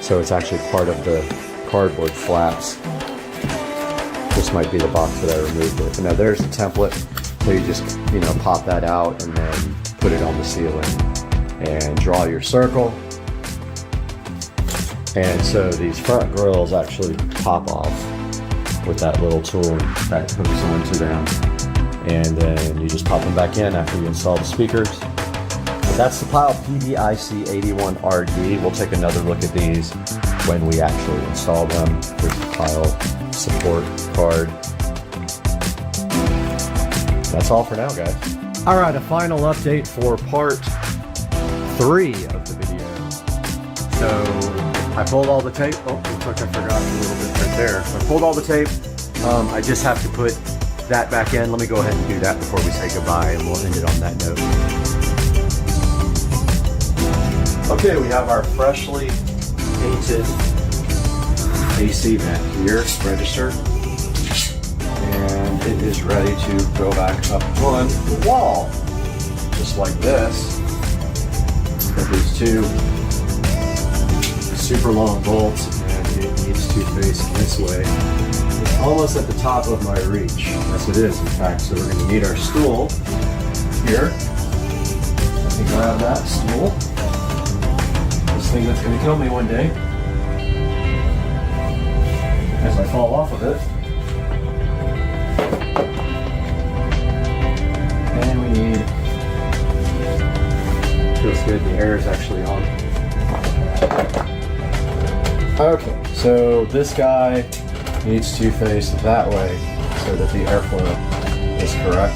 So it's actually part of the cardboard flaps. This might be the box that I removed it. But now there's the template. So you just, you know, pop that out and then put it on the ceiling and draw your circle. And so these front grills actually pop off with that little tool that hooks onto them. And then you just pop them back in after you install the speakers. But that's the Pyle PBIC81RD. We'll take another look at these when we actually install them. Here's the Pyle support card. That's all for now, guys. All right, a final update for part 3 of the video. So I pulled all the tape. Oh, looks like I forgot a little bit right there. So I pulled all the tape. I just have to put that back in. Let me go ahead and do that before we say goodbye, and we'll end it on that note. Okay, we have our freshly painted AC vent here, register, and it is ready to go back up on the wall, just like this. Got these two super long bolts, and it needs to face this way. It's almost at the top of my reach. Yes, it is, in fact. So we're going to need our stool here. Let me grab that stool. This thing that's going to kill me one day as I fall off of it. And we need, feels good, the air is actually on. Okay, so this guy needs to face that way so that the airflow is correct.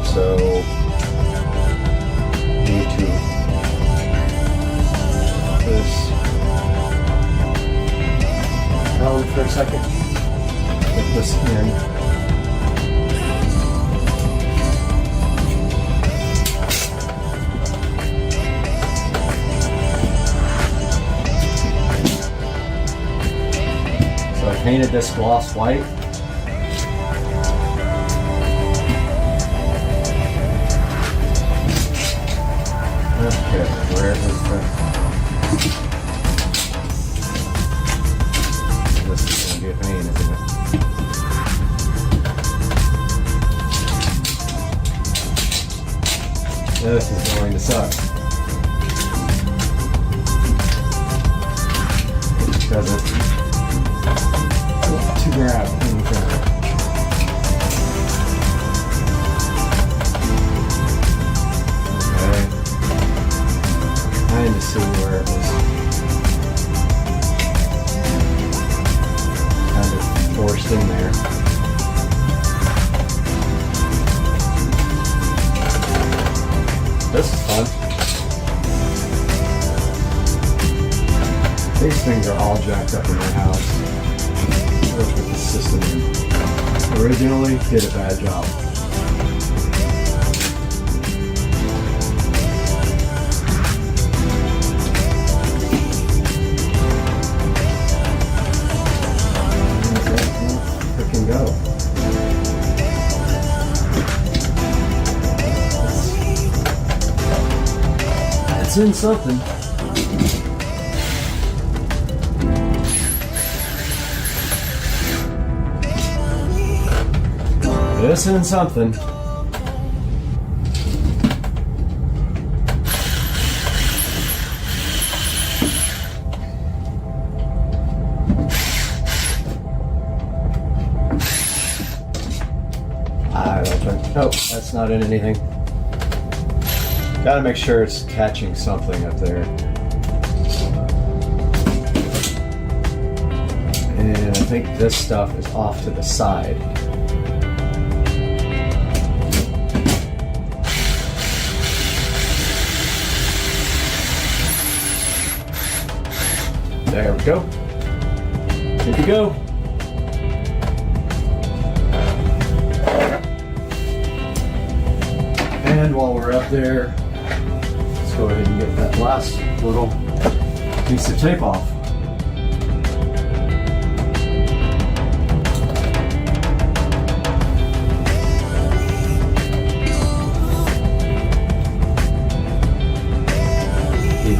So need to put this down for a second. Put this in. So I painted this gloss white. Okay, where is the... This is going to be a pain, isn't it? This is going to suck. Doesn't to grab anything. Okay. Trying to see where it was kind of forced in there. This is fun. These things are all jacked up in my house. Let's put the system in. Originally did a bad job. Pick and go. It's in something. This and something. I don't think. Nope, that's not in anything. Gotta make sure it's catching something up there. And I think this stuff is off to the side. There we go. Good to go. And while we're up there, let's go ahead and get that last little piece of tape off.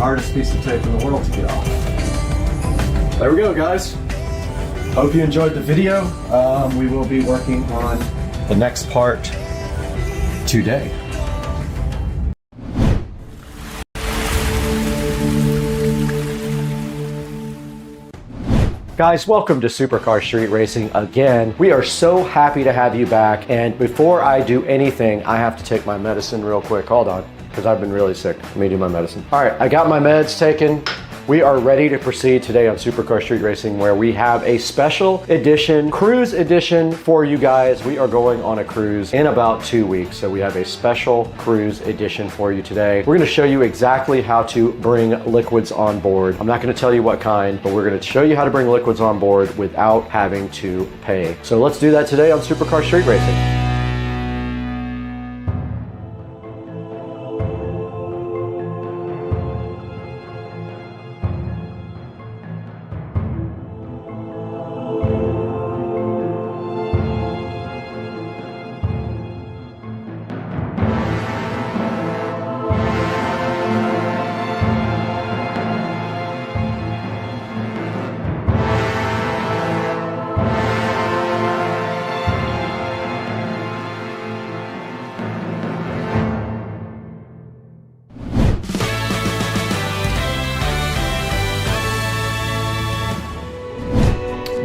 hardest piece of tape in the world to get off. There we go, guys. Hope you enjoyed the video. We will be working on the next part today. Guys, welcome to Supercar Street Racing again. We are so happy to have you back. And before I do anything, I have to take my medicine real quick. Hold on, because I've been really sick. Let me do my medicine. All right, I got my meds taken. We are ready to proceed today on Supercar Street Racing, where we have a special edition, cruise edition for you guys. We are going on a cruise in about 2 weeks, so we have a special cruise edition for you today. We're gonna show you exactly how to bring liquids on board. I'm not gonna tell you what kind, but we're gonna show you how to bring liquids on board without having to pay. So let's do that today on Supercar Street Racing.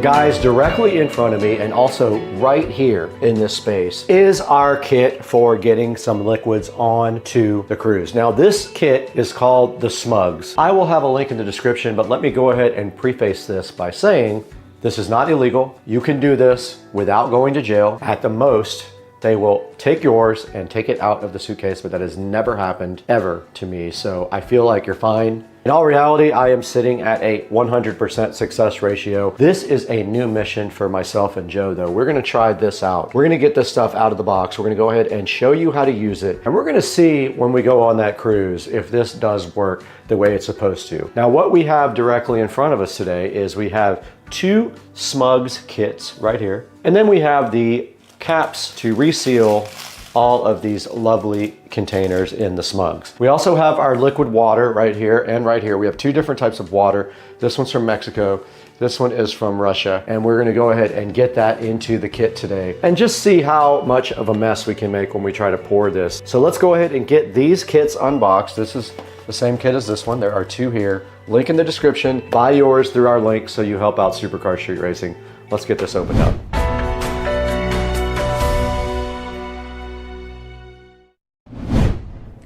Guys, directly in front of me and also right here in this space is our kit for getting some liquids onto the cruise. Now this kit is called the Smugs. I will have a link in the description, but let me go ahead and preface this by saying this is not illegal. You can do this without going to jail. At the most, they will take yours and take it out of the suitcase, but that has never happened ever to me. So I feel like you're fine. In all reality, I am sitting at a 100% success ratio. This is a new mission for myself and Joe though. We're gonna try this out. We're gonna get this stuff out of the box. We're gonna go ahead and show you how to use it. And we're gonna see when we go on that cruise if this does work the way it's supposed to. Now what we have directly in front of us today is we have 2 Smugs kits right here. And then we have the caps to reseal all of these lovely containers in the Smugs. We also have our liquid water right here and right here. We have 2 different types of water. This one's from Mexico. This one is from Russia. And we're gonna go ahead and get that into the kit today and just see how much of a mess we can make when we try to pour this. So let's go ahead and get these kits unboxed. This is the same kit as this one. There are 2 here. Link in the description. Buy yours through our link so you help out Supercar Street Racing. Let's get this opened up.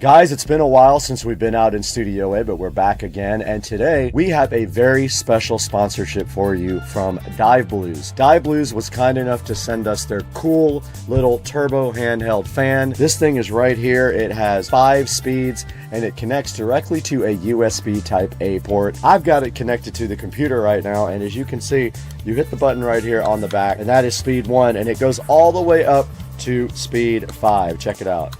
Guys, it's been a while since we've been out in Studio A, but we're back again. And today we have a very special sponsorship for you from Dive Blues. Dive Blues was kind enough to send us their cool little turbo handheld fan. This thing is right here. It has 5 speeds and it connects directly to a USB type A port. I've got it connected to the computer right now. And as you can see, you hit the button right here on the back and that is speed 1 and it goes all the way up to speed 5. Check it out.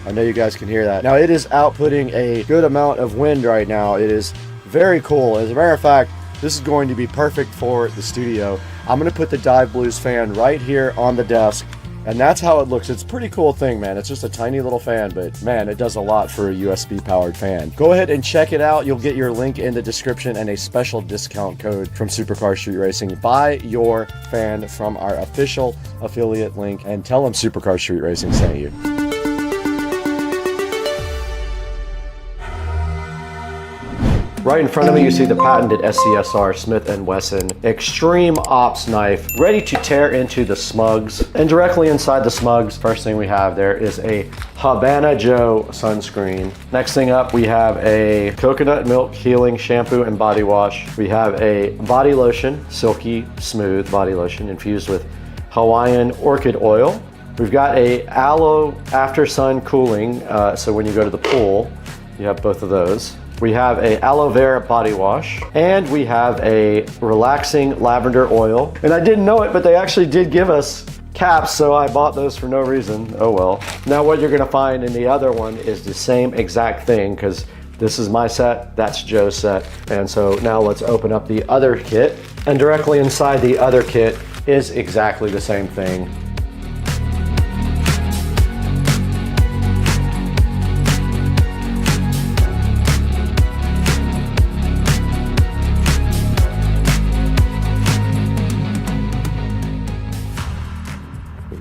I know you guys can hear that. Now it is outputting a good amount of wind right now. It is very cool. As a matter of fact, this is going to be perfect for the studio. I'm gonna put the Dive Blues fan right here on the desk and that's how it looks. It's a pretty cool thing, man. It's just a tiny little fan, but man, it does a lot for a USB powered fan. Go ahead and check it out. You'll get your link in the description and a special discount code from Supercar Street Racing. Buy your fan from our official affiliate link and tell them Supercar Street Racing sent you. Right in front of me, you see the patented SCSR Smith & Wesson Extreme Ops knife, ready to tear into the Smugs. And directly inside the Smugs, first thing we have there is a Havana Joe sunscreen. Next thing up, we have a coconut milk healing shampoo and body wash. We have a body lotion, silky smooth body lotion infused with Hawaiian orchid oil. We've got a aloe after sun cooling, so when you go to the pool, you have both of those. We have a aloe vera body wash, and we have a relaxing lavender oil. And I didn't know it, but they actually did give us caps, so I bought those for no reason. Oh well. Now what you're gonna find in the other one is the same exact thing, because this is my set, that's Joe's set. And so now let's open up the other kit. And directly inside the other kit is exactly the same thing.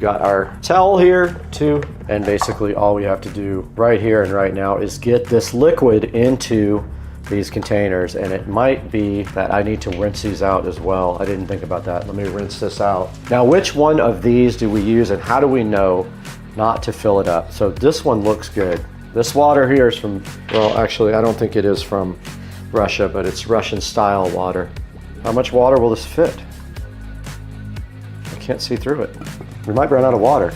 got our towel here too, and basically all we have to do right here and right now is get this liquid into these containers, and it might be that I need to rinse these out as well. I didn't think about that. Let me rinse this out. Now, which one of these do we use and how do we know not to fill it up? So this one looks good. This water here is from, well, actually, I don't think it is from Russia, but it's Russian style water. How much water will this fit? I can't see through it. We might run out of water.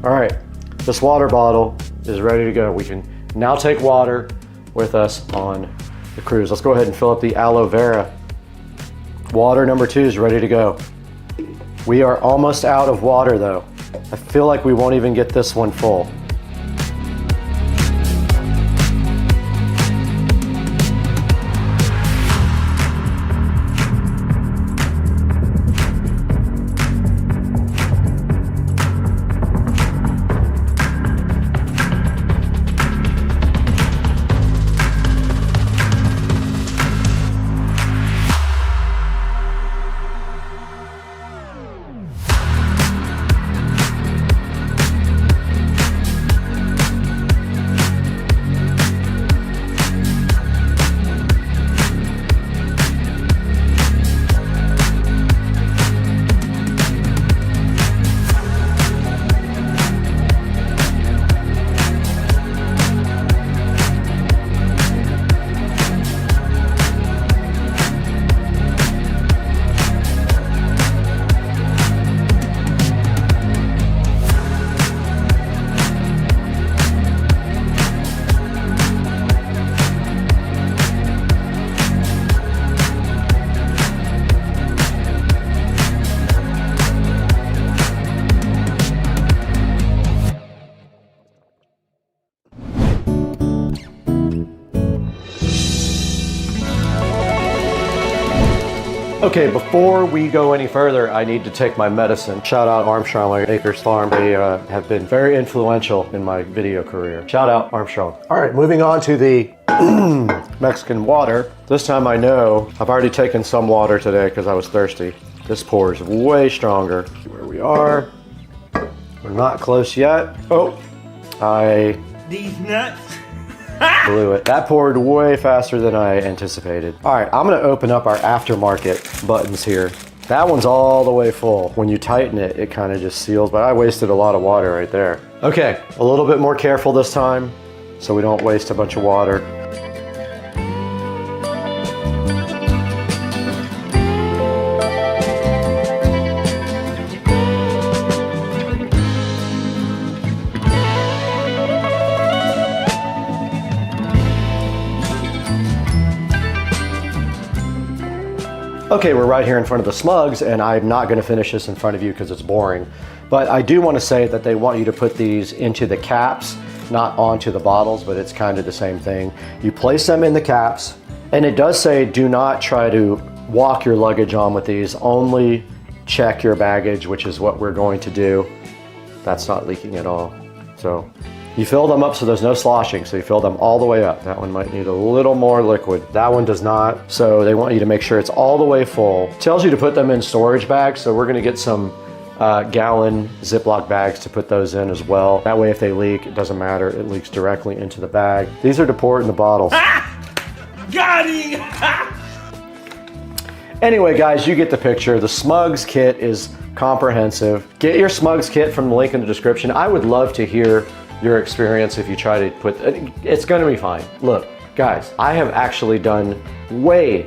All right, this water bottle is ready to go. We can now take water with us on the cruise. Let's go ahead and fill up the aloe vera. Water number 2 is ready to go. We are almost out of water though. I feel like we won't even get this one full. Okay, before we go any further, I need to take my medicine. Shout out Armstrong Acres Farm. They have been very influential in my video career. Shout out Armstrong. All right, moving on to the Mexican water. This time I know I've already taken some water today because I was thirsty. This pours way stronger. Where we are. We're not close yet. Oh, These nuts. blew it. That poured way faster than I anticipated. All right, I'm gonna open up our aftermarket buttons here. That one's all the way full. When you tighten it, it kind of just seals, but I wasted a lot of water right there. Okay, a little bit more careful this time so we don't waste a bunch of water. Okay, we're right here in front of the Smugs, and I'm not going to finish this in front of you because it's boring. But I do want to say that they want you to put these into the caps, not onto the bottles, but it's kind of the same thing. You place them in the caps, and it does say do not try to walk your luggage on with these. Only check your baggage, which is what we're going to do. That's not leaking at all. So you fill them up so there's no sloshing, so you fill them all the way up. That one might need a little more liquid. That one does not, so they want you to make sure it's all the way full. It tells you to put them in storage bags, so we're gonna get some gallon Ziploc bags to put those in as well. That way if they leak, it doesn't matter, it leaks directly into the bag. These are to pour in the bottles. Got him! Anyway, guys, you get the picture. The Smugs kit is comprehensive. Get your Smugs kit from the link in the description. I would love to hear your experience if you try to put, it's gonna be fine. Look, guys, I have actually done way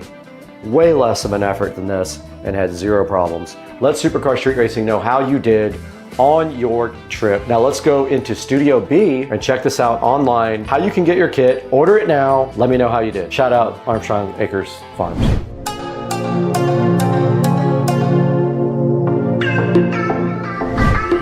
less of an effort than this and had zero problems. Let Supercar Street Racing know how you did on your trip. Now let's go into Studio B and check this out online, how you can get your kit, order it now, let me know how you did. Shout out Armstrong Acres Farms.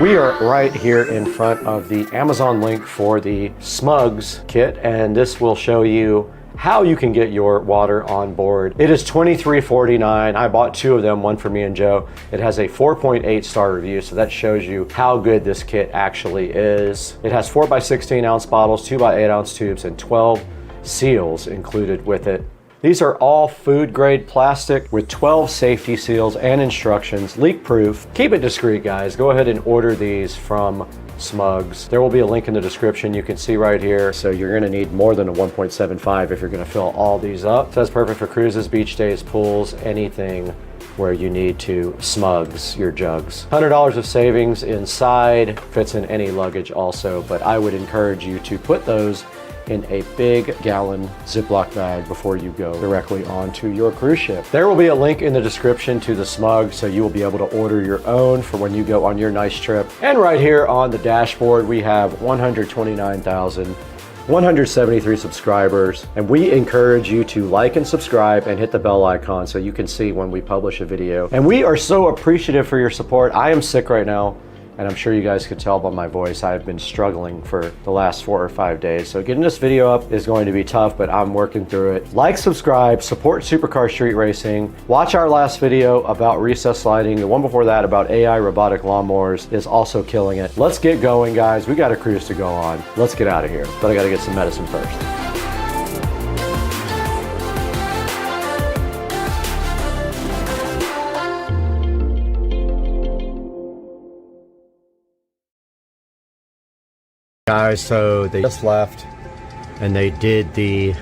We are right here in front of the Amazon link for the Smugs kit, and this will show you how you can get your water on board. It is $23.49. I bought 2 of them, one for me and Joe. It has a 4.8 star review, so that shows you how good this kit actually is. It has 4 by 16 ounce bottles, 2 by 8 ounce tubes, and 12 seals included with it. These are all food grade plastic with 12 safety seals and instructions, leak proof. Keep it discreet, guys. Go ahead and order these from Smugs. There will be a link in the description you can see right here. So you're gonna need more than a 1.75 if you're gonna fill all these up. So that's perfect for cruises, beach days, pools, anything where you need to Smugs your jugs. $100 of savings inside, fits in any luggage also, but I would encourage you to put those in a big gallon Ziploc bag before you go directly onto your cruise ship. There will be a link in the description to the Smug, so you will be able to order your own for when you go on your nice trip. And right here on the dashboard, we have 129,173 subscribers, and we encourage you to like and subscribe and hit the bell icon so you can see when we publish a video. And we are so appreciative for your support. I am sick right now, and I'm sure you guys could tell by my voice, I've been struggling for the last 4 or 5 days. So getting this video up is going to be tough, but I'm working through it. Like, subscribe, support Supercar Street Racing. Watch our last video about recess sliding. The one before that about AI robotic lawnmowers is also killing it. Let's get going, guys. We got a cruise to go on. Let's get out of here. But I gotta get some medicine first. Guys, so they just left and they did the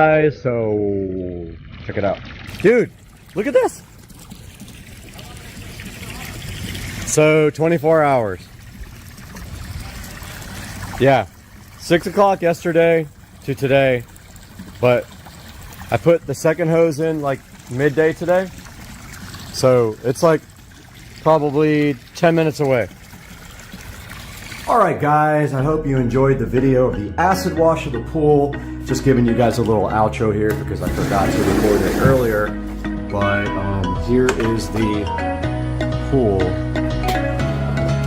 Guys, so check it out. Dude, look at this. So 24 hours. Yeah, 6 o'clock yesterday to today, but I put the second hose in like midday today. So it's like probably 10 minutes away. All right, guys, I hope you enjoyed the video of the acid wash of the pool. Just giving you guys a little outro here because I forgot to record it earlier. But here is the pool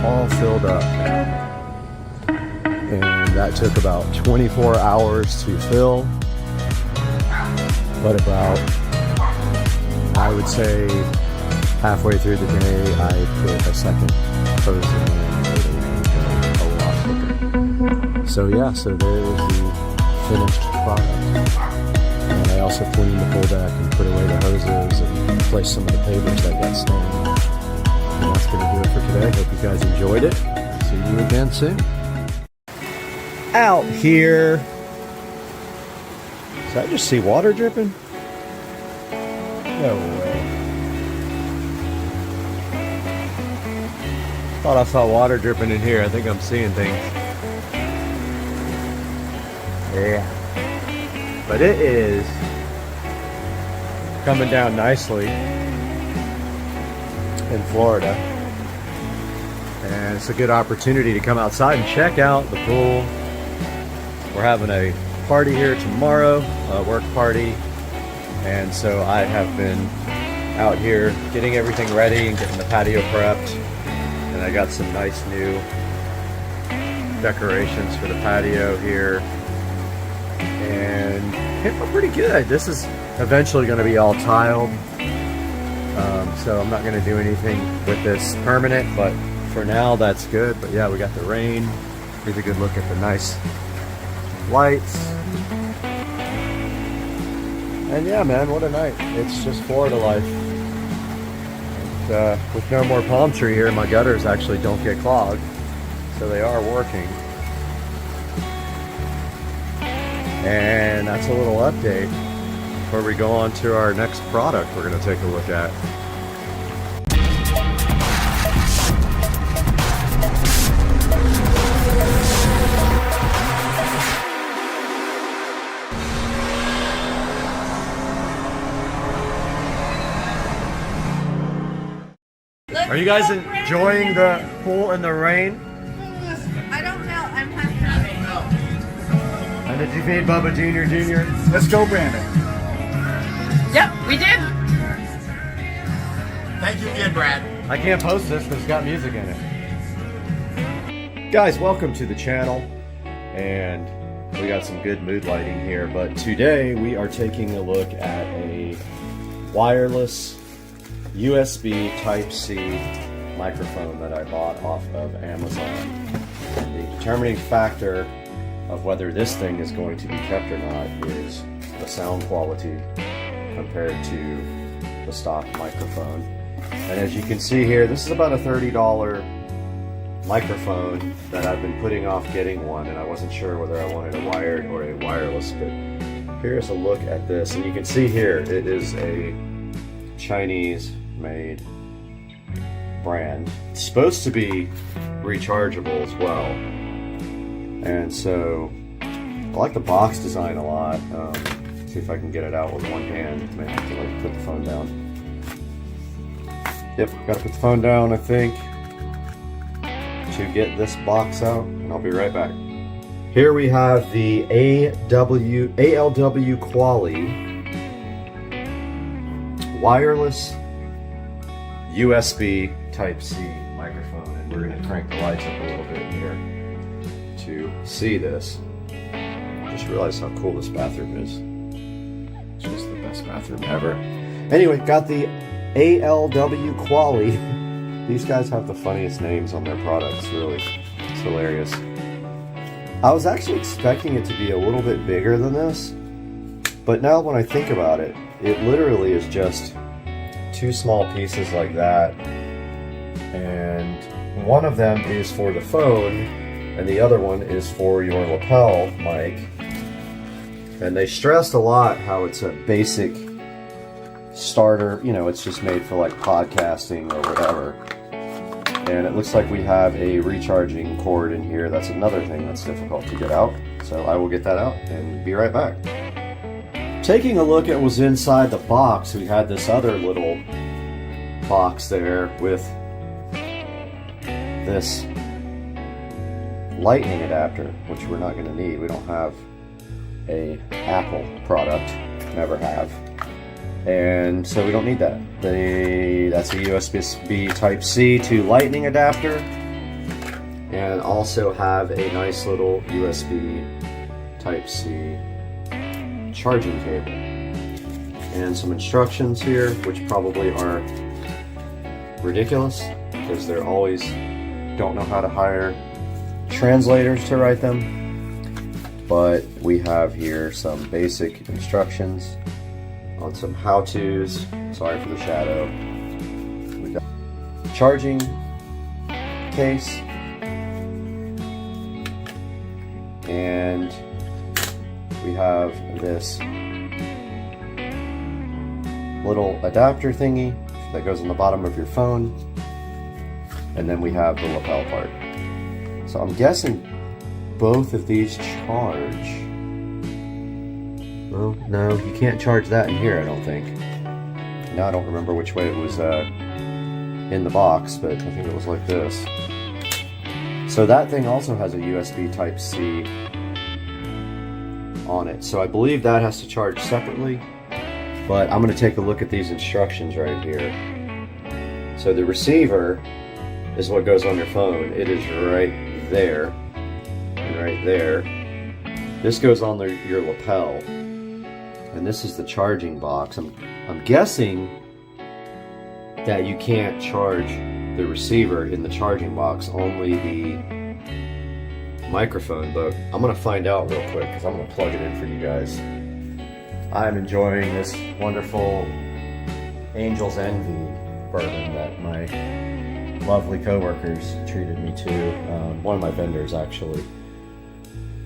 all filled up. And that took about 24 hours to fill. But about, I would say, halfway through the day, I put a second hose in. So yeah, so there is the finished product. And I also cleaned the pool deck and put away the hoses and replaced some of the pavers that got stained. And that's gonna do it for today. Hope you guys enjoyed it. See you again soon. Out here. Did I just see water dripping? No way. Thought I saw water dripping in here. I think I'm seeing things. Yeah, but it is coming down nicely in Florida, and it's a good opportunity to come outside and check out the pool. We're having a party here tomorrow, a work party, and so I have been out here getting everything ready and getting the patio prepped, and I got some nice new decorations for the patio here. And it felt pretty good. This is eventually going to be all tiled, so I'm not going to do anything with this permanent, but for now that's good. But yeah, we got the rain. Here's a good look at the nice lights. And yeah, man, what a night. It's just Florida life. And, with no more palm tree here, my gutters actually don't get clogged, so they are working. And that's a little update before we go on to our next product we're going to take a look at. Are you guys enjoying the pool in the rain? I don't know. I'm hungry. And did you feed Bubba Jr.? Let's go, Brandon. Yep, we did. Thank you again, Brad. I can't post this because it's got music in it. Guys, welcome to the channel. And we got some good mood lighting here. But today we are taking a look at a wireless USB Type-C microphone that I bought off of Amazon. And the determining factor of whether this thing is going to be kept or not is the sound quality compared to the stock microphone. And as you can see here, this is about a $30 microphone that I've been putting off getting one, and I wasn't sure whether I wanted a wired or a wireless, but here's a look at this. And you can see here, it is a Chinese made brand. It's supposed to be rechargeable as well. And so I like the box design a lot. See if I can get it out with one hand. Maybe I have to like put the phone down. Yep, gotta put the phone down, I think, to get this box out, and I'll be right back. Here we have the ALW Quali wireless USB Type-C microphone, and we're gonna crank the lights up a little bit here to see this. I just realized how cool this bathroom is. It's just the best bathroom ever. Anyway, got the ALW Quali. These guys have the funniest names on their products, really. It's hilarious. I was actually expecting it to be a little bit bigger than this, but now when I think about it, it literally is just two small pieces like that, and one of them is for the phone and the other one is for your lapel mic. And they stressed a lot how it's a basic starter, you know, it's just made for like podcasting or whatever. And it looks like we have a recharging cord in here. That's another thing that's difficult to get out. So I will get that out and be right back. Taking a look at what's inside the box, we had this other little box there with this lightning adapter, which we're not going to need. We don't have a Apple product, never have, and so we don't need that. That's a USB Type-C to lightning adapter, and also have a nice little USB Type-C charging cable and some instructions here, which probably are ridiculous because they're always don't know how to hire translators to write them. But we have here some basic instructions on some how-tos. Sorry for the shadow. We got charging case, and we have this little adapter thingy that goes on the bottom of your phone, and then we have the lapel part. So I'm guessing both of these charge. Well, no, you can't charge that in here, I don't think. Now I don't remember which way it was in the box, but I think it was like this. So that thing also has a USB Type-C on it. So I believe that has to charge separately, but I'm going to take a look at these instructions right here. So the receiver is what goes on your phone. It is right there and right there. This goes on your lapel, and this is the charging box. I'm guessing that you can't charge the receiver in the charging box, only the microphone, but I'm gonna find out real quick because I'm gonna plug it in for you guys. I'm enjoying this wonderful Angel's Envy bourbon that my lovely coworkers treated me to, one of my vendors actually,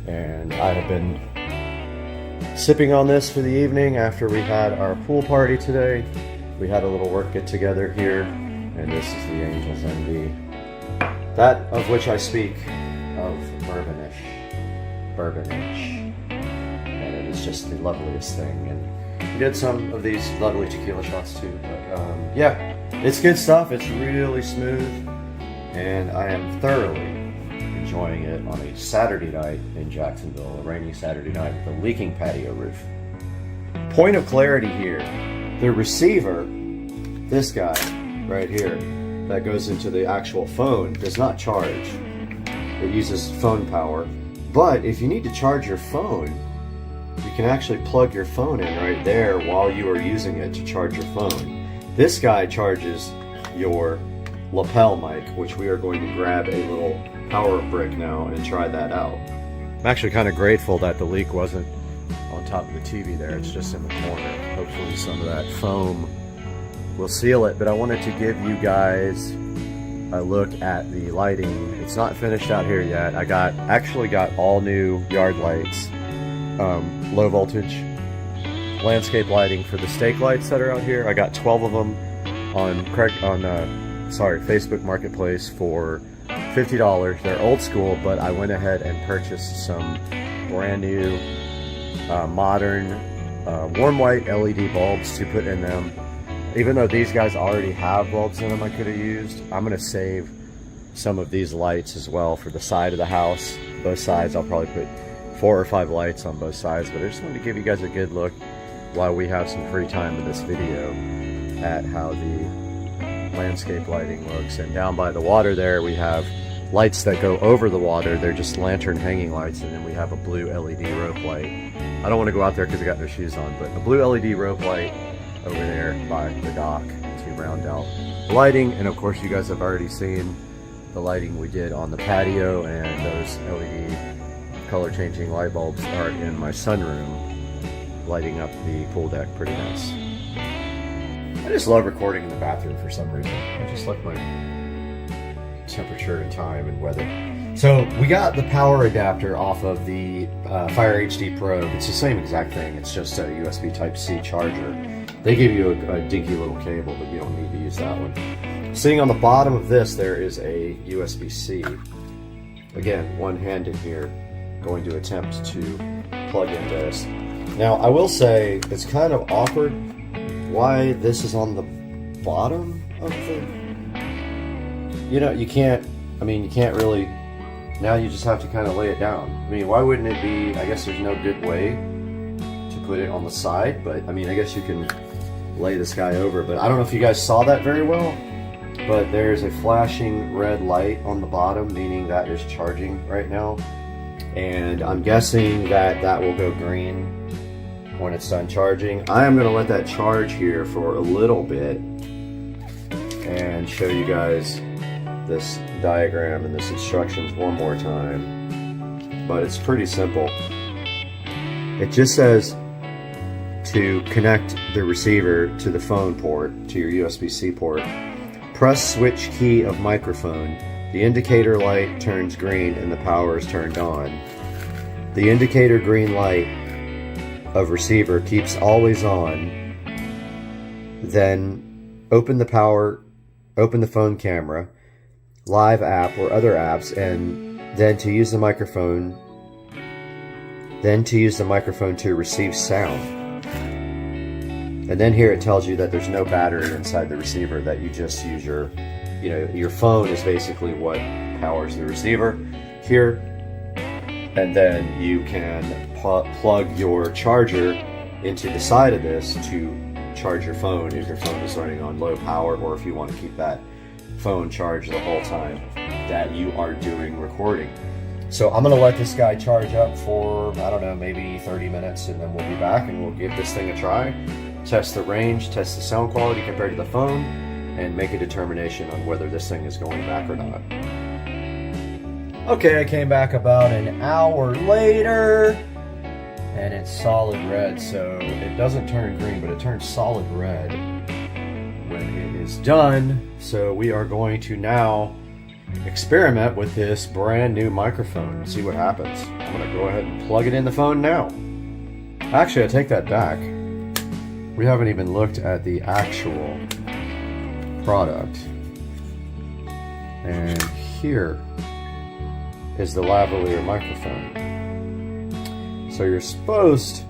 and I have been sipping on this for the evening after we had our pool party today. We had a little work get together here, and this is the Angel's Envy, that of which I speak of bourbonish, and it is just the loveliest thing. And we did some of these lovely tequila shots too, but yeah, it's good stuff. It's really smooth, and I am thoroughly enjoying it on a Saturday night in Jacksonville, a rainy Saturday night with a leaking patio roof. Point of clarity here, the receiver, this guy right here, that goes into the actual phone, does not charge. It uses phone power, but if you need to charge your phone, you can actually plug your phone in right there while you are using it to charge your phone. This guy charges your lapel mic, which we are going to grab a little power brick now and try that out. I'm actually kind of grateful that the leak wasn't on top of the TV there. It's just in the corner. Hopefully some of that foam will seal it, but I wanted to give you guys a look at the lighting. It's not finished out here yet. I actually got all new yard lights, low voltage landscape lighting for the stake lights that are out here. I got 12 of them on Facebook Marketplace for $50. They're old school, but I went ahead and purchased some brand new modern warm white LED bulbs to put in them. Even though these guys already have bulbs in them I could have used, I'm going to save some of these lights as well for the side of the house. Both sides, I'll probably put 4 or 5 lights on both sides, but I just wanted to give you guys a good look while we have some free time in this video at how the landscape lighting looks. And down by the water there, we have lights that go over the water. They're just lantern hanging lights, and then we have a blue LED rope light. I don't want to go out there because I got no shoes on, but a blue LED rope light over there by the dock to round out the lighting. And of course you guys have already seen the lighting we did on the patio, and those LED color changing light bulbs are in my sunroom, lighting up the pool deck pretty nice. I just love recording in the bathroom for some reason. I just like my temperature and time and weather So we got the power adapter off of the Fire HD Pro. It's the same exact thing. It's just a USB Type-C charger. They give you a dinky little cable, but you don't need to use that one. Sitting on the bottom of this, there is a USB-C. Again, one-handed here, going to attempt to plug in this. Now, I will say it's kind of awkward why this is on the bottom of the... you can't really... Now you just have to kind of lay it down. I mean, why wouldn't it be... I guess there's no good way to put it on the side, but I mean, I guess you can lay this guy over, but I don't know if you guys saw that very well, but there's a flashing red light on the bottom, meaning that is charging right now. And I'm guessing that that will go green when it's done charging. I am going to let that charge here for a little bit and show you guys this diagram and this instructions one more time. But it's pretty simple. It just says to connect the receiver to the phone port, to your USB-C port. Press switch key of microphone. The indicator light turns green and the power is turned on. The indicator green light of receiver keeps always on. Then open the phone camera, live app or other apps, and then to use the microphone to receive sound. And then here it tells you that there's no battery inside the receiver, that you just use your phone is basically what powers the receiver here. And then you can plug your charger into the side of this to charge your phone if your phone is running on low power, or if you want to keep that phone charged the whole time that you are doing recording. So I'm going to let this guy charge up for, I don't know, maybe 30 minutes, and then we'll be back and we'll give this thing a try. Test the range, test the sound quality compared to the phone, and make a determination on whether this thing is going back or not. Okay, I came back about an hour later, and it's solid red, so it doesn't turn green, but it turns solid red when it is done. So we are going to now experiment with this brand new microphone and see what happens. I'm going to go ahead and plug it in the phone now. Actually, I take that back. We haven't even looked at the actual product. And here is the lavalier microphone. So you're supposed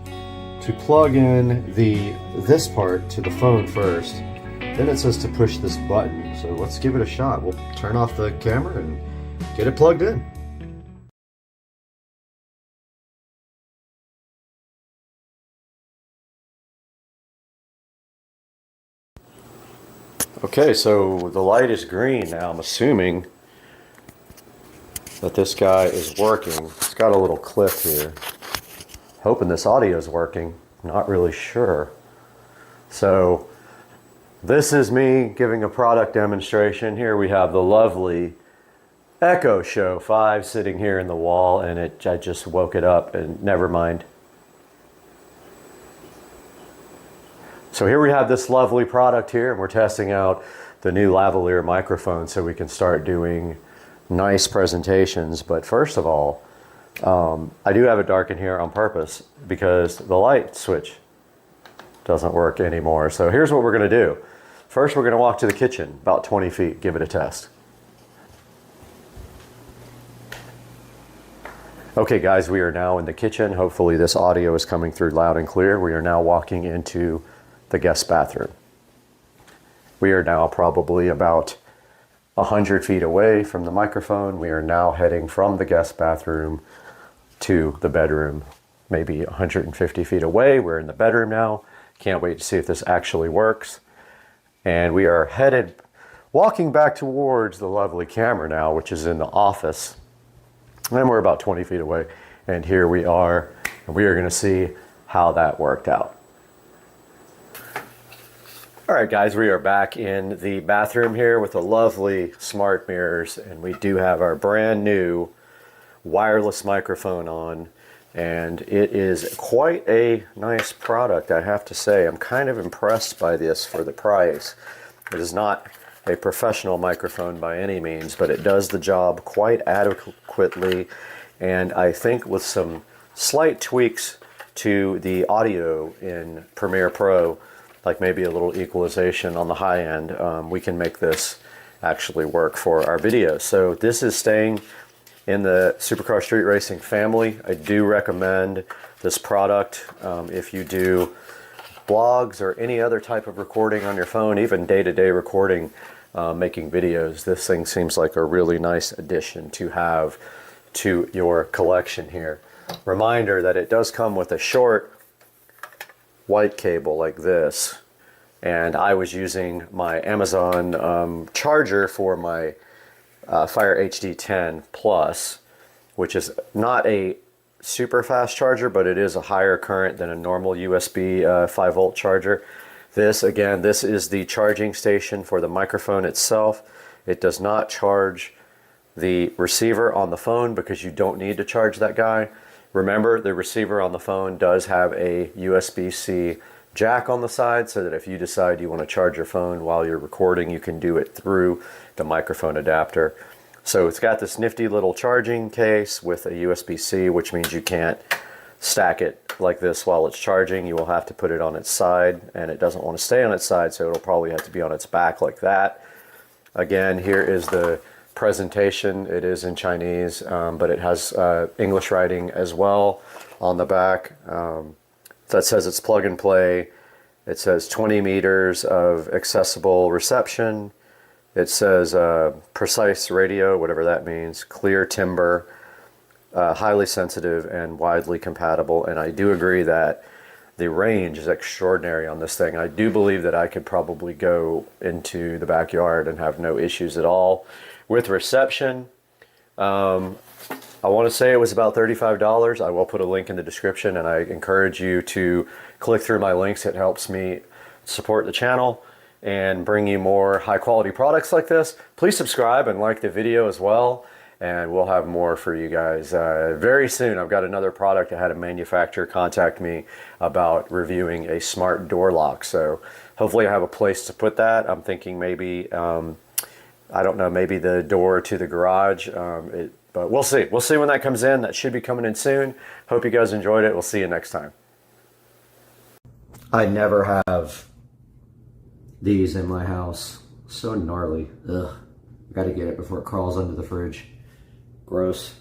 to plug in this part to the phone first. Then it says to push this button. So let's give it a shot. We'll turn off the camera and get it plugged in. Okay, so the light is green now. I'm assuming that this guy is working. It's got a little clip here. Hoping this audio is working. Not really sure. So this is me giving a product demonstration. Here we have the lovely Echo Show 5 sitting here in the wall, and I just woke it up, and never mind. So here we have this lovely product here, and we're testing out the new lavalier microphone so we can start doing nice presentations. But first of all, I do have it dark in here on purpose because the light switch doesn't work anymore. So here's what we're going to do. First, we're going to walk to the kitchen about 20 feet, give it a test. Okay guys, we are now in the kitchen. Hopefully this audio is coming through loud and clear. We are now walking into the guest bathroom. We are now probably about 100 feet away from the microphone. We are now heading from the guest bathroom to the bedroom, maybe 150 feet away. We're in the bedroom now. Can't wait to see if this actually works. And we are walking back towards the lovely camera now, which is in the office. And we're about 20 feet away. And here we are, and we are gonna see how that worked out. All right, guys, we are back in the bathroom here with the lovely smart mirrors, and we do have our brand new wireless microphone on, and it is quite a nice product, I have to say. I'm kind of impressed by this for the price. It is not a professional microphone by any means, but it does the job quite adequately, and I think with some slight tweaks to the audio in Premiere Pro, like maybe a little equalization on the high end, we can make this actually work for our video. So this is staying in the Supercar Street Racing family. I do recommend this product if you do blogs or any other type of recording on your phone, even day-to-day recording, making videos. This thing seems like a really nice addition to have to your collection here. Reminder that it does come with a short white cable like this, and I was using my Amazon charger for my Fire HD 10 Plus, which is not a super fast charger, but it is a higher current than a normal USB 5-volt charger. This, again, this is the charging station for the microphone itself. It does not charge the receiver on the phone because you don't need to charge that guy. Remember, the receiver on the phone does have a USB-C jack on the side, so that if you decide you want to charge your phone while you're recording, you can do it through the microphone adapter. So it's got this nifty little charging case with a USB-C, which means you can't stack it like this while it's charging. You will have to put it on its side, and it doesn't want to stay on its side, so it'll probably have to be on its back like that. Again, here is the presentation. It is in Chinese, but it has English writing as well on the back. That says it's plug and play. It says 20 meters of accessible reception. It says precise radio, whatever that means, clear timbre, highly sensitive and widely compatible. And I do agree that the range is extraordinary on this thing. I do believe that I could probably go into the backyard and have no issues at all. With reception, I want to say it was about $35. I will put a link in the description, and I encourage you to click through my links. It helps me support the channel and bring you more high quality products like this. Please subscribe and like the video as well, and we'll have more for you guys very soon. I've got another product. I had a manufacturer contact me about reviewing a smart door lock, so hopefully I have a place to put that. I'm thinking maybe I don't know, maybe the door to the garage, but we'll see. We'll see when that comes in. That should be coming in soon. Hope you guys enjoyed it. We'll see you next time. I never have these in my house. So gnarly. Ugh. Gotta get it before it crawls under the fridge. Gross.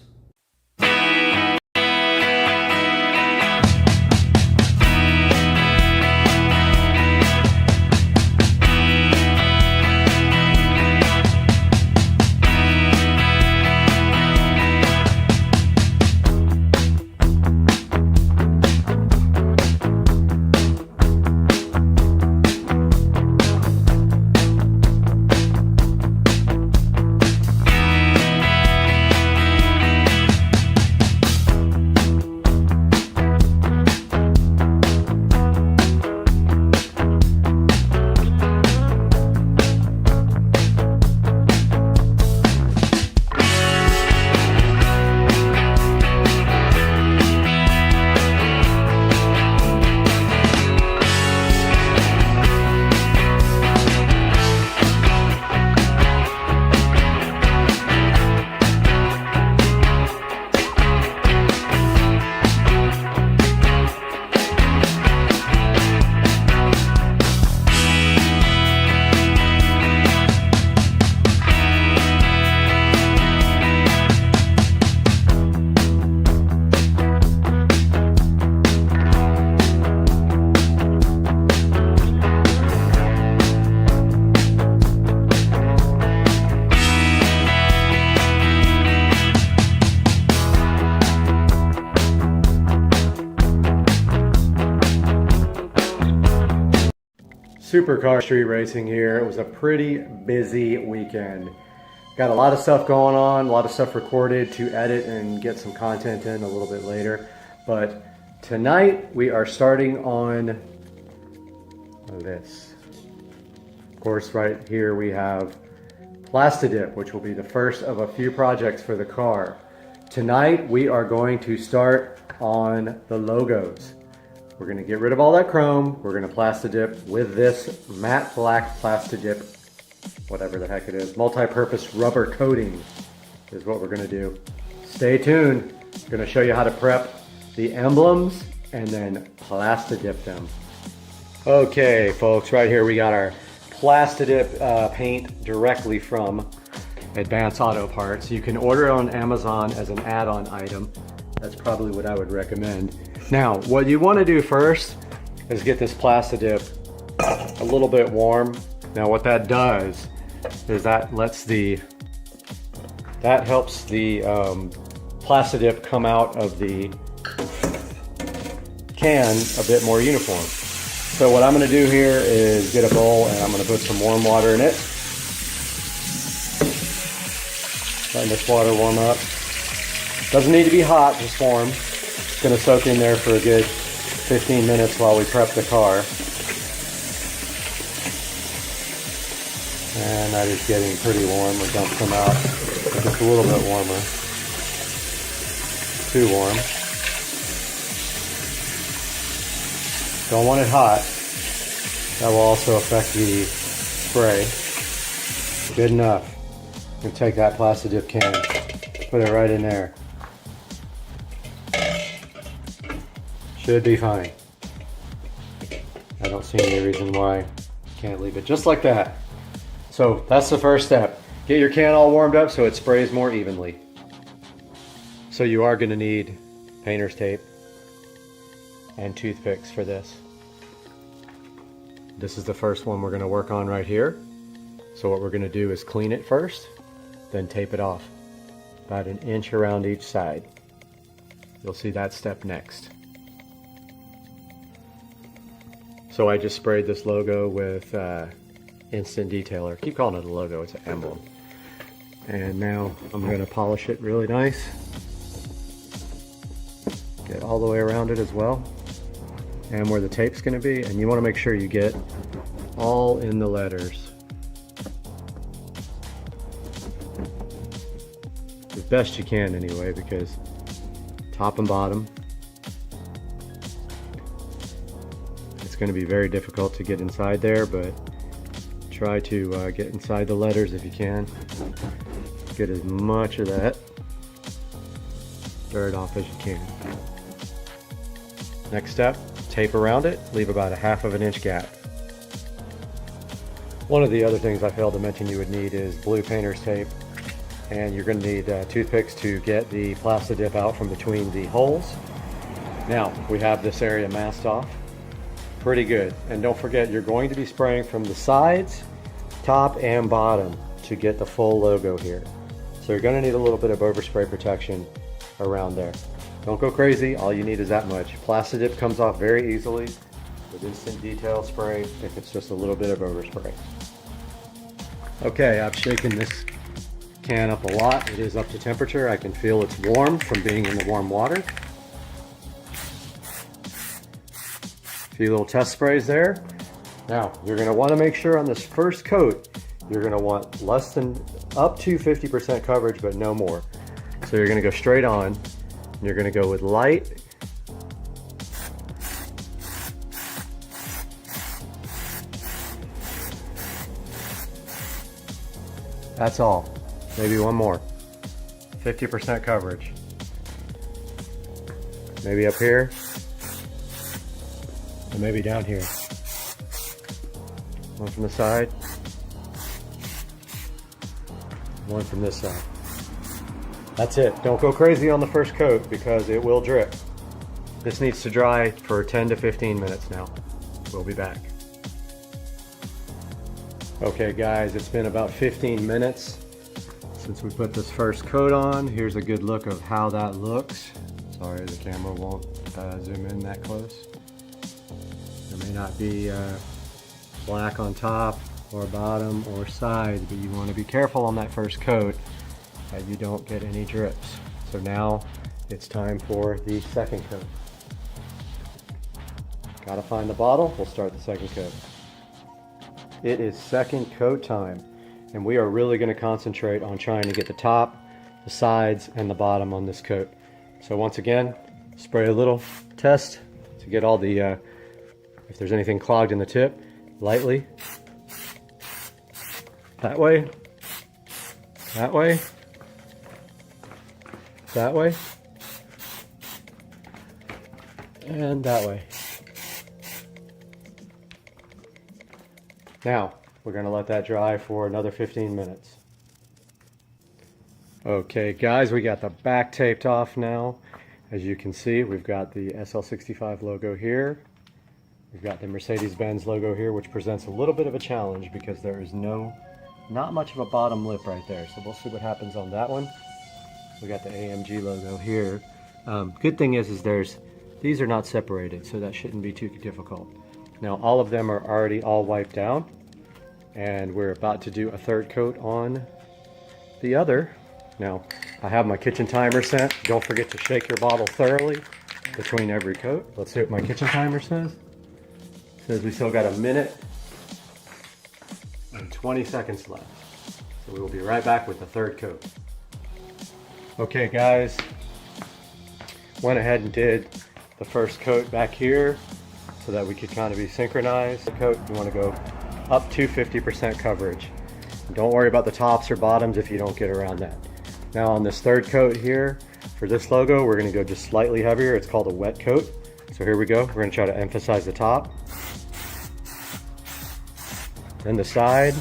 Supercar Street Racing here. It was a pretty busy weekend. Got a lot of stuff going on, a lot of stuff recorded to edit and get some content in a little bit later. But tonight we are starting on this. Of course, right here we have Plastidip, which will be the first of a few projects for the car. Tonight we are going to start on the logos. We're going to get rid of all that chrome. We're going to Plastidip with this matte black Plastidip whatever the heck it is. Multi-purpose rubber coating is what we're gonna do. Stay tuned. I'm gonna show you how to prep the emblems and then Plastidip them. Okay, folks, right here we got our Plastidip paint directly from Advanced Auto Parts. You can order it on Amazon as an add-on item. That's probably what I would recommend. Now, what you want to do first is get this Plastidip a little bit warm. Now, what that does is that helps the Plastidip come out of the can a bit more uniform. So what I'm going to do here is get a bowl and I'm going to put some warm water in it. Letting this water warm up. Doesn't need to be hot, just warm. It's going to soak in there for a good 15 minutes while we prep the car. And that is getting pretty warm. We dump some out. If it's a little bit warmer. Too warm. Don't want it hot. That will also affect the spray. Good enough. You can take that Plastidip can, put it right in there. Should be fine. I don't see any reason why you can't leave it just like that. So that's the first step. Get your can all warmed up so it sprays more evenly. So you are going to need painter's tape and toothpicks for this. This is the first one we're going to work on right here. So what we're going to do is clean it first, then tape it off. About an inch around each side. You'll see that step next. So I just sprayed this logo with Instant Detailer. Keep calling it a logo, it's an emblem. And now I'm going to polish it really nice. Get all the way around it as well. And where the tape's going to be, and you want to make sure you get all in the letters. As best you can anyway, because top and bottom, it's going to be very difficult to get inside there, but try to get inside the letters if you can. Get as much of that dirt off as you can. Next step, tape around it, leave about a ½ of an inch gap. One of the other things I failed to mention you would need is blue painter's tape, and you're going to need toothpicks to get the Plastidip out from between the holes. Now we have this area masked off pretty good, and don't forget you're going to be spraying from the sides, top and bottom to get the full logo here. So you're going to need a little bit of overspray protection around there. Don't go crazy, all you need is that much. Plastidip comes off very easily with Instant Detail spray if it's just a little bit of overspray. Okay, I've shaken this can up a lot. It is up to temperature. I can feel it's warm from being in the warm water. A few little test sprays there. Now, you're going to want to make sure on this first coat, you're going to want less than up to 50% coverage, but no more. So you're going to go straight on. You're going to go with light. That's all. Maybe one more. 50% coverage. Maybe up here. And maybe down here. One from the side. One from this side. That's it. Don't go crazy on the first coat because it will drip. This needs to dry for 10 to 15 minutes now. We'll be back. Okay guys, it's been about 15 minutes since we put this first coat on. Here's a good look of how that looks. Sorry, the camera won't zoom in that close. There may not be black on top or bottom or sides, but you want to be careful on that first coat that you don't get any drips. So now it's time for the second coat. Gotta find the bottle, we'll start the second coat. It is second coat time, and we are really going to concentrate on trying to get the top, the sides, and the bottom on this coat. So once again, spray a little test to get all the, if there's anything clogged in the tip, lightly. That way. That way. That way. And that way. Now, we're going to let that dry for another 15 minutes. Okay, guys, we got the back taped off now. As you can see, we've got the SL65 logo here. We've got the Mercedes-Benz logo here, which presents a little bit of a challenge because there is not much of a bottom lip right there. So we'll see what happens on that one. We got the AMG logo here. Good thing is these are not separated, so that shouldn't be too difficult. Now all of them are already all wiped down, and we're about to do a third coat on the other. Now I have my kitchen timer set. Don't forget to shake your bottle thoroughly between every coat. Let's see what my kitchen timer says. It says we still got 1 minute and 20 seconds left. So we will be right back with the third coat. Okay guys, went ahead and did the first coat back here so that we could kind of be synchronized. The coat, you want to go up to 50% coverage. Don't worry about the tops or bottoms if you don't get around that. Now on this third coat here, for this logo, we're going to go just slightly heavier. It's called a wet coat. So here we go. We're going to try to emphasize the top. Then the side.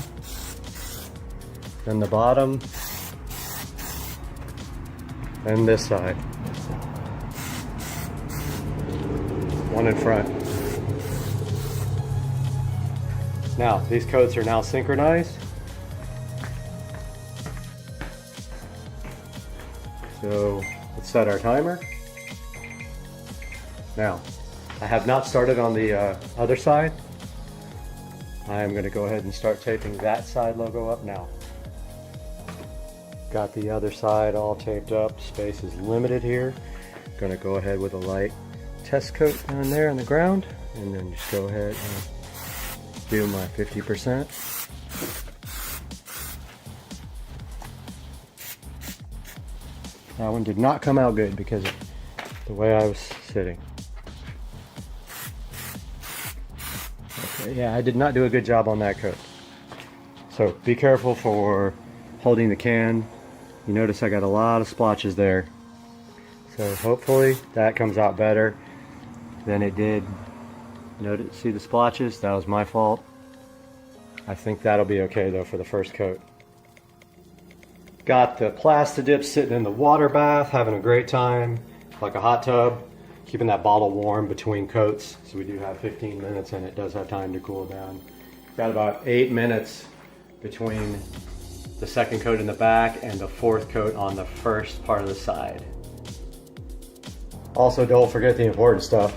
Then the bottom. Then this side. One in front. Now, these coats are now synchronized. So let's set our timer. Now, I have not started on the other side. I am going to go ahead and start taping that side logo up now. Got the other side all taped up. Space is limited here. Going to go ahead with a light test coat down there on the ground, and then just go ahead and do my 50%. That one did not come out good because of the way I was sitting. Okay, yeah, I did not do a good job on that coat. So be careful for holding the can. You notice I got a lot of splotches there. So hopefully that comes out better than it did. Notice, see the splotches? That was my fault. I think that'll be okay though for the first coat. Got the Plastidip sitting in the water bath, having a great time, like a hot tub, keeping that bottle warm between coats. So we do have 15 minutes and it does have time to cool down. Got about 8 minutes between the second coat in the back and the fourth coat on the first part of the side. Also, don't forget the important stuff.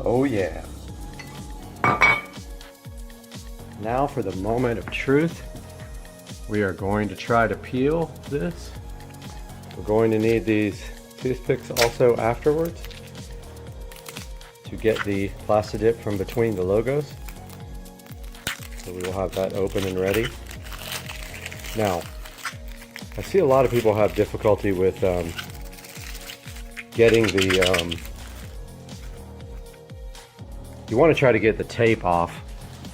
Oh yeah. Now for the moment of truth. We are going to try to peel this. We're going to need these toothpicks also afterwards to get the Plastidip from between the logos. So we will have that open and ready. Now, I see a lot of people have difficulty with getting the you want to try to get the tape off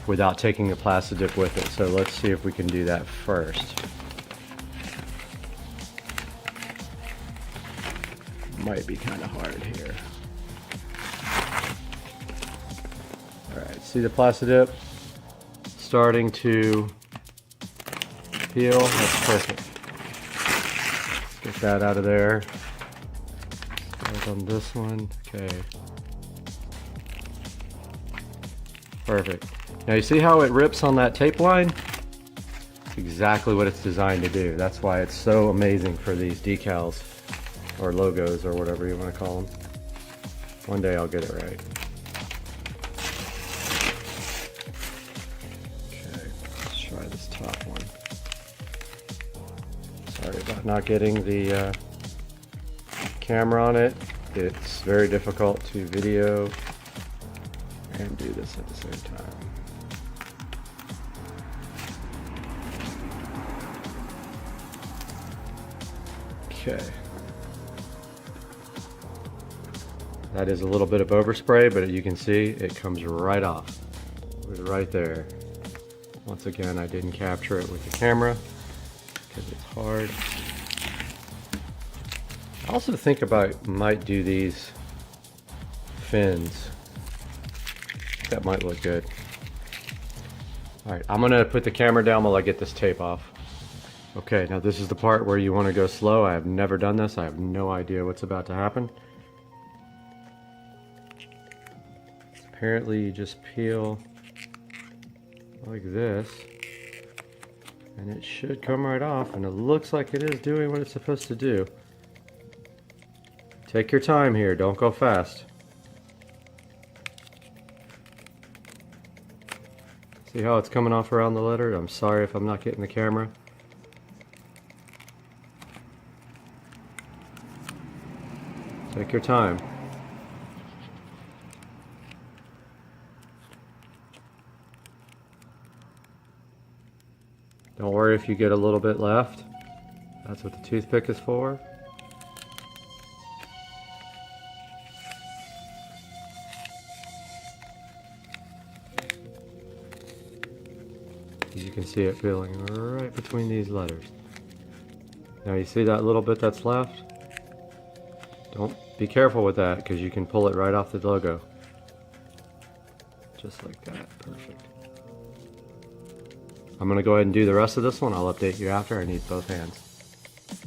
without taking the Plastidip with it. So let's see if we can do that first. Might be kind of hard here. Alright, see the Plastidip starting to peel? That's perfect. Get that out of there. Start on this one. Okay. Perfect. Now you see how it rips on that tape line? It's exactly what it's designed to do. That's why it's so amazing for these decals or logos or whatever you want to call them. One day I'll get it right. Okay, let's try this top one. Sorry about not getting the camera on it. it's very difficult to video and do this at the same time. Okay. That is a little bit of overspray, but you can see it comes right off. It was right there. Once again, I didn't capture it with the camera because it's hard. I also think might do these fins. That might look good. All right, I'm gonna put the camera down while I get this tape off. Okay, now this is the part where you want to go slow. I have never done this. I have no idea what's about to happen. Apparently you just peel like this and it should come right off, and it looks like it is doing what it's supposed to do. Take your time here, don't go fast. See how it's coming off around the letter? I'm sorry if I'm not getting the camera. Take your time. Don't worry if you get a little bit left. That's what the toothpick is for. As you can see it peeling right between these letters. Now you see that little bit that's left? Don't be careful with that because you can pull it right off the logo. Just like that, perfect. I'm gonna go ahead and do the rest of this one. I'll update you after. I need both hands.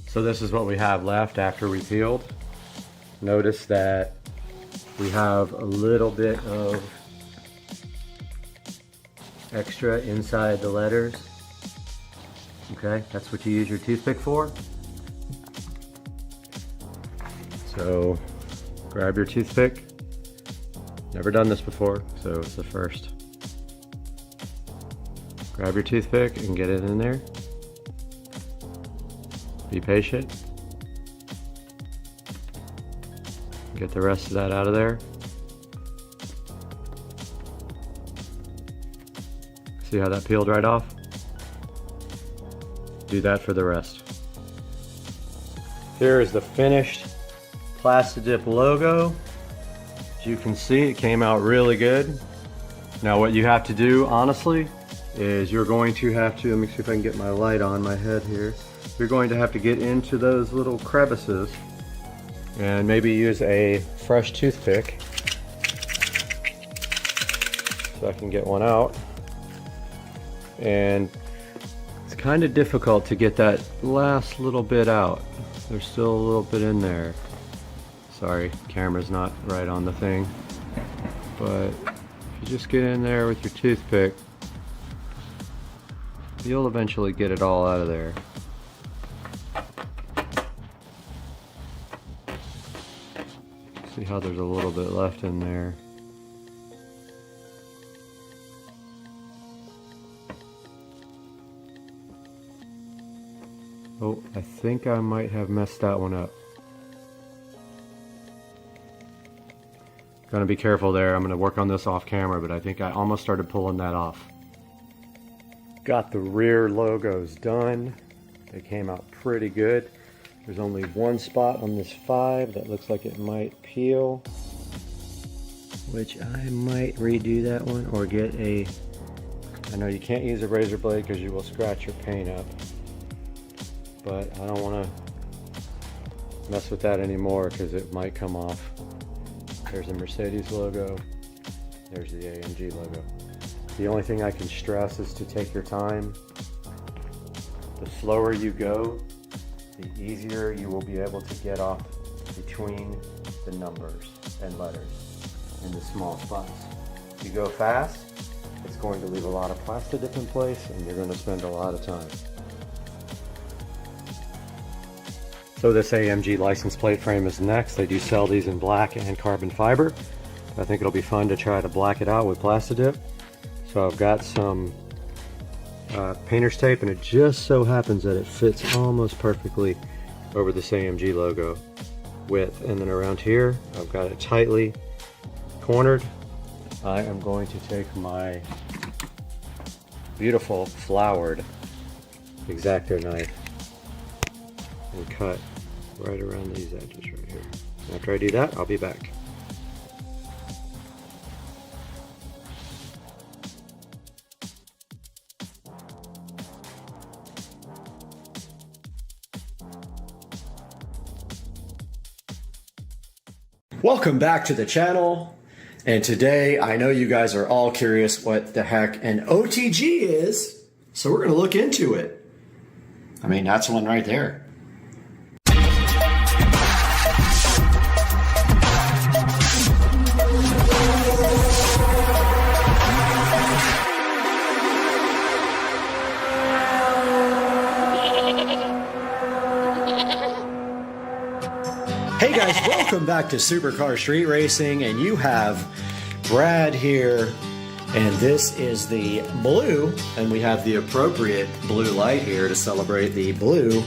So this is what we have left after we peeled. Notice that we have a little bit of extra inside the letters. Okay, that's what you use your toothpick for. So grab your toothpick. Never done this before, so it's the first. Grab your toothpick and get it in there. Be patient. Get the rest of that out of there. See how that peeled right off? Do that for the rest. Here is the finished Plastidip logo. As you can see, it came out really good. Now what you have to do, honestly, is you're going to have to, let me see if I can get my light on my head here. You're going to have to get into those little crevices and maybe use a fresh toothpick. So I can get one out. And it's kind of difficult to get that last little bit out. There's still a little bit in there. Sorry, camera's not right on the thing. But if you just get in there with your toothpick, you'll eventually get it all out of there. See how there's a little bit left in there. Oh, I think I might have messed that one up. Gonna be careful there. I'm gonna work on this off camera, but I think I almost started pulling that off. Got the rear logos done. They came out pretty good. There's only one spot on this 5 that looks like it might peel, which I might redo that one or get a, I know you can't use a razor blade because you will scratch your paint up, but I don't want to mess with that anymore because it might come off. There's the Mercedes logo, there's the AMG logo. The only thing I can stress is to take your time. The slower you go, the easier you will be able to get off between the numbers and letters in the small spots. If you go fast, it's going to leave a lot of Plastidip in place and you're going to spend a lot of time. So this AMG license plate frame is next. They do sell these in black and carbon fiber. I think it'll be fun to try to black it out with Plastidip. So I've got some painter's tape, and it just so happens that it fits almost perfectly over this AMG logo. width. And then around here, I've got it tightly cornered. I am going to take my beautiful flowered X-Acto knife and cut right around these edges right here. After I do that, I'll be back. Welcome back to the channel, and today I know you guys are all curious what the heck an OTG is, so we're going to look into it. I mean, that's one right there. Hey guys, welcome back to Supercar Street Racing, and you have Brad here, and this is the blue, and we have the appropriate blue light here to celebrate the blue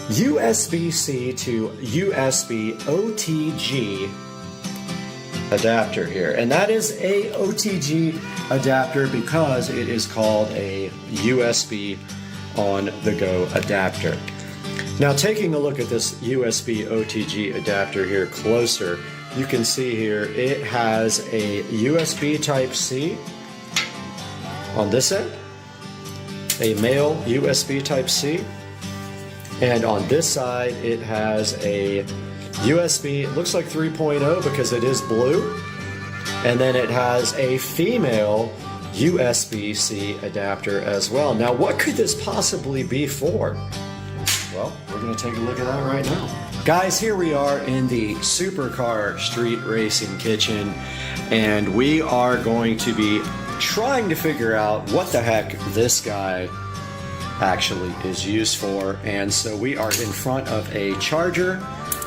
USB-C to USB OTG adapter here. And that is a OTG adapter because it is called a USB on-the-go adapter. Now, taking a look at this USB OTG adapter here closer, you can see here it has a USB Type-C on this end, a male USB Type-C, and on this side it has a USB, it looks like 3.0 because it is blue, and then it has a female USB-C adapter as well. Now, what could this possibly be for? Well, we're going to take a look at that right now. Guys, here we are in the Supercar Street Racing kitchen, and we are going to be trying to figure out what the heck this guy actually is used for. And so we are in front of a charger,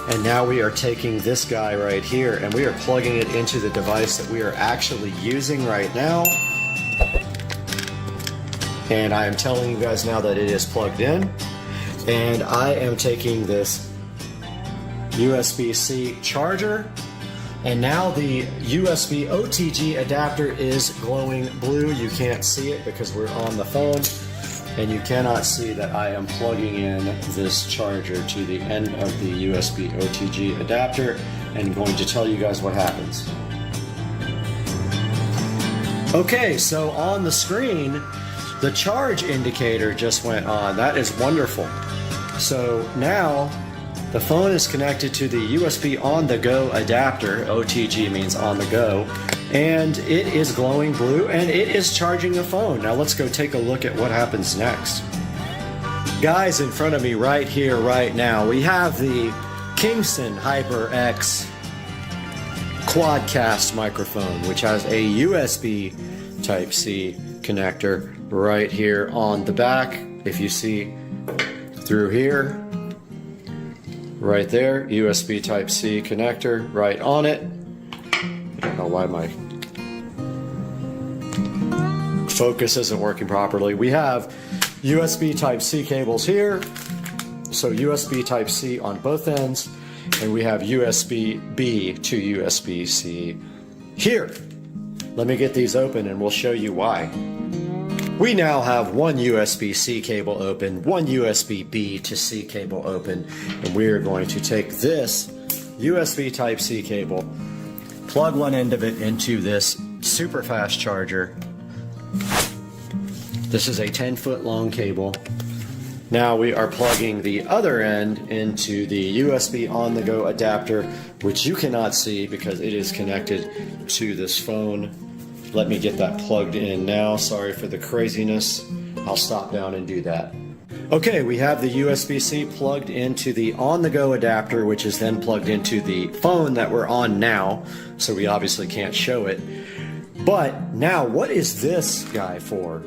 and now we are taking this guy right here and we are plugging it into the device that we are actually using right now. And I am telling you guys now that it is plugged in. And I am taking this USB-C charger, and now the USB OTG adapter is glowing blue. You can't see it because we're on the phone, and you cannot see that I am plugging in this charger to the end of the USB OTG adapter, and I'm going to tell you guys what happens. Okay, so on the screen, the charge indicator just went on. That is wonderful. So now the phone is connected to the USB on-the-go adapter. OTG means on the go. And it is glowing blue and it is charging the phone. Now let's go take a look at what happens next. Guys, in front of me right here, right now, we have the Kingston HyperX Quadcast microphone, which has a USB Type-C connector right here on the back. If you see through here, right there, USB Type-C connector right on it. I don't know why my focus isn't working properly. We have USB Type-C cables here, so USB Type-C on both ends, and we have USB-B to USB-C here. Let me get these open and we'll show you why. We now have one USB-C cable open, one USB-B to C cable open, and we are going to take this USB Type-C cable, plug one end of it into this super fast charger. This is a 10-foot long cable. Now we are plugging the other end into the USB on-the-go adapter, which you cannot see because it is connected to this phone. Let me get that plugged in now. Sorry for the craziness. I'll stop down and do that. Okay, we have the USB-C plugged into the on-the-go adapter, which is then plugged into the phone that we're on now, so we obviously can't show it. But now, what is this guy for?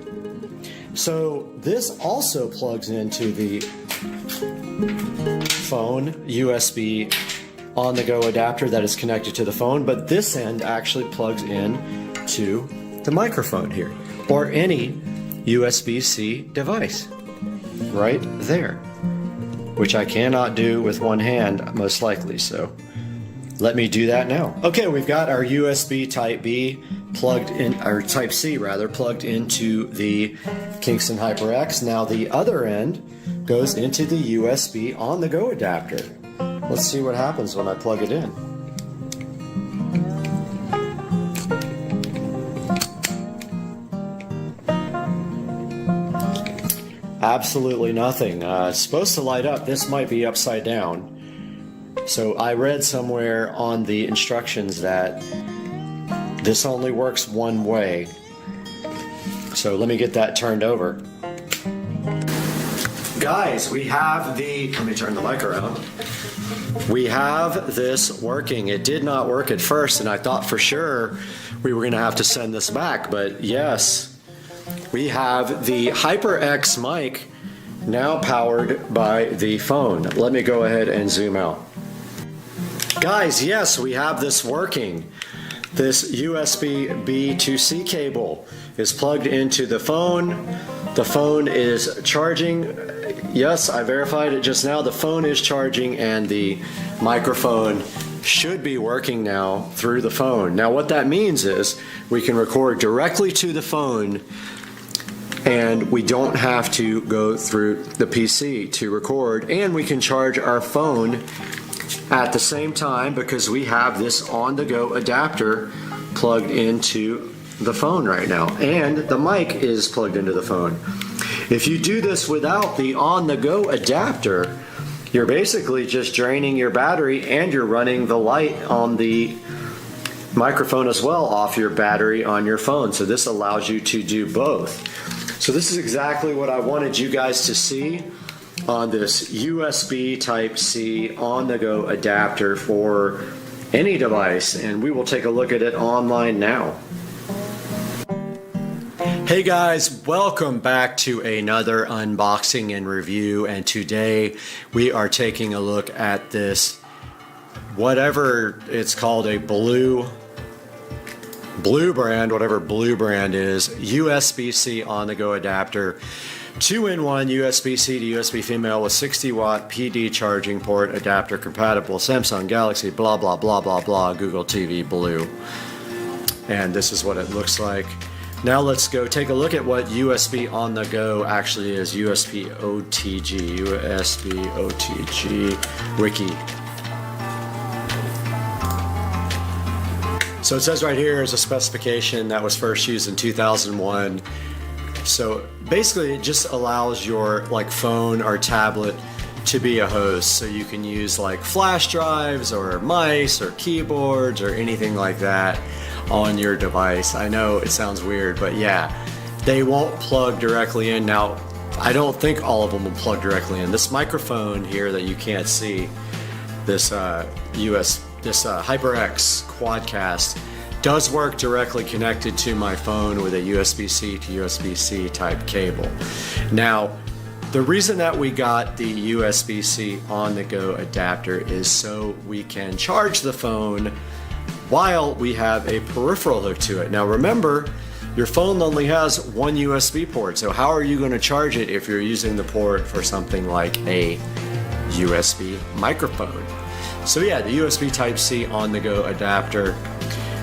So this also plugs into the phone USB on-the-go adapter that is connected to the phone, but this end actually plugs in to the microphone here, or any USB-C device right there. which I cannot do with one hand, most likely. So let me do that now. Okay, we've got our USB Type B plugged in, or Type C rather, plugged into the Kingston HyperX. Now the other end goes into the USB on-the-go adapter. Let's see what happens when I plug it in. Absolutely nothing. It's supposed to light up. This might be upside down. So I read somewhere on the instructions that this only works one way. So let me get that turned over. Guys, we have let me turn the mic around. We have this working. It did not work at first, and I thought for sure we were going to have to send this back, but yes. We have the HyperX mic now powered by the phone. Let me go ahead and zoom out. Guys, yes, we have this working. This USB B to C cable is plugged into the phone. The phone is charging. Yes, I verified it just now. The phone is charging and the microphone should be working now through the phone. Now what that means is we can record directly to the phone and we don't have to go through the PC to record, and we can charge our phone at the same time because we have this on-the-go adapter plugged into the phone right now, and the mic is plugged into the phone. If you do this without the on-the-go adapter, you're basically just draining your battery and you're running the light on the microphone as well off your battery on your phone. So this allows you to do both. So this is exactly what I wanted you guys to see on this USB Type-C on-the-go adapter for any device, and we will take a look at it online now. Hey guys, welcome back to another unboxing and review, and today we are taking a look at this, whatever it's called, a blue brand, whatever blue brand is, USB-C on-the-go adapter, 2-in-1 USB-C to USB female with 60-watt PD charging port adapter, compatible Samsung Galaxy, blah, blah, blah, blah, blah, Google TV Blue. And this is what it looks like. Now let's go take a look at what USB on-the-go actually is. USB OTG wiki. So it says right here is a specification that was first used in 2001. So basically it just allows your phone or tablet to be a host. So you can use flash drives or mice or keyboards or anything like that on your device. I know it sounds weird, but yeah, they won't plug directly in. Now, I don't think all of them will plug directly in. This microphone here that you can't see, this HyperX Quadcast does work directly connected to my phone with a USB-C to USB-C type cable. Now, the reason that we got the USB-C on-the-go adapter is so we can charge the phone while we have a peripheral hook to it. Now remember, your phone only has one USB port, so how are you going to charge it if you're using the port for something like a USB microphone? So yeah, the USB Type-C on-the-go adapter,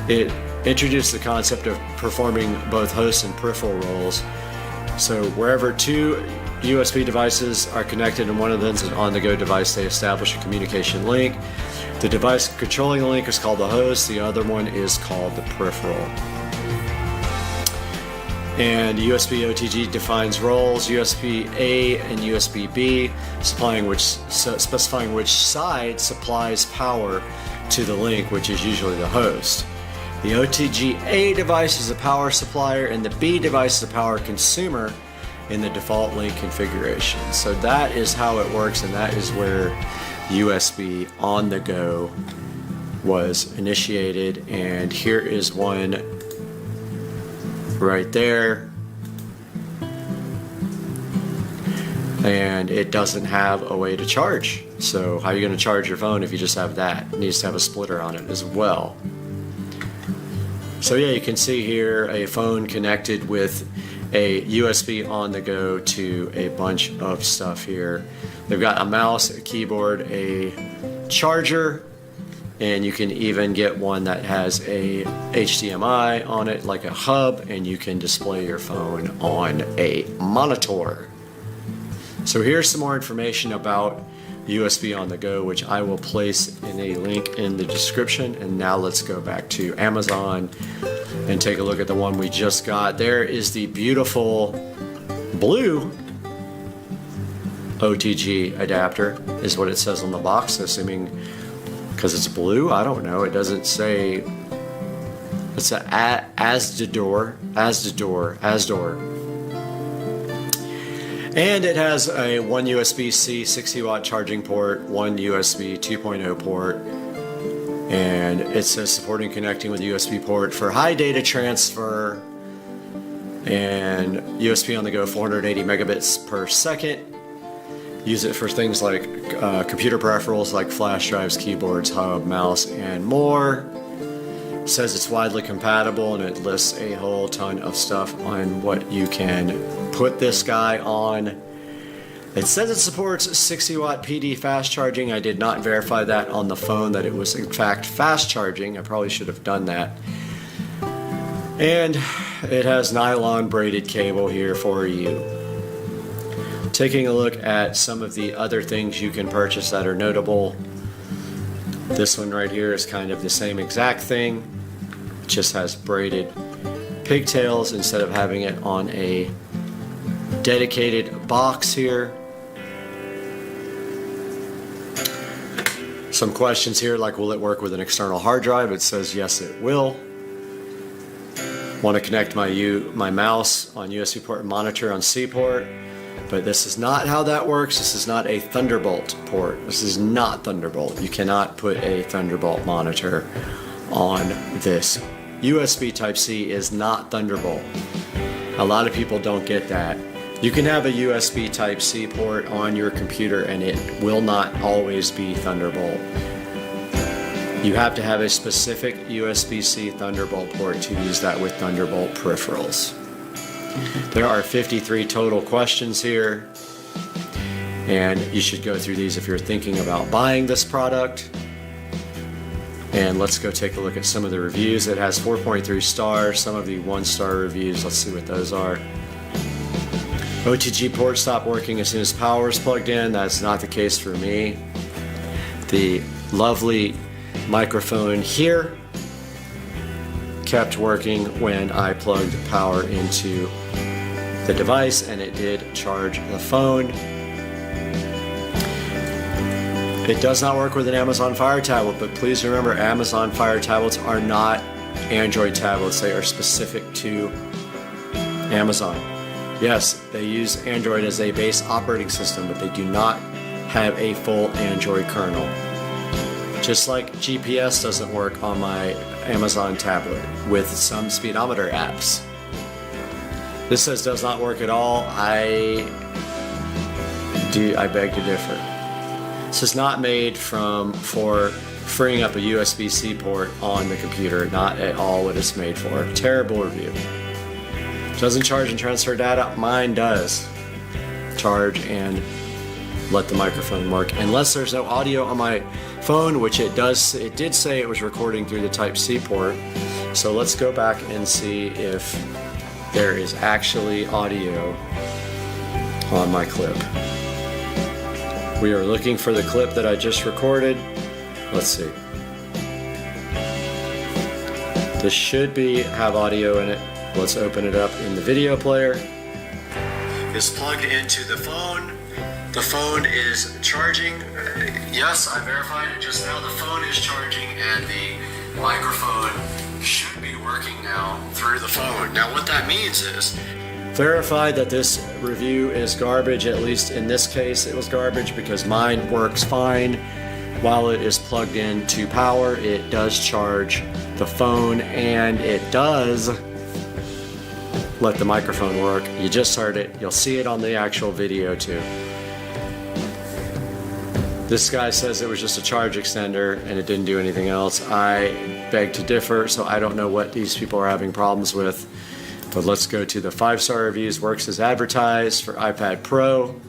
it introduced the concept of performing both host and peripheral roles. So wherever two USB devices are connected and one of them is an on-the-go device, they establish a communication link. The device controlling the link is called the host, the other one is called the peripheral. And USB OTG defines roles, USB A and USB B, specifying which side supplies power to the link, which is usually the host. The OTG A device is a power supplier and the B device is a power consumer in the default link configuration. So that is how it works, and that is where USB on the go was initiated. And here is one right there, and it doesn't have a way to charge. So how are you going to charge your phone if you just have that? It needs to have a splitter on it as well. So yeah, you can see here a phone connected with a USB on the go to a bunch of stuff here, They've got a mouse, a keyboard, a charger, and you can even get one that has a HDMI on it, like a hub, and you can display your phone on a monitor. So here's some more information about USB on the go, which I will place in a link in the description. And now let's go back to Amazon and take a look at the one we just got. There is the beautiful blue OTG adapter, is what it says on the box, assuming because it's blue. I don't know. It doesn't say. It's a Asdor. And it has a one USB-C 60-watt charging port, one USB 2.0 port, and it says supporting connecting with USB port for high data transfer, and USB on the go 480 megabits per second. Use it for things like computer peripherals like flash drives, keyboards, hub, mouse, and more. It says it's widely compatible, and it lists a whole ton of stuff on what you can put this guy on. It says it supports 60-watt PD fast charging. I did not verify that on the phone that it was in fact fast charging. I probably should have done that. And it has nylon braided cable here for you. Taking a look at some of the other things you can purchase that are notable. This one right here is kind of the same exact thing. It just has braided pigtails instead of having it on a dedicated box here. Some questions here like, will it work with an external hard drive? It says yes, it will. Want to connect my mouse on USB port and monitor on C port, but this is not how that works. This is not a Thunderbolt port. This is not Thunderbolt. You cannot put a Thunderbolt monitor on this. USB Type-C is not Thunderbolt. A lot of people don't get that. You can have a USB Type-C port on your computer and it will not always be Thunderbolt. You have to have a specific USB-C Thunderbolt port to use that with Thunderbolt peripherals. There are 53 total questions here, and you should go through these if you're thinking about buying this product. And let's go take a look at some of the reviews. It has 4.3 stars, some of the 1-star reviews. Let's see what those are. OTG port stopped working as soon as power is plugged in. That's not the case for me. The lovely microphone here kept working when I plugged power into the device, and it did charge the phone. It does not work with an Amazon Fire tablet, but please remember, Amazon Fire tablets are not Android tablets. They are specific to Amazon. Yes, they use Android as a base operating system, but they do not have a full Android kernel. Just like GPS doesn't work on my Amazon tablet with some speedometer apps. This says does not work at all. I beg to differ. This is not made for freeing up a USB-C port on the computer. Not at all what it's made for. Terrible review. Doesn't charge and transfer data. Mine does charge and let the microphone work. Unless there's no audio on my phone, which it does. It did say it was recording through the Type-C port. So let's go back and see if there is actually audio on my clip. We are looking for the clip that I just recorded. Let's see. This should have audio in it. Let's open it up in the video player. It's plugged into the phone. The phone is charging. Yes, I verified it just now. The phone is charging and the microphone should be working now through the phone. Now what that means is verified that this review is garbage. At least in this case it was garbage because mine works fine. While it is plugged into power, it does charge the phone and it does let the microphone work. You just heard it. You'll see it on the actual video too. This guy says it was just a charge extender and it didn't do anything else. I beg to differ, so I don't know what these people are having problems with. But let's go to the 5-star reviews. Works as advertised for iPad Pro.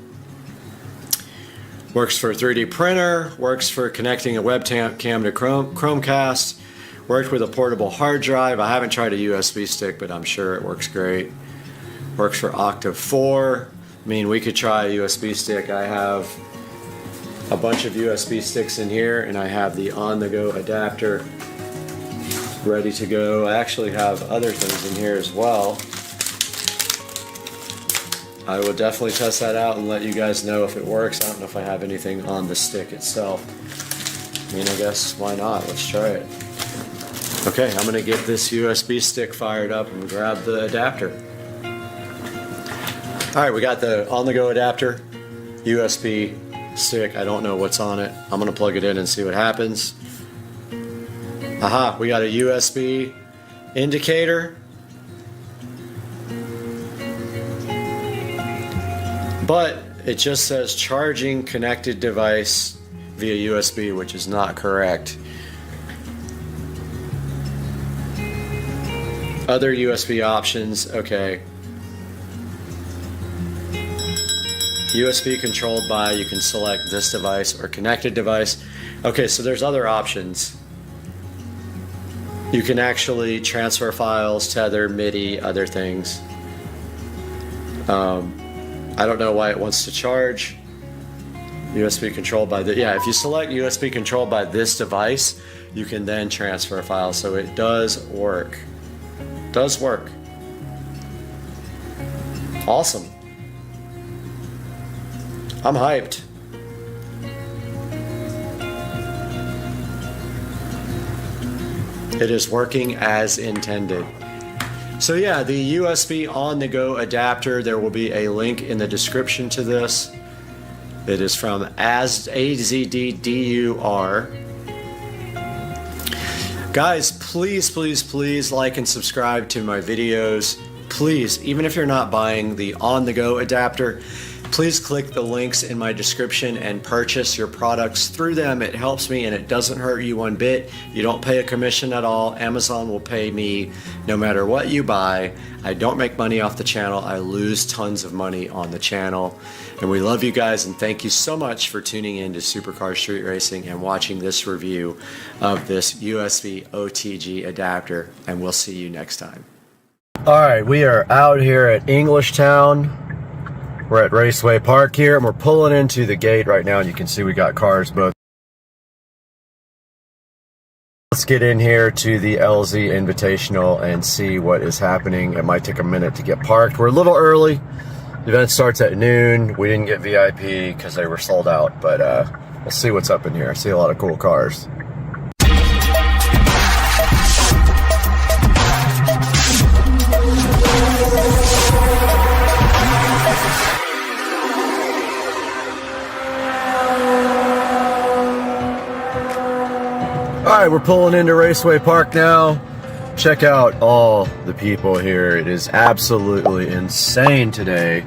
Works for 3D printer, works for connecting a webcam to Chromecast, worked with a portable hard drive. I haven't tried a USB stick, but I'm sure it works great. Works for Octave 4. I mean, we could try a USB stick. I have a bunch of USB sticks in here, and I have the on-the-go adapter ready to go. I actually have other things in here as well. I will definitely test that out and let you guys know if it works. I don't know if I have anything on the stick itself. I mean, I guess why not? Let's try it. Okay, I'm gonna get this USB stick fired up and grab the adapter. All right, we got the on-the-go adapter, USB stick. I don't know what's on it. I'm gonna plug it in and see what happens. Aha, we got a USB indicator. But it just says charging connected device via USB, which is not correct. Other USB options, okay. USB controlled by, you can select this device or connected device. Okay, so there's other options. You can actually transfer files, tether, MIDI, other things. I don't know why it wants to charge. USB controlled by yeah, if you select USB controlled by this device, you can then transfer files. So it does work. Does work. Awesome. I'm hyped. It is working as intended. So yeah, the USB on-the-go adapter, there will be a link in the description to this. It is from AZDDUR. Guys, please like and subscribe to my videos. Please, even if you're not buying the on-the-go adapter, please click the links in my description and purchase your products through them. It helps me and it doesn't hurt you one bit. You don't pay a commission at all. Amazon will pay me no matter what you buy. I don't make money off the channel. I lose tons of money on the channel. And we love you guys and thank you so much for tuning in to Supercar Street Racing and watching this review of this USB OTG adapter. And we'll see you next time. All right, we are out here at Englishtown. We're at Raceway Park here, and we're pulling into the gate right now, and you can see we got cars both. Let's get in here to the LZ Invitational and see what is happening. It might take a minute to get parked. We're a little early. The event starts at noon. We didn't get VIP because they were sold out, but we'll see what's up in here. I see a lot of cool cars. Alright, we're pulling into Raceway Park now. Check out all the people here. It is absolutely insane today.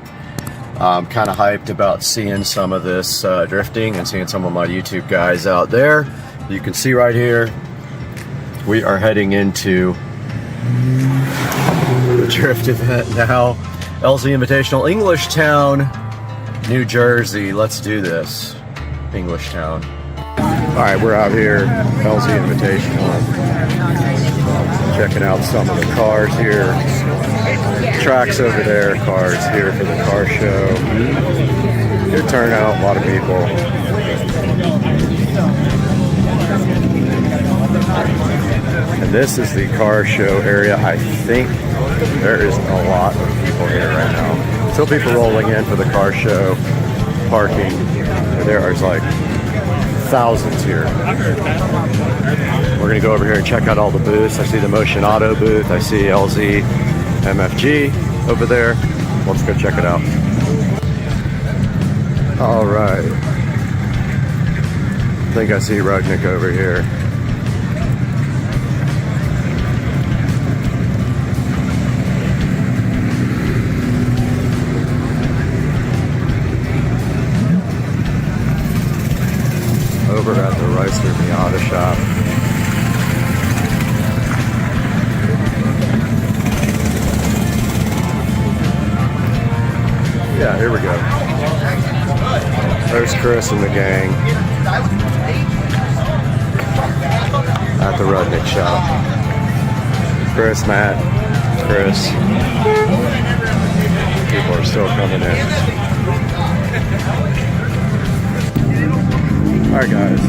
I'm kind of hyped about seeing some of this drifting and seeing some of my YouTube guys out there. You can see right here, we are heading into the drift event now. LZ Invitational, Englishtown, New Jersey. Let's do this. Englishtown. Alright, we're out here, LZ Invitational, checking out some of the cars here. Tracks over there, cars here for the car show. Good turnout, a lot of people. And this is the car show area. I think there is a lot of people here right now. Still people rolling in for the car show, parking. There is like thousands here. We're gonna go over here and check out all the booths. I see the Motion Auto booth. I see LZ MFG over there. Let's go check it out. All right. I think I see Rudnick over here. Over at the Chrysler Miata shop. Yeah, here we go. There's Chris and the gang at the Rudnick shop. Chris, Matt, Chris. People are still coming in. Alright guys.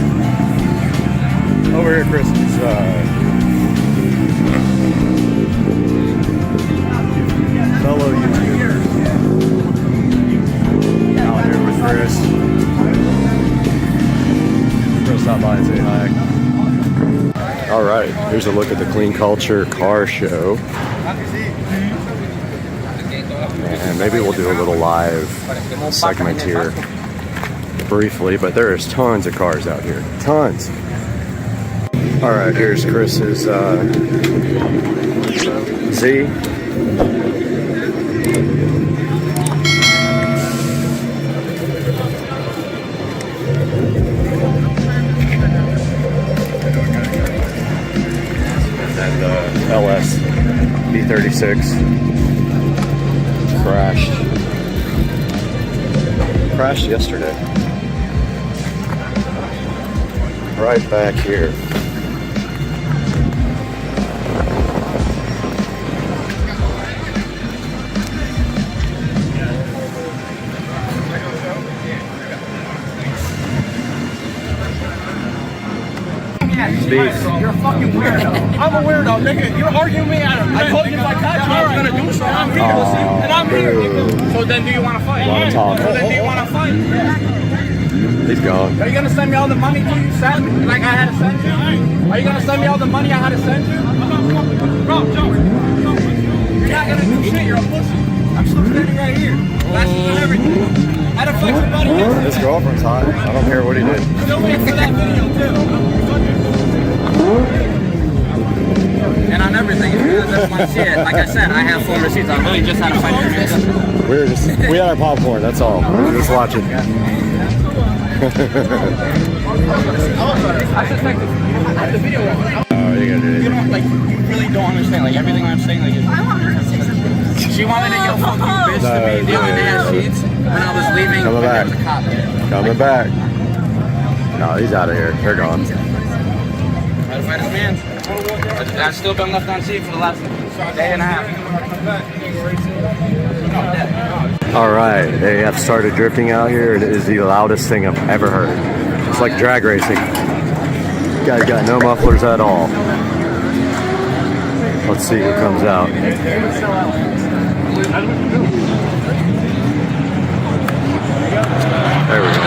Over here Chris's fellow YouTubers. Out here with Chris. Chris, stop by and say hi. Alright, here's a look at the Clean Culture car show. And maybe we'll do a little live segment here briefly, but there is tons of cars out here. Tons. Alright, here's Chris's Z. And LS B36 crashed yesterday. Right back here. Beef. You're a fucking weirdo. I'm a weirdo, nigga. You're arguing me out of I told you if I caught you, I was gonna do so. I'm here, and I'm here, nigga. So then do you want to fight? Wanna talk. So then do you want to fight? He's gone. Are you gonna send me all the money you sent me? Like I had to send you? Are you gonna send me all the money I had to send you? Bro, Joe. You're not gonna do shit. You're a pussy. I'm still standing right here. Lashes and everything. How the fuck somebody else? His girlfriend's hot. I don't care what he did. Still waiting for that video too. And on everything, if you guys want to see it, like I said, I have full receipts. I really just had to find your We had our popcorn, that's all. We were just watching. I suspect the video. Oh, you gotta do You it. don't like. You really don't understand. Like everything I'm saying. Like, I want her to say something. she wanted to yell "fuck you, bitch" to me the other day at Sheets when I was leaving. Coming and back. there was a cop there. Coming back. No, he's out of here. They're gone. Right as man. I've still been left on scene for the last day and a half. All right, they have started drifting out here. It is the loudest thing I've ever heard. It's like drag racing. Guys got no mufflers at all. Let's see who comes out. There we go.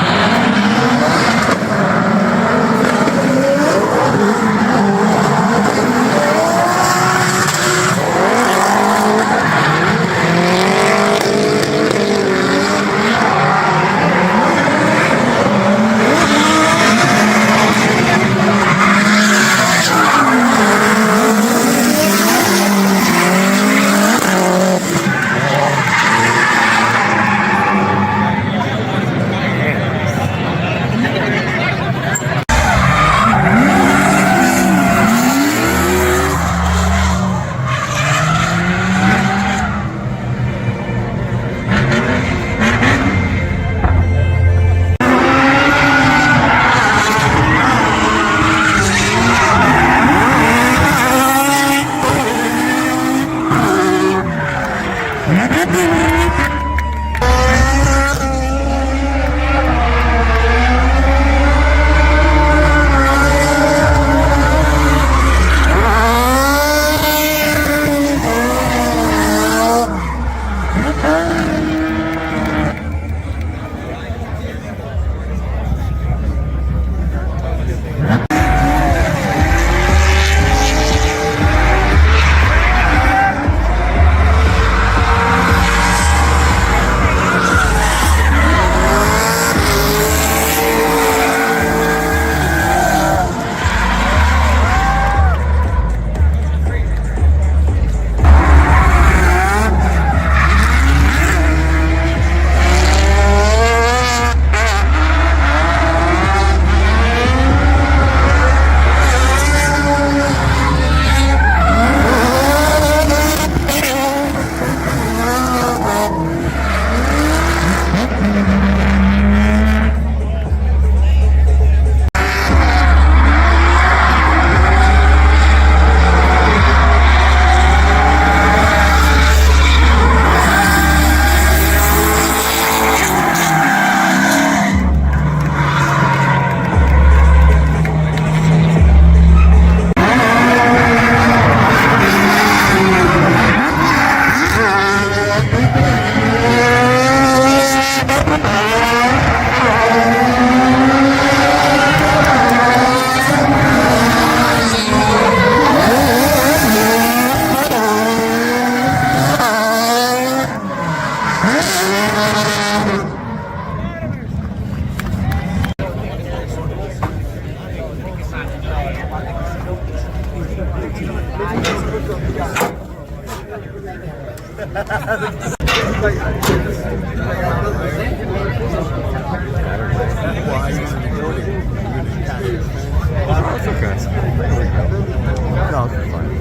That's okay. No, it's fine.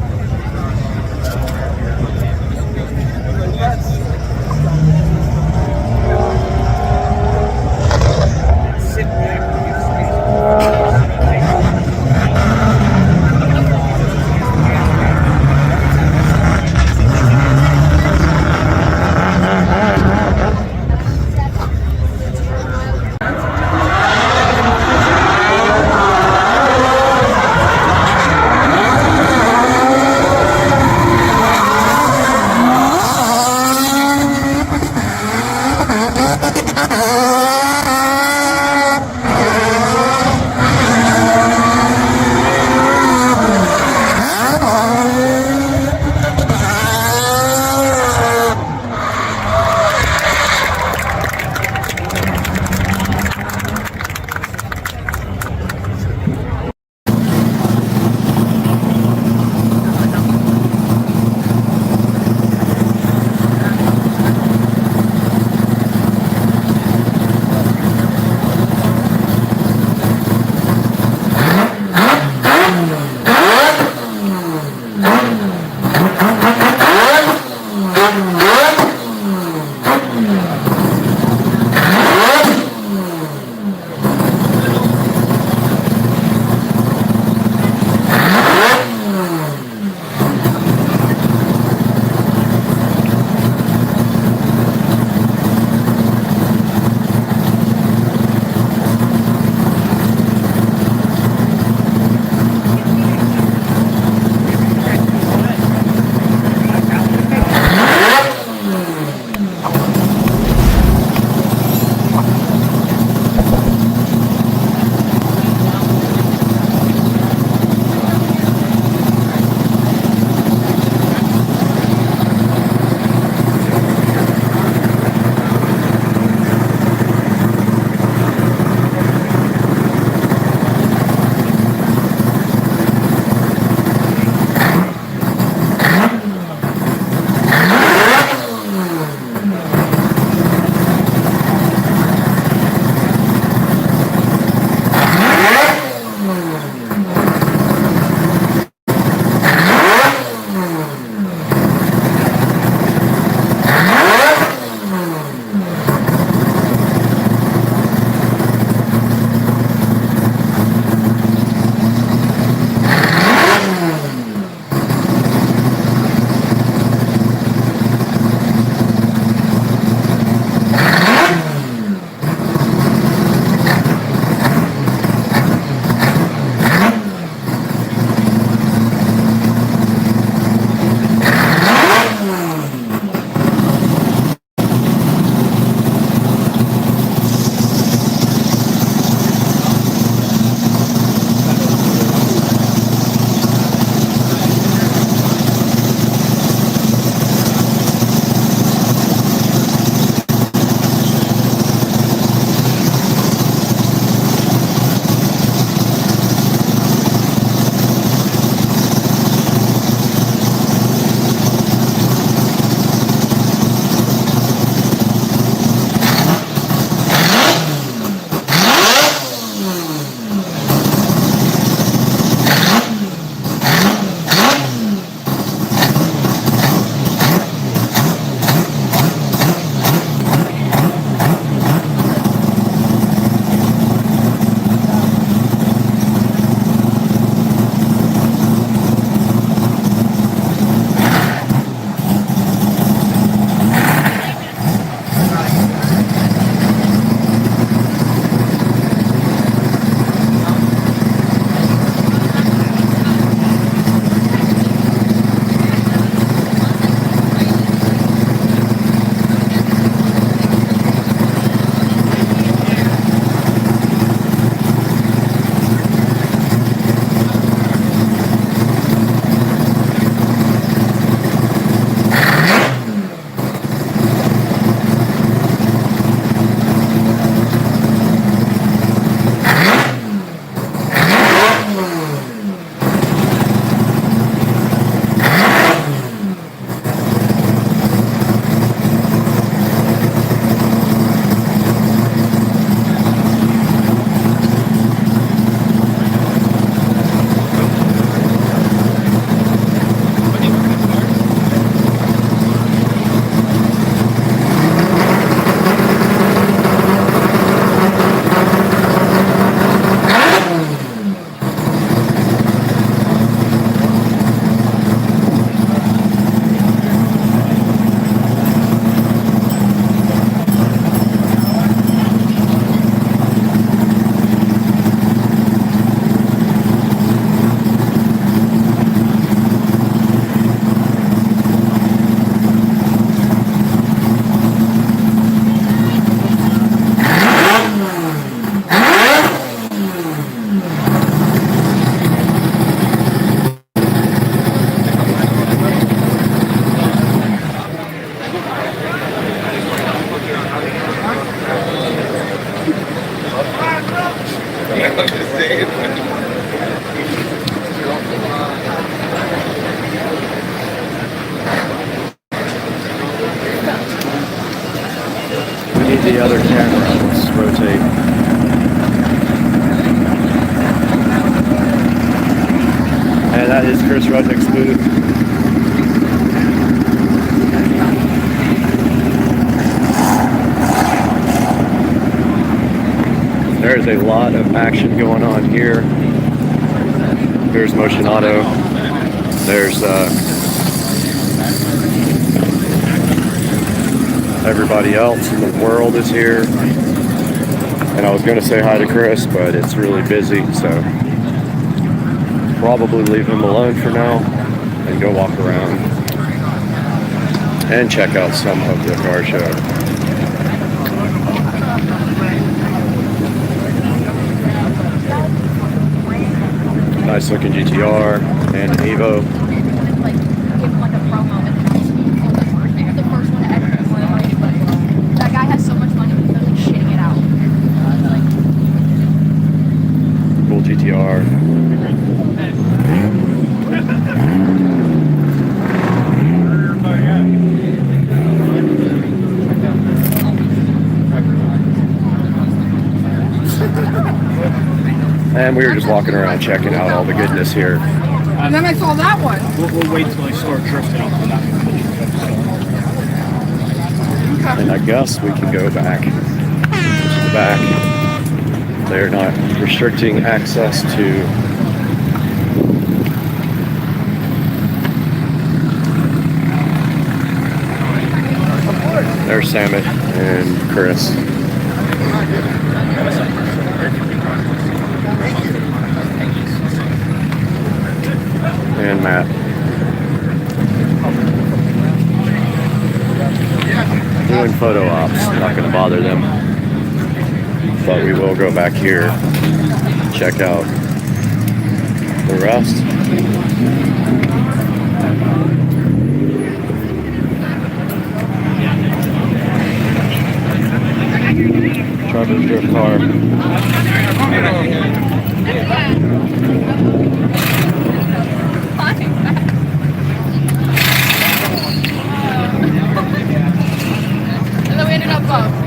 the other camera. Let's rotate. And that is Chris Rudnick's booth. There's a lot of action going on here. There's Motion Auto. There's everybody else in the world is here. And I was going to say hi to Chris, but it's really busy, so probably leave him alone for now and go walk around and check out some of the car show. Nice looking GTR and an Evo. That guy has so much money, he's literally shitting it out. Cool GTR. And we were just walking around checking out all the goodness here. And then I saw that one. We'll wait till I start drifting off of that. And I guess we can go back to the back. They're not restricting access to there's Samit and Chris. And Matt. Doing photo ops, not going to bother them. But we will go back here, check out the rest. Trevor's drift car.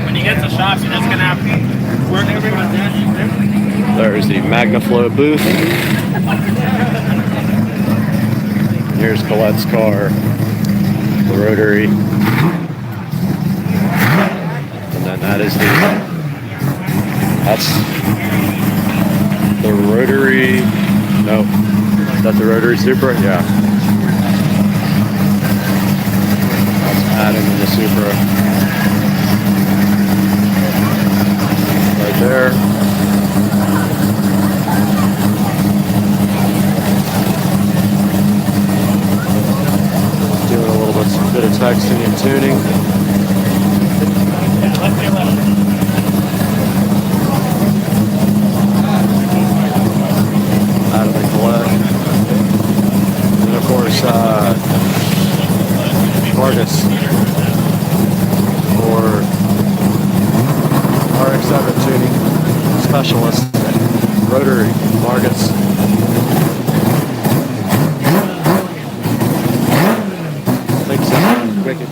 When you get to shops, you're just gonna have to work everyone down. There's the MagnaFlow booth. Here's Colette's car, the rotary. And then that's the rotary, no, is that the rotary Supra? Yeah. That's Adam in the Supra. Right there. Doing a little bit of texting and tuning. Adam and Colette. And of course, Vargas for RX-7 tuning specialist, rotary Vargas. Thanks, wicked.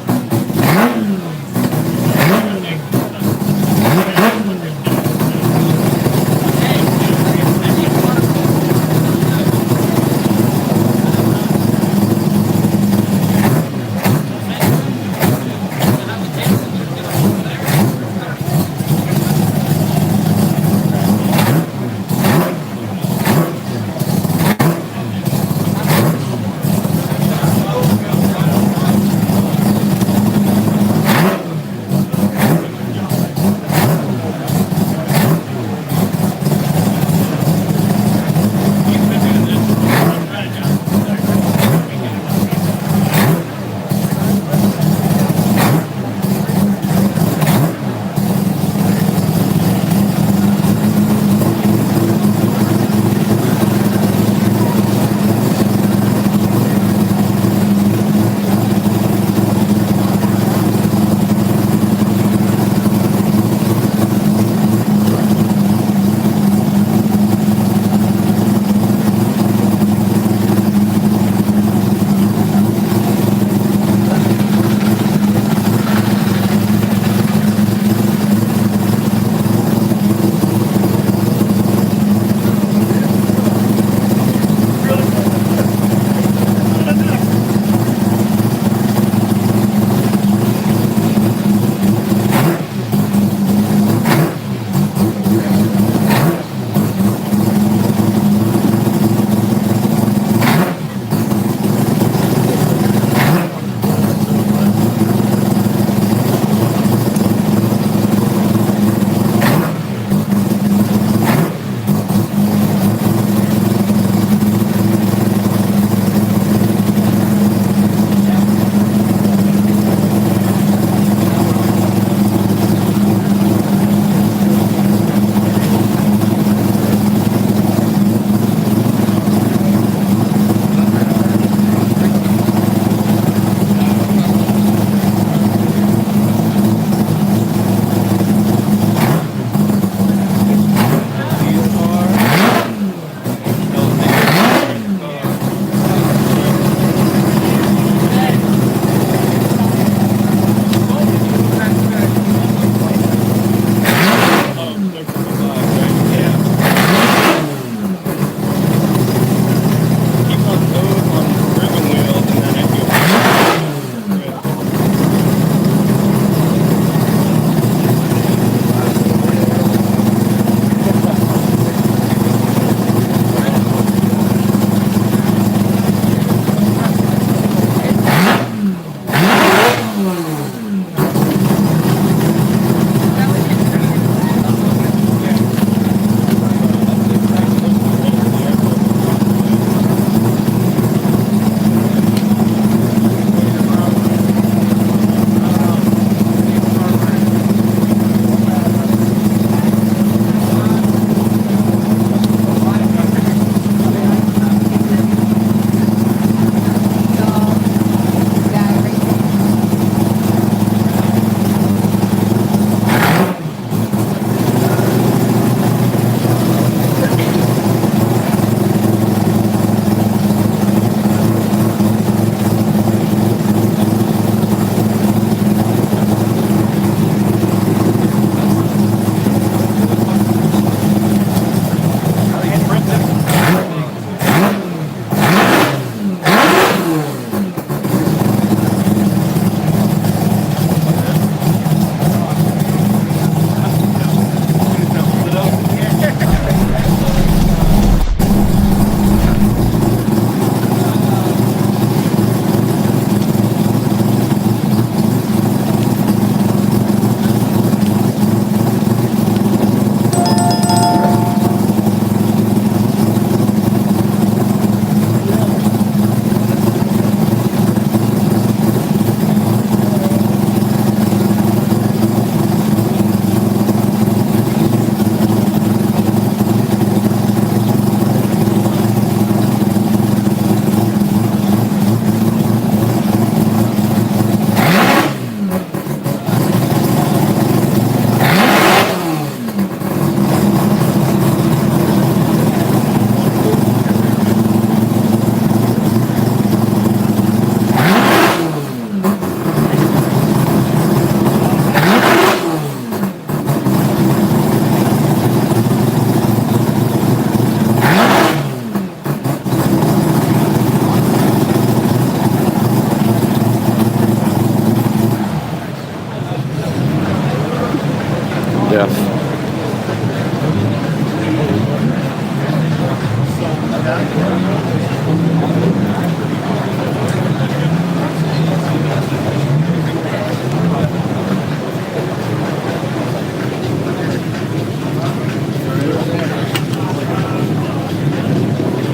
Jeff.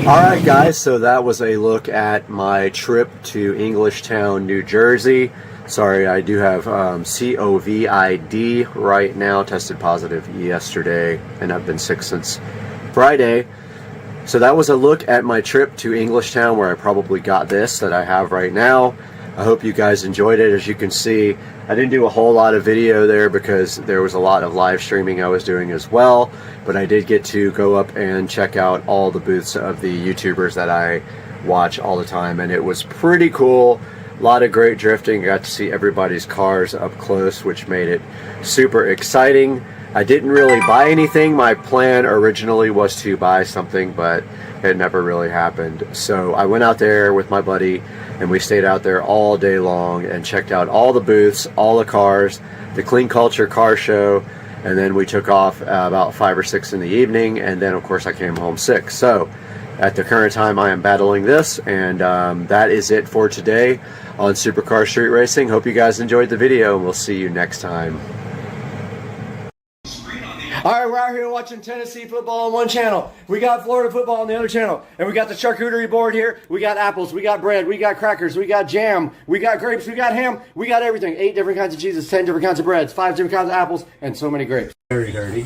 Alright guys, so that was a look at my trip to Englishtown, New Jersey. Sorry, I do have COVID right now, tested positive yesterday, and I've been sick since Friday. So that was a look at my trip to Englishtown, where I probably got this that I have right now. I hope you guys enjoyed it. As you can see, I didn't do a whole lot of video there because there was a lot of live streaming I was doing as well, but I did get to go up and check out all the booths of the YouTubers that I watch all the time, and it was pretty cool. A lot of great drifting. I got to see everybody's cars up close, which made it super exciting. I didn't really buy anything. My plan originally was to buy something, but it never really happened. So I went out there with my buddy, and we stayed out there all day long and checked out all the booths, all the cars, the Clean Culture car show, and then we took off about 5 or 6 in the evening, and then of course I came home sick. So at the current time I am battling this, and that is it for today on Supercar Street Racing. Hope you guys enjoyed the video, and we'll see you next time. All right, we're out here watching Tennessee football on one channel. We got Florida football on the other channel. And we got the charcuterie board here. We got apples, we got bread, we got crackers, we got jam, we got grapes, we got ham, we got everything. 8 different kinds of cheeses, 10 different kinds of breads, 5 different kinds of apples, and so many grapes. Very dirty.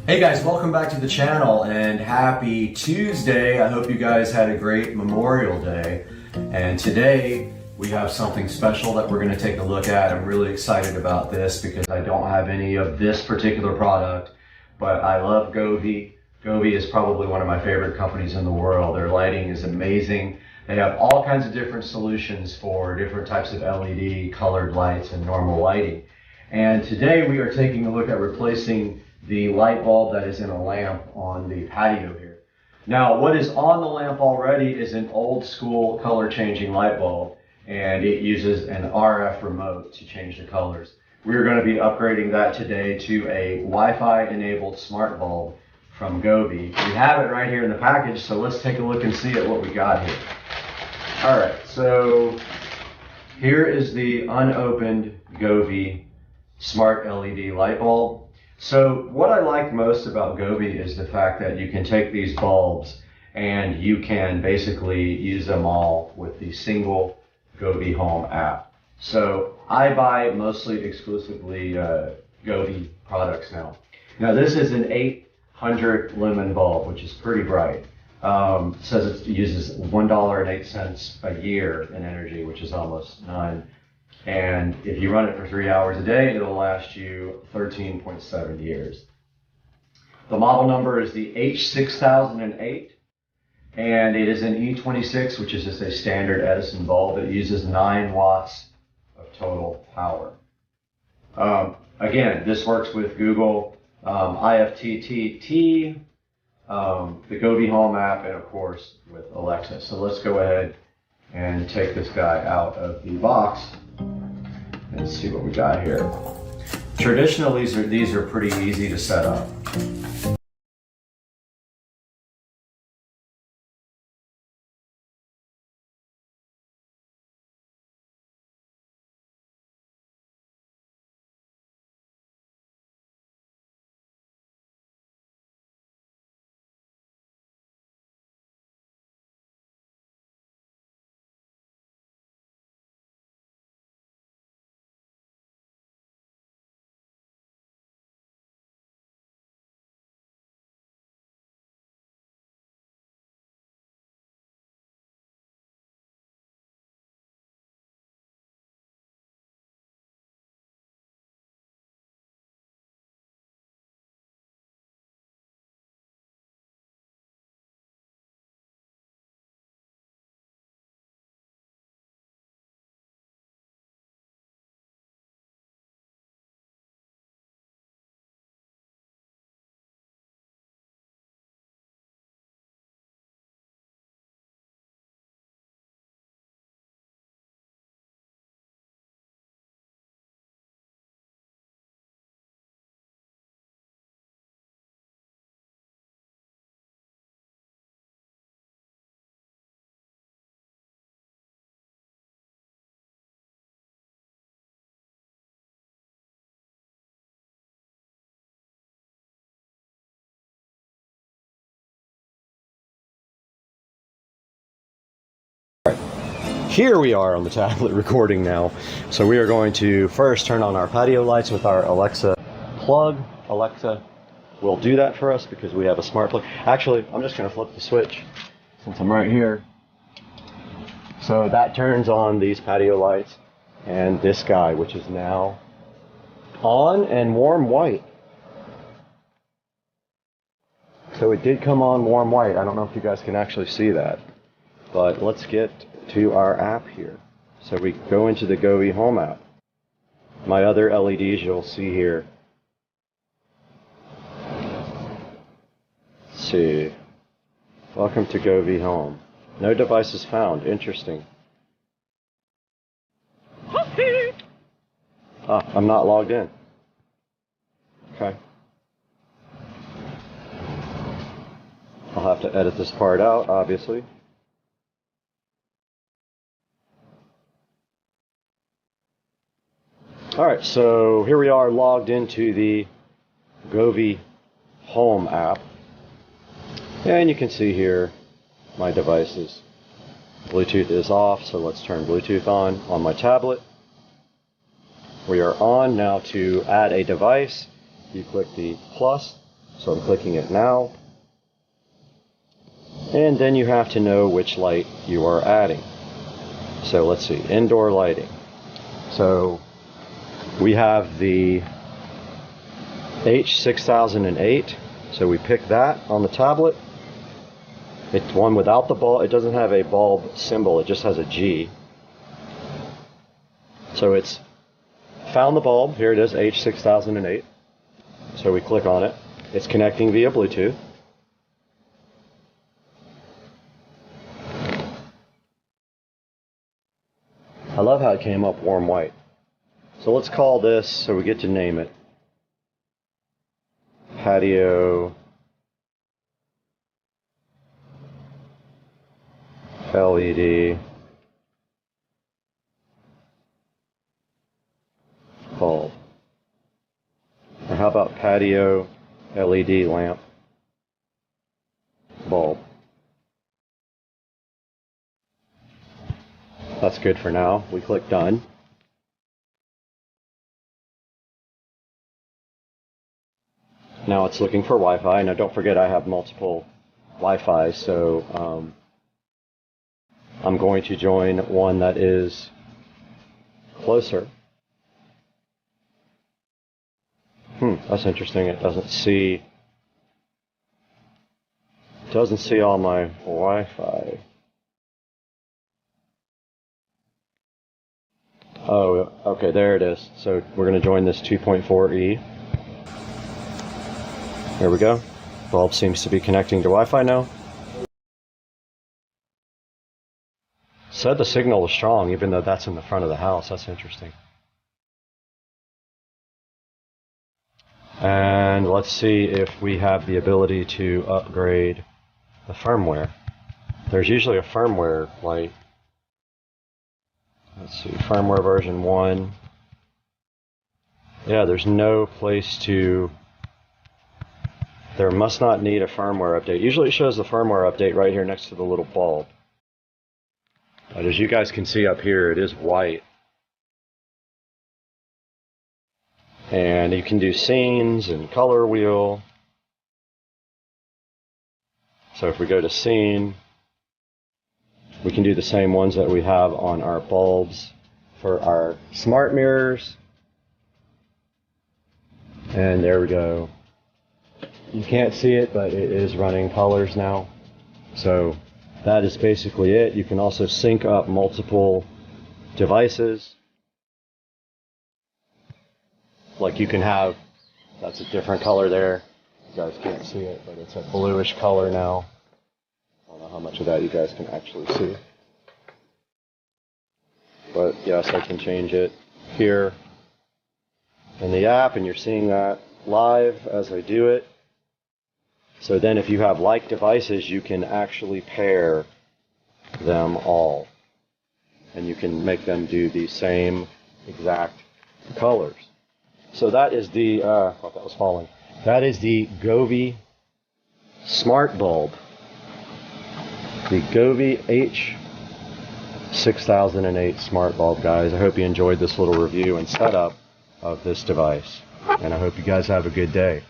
Hey guys, welcome back to the channel and happy Tuesday. I hope you guys had a great Memorial Day. And today we have something special that we're going to take a look at. I'm really excited about this because I don't have any of this particular product, but I love Govee. Govee is probably one of my favorite companies in the world. Their lighting is amazing. They have all kinds of different solutions for different types of LED colored lights and normal lighting. And today we are taking a look at replacing the light bulb that is in a lamp on the patio here. Now, what is on the lamp already is an old school color changing light bulb, and it uses an RF remote to change the colors. We're going to be upgrading that today to a Wi-Fi enabled smart bulb from Govee. We have it right here in the package, so let's take a look and see at what we got here. All right, so here is the unopened Govee smart LED light bulb. So what I like most about Govee is the fact that you can take these bulbs and you can basically use them all with the single Govee Home app. So I buy mostly exclusively Govee products now. Now this is an 800 lumen bulb, which is pretty bright. It says it uses $1.08 a year in energy, which is almost none. And if you run it for 3 hours a day, it'll last you 13.7 years. The model number is the H6008, and it is an E26, which is just a standard Edison bulb. It uses 9 watts of total power. Again, this works with Google, IFTTT, the Govee Home app, and of course with Alexa. So let's go ahead and take this guy out of the box and see what we got here. Traditionally, these are pretty easy to set up. Here we are on the tablet recording now. So we are going to first turn on our patio lights with our Alexa plug. Alexa will do that for us because we have a smart plug. Actually, I'm just going to flip the switch since I'm right here. So that turns on these patio lights and this guy, which is now on and warm white. So it did come on warm white. I don't know if you guys can actually see that. But let's get to our app here. So we go into the Govee Home app. My other LEDs you'll see here. Let's see. Welcome to Govee Home. No devices found. Interesting. I'm not logged in. Okay. I'll have to edit this part out, obviously. Alright, so here we are logged into the Govee Home app. And you can see here my devices. Bluetooth is off, so let's turn Bluetooth on my tablet. We are on now. To add a device. You click the plus, so I'm clicking it now. And then you have to know which light you are adding. So let's see, indoor lighting. So we have the H6008, so we pick that on the tablet. It's one without the bulb. It doesn't have a bulb symbol, it just has a G. So it's found the bulb. Here it is, H6008. So we click on it. It's connecting via Bluetooth. I love how it came up warm white. So let's call this, so we get to name it, Patio LED bulb. Or how about Patio LED lamp bulb? That's good for now. We click done. Now it's looking for Wi-Fi. Now don't forget I have multiple Wi-Fi, so I'm going to join one that is closer. That's interesting. It doesn't see all my Wi-Fi. Oh, okay, there it is. So we're going to join this 2.4E. There we go. Bulb seems to be connecting to Wi-Fi now. Said the signal is strong, even though that's in the front of the house. That's interesting. And let's see if we have the ability to upgrade the firmware. There's usually a firmware light. Let's see, firmware version 1. Yeah, there's no place to... There must not need a firmware update. Usually it shows the firmware update right here next to the little bulb. But as you guys can see up here, it is white. And you can do scenes and color wheel. So if we go to scene, we can do the same ones that we have on our bulbs for our smart mirrors. And there we go. You can't see it, but it is running colors now. So that is basically it. You can also sync up multiple devices. Like you can have, that's a different color there. You guys can't see it, but it's a bluish color now. I don't know how much of that you guys can actually see. But yes, I can change it here in the app, and you're seeing that live as I do it. So then if you have like devices, you can actually pair them all. And you can make them do the same exact colors. So that is the, I thought that was falling. That is the Govee Smart Bulb. The Govee 6008 smart bulb, guys. I hope you enjoyed this little review and setup of this device, and I hope you guys have a good day.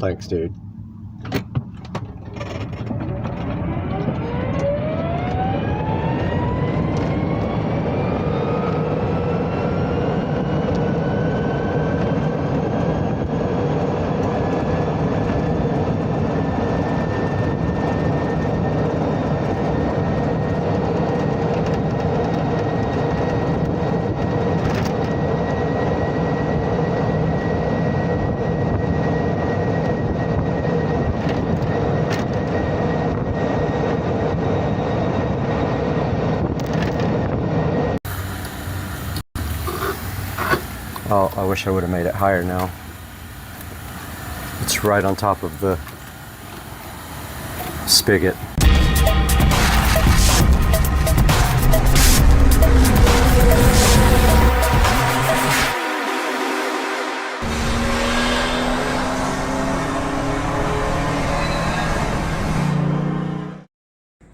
Thanks, dude. Oh, I wish I would have made it higher now. It's right on top of the spigot.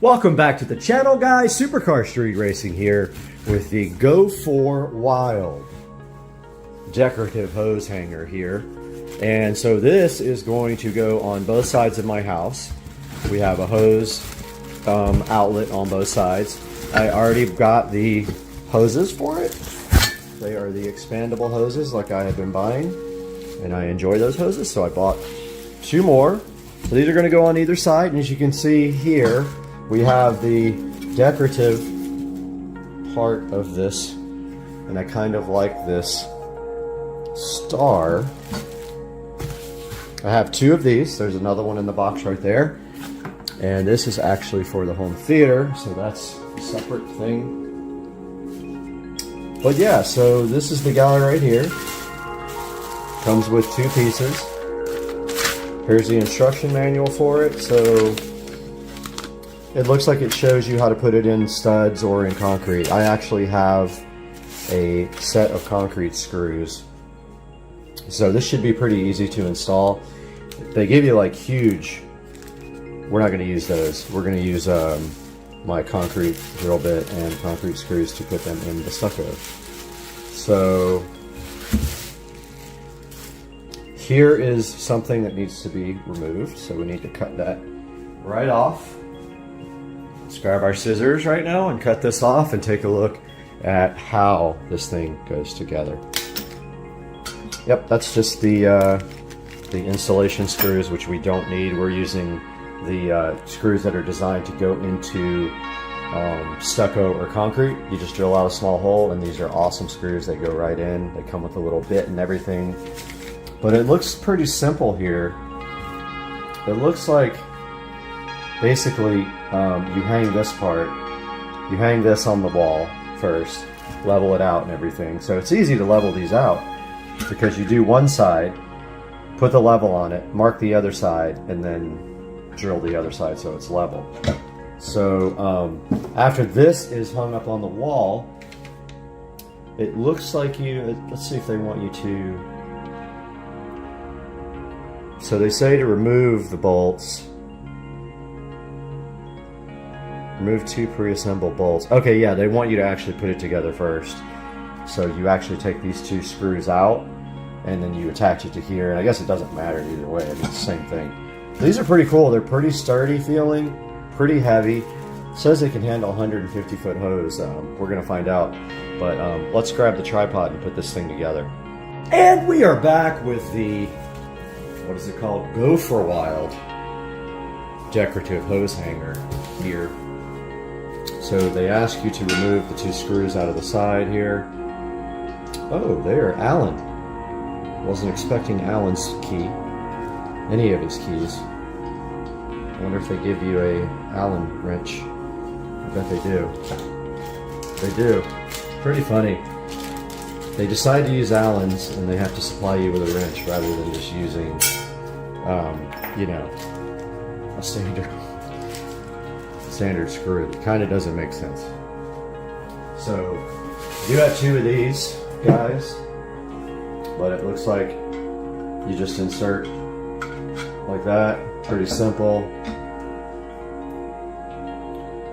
Welcome back to the channel, guys. Supercar Street Racing here with the Go 4 Wild decorative hose hanger here. And so this is going to go on both sides of my house. We have a hose outlet on both sides. I already got the hoses for it. They are the expandable hoses like I have been buying, and I enjoy those hoses, so I bought 2 more. So these are going to go on either side, and as you can see here, we have the decorative part of this, and I kind of like this star. I have 2 of these. There's another one in the box right there, and this is actually for the home theater, so that's a separate thing. But yeah, so this is the galley right here. Comes with 2 pieces. Here's the instruction manual for it. So it looks like it shows you how to put it in studs or in concrete. I actually have a set of concrete screws, so this should be pretty easy to install. They give you like huge, we're not going to use those. We're going to use my concrete drill bit and concrete screws to put them in the stucco. So here is something that needs to be removed, so we need to cut that right off. Let's grab our scissors right now and cut this off and take a look at how this thing goes together. Yep, that's just the installation screws, which we don't need. We're using the screws that are designed to go into stucco or concrete. You just drill out a small hole, and these are awesome screws. They go right in. They come with a little bit and everything. But it looks pretty simple here. It looks like basically you hang this part, you hang this on the wall first, level it out and everything. So it's easy to level these out because you do one side, put the level on it, mark the other side, and then drill the other side so it's level. So after this is hung up on the wall, it looks like let's see if they want you to, so they say to remove the bolts. Remove 2 pre-assembled bolts. Okay, yeah, they want you to actually put it together first. So you actually take these 2 screws out, and then you attach it to here. And I guess it doesn't matter either way. I mean, it's the same thing. These are pretty cool. They're pretty sturdy feeling, pretty heavy. It says they can handle 150-foot hose. We're going to find out. But let's grab the tripod and put this thing together. And we are back with the, what is it called? Go for Wild decorative hose hanger here. So they ask you to remove the 2 screws out of the side here. Oh, there, Allen. Wasn't expecting Allen's key, any of his keys. I wonder if they give you a Allen wrench. I bet they do. They do. Pretty funny. They decide to use Allen's and they have to supply you with a wrench rather than just using, you know, a standard screw. It kind of doesn't make sense. So you have 2 of these guys, but it looks like you just insert like that. Pretty simple.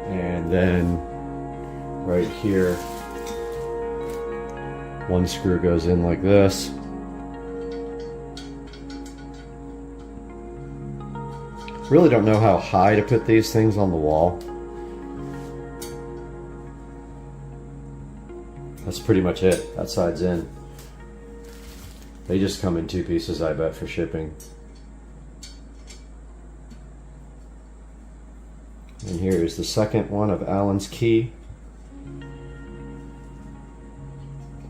And then right here, 1 screw goes in like this. Really don't know how high to put these things on the wall. That's pretty much it. That side's in. They just come in 2 pieces, I bet, for shipping. And here is the second one of Allen's key.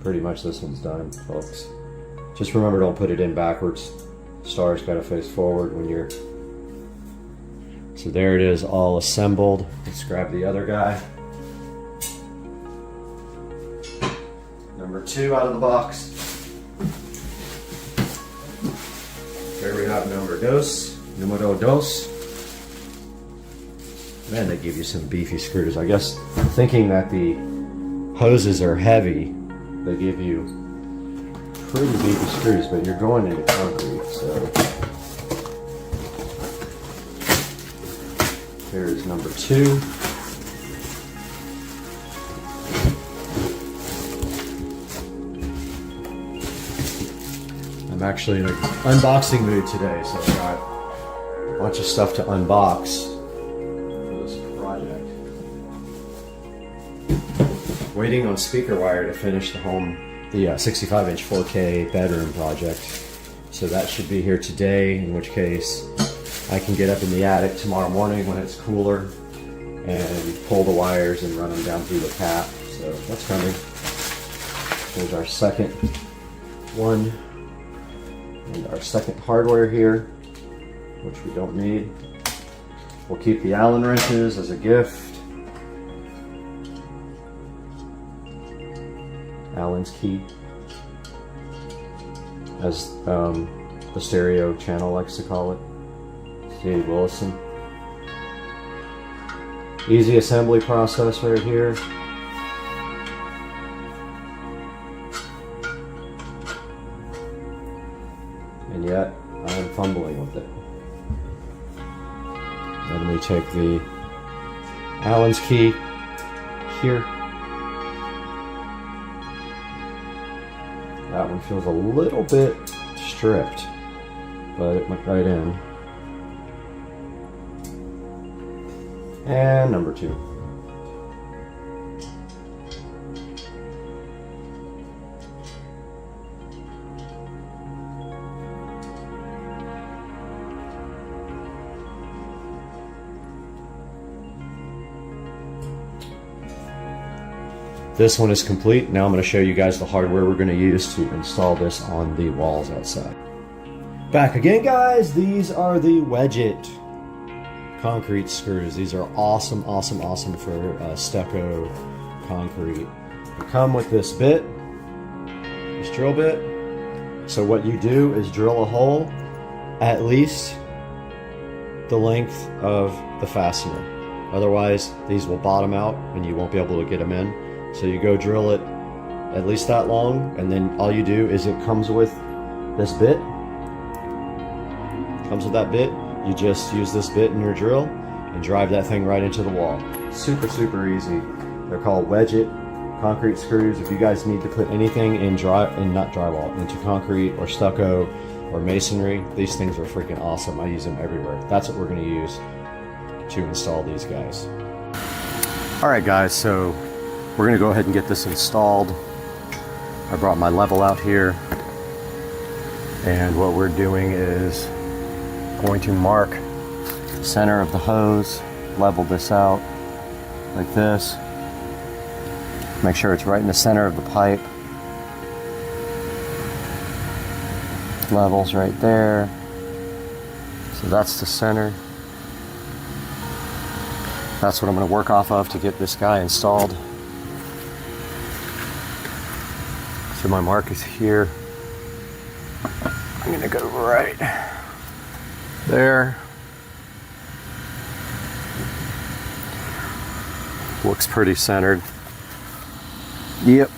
Pretty much this one's done, folks. Just remember, don't put it in backwards. Star's got to face forward when you're... So there it is, all assembled. Let's grab the other guy. Number 2 out of the box. There we have numero dos. Man, they give you some beefy screws. I guess thinking that the hoses are heavy, they give you pretty beefy screws, but you're going into concrete, so. Here's number 2. I'm actually in an unboxing mood today, so I've got a bunch of stuff to unbox for this project. Waiting on speaker wire to finish the 65-inch 4K bedroom project. So that should be here today, in which case I can get up in the attic tomorrow morning when it's cooler and pull the wires and run them down through the cap. So that's coming. There's our second one. And our second hardware here, which we don't need. We'll keep the Allen wrenches as a gift. Allen's key, as the stereo channel likes to call it. Steve Willison. Easy assembly process right here. And yet, I am fumbling with it. Then we take the Allen's key here. That one feels a little bit stripped, but it went right in. And number 2. This one is complete. Now I'm going to show you guys the hardware we're going to use to install this on the walls outside. Back again, guys. These are the Wedget concrete screws. These are awesome, awesome, awesome for stucco concrete. They come with this bit, this drill bit. So what you do is drill a hole at least the length of the fastener. Otherwise, these will bottom out and you won't be able to get them in. So you go drill it at least that long, and then all you do is it comes with this bit. Comes with that bit. You just use this bit in your drill and drive that thing right into the wall. Super, super easy. They're called Wedget concrete screws. If you guys need to put anything in not drywall, into concrete or stucco or masonry, these things are freaking awesome. I use them everywhere. That's what we're going to use to install these guys. All right, guys, so we're going to go ahead and get this installed. I brought my level out here, and what we're doing is going to mark center of the hose, level this out like this. Make sure it's right in the center of the pipe. Levels right there. So that's the center. That's what I'm going to work off of to get this guy installed. So my mark is here. I'm going to go right there. Looks pretty centered. Yep.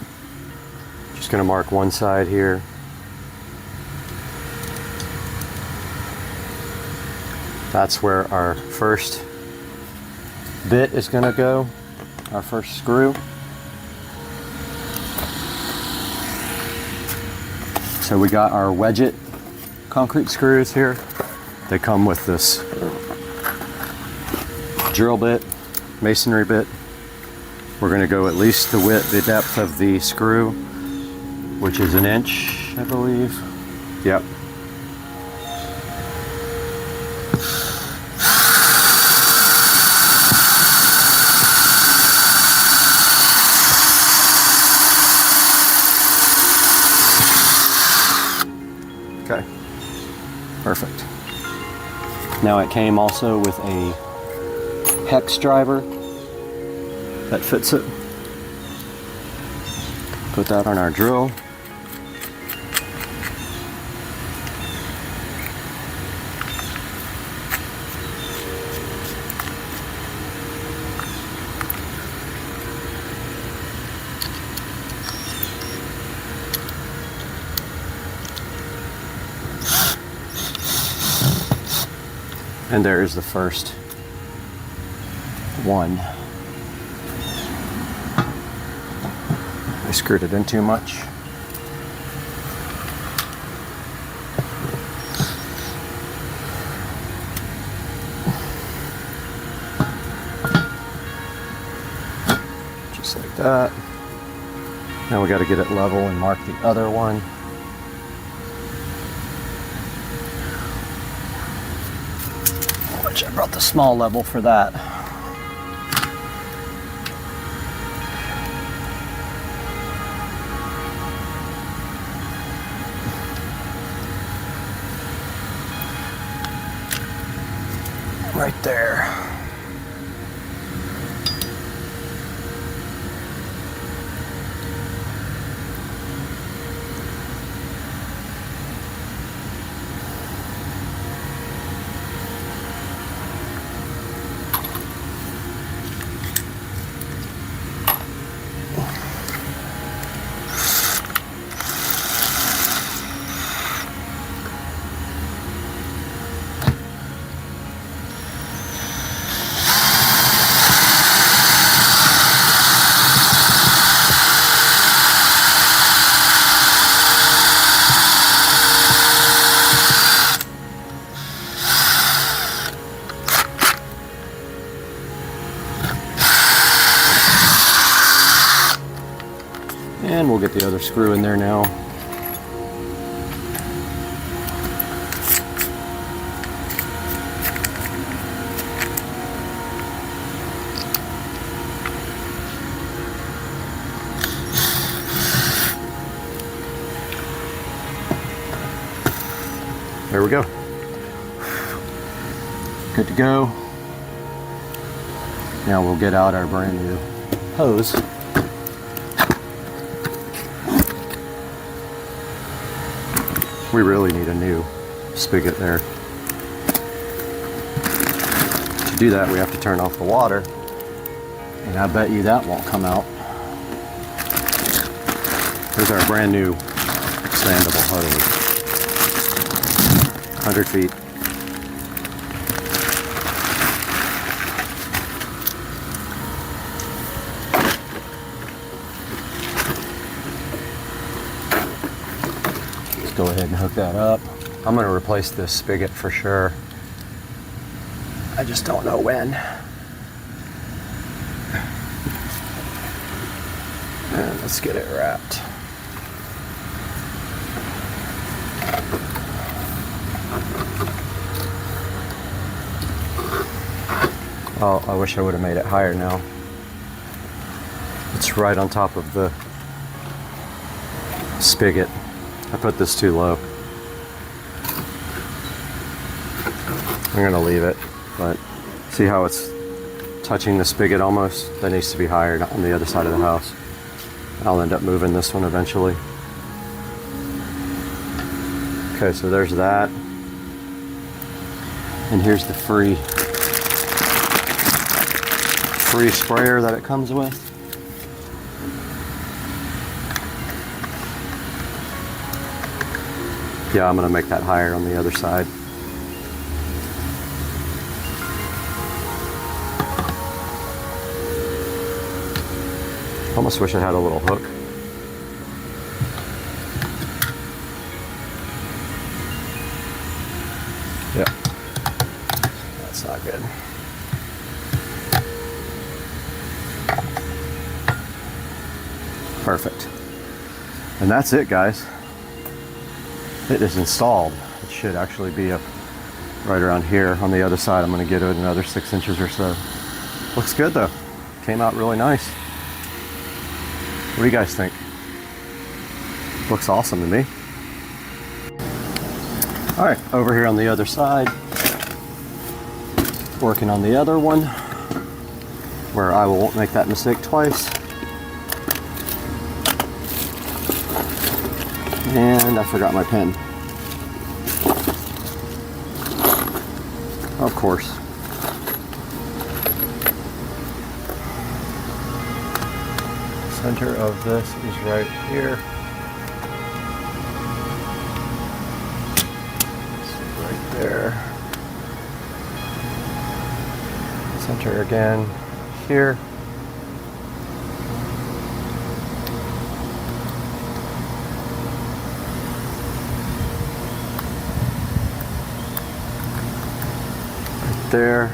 Just going to mark one side here. That's where our first bit is going to go, our first screw. So we got our wedget concrete screws here. They come with this drill bit, masonry bit. We're going to go at least the depth of the screw, which is 1 inch, I believe. Yep. Okay, perfect. Now it came also with a hex driver that fits it. Put that on our drill. And there is the first one. I screwed it in too much. Just like that. Now we got to get it level and mark the other one. I brought the small level for that. Right there. And we'll get the other screw in there now. There we go. Good to go. Now we'll get out our brand new hose. We really need a new spigot there. To do that, we have to turn off the water, and I bet you that won't come out. Here's our brand new expandable hose. 100 feet. Go ahead and hook that up. I'm going to replace this spigot for sure. I just don't know when. And let's get it wrapped. Oh, I wish I would have made it higher now. It's right on top of the spigot. I put this too low. I'm gonna leave it, but see how it's touching the spigot almost? That needs to be higher on the other side of the house. I'll end up moving this one eventually. Okay, so there's that. And here's the free sprayer that it comes with. Yeah, I'm gonna make that higher on the other side. Almost wish I had a little hook. Yeah, that's not good. Perfect. And that's it, guys. It is installed. It should actually be up right around here. On the other side, I'm going to get it another 6 inches or so. Looks good though. Came out really nice. What do you guys think? Looks awesome to me. All right, over here on the other side, working on the other one, where I won't make that mistake twice. And I forgot my pen. Of course. Center of this is right here. Right there. Center again here. There,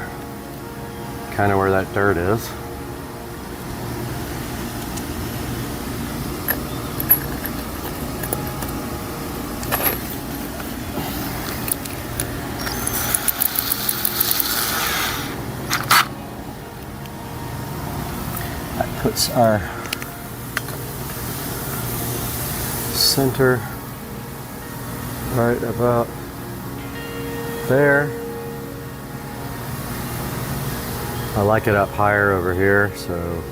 kind of where that dirt is. That puts our center right about there. I like it up higher over here, so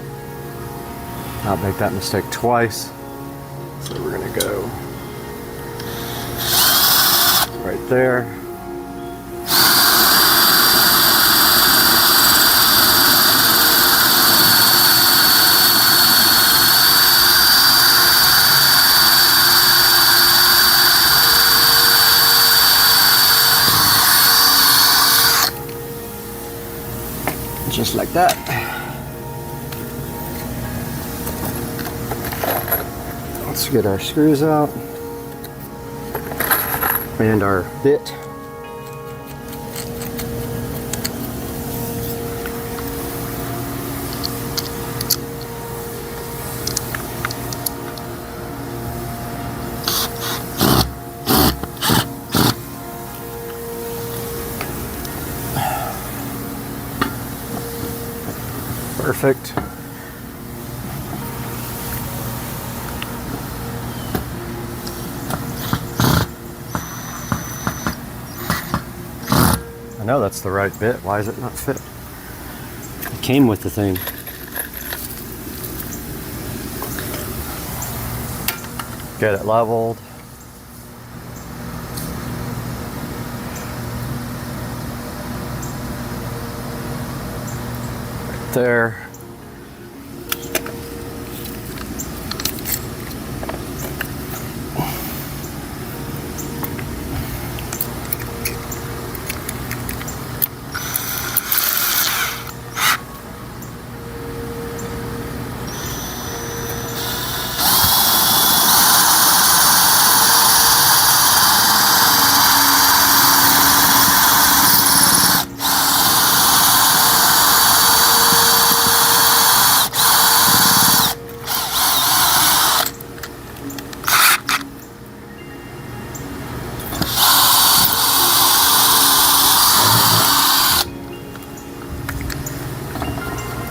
not make that mistake twice. So we're gonna go right there. Just like that. Let's get our screws out and our bit. Perfect. I know that's the right bit. Why is it not fit? It came with the thing. Get it leveled. Right there.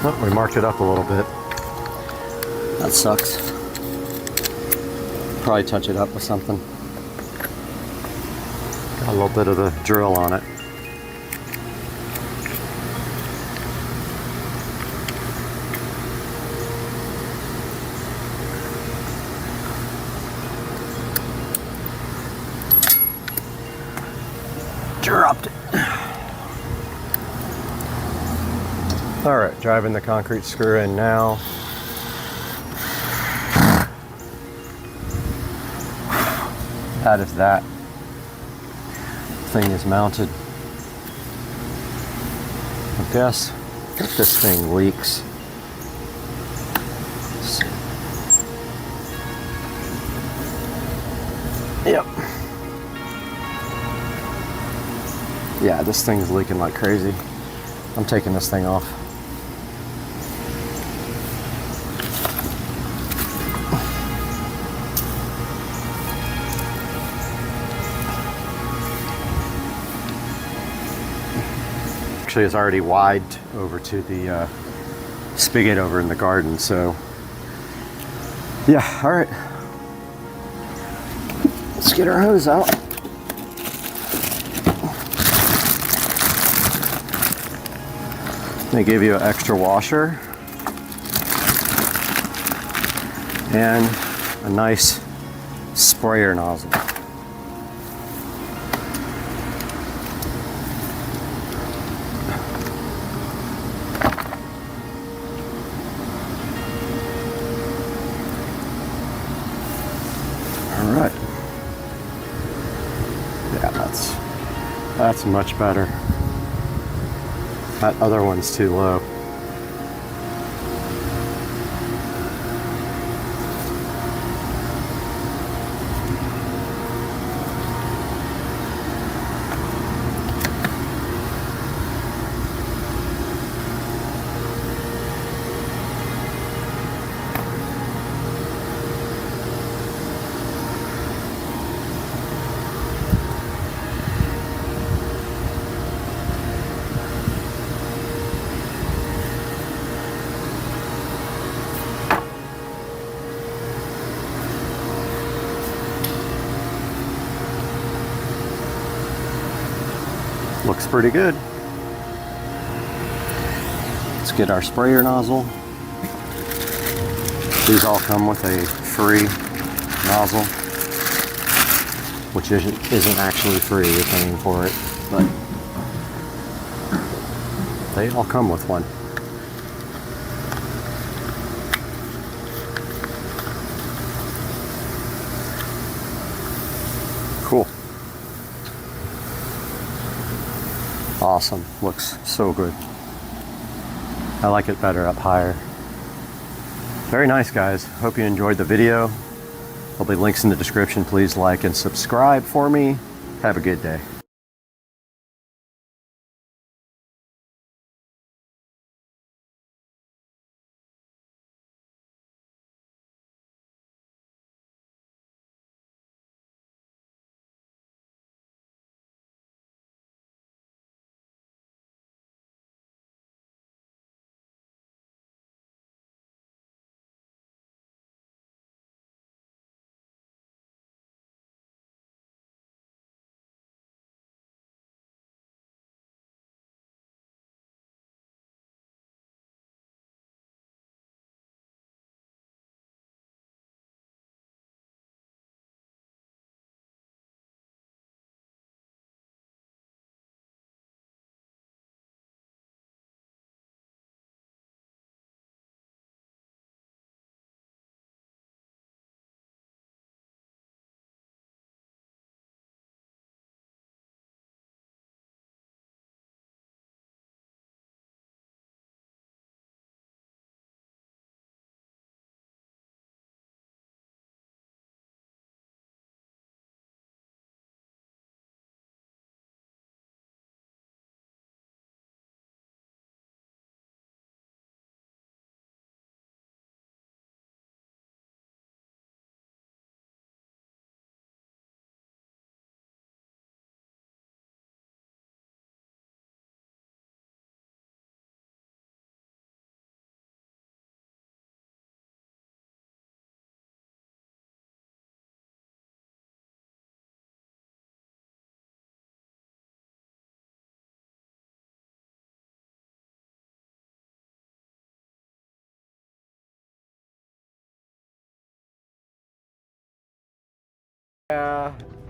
Oh, we marked it up a little bit. That sucks. Probably touch it up with something. Got a little bit of the drill on it. Dropped it. All right, driving the concrete screw in now. That is that. Thing is mounted. I guess if this thing leaks. Yep. Yeah, this thing's leaking like crazy. I'm taking this thing off. Actually, it's already wide over to the spigot over in the garden, so yeah, all right. Let's get our hose out. They give you an extra washer and a nice sprayer nozzle. All right. Yeah, that's much better. That other one's too low. Looks pretty good. Let's get our sprayer nozzle. These all come with a free nozzle, which isn't actually free, you're paying for it, but they all come with one. Cool. Awesome. Looks so good. I like it better up higher. Very nice, guys. Hope you enjoyed the video. There'll be links in the description. Please like and subscribe for me. Have a good day.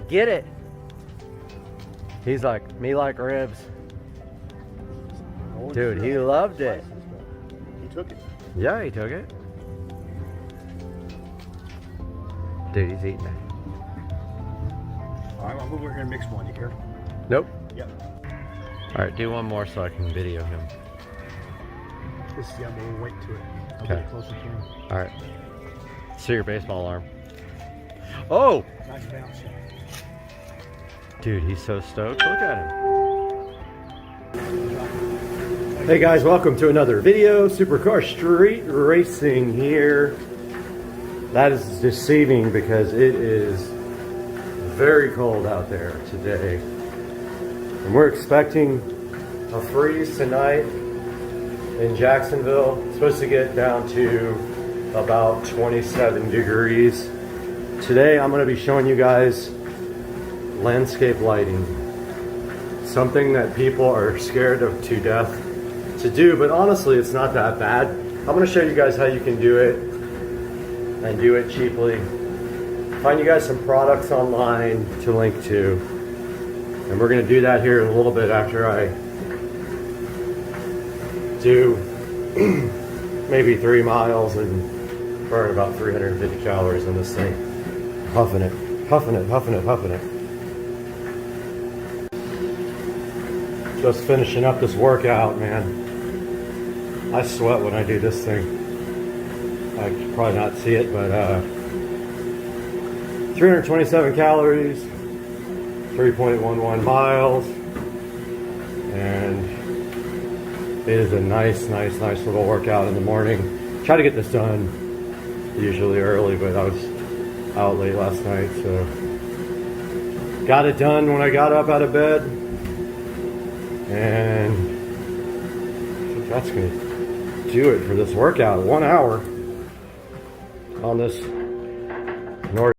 Get it. He's like, me like ribs. Dude, he loved it. He took it. Yeah, he took it. Dude, he's eating it. All right, I'm over here and mix one. You care? Nope. Yep. All right, do one more so I can video him. Just yeah, we'll wait to it. I'll Okay. get closer to him. All right. See your baseball arm. Oh! Nice bounce shot. Dude, he's so stoked. Look at him. Hey guys, welcome to another video. Supercar Street Racing here. That is deceiving because it is very cold out there today. And we're expecting a freeze tonight in Jacksonville. It's supposed to get down to about 27 degrees. Today I'm going to be showing you guys landscape lighting. Something that people are scared of to death to do, but honestly it's not that bad. I'm going to show you guys how you can do it and do it cheaply. Find you guys some products online to link to. And we're going to do that here in a little bit after I do maybe 3 miles and burn about 350 calories on this thing. Huffing it, huffing it, huffing it, huffing it. Just finishing up this workout, man. I sweat when I do this thing. I can probably not see it, but 327 calories, 3.11 miles, and it is a nice little workout in the morning. Try to get this done usually early, but I was out late last night, so got it done when I got up out of bed, and I think that's gonna do it for this workout. 1 hour on this north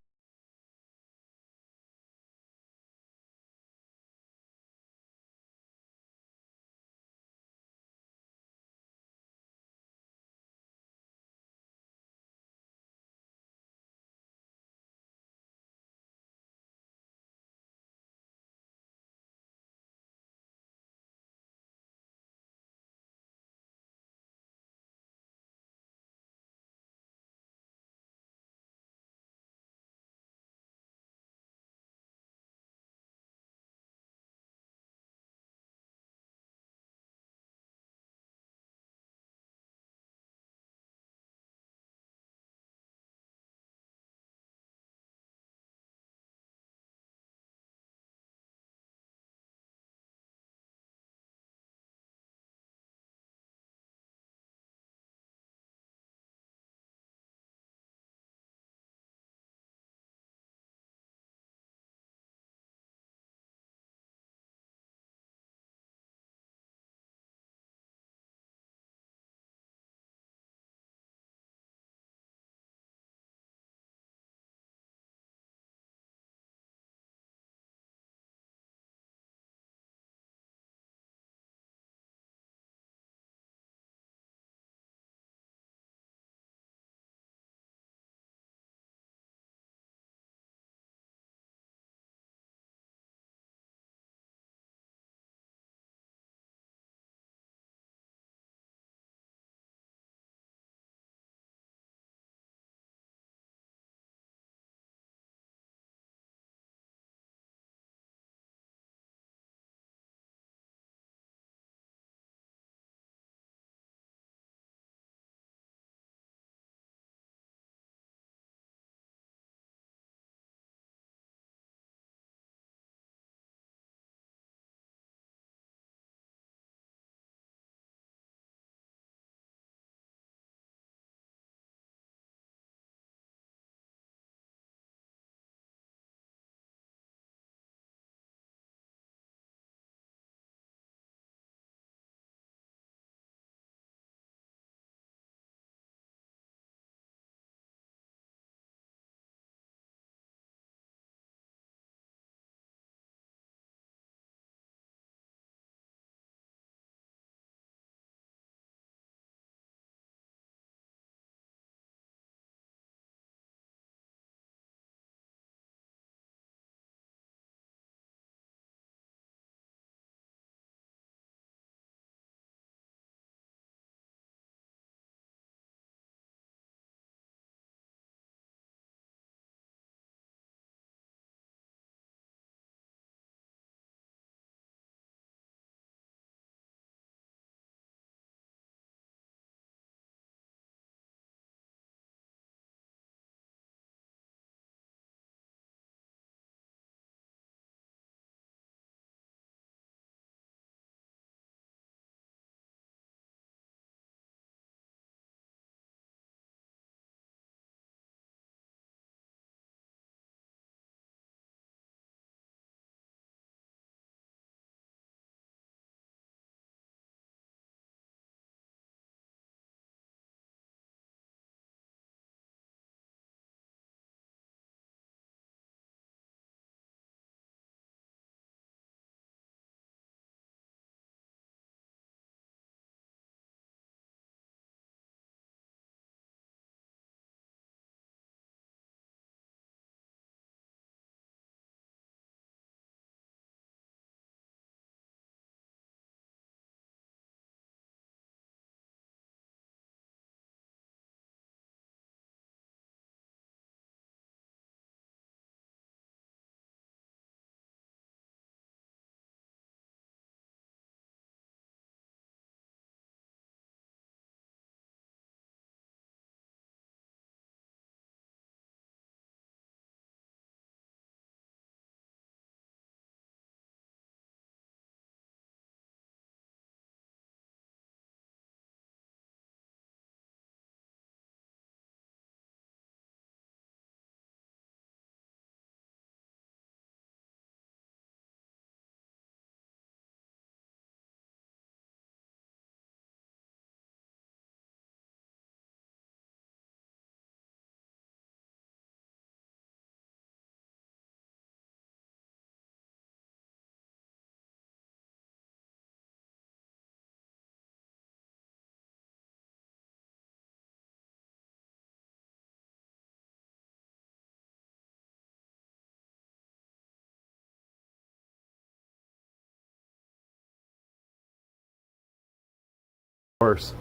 course,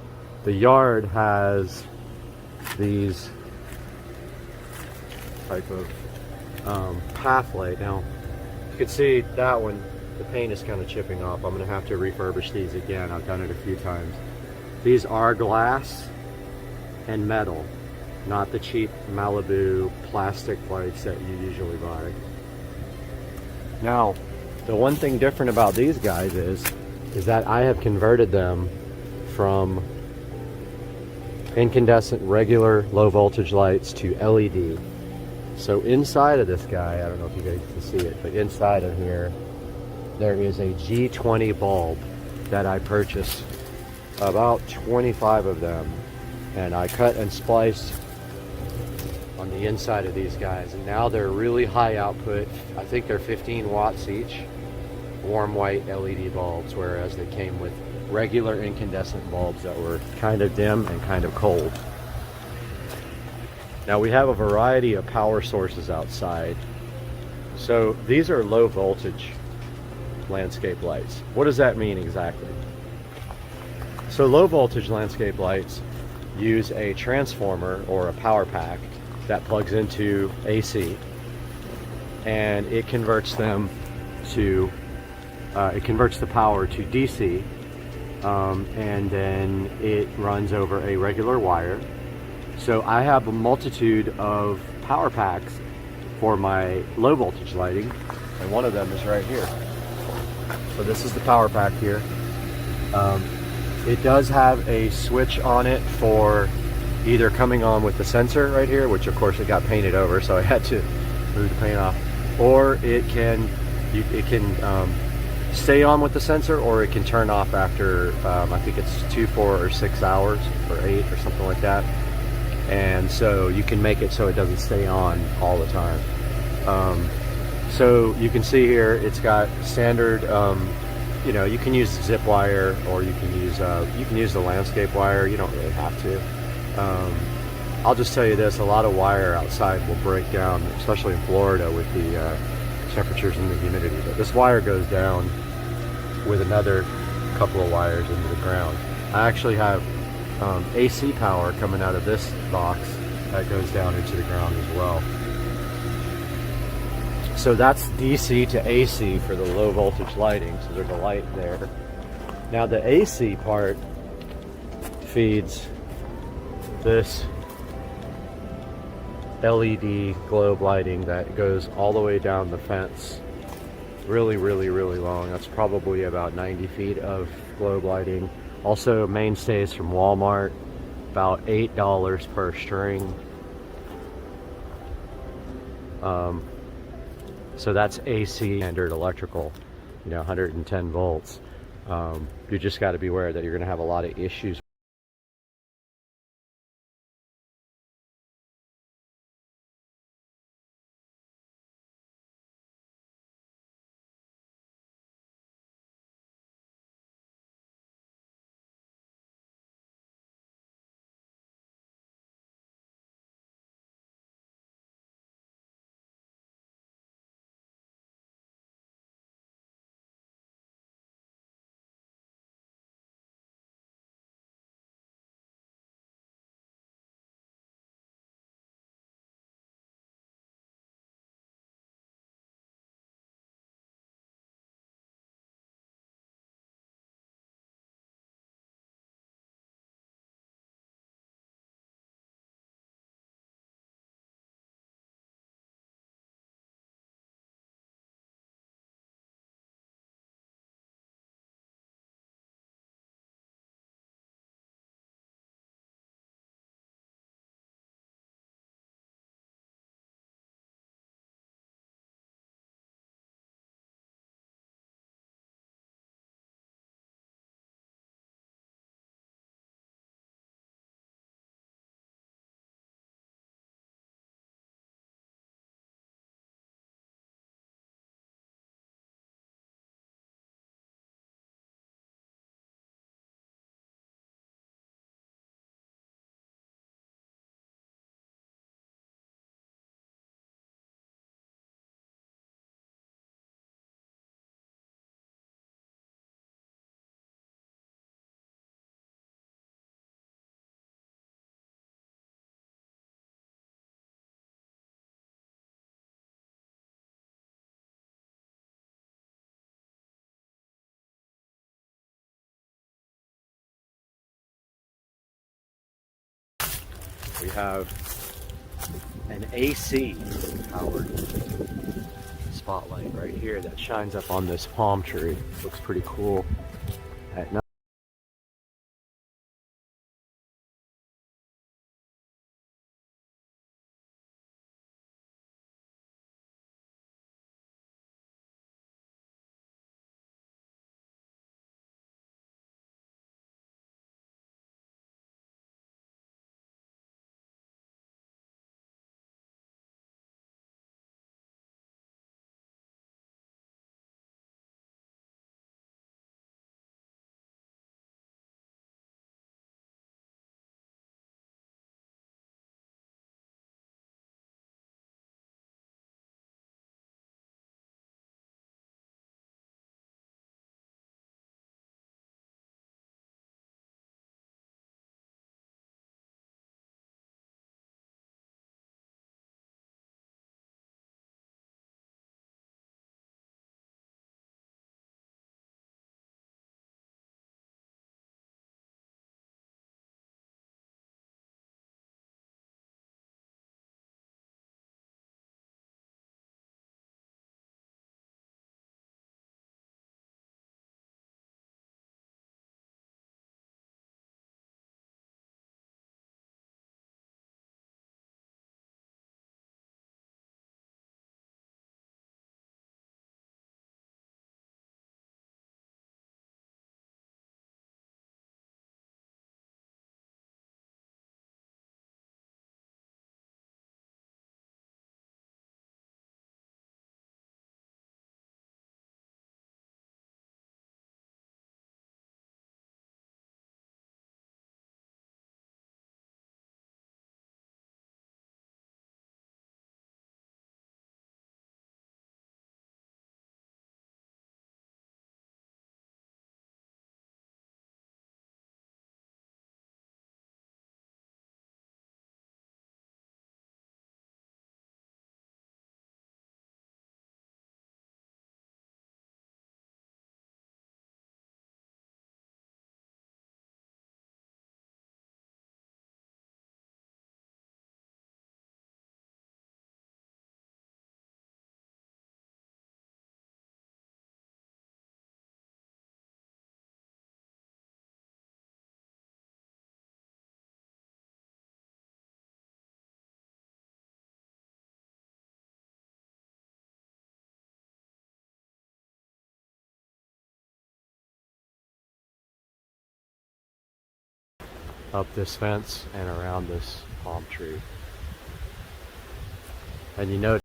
the yard has these type of pathway. Now, you can see that one, the paint is kind of chipping off. I'm going to have to refurbish these again. I've done it a few times. These are glass and metal, not the cheap Malibu plastic lights that you usually buy. Now, the one thing different about these guys is that I have converted them from incandescent regular low voltage lights to LED. So inside of this guy, I don't know if you guys can see it, but inside of here, there is a G20 bulb that I purchased, about 25 of them, and I cut and spliced on the inside of these guys, and now they're really high output. I think they're 15 watts each, warm white LED bulbs, whereas they came with regular incandescent bulbs that were kind of dim and kind of cold. Now we have a variety of power sources outside. So these are low voltage landscape lights. What does that mean exactly? So low voltage landscape lights use a transformer or a power pack that plugs into AC, and it converts them to it converts the power to DC, and then it runs over a regular wire. So I have a multitude of power packs for my low voltage lighting, and one of them is right here. So this is the power pack here. It does have a switch on it for either coming on with the sensor right here, which of course it got painted over, so I had to move the paint off, or it can stay on with the sensor, or it can turn off after I think it's 2, 4, or 6 hours, or 8 or something like that. And so you can make it so it doesn't stay on all the time. So you can see here it's got standard, you know, you can use zip wire, or you can use the landscape wire. You don't really have to. I'll just tell you this, a lot of wire outside will break down, especially in Florida with the temperatures and the humidity. But this wire goes down with another couple of wires into the ground. I actually have AC power coming out of this box that goes down into the ground as well. So that's DC to AC for the low voltage lighting. So there's a light there. Now the AC part feeds this LED globe lighting that goes all the way down the fence. Really, really, really long. That's probably about 90 feet of globe lighting. Also mainstays from Walmart, about $8 per string. So that's AC standard electrical, you know, 110 volts. You just got to be aware that you're going to have a lot of issues We have an AC powered spotlight right here that shines up on this palm tree. Looks pretty cool at night. Up this fence and around this palm tree. And you know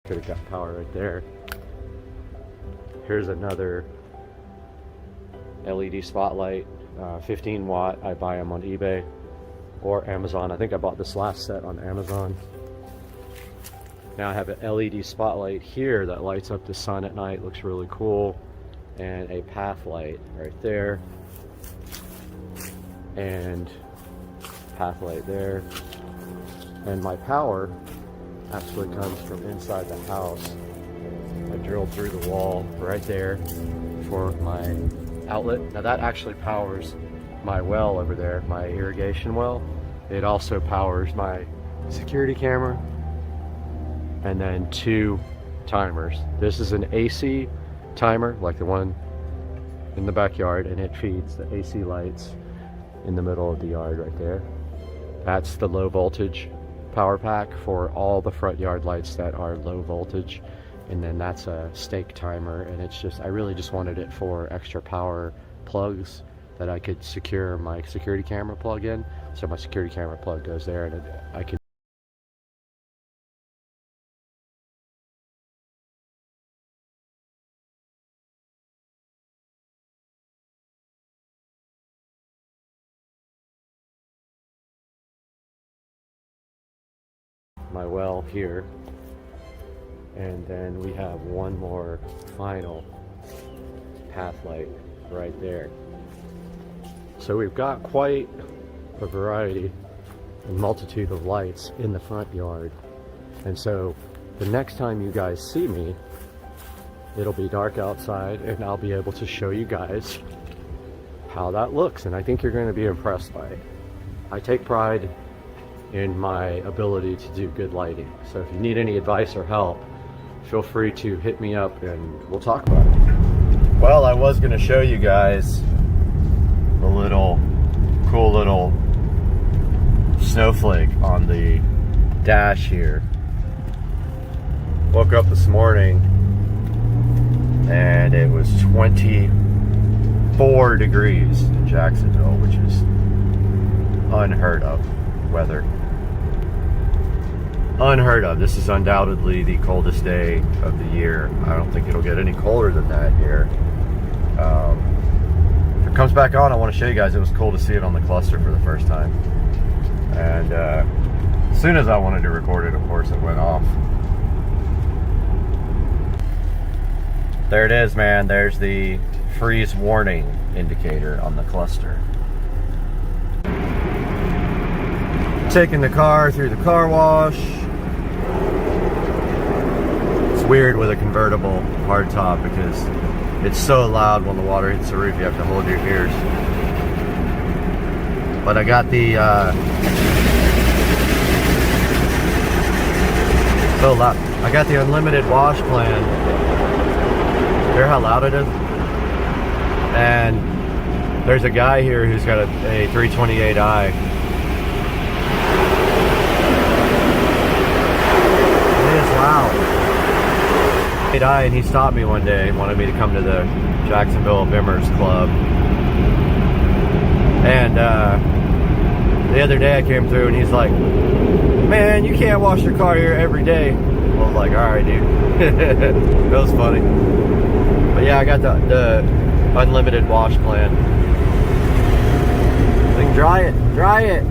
Could have got power right there. Here's another LED spotlight, 15 watt. I buy them on eBay or Amazon. I think I bought this last set on Amazon. Now I have an LED spotlight here that lights up the sun at night, looks really cool, and a path light right there, and path light there. And my power actually comes from inside the house. I drilled through the wall right there for my outlet. Now that actually powers my well over there, my irrigation well. It also powers my security camera, and then 2 timers. This is an AC timer, like the one in the backyard, and it feeds the AC lights in the middle of the yard right there. That's the low voltage power pack for all the front yard lights that are low voltage. And then that's a stake timer, and it's just, I really just wanted it for extra power plugs that I could secure my security camera plug in. So my security camera plug goes there, and I can my well here. And then we have one more final path light right there. So we've got quite a variety and multitude of lights in the front yard. And so the next time you guys see me, it'll be dark outside, and I'll be able to show you guys how that looks. And I think you're going to be impressed by it. I take pride in my ability to do good lighting. So if you need any advice or help, feel free to hit me up and we'll talk about it. Well, I was going to show you guys a little cool little snowflake on the dash here. Woke up this morning and it was 24 degrees in Jacksonville, which is unheard of weather. Unheard of. This is undoubtedly the coldest day of the year. I don't think it'll get any colder than that here. If it comes back on, I want to show you guys. It was cool to see it on the cluster for the first time. And as soon as I wanted to record it, of course, it went off. There it is, man. There's the freeze warning indicator on the cluster. Taking the car through the car wash. It's weird with a convertible hardtop because it's so loud when the water hits the roof, you have to hold your ears. But I got the so loud. I got the unlimited wash plan. Hear how loud it is? And there's a guy here who's got a 328i. Wow. And he stopped me one day and wanted me to come to the Jacksonville Bimmers Club. And the other day I came through and he's like, man, you can't wash your car here every day. I was like, alright, dude. It was funny. But yeah, I got the unlimited wash plan. I can dry it.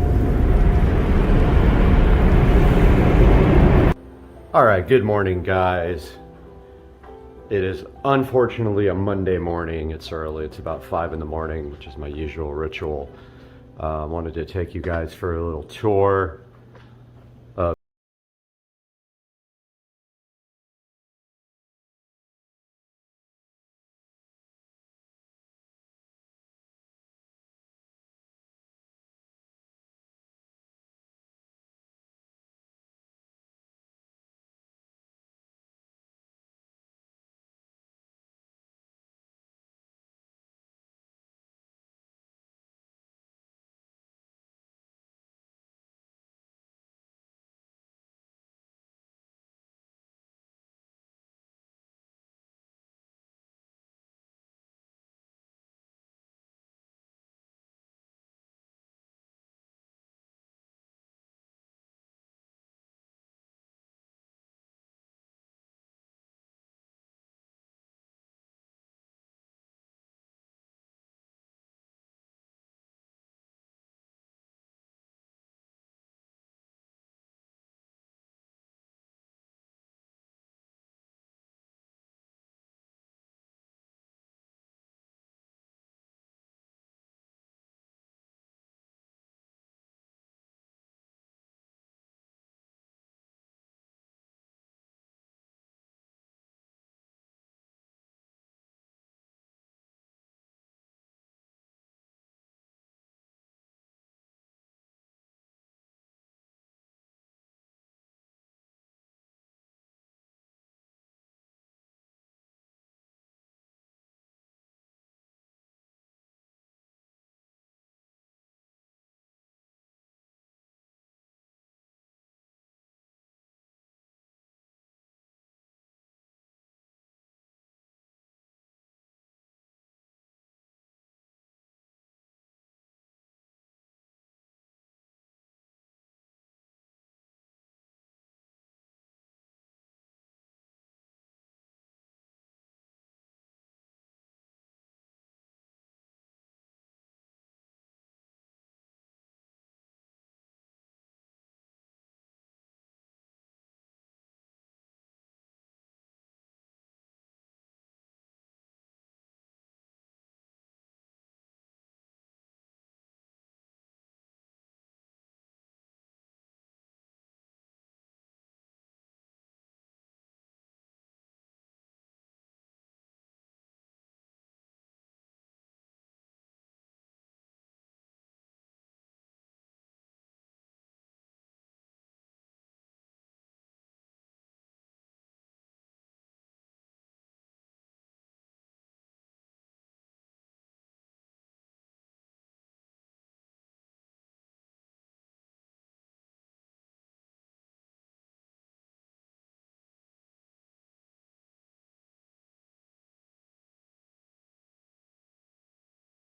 Alright, good morning, guys. It is unfortunately a Monday morning. It's early. It's about 5 in the morning, which is my usual ritual. I wanted to take you guys for a little tour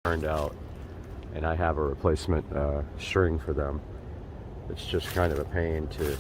burned out, and I have a replacement string for them. It's just kind of a pain to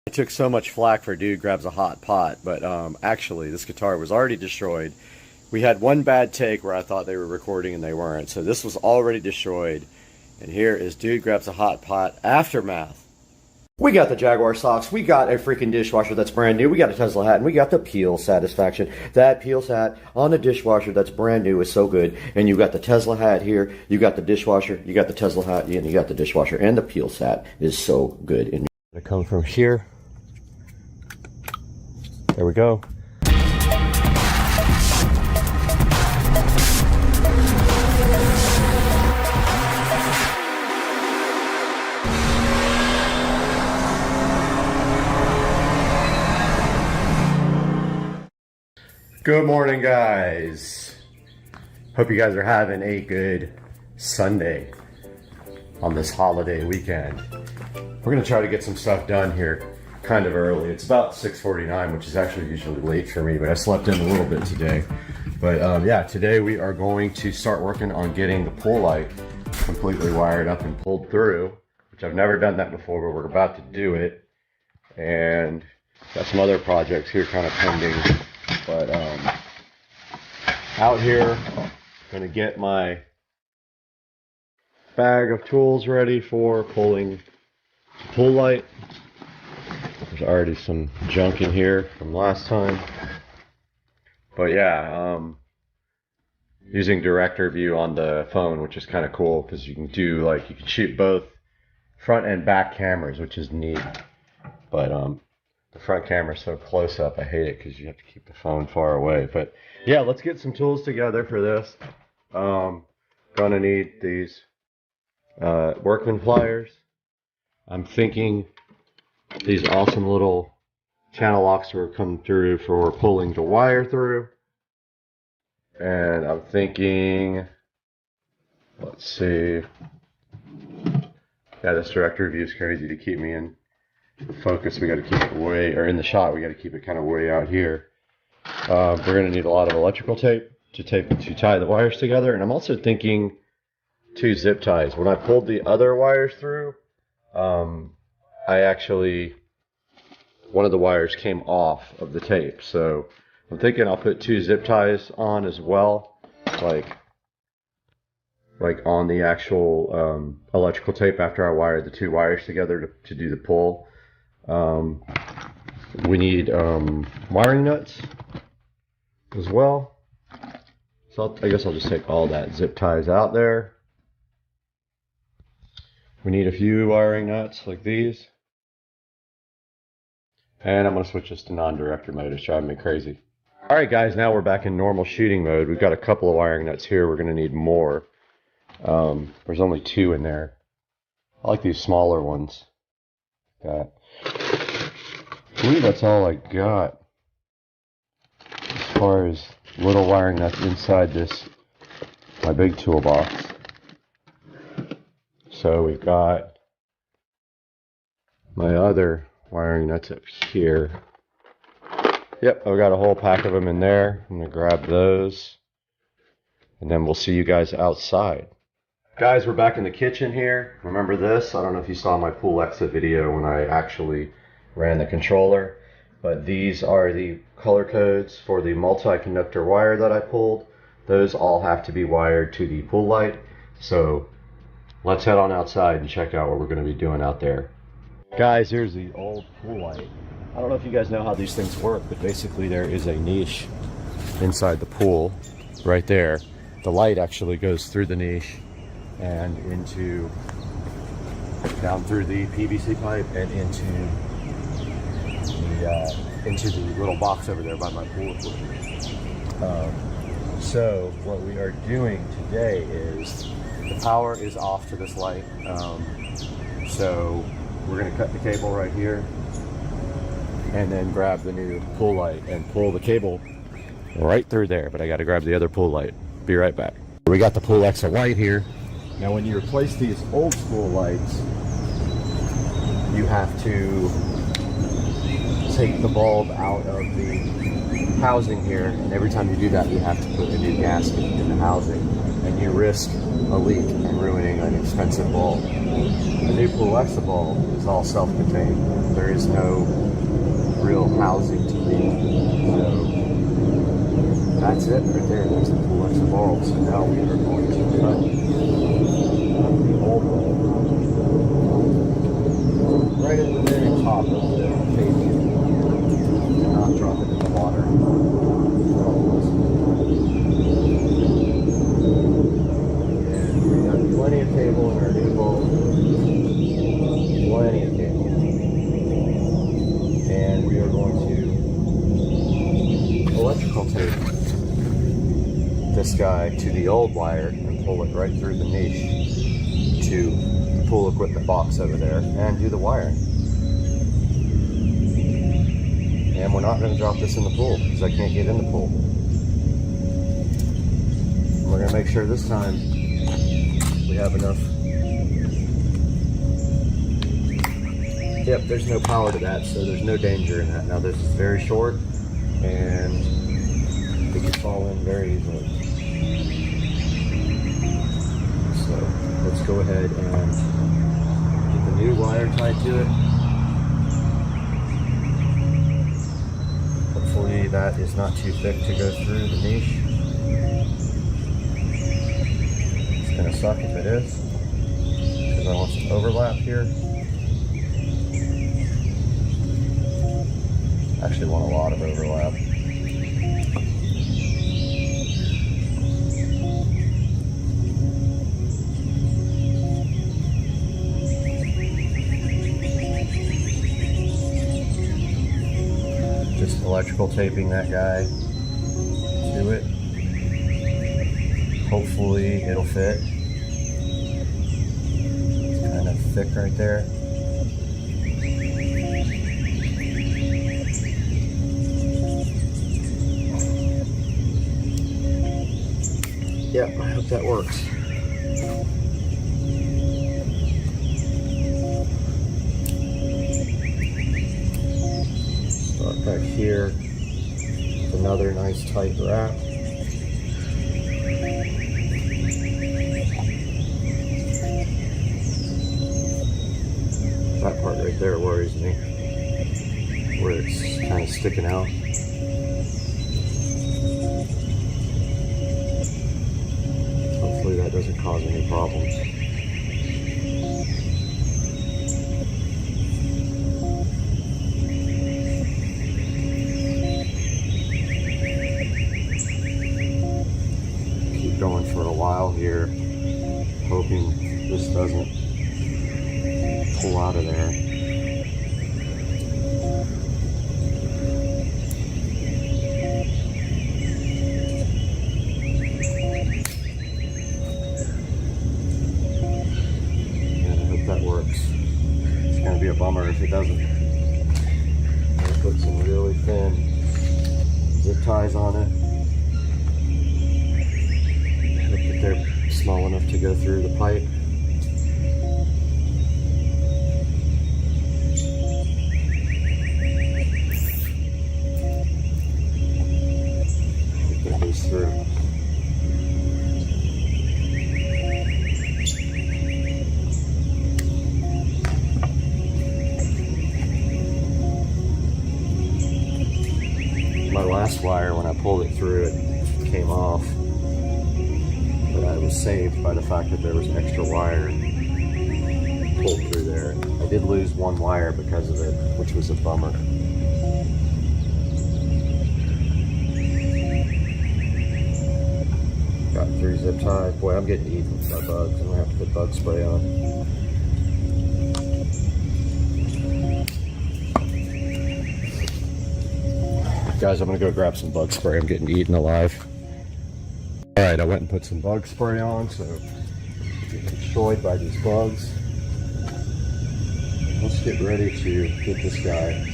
I took so much flack for Dude Grabs a Hot Pot, but actually this guitar was already destroyed. We had one bad take where I thought they were recording and they weren't, so this was already destroyed. And here is Dude Grabs a Hot Pot aftermath. We got the Jaguar socks, we got a freaking dishwasher that's brand new, we got a Tesla hat, and we got the Peel satisfaction. That Peel's hat on a dishwasher that's brand new is so good. And you got the Tesla hat here, you got the dishwasher, you got the Tesla hat, and you got the dishwasher, and the Peel hat is so good. And it comes from here. There we go. Good morning, guys. Hope you guys are having a good Sunday on this holiday weekend. We're gonna try to get some stuff done here kind of early. It's about 6:49, which is actually usually late for me, but I slept in a little bit today. But yeah, today we are going to start working on getting the pool light completely wired up and pulled through, which I've never done that before, but we're about to do it. And got some other projects here kind of pending, but out here, gonna get my bag of tools ready for pulling the pool light. There's already some junk in here from last time, but yeah, using director view on the phone, which is kind of cool because you can do like, you can shoot both front and back cameras, which is neat. But the front camera's so close up, I hate it because you have to keep the phone far away. But yeah, let's get some tools together for this. Gonna need these workman pliers. I'm thinking these awesome little channel locks will come through for pulling the wire through. And I'm thinking, let's see. Yeah, this director view is crazy to keep me in focus. We got to keep it way, or in the shot, we got to keep it kind of way out here. We're going to need a lot of electrical tape to tie the wires together. And I'm also thinking 2 zip ties. When I pulled the other wires through, I actually, one of the wires came off of the tape. So I'm thinking I'll put 2 zip ties on as well, like on the actual electrical tape after I wired the 2 wires together to do the pull. We need wiring nuts as well. So I guess I'll just take all that zip ties out there. We need a few wiring nuts like these. And I'm going to switch this to non-director mode. It's driving me crazy. Alright guys, now we're back in normal shooting mode. We've got a couple of wiring nuts here. We're going to need more. There's only 2 in there. I like these smaller ones. I believe that's all I got as far as little wiring nuts inside this, my big toolbox. So we've got my other wiring nuts up here. Yep, I've got a whole pack of them in there. I'm going to grab those, and then we'll see you guys outside. Guys, we're back in the kitchen here. Remember this? I don't know if you saw my pool exit video when I actually ran the controller, but these are the color codes for the multi-conductor wire that I pulled. Those all have to be wired to the pool light. So let's head on outside and check out what we're going to be doing out there. Guys, here's the old pool light. I don't know if you guys know how these things work, but basically there is a niche inside the pool right there. The light actually goes through the niche and down through the PVC pipe and into the little box over there by my pool equipment. So what we are doing today is the power is off to this light. So we're going to cut the cable right here and then grab the new pool light and pull the cable right through there. But I got to grab the other pool light. Be right back. We got the pool extra light here. Now when you replace these old school lights, you have to take the bulb out of the housing here, and every time you do that you have to put a new gasket in the housing, and you risk a leak and ruining an expensive bulb. The new pool extra bulb is all self-contained. There is no real housing to leak. So that's it right there. There's the pool extra bulb. So now we are going to cut the old bulb right at the very top of the casing. Do not drop it in the water. And we got plenty of cable in our new bulb. Plenty of cable. And we are going to electrical tape this guy to the old wire and pull it right through the niche to the pool equipment box over there and do the wiring. And we're not going to drop this in the pool because I can't get in the pool. And we're going to make sure this time we have enough. Yep, there's no power to that, so there's no danger in that. Now this is very short and it can fall in very easily. So let's go ahead and get the new wire tied to it. Hopefully that is not too thick to go through the niche. It's gonna suck if it is, because I want some overlap here. I actually want a lot of overlap. Just electrical taping that guy to it. Hopefully it'll fit. It's kind of thick right there. Yep, I hope that works. Start back here with another nice tight wrap. That part right there worries me, where it's kind of sticking out. Hopefully that doesn't cause any problems. Keep going for a while here, hoping this doesn't pull out of there. That works. It's going to be a bummer if it doesn't. I'm going to put some really thin zip ties on it. Hope that they're small enough to go through the pipe. Hope that goes through. My last wire, when I pulled it through, it came off, but I was saved by the fact that there was extra wire pulled through there. I did lose one wire because of it, which was a bummer. Got 3 zip ties. Boy, I'm getting eaten by bugs. I'm gonna have to put bug spray on. Guys, I'm gonna go grab some bug spray. I'm getting eaten alive. All right, I went and put some bug spray on, so get destroyed by these bugs. Let's get ready to get this guy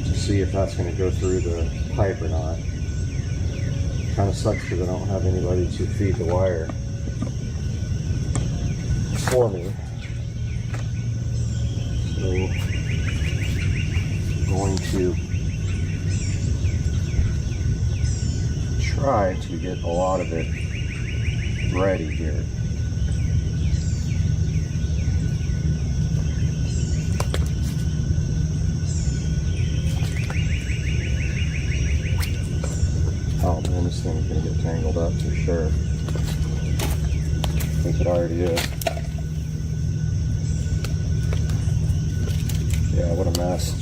to see if that's gonna go through the pipe or not. Kind of sucks because I don't have anybody to feed the wire for me. So I'm going to try to get a lot of it ready here. Oh man, this thing's gonna get tangled up for sure. I think it already is. Yeah, what a mess.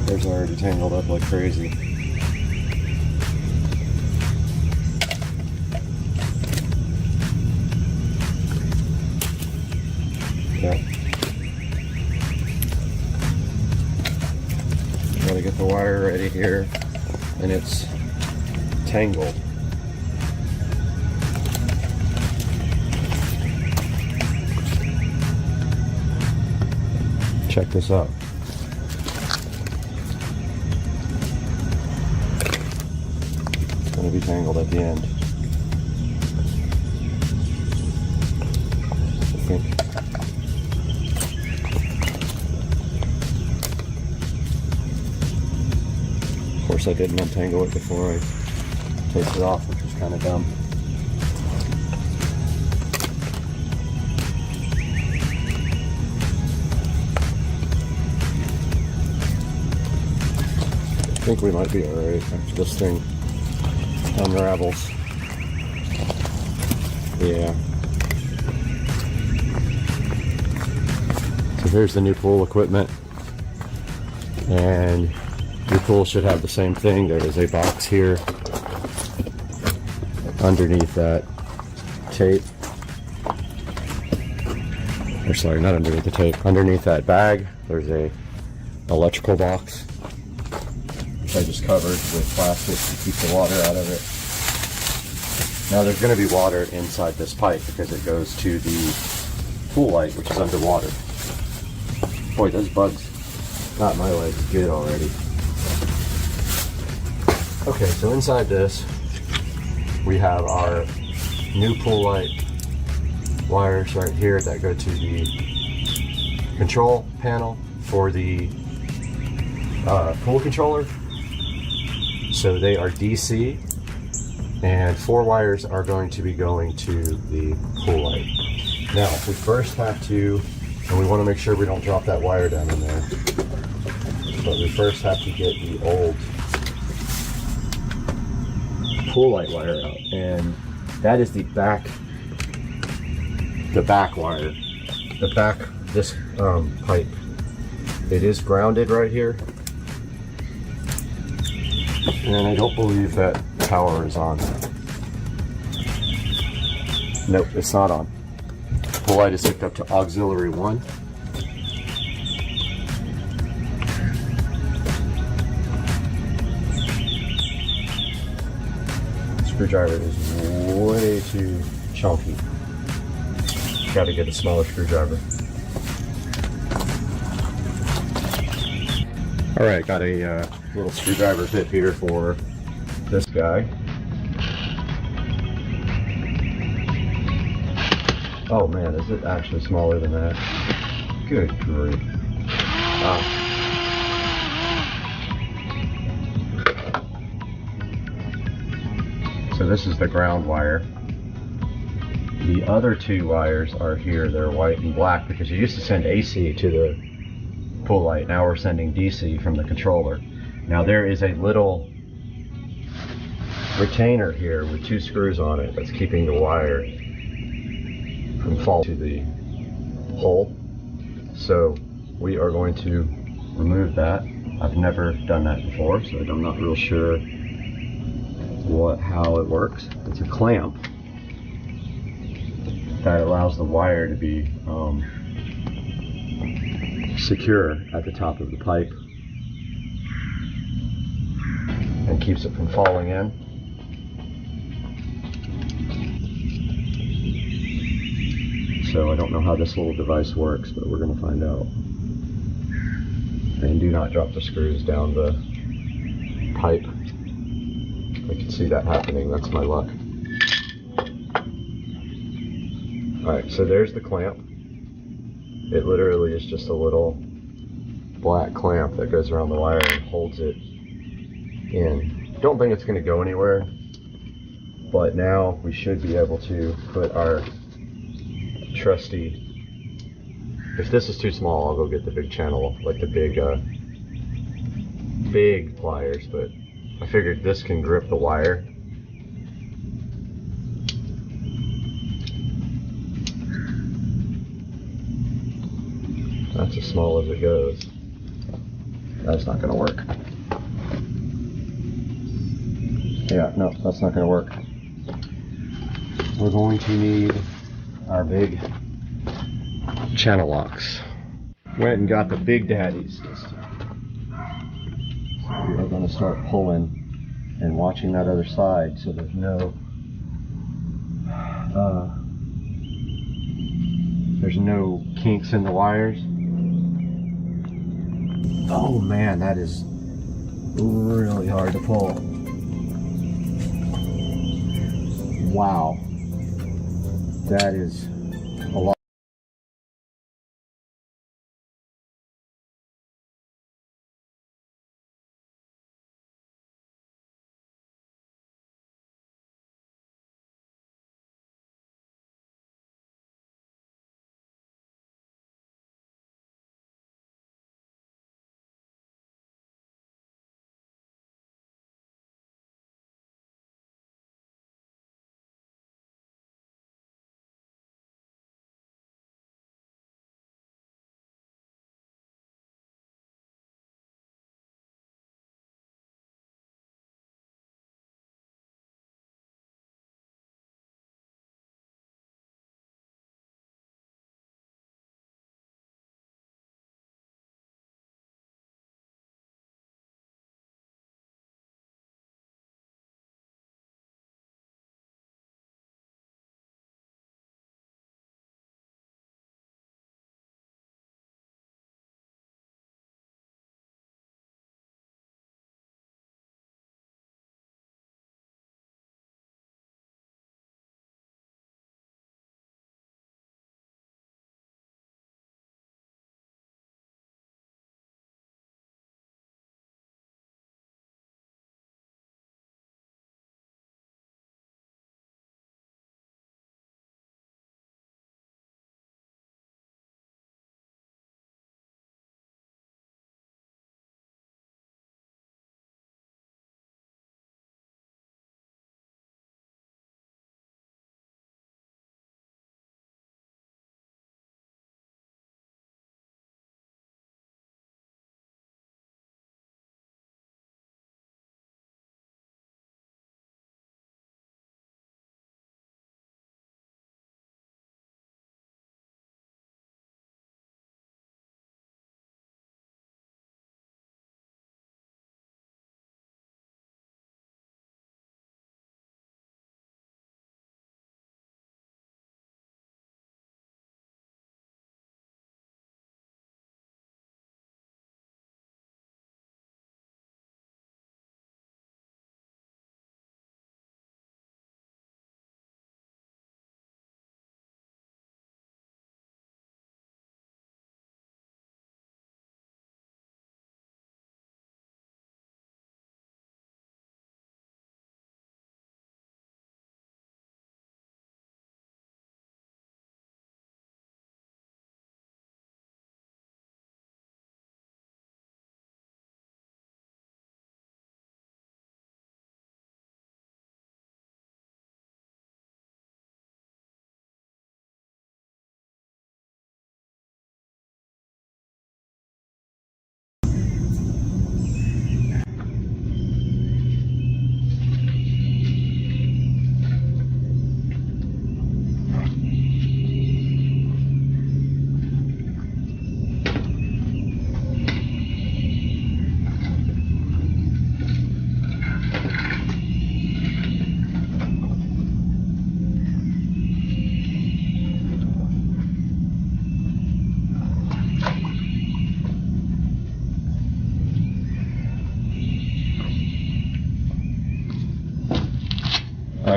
There's already tangled up like crazy. Yeah. Gotta get the wire ready here, and it's tangled. Check this out. It's going to be tangled at the end. I think. Of course, I didn't untangle it before I taped it off, which was kind of dumb. think we might be alright after this thing unravels. Yeah. So here's the new pool equipment. And your pool should have the same thing. There is a box here underneath that tape. Or sorry, not underneath the tape. Underneath that bag, there's a electrical box, which I just covered with plastic to keep the water out of it. Now there's going to be water inside this pipe because it goes to the pool light, which is underwater. Boy, those bugs got my legs good already. Okay, so inside this, we have our new pool light wires right here that go to the control panel for the pool controller. So they are DC, and 4 wires are going to be going to the pool light. Now, we first have to, and we want to make sure we don't drop that wire down in there, but we first have to get the old pool light wire out, and that is the back wire, the back, this pipe. It is grounded right here, and I don't believe that power is on. Nope, it's not on. Pool light is hooked up to auxiliary 1. Screwdriver is way too chunky. Got to get a smaller screwdriver. All right, got a little screwdriver bit here for this guy. Oh man, is it actually smaller than that? Good grief. Wow. So this is the ground wire. The other 2 wires are here. They're white and black because you used to send AC to the pool light. Now we're sending DC from the controller. Now there is a little retainer here with 2 screws on it that's keeping the wire from falling to the hole. So we are going to remove that. I've never done that before, so I'm not real sure how it works. It's a clamp that allows the wire to be secure at the top of the pipe and keeps it from falling in. So I don't know how this little device works, but we're going to find out. And do not drop the screws down the pipe. I can see that happening. That's my luck. Alright, so there's the clamp. It literally is just a little black clamp that goes around the wire and holds it in. Don't think it's going to go anywhere, but now we should be able to put our trusty, if this is too small, I'll go get the big channel, like the big pliers, but I figured this can grip the wire. That's as small as it goes. That's not going to work. Yeah, no, that's not going to work. We're going to need our big channel locks. Went and got the big daddies this time. So we are going to start pulling and watching that other side so there's no kinks in the wires. Oh man, that is really hard to pull. Wow. That is a lot.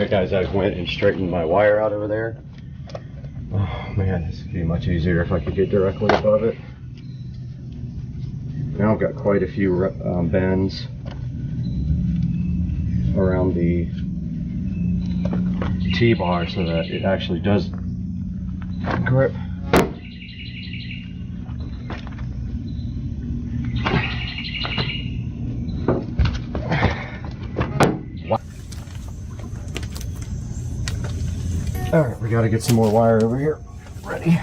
Alright guys, I went and straightened my wire out over there. Oh man, this would be much easier if I could get directly above it. Now I've got quite a few bends around the T-bar so that it actually does grip. Alright, we gotta get some more wire over here. Ready?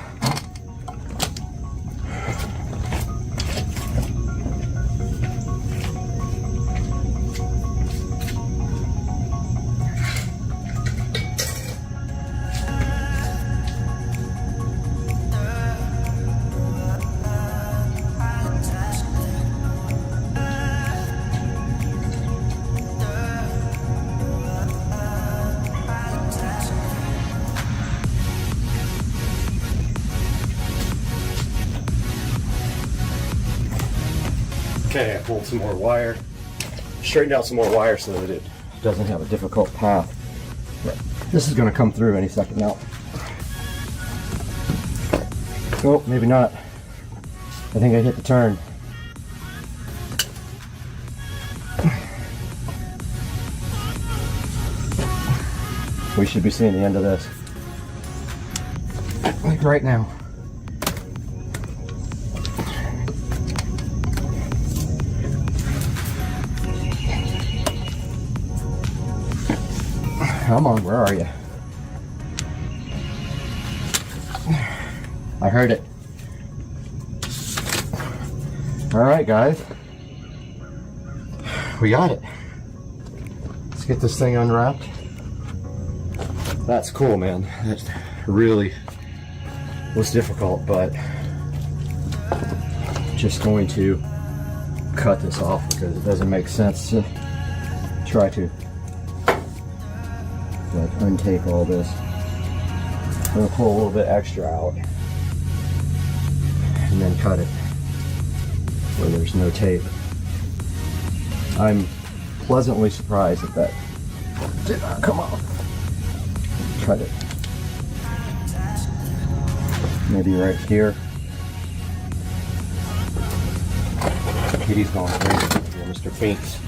Okay, I pulled some more wire, straightened out some more wire so that it doesn't have a difficult path. But this is going to come through any second now. Oh, maybe not. I think I hit the turn. We should be seeing the end of this. Like right now. Come on, where are you? I heard it. All right, guys. We got it. Let's get this thing unwrapped. That's cool, man. That really was difficult, but just going to cut this off because it doesn't make sense to try to like untake all this. I'm gonna pull a little bit extra out and then cut it where there's no tape. I'm pleasantly surprised that that did not come off. Cut it. Maybe right here. Kitty's going crazy here, Mr. Finks.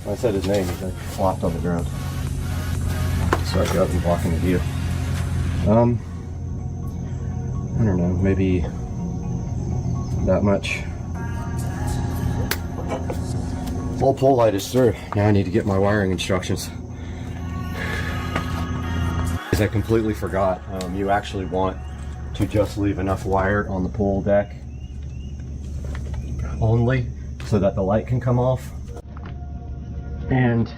When I said his name, he like flopped on the ground. Sorry, guys, I'm blocking the view. I don't know, maybe that much. Full pull light is through. Now I need to get my wiring instructions. Because I completely forgot, you actually want to just leave enough wire on the pool deck only so that the light can come off, and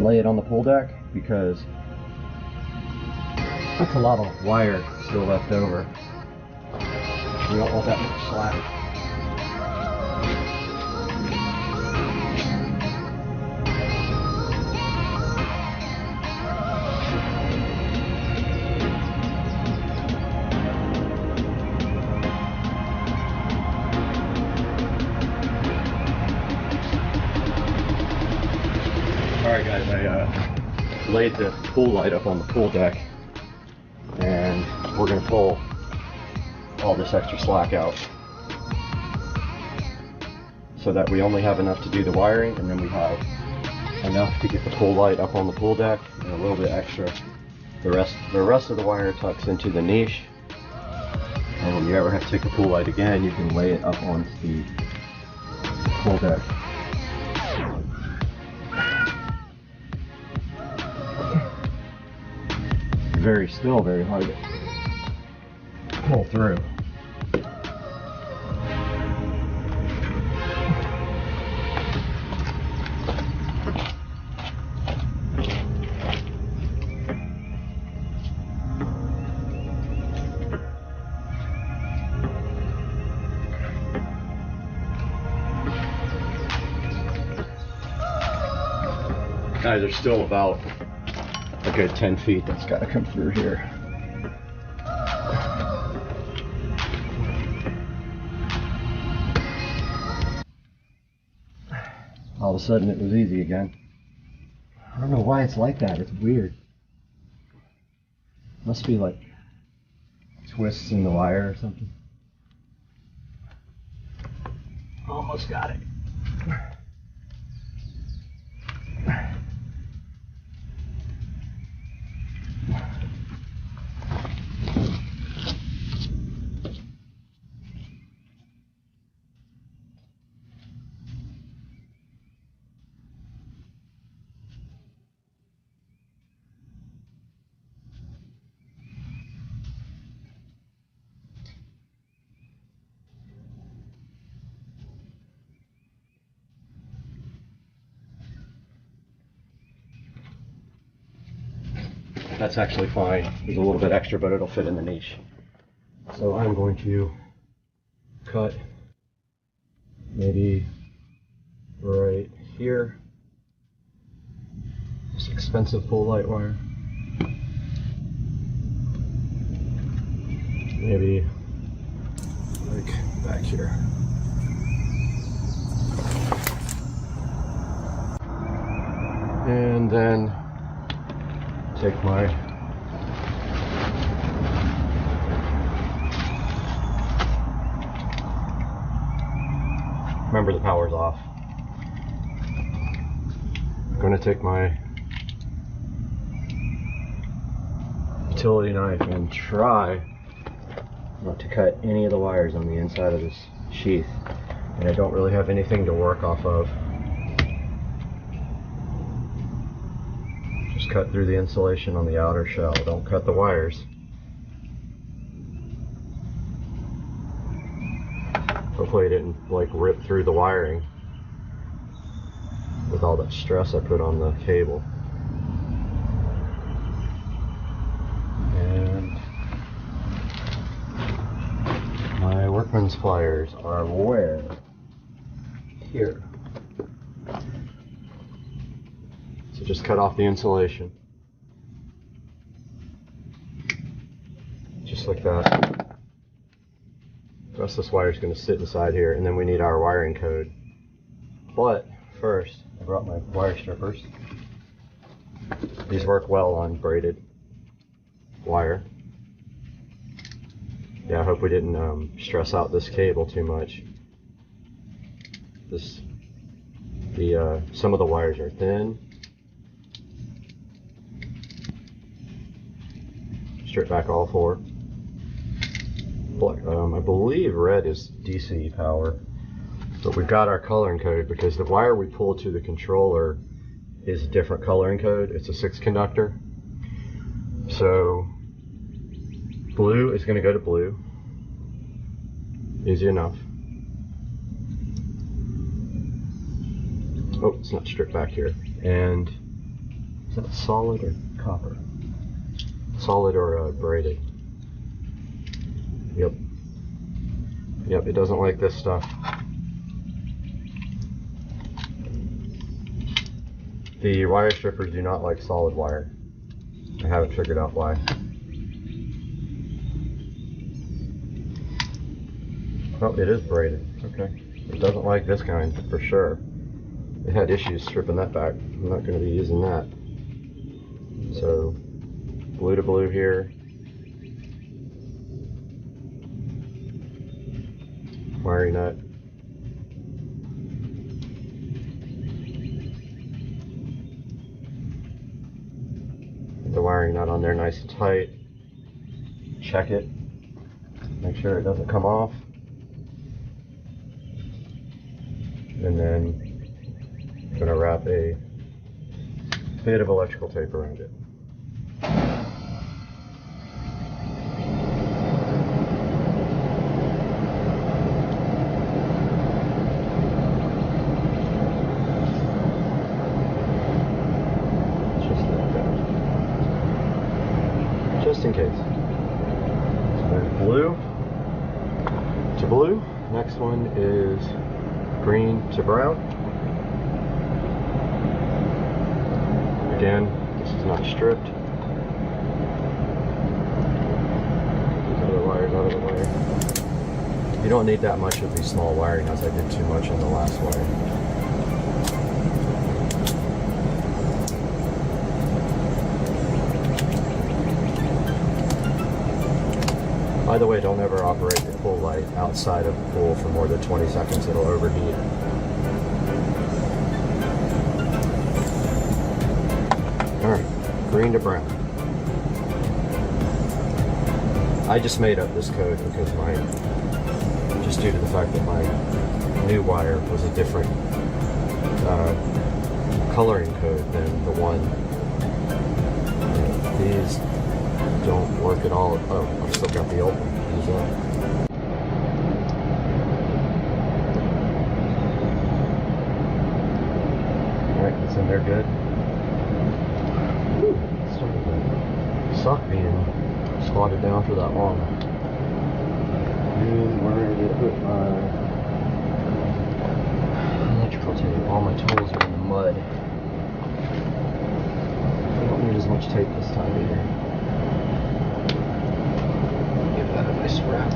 lay it on the pool deck because that's a lot of wire still left over. We don't want that much slack. Alright guys, I laid the pool light up on the pool deck and we're going to pull all this extra slack out so that we only have enough to do the wiring, and then we have enough to get the pool light up on the pool deck and a little bit extra. The rest of the wire tucks into the niche, and when you ever have to take the pool light again, you can lay it up onto the pool deck. Still very hard to pull through. Guys, there's still about a good 10 feet that's got to come through here. All of a sudden it was easy again. I don't know why it's like that. It's weird. Must be like twists in the wire or something. Almost got it. That's actually fine. There's a little bit extra, but it'll fit in the niche. So I'm going to cut maybe right here. This expensive full light wire. Maybe like back here. And then take my remember the power's off. I'm going to take my utility knife and try not to cut any of the wires on the inside of this sheath, and I don't really have anything to work off of. Just cut through the insulation on the outer shell. Don't cut the wires. Hopefully it didn't like rip through the wiring with all that stress I put on the cable. And my workman's pliers are where? Here. So just cut off the insulation. Just like that. The rest of this wire is going to sit inside here, and then we need our wiring code. But first, I brought my wire strippers. These work well on braided wire. Yeah, I hope we didn't stress out this cable too much. Some of the wires are thin. Strip back all four. I believe red is DC power, but we've got our coloring code because the wire we pull to the controller is a different coloring code. It's a 6 conductor. So blue is going to go to blue. Easy enough. Oh, it's not stripped back here. And is that solid or copper? Solid or braided? Yep. Yep, it doesn't like this stuff. The wire strippers do not like solid wire. I haven't figured out why. Oh, it is braided. Okay. It doesn't like this kind for sure. It had issues stripping that back. I'm not going to be using that. So, blue to blue here. Wiring nut. Get the wiring nut on there nice and tight. Check it. Make sure it doesn't come off. And then I'm going to wrap a bit of electrical tape around it. Just in case. So blue to blue. Next one is green to brown. Again, this is not stripped. These other wires out of the way. You don't need that much of these small wiring nuts. I did too much on the last wire. By the way, don't ever operate the pool light outside of the pool for more than 20 seconds. It'll overheat. Alright, green to brown. I just made up this code because just due to the fact that my new wire was a different coloring code than the one. These don't work at all. Oh, I've still got the old one. These Alright, it's in there good. Whew, it's starting to suck being squatted down for that long. And where did I put my electrical tape? All my tools are in the mud. I don't need as much tape this time either. Give that a nice wrap.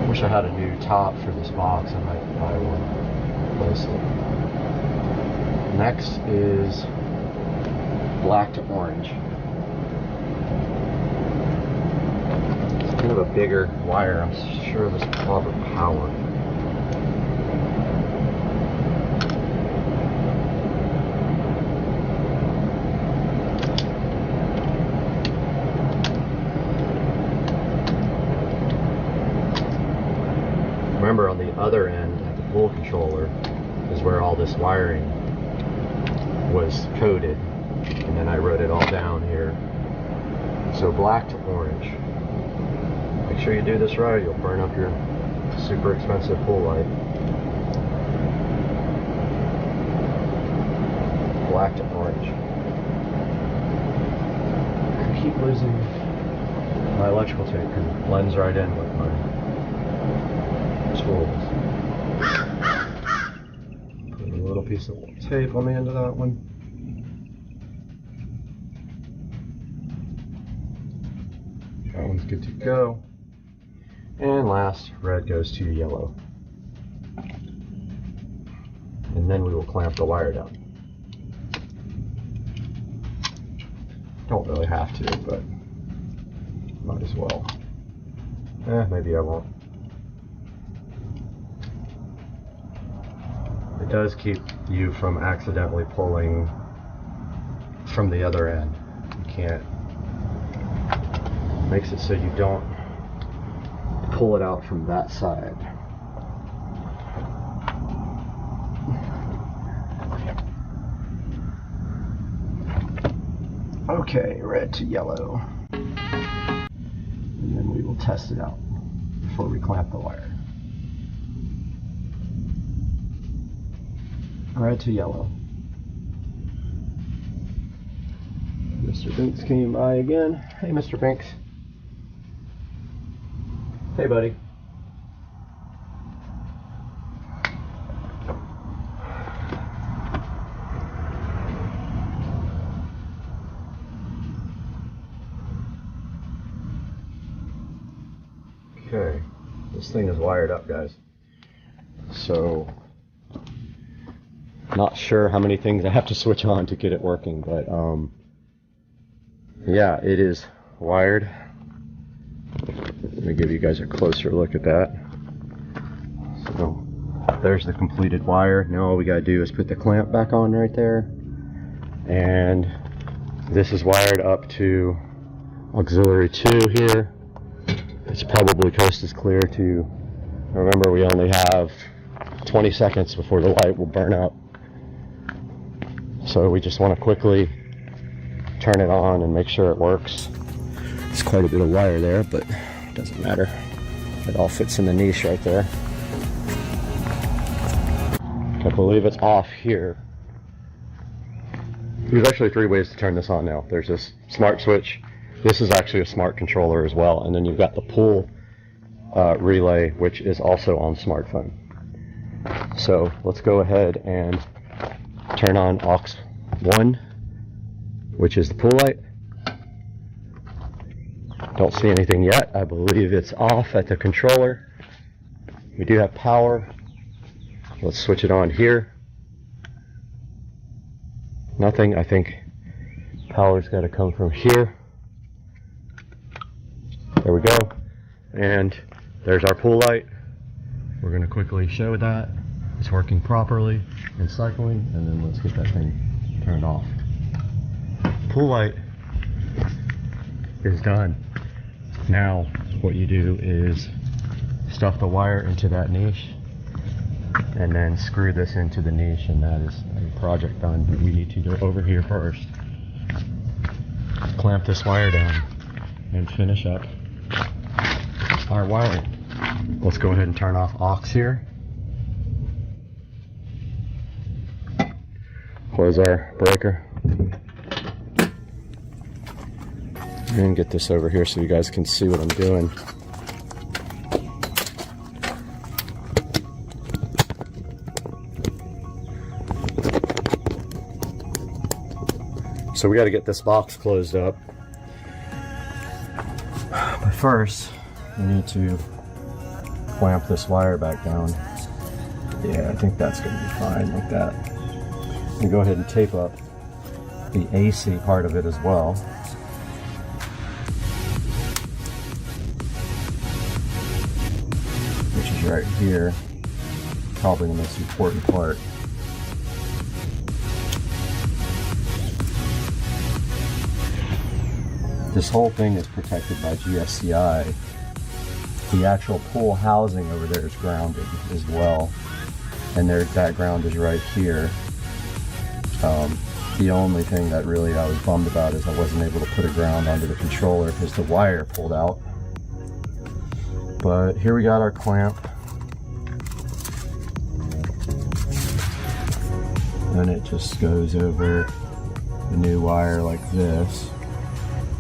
Wish I had a new top for this box. I might buy one. Replace it. Next is black to orange. It's kind of a bigger wire. I'm sure this is proper power. Remember, on the other end at the pool controller is where all this wiring was coded, and then I wrote it all down here. So black to orange. Make sure you do this right, you'll burn up your super expensive pool light. Black to orange. I keep losing my electrical tape because it blends right in with my tools. Put a little piece of tape on the end of that one. That one's good to go. And last, red goes to yellow. And then we will clamp the wire down. Don't really have to, but might as well. Maybe I won't. It does keep you from accidentally pulling from the other end. You can't. Makes it so you don't pull it out from that side. Okay, red to yellow. And then we will test it out before we clamp the wire. Red to yellow. Mr. Binks came by again. Hey, Mr. Binks. Hey, buddy. Okay, this thing is wired up, guys. So, not sure how many things I have to switch on to get it working, but yeah, it is wired. Let me give you guys a closer look at that. So there's the completed wire. Now all we gotta do is put the clamp back on right there, and this is wired up to auxiliary 2 here. It's probably coast is clear to, remember, we only have 20 seconds before the light will burn up. So we just want to quickly turn it on and make sure it works. It's quite a bit of wire there, but it doesn't matter. It all fits in the niche right there. I believe it's off here. There's actually 3 ways to turn this on now. There's this smart switch. This is actually a smart controller as well. And then you've got the pool relay, which is also on smartphone. So let's go ahead and turn on aux 1, which is the pool light. Don't see anything yet. I believe it's off at the controller. We do have power. Let's switch it on here. Nothing. I think power's got to come from here. There we go. And there's our pool light. We're going to quickly show that it's working properly and cycling, and then let's get that thing turned off. Pool light is done. Now what you do is stuff the wire into that niche and then screw this into the niche, and that is a project done. But we need to go over here first, clamp this wire down, and finish up our wiring. Let's go ahead and turn off aux here. Close our breaker. And get this over here so you guys can see what I'm doing. So we got to get this box closed up. But first, we need to clamp this wire back down. Yeah, I think that's going to be fine like that. And go ahead and tape up the AC part of it as well. Which is right here. Probably the most important part. This whole thing is protected by GFCI. The actual pool housing over there is grounded as well. And there, that ground is right here. The only thing that really I was bummed about is I wasn't able to put a ground onto the controller because the wire pulled out. But here we got our clamp. And it just goes over the new wire like this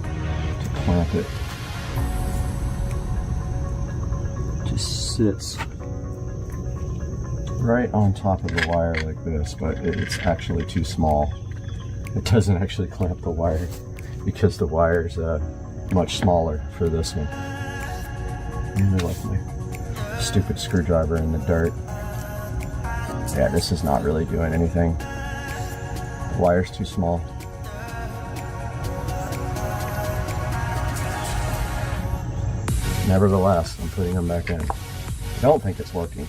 to clamp it. Just sits right on top of the wire like this, but it's actually too small. It doesn't actually clamp the wire because the wire's much smaller for this one. And I left my stupid screwdriver in the dirt. Yeah, this is not really doing anything. The wire's too small. Nevertheless, I'm putting them back in. I don't think it's working.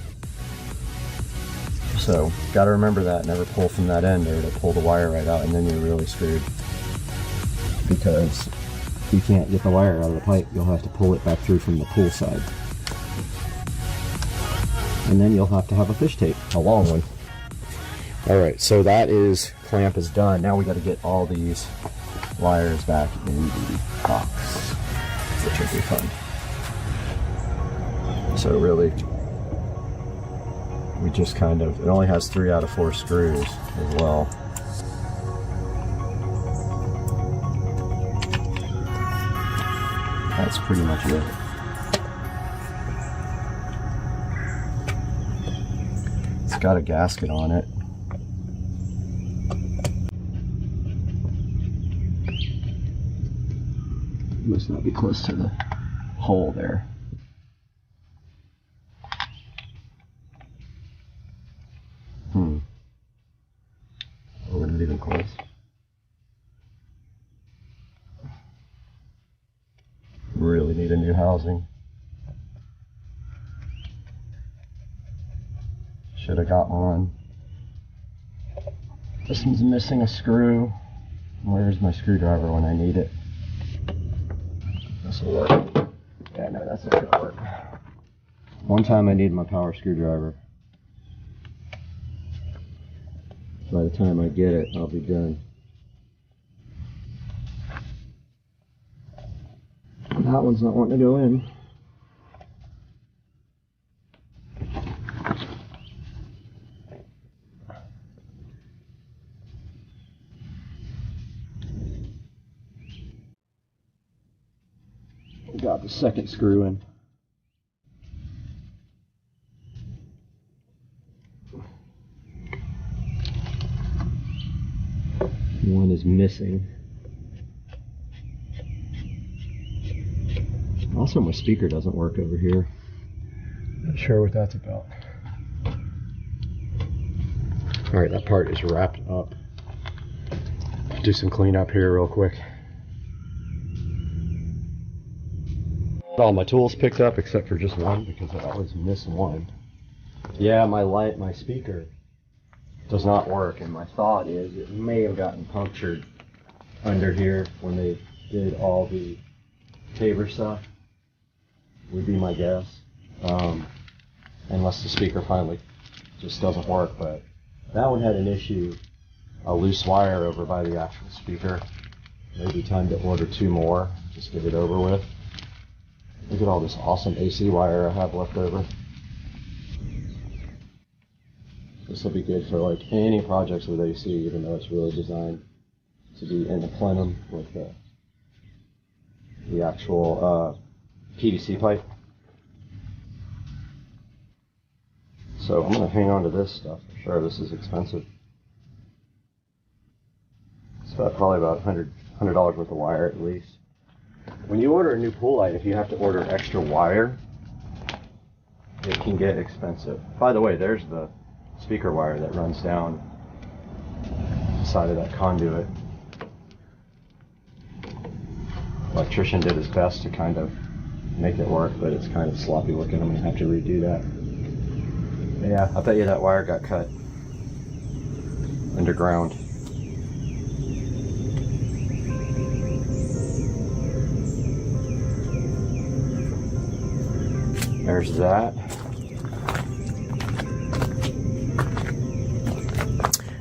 So, gotta remember that, never pull from that end there to pull the wire right out, and then you're really screwed. Because you can't get the wire out of the pipe, you'll have to pull it back through from the pool side. And then you'll have to have a fish tape, a long one. Alright, so that is, clamp is done. Now we gotta get all these wires back in the box, which will be fun. So really, we just kind of, it only has 3 out of 4 screws as well. That's pretty much it. It's got a gasket on it. Must not be close to the hole there. Oh, we're not even close. Really need a new housing. Should have got one. This one's missing a screw. Where's my screwdriver when I need it? This will work. Yeah, no, that's not gonna work. One time I need my power screwdriver. By the time I get it, I'll be done. That one's not wanting to go in. We got the second screw in. One is missing. Also, my speaker doesn't work over here. Not sure what that's about. Alright, that part is wrapped up. do some cleanup here real quick. All my tools picked up except for just one because I always miss one. Yeah, my speaker does not work, and my thought is it may have gotten punctured under here when they did all the Tabor stuff, would be my guess. Unless the speaker finally just doesn't work, but that one had an issue, a loose wire over by the actual speaker. Maybe time to order 2 more, just get it over with. Look at all this awesome AC wire I have left over. This will be good for like any projects with AC, even though it's really designed to be in the plenum with the actual PVC pipe. So I'm going to hang on to this stuff for sure. This is expensive. It's probably about $100 worth of wire at least. When you order a new pool light, if you have to order extra wire, it can get expensive. By the way, there's the speaker wire that runs down the side of that conduit. Electrician did his best to kind of make it work, but it's kind of sloppy looking. I'm going to have to redo that. But yeah, I bet you that wire got cut underground. There's that.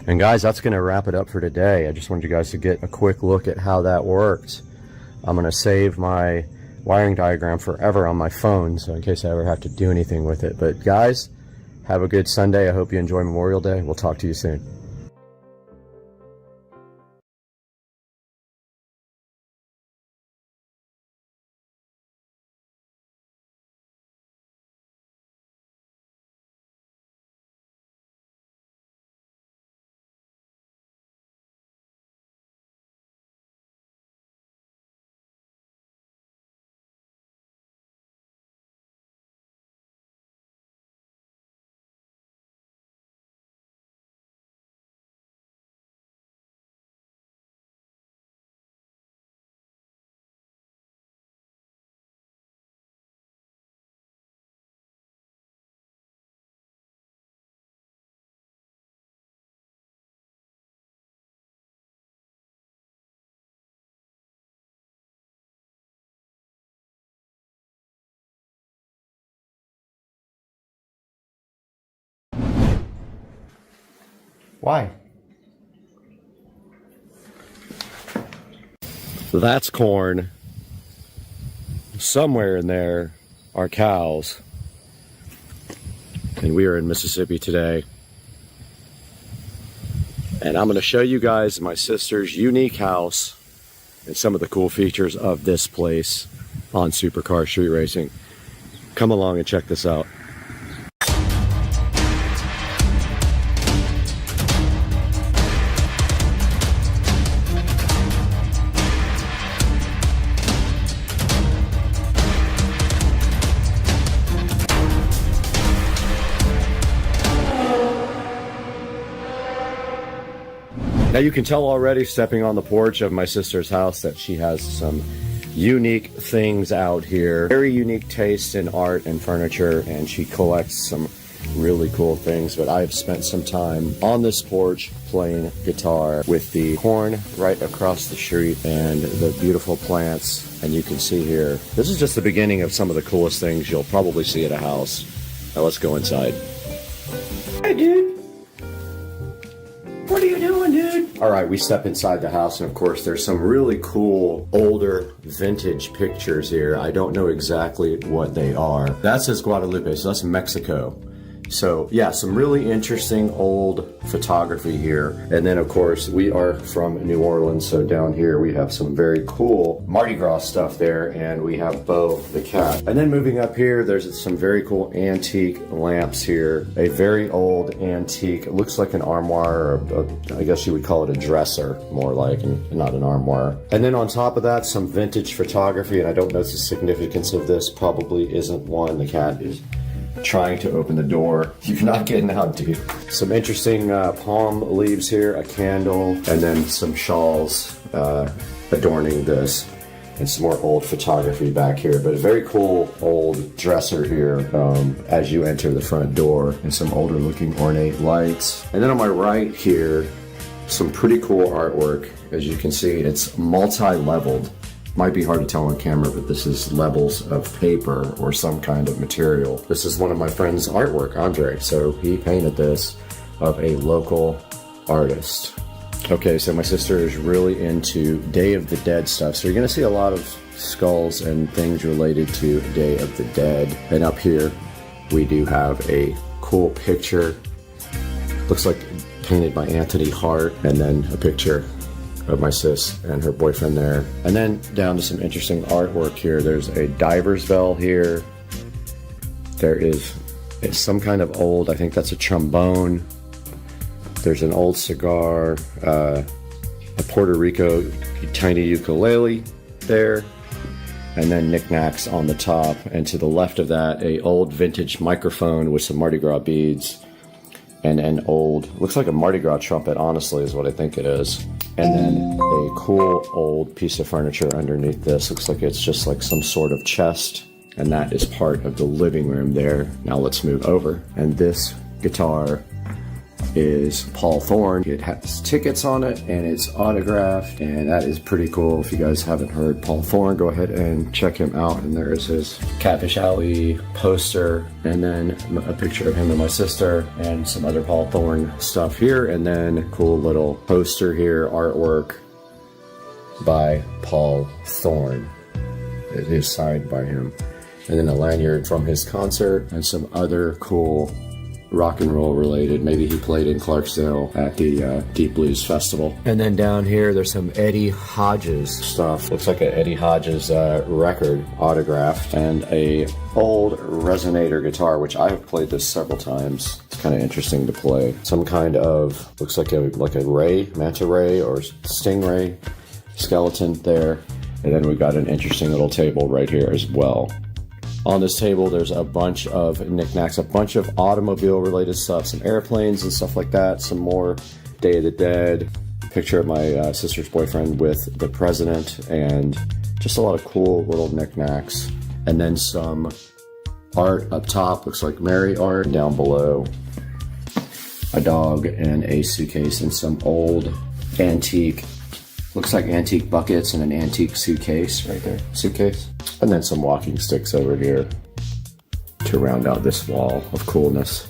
And guys, that's going to wrap it up for today. I just wanted you guys to get a quick look at how that worked. I'm going to save my wiring diagram forever on my phone, so in case I ever have to do anything with it. But guys, have a good Sunday. I hope you enjoy Memorial Day. We'll talk to you soon. Why? That's corn. Somewhere in there are cows. And we are in Mississippi today. And I'm going to show you guys my sister's unique house and some of the cool features of this place on Supercar Street Racing. Come along and check this out. Now you can tell already stepping on the porch of my sister's house that she has some unique things out here. Very unique taste in art and furniture, and she collects some really cool things. But I've spent some time on this porch playing guitar with the corn right across the street and the beautiful plants. And you can see here, this is just the beginning of some of the coolest things you'll probably see at a house. Now let's go inside. Hey dude! What are you doing, dude? All right, we step inside the house, and of course there's some really cool older vintage pictures here. I don't know exactly what they are. That says Guadalupe, so that's Mexico. So yeah, some really interesting old photography here. And then of course we are from New Orleans, so down here we have some very cool Mardi Gras stuff there, and we have Bo the cat. And then moving up here, there's some very cool antique lamps here. A very old antique, it looks like an armoire, or I guess you would call it a dresser, more like, and not an armoire. And then on top of that, some vintage photography, and I don't know the significance of this, probably isn't one. The cat is trying to open the door. You're not getting out, dude. Some interesting palm leaves here, a candle, and then some shawls adorning this. And some more old photography back here, but a very cool old dresser here as you enter the front door, and some older looking ornate lights. And then on my right here, some pretty cool artwork. As you can see, it's multi-leveled. Might be hard to tell on camera, but this is levels of paper or some kind of material. This is one of my friend's artwork, Andre. So he painted this of a local artist. Okay, so my sister is really into Day of the Dead stuff. So you're gonna see a lot of skulls and things related to Day of the Dead. And up here, we do have a cool picture. Looks like painted by Anthony Hart, and then a picture of my sis and her boyfriend there. And then down to some interesting artwork here. There's a diver's bell here. There is some kind of old, I think that's a trombone. There's an old cigar, a Puerto Rico tiny ukulele there, and then knickknacks on the top. And to the left of that, a old vintage microphone with some Mardi Gras beads, and an old, looks like a Mardi Gras trumpet, honestly, is what I think it is. And then a cool old piece of furniture underneath this. Looks like it's just like some sort of chest, and that is part of the living room there. Now let's move over. And this guitar is Paul Thorne. It has tickets on it and it's autographed, and that is pretty cool. If you guys haven't heard Paul Thorne, go ahead and check him out. And there is his Catfish Alley poster, and then a picture of him and my sister, and some other Paul Thorne stuff here, and then cool little poster here, artwork by Paul Thorne. It is signed by him. And then a lanyard from his concert, and some other cool rock and roll related. Maybe he played in Clarksdale at the Deep Blues Festival. And then down here, there's some Eddie Hodges stuff. Looks like an Eddie Hodges record autographed, and a old resonator guitar, which I have played this several times. It's kind of interesting to play. Some kind of, looks like a ray, manta ray or stingray skeleton there. And then we've got an interesting little table right here as well. On this table, there's a bunch of knickknacks, a bunch of automobile-related stuff, some airplanes and stuff like that, some more Day of the Dead, picture of my sister's boyfriend with the president, and just a lot of cool little knickknacks. And then some art up top, looks like Mary art. Down below, a dog and a suitcase and some old antique, looks like antique buckets and an antique suitcase right there, suitcase. And then some walking sticks over here to round out this wall of coolness.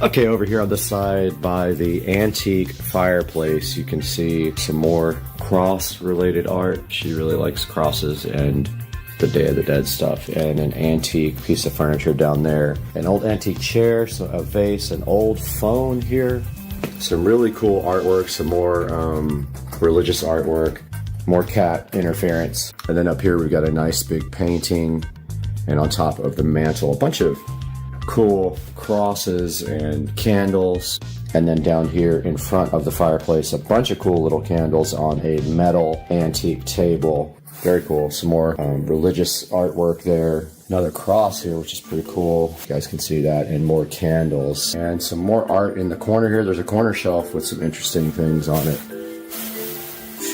Okay, over here on the side by the antique fireplace, you can see some more cross-related art. She really likes crosses and the Day of the Dead stuff. And an antique piece of furniture down there. An old antique chair, so a vase, an old phone here. Some really cool artwork, some more religious artwork. More cat interference. And then up here we've got a nice big painting, and on top of the mantle a bunch of cool crosses and candles. And then down here in front of the fireplace, a bunch of cool little candles on a metal antique table. Very cool. Some more religious artwork there. Another cross here, which is pretty cool. You guys can see that. And more candles. And some more art in the corner here. There's a corner shelf with some interesting things on it.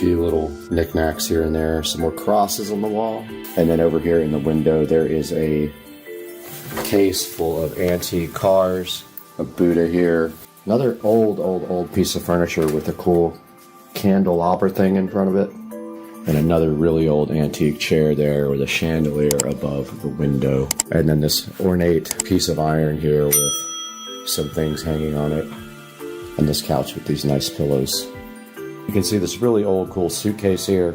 Few little knickknacks here and there, some more crosses on the wall. And then over here in the window there is a case full of antique cars, a Buddha here, another old piece of furniture with a cool candelabra thing in front of it, and another really old antique chair there with a chandelier above the window. And then this ornate piece of iron here with some things hanging on it, and this couch with these nice pillows. You can see this really old, cool suitcase here,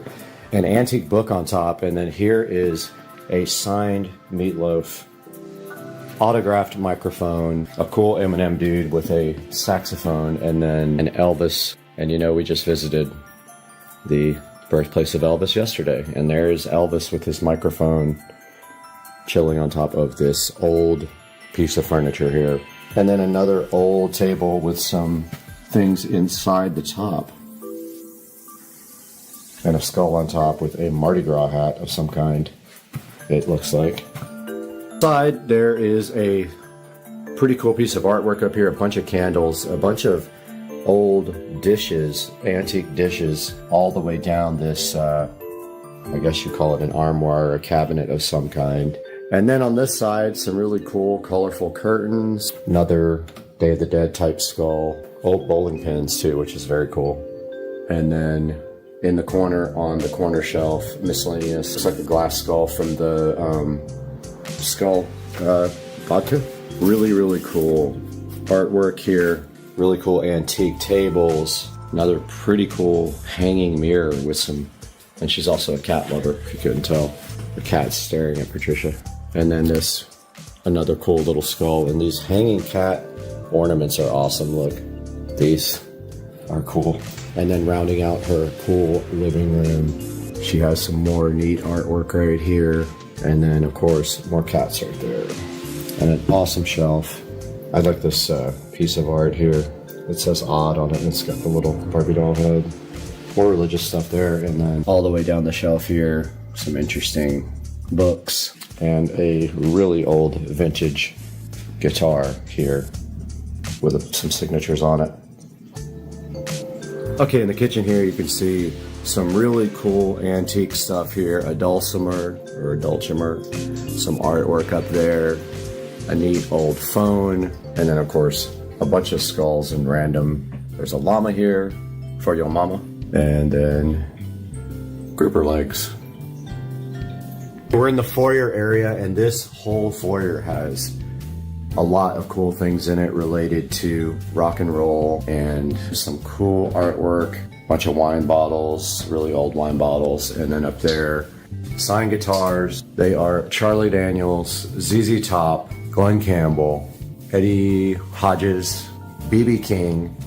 an antique book on top, and then here is a signed Meatloaf autographed microphone, a cool Eminem dude with a saxophone, and then an Elvis. And you know, we just visited the birthplace of Elvis yesterday, and there's Elvis with his microphone chilling on top of this old piece of furniture here. And then another old table with some things inside the top. And a skull on top with a Mardi Gras hat of some kind, it looks like. Inside there is a pretty cool piece of artwork up here, a bunch of candles, a bunch of old dishes, antique dishes, all the way down this, I guess you call it an armoire or a cabinet of some kind. And then on this side, some really cool, colorful curtains, another Day of the Dead type skull, old bowling pins too, which is very cool. And then in the corner, on the corner shelf, miscellaneous, it's like a glass skull from the skull vodka. Really, really cool artwork here. Really cool antique tables. Another pretty cool hanging mirror with some, and she's also a cat lover, if you couldn't tell. The cat's staring at Patricia. And then this, another cool little skull. And these hanging cat ornaments are awesome. Look, these are cool. And then rounding out her cool living room, she has some more neat artwork right here. And then, of course, more cats right there. And an awesome shelf. I like this piece of art here. It says odd on it, and it's got the little Barbie doll head. More religious stuff there. And then all the way down the shelf here, some interesting books and a really old vintage guitar here with some signatures on it. Okay, in the kitchen here you can see some really cool antique stuff here, a dulcimer or a dulcimer, some artwork up there, a neat old phone, and then of course a bunch of skulls and random. There's a llama here for your mama, and then grouper legs. We're in the foyer area, and this whole foyer has a lot of cool things in it related to rock and roll and some cool artwork, bunch of wine bottles, really old wine bottles, and then up there, signed guitars. They are Charlie Daniels, ZZ Top, Glenn Campbell, Eddie Hodges, B.B. King,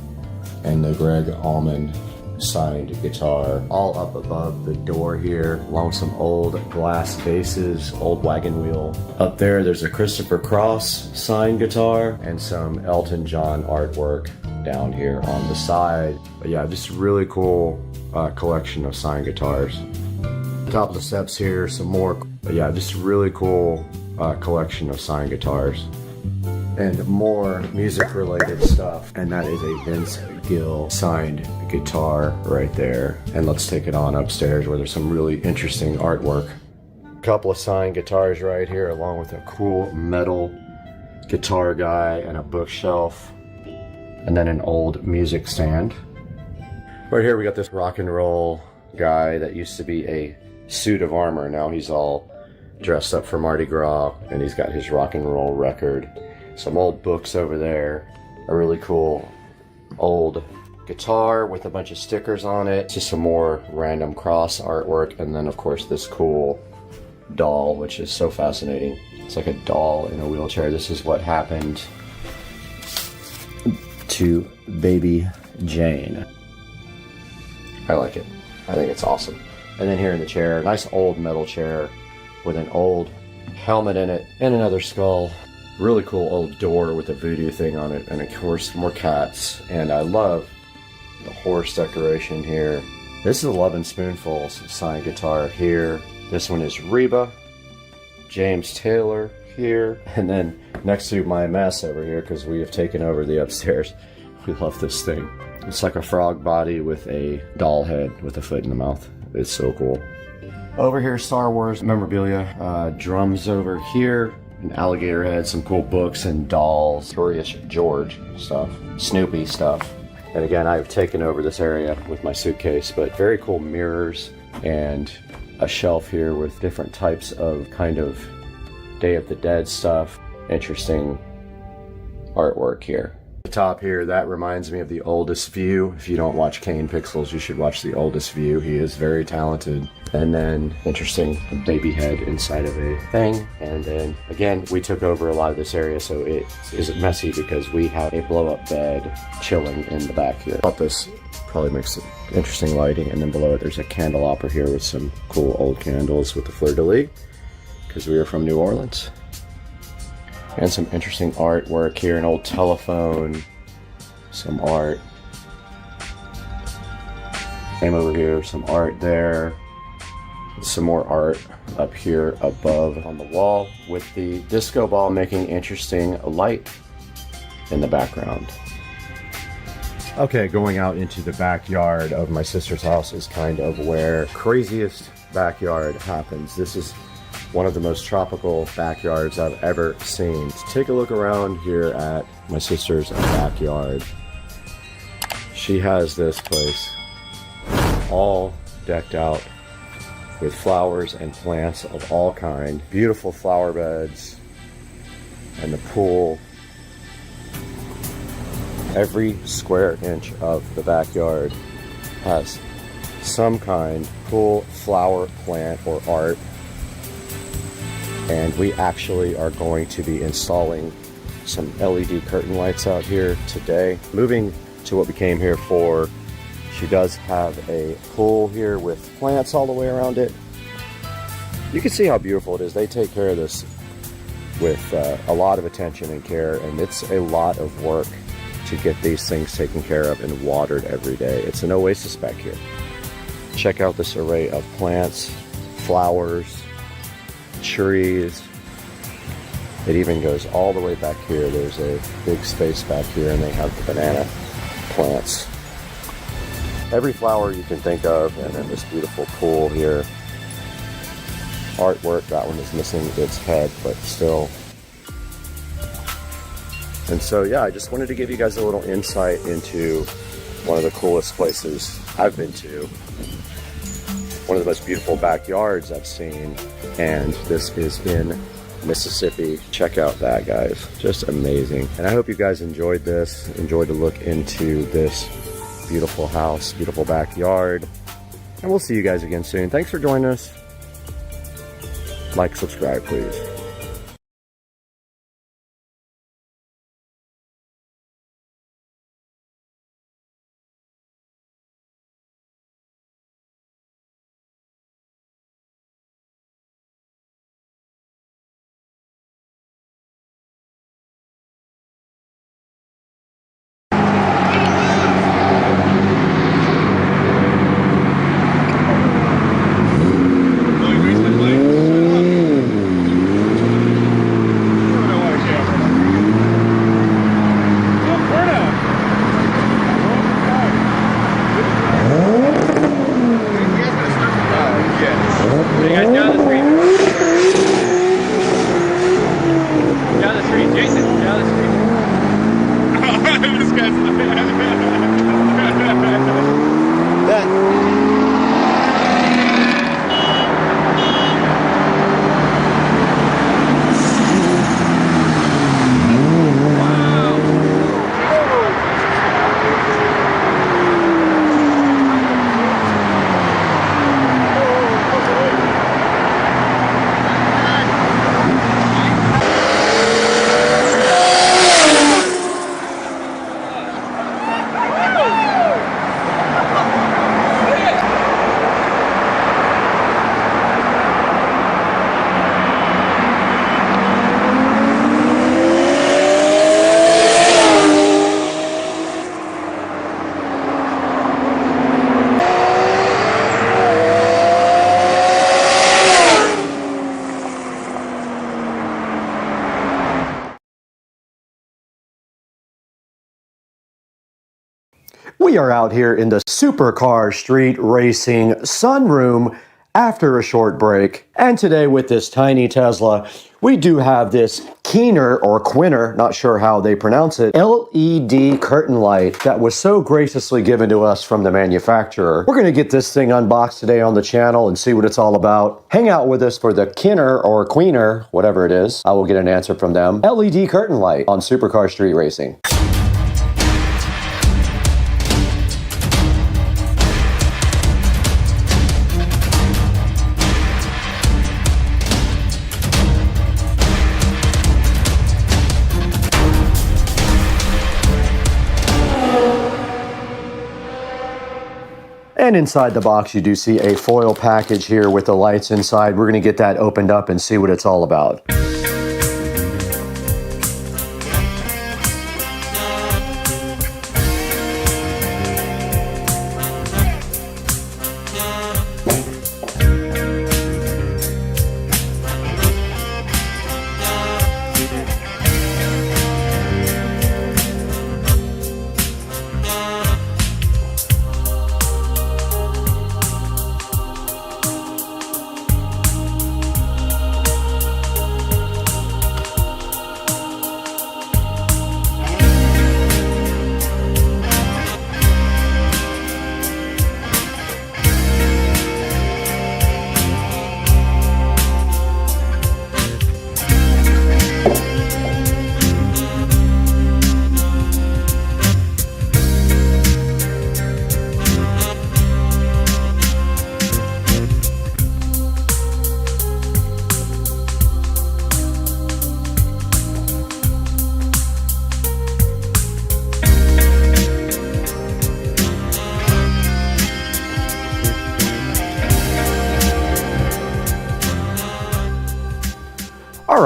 and the Greg Allman signed guitar, all up above the door here, along with some old glass bases, old wagon wheel. Up there, there's a Christopher Cross signed guitar and some Elton John artwork down here on the side. But yeah, just a really cool collection of signed guitars. Top of the steps here, some more. But yeah, just a really cool collection of signed guitars. And more music related stuff. And that is a Vince Gill signed guitar right there. And let's take it on upstairs where there's some really interesting artwork. A couple of signed guitars right here, along with a cool metal guitar guy and a bookshelf. And then an old music stand. Right here we got this rock and roll guy that used to be a suit of armor. Now he's all dressed up for Mardi Gras, and he's got his rock and roll record. Some old books over there, a really cool old guitar with a bunch of stickers on it, just some more random cross artwork, and then of course this cool doll, which is so fascinating. It's like a doll in a wheelchair. This is what happened to baby Jane. I like it. I think it's awesome. And then here in the chair, nice old metal chair with an old helmet in it and another skull. Really cool old door with a voodoo thing on it, and of course more cats. And I love the horse decoration here. This is 11 Spoonfuls signed guitar here. This one is Reba, James Taylor here, and then next to my mess over here, because we have taken over the upstairs. We love this thing. It's like a frog body with a doll head with a foot in the mouth. It's so cool. Over here, Star Wars memorabilia, drums over here, an alligator head, some cool books and dolls, Curious George stuff, Snoopy stuff. And again, I've taken over this area with my suitcase, but very cool mirrors and a shelf here with different types of kind of Day of the Dead stuff. Interesting artwork here. The top here, that reminds me of The Oldest View. If you don't watch Kane Pixels, you should watch The Oldest View. He is very talented. And then interesting baby head inside of a thing. And then again, we took over a lot of this area, so it is messy because we have a blow-up bed chilling in the back here. I thought this probably makes it interesting lighting. And then below it, there's a candelabra here with some cool old candles with the fleur-de-lis, because we are from New Orleans. And some interesting artwork here, an old telephone, some art. Same over here, some art there. Some more art up here above on the wall with the disco ball making interesting light in the background. Okay, going out into the backyard of my sister's house is kind of where craziest backyard happens. This is one of the most tropical backyards I've ever seen. Take a look around here at my sister's backyard. She has this place all decked out with flowers and plants of all kind. Beautiful flower beds and the pool. Every square inch of the backyard has some kind of cool flower, plant, or art. And we actually are going to be installing some LED curtain lights out here today. Moving to what we came here for, she does have a pool here with plants all the way around it. You can see how beautiful it is. They take care of this with a lot of attention and care, and it's a lot of work to get these things taken care of and watered every day. It's an oasis back here. Check out this array of plants, flowers, trees. It even goes all the way back here. There's a big space back here, and they have the banana plants. Every flower you can think of, and then this beautiful pool here. Artwork, that one is missing its head, but still. And so, yeah, I just wanted to give you guys a little insight into one of the coolest places I've been to. One of the most beautiful backyards I've seen. And this is in Mississippi. Check out that, guys. Just amazing. And I hope you guys enjoyed this, enjoyed to look into this beautiful house, beautiful backyard. And we'll see you guys again soon. Thanks for joining us. Like, subscribe, please. We are out here in the supercar street racing sunroom after a short break. And today with this tiny Tesla, we do have this Keener or Quinner, not sure how they pronounce it, LED curtain light that was so graciously given to us from the manufacturer. We're going to get this thing unboxed today on the channel and see what it's all about. Hang out with us for the Keener or Queener, whatever it is. I will get an answer from them. LED curtain light on supercar street racing. And inside the box, you do see a foil package here with the lights inside. We're going to get that opened up and see what it's all about.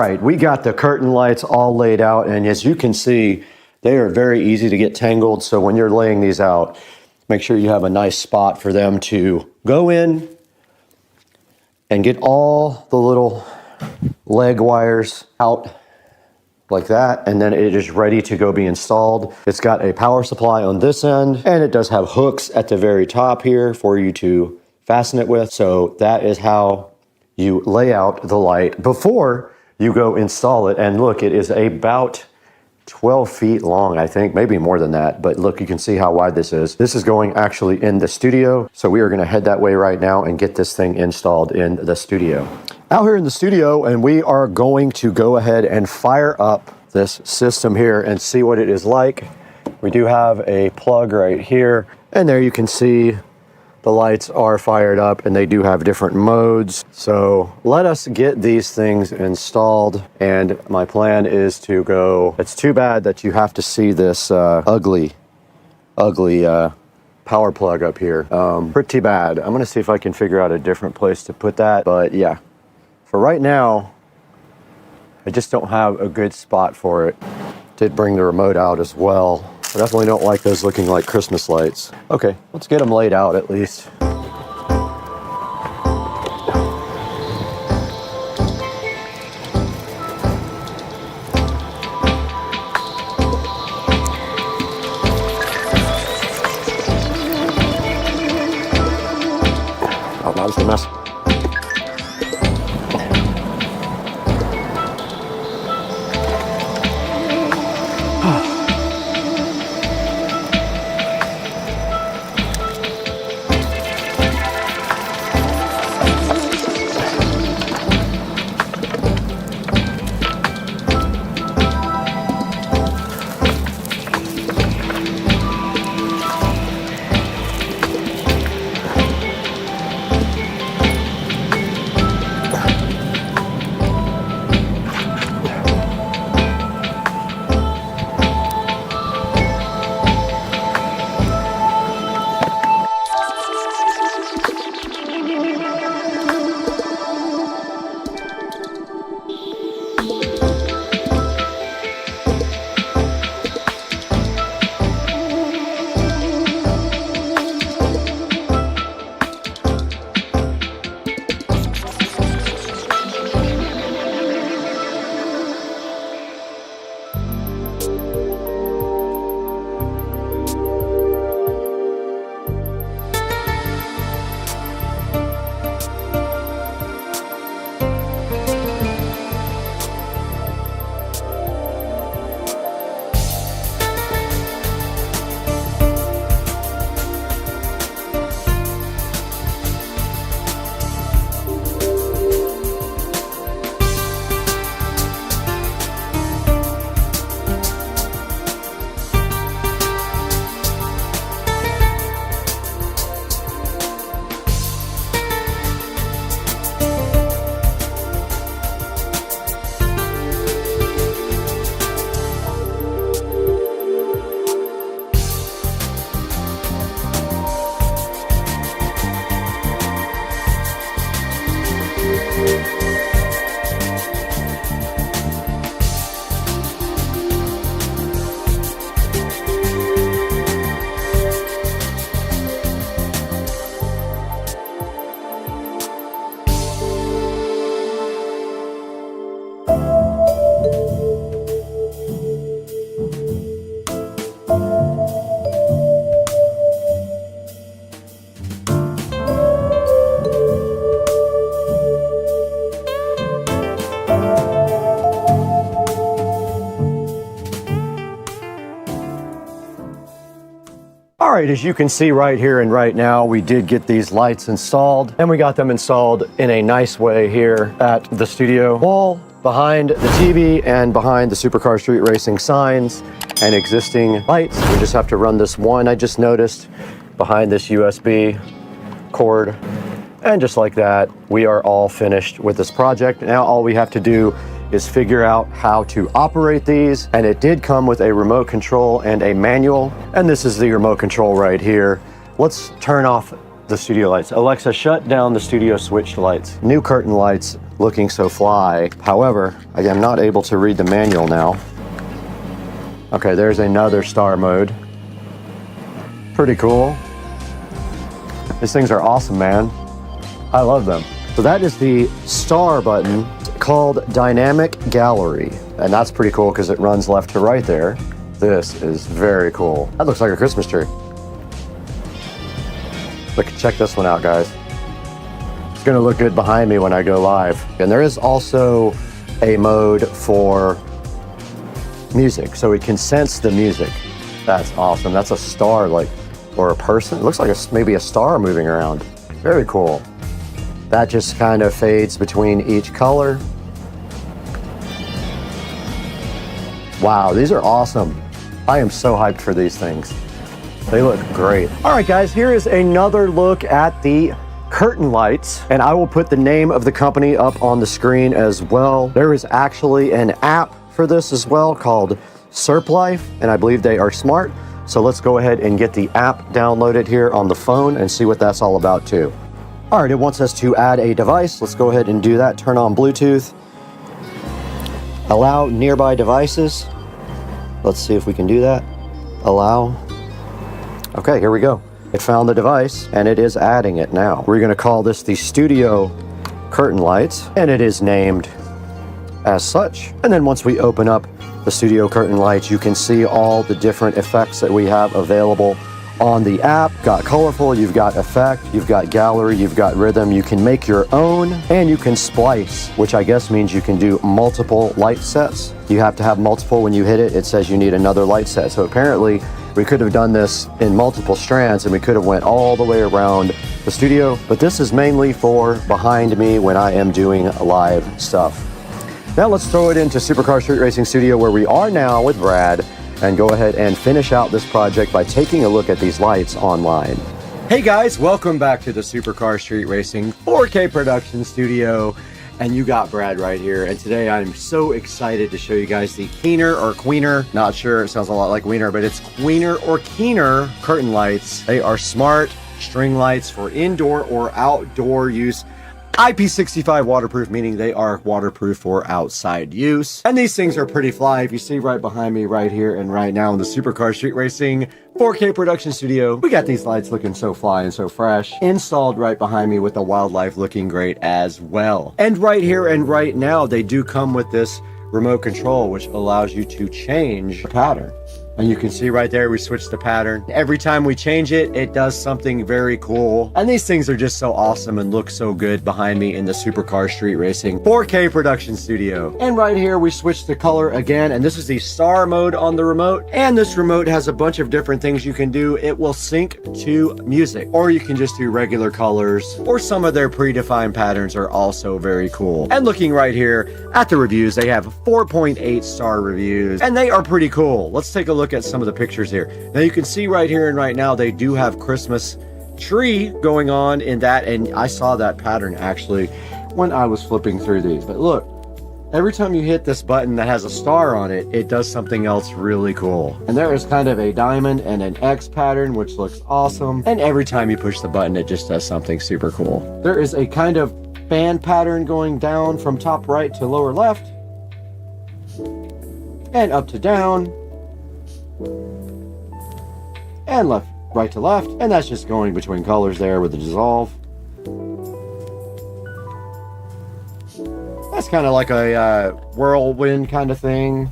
right, we got the curtain lights all laid out, and as you can see, they are very easy to get tangled. So when you're laying these out, make sure you have a nice spot for them to go in and get all the little leg wires out like that, and then it is ready to go be installed. It's got a power supply on this end, and it does have hooks at the very top here for you to fasten it with. So that is how you lay out the light before you go install it. And look, it is about 12 feet long, I think, maybe more than that. But look, you can see how wide this is. This is going actually in the studio. So we are gonna head that way right now and get this thing installed in the studio. Out here in the studio, and we are going to go ahead and fire up this system here and see what it is like. We do have a plug right here, and there you can see the lights are fired up, and they do have different modes. So let us get these things installed, and my plan is to go. It's too bad that you have to see this ugly power plug up here. Pretty bad. I'm gonna see if I can figure out a different place to put that, but yeah. For right now, I just don't have a good spot for it. Did bring the remote out as well. I definitely don't like those looking like Christmas lights. Okay, let's get them laid out at least. Oh, that was a mess. All right, as you can see right here and right now, we did get these lights installed, and we got them installed in a nice way here at the studio wall behind the TV and behind the Supercar Street Racing signs and existing lights. We just have to run this one, I just noticed, behind this USB cord. And just like that, we are all finished with this project. Now all we have to do is figure out how to operate these, and it did come with a remote control and a manual, and this is the remote control right here. Let's turn off the studio lights. Alexa, shut down the studio switched lights. New curtain lights looking so fly. However, I am not able to read the manual now. Okay, there's another star mode. Pretty cool. These things are awesome, man. I love them. So that is the star button called Dynamic Gallery. And that's pretty cool because it runs left to right there. This is very cool. That looks like a Christmas tree. Look, check this one out, guys. It's gonna look good behind me when I go live. And there is also a mode for music, so it can sense the music. That's awesome. That's a star, like, or a person. It looks like maybe a star moving around. Very cool. That just kind of fades between each color. Wow, these are awesome. I am so hyped for these things. They look great. All right, guys, here is another look at the curtain lights, and I will put the name of the company up on the screen as well. There is actually an app for this as well called SCSR, and I believe they are smart. So let's go ahead and get the app downloaded here on the phone and see what that's all about too. All right, it wants us to add a device. Let's go ahead and do that. Turn on Bluetooth. Allow nearby devices. Let's see if we can do that. Allow. Okay, here we go. It found the device and it is adding it now. We're gonna call this the studio curtain lights, and it is named as such. And then once we open up the studio curtain lights, you can see all the different effects that we have available on the app. Got colorful, you've got effect, you've got gallery, you've got rhythm. You can make your own, and you can splice, which I guess means you can do multiple light sets. You have to have multiple. When you hit it, it says you need another light set. So apparently we could have done this in multiple strands, and we could have went all the way around the studio, but this is mainly for behind me when I am doing live stuff. Now let's throw it into Supercar Street Racing Studio, where we are now with Brad, and go ahead and finish out this project by taking a look at these lights online. Hey guys, welcome back to the Supercar Street Racing 4K production studio. And you got Brad right here. And today I'm so excited to show you guys the Keener or Queener. Not sure, it sounds a lot like Wiener, but it's Queener or Keener curtain lights. They are smart string lights for indoor or outdoor use. IP65 waterproof, meaning they are waterproof for outside use. And these things are pretty fly. If you see right behind me right here and right now in the Supercar Street Racing 4K production studio, we got these lights looking so fly and so fresh, installed right behind me with the wildlife looking great as well. And right here and right now, they do come with this remote control, which allows you to change the pattern. And you can see right there, we switched the pattern. Every time we change it, it does something very cool. And these things are just so awesome and look so good behind me in the Supercar Street Racing 4K production studio. And right here, we switched the color again. And this is the star mode on the remote. And this remote has a bunch of different things you can do. It will sync to music, or you can just do regular colors, or some of their predefined patterns are also very cool. And looking right here at the reviews, they have 4.8 star reviews, and they are pretty cool. Let's take a look at some of the pictures here. Now you can see right here and right now, they do have Christmas tree going on in that, and I saw that pattern actually when I was flipping through these. But look, every time you hit this button that has a star on it, it does something else really cool. And there is kind of a diamond and an X pattern, which looks awesome. And every time you push the button, it just does something super cool. There is a kind of fan pattern going down from top right to lower left, and up to down, and left, right to left, and that's just going between colors there with the dissolve. That's kind of like a whirlwind kind of thing,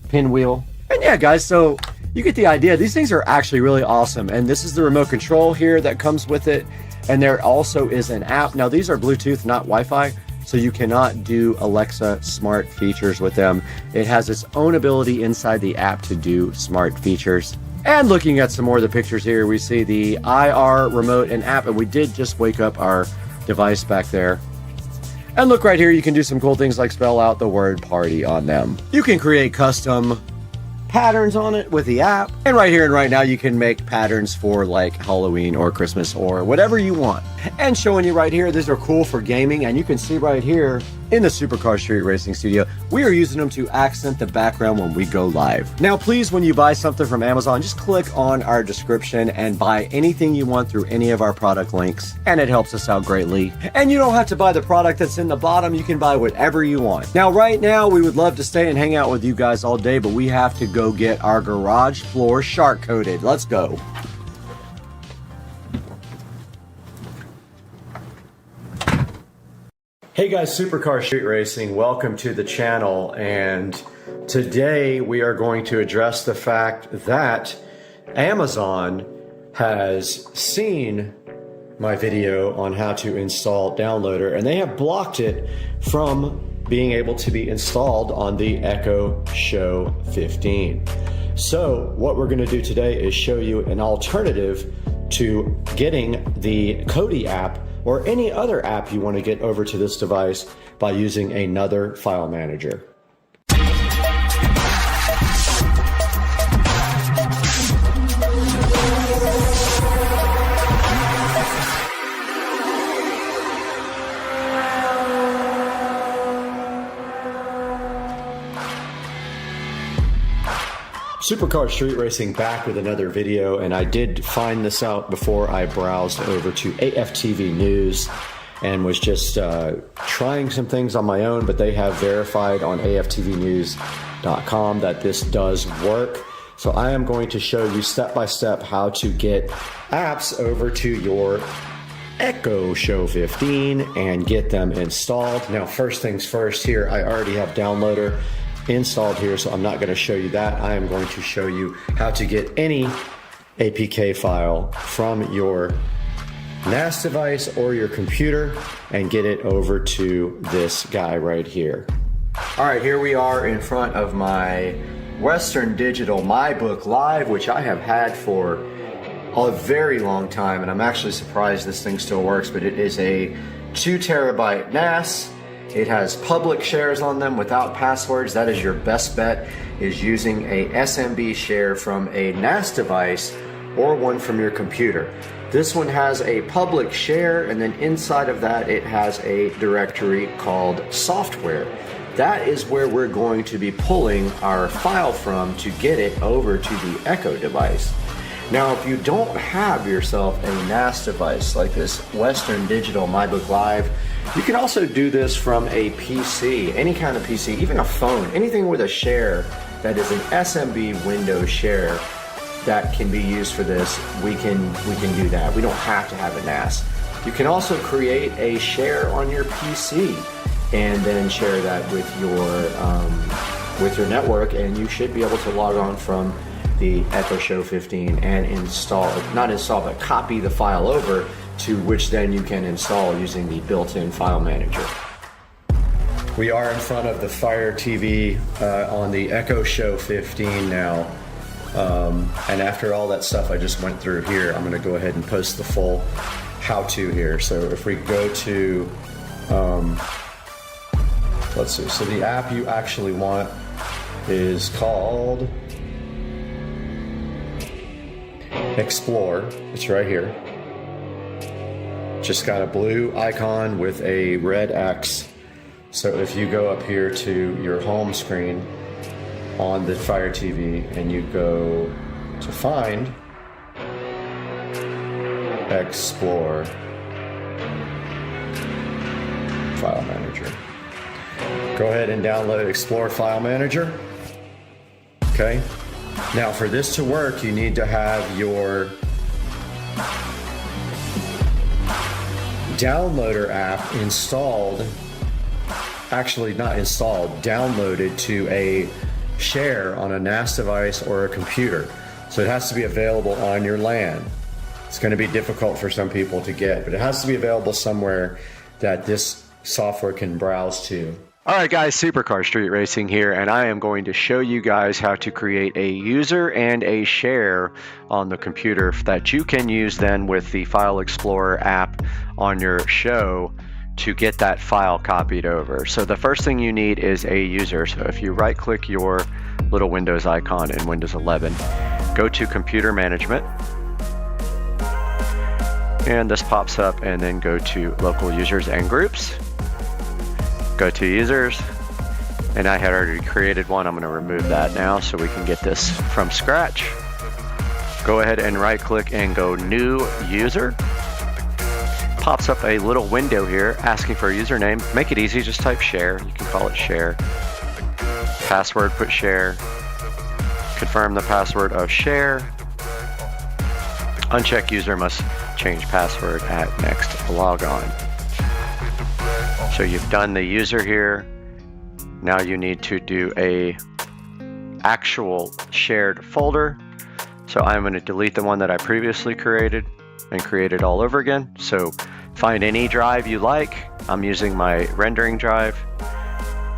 pinwheel. And yeah, guys, so you get the idea. These things are actually really awesome, and this is the remote control here that comes with it, and there also is an app. Now these are Bluetooth, not Wi-Fi, so you cannot do Alexa smart features with them. It has its own ability inside the app to do smart features. And looking at some more of the pictures here, we see the IR remote and app, and we did just wake up our device back there. And look right here, you can do some cool things like spell out the word party on them. You can create custom patterns on it with the app. And right here and right now, you can make patterns for like Halloween or Christmas or whatever you want. And showing you right here, these are cool for gaming. And you can see right here, in the Supercar Street Racing studio. We are using them to accent the background when we go live. Now, please, when you buy something from Amazon, just click on our description and buy anything you want through any of our product links, and it helps us out greatly. And you don't have to buy the product that's in the bottom. You can buy whatever you want. Now, right now, we would love to stay and hang out with you guys all day, but we have to go get our garage floor shark coated. Let's go. Hey guys, Supercar Street Racing, welcome to the channel, and today we are going to address the fact that Amazon has seen my video on how to install Downloader, and they have blocked it from being able to be installed on the Echo Show 15. So what we're going to do today is show you an alternative to getting the Kodi app or any other app you want to get over to this device by using another file manager. Supercar Street Racing back with another video, and I did find this out before I browsed over to AFTV News and was just trying some things on my own, but they have verified on AFTVnews.com that this does work. So I am going to show you step by step how to get apps over to your Echo Show 15 and get them installed. Now, first things first, here I already have Downloader installed here, so I'm not going to show you that. I am going to show you how to get any APK file from your NAS device or your computer and get it over to this guy right here. All right, here we are in front of my Western Digital MyBook Live, which I have had for a very long time, and I'm actually surprised this thing still works, but it is a 2 terabyte NAS. It has public shares on them without passwords. That is your best bet, is using a SMB share from a NAS device or one from your computer. This one has a public share, and then inside of that it has a directory called software. That is where we're going to be pulling our file from to get it over to the Echo device. Now, if you don't have yourself a NAS device like this Western Digital MyBook Live, you can also do this from a PC, any kind of PC, even a phone, anything with a share that is an SMB Windows share that can be used for this. We can do that. We don't have to have a NAS. You can also create a share on your PC and then share that with your network, and you should be able to log on from the Echo Show 15 and not copy the file over, to which then you can install using the built-in file manager. We are in front of the Fire TV on the Echo Show 15 now. And after all that stuff I just went through here, I'm going to go ahead and post the full how-to here. So if we go to, let's see, so the app you actually want is called Explore. It's right here. Just got a blue icon with a red X. So if you go up here to your home screen on the Fire TV and you go to Find, Explore, File Manager. Go ahead and download Explore File Manager. Okay. Now for this to work, you need to have your Downloader app installed, actually not installed, downloaded to a share on a NAS device or a computer. So it has to be available on your LAN. It's going to be difficult for some people to get, but it has to be available somewhere that this software can browse to. All right, guys, Supercar Street Racing here, and I am going to show you guys how to create a user and a share on the computer that you can use then with the File Explorer app on your show to get that file copied over. So the first thing you need is a user. So if you right-click your little Windows icon in Windows 11, go to Computer Management, and this pops up, and then go to Local Users and Groups. Go to users, and I had already created one. I'm going to remove that now so we can get this from scratch. Go ahead and right click and go new user. Pops up a little window here asking for a username. Make it easy, just type share. You can call it share. Password, put share. Confirm the password of share. Uncheck user must change password at next log on. So you've done the user here. Now you need to do a actual shared folder. So I'm going to delete the one that I previously created and create it all over again. So find any drive you like. I'm using my rendering drive.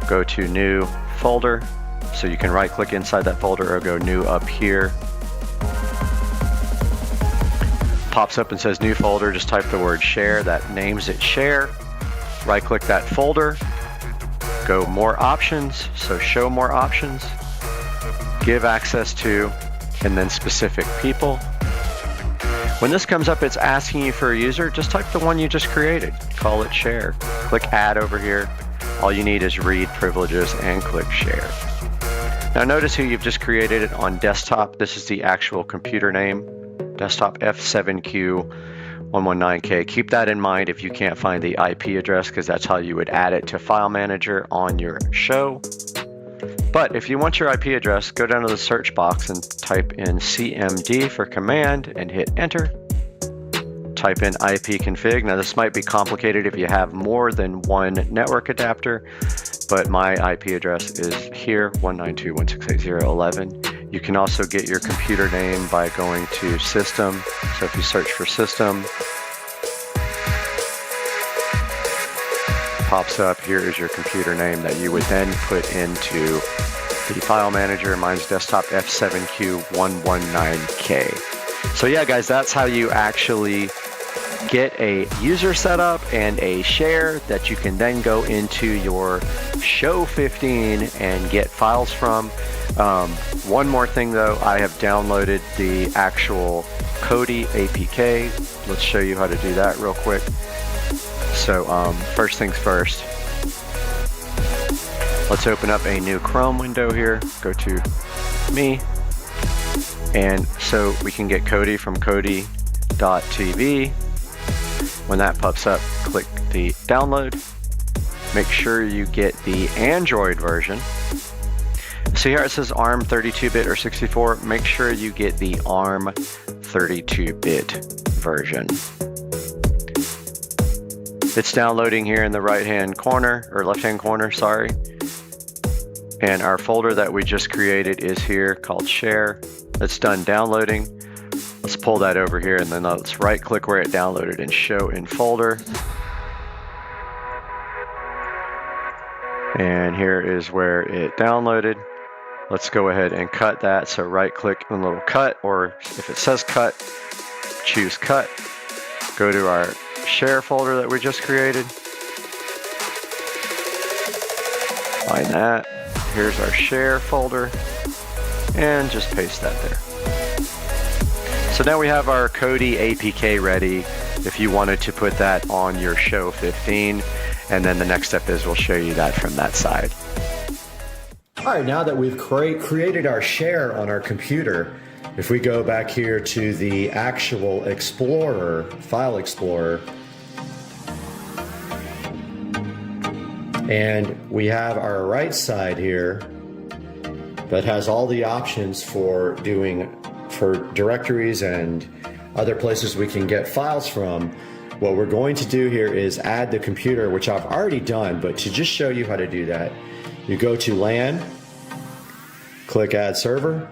Go to new folder. So you can right click inside that folder or go new up here. Pops up and says new folder. Just type the word share. That names it share. Right click that folder. Go more options. So show more options. Give access to, and then specific people. When this comes up, it's asking you for a user. Just type the one you just created. Call it share. Click add over here. All you need is read privileges and click share. Now notice who you've just created it on desktop. This is the actual computer name. Desktop F7Q119K. Keep that in mind if you can't find the IP address, because that's how you would add it to File Manager on your show. But if you want your IP address, go down to the search box and type in CMD for command and hit enter. Type in IP config. Now this might be complicated if you have more than one network adapter, but my IP address is here, 192.168.0.11. You can also get your computer name by going to system. So if you search for system, pops up, here is your computer name that you would then put into the file manager. Mine's desktop F7Q119K. So yeah, guys, that's how you actually get a user setup and a share that you can then go into your Show 15 and get files from. One more thing though, I have downloaded the actual Kodi APK. Let's show you how to do that real quick. So first things first, let's open up a new Chrome window here. Go to me, and so we can get Kodi from Kodi.tv. When that pops up, click the download. Make sure you get the Android version. See here it says ARM 32-bit or 64. Make sure you get the ARM 32-bit version. It's downloading here in the right-hand corner, or left-hand corner, sorry. And our folder that we just created is here called share. It's done downloading. Let's pull that over here, and then let's right-click where it downloaded and show in folder. And here is where it downloaded. Let's go ahead and cut that. So right-click on the little cut, or if it says cut, choose cut. Go to our share folder that we just created. Find that. Here's our share folder, and just paste that there. So now we have our Kodi APK ready if you wanted to put that on your Show 15, and then the next step is we'll show you that from that side. All right, now that we've created our share on our computer, if we go back here to the actual Explorer, File Explorer, and we have our right side here that has all the options for directories and other places we can get files from. What we're going to do here is add the computer, which I've already done, but to just show you how to do that, you go to LAN, click add server.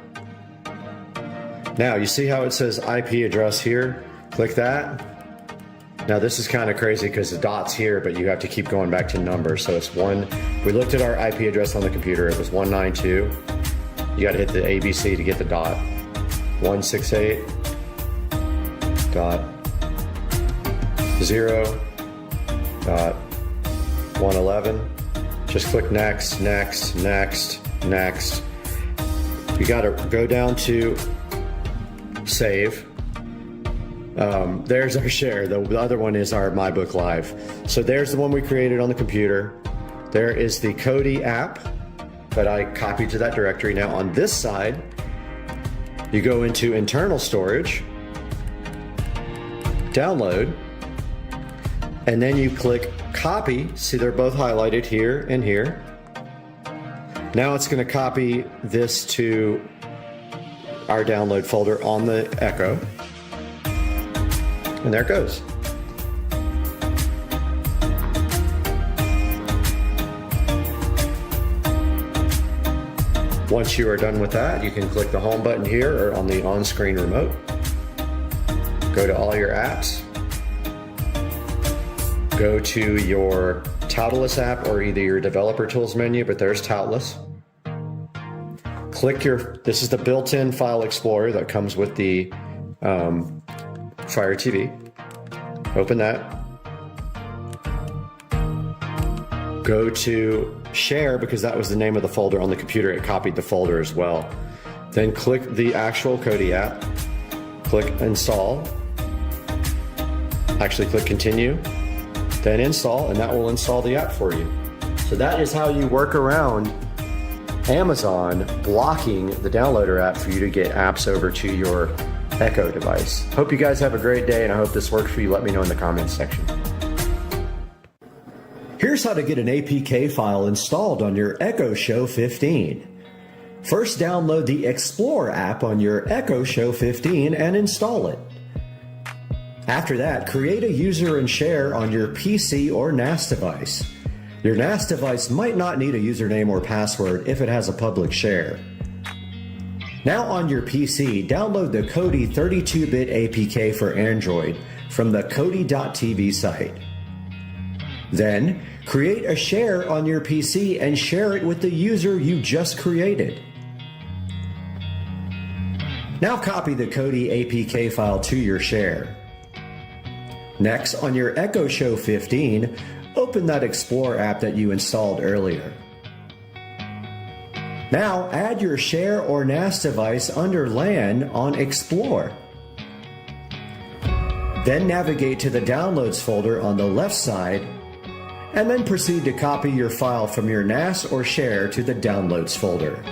Now you see how it says IP address here? Click that. Now this is kind of crazy because the dot's here, but you have to keep going back to numbers. So it's we looked at our IP address on the computer, it was 192. You got to hit the ABC to get the dot. 168.0.111. Just click next, next, next, next. You got to go down to save. There's our share. The other one is our MyBook Live. So there's the one we created on the computer. There is the Kodi app that I copied to that directory. Now on this side, you go into internal storage, download, and then you click copy. See, they're both highlighted here and here. Now it's going to copy this to our download folder on the Echo. And there it goes. Once you are done with that, you can click the home button here or on the on-screen remote. Go to all your apps. Go to your Toutless app or either your developer tools menu, but there's Toutless. Click this is the built-in file explorer that comes with the Fire TV. Open that. Go to share because that was the name of the folder on the computer. It copied the folder as well. Then click the actual Kodi app. Click install. Actually click continue. Then install, and that will install the app for you. So that is how you work around Amazon blocking the downloader app for you to get apps over to your Echo device. Hope you guys have a great day, and I hope this works for you. Let me know in the comments section. Here's how to get an APK file installed on your Echo Show 15. First, download the Explore app on your Echo Show 15 and install it. After that, create a user and share on your PC or NAS device. Your NAS device might not need a username or password if it has a public share. Now on your PC, download the Kodi 32-bit APK for Android from the Kodi.tv site. Then, create a share on your PC and share it with the user you just created. Now copy the Kodi APK file to your share. Next, on your Echo Show 15, open that Explore app that you installed earlier. Now, add your share or NAS device under LAN on Explore. Then navigate to the Downloads folder on the left side, and then proceed to copy your file from your NAS or share to the Downloads folder.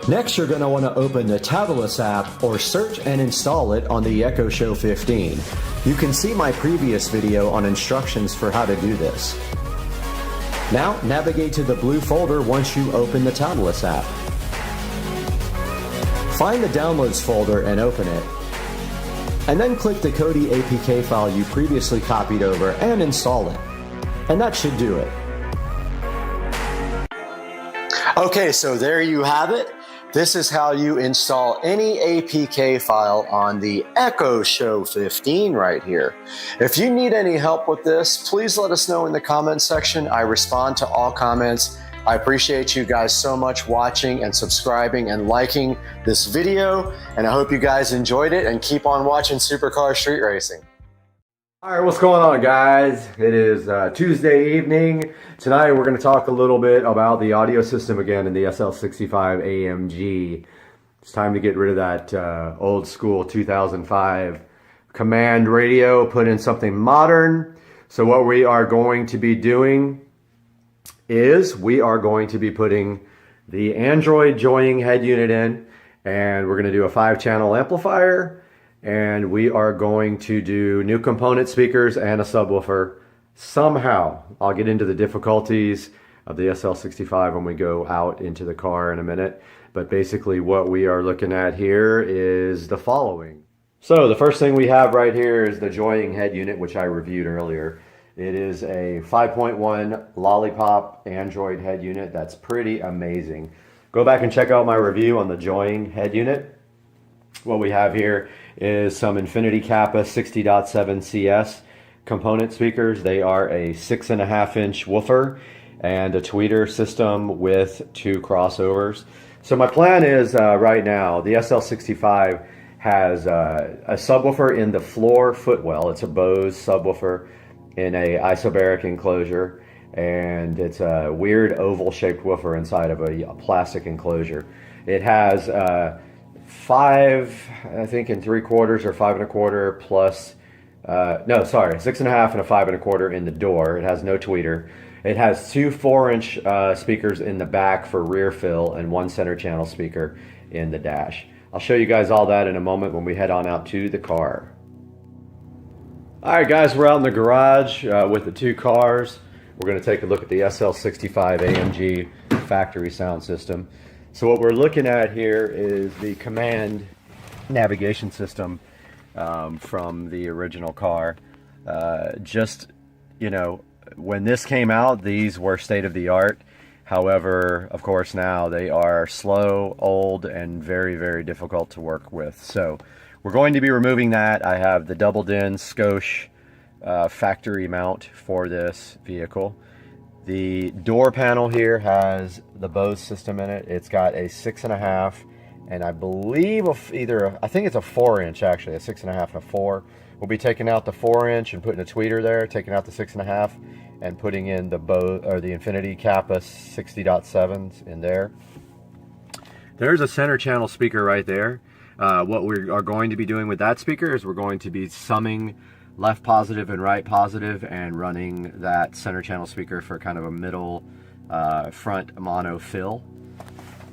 Next, you're going to want to open the Toutless app or search and install it on the Echo Show 15. You can see my previous video on instructions for how to do this. Now, navigate to the blue folder once you open the Toutless app. Find the Downloads folder and open it. And then click the Kodi APK file you previously copied over and install it. And that should do it. Okay, so there you have it. This is how you install any APK file on the Echo Show 15 right here. If you need any help with this, please let us know in the comments section. I respond to all comments. I appreciate you guys so much watching and subscribing and liking this video, and I hope you guys enjoyed it and keep on watching Supercar Street Racing. All right, what's going on, guys? It is Tuesday evening. Tonight we're going to talk a little bit about the audio system again in the SL65 AMG. It's time to get rid of that old school 2005 command radio, put in something modern. So what we are going to be doing is we are going to be putting the Android joining head unit in, and we're going to do a 5-channel amplifier. And we are going to do new component speakers and a subwoofer somehow. I'll get into the difficulties of the SL65 when we go out into the car in a minute. But basically what we are looking at here is the following. So the first thing we have right here is the joining head unit, which I reviewed earlier. It is a 5.1 Lollipop Android head unit. That's pretty amazing. Go back and check out my review on the joining head unit. What we have here is some Infinity Kappa 60.7 CS component speakers. They are a 6.5-inch woofer and a tweeter system with 2 crossovers. So my plan is right now, the SL65 has a subwoofer in the floor footwell. It's a Bose subwoofer in a isobaric enclosure, and it's a weird oval-shaped woofer inside of a plastic enclosure. It has 5, I think, and 3/4 or 5 1/4 plus, no, sorry, 6.5 and a 5 1/4 in the door. It has no tweeter. It has two 4-inch speakers in the back for rear fill and one center channel speaker in the dash. I'll show you guys all that in a moment when we head on out to the car. All right, guys, we're out in the garage with the two cars. We're going to take a look at the SL65 AMG factory sound system. So what we're looking at here is the command navigation system from the original car. Just, you know, when this came out, these were state-of-the-art. However, of course, now they are slow, old, and very, very difficult to work with. So we're going to be removing that. I have the double-din Scosche factory mount for this vehicle. The door panel here has the Bose system in it. It's got a 6.5, and I believe I think it's a 4-inch actually, a 6.5 and a 4. We'll be taking out the 4-inch and putting a tweeter there, taking out the 6.5 and putting in the Bose or the Infinity Kappa 60.7s in there. There's a center channel speaker right there. What we are going to be doing with that speaker is we're going to be summing left positive and right positive and running that center channel speaker for kind of a middle front mono fill.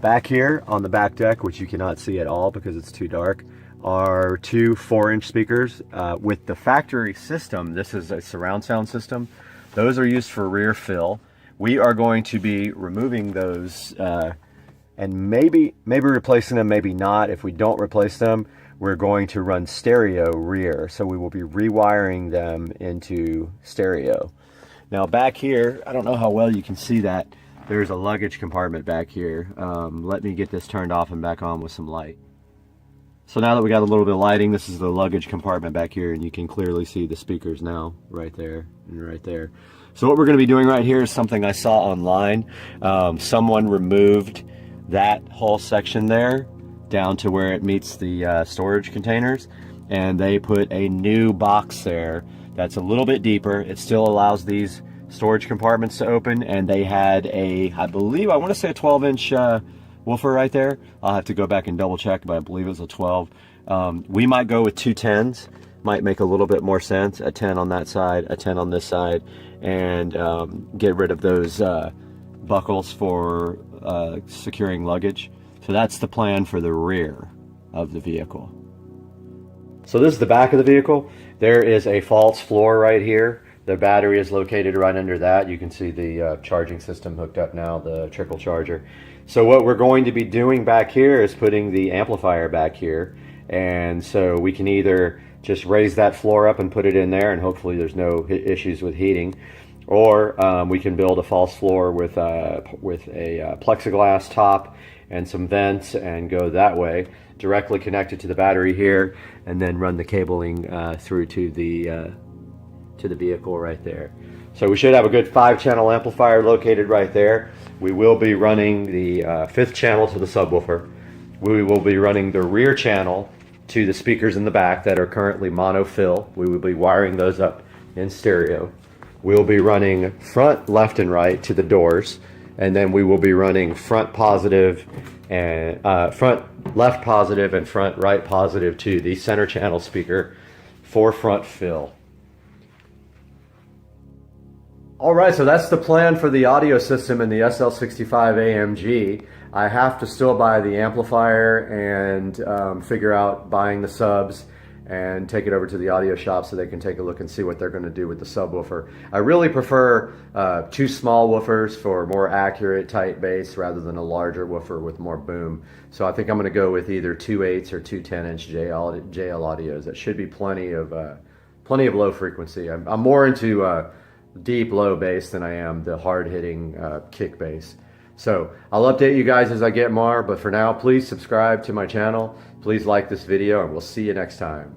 Back here on the back deck, which you cannot see at all because it's too dark, are two 4-inch speakers. With the factory system, this is a surround sound system. Those are used for rear fill. We are going to be removing those and maybe replacing them, maybe not. If we don't replace them, we're going to run stereo rear. So we will be rewiring them into stereo. Now back here, I don't know how well you can see that. There's a luggage compartment back here. Let me get this turned off and back on with some light. So now that we got a little bit of lighting, this is the luggage compartment back here, and you can clearly see the speakers now, right there and right there. So what we're going to be doing right here is something I saw online. Someone removed that whole section there down to where it meets the storage containers, and they put a new box there that's a little bit deeper. It still allows these storage compartments to open, and they had a, I want to say a 12-inch woofer right there. I'll have to go back and double check, but I believe it was a 12. We might go with two 10s, might make a little bit more sense. A 10 on that side, a 10 on this side, and get rid of those buckles for securing luggage. So that's the plan for the rear of the vehicle. So this is the back of the vehicle. There is a false floor right here. The battery is located right under that. You can see the charging system hooked up now, the trickle charger. So what we're going to be doing back here is putting the amplifier back here. And so we can either just raise that floor up and put it in there, and hopefully there's no issues with heating. Or we can build a false floor with a plexiglass top and some vents and go that way, directly connected to the battery here, and then run the cabling through to the vehicle right there. So we should have a good 5-channel amplifier located right there. We will be running the 5th channel to the subwoofer. We will be running the rear channel to the speakers in the back that are currently mono fill. We will be wiring those up in stereo. We'll be running front left and right to the doors, and then we will be running front positive and front left positive and front right positive to the center channel speaker for front fill. All right, so that's the plan for the audio system in the SL65 AMG. I have to still buy the amplifier and figure out buying the subs and take it over to the audio shop so they can take a look and see what they're going to do with the subwoofer. I really prefer 2 small woofers for more accurate tight bass rather than a larger woofer with more boom. So I think I'm going to go with either 2 8s or 2 10-inch JL audios. That should be plenty of low frequency. I'm more into deep low bass than I am the hard-hitting kick bass. So I'll update you guys as I get more, but for now, please subscribe to my channel. Please like this video, and we'll see you next time.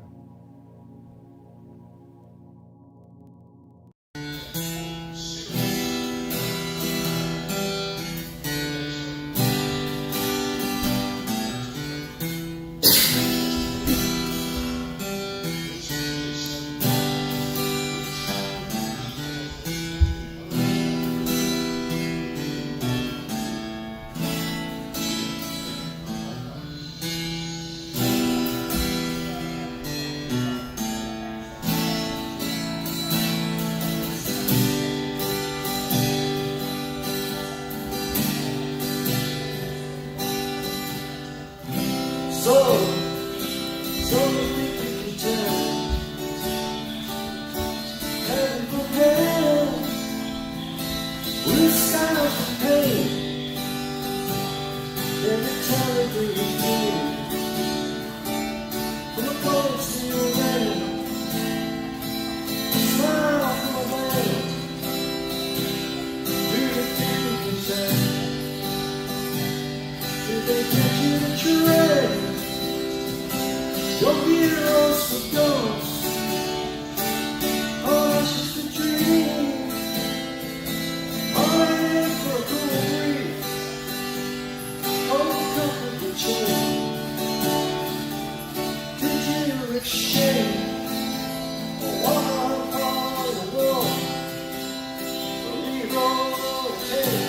a ghost. Oh, it's just a dream. All I need for a cool breeze. Oh, comfort chain. Did you exchange one for the world? Rewrote the tape.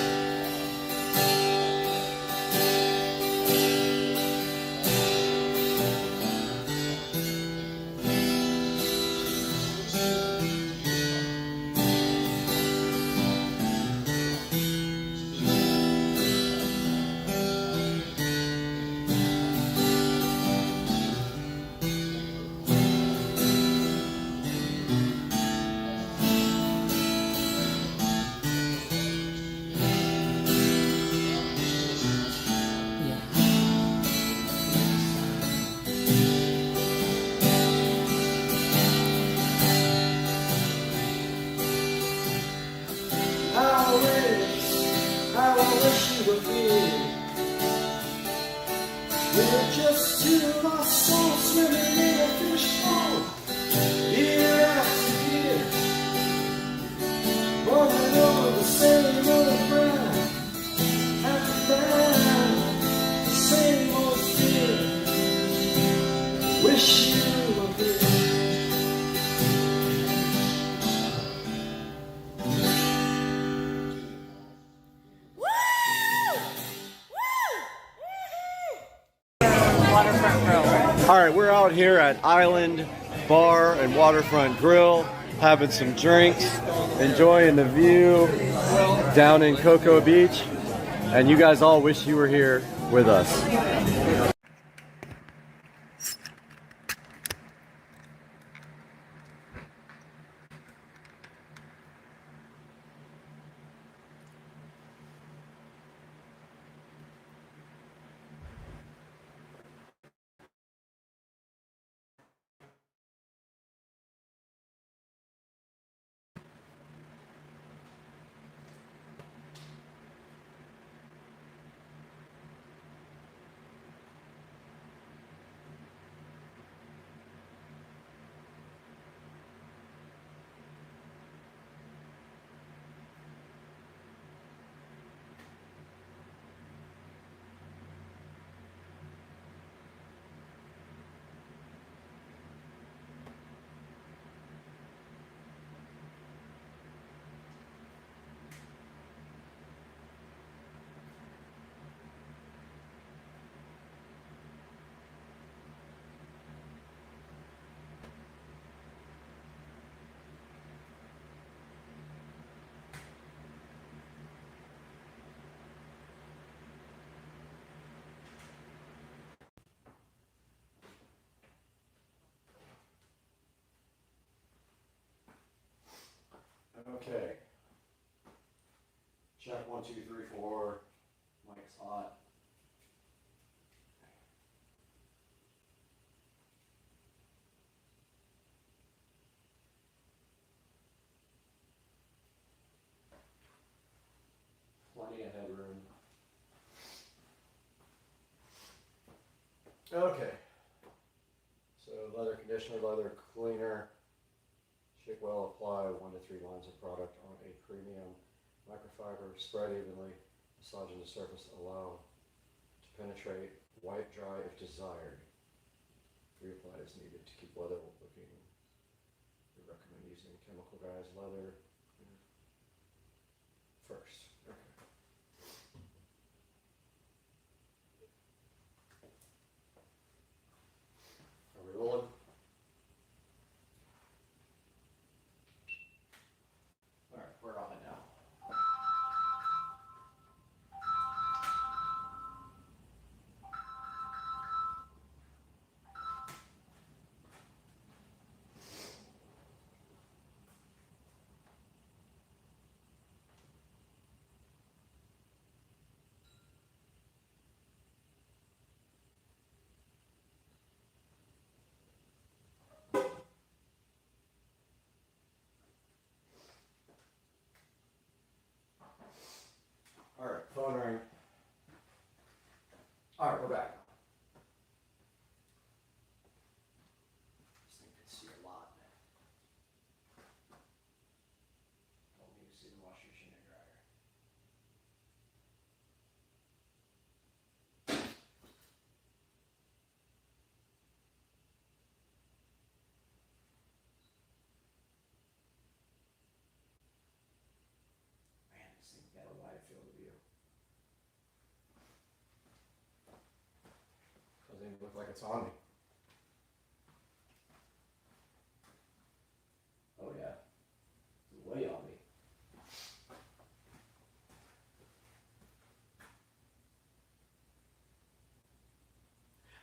How I wish you were here. We're just two lost souls swimming in a fishbowl, year after year, rolling over the same old ground, after that, the same old fear. Wish you were here. All right, we're out here at Island Bar and Waterfront Grill, having some drinks, enjoying the view down in Cocoa Beach, and you guys all wish you were here with us. Okay. Check 1, 2, 3, 4. Mic's hot. Plenty of headroom. Okay. So leather conditioner, leather cleaner. Shake well, apply 1 to 3 lines of product on a premium microfiber. Spread evenly, massaging the surface, allow to penetrate. Wipe dry if desired. Reapply as needed to keep leather looking. We recommend using chemical dyes leather first. Okay. Are we rolling? All right, we're on it now. look like it's on me. Oh yeah, it's way on me.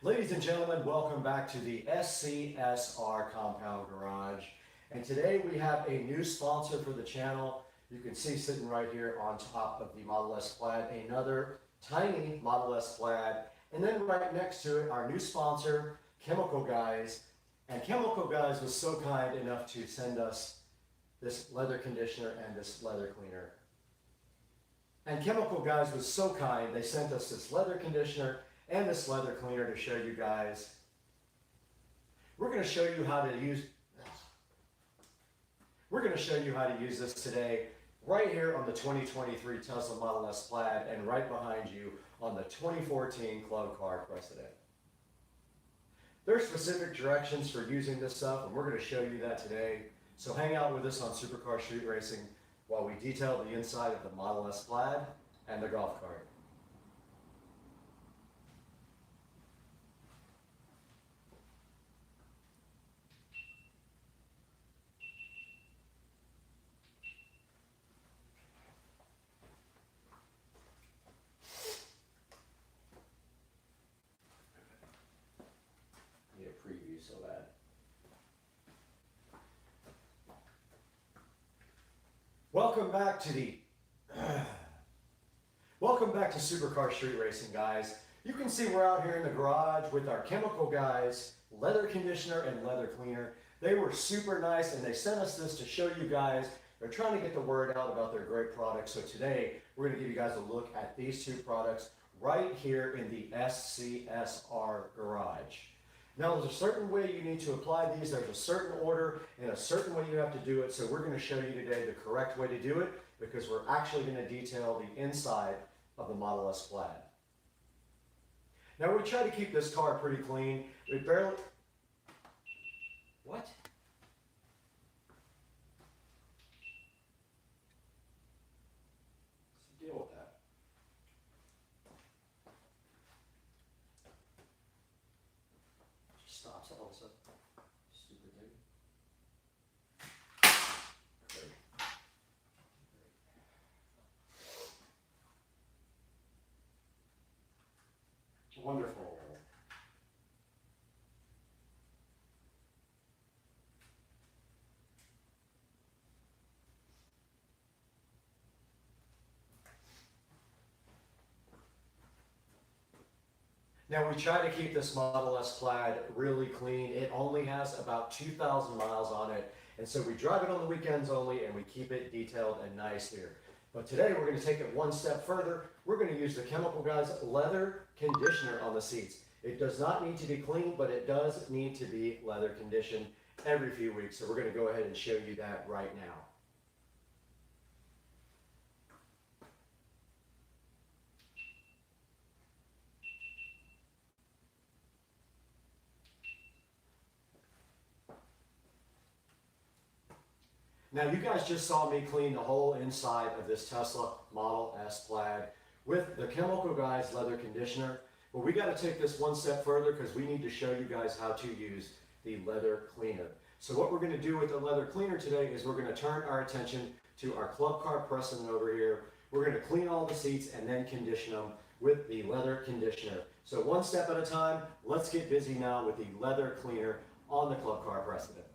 Ladies and gentlemen, welcome back to the SCSR Compound Garage. And today we have a new sponsor for the channel. You can see sitting right here on top of the Model S Plaid, another tiny Model S Plaid. And then right next to it, our new sponsor, Chemical Guys. And Chemical Guys was so kind enough to send us this leather conditioner and this leather cleaner. And Chemical Guys was so kind, they sent us this leather conditioner and this leather cleaner to show you guys. We're going to show you how to use this today right here on the 2023 Tesla Model S Plaid and right behind you on the 2014 Club Car Precedent. There are specific directions for using this stuff, and we're going to show you that today. So hang out with us on Supercar Street Racing while we detail the inside of the Model S Plaid and the golf cart. Need a preview so bad. Welcome back to Supercar Street Racing, guys. You can see we're out here in the garage with our Chemical Guys leather conditioner and leather cleaner. They were super nice and they sent us this to show you guys. They're trying to get the word out about their great products. So today we're going to give you guys a look at these two products right here in the SCSR garage. Now there's a certain way you need to apply these, there's a certain order and a certain way you have to do it, so we're going to show you today the correct way to do it because we're actually going to detail the inside of the Model S Plaid. Now we try to keep this car pretty clean. We barely... What? What's the deal with that? Stops all of a sudden. Stupid thing. Great. Wonderful. Now we try to keep this Model S Plaid really clean. It only has about 2,000 miles on it. And so we drive it on the weekends only and we keep it detailed and nice here. But today we're going to take it one step further. We're going to use the Chemical Guys leather conditioner on the seats. It does not need to be clean, but it does need to be leather conditioned every few weeks. So we're going to go ahead and show you that right now. Now you guys just saw me clean the whole inside of this Tesla Model S Plaid with the Chemical Guys leather conditioner. But we got to take this one step further because we need to show you guys how to use the leather cleaner. So what we're going to do with the leather cleaner today is we're going to turn our attention to our Club Car Precedent over here. We're going to clean all the seats and then condition them with the leather conditioner. So one step at a time, let's get busy now with the leather cleaner on the Club Car Precedent.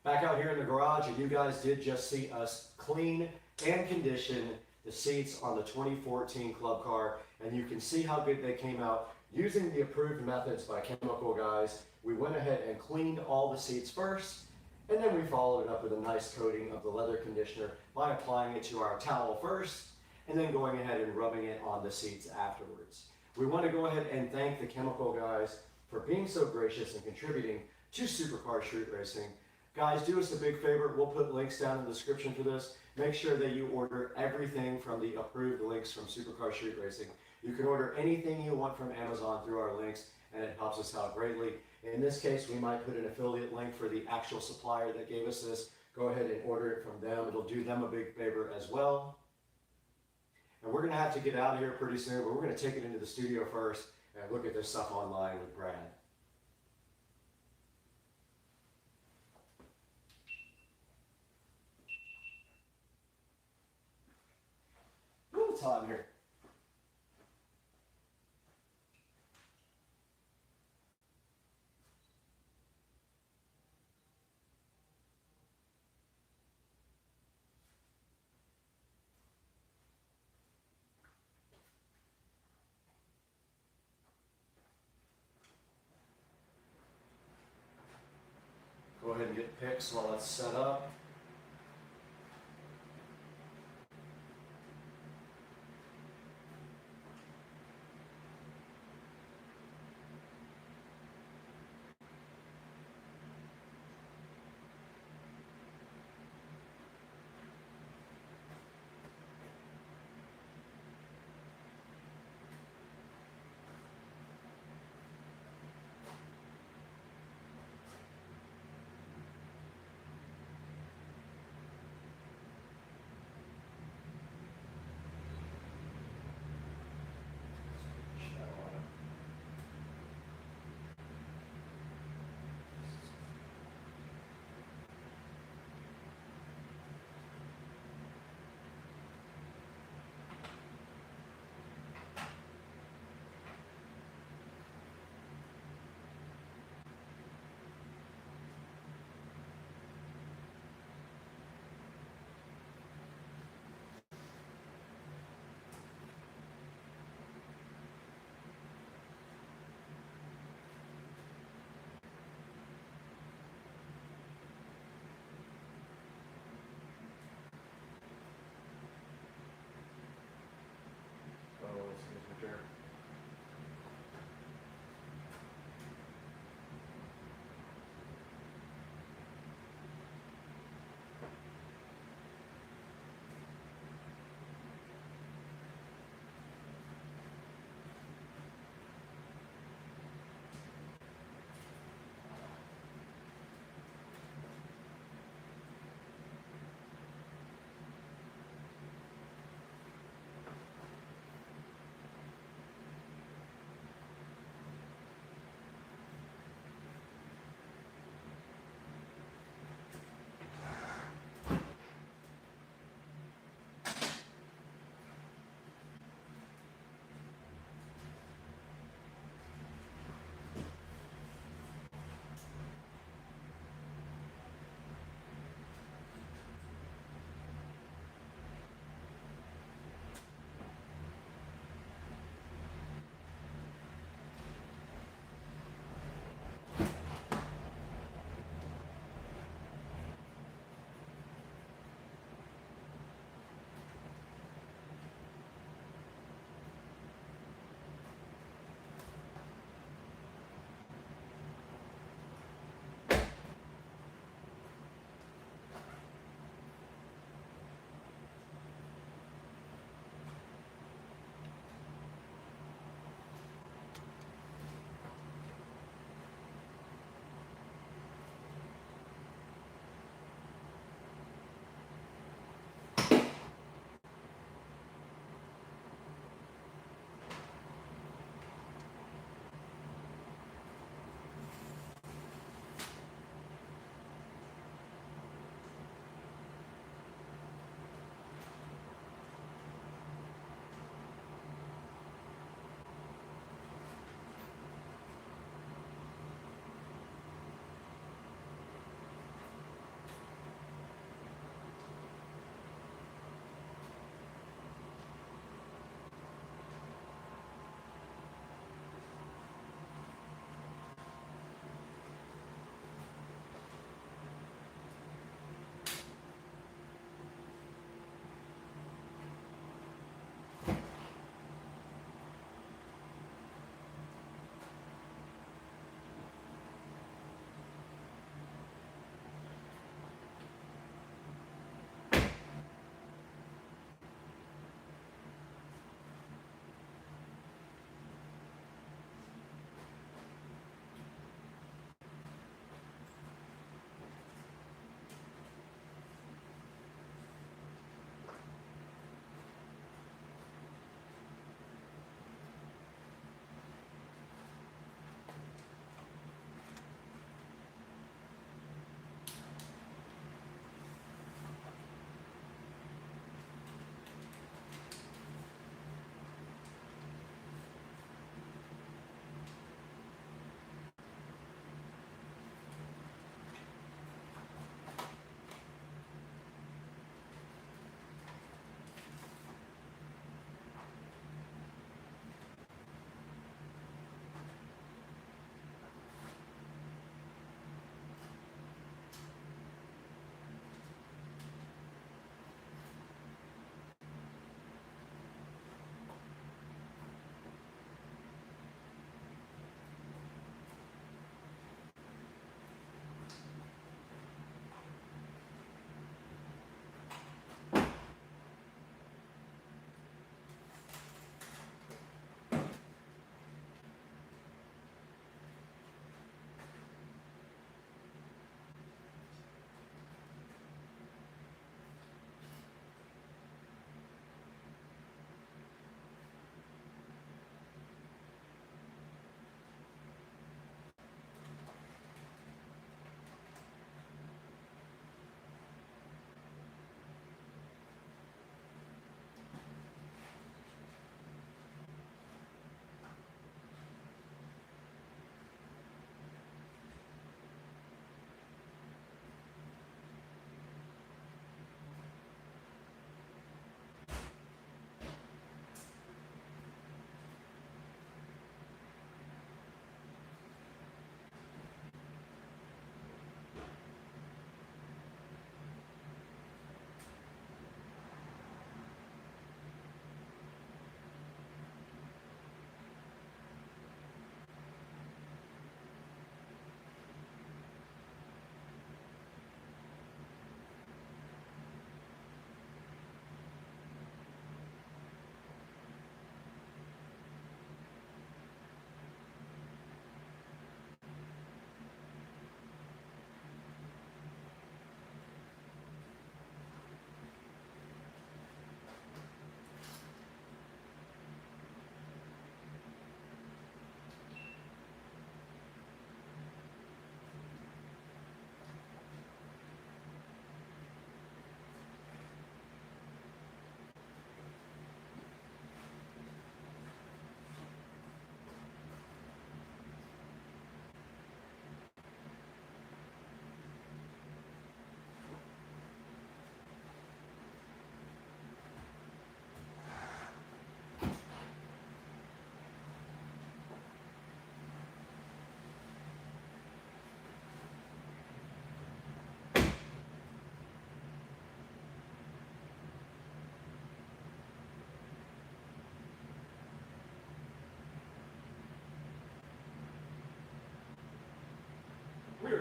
Back out here in the garage, and you guys did just see us clean and condition the seats on the 2014 Club Car, and you can see how good they came out using the approved methods by Chemical Guys. We went ahead and cleaned all the seats first, and then we followed it up with a nice coating of the leather conditioner by applying it to our towel first, and then going ahead and rubbing it on the seats afterwards. We want to go ahead and thank the Chemical Guys for being so gracious and contributing to Supercar Street Racing. Guys, do us a big favor. We'll put links down in the description for this. Make sure that you order everything from the approved links from Supercar Street Racing. You can order anything you want from Amazon through our links, and it helps us out greatly. In this case, we might put an affiliate link for the actual supplier that gave us this. Go ahead and order it from them. It'll do them a big favor as well. And we're gonna have to get out of here pretty soon, but we're gonna take it into the studio first and look at this stuff online with Brad. Ooh, it's hot in here. Go ahead and get pics while that's set up.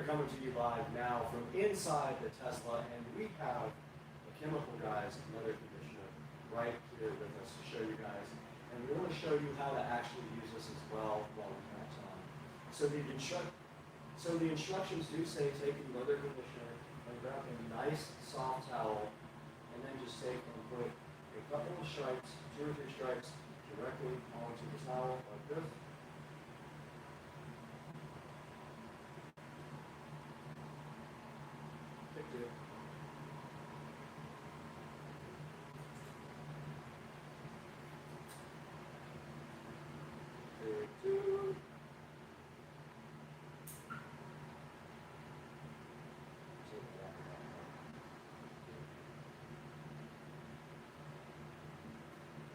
are coming to you live now from inside the Tesla, and we have the chemical guys, leather conditioner, right here with us to show you guys. And we want to show you how to actually use this as well while we have time. So the instructions do say take the leather conditioner and grab a nice soft towel, and then just take and put a couple of stripes, 2 or 3 stripes, directly onto the towel like this. Take 2. Take 2.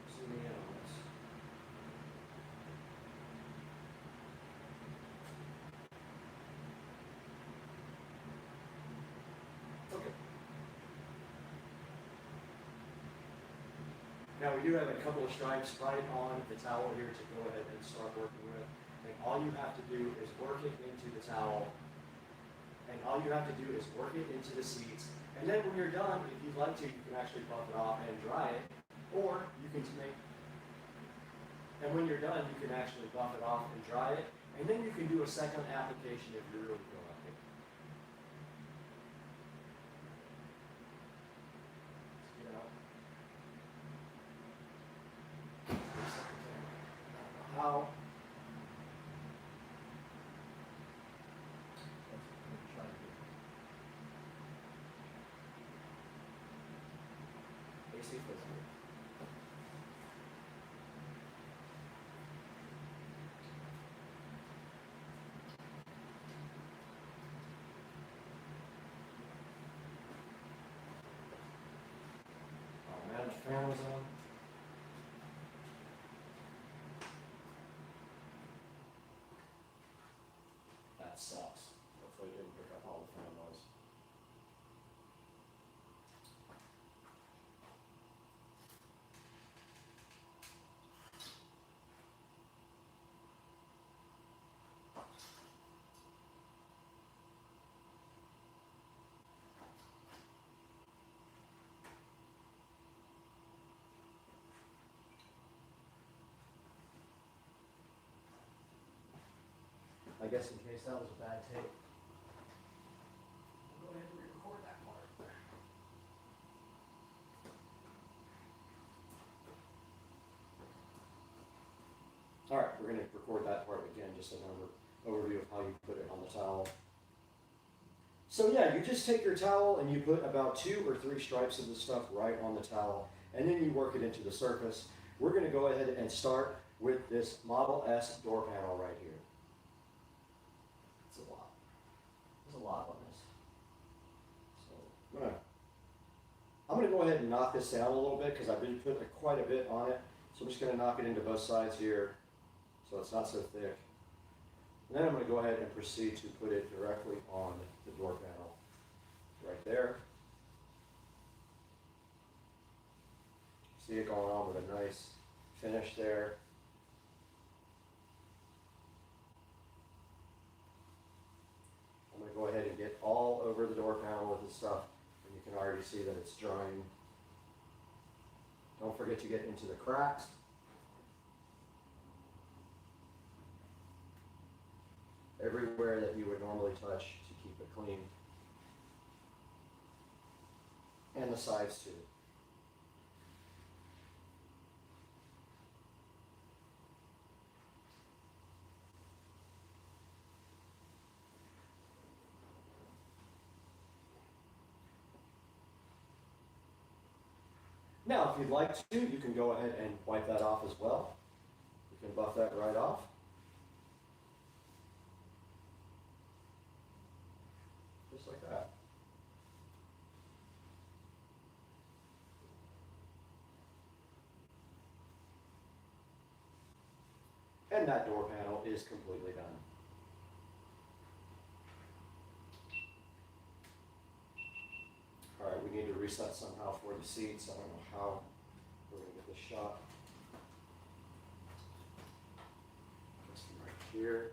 Zoom in on this. Okay. Now we do have a couple of stripes right on the towel here to go ahead and start working with. And all you have to do is work it into the towel. And all you have to do is work it into the seats. And then when you're done, if you'd like to, you can actually buff it off and dry it. Or you can make, and when you're done, you can actually buff it off and dry it. And then you can do a second application if you really feel like it. Let's get out. How? Let's try to do AC fits here. Oh man, the fan was on. That sucks. Hopefully it didn't pick up all the fan noise. I guess in case that was a bad tape, we'll go ahead and record that part. All right, we're going to record that part again, just an overview of how you put it on the towel. So yeah, you just take your towel and you put about 2 or 3 stripes of this stuff right on the towel, and then you work it into the surface. We're going to go ahead and start with this Model S door panel right here. It's a lot. There's a lot on this. So I'm gonna go ahead and knock this down a little bit because I've been putting quite a bit on it. So I'm just gonna knock it into both sides here so it's not so thick. And then I'm gonna go ahead and proceed to put it directly on the door panel right there. See it going on with a nice finish there. I'm going to go ahead and get all over the door panel with this stuff, and you can already see that it's drying. Don't forget to get into the cracks. Everywhere that you would normally touch to keep it clean. And the sides too. Now, if you'd like to, you can go ahead and wipe that off as well. You can buff that right off. Just like that. And that door panel is completely done. All right, we need to reset somehow for the seats. I don't know how we're going to get this shot. Just right here.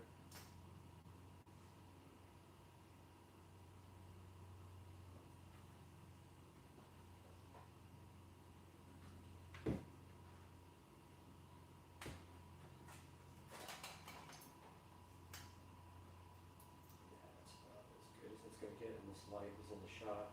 getting this light was in the shot.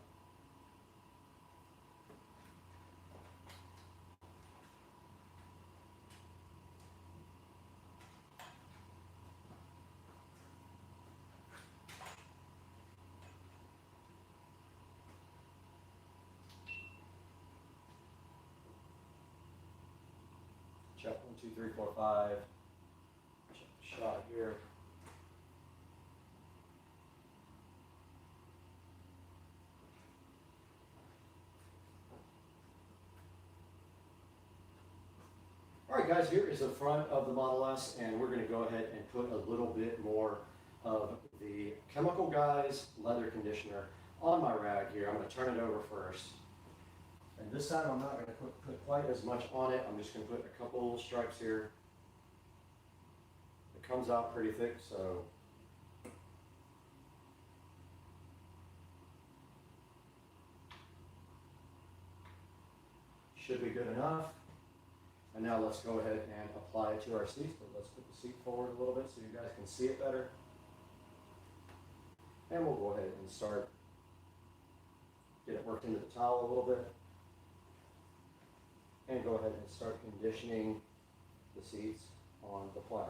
Check 1, 2, 3, 4, 5. Check the shot here. All right, guys, here is the front of the Model S, and we're going to go ahead and put a little bit more of the Chemical Guys leather conditioner on my rag here. I'm going to turn it over first. And this time I'm not going to put quite as much on it. I'm just going to put a couple stripes here. It comes out pretty thick, so should be good enough. And now let's go ahead and apply it to our seats, but let's put the seat forward a little bit so you guys can see it better. And we'll go ahead and start, get it worked into the towel a little bit. And go ahead and start conditioning the seats on the plaid.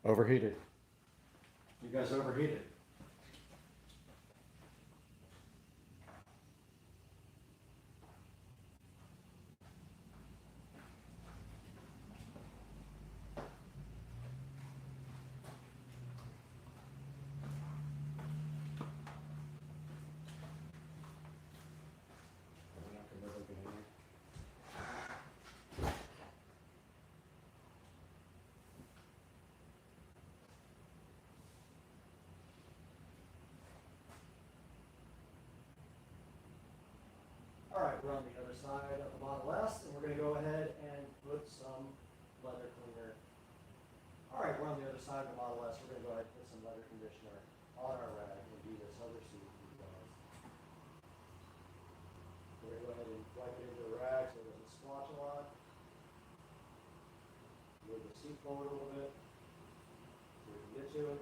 Overheated. You guys overheated. All right, we're on the other side of the Model S, and we're going to go ahead and put some leather cleaner. All right, we're on the other side of the Model S. We're going to go ahead and put some leather conditioner on our rag and do this other seat for you guys. We're going to go ahead and wipe it into the rag so it doesn't splotch a lot. Move the seat forward a little bit so we can get to it.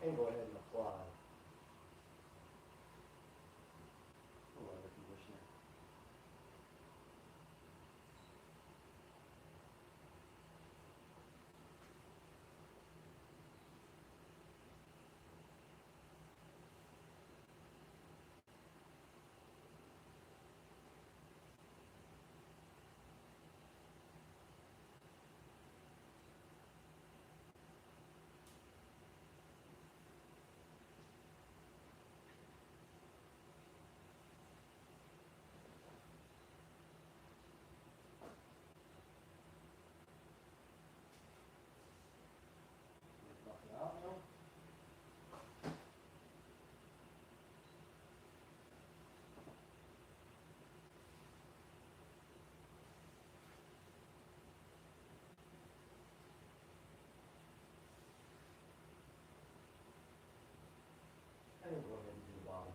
And go ahead and apply the leather conditioner. Buff it out now. And then go ahead and do the bottom.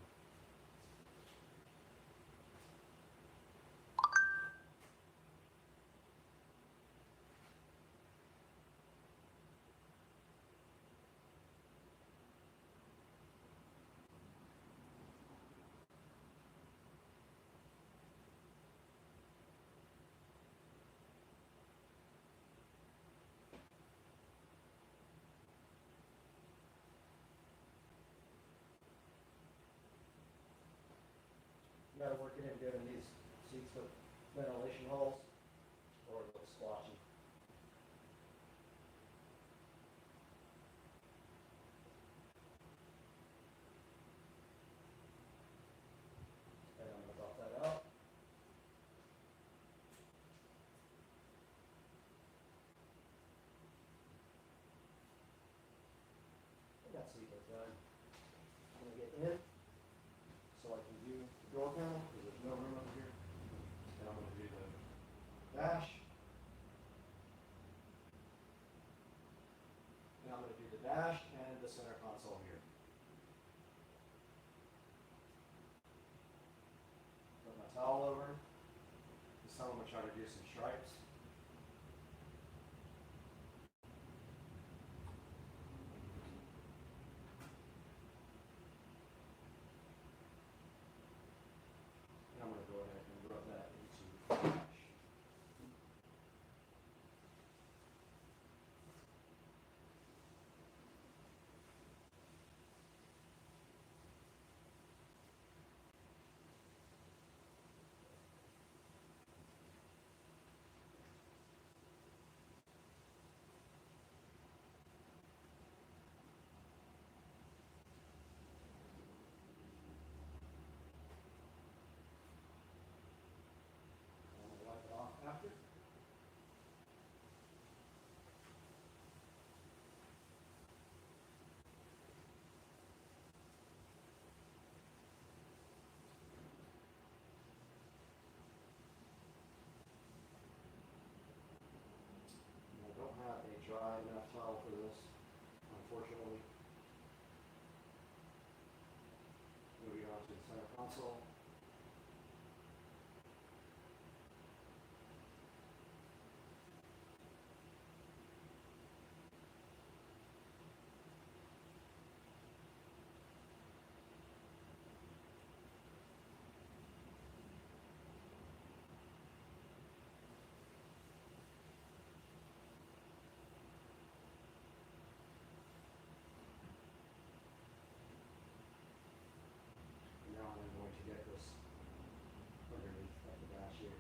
You gotta work it in giving these seats with ventilation holes or it looks splotchy. And I'm gonna buff that out. And that seat is done. I'm gonna get in so I can view the door panel because there's no dash. Now I'm going to do the dash and the center console here. Put my towel over. This time I'm going to try to do some stripes. And I'm going to go ahead and rub that into the dash. Wipe it off after. I don't have a dry enough towel for this, unfortunately. Moving on to the center console. And now I'm going to get this underneath of the dash here.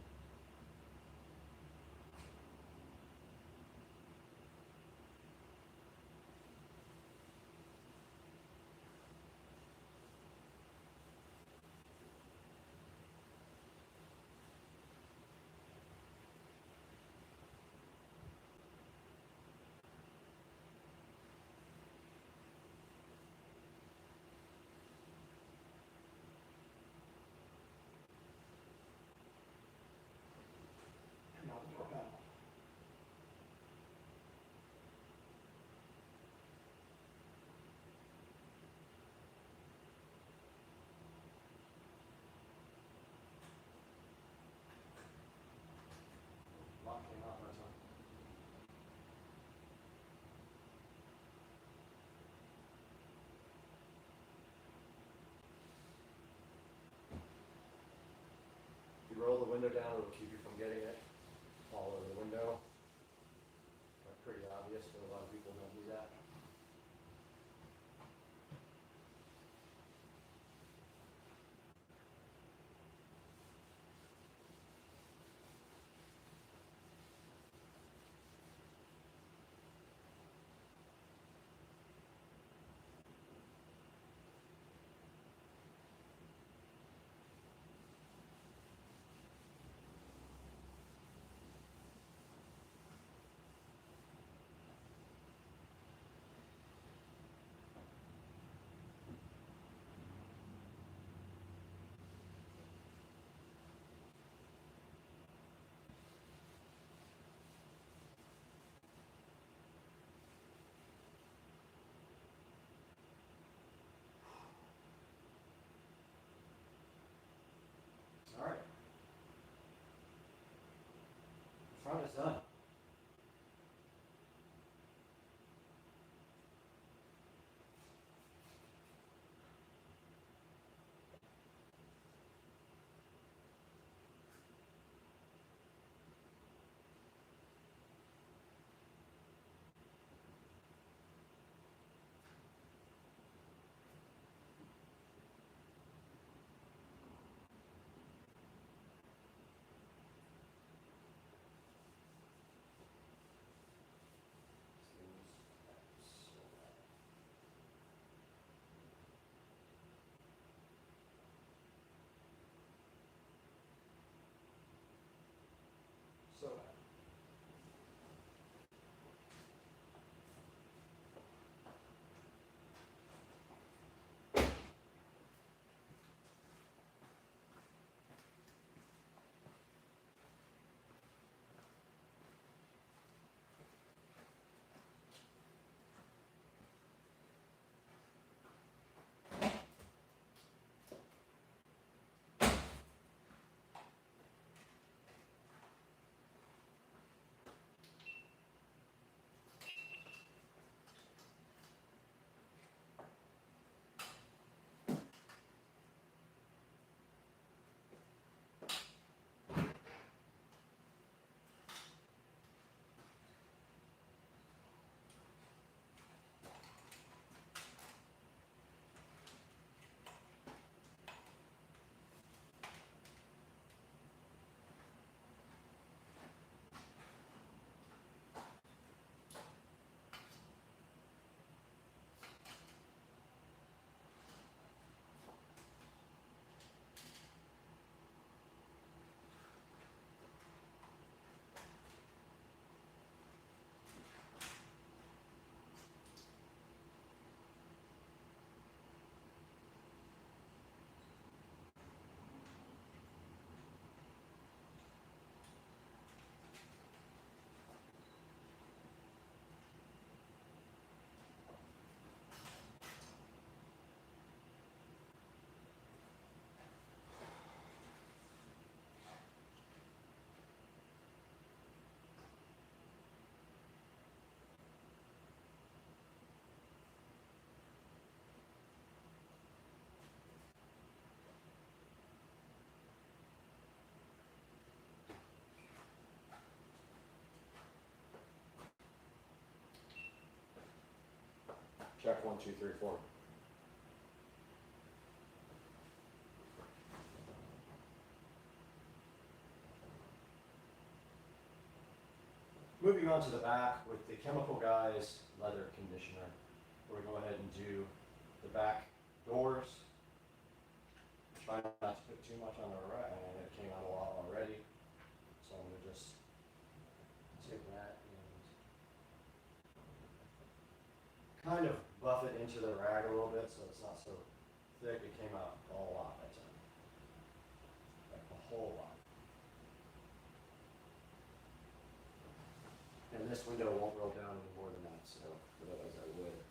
And now the door panel. Lock came out that time. If you roll the window down, it'll keep you from getting it all over the window. That's pretty obvious, but a lot of people don't do that. All right. The front is done. Check 1, 2, 3, 4. Moving on to the back with the Chemical Guys leather conditioner. We're going to go ahead and do the back doors. Try not to put too much on the right, and it came out a lot already. So I'm going to just take that and kind of buff it into the rag a little bit so it's not so thick. It came out a lot that time. Like a whole lot. And this window won't roll down any more than that, so otherwise I would.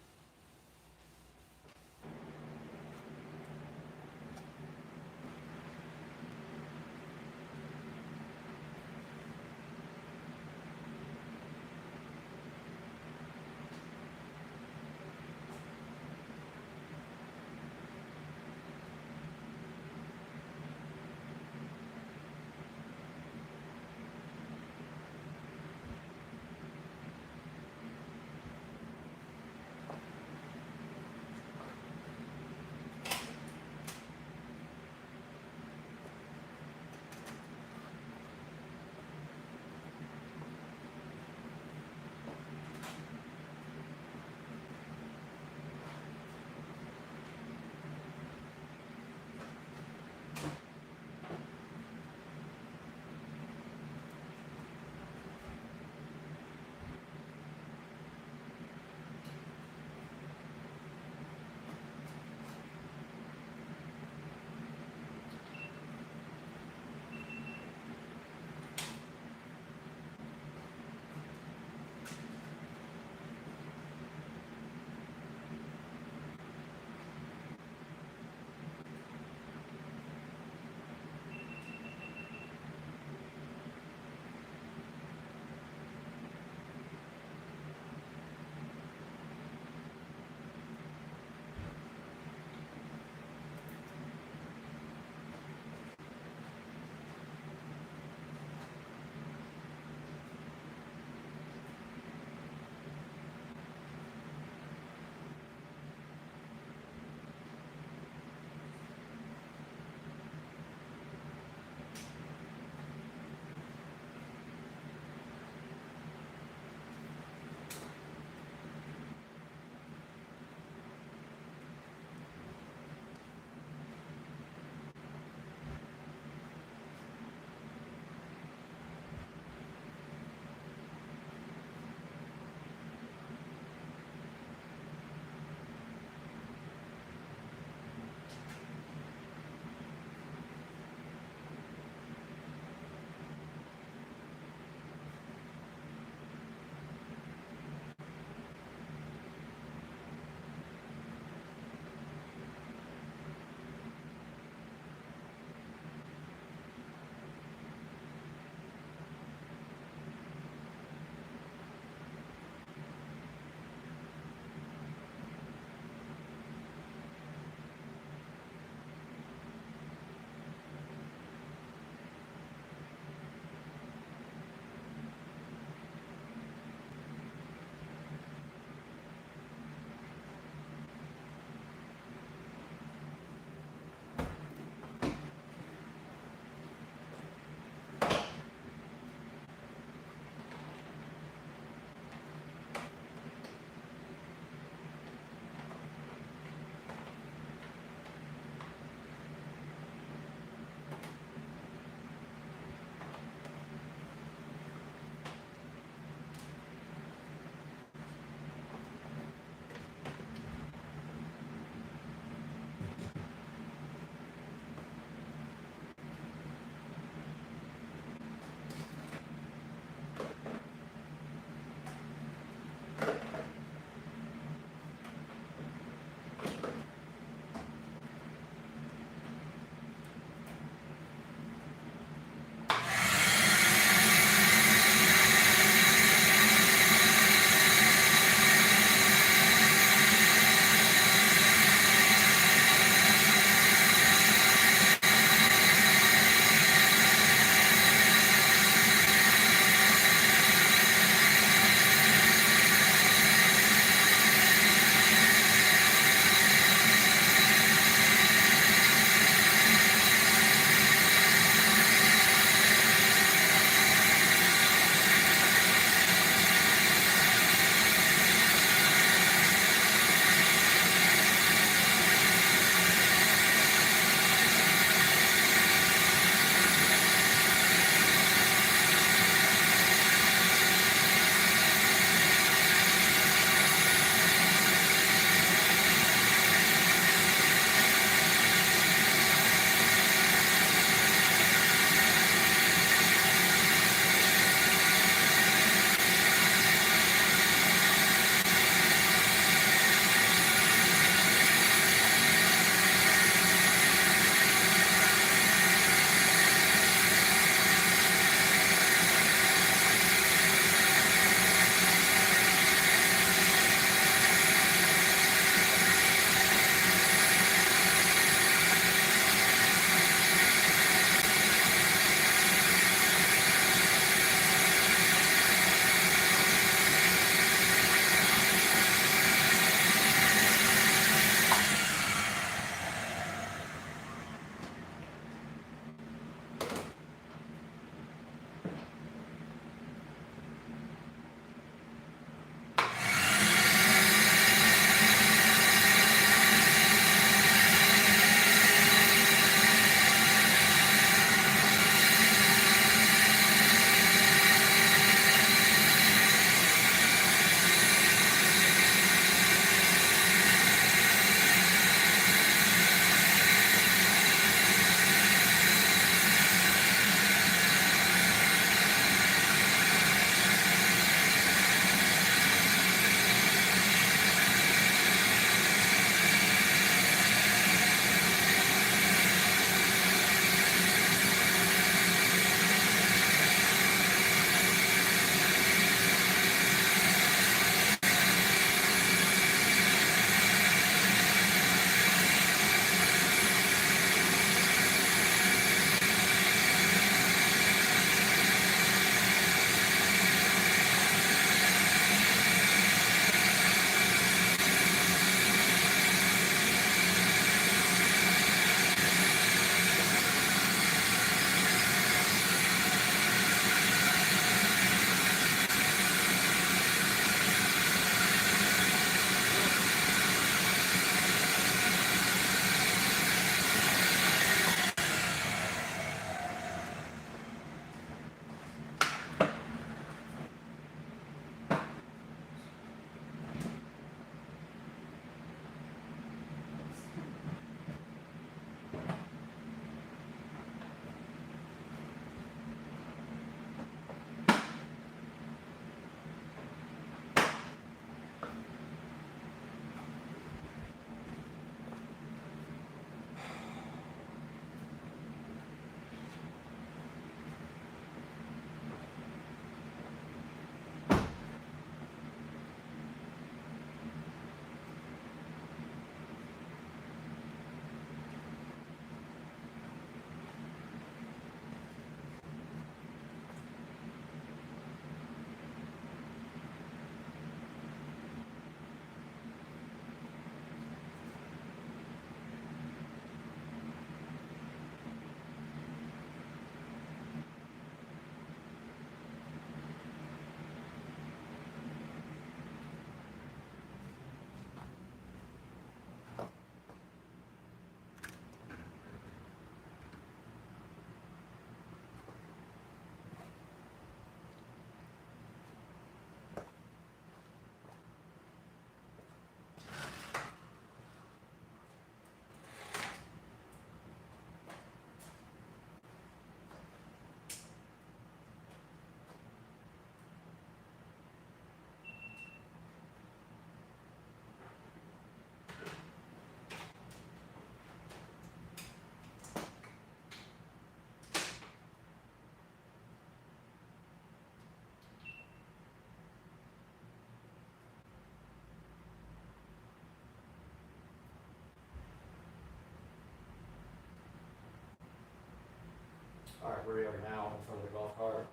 All right, we are now in front of the golf cart.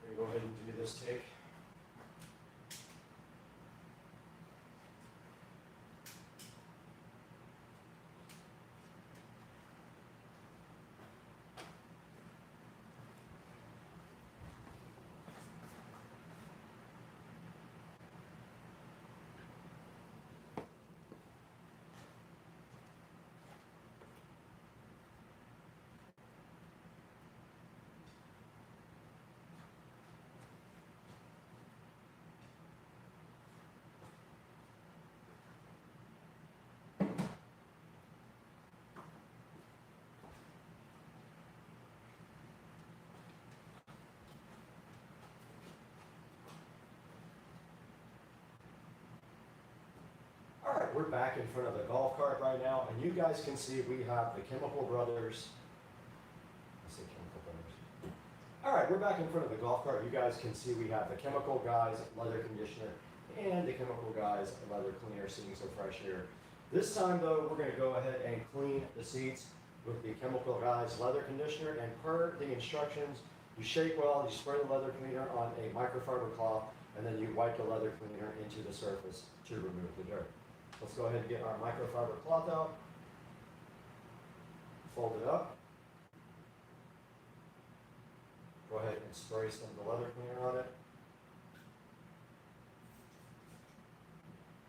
We're gonna go ahead and do this take. All right, we're back in front of the golf cart right now, and you guys can see we have the Chemical Brothers. I say Chemical Brothers. All right, we're back in front of the golf cart. You guys can see we have the Chemical Guys leather conditioner and the Chemical Guys leather cleaner, seeing so fresh here. This time though, we're going to go ahead and clean the seats with the Chemical Guys leather conditioner, and per the instructions, you shake well, you spray the leather cleaner on a microfiber cloth, and then you wipe the leather cleaner into the surface to remove the dirt. Let's go ahead and get our microfiber cloth out, fold it up, go ahead and spray some of the leather cleaner on it,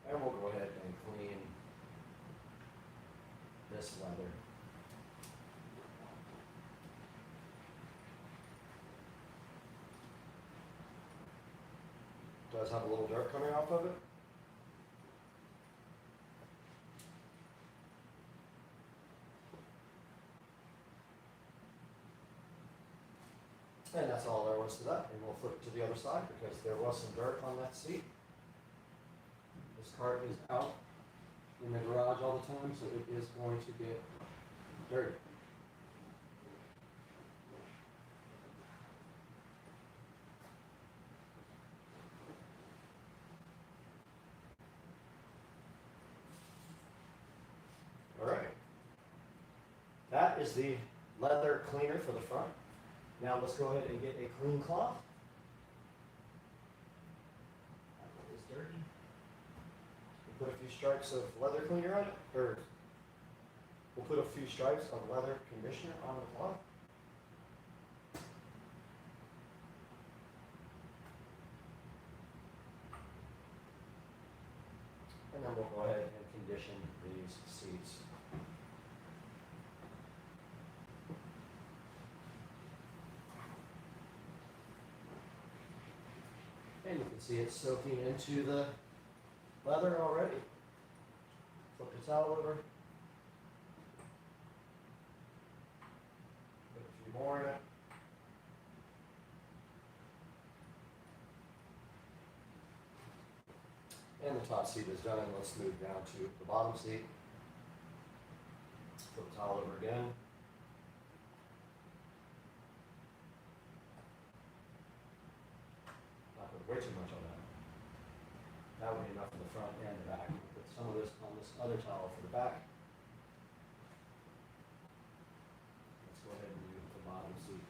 and we'll go ahead and clean this leather. Does have a little dirt coming off of it. And that's all there was to that. And we'll flip to the other side because there was some dirt on that seat. This cart is out in the garage all the time, so it is going to get dirty. All right. That is the leather cleaner for the front. Now let's go ahead and get a clean cloth. That one is dirty. We'll put a few stripes of leather cleaner on it, or we'll put a few stripes of leather conditioner on the cloth. And then we'll go ahead and condition these seats. And you can see it's soaking into the leather already. Flip the towel over. Put a few more in it. And the top seat is done. Let's move down to the bottom seat. Flip the towel over again. Not put way too much on that. That would be enough for the front and the back. Put some of this on this other towel for the back. Let's go ahead and do the bottom seat.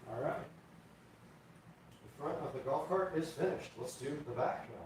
All right. The front of the golf cart is finished. Let's do the back now.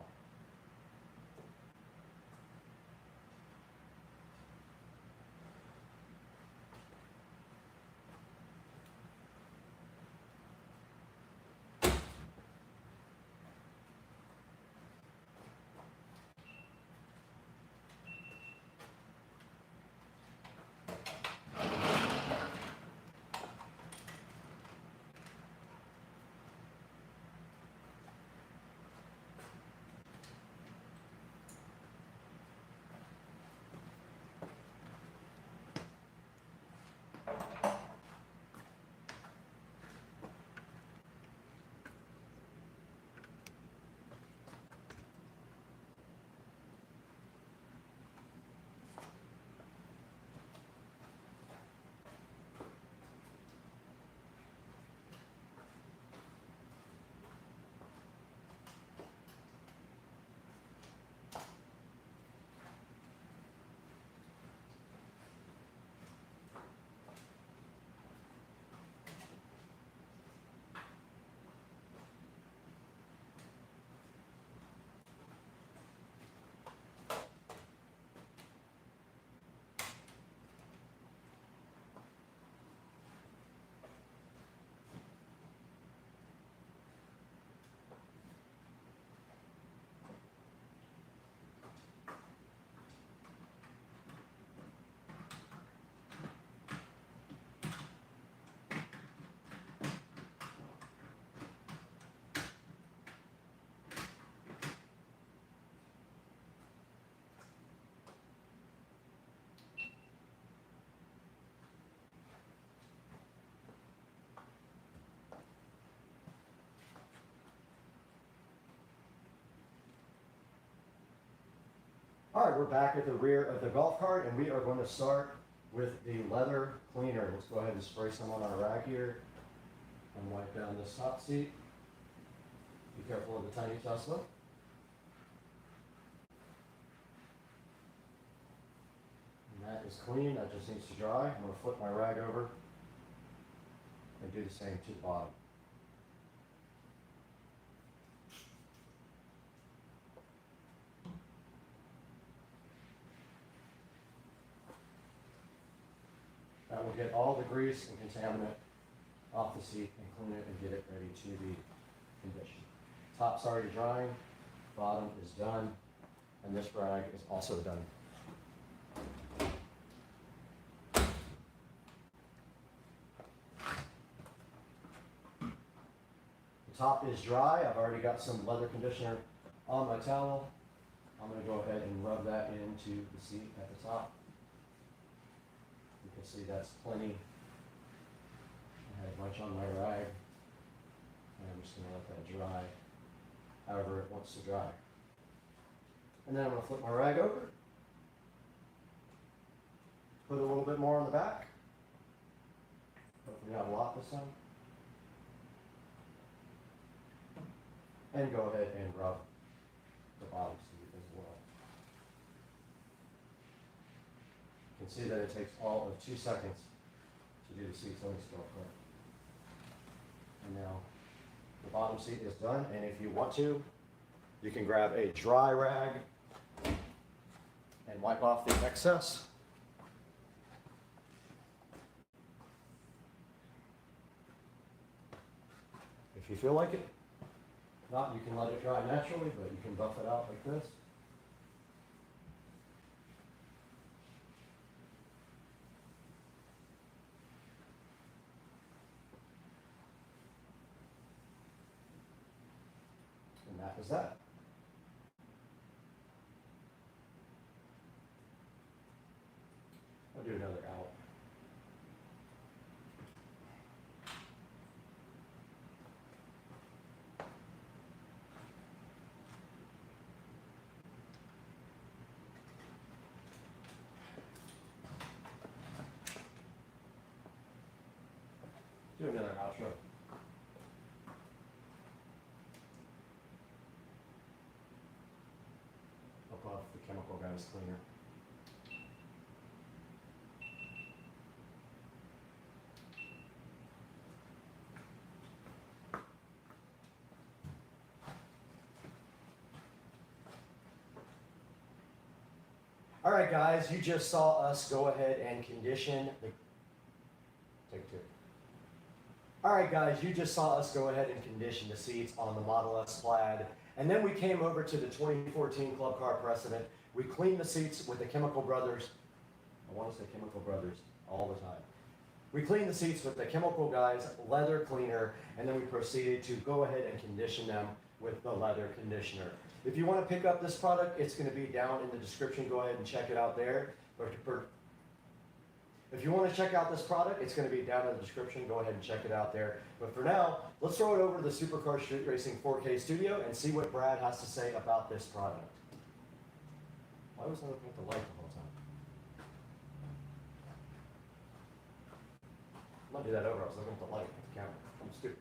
right, we're back at the rear of the golf cart, and we are going to start with the leather cleaner. Let's go ahead and spray some on our rag here and wipe down this top seat. Be careful of the tiny Tesla. And that is clean, that just needs to dry. I'm going to flip my rag over and do the same to the bottom. That will get all the grease and contaminant off the seat and clean it and get it ready to be conditioned. Top's already drying, bottom is done, and this rag is also done. The top is dry. I've already got some leather conditioner on my towel. I'm going to go ahead and rub that into the seat at the top. You can see that's plenty. I had much on my rag, and I'm just going to let that dry however it wants to dry. And then I'm going to flip my rag over, put a little bit more on the back. Hopefully not a lot this time. And go ahead and rub the bottom seat as well. You can see that it takes all of 2 seconds to do the seats on this golf cart. And now the bottom seat is done, and if you want to, you can grab a dry rag and wipe off the excess. If you feel like it. If not, you can let it dry naturally, but you can buff it out like this. And that is that. I'll do another out. Do another outro. Above the chemical guys cleaner. All right, guys, you just saw us go ahead and condition the. Take 2. All right, guys, you just saw us go ahead and condition the seats on the Model S Plaid. And then we came over to the 2014 Club Car Precedent. We cleaned the seats with the Chemical Brothers. I want to say Chemical Brothers all the time. We cleaned the seats with the Chemical Guys leather cleaner, and then we proceeded to go ahead and condition them with the leather conditioner. If you want to pick up this product, it's going to be down in the description. Go ahead and check it out there. If you want to check out this product, it's going to be down in the description. Go ahead and check it out there. But for now, let's throw it over to the Supercar Street Racing 4K studio and see what Brad has to say about this product. Why was I looking at the light the whole time? I'm going to do that over. I was looking at the light, at the camera. I'm stupid.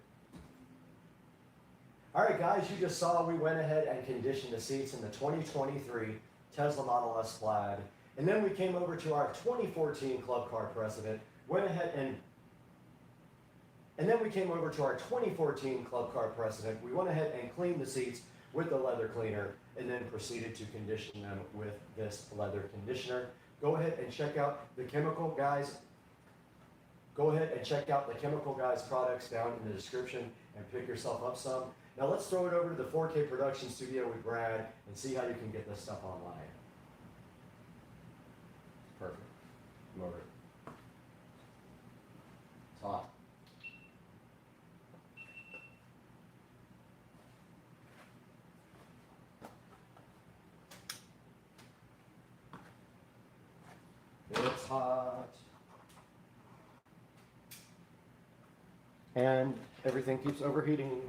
All right, guys, you just saw we went ahead and conditioned the seats in the 2023 Tesla Model S Plaid. And then we came over to our 2014 Club Car Precedent, went ahead and then we came over to our 2014 Club Car Precedent. We went ahead and cleaned the seats with the leather cleaner and then proceeded to condition them with this leather conditioner. Go ahead and check out the Chemical Guys. Go ahead and check out the Chemical Guys products down in the description and pick yourself up some. Now let's throw it over to the 4K production studio with Brad and see how you can get this stuff online. Perfect. I'm over it. It's hot. It's hot. And everything keeps overheating.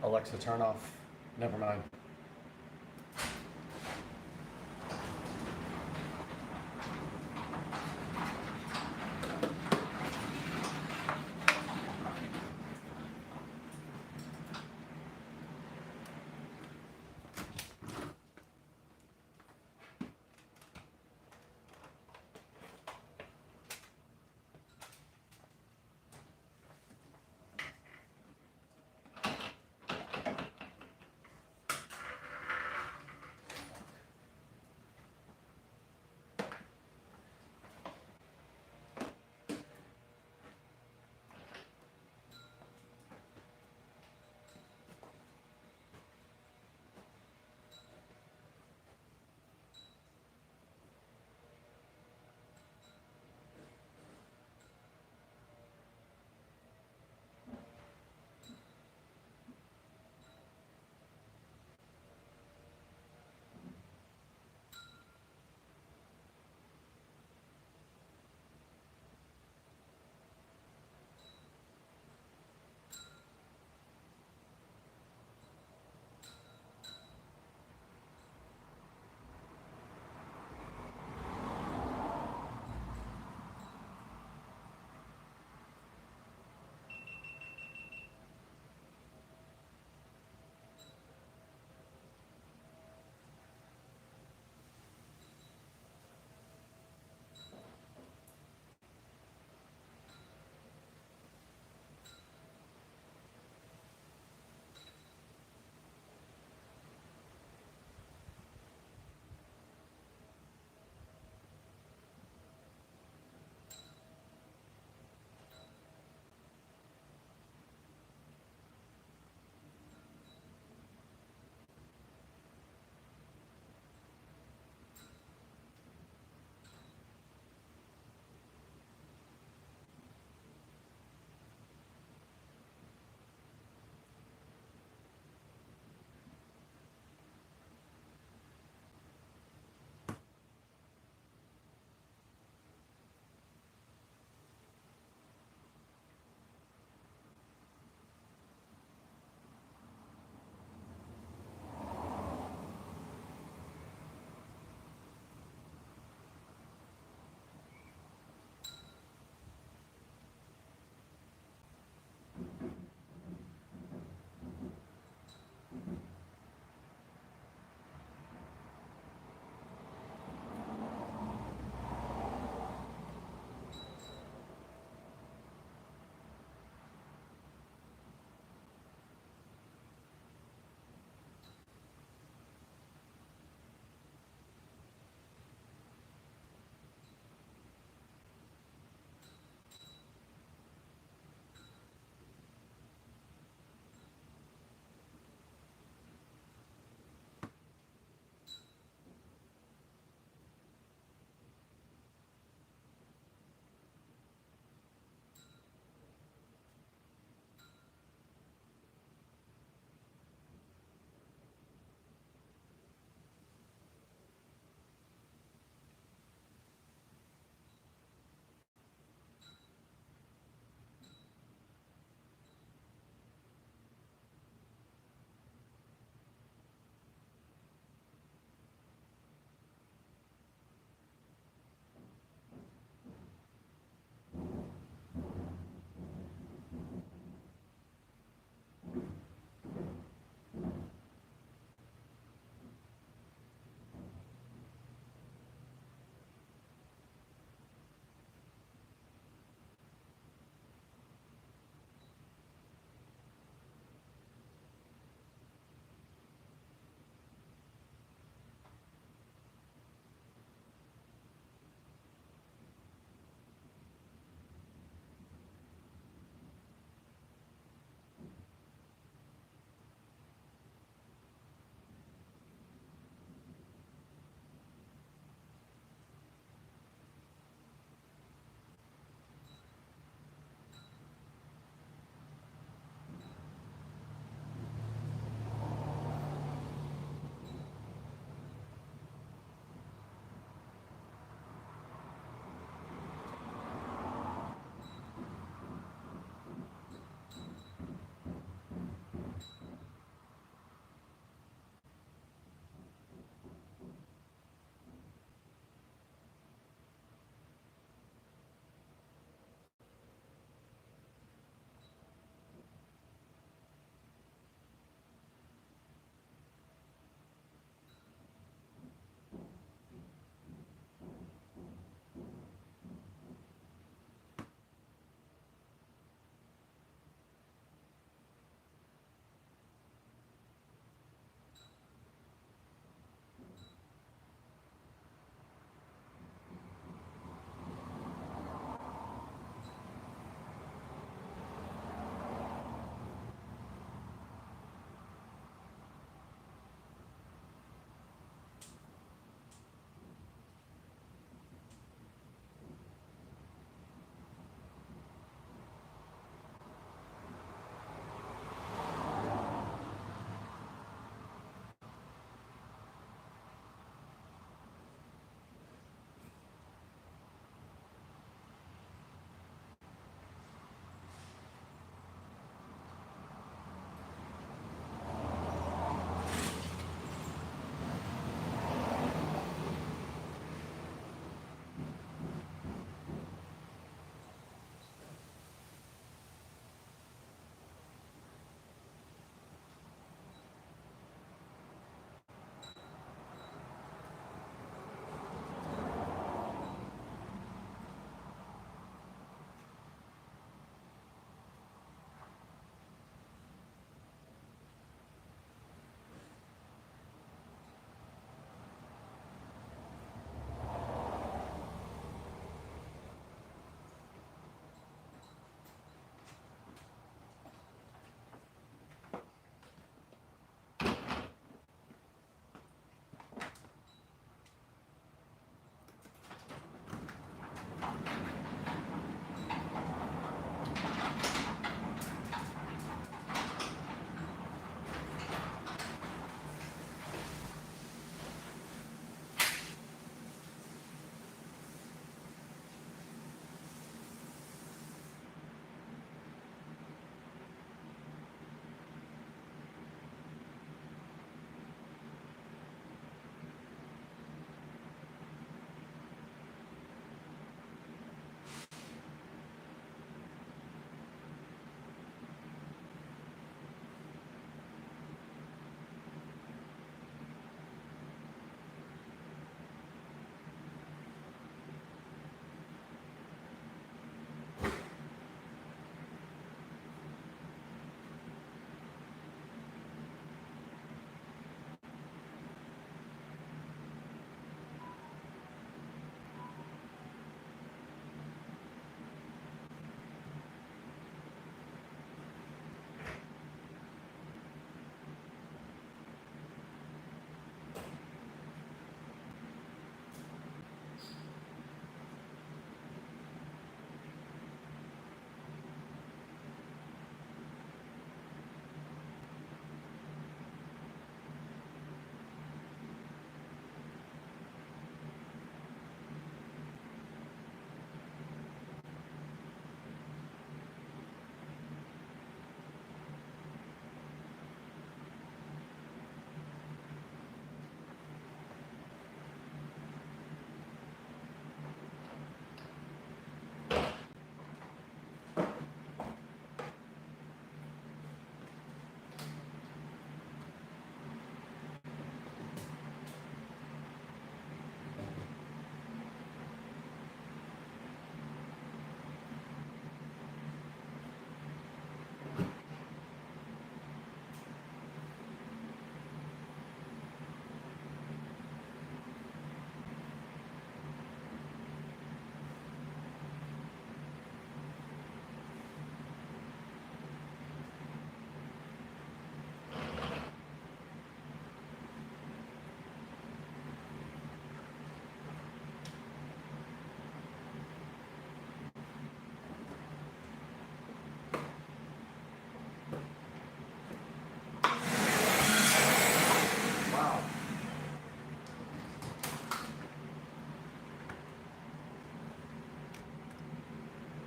Alexa, turn off. Never mind.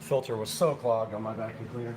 filter was so clogged on my vacuum cleaner.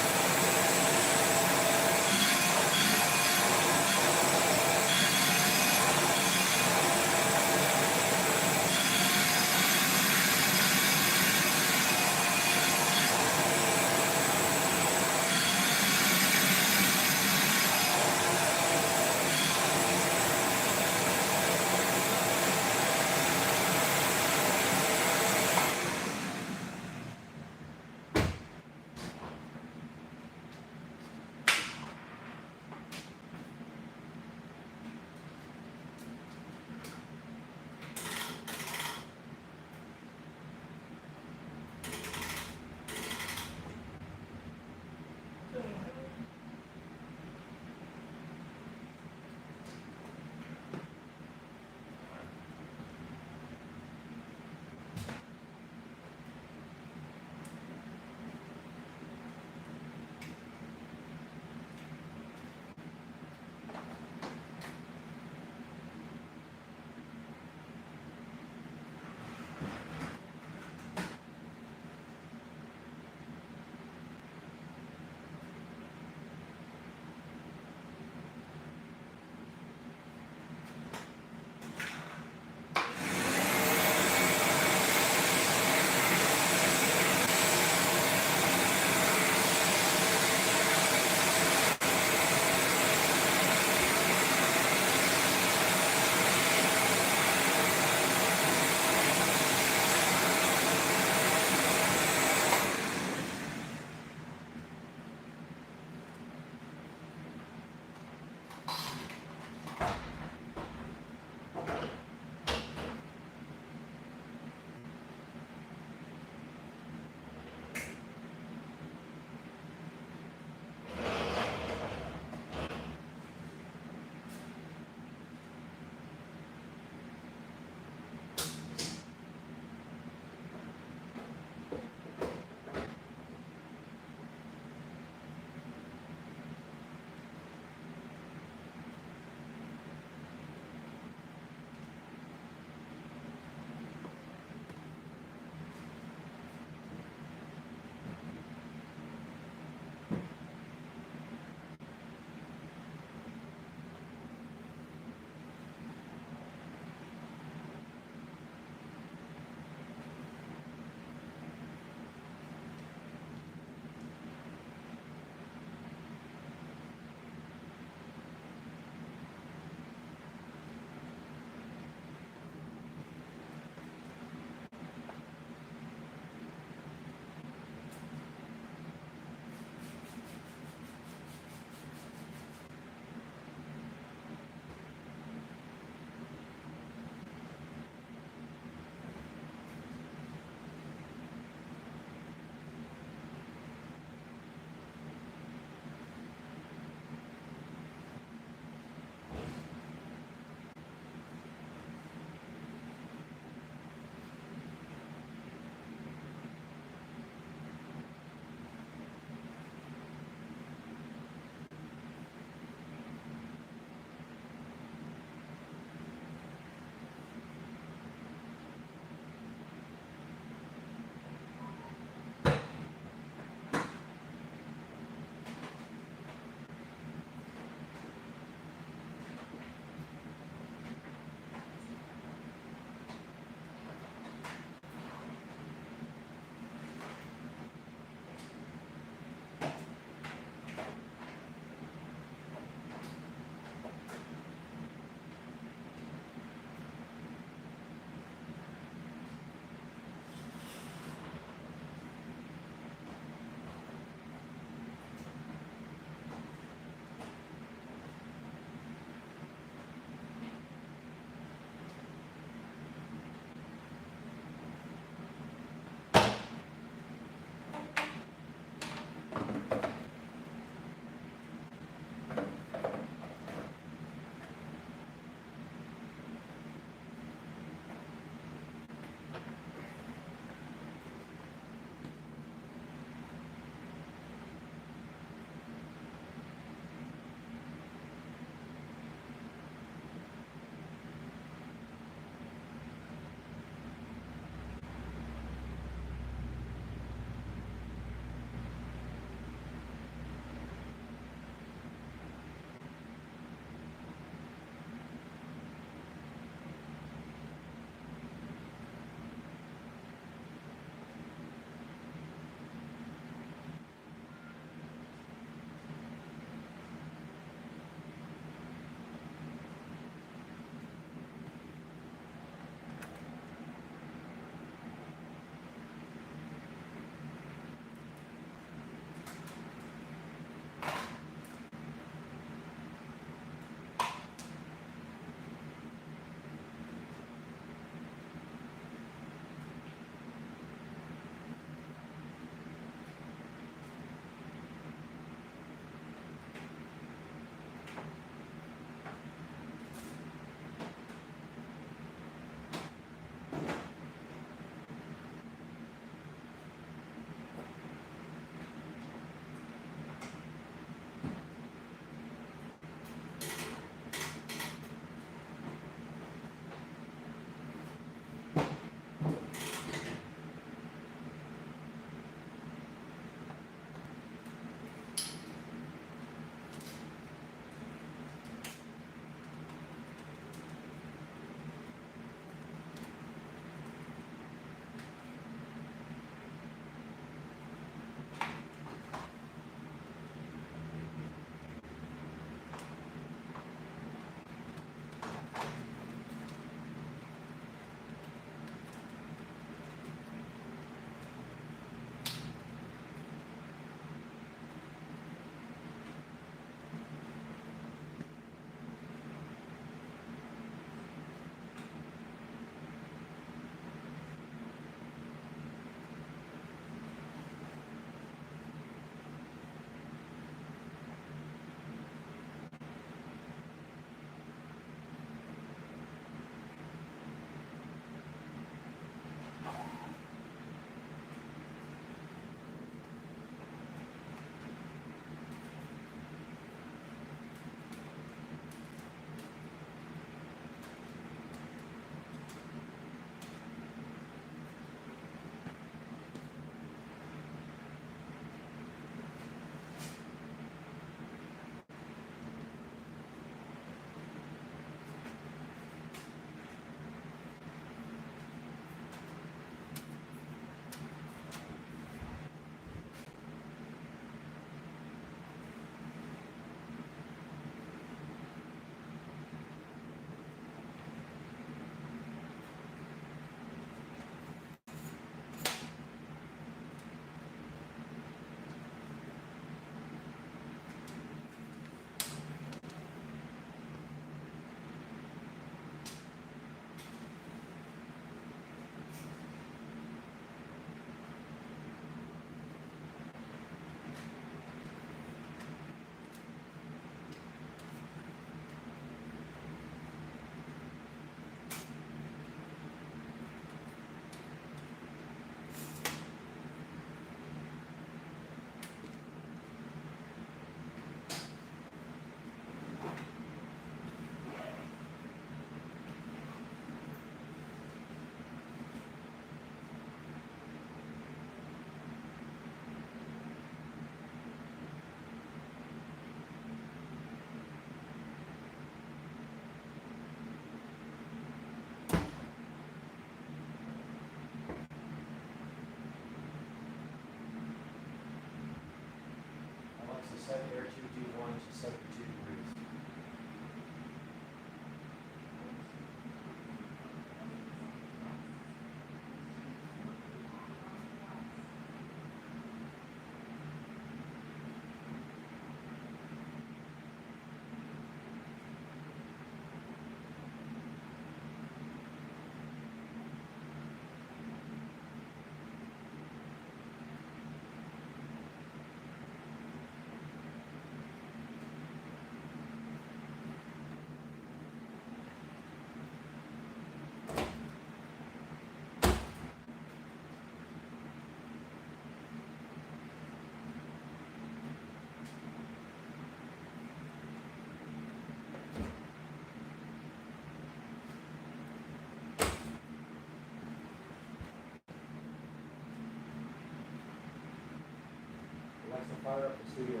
fire up the studio.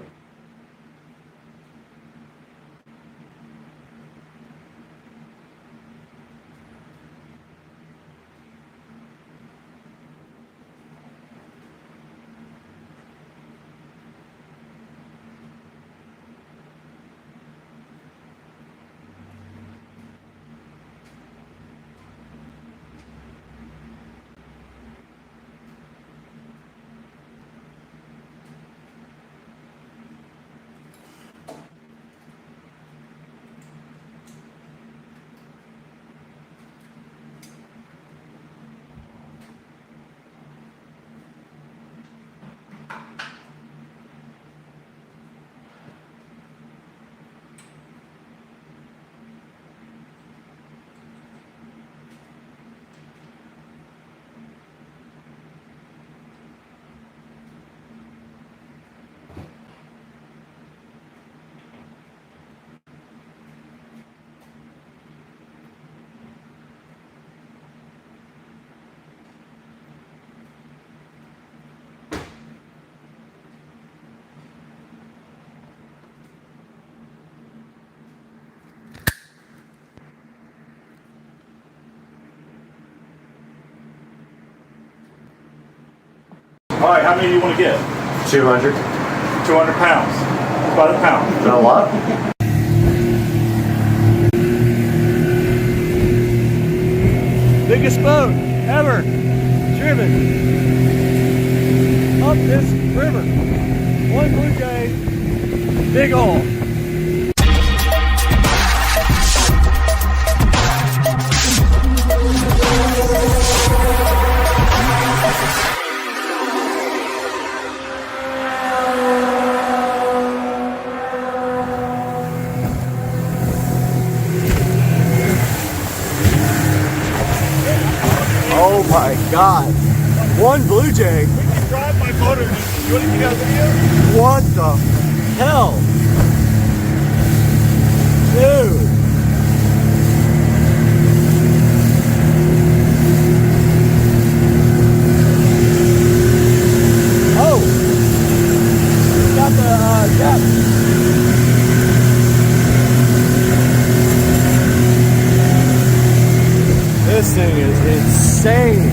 All right, how many do you want to get? 200. 200 pounds. By the pound. Is that a lot? Biggest boat ever driven up this river. One Blue Jay, big hole. Oh my God. One Blue Jay. Drive my motor. You want to get out of the video? What the hell? Dude. Oh. Got the depth. This thing is insane.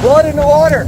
Blood in the water.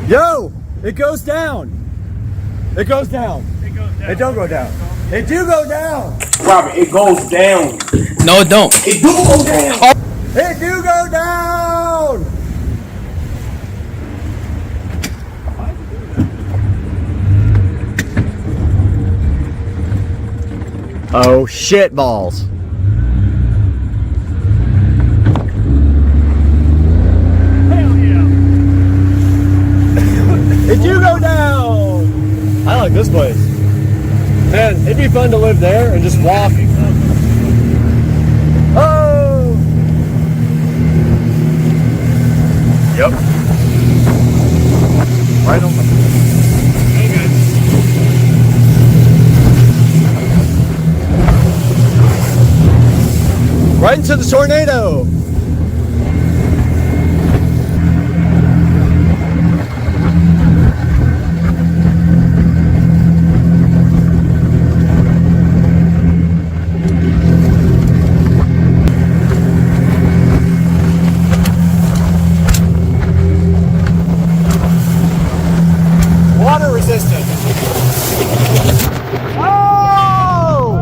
Yo, it goes down. It goes down. It don't go down. It do go down. Robert, it goes down. No, it don't. It do go down. It do go down. Oh shit balls. Hell yeah. It do go down. I like this place. Man, it'd be fun to live there and just walk. Oh. Yep. Right on the. Right into the tornado. Water resistant. Oh!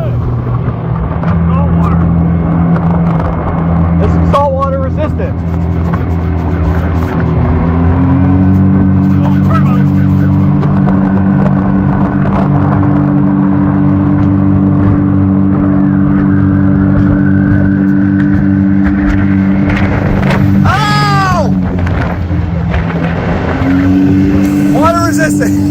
It's saltwater resistant. Oh! Water resistant.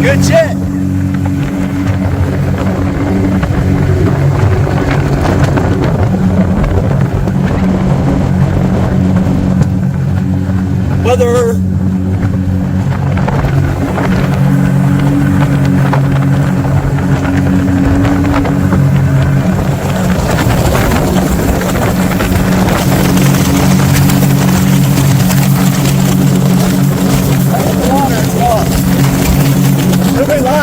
Good shit. Weather. It'll be live.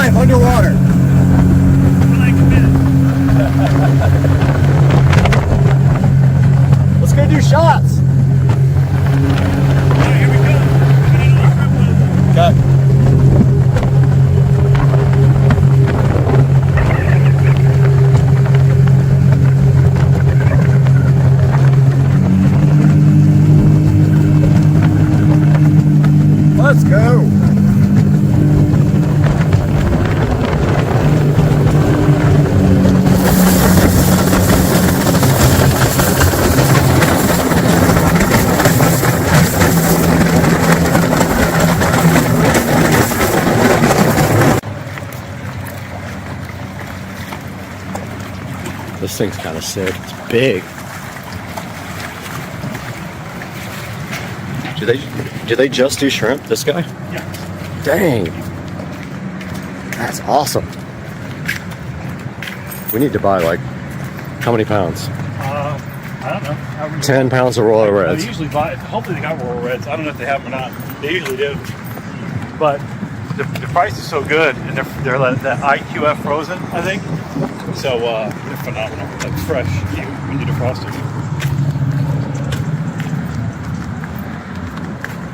This thing's kind of sick. It's big. Do they just do shrimp? This guy? Yeah. Dang. That's awesome. We need to buy like how many pounds? I don't know. 10 pounds of Royal I Reds. usually buy. Hopefully they got Royal Reds. I don't know if they have them or not. They usually do. But the price is so good, and they're like the IQF frozen, I think. So they're phenomenal. Like fresh when you defrost it.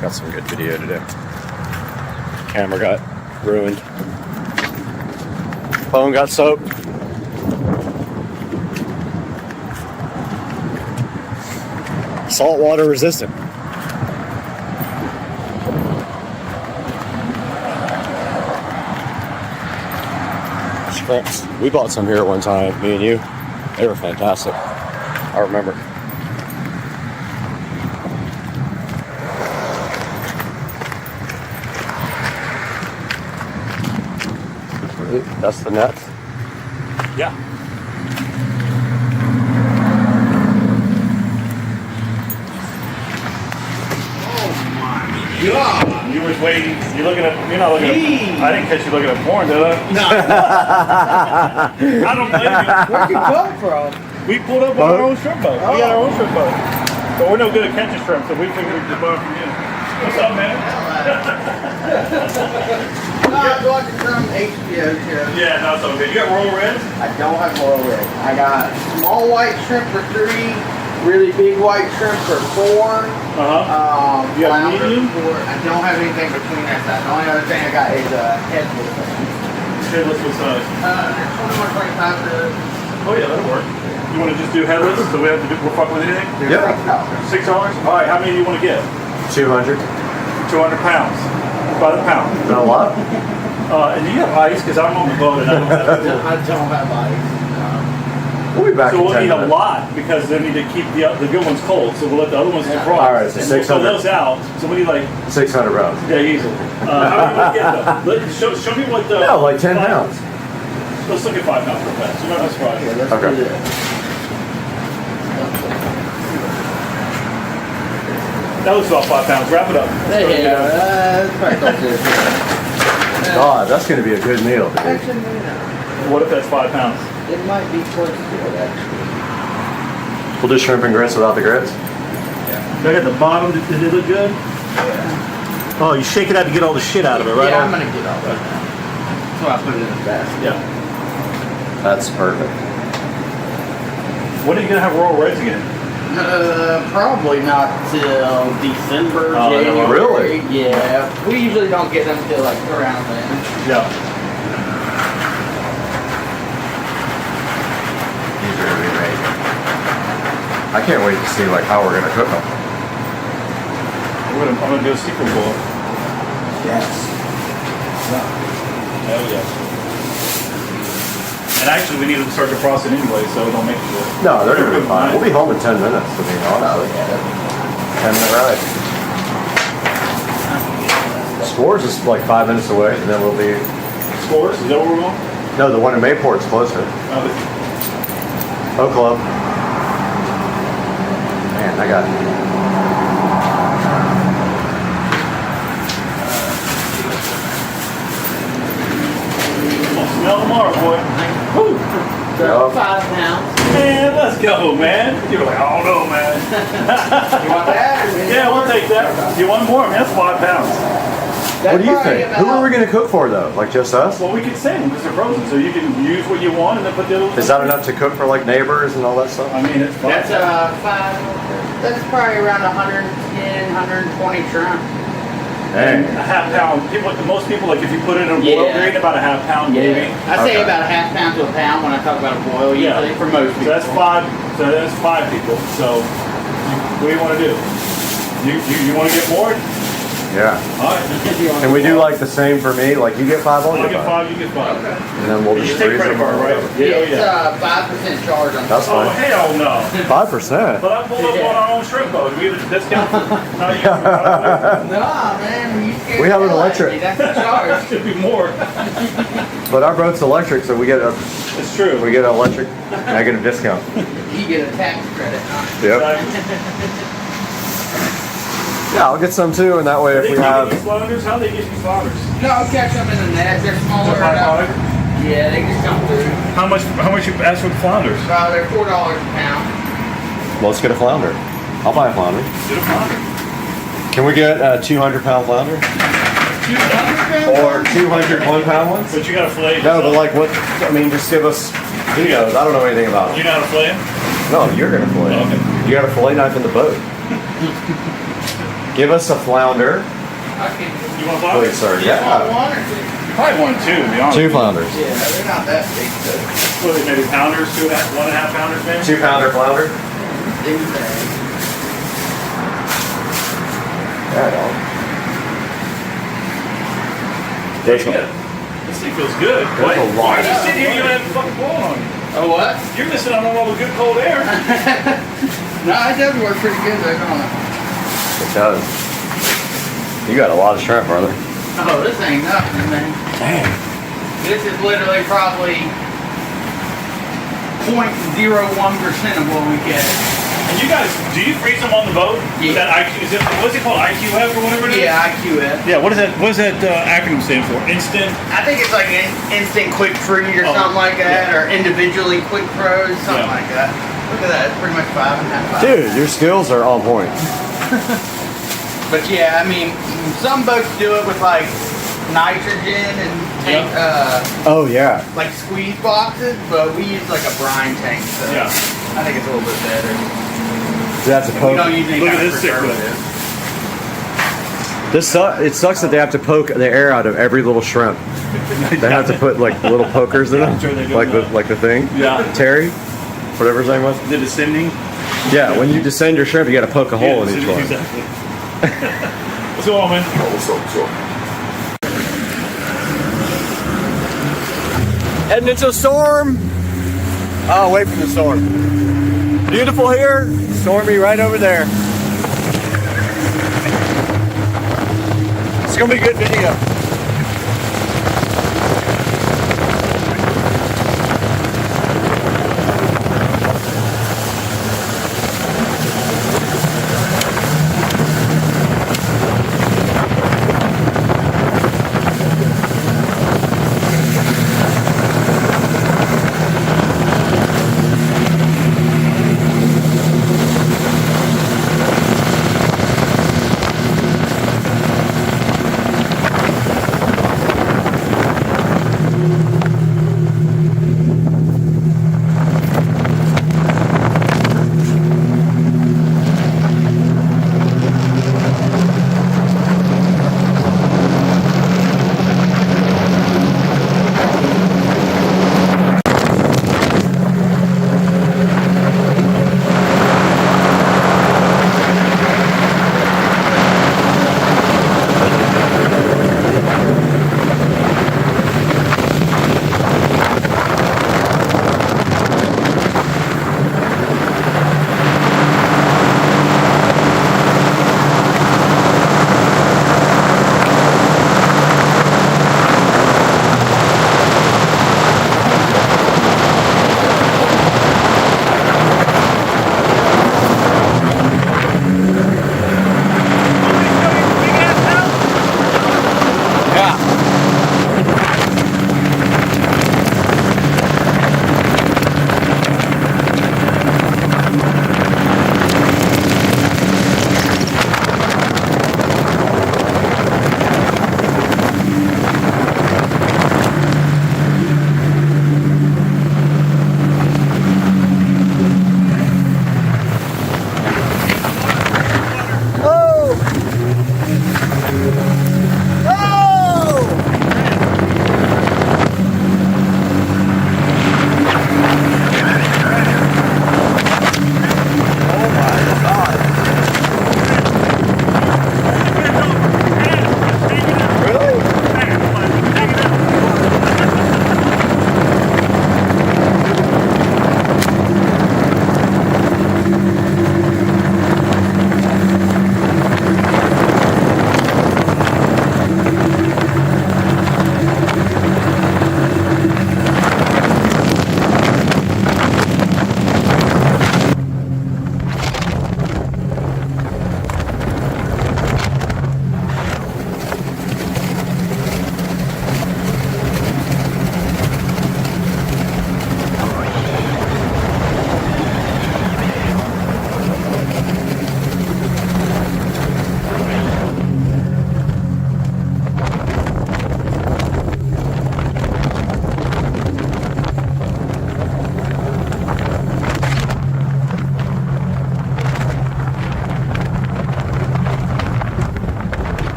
Got some good video today. Camera got ruined. Phone got soaked. Saltwater resistant. Shrimps. We bought some here at one time, me and you. They were fantastic. I remember. That's the net. Yeah. God. You was waiting. You're looking at. You're not looking at. I didn't catch you looking at porn, did I? No. I don't blame you. Where'd you come from? We pulled up on our own shrimp boat. We got our own shrimp boat. But we're no good at catching shrimp, so we figured we'd just borrow from you. What's up, man? I'm watching some HBO show. Yeah, no, it's okay. You got Royal Reds? I don't have Royal Red. I got small white shrimp for 3, really big white shrimp for 4. You got flounder medium? for 4. I don't have anything between that size. The only other thing I got is headless. Headless what size? They're 21, 25 Oh yeah, that'll work. You want to just do headless? So we have to do, we're fucking with anything? Yeah. $6? All right, how many do you want to get? 200. 200 pounds. By the pound. Not a lot. And do you have ice? Because I'm on the boat and I don't have I don't have ice. We'll be back So in we'll 10 need a minutes. lot because they need to keep the good ones cold. So we'll let the other ones defrost. All right, so and we'll 600. throw those out. So we need like 600 pounds. yeah, easily. How do you get them? Show me what the No, like 10 pounds. Let's look at 5 pounds per pound. So you're not surprised. Okay. That looks about 5 pounds. Wrap it up. God, that's going to be a good meal, dude. Actually, no. What if that's 5 pounds? It might be close to it, actually. We'll do shrimp and grits without the grits. Look at the bottom. Did it look good? Yeah. Oh, you shake it out to get all the shit out of it, right? Yeah, I'm going to get all that. That's why I put it in the basket. Yeah. That's perfect. When are you gonna have Royal Reds again? Probably not till December, Oh, no, January. really? Yeah. We usually don't get them till like around then. Yeah. These are going to be amazing. I can't wait to see like how we're going to cook them. I'm gonna do a secret boil. Yes. Hell yeah. And actually, we need to start defrosting anyway, so we don't make sure. No, they're going to be fine. We'll be home in 10 minutes, to be honest. Oh, yeah. 10-minute ride. Scores is like 5 minutes away, and then we'll be... Scores? Is that where we're going? No, the one in Mayport's closer. Oak Club. Man, I got... Smell tomorrow, boy. Woo. Yup. 5 pounds. Man, let's go, man. You were like, I don't know, man. You want that? Yeah, we'll take that. You want more? Man, that's 5 pounds. What do you think? Who are we going to cook for, though? Like just us? Well, we can save them because they're frozen, so you can use what you want and then put the other ones. Is that enough to cook for like neighbors and all that stuff? I mean, it's fine. That's 5. That's probably around 110, 120 shrimp. And Dang. a half pound. Most people, like if you put it in a boil, Yeah. they're eating about a half pound, maybe. I say Okay. about a half pound to a pound when I talk about a boil. Yeah. Usually for most So people. that's 5. So that's 5 people. So what do you want to do? You want to get more? Yeah. All right. Can we do like the same for me? Like you get 5, I'll I'll get get 5. 5, you get 5. And then we'll You just take freeze credit them. card, right? It's Yeah. 5% charge on That's Oh, fine. hell no. 5%. But I pulled up on our own shrimp boat. We get a discount. Now you Nah, man, you scared We have an the hell out of electric. me. That's the charge. should be more. But our boat's electric, so we get an It's true. electric negative discount. You get a tax credit. Yep. Yeah, I'll get some too, and that way if They we get have. these flounders? How they get these flounders? No, catch them in the net. They're smaller High enough. five? Yeah, they just come through. How much you ask for the flounders? They're $4 a pound. Let's get a flounder. I'll buy a flounder. Get a flounder. Can we get a 200-pound flounder? 200 Or 200 1-pound ones? But you got to fillet. No, but like what? I mean, just give us. Who knows? I don't know anything about You them. know how to fillet 'em? No, you're gonna fillet. Okay. You got a fillet knife in the boat. Give us a flounder, You want flounders? please, sir. Want Yeah. one or two? Probably 1 or 2, to be honest. 2 flounders. Yeah, they're not that big, so What are they, maybe pounders, 1.5 pounders, maybe? 2-pounder flounder. they do that. Yeah, dog. That's good. This thing feels good. There's a lot. Why are you sitting here? You're gonna have a fucking blow on you. Oh, what? You're missing out on all the good cold air. No, it does work pretty good, though, don't it? It does. You got a lot of shrimp, brother. Oh, this ain't nothing, man. Dang. This is literally probably 0.01% of what we get. And you guys, do you freeze them on the boat? Yeah. That IQ, what's it called? IQF or whatever it is? Yeah, IQF. Yeah, what does that acronym stand for? Instant? I think it's like instant quick freeze or Oh, something like that, yeah. or individually quick froze, something Yeah. like that. Look at that, it's pretty much 5.5. Dude, your skills are on point. But yeah, I mean, some boats do it with like nitrogen and tank, Oh yeah. like squeeze boxes, but we use like a brine tank, so Yeah. I think it's a little bit better. That's a We poke. don't use any Look kind at of this sick one. preservative. It sucks that they have to poke the air out of every little shrimp. They have to put like little pokers in I'm sure they them, do like that. the thing. Yeah. Terry, whatever his name was. The descending? Yeah, when you descend your shrimp, you got to poke a hole in each one. Exactly. What's going on, man? Heading into a storm. Oh, away from the storm. Beautiful here, stormy right over there. It's gonna be a good video.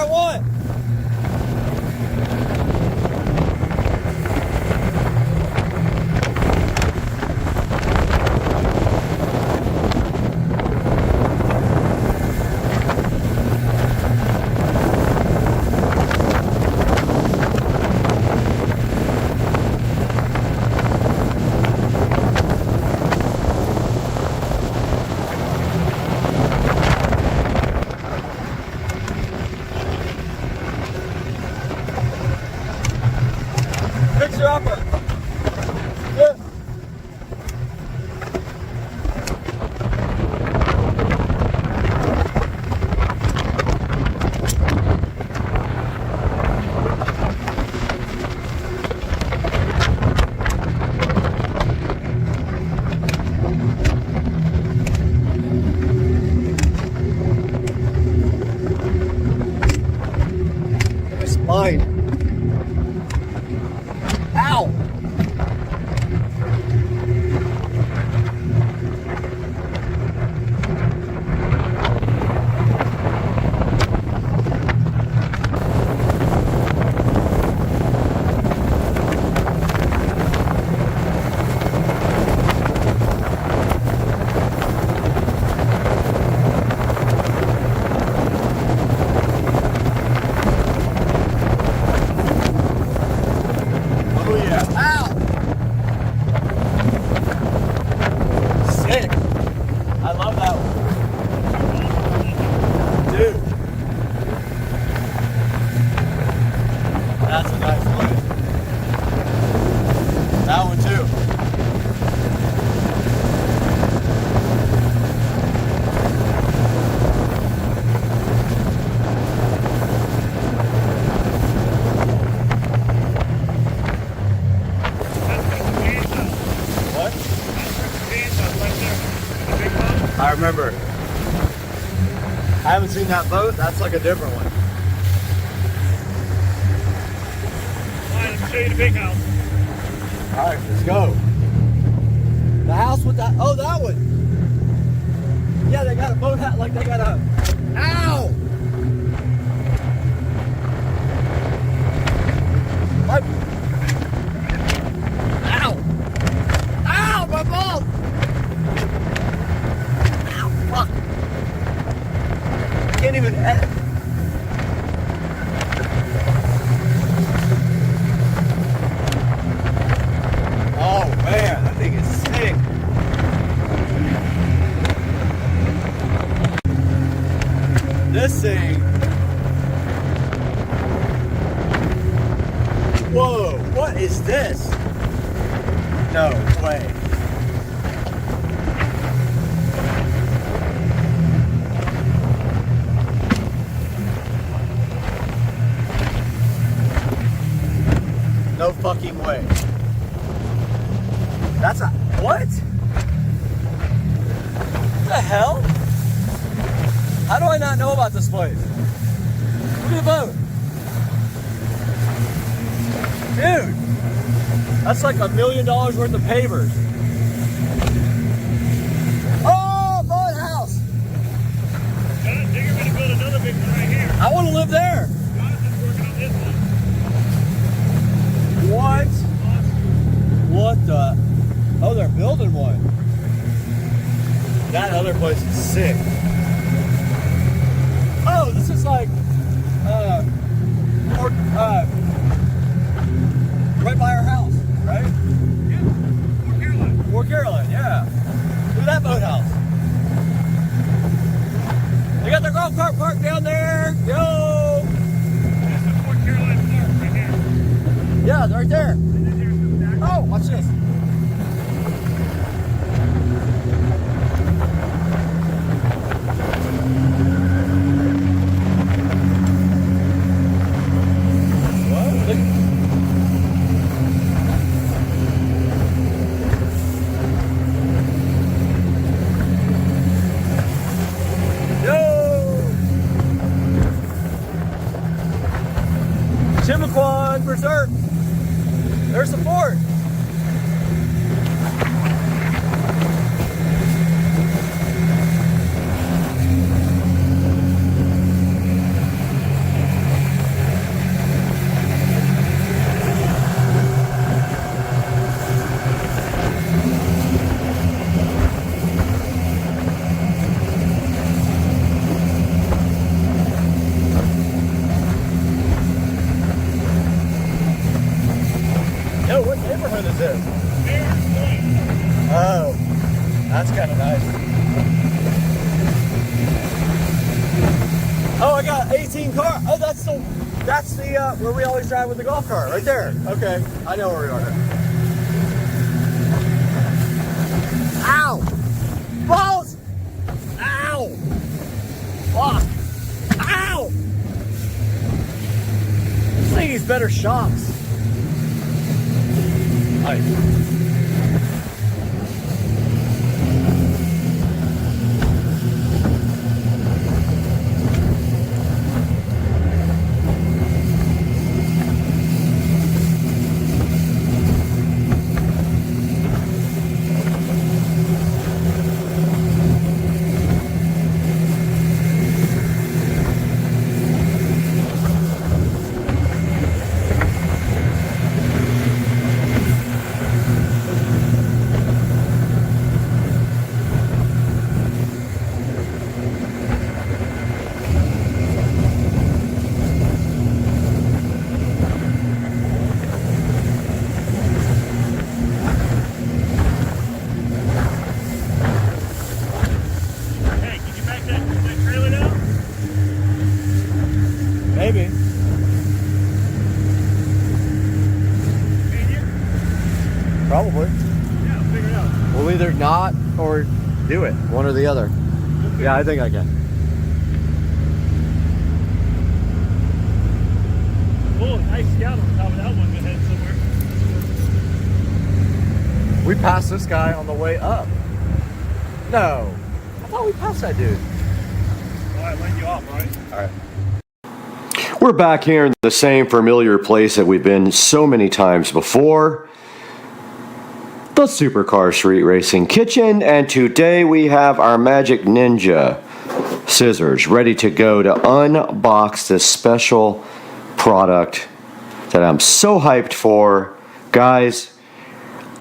want. Fixer upper. Yeah. My spine. Ow! Oh yeah. Ow! Sick. I love that one. Dude. That's a nice one. That one too. What? I remember. I haven't seen that boat. That's like a different one. Let me show you the big house. All right, let's go. The house with that. Oh, that one. Yeah, they got a boat hat. Like they got a. Ow! My. Ow! Ow! My balls! Ow! Fuck! Can't even edit. Oh man, that thing is sick. This thing. Whoa, what is this? No way. No fucking way. That's a, what? What the hell? How do I not know about this place? Look at the boat. Dude, that's like $1 million worth of pavers. Oh, boat house. Digger gonna build another big one right here. I want to live there. Jonathan's working on this one. What? What the? Oh, they're building one. That other place is sick. Oh, this is like, right by our house, right? Yeah, Fort Caroline. Fort Caroline, yeah. Look at that boathouse. They got their golf cart parked down there. Yo! This is Fort Caroline Park right here. Yeah, they're right there. And then there's the back. Oh, watch this. What? Look. Yo! Chimiquan Preserve. There's the fort. That's the where we always drive with the golf cart, right there. Okay, I know where we are. Ow! Balls! Ow! Fuck! Ow! This thing needs better shocks. Nice. Maybe. Probably. Yeah, figure it out. We'll either not or do it. One or the other. Yeah, I think I can. Oh, nice scout on top of that one. Go ahead somewhere. We passed this guy on the way up. No. I thought we passed that dude. All right, let you off, all right? All right. We're back here in the same familiar place that we've been so many times before. The Supercar Street Racing Kitchen, and today we have our Magic Ninja scissors ready to go to unbox this special product that I'm so hyped for. Guys,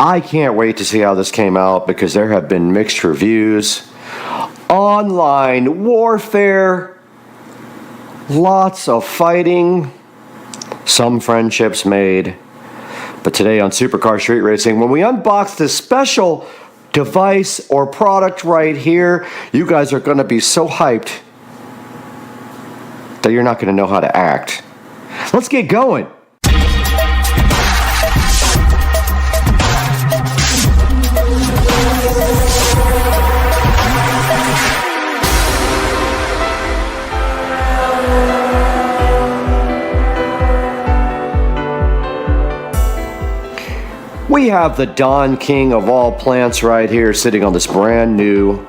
I can't wait to see how this came out because there have been mixed reviews. Online warfare, lots of fighting, some friendships made. But today on Supercar Street Racing, when we unbox this special device or product right here, you guys are going to be so hyped that you're not going to know how to act. Let's get going. We have the Don King of all plants right here sitting on this brand new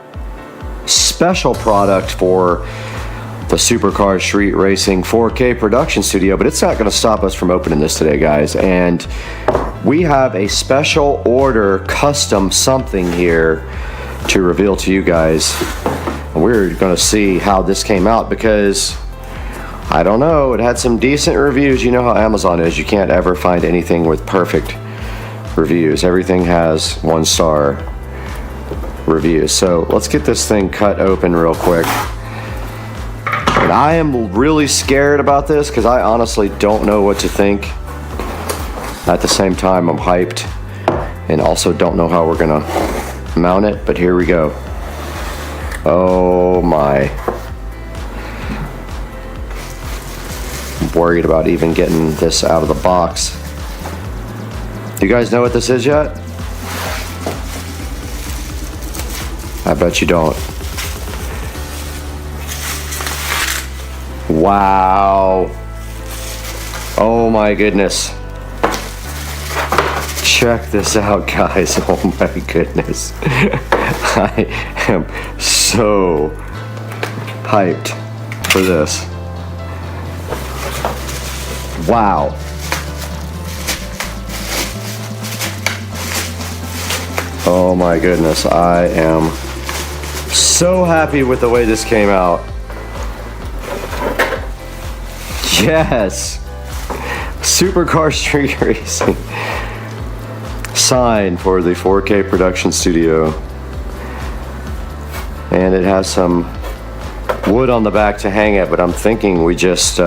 special product for the Supercar Street Racing 4K production studio, but it's not going to stop us from opening this today, guys. And we have a special order custom something here to reveal to you guys. And we're going to see how this came out because I don't know, it had some decent reviews. You know how Amazon is, you can't ever find anything with perfect reviews. Everything has 1-star reviews. So let's get this thing cut open real quick. And I am really scared about this because I honestly don't know what to think. At the same time, I'm hyped and also don't know how we're gonna mount it, but here we go. Oh my. I'm worried about even getting this out of the box. You guys know what this is yet? I bet you don't. Wow. Oh my goodness. Check this out, guys. Oh my goodness. I am so hyped for this. Wow. Oh my goodness, I am so happy with the way this came out. Yes! Supercar Street Racing sign for the 4K production studio. And it has some wood on the back to hang it, but I'm thinking we just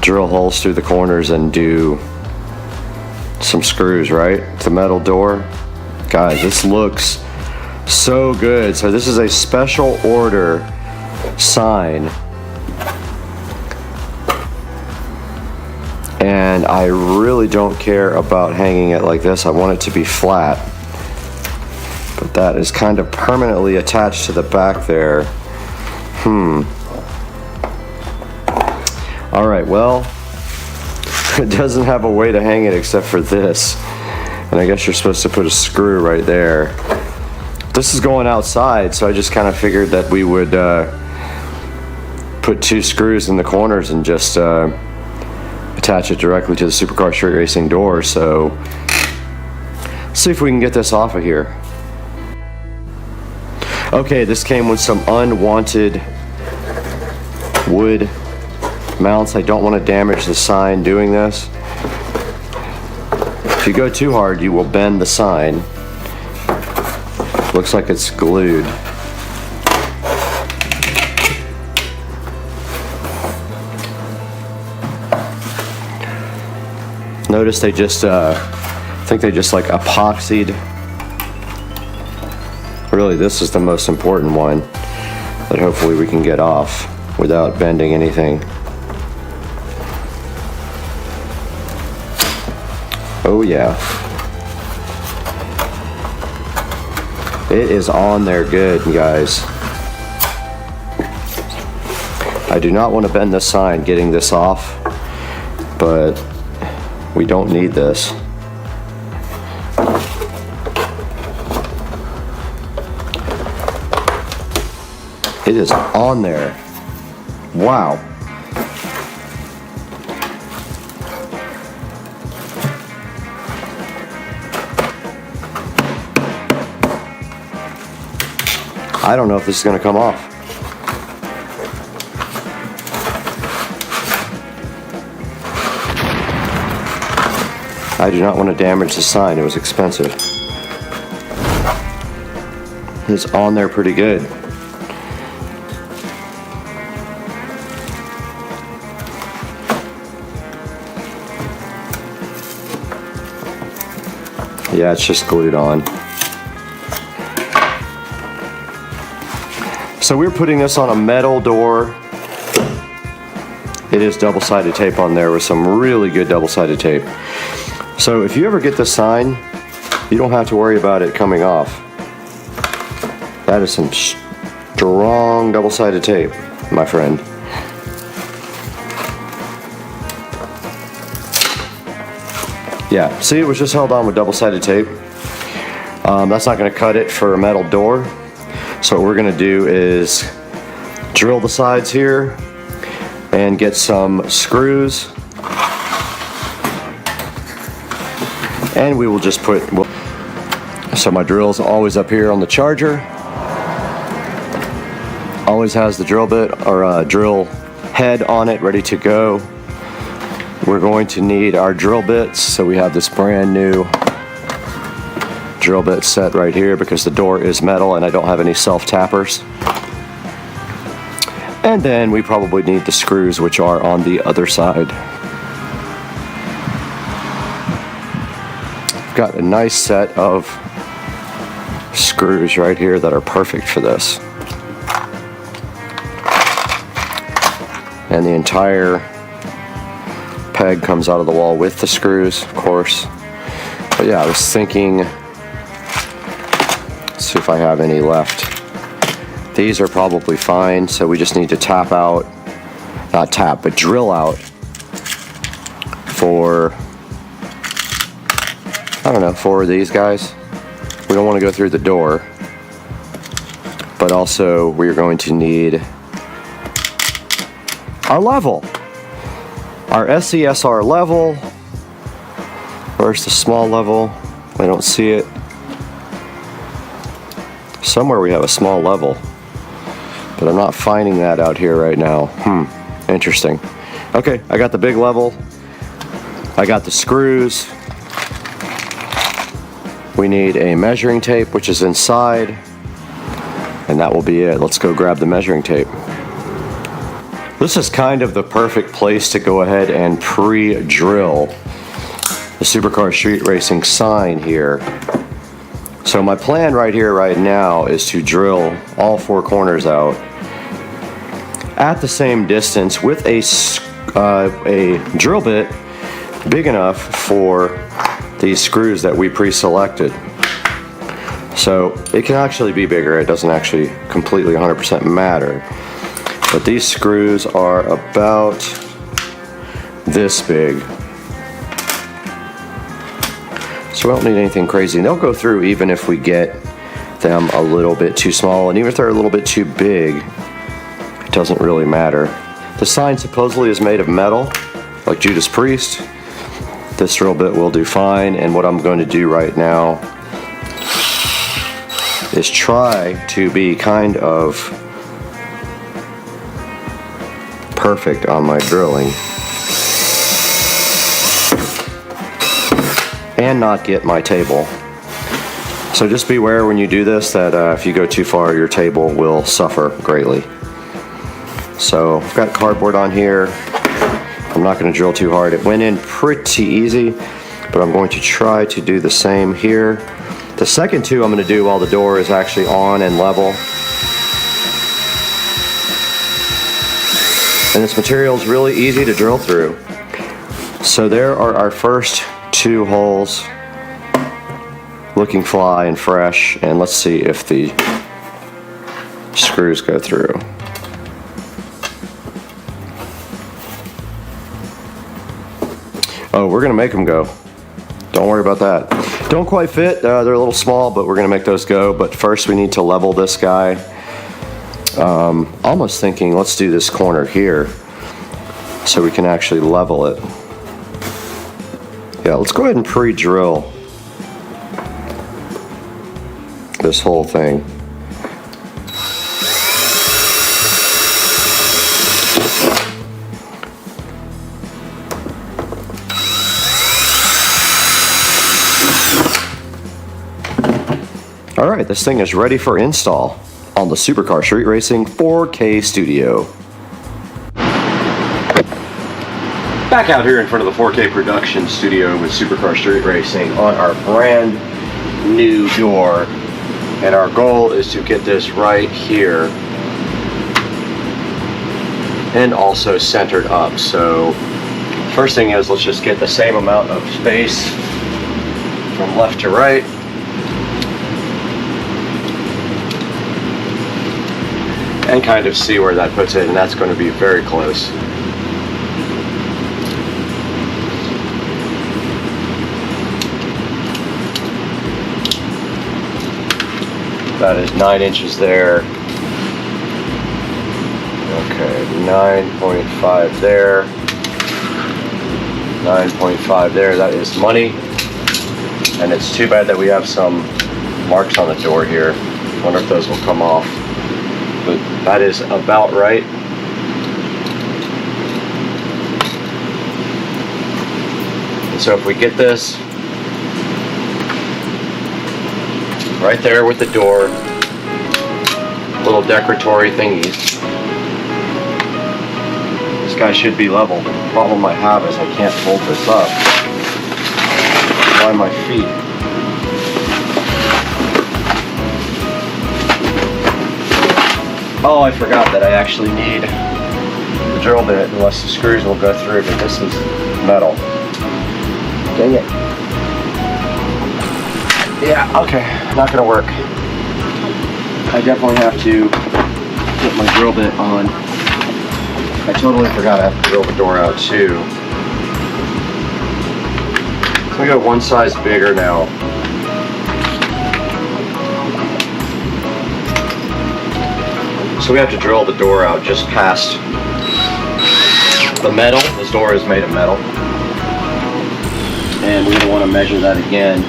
drill holes through the corners and do some screws, right? It's a metal door. Guys, this looks so good. So this is a special order sign And I really don't care about hanging it like this. I want it to be flat. But that is kind of permanently attached to the back there. All right, well, it doesn't have a way to hang it except for this. And I guess you're supposed to put a screw right there. This is going outside, so I just kind of figured that we would put 2 screws in the corners and just attach it directly to the Supercar Street Racing door. So let's see if we can get this off of here. Okay, this came with some unwanted wood mounts. I don't want to damage the sign doing this. If you go too hard, you will bend the sign. Looks like it's glued. Notice they just, I think they just like epoxied. Really, this is the most important one that hopefully we can get off without bending anything. Oh yeah. It is on there good, guys. I do not want to bend the sign getting this off, but we don't need this. It is on there. Wow. I don't know if this is going to come off. I do not want to damage the sign. It was expensive. It's on there pretty good. Yeah, it's just glued on. So we're putting this on a metal door. It is double-sided tape on there with some really good double-sided tape. So if you ever get this sign, you don't have to worry about it coming off. That is some strong double-sided tape, my friend. Yeah, see, it was just held on with double-sided tape. That's not going to cut it for a metal door. So what we're going to do is drill the sides here and get some screws. And we will just put, so my drill's always up here on the charger. Always has the drill bit or drill head on it ready to go. We're going to need our drill bits, so we have this brand new drill bit set right here because the door is metal and I don't have any self-tappers. And then we probably need the screws, which are on the other side. Got a nice set of screws right here that are perfect for this. And the entire peg comes out of the wall with the screws, of course. But yeah, I was thinking, let's see if I have any left. These are probably fine, so we just need to tap out, not tap, but drill out for, I don't know, 4 of these guys. We don't want to go through the door, but also we're going to need our level, our SCSR level. Where's the small level? I don't see it. Somewhere we have a small level, but I'm not finding that out here right now. Interesting. Okay, I got the big level. I got the screws. We need a measuring tape, which is inside, and that will be it. Let's go grab the measuring tape. This is kind of the perfect place to go ahead and pre-drill the Supercar Street Racing sign here. So my plan right here, right now, is to drill all 4 corners out at the same distance with a drill bit big enough for these screws that we pre-selected. So it can actually be bigger. It doesn't actually completely 100% matter. But these screws are about this big. So we don't need anything crazy. And they'll go through even if we get them a little bit too small. And even if they're a little bit too big, it doesn't really matter. The sign supposedly is made of metal, like Judas Priest. This drill bit will do fine. And what I'm going to do right now is try to be kind of perfect on my drilling and not get my table. So just beware when you do this that if you go too far, your table will suffer greatly. So I've got cardboard on here. I'm not going to drill too hard. It went in pretty easy, but I'm going to try to do the same here. The second two I'm going to do while the door is actually on and level. And this material is really easy to drill through. So there are our first two holes, looking fly and fresh. And let's see if the screws go through. Oh, we're gonna make them go. Don't worry about that. Don't quite fit, they're a little small, but we're gonna make those go. But first we need to level this guy. Almost thinking let's do this corner here so we can actually level it. Yeah, let's go ahead and pre-drill this whole thing. All right, this thing is ready for install on the Supercar Street Racing 4K Studio. Back out here in front of the 4K production studio with Supercar Street Racing on our brand new door. And our goal is to get this right here and also centered up. So first thing is, let's just get the same amount of space from left to right. And kind of see where that puts it, and that's going to be very close. That is 9 inches there. Okay, 9.5 there. 9.5 there. That is money. And it's too bad that we have some marks on the door here. I wonder if those will come off. But that is about right. And so if we get this right there with the door, little decoratory thingies, this guy should be level. The problem I have is I can't hold this up by my feet. Oh, I forgot that I actually need the drill bit, unless the screws will go through, but this is metal. Dang it. Yeah, okay, not gonna work. I definitely have to put my drill bit on. I totally forgot I have to drill the door out too. So I go one size bigger now. So we have to drill the door out just past the metal. This door is made of metal. And we're going to want to measure that again.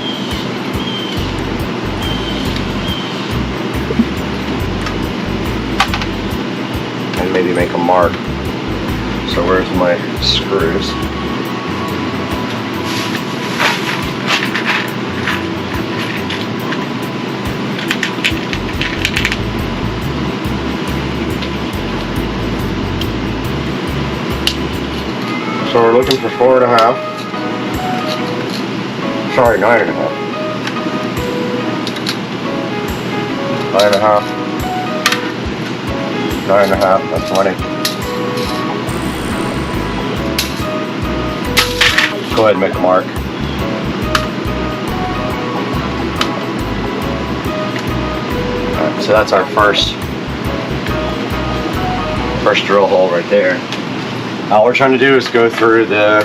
And maybe make a mark. So where's my screws? So we're looking for 4.5. Sorry, 9.5. 9.5. 9.5. That's money. Go ahead and make a mark. Alright, so that's our first drill hole right there. Now what we're trying to do is go through the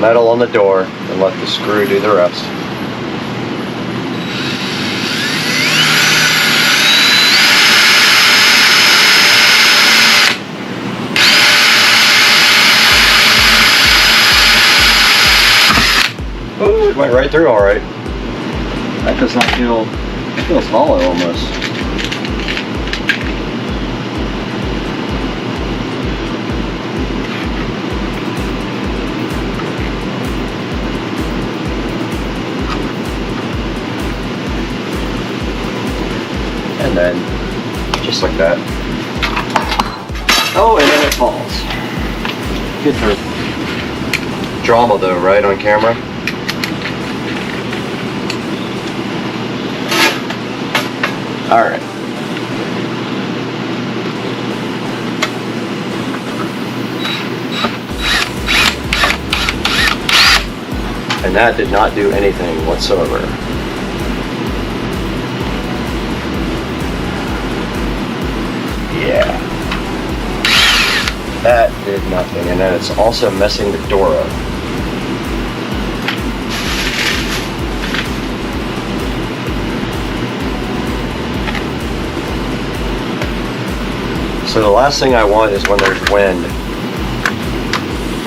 metal on the door and let the screw do the rest. Oh, it went right through all right. That does not feel, it feels hollow almost. And then, just like that. Oh, and then it falls. Good for drama though, right, on camera? All right. And that did not do anything whatsoever. Yeah. That did nothing. And then it's also messing the door up. So the last thing I want is when there's wind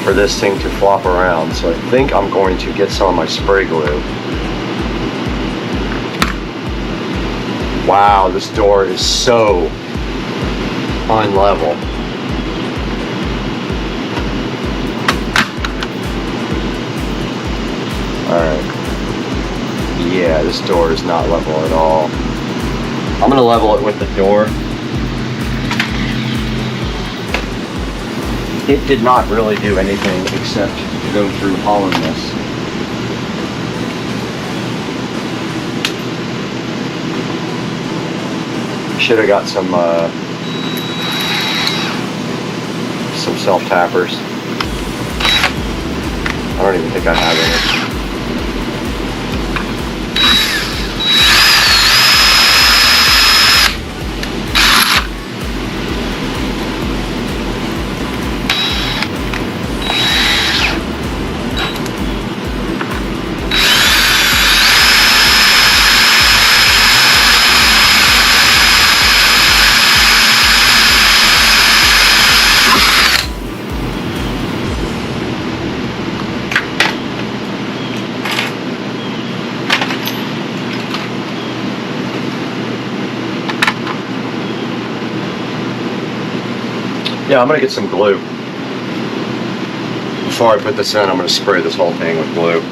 for this thing to flop around. So I think I'm going to get some of my spray glue. Wow, this door is so unlevel. Alright. Yeah, this door is not level at all. I'm gonna level it with the door. It did not really do anything except go through hollowness. Should have got some self-tappers. I don't even think I have any. Yeah, I'm gonna get some glue. Before I put this in, I'm gonna spray this whole thing with glue.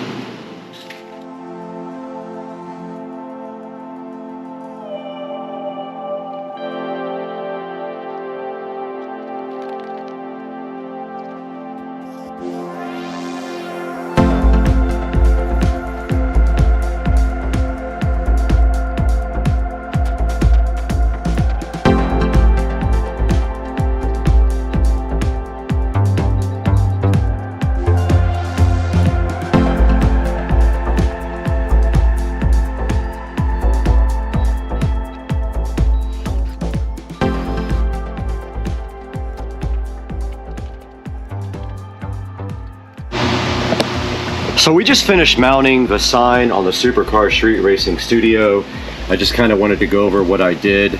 So we just finished mounting the sign on the Supercar Street Racing Studio. I just kind of wanted to go over what I did.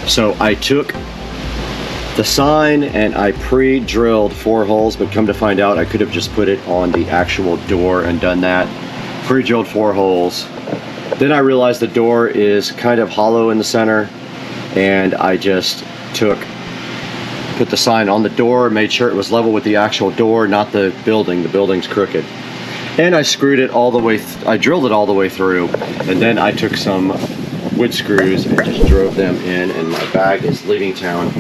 So I took the sign and I pre-drilled 4 holes, but come to find out I could have just put it on the actual door and done that. Pre-drilled 4 holes. Then I realized the door is kind of hollow in the center, and I just put the sign on the door, made sure it was level with the actual door, not the building. The building's crooked. And I screwed it all the way, I drilled it all the way through, and then I took some wood screws and just drove them in, and my bag is leaving town.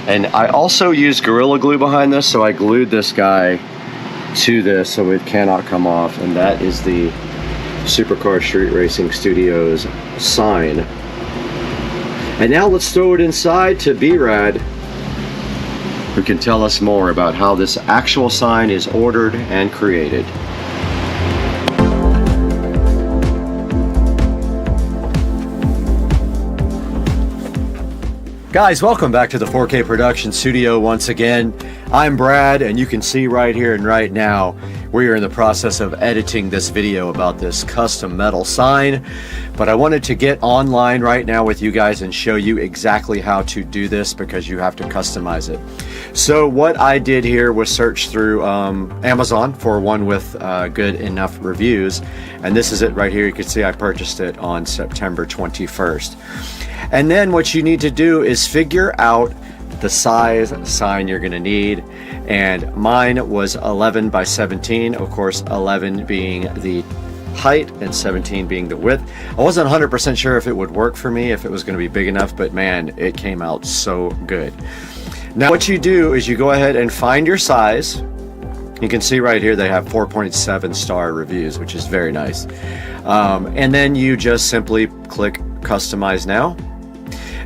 And I also used Gorilla Glue behind this, so I glued this guy to this so it cannot come off, and that is the Supercar Street Racing Studios sign. And now let's throw it inside to B-Rad who can tell us more about how this actual sign is ordered and created. Guys, welcome back to the 4K Production Studio once again. I'm Brad, and you can see right here and right now we are in the process of editing this video about this custom metal sign. But I wanted to get online right now with you guys and show you exactly how to do this, because you have to customize it. So what I did here was search through Amazon for one with good enough reviews, and this is it right here. You can see I purchased it on September 21st. And then what you need to do is figure out the size sign you're going to need, and mine was 11 by 17, of course 11 being the height and 17 being the width. I wasn't 100% sure if it would work for me, if it was going to be big enough, but man, it came out so good. Now what you do is you go ahead and find your size. You can see right here they have 4.7 star reviews, which is very nice. And then you just simply click customize now.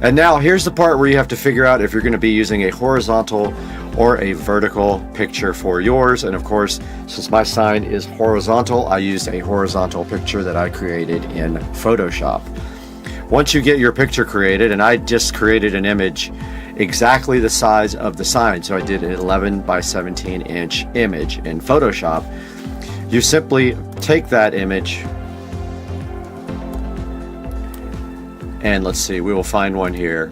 And now here's the part where you have to figure out if you're going to be using a horizontal or a vertical picture for yours. And of course, since my sign is horizontal, I used a horizontal picture that I created in Photoshop. Once you get your picture created, and I just created an image exactly the size of the sign, so I did an 11 by 17 inch image in Photoshop, you simply take that image, and let's see, we will find one here.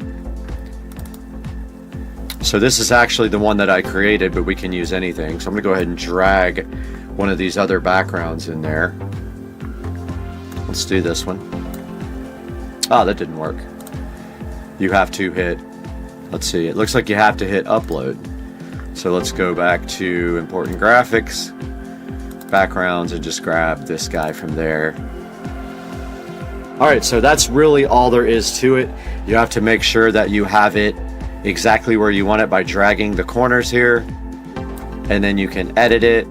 So this is actually the one that I created, but we can use anything. So I'm going to go ahead and drag one of these other backgrounds in there. Let's do this one. Ah, that didn't work. You have to hit, let's see, it looks like you have to hit upload. So let's go back to important graphics, backgrounds, and just grab this guy from there. Alright, so that's really all there is to it. You have to make sure that you have it exactly where you want it by dragging the corners here, and then you can edit it,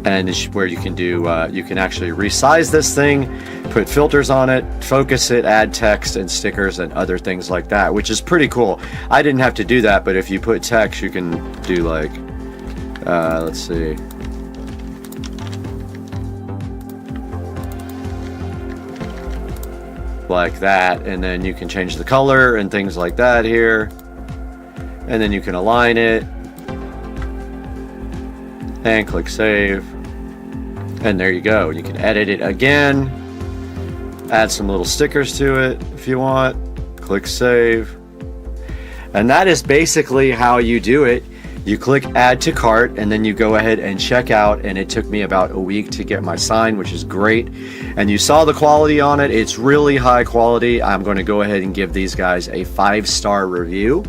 and it's where you can do you can actually resize this thing, put filters on it, focus it, add text and stickers and other things like that, which is pretty cool. I didn't have to do that, but if you put text, you can do like let's see, like that, and then you can change the color and things like that here, and then you can align it and click save, and there you go. You can edit it again, add some little stickers to it if you want, click save, and that is basically how you do it. You click add to cart, and then you go ahead and check out, and it took me about a week to get my sign, which is great. And you saw the quality on it. It's really high quality. I'm going to go ahead and give these guys a 5-star review.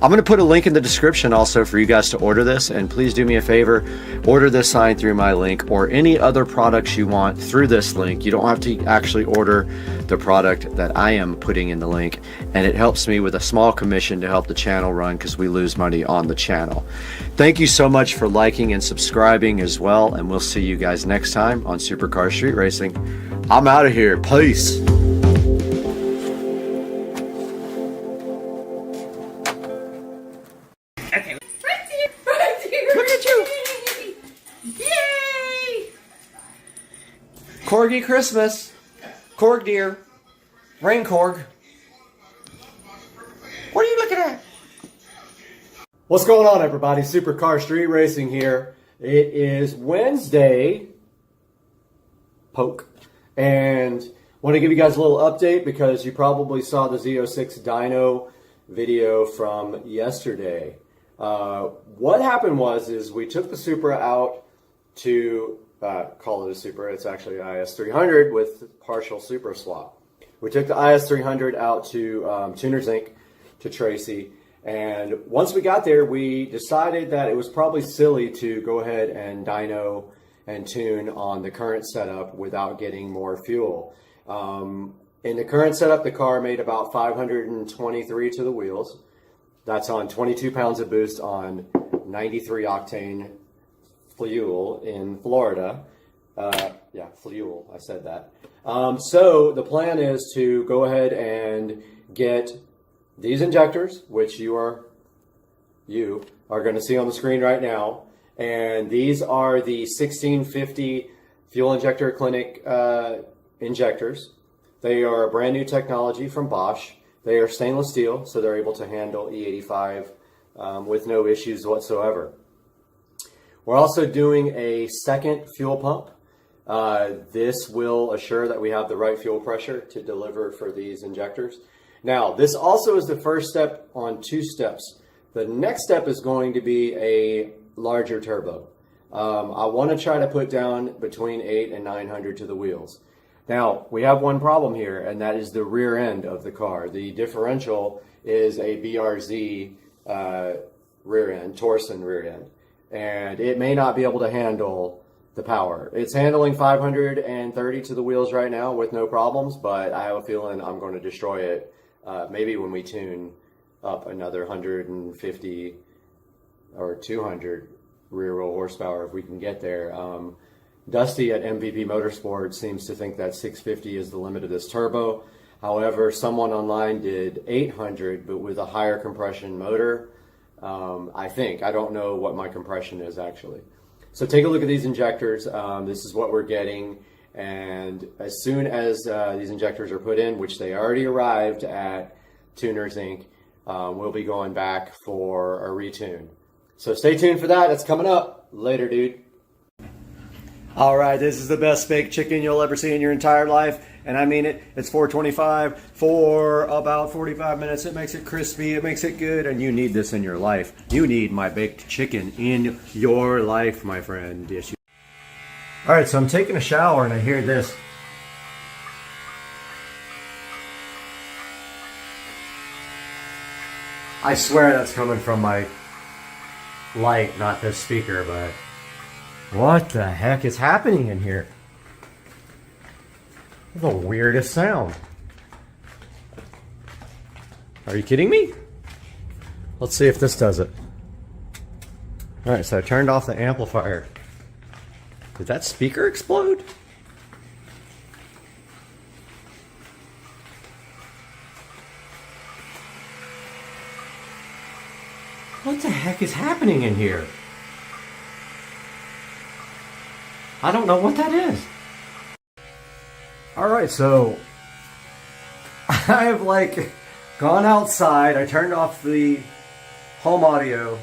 I'm going to put a link in the description also for you guys to order this, and please do me a favor, order this sign through my link or any other products you want through this link. You don't have to actually order the product that I am putting in the link, and it helps me with a small commission to help the channel run, because we lose money on the channel. Thank you so much for liking and subscribing as well, and we'll see you guys next time on Supercar Street Racing. I'm out of here. Peace. Look at you! Yay! Corgi Christmas. Korg deer. Rain Korg. What are you looking at? What's going on, everybody? Supercar Street Racing here. It is Wednesday. Poke. And want to give you guys a little update, because you probably saw the Z06 dyno video from yesterday. What happened is we took the Supra out to call it a Supra. It's actually an IS300 with partial Supra swap. We took the IS300 out to Tuner's Inc. to Tracy, and once we got there, we decided that it was probably silly to go ahead and dyno and tune on the current setup without getting more fuel. In the current setup, the car made about 523 to the wheels. That's on 22 pounds of boost on 93 octane fuel in Florida. Yeah, fuel, I said that. So the plan is to go ahead and get these injectors, which you are you are going to see on the screen right now. And these are the 1650 fuel injector clinic injectors. They are a brand new technology from Bosch. They are stainless steel, so they're able to handle E85 with no issues whatsoever. We're also doing a second fuel pump. This will assure that we have the right fuel pressure to deliver for these injectors. Now, this also is the first step on 2 steps. The next step is going to be a larger turbo. I want to try to put down between 800 and 900 to the wheels. Now, we have one problem here, and that is the rear end of the car. The differential is a BRZ rear end, Torsen rear end, and it may not be able to handle the power. It's handling 530 to the wheels right now with no problems, but I have a feeling I'm going to destroy it maybe when we tune up another 150 or 200 rear wheel horsepower if we can get there. Dusty at MVP Motorsports seems to think that 650 is the limit of this turbo. However, someone online did 800, but with a higher compression motor. I think. I don't know what my compression is actually. So take a look at these injectors. This is what we're getting. And as soon as these injectors are put in, which they already arrived at Tuners Inc., we'll be going back for a retune. So stay tuned for that. It's coming up. Later, dude. All right, this is the best baked chicken you'll ever see in your entire life. And I mean it. It's $4.25 for about 45 minutes. It makes it crispy. It makes it good. And you need this in your life. You need my baked chicken in your life, my friend. Yes, you. All right, so I'm taking a shower and I hear this. I swear that's coming from my light, not this speaker, but what the heck is happening in here? The weirdest sound. Are you kidding me? Let's see if this does it. All right, so I turned off the amplifier. Did that speaker explode? What the heck is happening in here? I don't know what that is. Alright, so I've like gone outside. I turned off the home audio.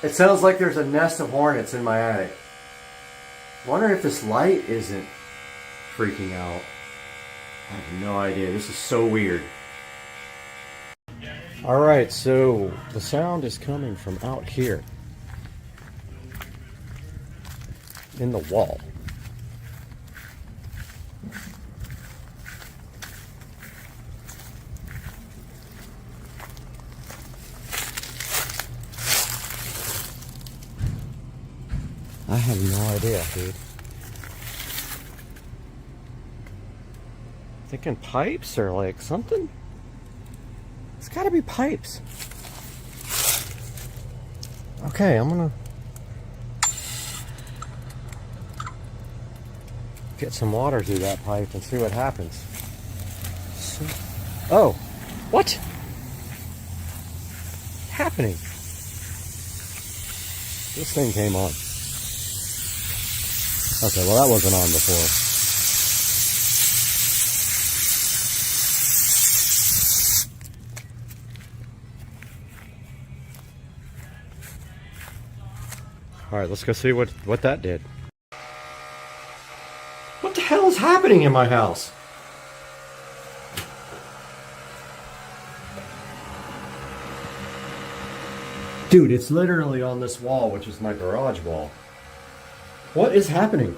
It sounds like there's a nest of hornets in my attic. I wonder if this light isn't freaking out. I have no idea. This is so weird. Alright, so the sound is coming from out here in the wall. I have no idea, dude. Thinking pipes or like something? It's gotta be pipes. Okay, I'm gonna get some water through that pipe and see what happens. So, oh, what? Happening? This thing came on. Okay, well that wasn't on before. Alright, let's go see what that did. What the hell is happening in my house? Dude, it's literally on this wall, which is my garage wall. What is happening?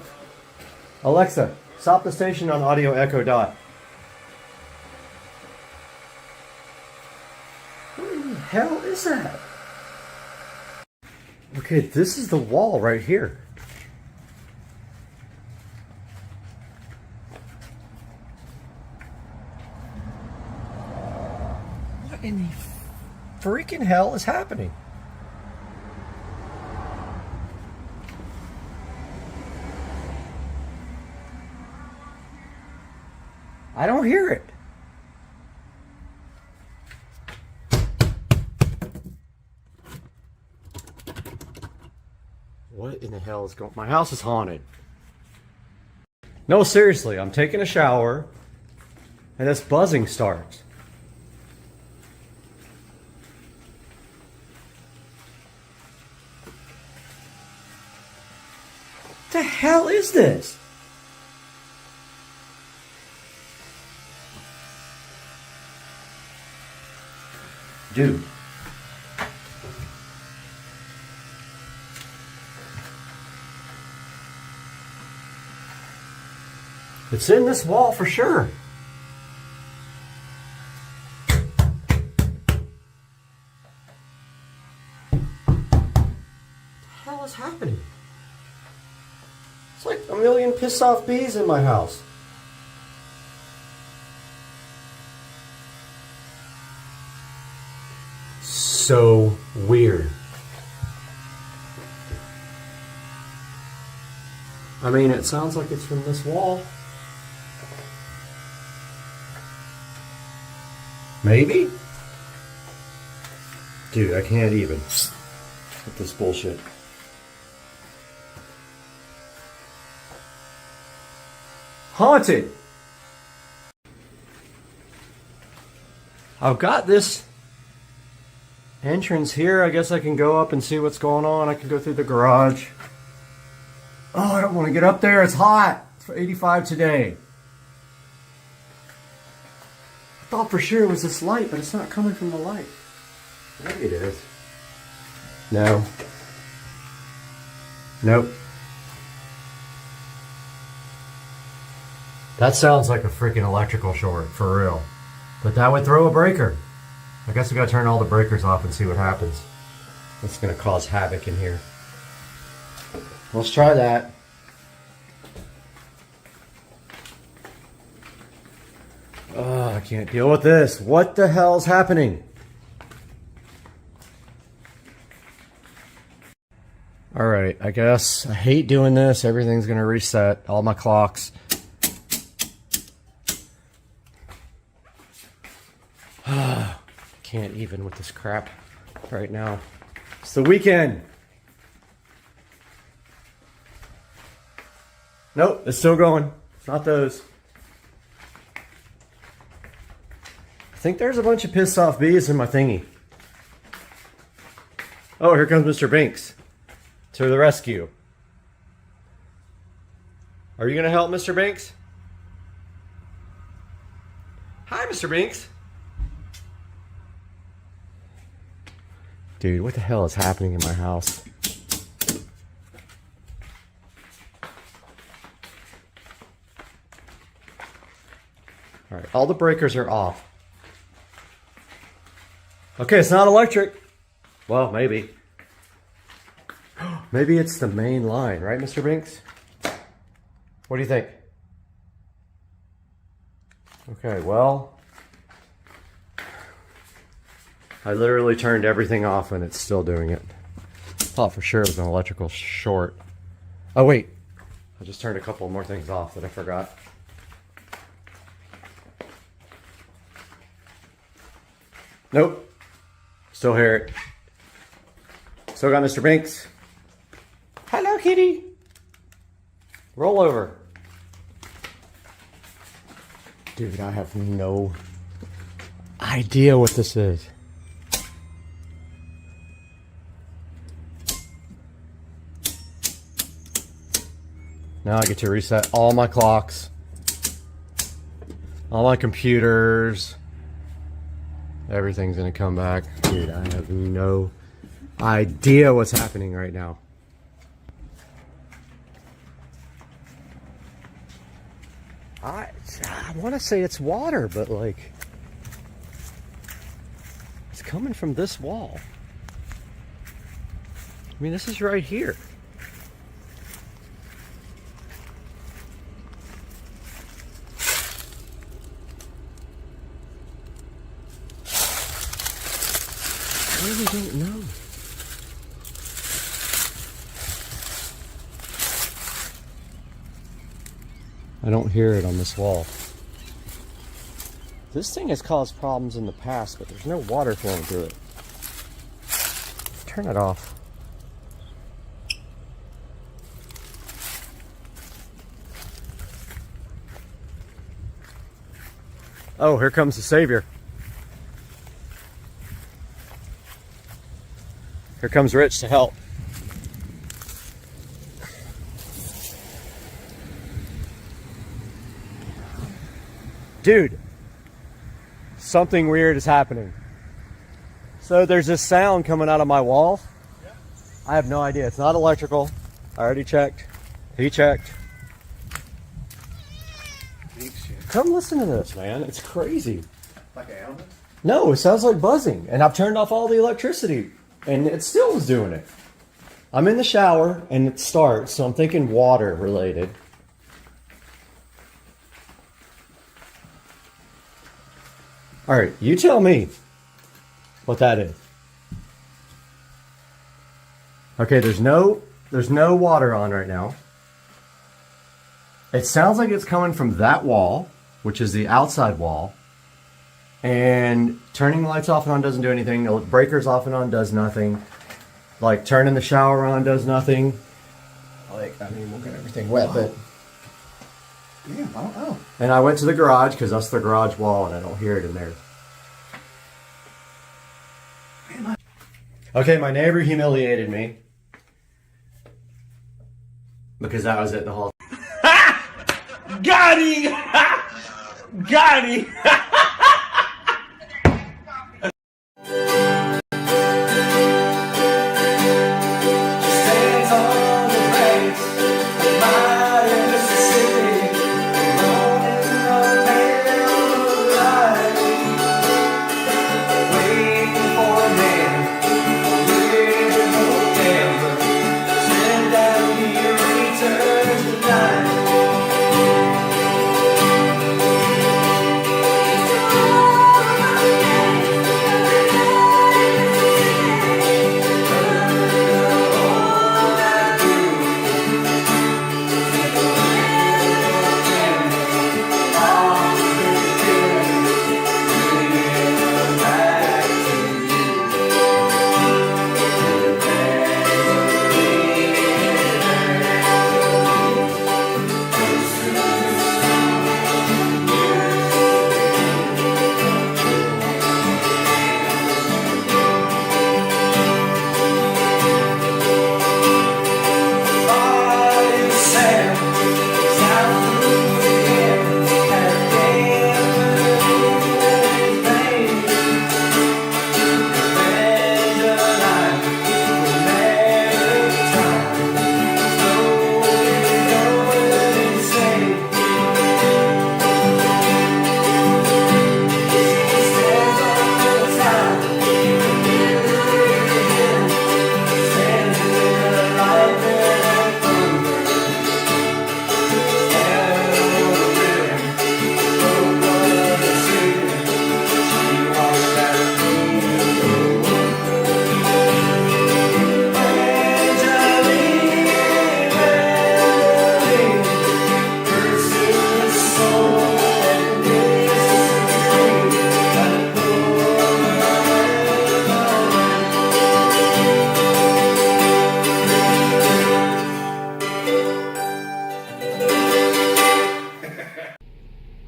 Alexa, stop the station on audio echo dot. What in the hell is that? Okay, this is the wall right here. What in the freaking hell is happening? I don't hear it. What in the hell is going? My house is haunted. No, seriously, I'm taking a shower and this buzzing starts. What the hell is this? Dude. It's in this wall for sure. What the hell is happening? It's like a million pissed off bees in my house. So weird. I mean, it sounds like it's from this wall. Maybe? Dude, I can't even with this bullshit. Haunted! I've got this entrance here. I guess I can go up and see what's going on. I can go through the garage. Oh, I don't want to get up there. It's hot. It's 85 today. I thought for sure it was this light, but it's not coming from the light. Maybe it is. No. Nope. That sounds like a freaking electrical short, for real. But that would throw a breaker. I guess we gotta turn all the breakers off and see what happens. That's gonna cause havoc in here. Let's try that. Oh, I can't deal with this. What the hell's happening? Alright, I guess I hate doing this. Everything's gonna reset. All my clocks. Can't even with this crap right now. It's the weekend. Nope, it's still going. It's not those. I think there's a bunch of pissed off bees in my thingy. Oh, here comes Mr. Binks to the rescue. Are you going to help, Mr. Binks? Hi, Mr. Binks. Dude, what the hell is happening in my house? Alright, all the breakers are off. Okay, it's not electric. Well, maybe. Maybe it's the main line, right, Mr. Binks? What do you think? Okay, well, I literally turned everything off and it's still doing it. Thought for sure it was an electrical short. Oh wait, I just turned a couple more things off that I forgot. Nope, still hear it. Still got Mr. Binks. Hello, kitty. Roll over. Dude, I have no idea what this is. Now I get to reset all my clocks, all my computers. Everything's gonna come back. Dude, I have no idea what's happening right now. I want to say it's water, but like, it's coming from this wall. I mean, this is right here. I really don't know. I don't hear it on this wall. This thing has caused problems in the past, but there's no water flowing through it. Turn it off. Oh, here comes the Savior. Here comes Rich to help. Dude, something weird is happening. So there's this sound coming out of my wall. I have no idea. It's not electrical. I already checked. He checked. Come listen to this, man. It's crazy. Like an animal? No, it sounds like buzzing. And I've turned off all the electricity. And it still was doing it. I'm in the shower and it starts. So I'm thinking water related. All right, you tell me what that is. Okay, there's no water on right now. It sounds like it's coming from that wall, which is the outside wall. And turning the lights off and on doesn't do anything. The breakers off and on does nothing. Like turning the shower on does nothing. Like, I mean, we'll get everything wet, but... Yeah, I don't know. And I went to the garage because that's the garage wall and I don't hear it in there. Okay, my neighbor humiliated me. Because I was at the hall. Got him! Got him!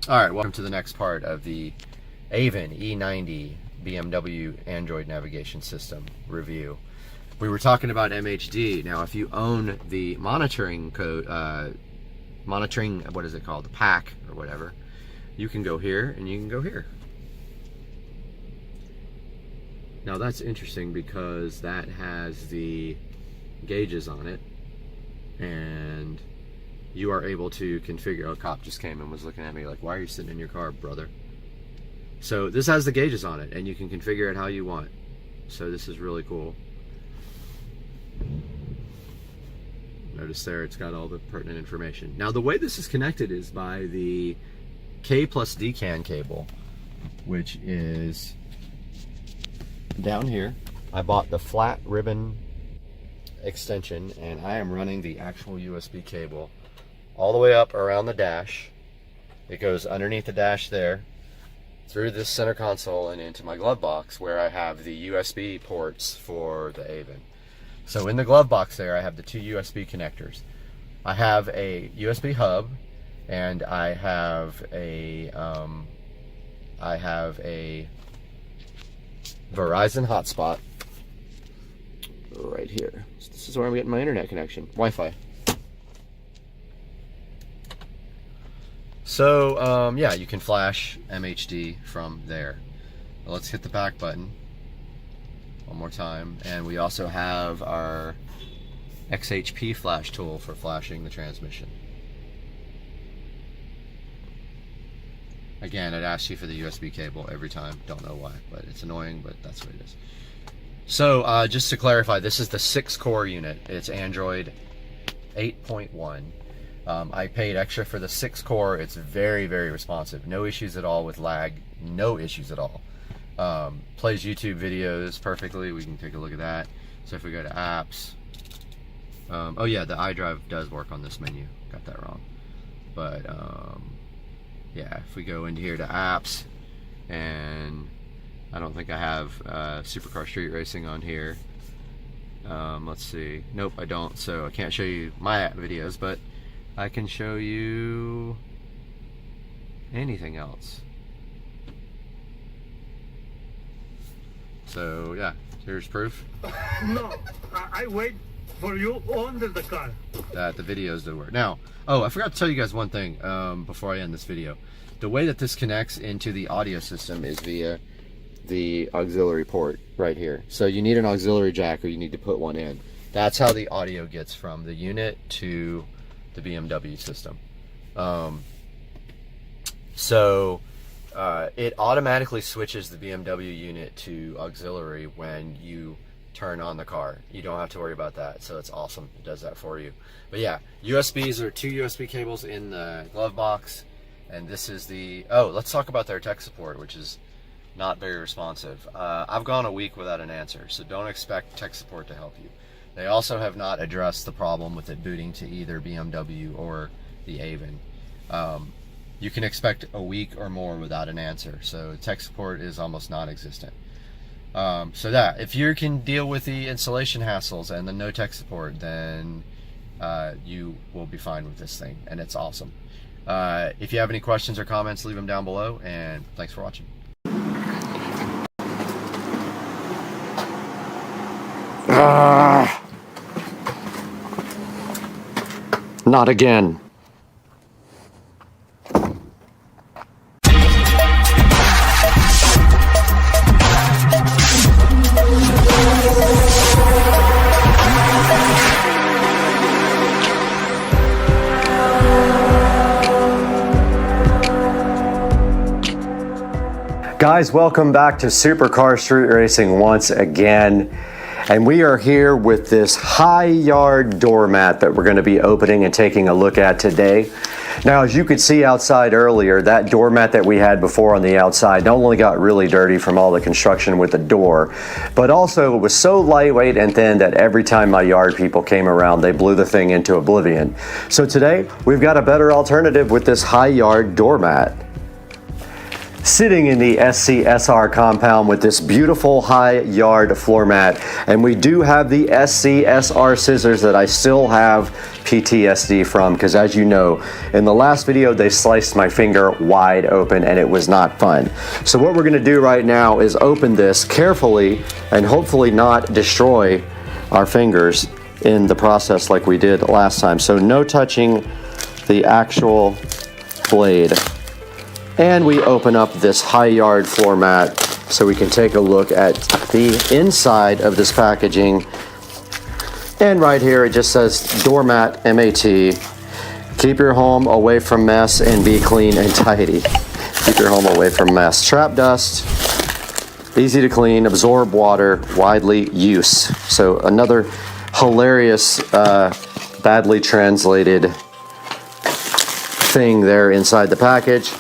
Alright, welcome to the next part of the Avon E90 BMW Android navigation system review. We were talking about MHD. Now, if you own the monitoring code, what is it called? The pack or whatever, you can go here and you can go here. Now that's interesting because that has the gauges on it and you are able to configure. Oh, a cop just came and was looking at me like, why are you sitting in your car, brother? So this has the gauges on it and you can configure it how you want. So this is really cool. Notice there it's got all the pertinent information. Now the way this is connected is by the K plus D CAN cable, which is down here. I bought the flat ribbon extension and I am running the actual USB cable all the way up around the dash. It goes underneath the dash there, through this center console and into my glove box where I have the USB ports for the Avon. So in the glove box there I have the two USB connectors. I have a USB hub and I have a I have a Verizon hotspot right here. So this is where I'm getting my internet connection, Wi-Fi. So yeah, you can flash MHD from there. Let's hit the back button one more time, and we also have our XHP flash tool for flashing the transmission. Again, it asks you for the USB cable every time. Don't know why, but it's annoying, but that's what it is. So just to clarify, this is the 6-core unit. It's Android 8.1. I paid extra for the 6-core. It's very, very responsive. No issues at all with lag. No issues at all. Plays YouTube videos perfectly. We can take a look at that. So if we go to apps, oh yeah, the iDrive does work on this menu. Got that wrong. But yeah, if we go into here to apps, and I don't think I have Supercar Street Racing on here. Let's see. Nope, I don't. So I can't show you my app videos, but I can show you anything else. So yeah, here's proof No, I wait for you under the car. that the videos do work. Now, oh, I forgot to tell you guys one thing before I end this video. The way that this connects into the audio system is via the auxiliary port right here. So you need an auxiliary jack, or you need to put one in. That's how the audio gets from the unit to the BMW system. It automatically switches the BMW unit to auxiliary when you turn on the car. You don't have to worry about that, so it's awesome. It does that for you. But yeah, USBs are 2 USB cables in the glove box, and this is the, oh, let's talk about their tech support, which is not very responsive. I've gone a week without an answer, so don't expect tech support to help you. They also have not addressed the problem with it booting to either BMW or the Avon. You can expect a week or more without an answer, so tech support is almost non-existent. So that, if you can deal with the installation hassles and the no tech support, then you will be fine with this thing, and it's awesome. If you have any questions or comments, leave them down below, and thanks for watching. Not again. Guys, welcome back to Supercar Street Racing once again. And we are here with this high yard doormat that we're going to be opening and taking a look at today. Now, as you could see outside earlier, that doormat that we had before on the outside not only got really dirty from all the construction with the door, but also it was so lightweight and thin that every time my yard people came around, they blew the thing into oblivion. So today, we've got a better alternative with this high yard doormat. Sitting in the SCSR compound with this beautiful high yard floor mat, and we do have the SCSR scissors that I still have PTSD from, because as you know, in the last video they sliced my finger wide open and it was not fun. So what we're going to do right now is open this carefully and hopefully not destroy our fingers in the process like we did last time. So no touching the actual blade. And we open up this high yard floor mat so we can take a look at the inside of this packaging. And right here it just says doormat MAT. Keep your home away from mess and be clean and tidy. Keep your home away from mess. Trap dust, easy to clean, absorb water, widely use. So another hilarious, badly translated thing there inside the package.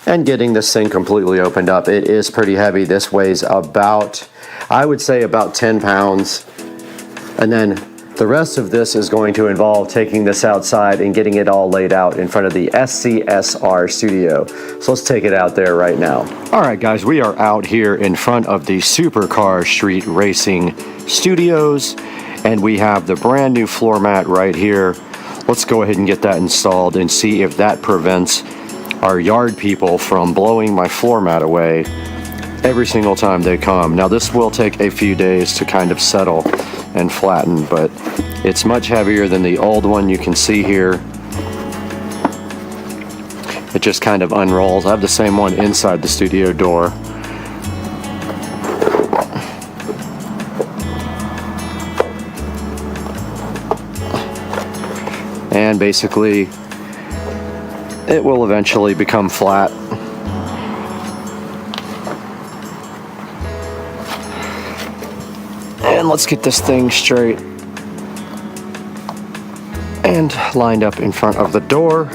And getting this thing completely opened up. It is pretty heavy. This weighs about, I would say about 10 pounds. And then the rest of this is going to involve taking this outside and getting it all laid out in front of the SCSR studio. So let's take it out there right now. All right, guys, we are out here in front of the Supercar Street Racing Studios, and we have the brand new floor mat right here. Let's go ahead and get that installed and see if that prevents our yard people from blowing my floor mat away every single time they come. Now this will take a few days to kind of settle and flatten, but it's much heavier than the old one. You can see here, it just kind of unrolls. I have the same one inside the studio door. And basically, it will eventually become flat. And let's get this thing straight and lined up in front of the door.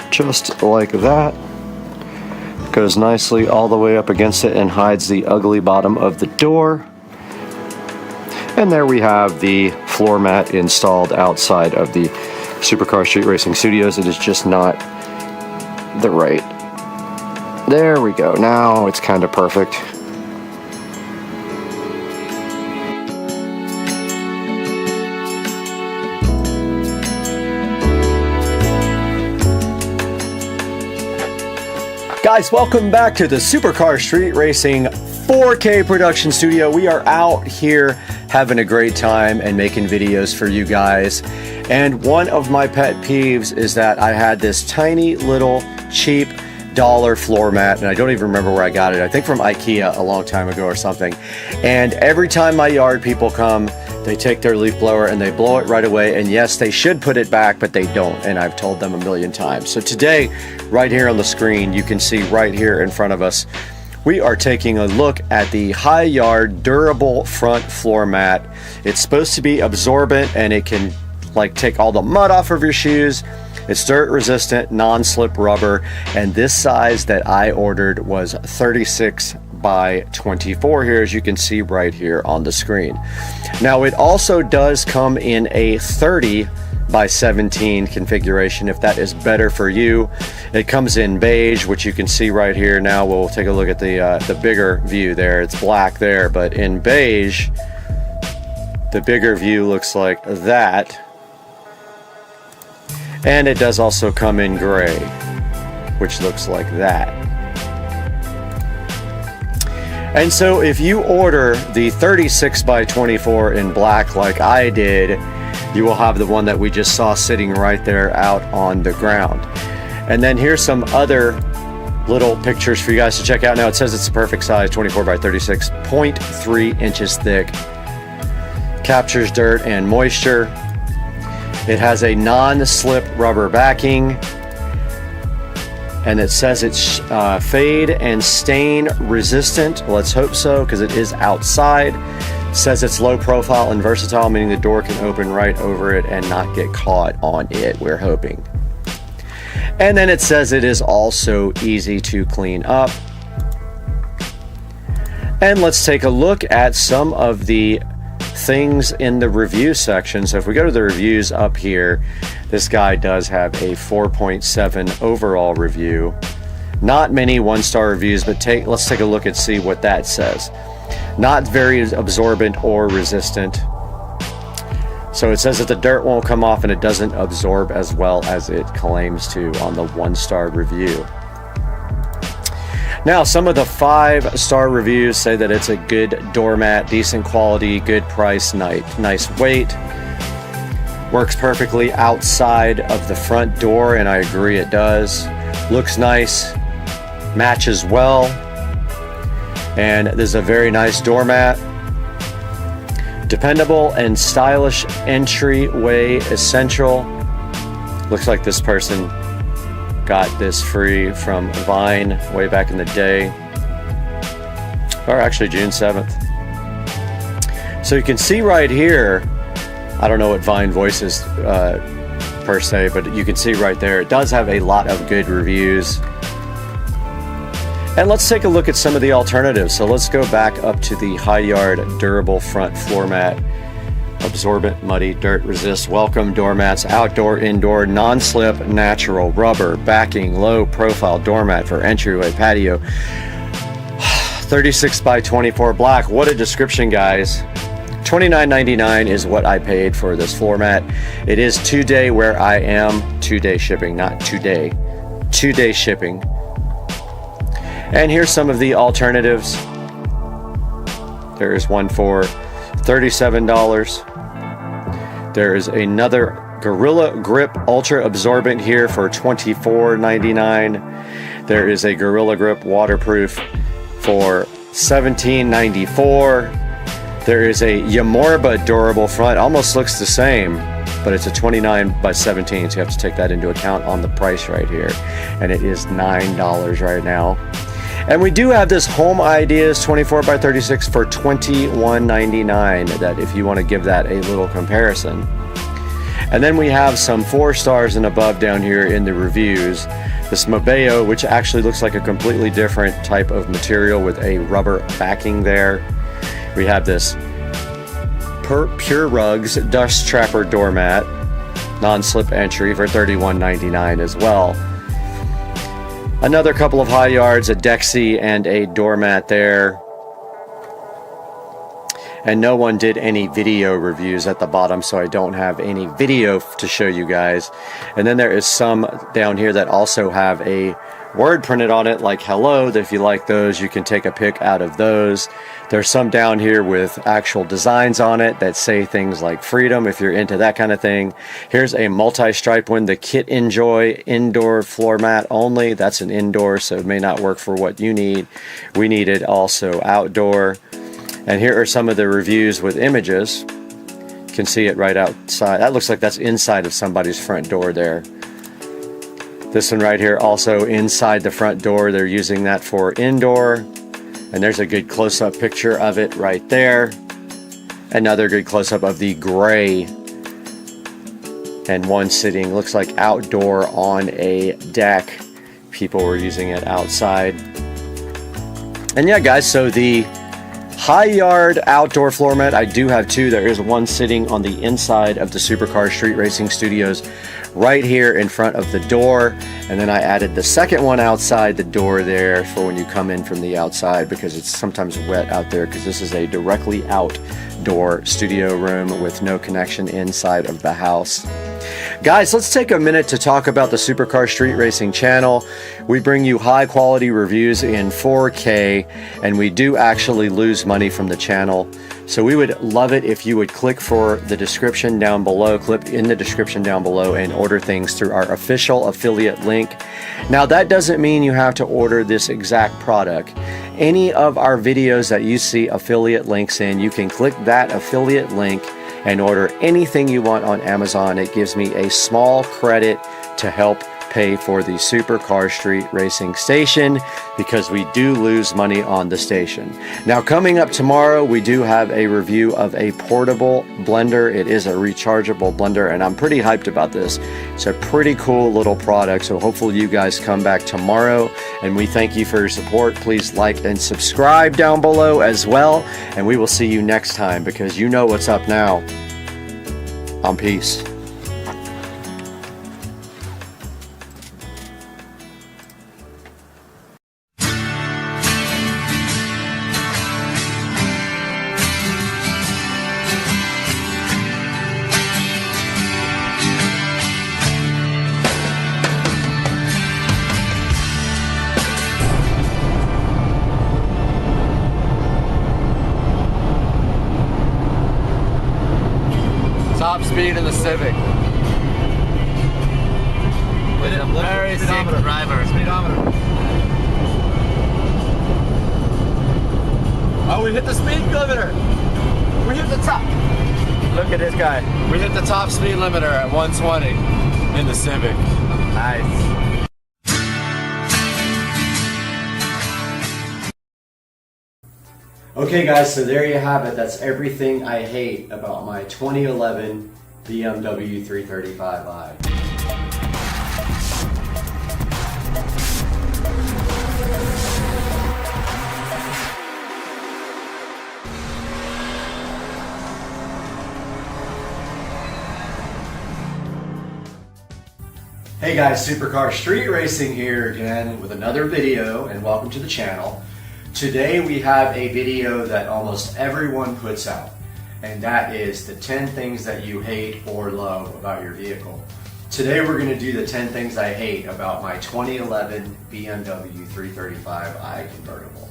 Just like that. Goes nicely all the way up against it and hides the ugly bottom of the door. And there we have the floor mat installed outside of the Supercar Street Racing Studios. It is just not the right. There we go. Now it's kind of perfect. Guys, welcome back to the Supercar Street Racing 4K production studio. We are out here having a great time and making videos for you guys. And one of my pet peeves is that I had this tiny little cheap dollar floor mat, and I don't even remember where I got it. I think from IKEA a long time ago or something. And every time my yard people come, they take their leaf blower and they blow it right away. And yes, they should put it back, but they don't. And I've told them a million times. So today, right here on the screen, you can see right here in front of us, we are taking a look at the High Yard durable front floor mat. It's supposed to be absorbent and it can like take all the mud off of your shoes. It's dirt resistant, non-slip rubber, and this size that I ordered was 36 by 24 here, as you can see right here on the screen. Now it also does come in a 30 by 17 configuration if that is better for you. It comes in beige, which you can see right here. Now we'll take a look at the bigger view there. It's black there, but in beige, the bigger view looks like that. And it does also come in gray, which looks like that. And so if you order the 36 by 24 in black like I did, you will have the one that we just saw sitting right there out on the ground. And then here's some other little pictures for you guys to check out. Now it says it's the perfect size, 24 by 36, 0.3 inches thick. Captures dirt and moisture. It has a non-slip rubber backing. And it says it's fade and stain resistant. Let's hope so, because it is outside. It says it's low profile and versatile, meaning the door can open right over it and not get caught on it, we're hoping. And then it says it is also easy to clean up. And let's take a look at some of the things in the review section. So if we go to the reviews up here, this guy does have a 4.7 overall review. Not many one-star reviews, but let's take a look and see what that says. Not very absorbent or resistant. So it says that the dirt won't come off and it doesn't absorb as well as it claims to on the one-star review. Now, some of the 5-star reviews say that it's a good doormat, decent quality, good price, nice weight. Works perfectly outside of the front door, and I agree it does. Looks nice, matches well, and this is a very nice doormat. Dependable and stylish entryway essential. Looks like this person got this free from Vine way back in the day, or actually June 7th. So you can see right here, I don't know what Vine Voice is per se, but you can see right there, it does have a lot of good reviews. And let's take a look at some of the alternatives. So let's go back up to the High Yard durable front floor mat. Absorbent, muddy, dirt resist, welcome doormats, outdoor, indoor, non-slip, natural, rubber, backing, low profile doormat for entryway, patio. 36 by 24 black. What a description, guys. $29.99 is what I paid for this floor mat. It is 2-day where I am, 2-day shipping, not today, 2-day shipping. And here's some of the alternatives. There is one for $37. There is another Gorilla Grip Ultra Absorbent here for $24.99. There is a Gorilla Grip Waterproof for $17.94. There is a Yamorba Durable Front, almost looks the same, but it's a 29 by 17, so you have to take that into account on the price right here. And it is $9 right now. And we do have this Home Ideas 24 by 36 for $21.99, that if you want to give that a little comparison. And then we have some 4 stars and above down here in the reviews. This Mabeo, which actually looks like a completely different type of material with a rubber backing there. We have this Pure Rugs Dust Trapper Doormat, non-slip entry for $31.99 as well. Another couple of high yards, a Dexy and a doormat there. And no one did any video reviews at the bottom, so I don't have any video to show you guys. And then there is some down here that also have a word printed on it like hello, that if you like those, you can take a pic out of those. There's some down here with actual designs on it that say things like freedom, if you're into that kind of thing. Here's a multi-stripe one, the Kit Enjoy indoor floor mat only. That's an indoor, so it may not work for what you need. We need it also outdoor. And here are some of the reviews with images. You can see it right outside. That looks like that's inside of somebody's front door there. This one right here, also inside the front door. They're using that for indoor. And there's a good close-up picture of it right there. Another good close-up of the gray. And one sitting, looks like outdoor on a deck. People were using it outside. And yeah, guys, so the high yard outdoor floor mat, I do have 2. There is one sitting on the inside of the Supercar Street Racing Studios right here in front of the door, and then I added the second one outside the door there for when you come in from the outside, because it's sometimes wet out there, because this is a directly outdoor studio room with no connection inside of the house. Guys, let's take a minute to talk about the Supercar Street Racing channel. We bring you high quality reviews in 4K, and we do actually lose money from the channel. So we would love it if you would click for the description down below, click in the description down below, and order things through our official affiliate link. Now, that doesn't mean you have to order this exact product. Any of our videos that you see affiliate links in, you can click that affiliate link and order anything you want on Amazon. It gives me a small credit to help pay for the Supercar Street Racing station, because we do lose money on the station. Now, coming up tomorrow, we do have a review of a portable blender. It is a rechargeable blender, and I'm pretty hyped about this. It's a pretty cool little product, so hopefully you guys come back tomorrow, and we thank you for your support. Please like and subscribe down below as well, and we will see you next time, because you know what's up now. Peace. Top speed in the Civic. With a very safe driver. Speedometer. Oh, we hit the speed limiter. We hit the top. Look at this guy. We hit the top speed limiter at 120 in the Civic. Nice. Okay guys, so there you have it. That's everything I hate about my 2011 BMW 335i. Hey guys, Supercar Street Racing here again with another video, and welcome to the channel. Today we have a video that almost everyone puts out. and that is the 10 things that you hate or love about your vehicle. Today we're going to do the 10 things I hate about my 2011 BMW 335i convertible.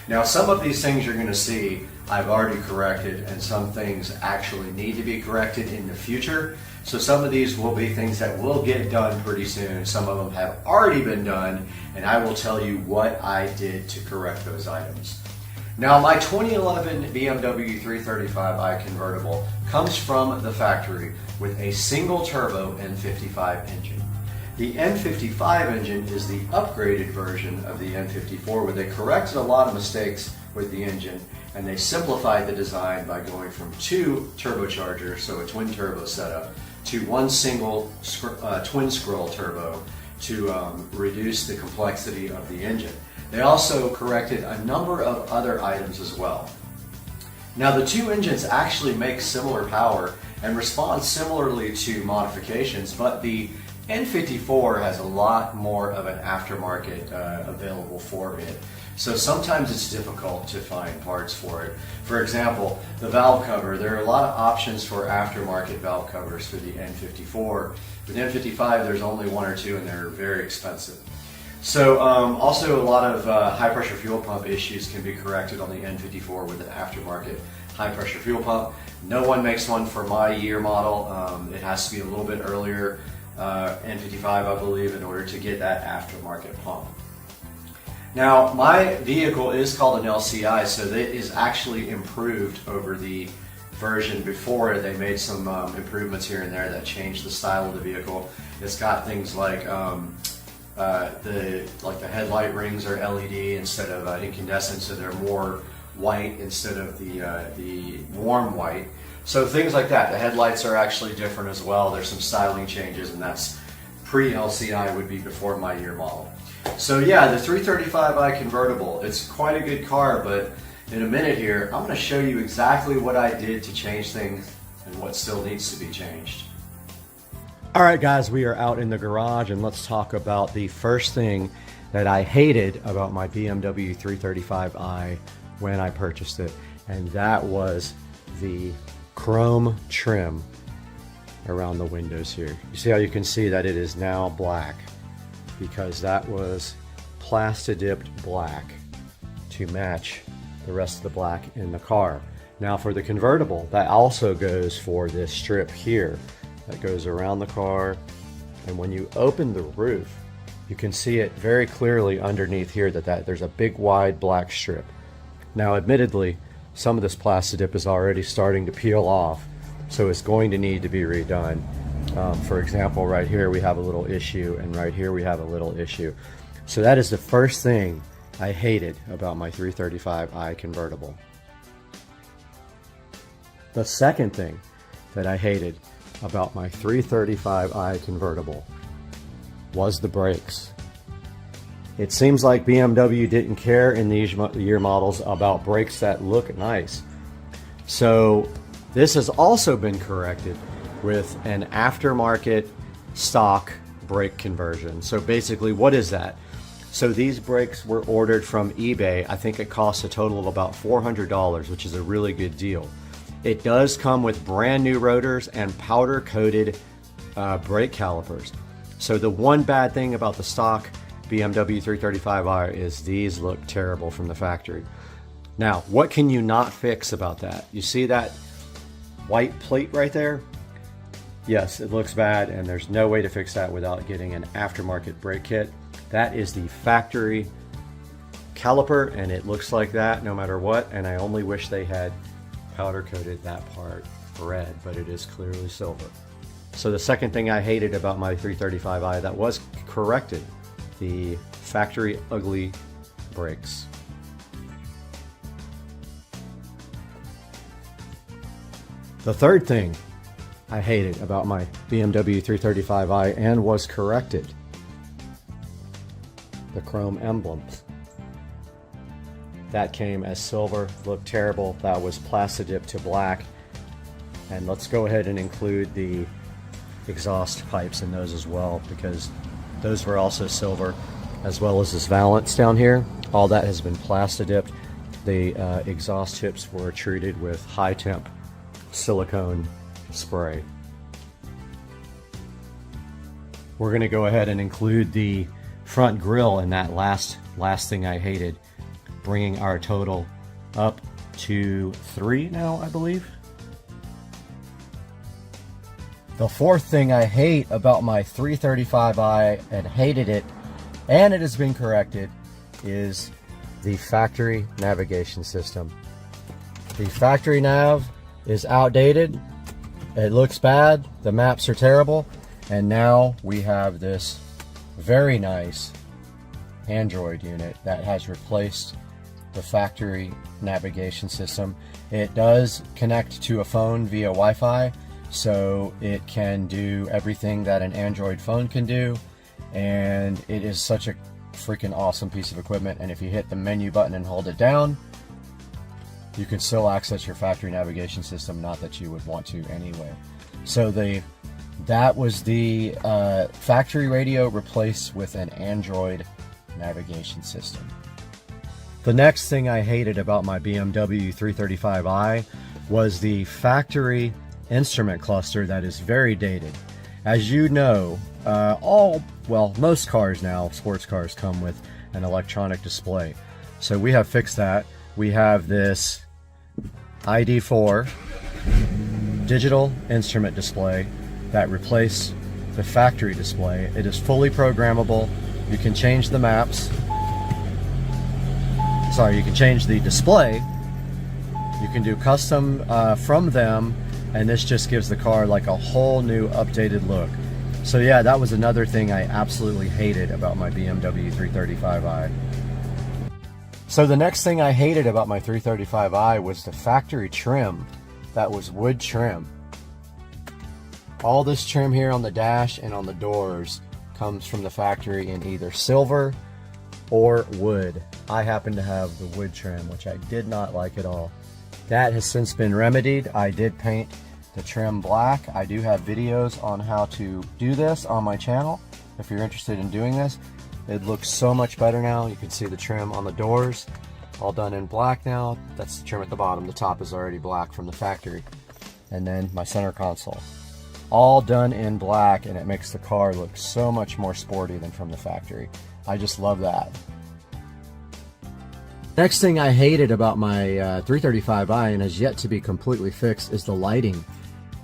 Now some of these things you're going to see I've already corrected, and some things actually need to be corrected in the future. So some of these will be things that will get done pretty soon. Some of them have already been done, and I will tell you what I did to correct those items. Now my 2011 BMW 335i convertible comes from the factory with a single turbo N55 engine. The N55 engine is the upgraded version of the N54, where they corrected a lot of mistakes with the engine, and they simplified the design by going from 2 turbochargers, so a twin turbo setup, to one single twin scroll turbo to reduce the complexity of the engine. They also corrected a number of other items as well. Now the 2 engines actually make similar power and respond similarly to modifications, but the N54 has a lot more of an aftermarket available for it. So sometimes it's difficult to find parts for it. For example, the valve cover, there are a lot of options for aftermarket valve covers for the N54. With the N55, there's only 1 or 2, and they're very expensive. So also a lot of high pressure fuel pump issues can be corrected on the N54 with an aftermarket high pressure fuel pump. No one makes one for my year model. It has to be a little bit earlier, N55 I believe, in order to get that aftermarket pump. Now my vehicle is called an LCI, so that is actually improved over the version before. They made some improvements here and there that changed the style of the vehicle. It's got things like the headlight rings are LED instead of incandescent, so they're more white instead of the warm white. So things like that. The headlights are actually different as well. There's some styling changes, and that's pre-LCI, would be before my year model. So yeah, the 335i convertible, it's quite a good car, but in a minute here, I'm going to show you exactly what I did to change things and what still needs to be changed. All right, guys, we are out in the garage, and let's talk about the first thing that I hated about my BMW 335i when I purchased it, and that was the chrome trim around the windows here. You see how you can see that it is now black, because that was Plastadipped black to match the rest of the black in the car. Now for the convertible, that also goes for this strip here that goes around the car, and when you open the roof, you can see it very clearly underneath here that there's a big wide black strip. Now admittedly, some of this Plastadip is already starting to peel off, so it's going to need to be redone. For example, right here we have a little issue, and right here we have a little issue. So that is the first thing I hated about my 335i convertible. The second thing that I hated about my 335i convertible was the brakes. It seems like BMW didn't care in these year models about brakes that look nice. So this has also been corrected with an aftermarket stock brake conversion. So basically, what is that? So these brakes were ordered from eBay. I think it costs a total of about $400, which is a really good deal. It does come with brand new rotors and powder coated brake calipers. So the one bad thing about the stock BMW 335i is these look terrible from the factory. Now, what can you not fix about that? You see that white plate right there? Yes, it looks bad, and there's no way to fix that without getting an aftermarket brake kit. That is the factory caliper, and it looks like that no matter what, and I only wish they had powder coated that part red, but it is clearly silver. So the second thing I hated about my 335i that was corrected, the factory ugly brakes. The third thing I hated about my BMW 335i and was corrected, the chrome emblems. That came as silver, looked terrible. That was Plastadipped to black. And let's go ahead and include the exhaust pipes in those as well, because those were also silver, as well as this valance down here. All that has been Plastadipped. The exhaust tips were treated with high temp silicone spray. We're going to go ahead and include the front grille in that last thing I hated, bringing our total up to 3 now, I believe. The fourth thing I hate about my 335i, and hated it, and it has been corrected, is the factory navigation system. The factory nav is outdated, it looks bad, the maps are terrible, and now we have this very nice Android unit that has replaced the factory navigation system. It does connect to a phone via Wi-Fi, so it can do everything that an Android phone can do, and it is such a freaking awesome piece of equipment. And if you hit the menu button and hold it down, you can still access your factory navigation system, not that you would want to anyway. So that was the factory radio replaced with an Android navigation system. The next thing I hated about my BMW 335i was the factory instrument cluster that is very dated. As you know, most cars now, sports cars, come with an electronic display. So we have fixed that. We have this ID4 digital instrument display that replaced the factory display. It is fully programmable. You can change the maps. Sorry, you can change the display. You can do custom from them, and this just gives the car like a whole new updated look. So yeah, that was another thing I absolutely hated about my BMW 335i. So the next thing I hated about my 335i was the factory trim that was wood trim. All this trim here on the dash and on the doors comes from the factory in either silver or wood. I happen to have the wood trim, which I did not like at all. That has since been remedied. I did paint the trim black. I do have videos on how to do this on my channel if you're interested in doing this. It looks so much better now. You can see the trim on the doors all done in black now. That's the trim at the bottom. The top is already black from the factory. And then my center console, all done in black, and it makes the car look so much more sporty than from the factory. I just love that. Next thing I hated about my 335i, and has yet to be completely fixed, is the lighting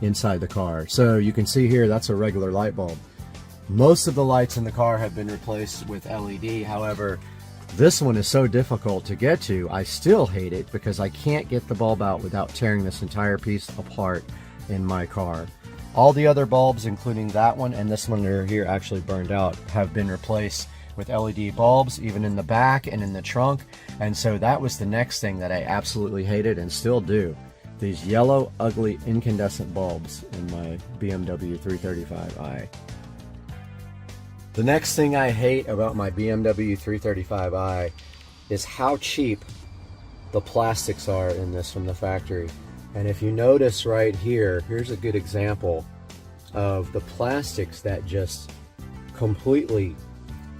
inside the car. So you can see here, that's a regular light bulb. Most of the lights in the car have been replaced with LED. However, this one is so difficult to get to. I still hate it because I can't get the bulb out without tearing this entire piece apart in my car. All the other bulbs, including that one and this one here actually burned out, have been replaced with LED bulbs, even in the back and in the trunk. And so that was the next thing that I absolutely hated and still do. These yellow, ugly, incandescent bulbs in my BMW 335i. The next thing I hate about my BMW 335i is how cheap the plastics are in this from the factory. And if you notice right here, here's a good example of the plastics that just completely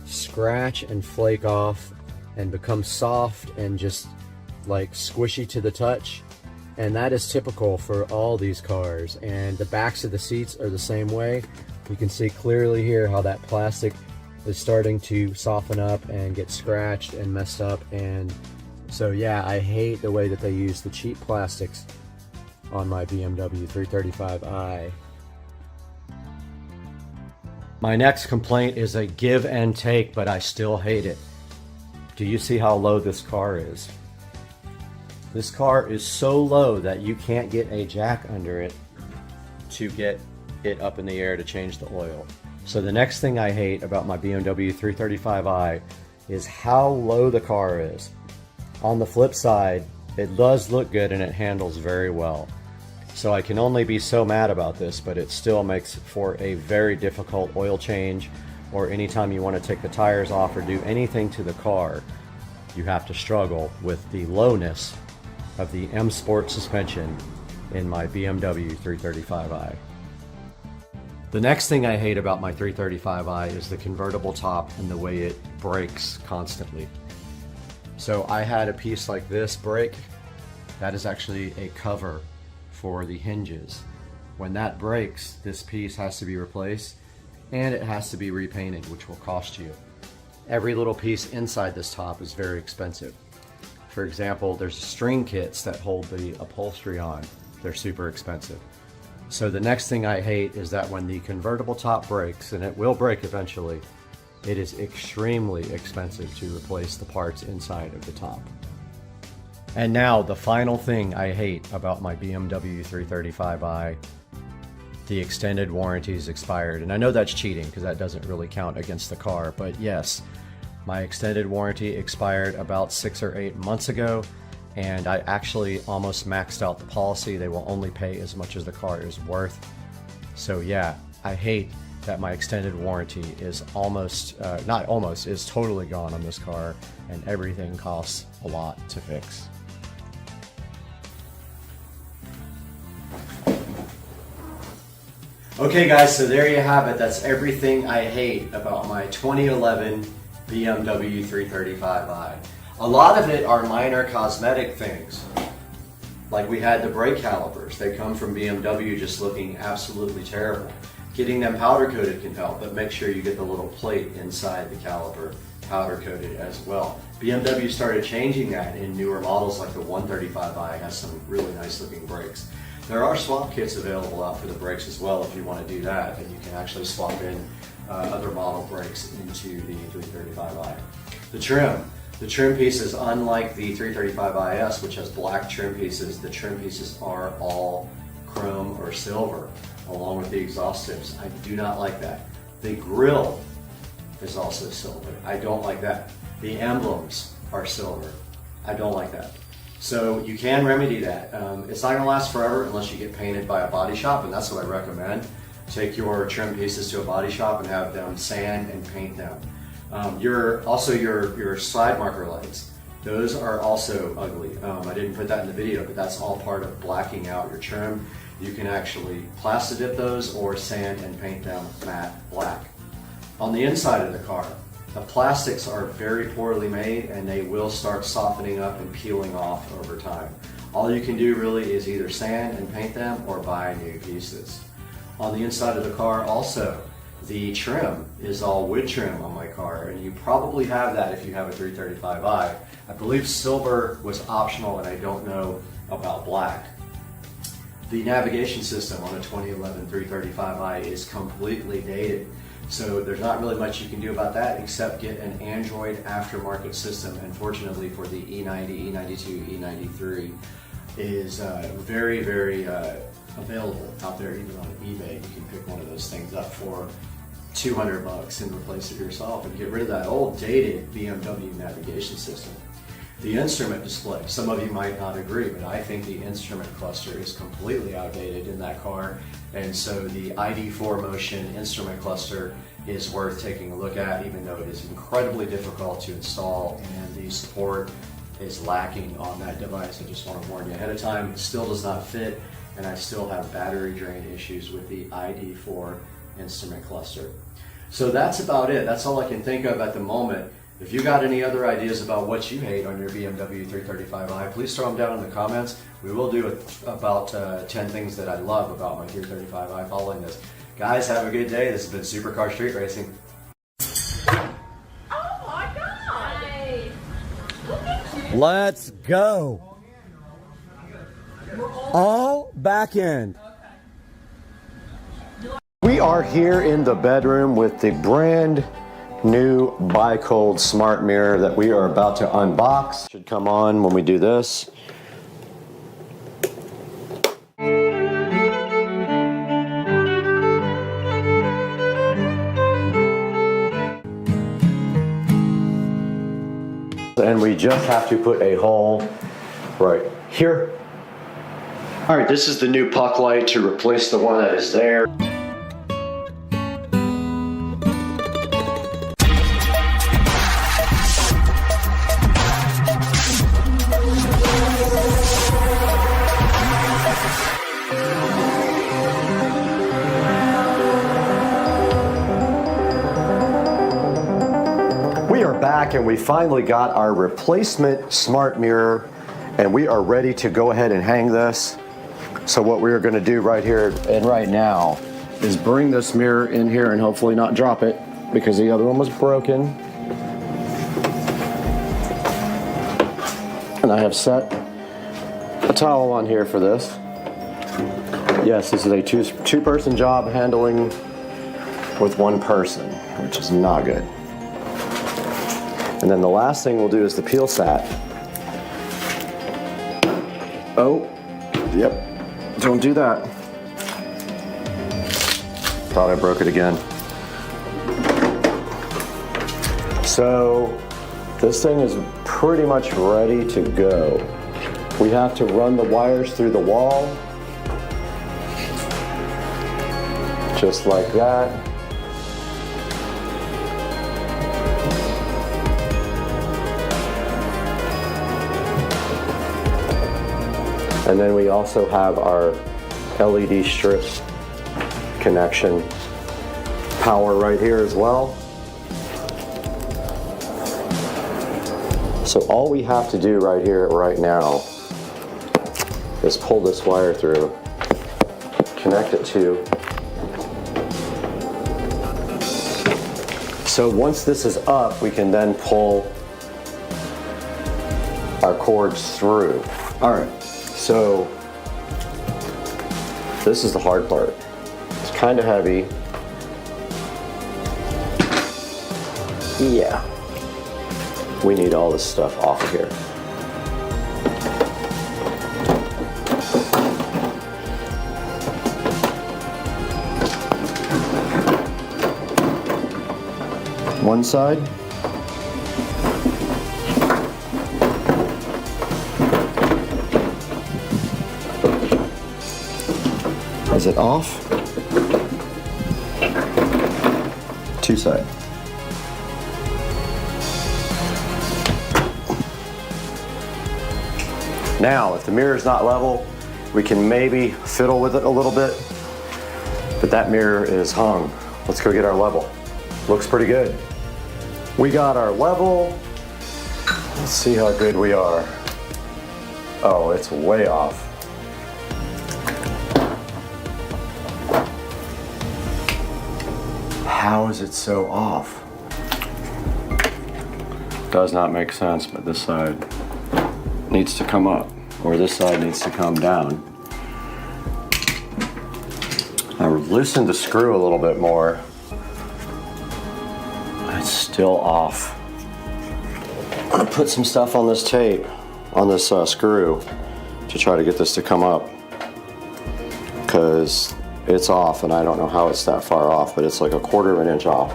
scratch and flake off and become soft and just like squishy to the touch. And that is typical for all these cars. And the backs of the seats are the same way. You can see clearly here how that plastic is starting to soften up and get scratched and messed up. And so yeah, I hate the way that they use the cheap plastics on my BMW 335i. My next complaint is a give and take, but I still hate it. Do you see how low this car is? This car is so low that you can't get a jack under it to get it up in the air to change the oil. So the next thing I hate about my BMW 335i is how low the car is. On the flip side, it does look good and it handles very well. So I can only be so mad about this, but it still makes for a very difficult oil change, or anytime you want to take the tires off or do anything to the car, you have to struggle with the lowness of the M Sport suspension in my BMW 335i. The next thing I hate about my 335i is the convertible top and the way it breaks constantly. So I had a piece like this break. That is actually a cover for the hinges. When that breaks, this piece has to be replaced and it has to be repainted, which will cost you. Every little piece inside this top is very expensive. For example, there's string kits that hold the upholstery on. They're super expensive. So the next thing I hate is that when the convertible top breaks, and it will break eventually, it is extremely expensive to replace the parts inside of the top. And now the final thing I hate about my BMW 335i, the extended warranty is expired. And I know that's cheating because that doesn't really count against the car, but yes, my extended warranty expired about 6 or 8 months ago, and I actually almost maxed out the policy. They will only pay as much as the car is worth. So yeah, I hate that my extended warranty is is totally gone on this car, and everything costs a lot to fix. Okay guys, so there you have it. That's everything I hate about my 2011 BMW 335i. A lot of it are minor cosmetic things. Like we had the brake calipers. They come from BMW just looking absolutely terrible. Getting them powder coated can help, but make sure you get the little plate inside the caliper powder coated as well. BMW started changing that in newer models, like the 135i has some really nice looking brakes. There are swap kits available out for the brakes as well if you want to do that, and you can actually swap in other model brakes into the 335i. The trim pieces, unlike the 335is, which has black trim pieces, the trim pieces are all chrome or silver, along with the exhaust tips. I do not like that. The grille is also silver. I don't like that. The emblems are silver. I don't like that. So you can remedy that. It's not gonna last forever unless you get painted by a body shop, and that's what I recommend. Take your trim pieces to a body shop and have them sand and paint them. Your slide marker lights, those are also ugly. I didn't put that in the video, but that's all part of blacking out your trim. You can actually plasti dip those or sand and paint them matte black. On the inside of the car, the plastics are very poorly made and they will start softening up and peeling off over time. All you can do really is either sand and paint them or buy new pieces. On the inside of the car also, the trim is all wood trim on my car, and you probably have that if you have a 335i. I believe silver was optional, and I don't know about black. The navigation system on a 2011 335i is completely dated. So there's not really much you can do about that except get an Android aftermarket system. And fortunately for the E90, E92, E93 is very, very available out there, even on eBay. You can pick one of those things up for $200 and replace it yourself and get rid of that old dated BMW navigation system. The instrument display, some of you might not agree, but I think the instrument cluster is completely outdated in that car, and so the ID4 Motion instrument cluster is worth taking a look at, even though it is incredibly difficult to install and the support is lacking on that device. I just want to warn you ahead of time, it still does not fit, and I still have battery drain issues with the ID4 instrument cluster. So that's about it. That's all I can think of at the moment. If you got any other ideas about what you hate on your BMW 335i, please throw them down in the comments. We will do about 10 things that I love about my 335i following this. Guys, have a good day. This has been Supercar Street Racing. Oh my God! Look at you. Let's go. All back end. We are here in the bedroom with the brand new Bi-Cold smart mirror that we are about to unbox. Should come on when we do this. And we just have to put a hole right here. All right, this is the new puck light to replace the one that is there. We are back and we finally got our replacement smart mirror, and we are ready to go ahead and hang this. So what we're gonna do right here and right now is bring this mirror in here and hopefully not drop it because the other one was broken. And I have set a towel on here for this. Yes, this is a two-person job handling with one person, which is not good. And then the last thing we'll do is the peel sat. Oh, yep, don't do that. Thought I broke it again. So this thing is pretty much ready to go. We have to run the wires through the wall, just like that. And then we also have our LED strip connection power right here as well. So all we have to do right here, right now, is pull this wire through, connect it to. So once this is up, we can then pull our cords through. All right, so this is the hard part. It's kind of heavy. Yeah. We need all this stuff off of here. One side. Is it off? Two side. Now, if the mirror is not level, we can maybe fiddle with it a little bit, but that mirror is hung. Let's go get our level. Looks pretty good. We got our level. Let's see how good we are. Oh, it's way off. How is it so off? Does not make sense, but this side needs to come up, or this side needs to come down. I loosened the screw a little bit more. It's still off. I'm gonna put some stuff on this tape, on this screw, to try to get this to come up, because it's off, and I don't know how it's that far off, but it's like 1/4 of an inch off.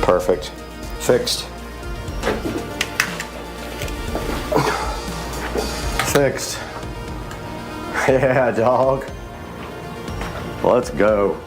Perfect. Fixed. Fixed. Yeah, dog. Let's go.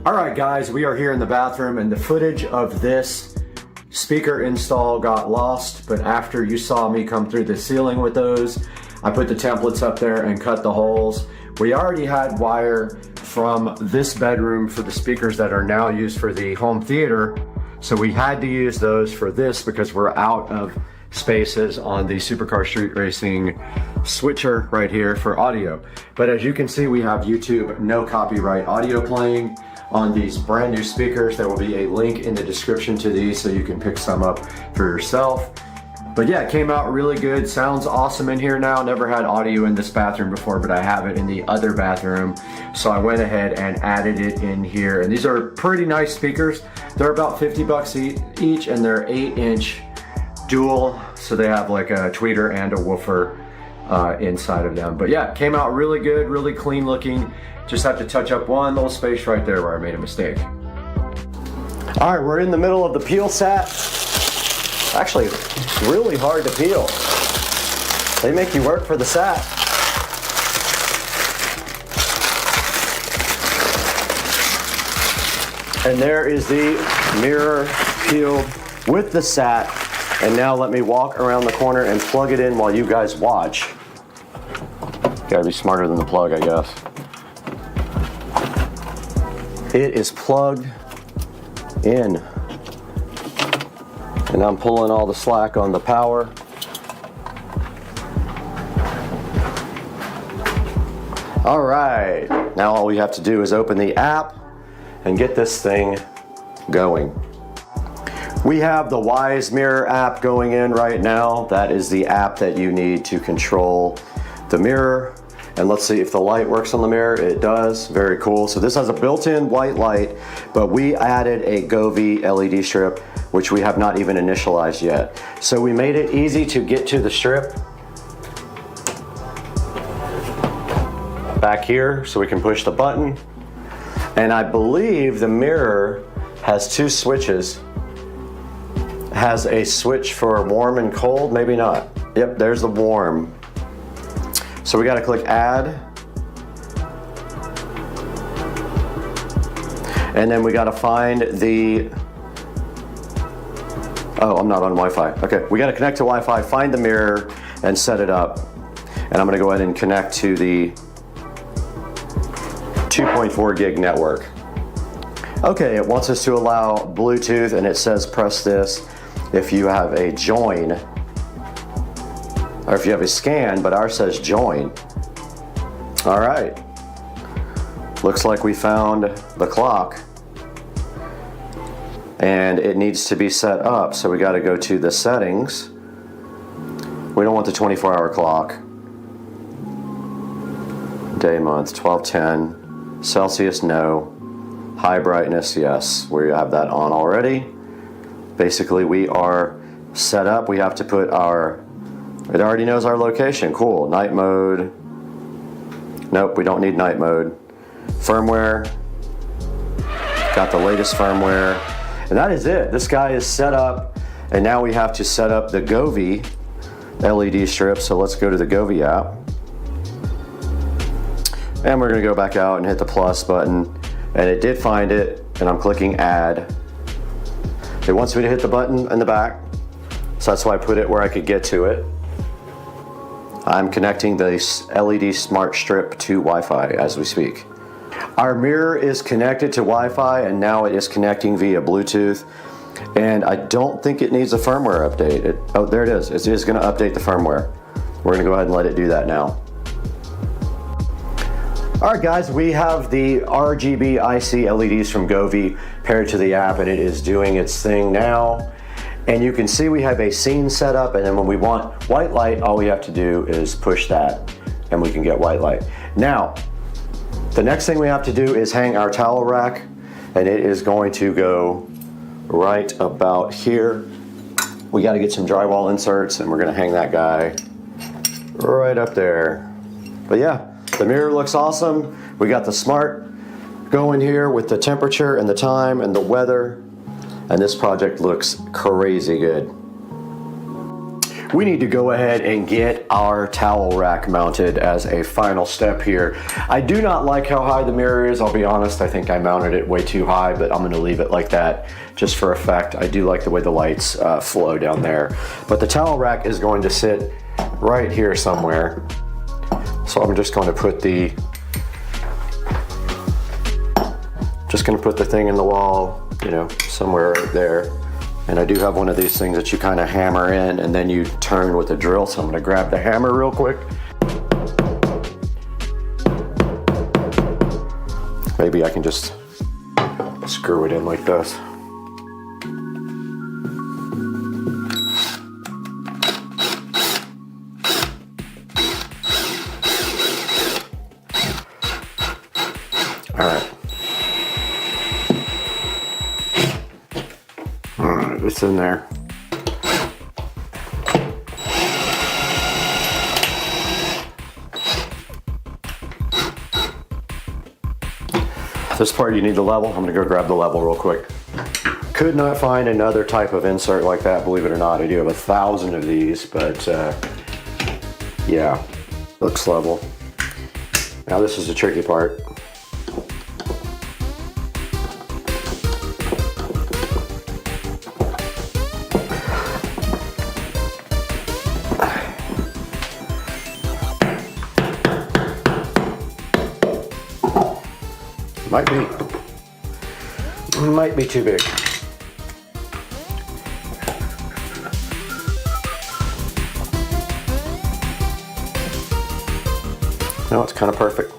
All right, guys, we are here in the bathroom, and the footage of this speaker install got lost, but after you saw me come through the ceiling with those, I put the templates up there and cut the holes. We already had wire from this bedroom for the speakers that are now used for the home theater, So we had to use those for this because we're out of spaces on the Supercar Street Racing switcher right here for audio. But as you can see, we have YouTube no copyright audio playing on these brand new speakers. There will be a link in the description to these so you can pick some up for yourself. But yeah, it came out really good. Sounds awesome in here now. Never had audio in this bathroom before, but I have it in the other bathroom. So I went ahead and added it in here. And these are pretty nice speakers. They're about 50 bucks each, and they're 8-inch dual. So they have like a tweeter and a woofer inside of them. But yeah, it came out really good, really clean looking. Just have to touch up one little space right there where I made a mistake. All right, we're in the middle of the peel set. Actually, it's really hard to peel. They make you work for the sat. And there is the mirror peeled with the sat. And now let me walk around the corner and plug it in while you guys watch. Gotta be smarter than the plug, I guess. It is plugged in. And I'm pulling all the slack on the power. All right, now all we have to do is open the app and get this thing going. We have the Wise Mirror app going in right now. That is the app that you need to control the mirror. And let's see if the light works on the mirror. It does, very cool. So this has a built-in white light, but we added a Govee LED strip, which we have not even initialized yet. So we made it easy to get to the strip back here so we can push the button. And I believe the mirror has two switches. It has a switch for warm and cold, maybe not. Yep, there's the warm. So we gotta click add. And then we gotta find the, oh, I'm not on Wi-Fi. Okay, we gotta connect to Wi-Fi, find the mirror, and set it up. And I'm gonna go ahead and connect to the 2.4 gig network. Okay, it wants us to allow Bluetooth, and it says press this if you have a join, or if you have a scan, but ours says join. All right, looks like we found the clock. And it needs to be set up, so we gotta go to the settings. We don't want the 24-hour clock. Day, month, 1210. Celsius, no. High brightness, yes. We have that on already. Basically, we are set up. We have to put our, it already knows our location. Cool. Night mode. Nope, we don't need night mode. Firmware. Got the latest firmware. And that is it. This guy is set up, and now we have to set up the Govee LED strip. So let's go to the Govee app. And we're gonna go back out and hit the plus button. And it did find it, and I'm clicking add. It wants me to hit the button in the back. So that's why I put it where I could get to it. I'm connecting the LED smart strip to Wi-Fi as we speak. Our mirror is connected to Wi-Fi, and now it is connecting via Bluetooth. And I don't think it needs a firmware update. Oh, there it is. It is gonna update the firmware. We're gonna go ahead and let it do that now. All right, guys, we have the RGB IC LEDs from Govee paired to the app, and it is doing its thing now. And you can see we have a scene set up, and then when we want white light, all we have to do is push that, and we can get white light. Now, the next thing we have to do is hang our towel rack, and it is going to go right about here. We got to get some drywall inserts, and we're going to hang that guy right up there. But yeah, the mirror looks awesome. We got the smart going here with the temperature and the time and the weather, and this project looks crazy good. We need to go ahead and get our towel rack mounted as a final step here. I do not like how high the mirror is, I'll be honest. I think I mounted it way too high, but I'm gonna leave it like that just for effect. I do like the way the lights flow down there. But the towel rack is going to sit right here somewhere. So I'm just going to put the thing in the wall, you know, somewhere right there. And I do have one of these things that you kind of hammer in and then you turn with a drill. So I'm gonna grab the hammer real quick. Maybe I can just screw it in like this. Alright, it's in there. This part you need the level. I'm gonna go grab the level real quick. Could not find another type of insert like that, believe it or not. I do have 1,000 of these, but yeah, looks level. Now this is the tricky part. Might be too big. No, it's kind of perfect.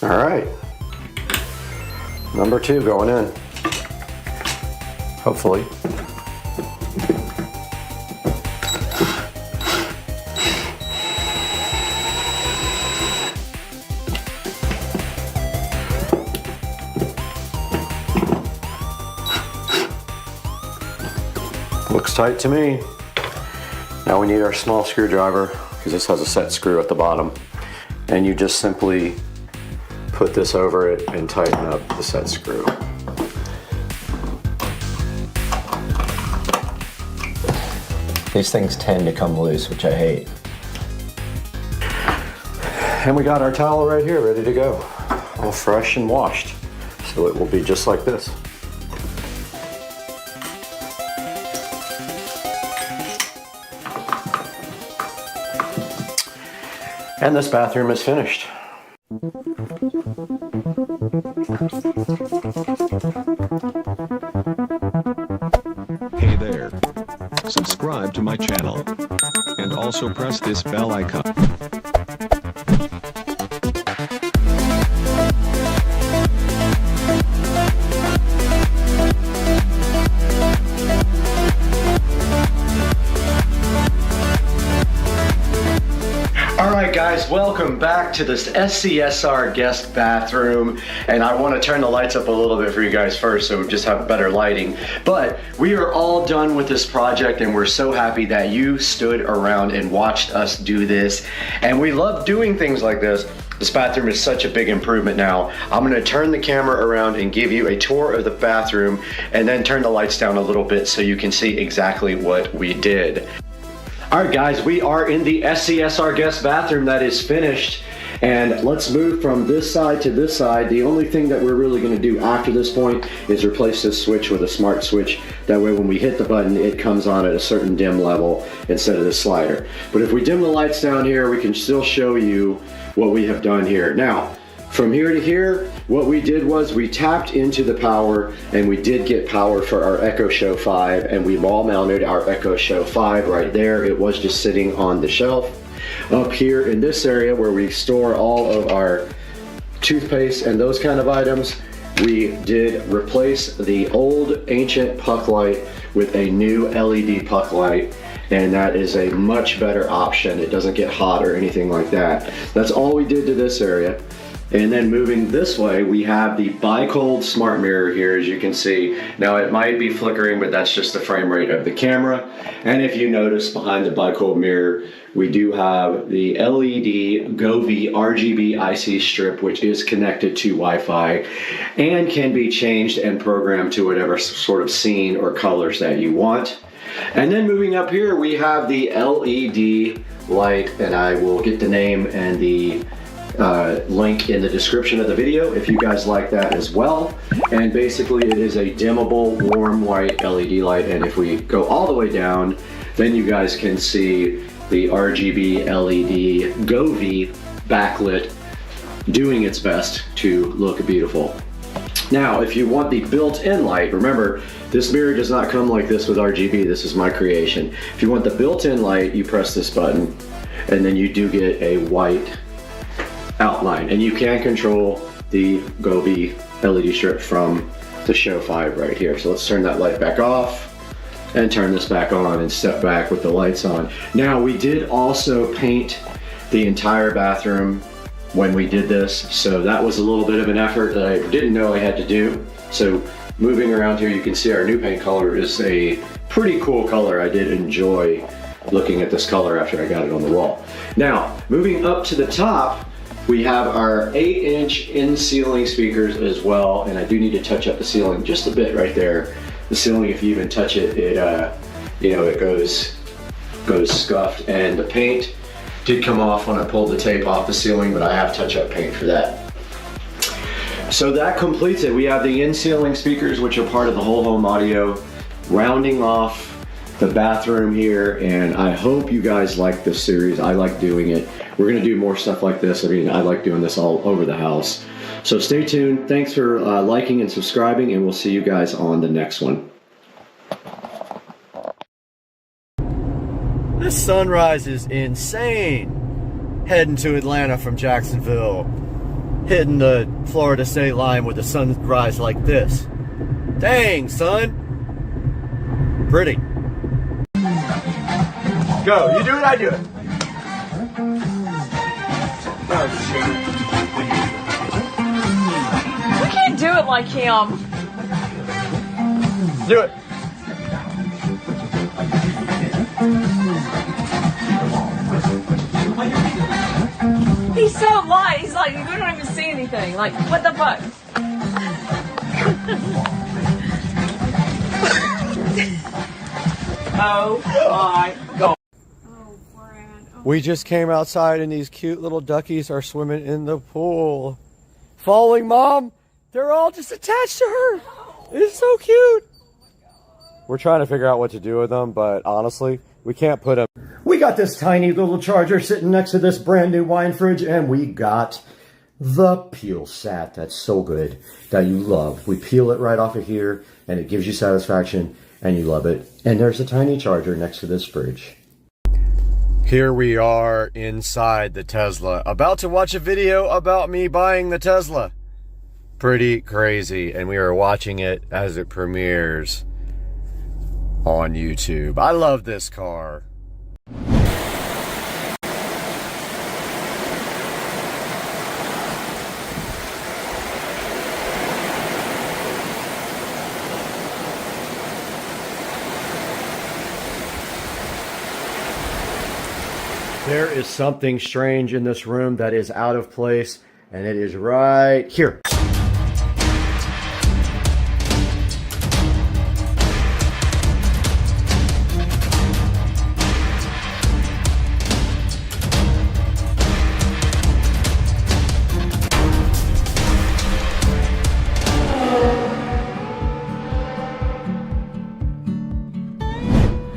All right, number 2 going in, hopefully. Looks tight to me. Now we need our small screwdriver because this has a set screw at the bottom, and you just simply put this over it and tighten up the set screw. These things tend to come loose, which I hate. And we got our towel right here, ready to go. All fresh and washed. So it will be just like this. And this bathroom is finished. Hey there. Subscribe to my channel. And also press this bell icon. Alright guys, welcome back to this SCSR guest bathroom, and I want to turn the lights up a little bit for you guys first so we just have better lighting. But we are all done with this project and we're so happy that you stood around and watched us do this, and we love doing things like this. This bathroom is such a big improvement now. I'm going to turn the camera around and give you a tour of the bathroom and then turn the lights down a little bit so you can see exactly what we did. Alright guys, we are in the SCSR guest bathroom that is finished, and let's move from this side to this side. The only thing that we're really going to do after this point is replace this switch with a smart switch. That way when we hit the button it comes on at a certain dim level instead of the slider. But if we dim the lights down here, we can still show you what we have done here. Now, from here to here, what we did was we tapped into the power, and we did get power for our Echo Show 5, and we wall mounted our Echo Show 5 right there. It was just sitting on the shelf. Up here in this area where we store all of our toothpaste and those kind of items, we did replace the old ancient puck light with a new LED puck light, and that is a much better option. It doesn't get hot or anything like that. That's all we did to this area. And then moving this way, we have the Bi-Cold smart mirror here, as you can see. Now it might be flickering, but that's just the frame rate of the camera. And if you notice behind the Bi-Cold mirror, we do have the LED GoV RGB IC strip, which is connected to Wi-Fi and can be changed and programmed to whatever sort of scene or colors that you want. And then moving up here, we have the LED light, and I will get the name and the link in the description of the video if you guys like that as well. And basically it is a dimmable warm white LED light, and if we go all the way down, then you guys can see the RGB LED GoV backlit doing its best to look beautiful. Now, if you want the built-in light, remember, this mirror does not come like this with RGB. This is my creation. If you want the built-in light, you press this button, and then you do get a white outline. And you can control the GoV LED strip from the Show 5 right here. So let's turn that light back off and turn this back on and step back with the lights on. Now, we did also paint the entire bathroom when we did this, so that was a little bit of an effort that I didn't know I had to do. So moving around here, you can see our new paint color is a pretty cool color. I did enjoy looking at this color after I got it on the wall. Now, moving up to the top, we have our 8-inch in-ceiling speakers as well, and I do need to touch up the ceiling just a bit right there. The ceiling, if you even touch it, it goes scuffed, and the paint did come off when I pulled the tape off the ceiling, but I have touch-up paint for that. So that completes it. We have the in-ceiling speakers, which are part of the whole home audio, rounding off the bathroom here, and I hope you guys like this series. I like doing it. We're gonna do more stuff like this. I mean, I like doing this all over the house. So stay tuned. Thanks for liking and subscribing, and we'll see you guys on the next one. This sunrise is insane. Heading to Atlanta from Jacksonville. Hitting the Florida state line with a sunrise like this. Dang, son. Pretty. Go, you do it, I do it. We can't do it like him. Do it. He's so light. He's like, you don't even see anything. Like, what the fuck? Oh my God. We just came outside and these cute little duckies are swimming in the pool. Following mom, they're all just attached to her. It's so cute. We're trying to figure out what to do with them, but honestly, we can't put them. We got this tiny little charger sitting next to this brand new wine fridge, and we got the peel sat. That's so good, that you love. We peel it right off of here, and it gives you satisfaction, and you love it. And there's a tiny charger next to this fridge. Here we are inside the Tesla, about to watch a video about me buying the Tesla. Pretty crazy, and we are watching it as it premieres on YouTube. I love this car. There is something strange in this room that is out of place, and it is right here.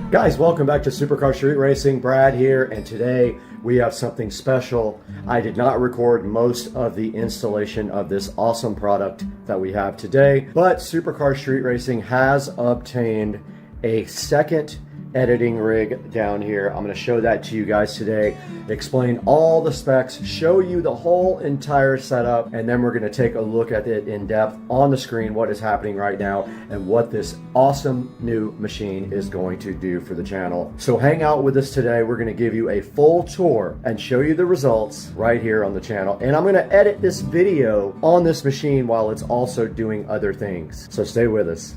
Guys, welcome back to Supercar Street Racing. Brad here, and today we have something special. I did not record most of the installation of this awesome product that we have today, but Supercar Street Racing has obtained a second editing rig down here. I'm going to show that to you guys today, explain all the specs, show you the whole entire setup, and then we're going to take a look at it in depth on the screen, what is happening right now and what this awesome new machine is going to do for the channel. So hang out with us today. We're going to give you a full tour and show you the results right here on the channel, and I'm going to edit this video on this machine while it's also doing other things. So stay with us.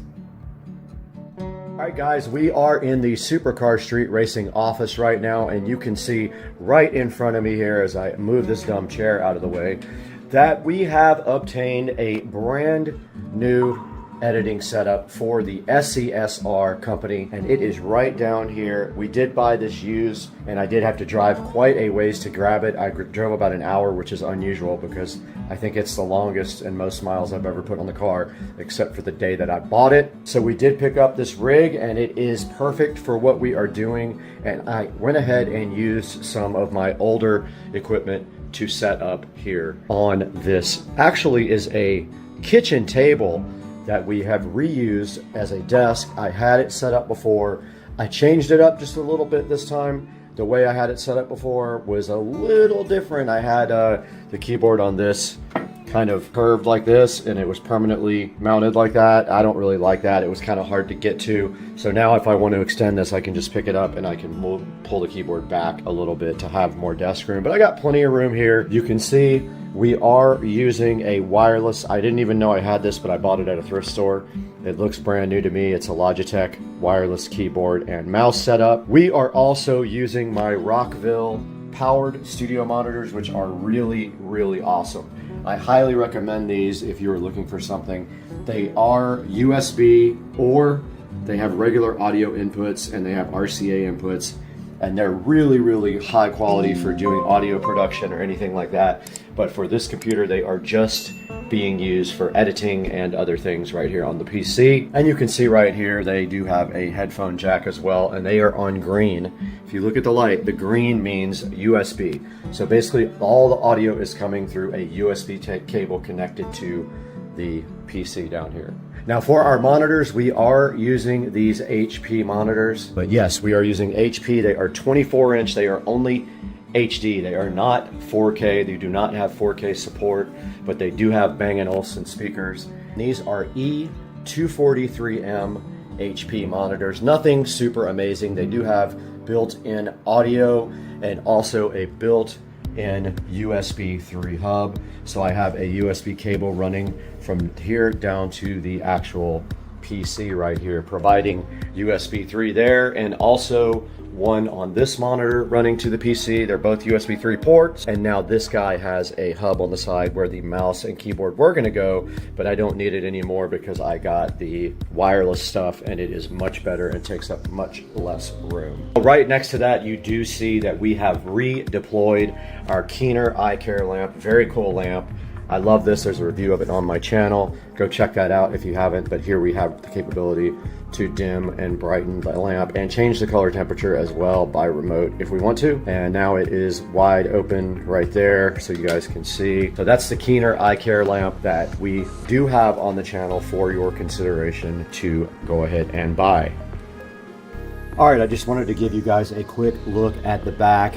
Alright guys, we are in the Supercar Street Racing office right now, and you can see right in front of me here as I move this dumb chair out of the way that we have obtained a brand new editing setup for the SCSR company, and it is right down here. We did buy this used, and I did have to drive quite a ways to grab it. I drove about an hour, which is unusual because I think it's the longest and most miles I've ever put on the car, except for the day that I bought it. So we did pick up this rig, and it is perfect for what we are doing, and I went ahead and used some of my older equipment to set up here on this. Actually is a kitchen table that we have reused as a desk. I had it set up before. I changed it up just a little bit this time. The way I had it set up before was a little different. I had the keyboard on this kind of curved like this, and it was permanently mounted like that. I don't really like that. It was kind of hard to get to. So now if I want to extend this, I can just pick it up and I can pull the keyboard back a little bit to have more desk room. But I got plenty of room here. You can see we are using a wireless. I didn't even know I had this, but I bought it at a thrift store. It looks brand new to me. It's a Logitech wireless keyboard and mouse setup. We are also using my Rockville powered studio monitors, which are really, really awesome. I highly recommend these if you are looking for something. They are USB, or they have regular audio inputs, and they have RCA inputs, and they're really, really high quality for doing audio production or anything like that. But for this computer, they are just being used for editing and other things right here on the PC. And you can see right here, they do have a headphone jack as well, and they are on green. If you look at the light, the green means USB. So basically all the audio is coming through a USB cable connected to the PC down here. Now for our monitors, we are using these HP monitors, but yes, we are using HP. They are 24 inch. They are only HD. They are not 4K. They do not have 4K support, but they do have Bang & Olufsen speakers. These are E243M HP monitors. Nothing super amazing. They do have built-in audio and also a built-in USB 3 hub. So I have a USB cable running from here down to the actual PC right here, providing USB 3 there, and also one on this monitor running to the PC. They're both USB 3 ports, and now this guy has a hub on the side where the mouse and keyboard were going to go, but I don't need it anymore because I got the wireless stuff, and it is much better and takes up much less room. Right next to that, you do see that we have redeployed our Keener eye care lamp. Very cool lamp. I love this. There's a review of it on my channel. Go check that out if you haven't. But here we have the capability to dim and brighten the lamp and change the color temperature as well by remote if we want to. And now it is wide open right there so you guys can see. So that's the Keener eye care lamp that we do have on the channel for your consideration to go ahead and buy. All right, I just wanted to give you guys a quick look at the back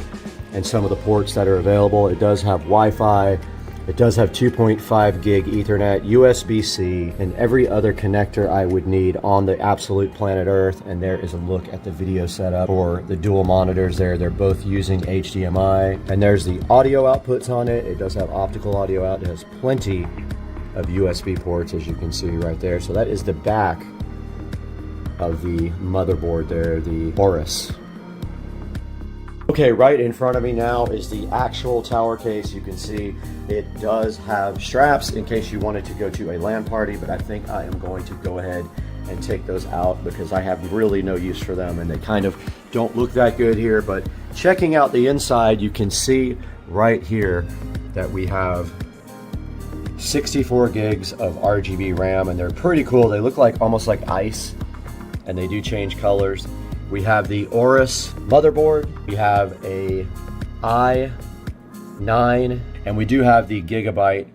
and some of the ports that are available. It does have Wi-Fi. It does have 2.5 gig Ethernet, USB-C, and every other connector I would need on the absolute planet Earth. And there is a look at the video setup for the dual monitors there. They're both using HDMI. And there's the audio outputs on it. It does have optical audio out. It has plenty of USB ports, as you can see right there. So that is the back of the motherboard there, the Aorus. Okay, right in front of me now is the actual tower case. You can see it does have straps in case you wanted to go to a LAN party, but I think I am going to go ahead and take those out because I have really no use for them and they kind of don't look that good here. But checking out the inside, you can see right here that we have 64 gigs of RGB RAM, and they're pretty cool. They look like almost like ice, and they do change colors. We have the Aorus motherboard, we have a i9, and we do have the Gigabyte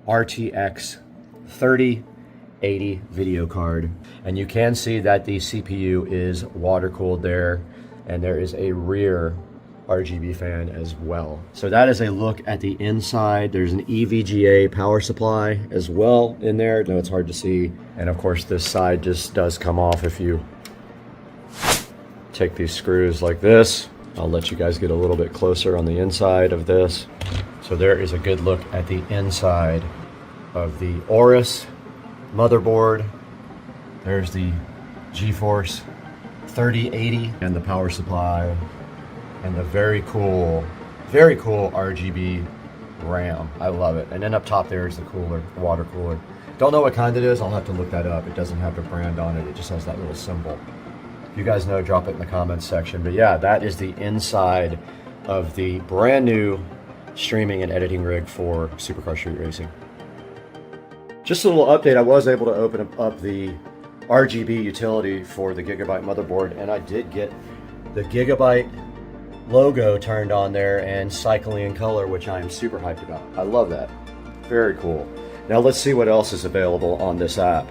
RTX 3080 video card. And you can see that the CPU is water cooled there, and there is a rear RGB fan as well. So that is a look at the inside. There's an EVGA power supply as well in there. No, it's hard to see. And of course this side just does come off if you take these screws like this. I'll let you guys get a little bit closer on the inside of this. So there is a good look at the inside of the Aorus motherboard. There's the GeForce 3080 and the power supply and the very cool RGB RAM. I love it. And then up top there is the cooler, water cooler. Don't know what kind it is. I'll have to look that up. It doesn't have the brand on it. It just has that little symbol. If you guys know, drop it in the comments section. But yeah, that is the inside of the brand new streaming and editing rig for Supercar Street Racing. Just a little update. I was able to open up the RGB utility for the Gigabyte motherboard, and I did get the Gigabyte logo turned on there and cycling in color, which I am super hyped about. I love that. Very cool. Now let's see what else is available on this app.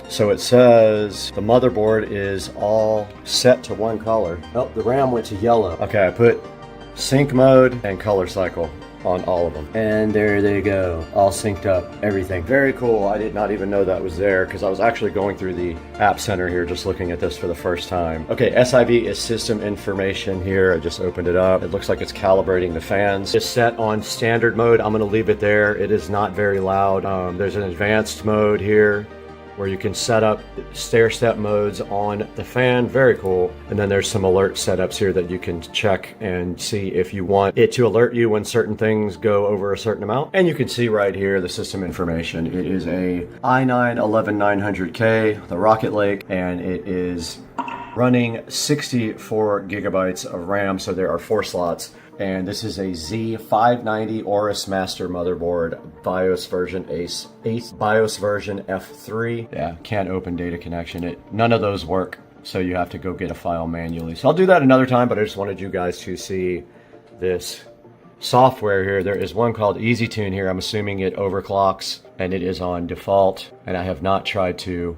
So it says the motherboard is all set to one color. Oh, the RAM went to yellow. Okay, I put sync mode and color cycle on all of them. And there they go, all synced up, everything. Very cool. I did not even know that was there because I was actually going through the App Center here just looking at this for the first time. Okay, SIV is system information here. I just opened it up. It looks like it's calibrating the fans. It's set on standard mode. I'm gonna leave it there. It is not very loud. There's an advanced mode here where you can set up stair-step modes on the fan. Very cool. And then there's some alert setups here that you can check and see if you want it to alert you when certain things go over a certain amount. And you can see right here the system information. It is a i9-11900K, the Rocket Lake, and it is running 64 gigabytes of RAM, so there are 4 slots. And this is a Z590 Aorus Master motherboard, BIOS version BIOS version F3. Yeah, can't open data connection. None of those work, so you have to go get a file manually. So I'll do that another time, but I just wanted you guys to see this software here. There is one called EasyTune here. I'm assuming it overclocks, and it is on default. And I have not tried to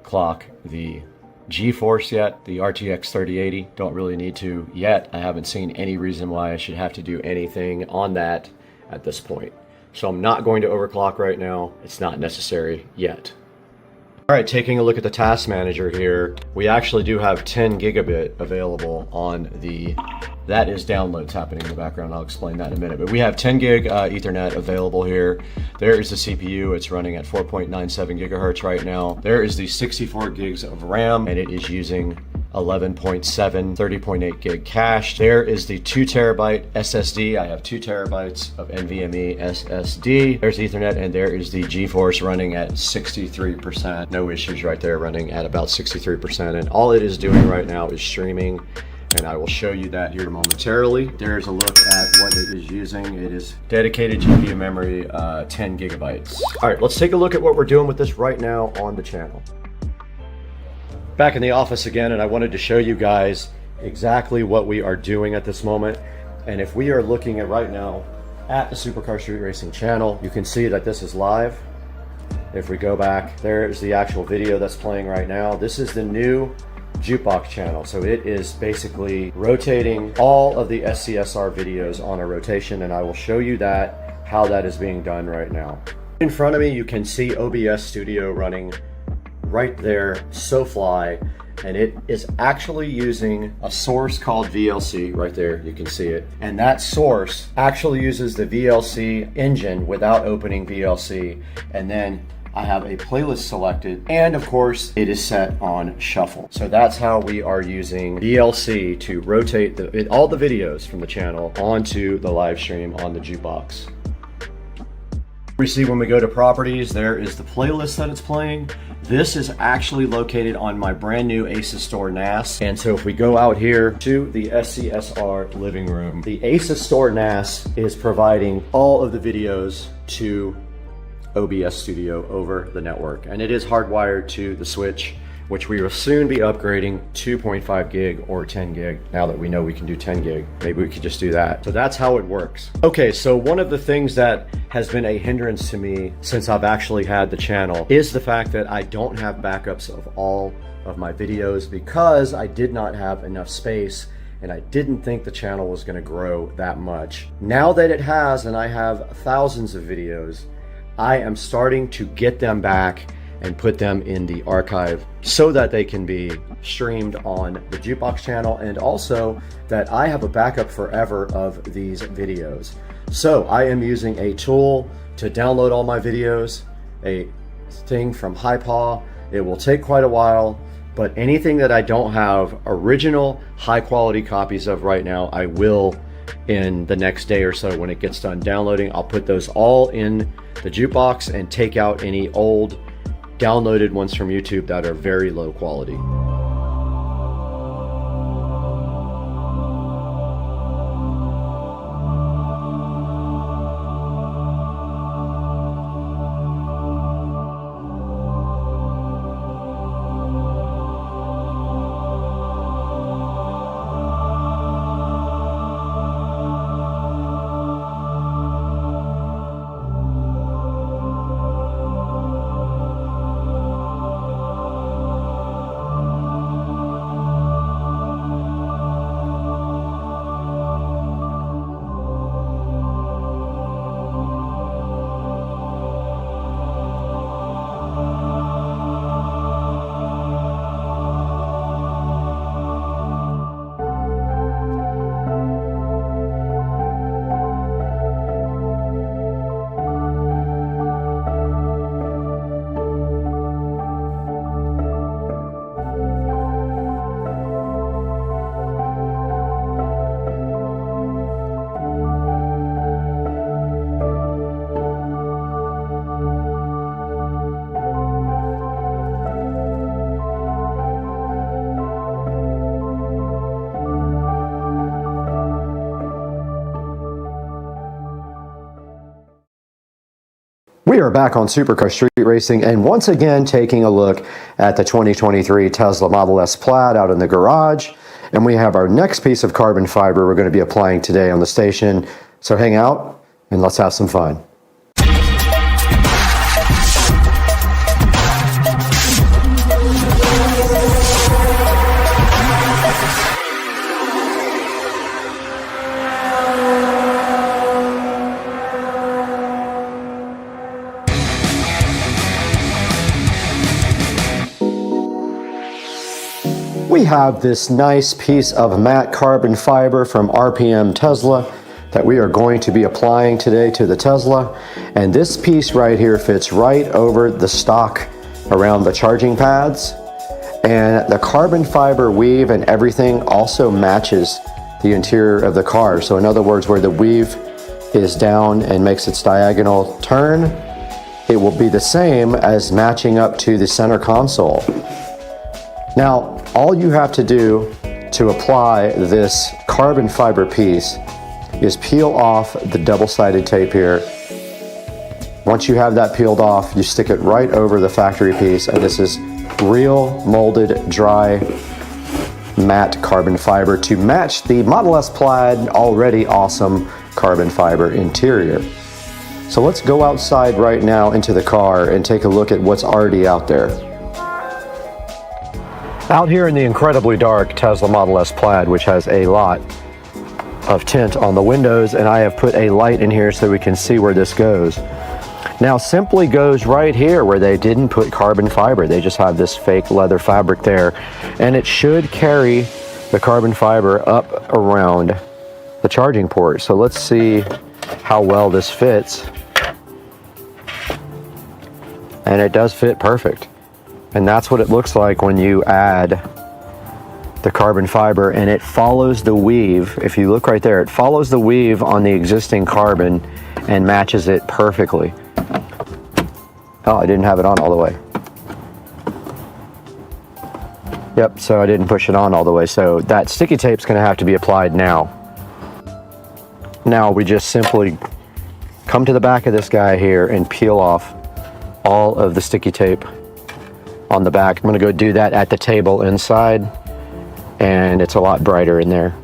clock the GeForce yet, the RTX 3080. Don't really need to yet. I haven't seen any reason why I should have to do anything on that at this point. So I'm not going to overclock right now. It's not necessary yet. All right, taking a look at the task manager here, we actually do have 10 gigabit available on the, that is downloads happening in the background. I'll explain that in a minute, but we have 10 gig Ethernet available here. There is the CPU. It's running at 4.97 gigahertz right now. There is the 64 gigs of RAM, and it is using 11.7, 30.8 gig cache. There is the 2 terabyte SSD. I have 2 terabytes of NVMe SSD. There's Ethernet, and there is the GeForce running at 63%. No issues right there, running at about 63%. And all it is doing right now is streaming, and I will show you that here momentarily. There's a look at what it is using. It is dedicated GPU memory, 10 gigabytes. All right, let's take a look at what we're doing with this right now on the channel. Back in the office again, and I wanted to show you guys exactly what we are doing at this moment. And if we are looking at right now at the Supercar Street Racing channel, you can see that this is live. If we go back, there is the actual video that's playing right now. This is the new jukebox channel. So it is basically rotating all of the SCSR videos on a rotation, and I will show you that, how that is being done right now. In front of me, you can see OBS Studio running right there, SoFly, and it is actually using a source called VLC right there. You can see it, and that source actually uses the VLC engine without opening VLC. And then I have a playlist selected, and of course it is set on shuffle. So that's how we are using VLC to rotate all the videos from the channel onto the live stream on the jukebox. We see when we go to properties, there is the playlist that it's playing. This is actually located on my brand new Asus Store NAS. And so if we go out here to the SCSR living room, the Asus Store NAS is providing all of the videos to OBS Studio over the network. And it is hardwired to the switch, which we will soon be upgrading 2.5 gig or 10 gig. Now that we know we can do 10 gig, maybe we could just do that. So that's how it works. Okay, so one of the things that has been a hindrance to me since I've actually had the channel is the fact that I don't have backups of all of my videos because I did not have enough space, and I didn't think the channel was gonna grow that much. Now that it has, and I have thousands of videos, I am starting to get them back and put them in the archive so that they can be streamed on the Jukebox channel, and also that I have a backup forever of these videos. So I am using a tool to download all my videos, a thing from HiPaw. It will take quite a while, but anything that I don't have original high quality copies of right now, I will in the next day or so when it gets done downloading. I'll put those all in the jukebox and take out any old downloaded ones from YouTube that are very low quality. We are back on Supercar Street Racing, and once again taking a look at the 2023 Tesla Model S Plaid out in the garage. And we have our next piece of carbon fiber we're going to be applying today on the station. So hang out and let's have some fun. We have this nice piece of matte carbon fiber from RPM Tesla that we are going to be applying today to the Tesla. And this piece right here fits right over the stock around the charging pads. And the carbon fiber weave and everything also matches the interior of the car. So in other words, where the weave is down and makes its diagonal turn, it will be the same as matching up to the center console. Now, all you have to do to apply this carbon fiber piece is peel off the double-sided tape here. Once you have that peeled off, you stick it right over the factory piece, and this is real molded dry matte carbon fiber to match the Model S Plaid already awesome carbon fiber interior. So let's go outside right now into the car and take a look at what's already out there. Out here in the incredibly dark Tesla Model S Plaid, which has a lot of tint on the windows, and I have put a light in here so we can see where this goes. Now simply goes right here where they didn't put carbon fiber. They just have this fake leather fabric there, and it should carry the carbon fiber up around the charging port. So let's see how well this fits. And it does fit perfect. And that's what it looks like when you add the carbon fiber, and it follows the weave. If you look right there, it follows the weave on the existing carbon and matches it perfectly. Oh, I didn't have it on all the way. Yep, so I didn't push it on all the way. So that sticky tape's gonna have to be applied now. Now we just simply come to the back of this guy here and peel off all of the sticky tape on the back. I'm gonna go do that at the table inside, and it's a lot brighter in there.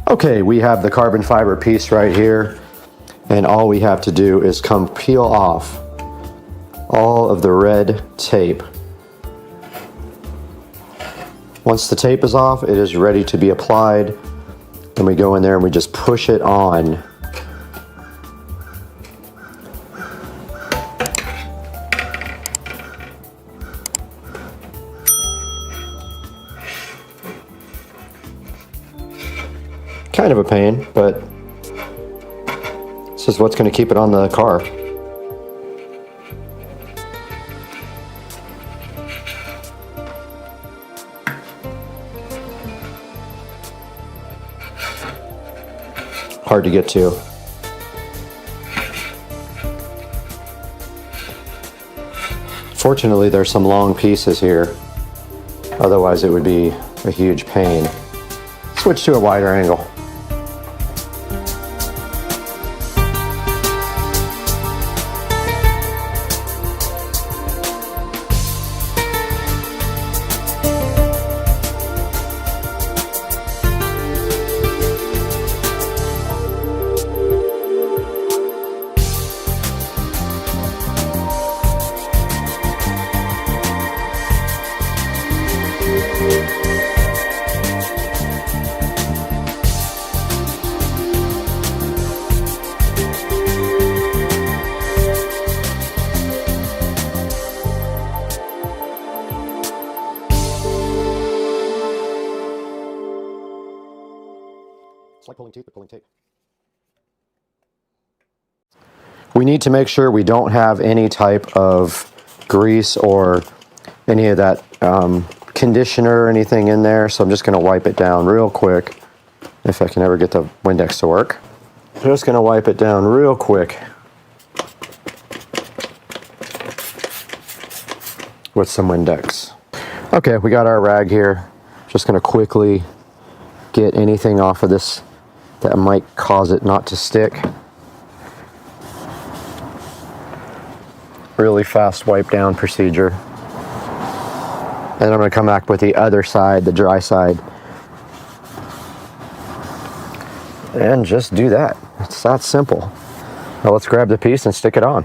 Okay, we have the carbon fiber piece right here, and all we have to do is come peel off all of the red tape. Once the tape is off, it is ready to be applied, and we go in there and we just push it on. Kind of a pain, but this is what's going to keep it on the car. hard to get to. Fortunately, there's some long pieces here. Otherwise, it would be a huge pain. Switch to a wider angle. It's like pulling teeth, but pulling tape. We need to make sure we don't have any type of grease or any of that conditioner or anything in there. So I'm just going to wipe it down real quick. If I can ever get the Windex to work. Just going to wipe it down real quick with some Windex. Okay, we got our rag here. Just going to quickly get anything off of this that might cause it not to stick. Really fast wipe down procedure. And I'm going to come back with the other side, the dry side. And just do that. It's that simple. Now let's grab the piece and stick it on.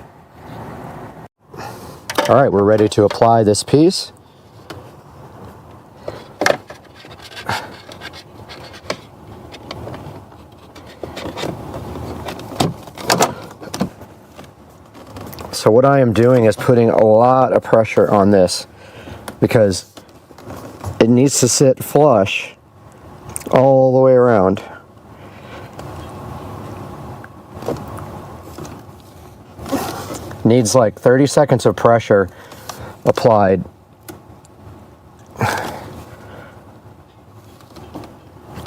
All right, we're ready to apply this piece. So what I am doing is putting a lot of pressure on this because it needs to sit flush all the way around. Needs like 30 seconds of pressure applied.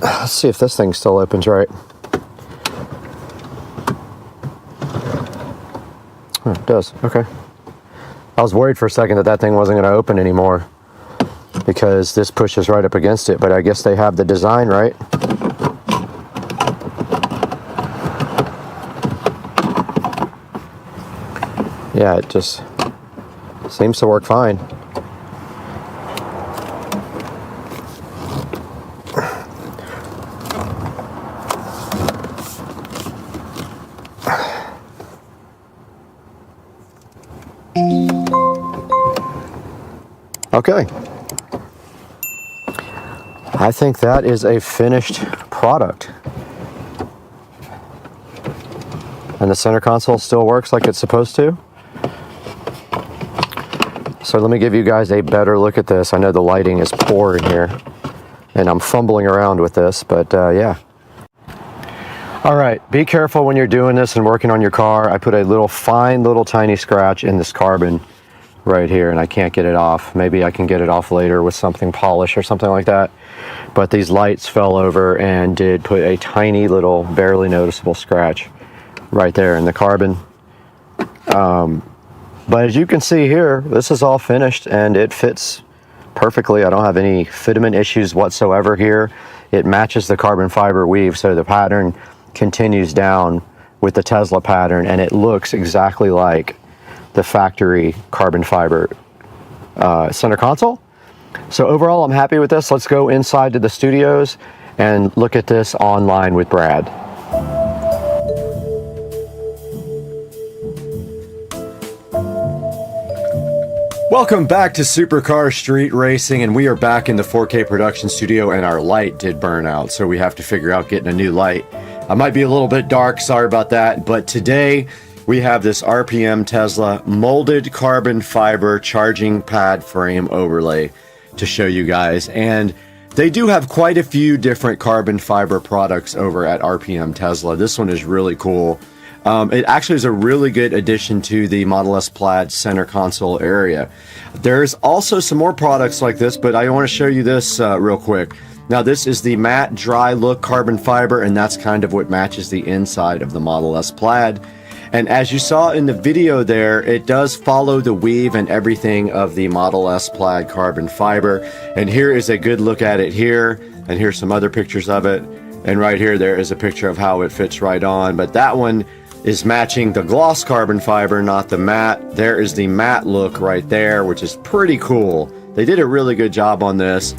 Let's see if this thing still opens right. Oh, it does. Okay. I was worried for a second that that thing wasn't going to open anymore because this pushes right up against it, but I guess they have the design right. Yeah, it just seems to work fine. Okay. I think that is a finished product. And the center console still works like it's supposed to. So let me give you guys a better look at this. I know the lighting is poor in here and I'm fumbling around with this, but yeah. All right, be careful when you're doing this and working on your car. I put a little fine little tiny scratch in this carbon right here and I can't get it off. Maybe I can get it off later with something polished or something like that. But these lights fell over and did put a tiny little barely noticeable scratch right there in the carbon. But as you can see here, this is all finished and it fits perfectly. I don't have any fitment issues whatsoever here. It matches the carbon fiber weave, so the pattern continues down with the Tesla pattern and it looks exactly like the factory carbon fiber center console. So overall, I'm happy with this. Let's go inside to the studios and look at this online with Brad. Welcome back to Supercar Street Racing, and we are back in the 4K production studio, and our light did burn out, so we have to figure out getting a new light. I might be a little bit dark, sorry about that, but today we have this RPM Tesla molded carbon fiber charging pad frame overlay to show you guys, and they do have quite a few different carbon fiber products over at RPM Tesla. This one is really cool. It actually is a really good addition to the Model S Plaid center console area. There's also some more products like this, but I want to show you this real quick. Now this is the matte dry look carbon fiber, and that's kind of what matches the inside of the Model S Plaid. And as you saw in the video there, it does follow the weave and everything of the Model S Plaid carbon fiber. And here is a good look at it here, and here's some other pictures of it. And right here, there is a picture of how it fits right on. But that one is matching the gloss carbon fiber, not the matte. There is the matte look right there, which is pretty cool. They did a really good job on this.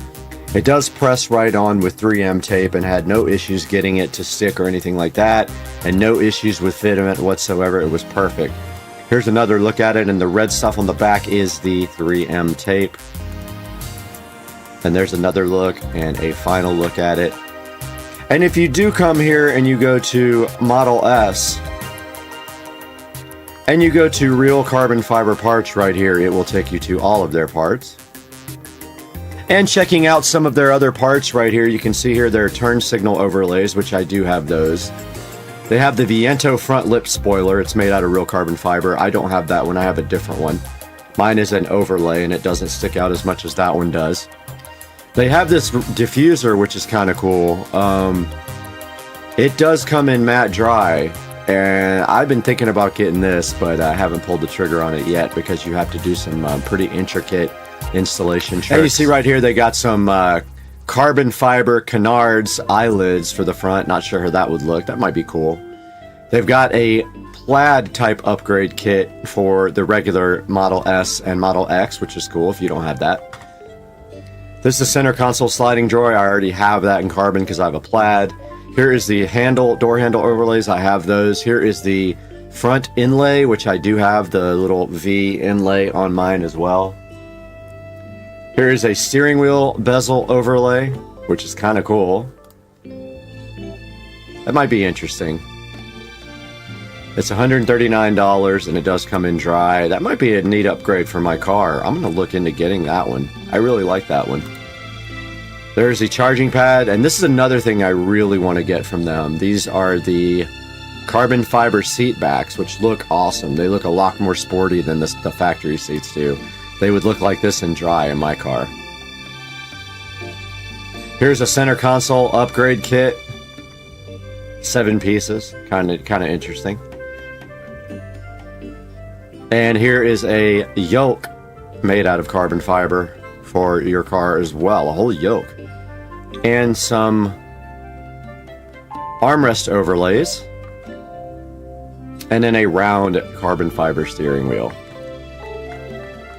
It does press right on with 3M tape and had no issues getting it to stick or anything like that, and no issues with fitment whatsoever. It was perfect. Here's another look at it, and the red stuff on the back is the 3M tape. And there's another look and a final look at it. And if you do come here and you go to Model S, and you go to Real Carbon Fiber Parts right here, it will take you to all of their parts. And checking out some of their other parts right here, you can see here their turn signal overlays, which I do have those. They have the Viento front lip spoiler. It's made out of real carbon fiber. I don't have that one. I have a different one. Mine is an overlay, and it doesn't stick out as much as that one does. They have this diffuser, which is kind of cool. It does come in matte dry, and I've been thinking about getting this, but I haven't pulled the trigger on it yet because you have to do some pretty intricate installation tricks. And you see right here they got some carbon fiber canards eyelids for the front. Not sure how that would look. That might be cool. They've got a plaid type upgrade kit for the regular Model S and Model X, which is cool if you don't have that. This is the center console sliding drawer. I already have that in carbon because I have a plaid. Here is the handle, door handle overlays. I have those. Here is the front inlay, which I do have the little V inlay on mine as well. Here is a steering wheel bezel overlay, which is kind of cool. That might be interesting. It's $139 and it does come in dry. That might be a neat upgrade for my car. I'm going to look into getting that one. I really like that one. There's the charging pad, and this is another thing I really want to get from them. These are the carbon fiber seat backs, which look awesome. They look a lot more sporty than the factory seats do. They would look like this in dry in my car. Here's a center console upgrade kit. 7 pieces. Kind of interesting. And here is a yoke made out of carbon fiber for your car as well. A whole yoke. And some armrest overlays. And then a round carbon fiber steering wheel.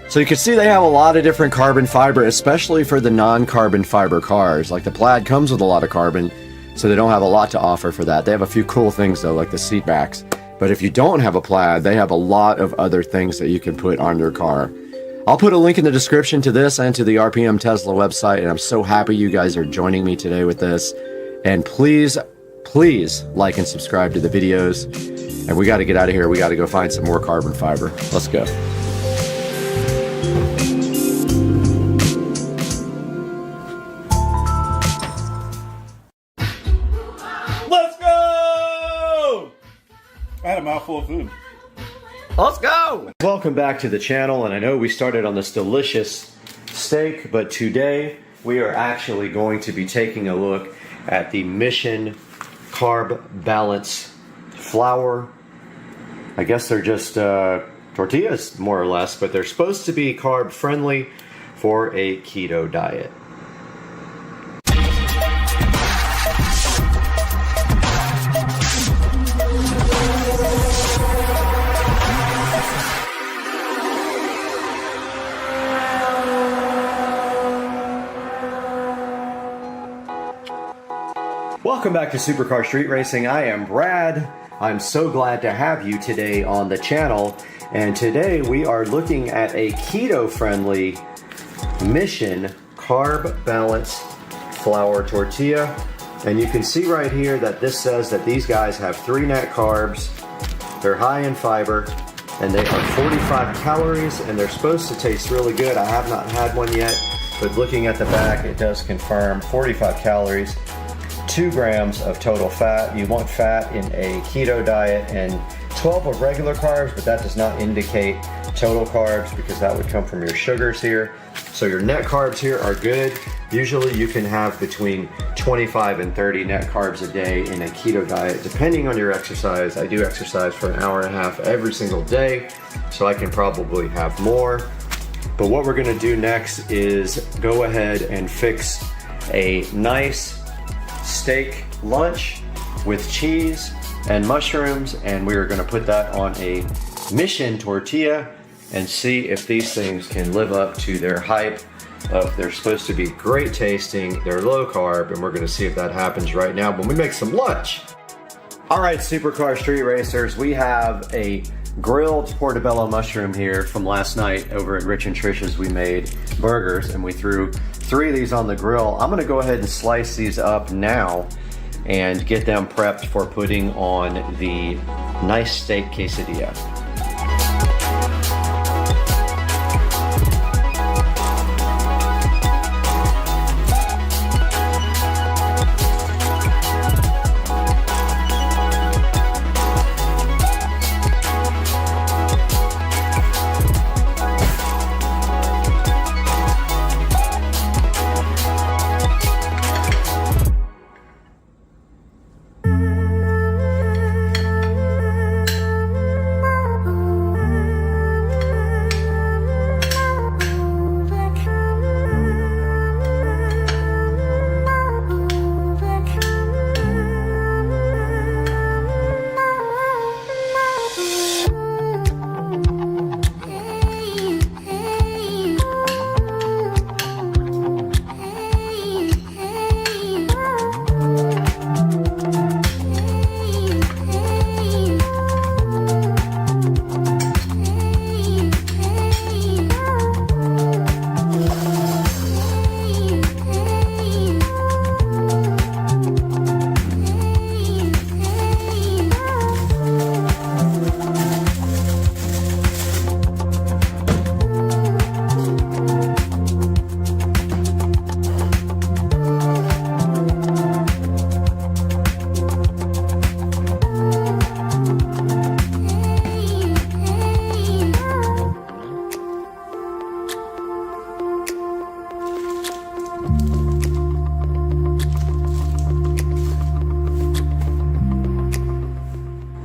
So you can see they have a lot of different carbon fiber, especially for the non-carbon fiber cars. Like the Plaid comes with a lot of carbon, so they don't have a lot to offer for that. They have a few cool things though, like the seat backs. But if you don't have a Plaid, they have a lot of other things that you can put on your car. I'll put a link in the description to this and to the RPM Tesla website, and I'm so happy you guys are joining me today with this. And please, please like and subscribe to the videos. And we got to get out of here. We got to go find some more carbon fiber. Let's go. Let's go! I had a mouthful of food. Let's go! Welcome back to the channel, and I know we started on this delicious steak, but today we are actually going to be taking a look at the Mission Carb Balance flour. I guess they're just tortillas, more or less, but they're supposed to be carb friendly for a keto diet. Welcome back to Supercar Street Racing. I am Brad. I'm so glad to have you today on the channel. And today we are looking at a keto-friendly Mission Carb Balance flour tortilla. And you can see right here that this says that these guys have 3 net carbs. They're high in fiber, and they are 45 calories, and they're supposed to taste really good. I have not had one yet, but looking at the back, it does confirm 45 calories. 2 grams of total fat. You want fat in a keto diet, and 12 of regular carbs, but that does not indicate total carbs because that would come from your sugars here. So your net carbs here are good. Usually you can have between 25 and 30 net carbs a day in a keto diet, depending on your exercise. I do exercise for an hour and a half every single day, so I can probably have more. But what we're gonna do next is go ahead and fix a nice steak lunch with cheese and mushrooms, and we are gonna put that on a mission tortilla and see if these things can live up to their hype of they're supposed to be great tasting, they're low carb, and we're gonna see if that happens right now when we make some lunch. All right, Supercar Street Racers, we have a grilled portobello mushroom here from last night over at Rich and Trish's. We made burgers and we threw 3 of these on the grill. I'm gonna go ahead and slice these up now and get them prepped for putting on the nice steak quesadilla.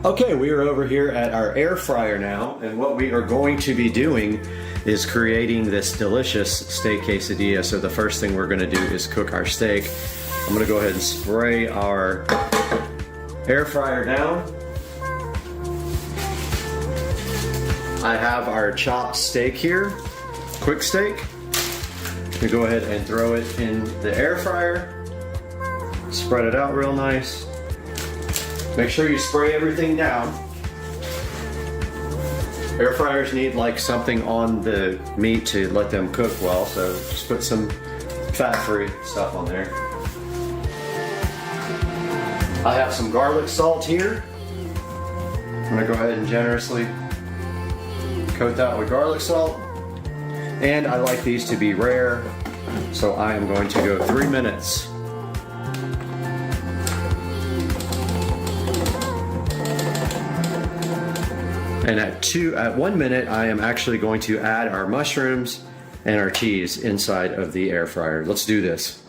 Okay, we are over here at our air fryer now, and what we are going to be doing is creating this delicious steak quesadilla. So the first thing we're gonna do is cook our steak. I'm gonna go ahead and spray our air fryer down. I have our chopped steak here, quick steak. We go ahead and throw it in the air fryer. Spread it out real nice. Make sure you spray everything down. Air fryers need like something on the meat to let them cook well, so just put some fat-free stuff on there. I have some garlic salt here. I'm gonna go ahead and generously coat that with garlic salt. And I like these to be rare, so I am going to go 3 minutes. And at 1 minute, I am actually going to add our mushrooms and our cheese inside of the air fryer. Let's do this.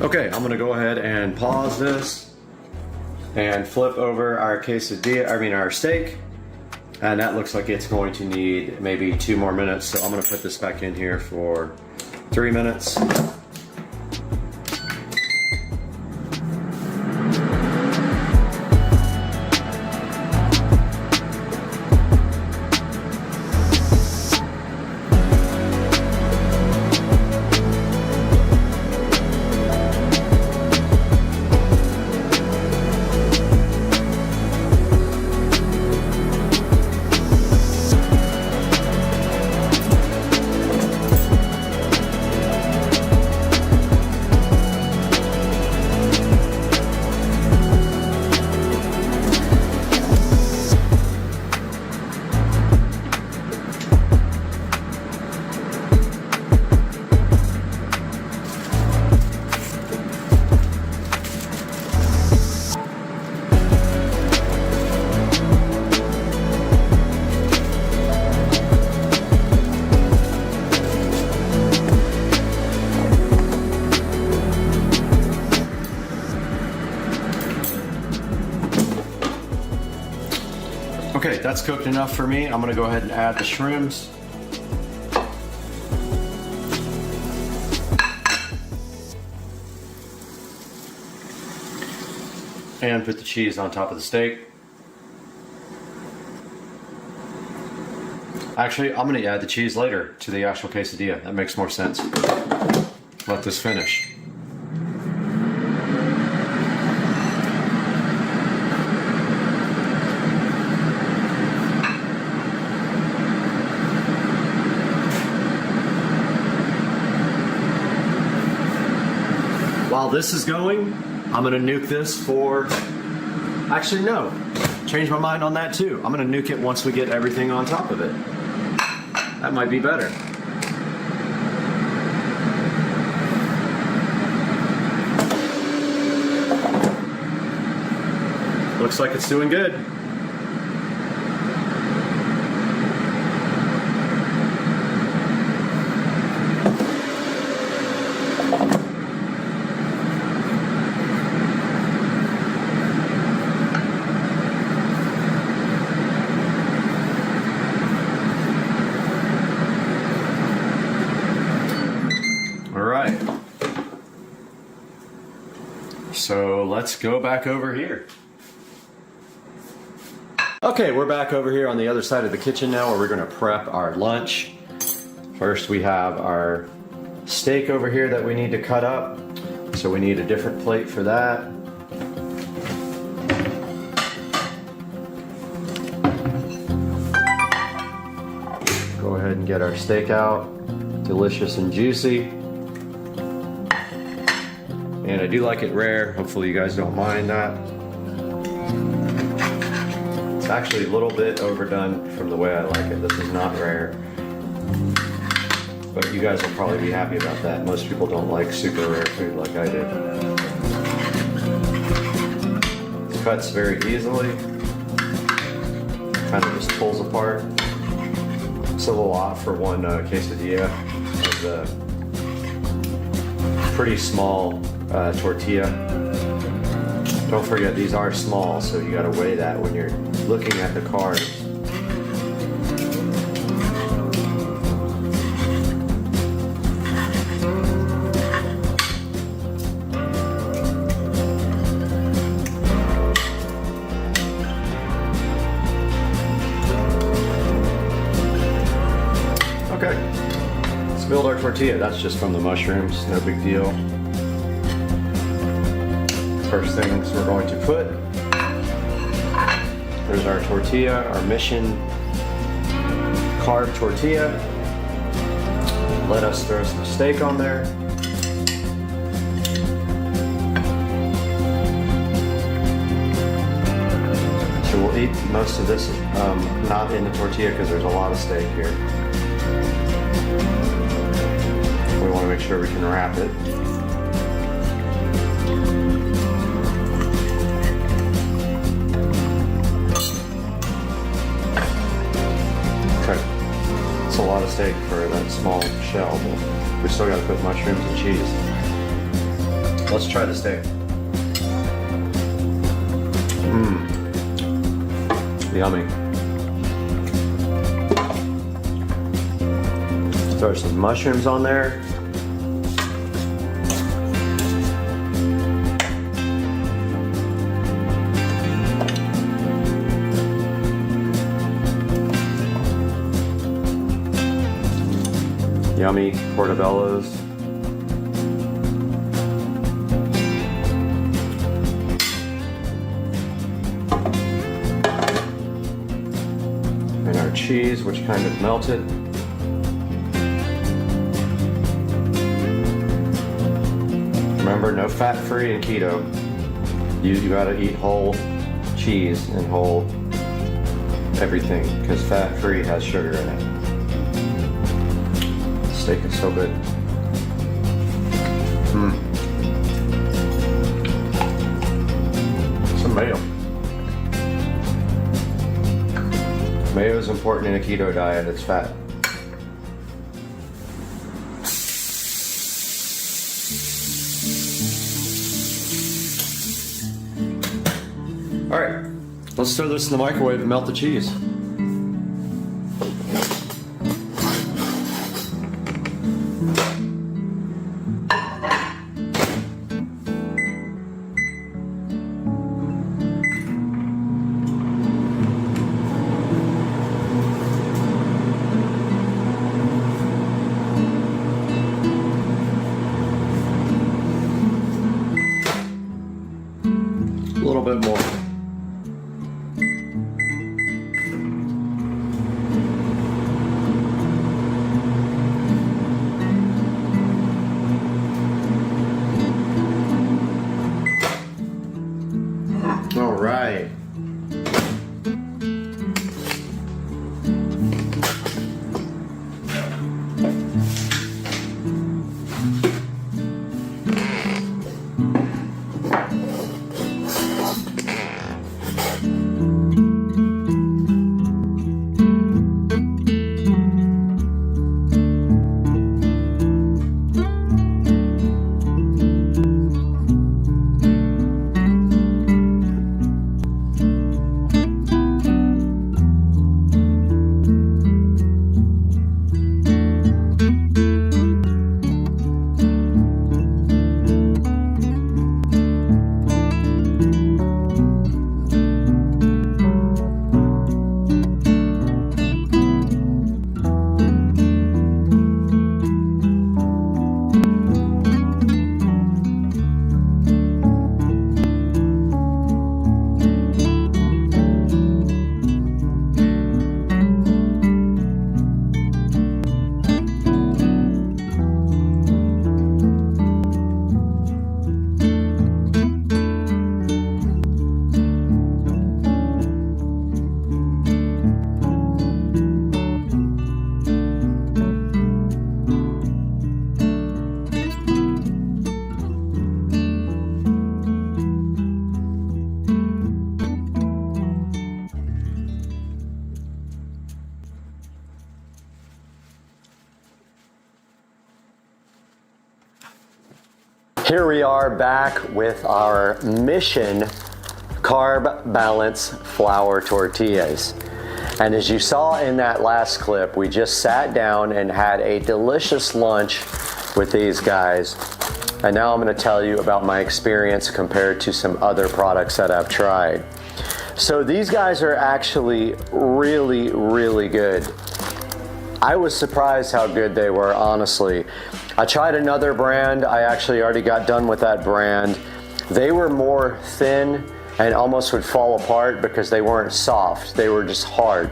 Okay, I'm gonna go ahead and pause this and flip over our quesadilla, our steak. And that looks like it's going to need maybe 2 more minutes. So I'm gonna put this back in here for 3 minutes. Okay, that's cooked enough for me. I'm gonna go ahead and add the shrimps. And put the cheese on top of the steak. Actually, I'm gonna add the cheese later to the actual quesadilla. That makes more sense. Let this finish. While this is going, I'm gonna nuke this for, actually no, change my mind on that too. I'm gonna nuke it once we get everything on top of it. That might be better. Looks like it's doing good. So let's go back over here. Okay, we're back over here on the other side of the kitchen now where we're gonna prep our lunch. First we have our steak over here that we need to cut up. So we need a different plate for that. Go ahead and get our steak out, delicious and juicy. And I do like it rare. Hopefully you guys don't mind that. It's actually a little bit overdone from the way I like it. This is not rare. But you guys will probably be happy about that. Most people don't like super rare food like I do. It cuts very easily. Kind of just pulls apart. It's a little odd for one quesadilla. It's a pretty small tortilla. Don't forget these are small, so you gotta weigh that when you're looking at the carbs. Okay, let's build our tortilla. That's just from the mushrooms, no big deal. First things we're going to put, there's our tortilla, our Mission carb tortilla. Let us throw some steak on there. So we'll eat most of this not in the tortilla because there's a lot of steak here. We want to make sure we can wrap it. A lot of steak for that small shell, but we still got to put mushrooms and cheese. Let's try the steak. Yummy. Throw some mushrooms on there. Yummy portobellos. And our cheese, which kind of melted. Remember, no fat-free in keto. You gotta eat whole cheese and whole everything, because fat-free has sugar in it. Steak is so good. Some mayo. Mayo is important in a keto diet. It's fat. All right, let's throw this in the microwave and melt the cheese. A little bit more. All right. Here we are back with our Mission Carb Balance Flour Tortillas. And as you saw in that last clip, we just sat down and had a delicious lunch with these guys. And now I'm going to tell you about my experience compared to some other products that I've tried. So these guys are actually really, really good. I was surprised how good they were, honestly. I tried another brand. I actually already got done with that brand. They were more thin and almost would fall apart because they weren't soft. They were just hard.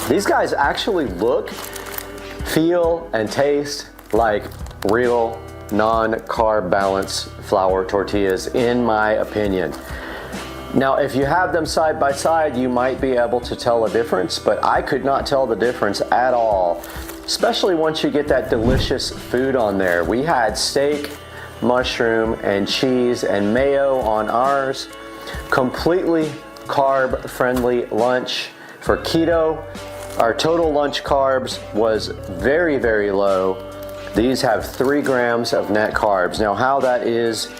These guys actually look, feel, and taste like real non-carb balance flour tortillas, in my opinion. Now, if you have them side by side, you might be able to tell a difference, but I could not tell the difference at all, especially once you get that delicious food on there. We had steak, mushroom, and cheese and mayo on ours. Completely carb-friendly lunch for keto. Our total lunch carbs was very, very low. These have 3 grams of net carbs. Now, how that is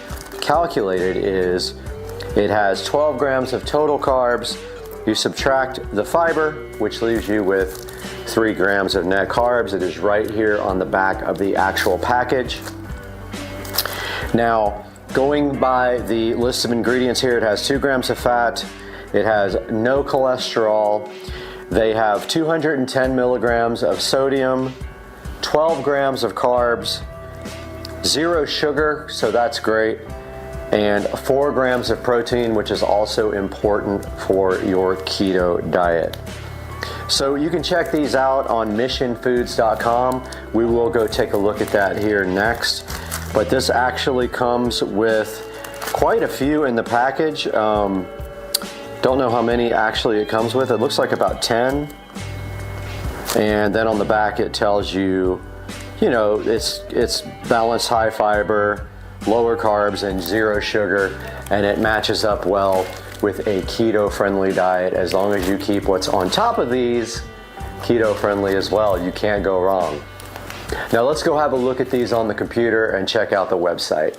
calculated is it has 12 grams of total carbs. You subtract the fiber, which leaves you with 3 grams of net carbs. It is right here on the back of the actual package. Now, going by the list of ingredients here, it has 2 grams of fat, it has no cholesterol, they have 210 milligrams of sodium, 12 grams of carbs, 0 sugar, so that's great, and 4 grams of protein, which is also important for your keto diet. So you can check these out on missionfoods.com. We will go take a look at that here next. But this actually comes with quite a few in the package. Don't know how many actually it comes with. It looks like about 10. And then on the back it tells you, you know, it's balanced, high fiber, lower carbs, and 0 sugar. And it matches up well with a keto-friendly diet. As long as you keep what's on top of these keto-friendly as well, you can't go wrong. Now let's go have a look at these on the computer and check out the website.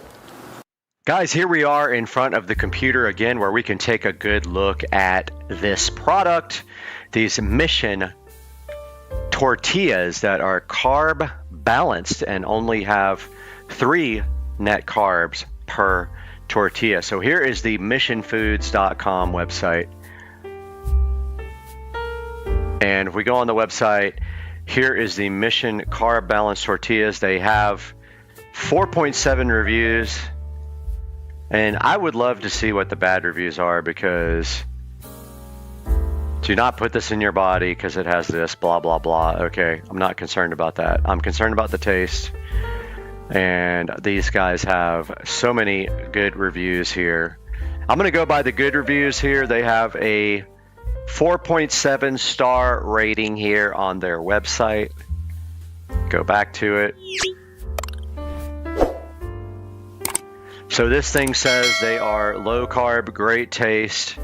Guys, here we are in front of the computer again, where we can take a good look at this product, these Mission tortillas that are carb balanced and only have 3 net carbs per tortilla. So here is the missionfoods.com website. And if we go on the website, here is the Mission Carb Balanced Tortillas. They have 4.7 reviews. And I would love to see what the bad reviews are, because do not put this in your body because it has this blah, blah, blah. Okay, I'm not concerned about that. I'm concerned about the taste. And these guys have so many good reviews here. I'm going to go by the good reviews here. They have a 4.7 star rating here on their website. Go back to it. So this thing says they are low carb, great taste,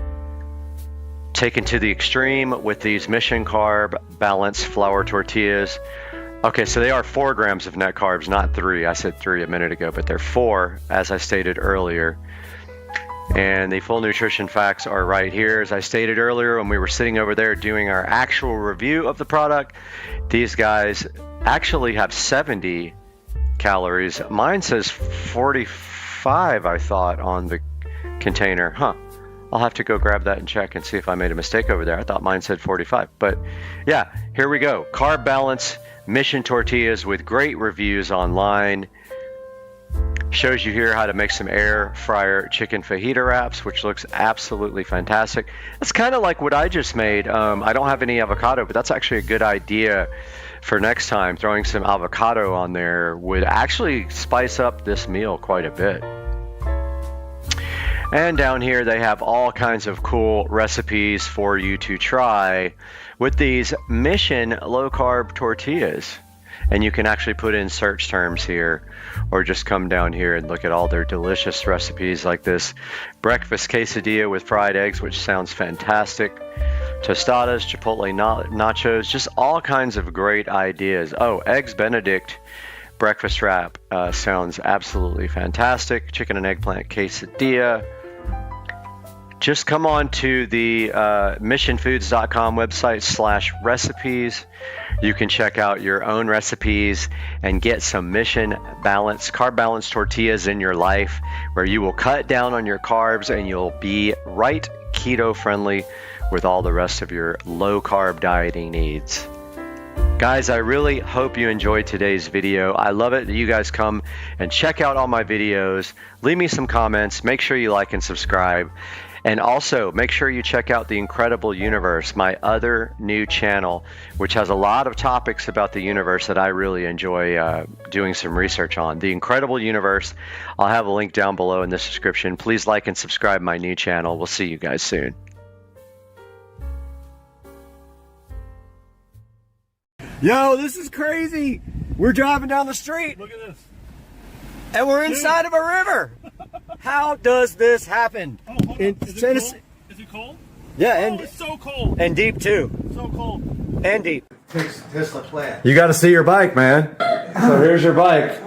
taken to the extreme with these Mission Carb Balanced Flour Tortillas. Okay, so they are 4 grams of net carbs, not 3. I said 3 a minute ago, but they're 4, as I stated earlier. And the full nutrition facts are right here. As I stated earlier, when we were sitting over there doing our actual review of the product, these guys actually have 70 calories. Mine says 45, I thought, on the container. I'll have to go grab that and check and see if I made a mistake over there. I thought mine said 45. But yeah, here we go. Carb Balance Mission tortillas with great reviews online. Shows you here how to make some air fryer chicken fajita wraps, which looks absolutely fantastic. It's kind of like what I just made. I don't have any avocado, but that's actually a good idea for next time. Throwing some avocado on there would actually spice up this meal quite a bit. And down here they have all kinds of cool recipes for you to try with these Mission low carb tortillas. And you can actually put in search terms here, or just come down here and look at all their delicious recipes, like this breakfast quesadilla with fried eggs, which sounds fantastic. Tostadas, Chipotle nachos, just all kinds of great ideas. Oh, Eggs Benedict breakfast wrap sounds absolutely fantastic. Chicken and eggplant quesadilla. Just come on to the missionfoods.com website /recipes. You can check out your own recipes and get some Mission Balanced, Carb Balanced tortillas in your life, where you will cut down on your carbs and you'll be right keto friendly with all the rest of your low carb dieting needs. Guys, I really hope you enjoyed today's video. I love it that you guys come and check out all my videos. Leave me some comments. Make sure you like and subscribe. And also, make sure you check out The Incredible Universe, my other new channel, which has a lot of topics about the universe that I really enjoy doing some research on. The Incredible Universe. I'll have a link down below in the description. Please like and subscribe my new channel. We'll see you guys soon. Yo, this is crazy. We're driving down the street. Look at this. And we're inside of a river. How does this happen? Oh, in Tennessee? Is it cold? Yeah, and it's so cold. And deep too. So cold. And deep. Tesla plant. You got to see your bike, man. So here's your bike.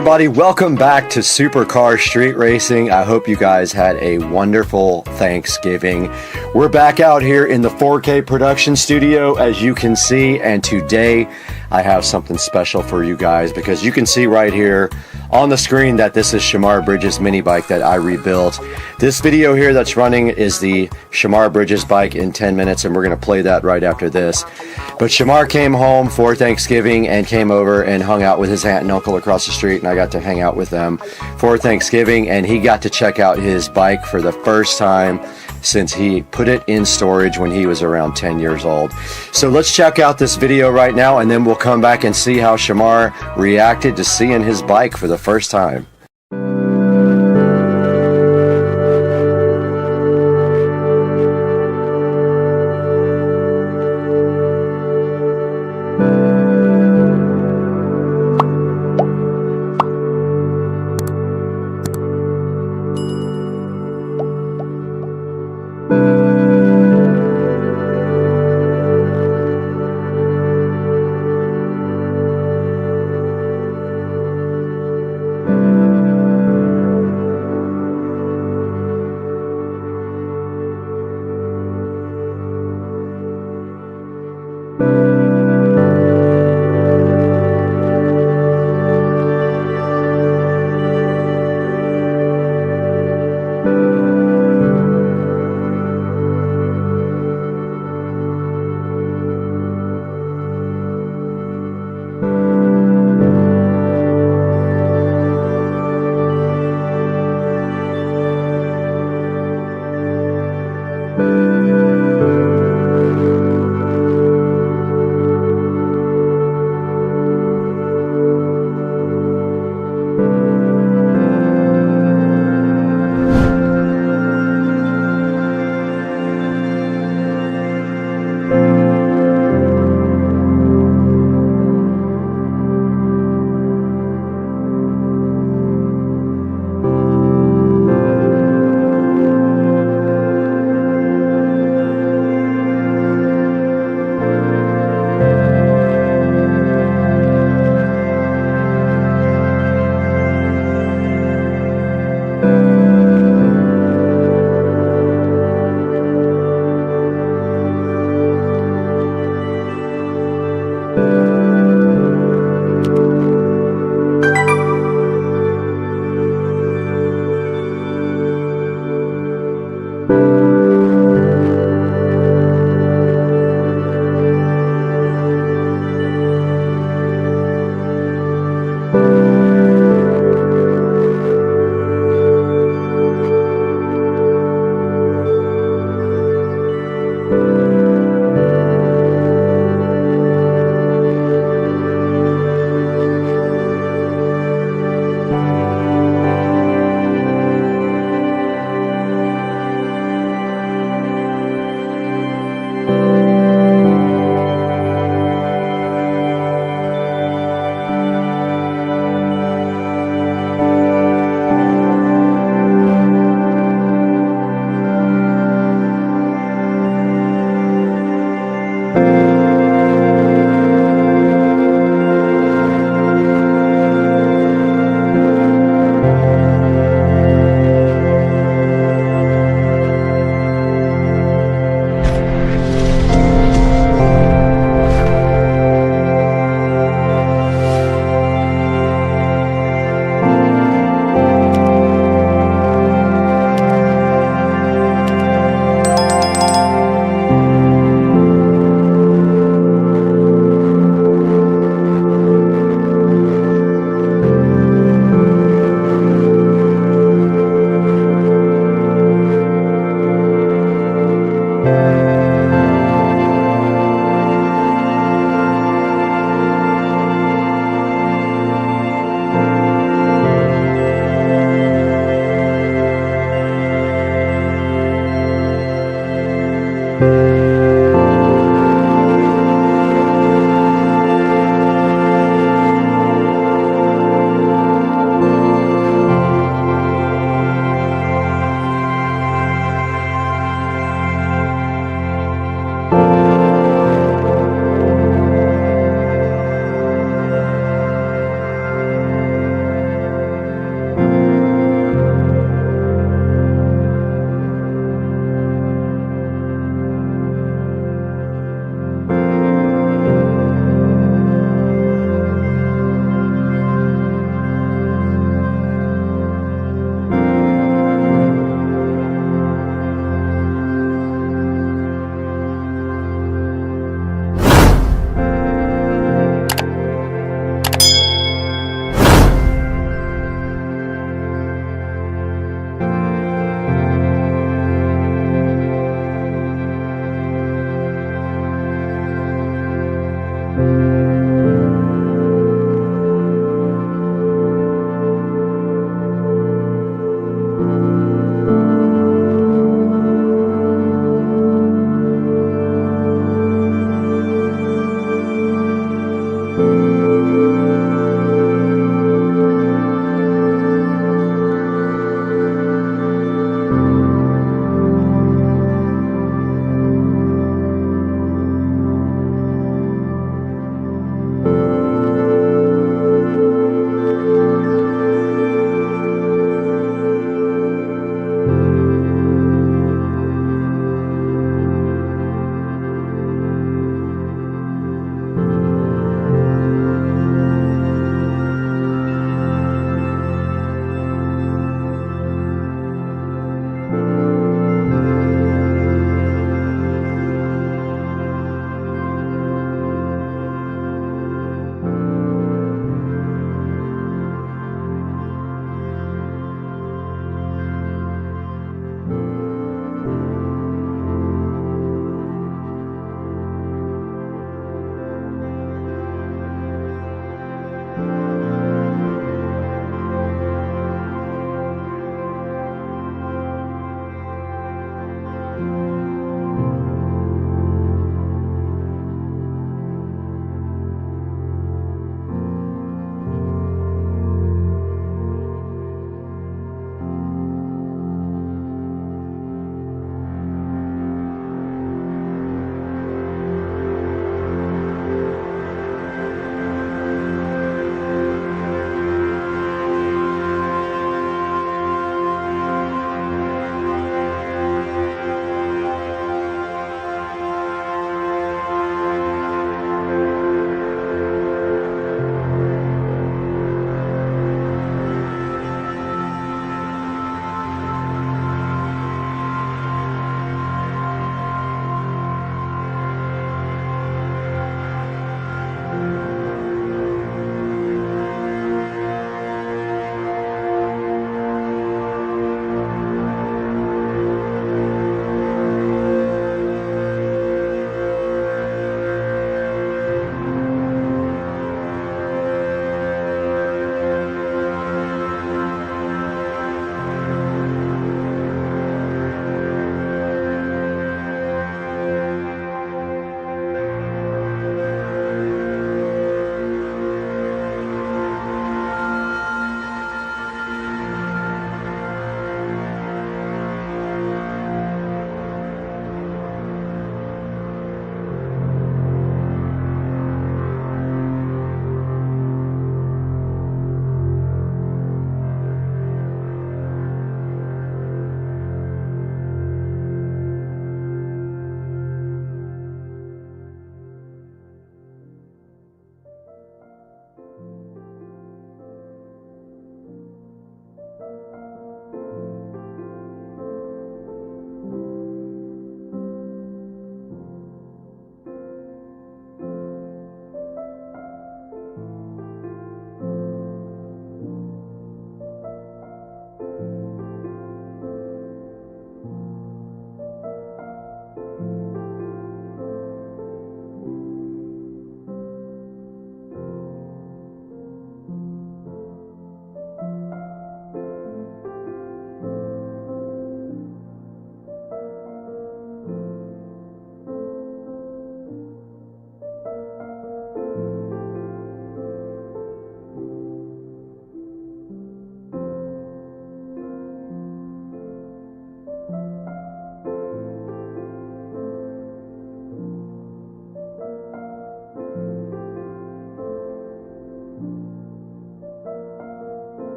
everybody, welcome back to Supercar Street Racing. I hope you guys had a wonderful Thanksgiving. We're back out here in the 4K production studio, as you can see, and today I have something special for you guys, because you can see right here on the screen that this is Shamar Bridges mini bike that I rebuilt. This video here that's running is the Shamar Bridges bike in 10 minutes, and we're going to play that right after this. But Shamar came home for Thanksgiving and came over and hung out with his aunt and uncle across the street, and I got to hang out with them for Thanksgiving, and he got to check out his bike for the first time since he put it in storage when he was around 10 years old. So let's check out this video right now, and then we'll come back and see how Shamar reacted to seeing his bike for the first time.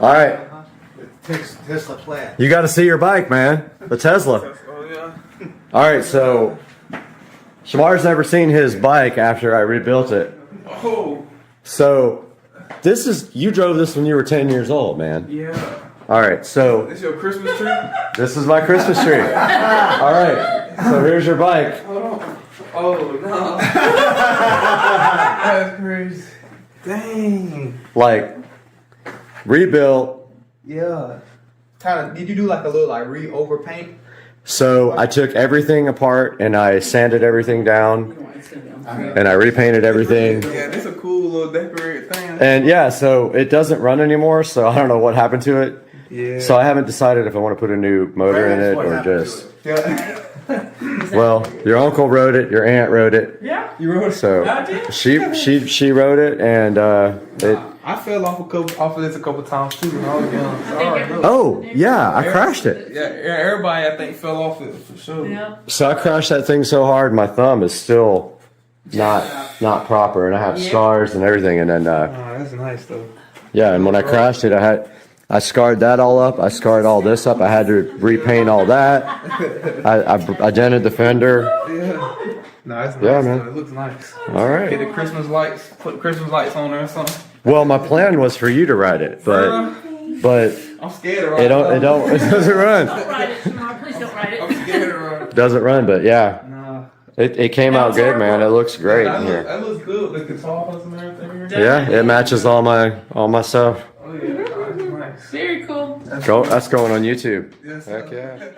All right. Tesla Plaid. You got to see your bike, man. The Tesla. Oh, yeah. All right, so Shamar's never seen his bike after I rebuilt it. Oh. So this is, you drove this when you were 10 years old, man. Yeah. All right, so This your Christmas tree? this is my Christmas tree. All right, so here's your bike. Hold on. Oh, no. That's crazy. Dang. Like, rebuilt. Yeah. Kind of. Did you do like a little like overpaint? So I took everything apart and I sanded everything down and I repainted everything. Yeah, this is a cool little decorated thing. And yeah, so it doesn't run anymore, so I don't know what happened to it. Yeah. So I haven't decided if I want to put a new motor in it or just. Yeah. Well, your uncle rode it, your aunt rode it. Yeah. You wrote it. So she rode it, and it. I fell off of this a couple times too when I was young. Sorry, look. Oh yeah, I crashed it. Yeah, everybody I think fell off it for sure. Yeah. So I crashed that thing so hard, my thumb is still not proper, and I have scars and everything. And then that's nice though. yeah, and when I crashed it, I scarred that all up. I scarred all this up. I had to repaint all that. I dented the fender. Yeah. No, it's nice. Yeah, man. Though. It looks nice. All right. Get the Christmas lights. Put Christmas lights on there or something. Well, my plan was for you to ride it, but I'm scared to ride it doesn't run. Don't ride it, Shamar. Please don't ride it. I'm scared to ride it. Doesn't run, but yeah. Nah. It came out good, man. It looks great in here. That looks good. The guitars and everything. Yeah, it matches all my stuff. Oh yeah, nice. Very cool. That's going on YouTube. Yes, Heck yeah.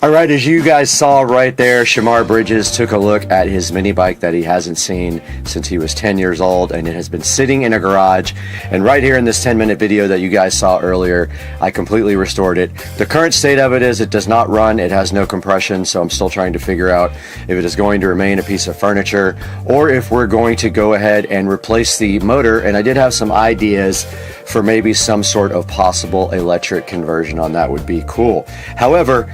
All right, as you guys saw right there, Shamar Bridges took a look at his mini bike that he hasn't seen since he was 10 years old, and it has been sitting in a garage. And right here in this 10-minute video that you guys saw earlier, I completely restored it. The current state of it is it does not run, it has no compression, so I'm still trying to figure out if it is going to remain a piece of furniture or if we're going to go ahead and replace the motor. And I did have some ideas for maybe some sort of possible electric conversion on that. Would be cool. However,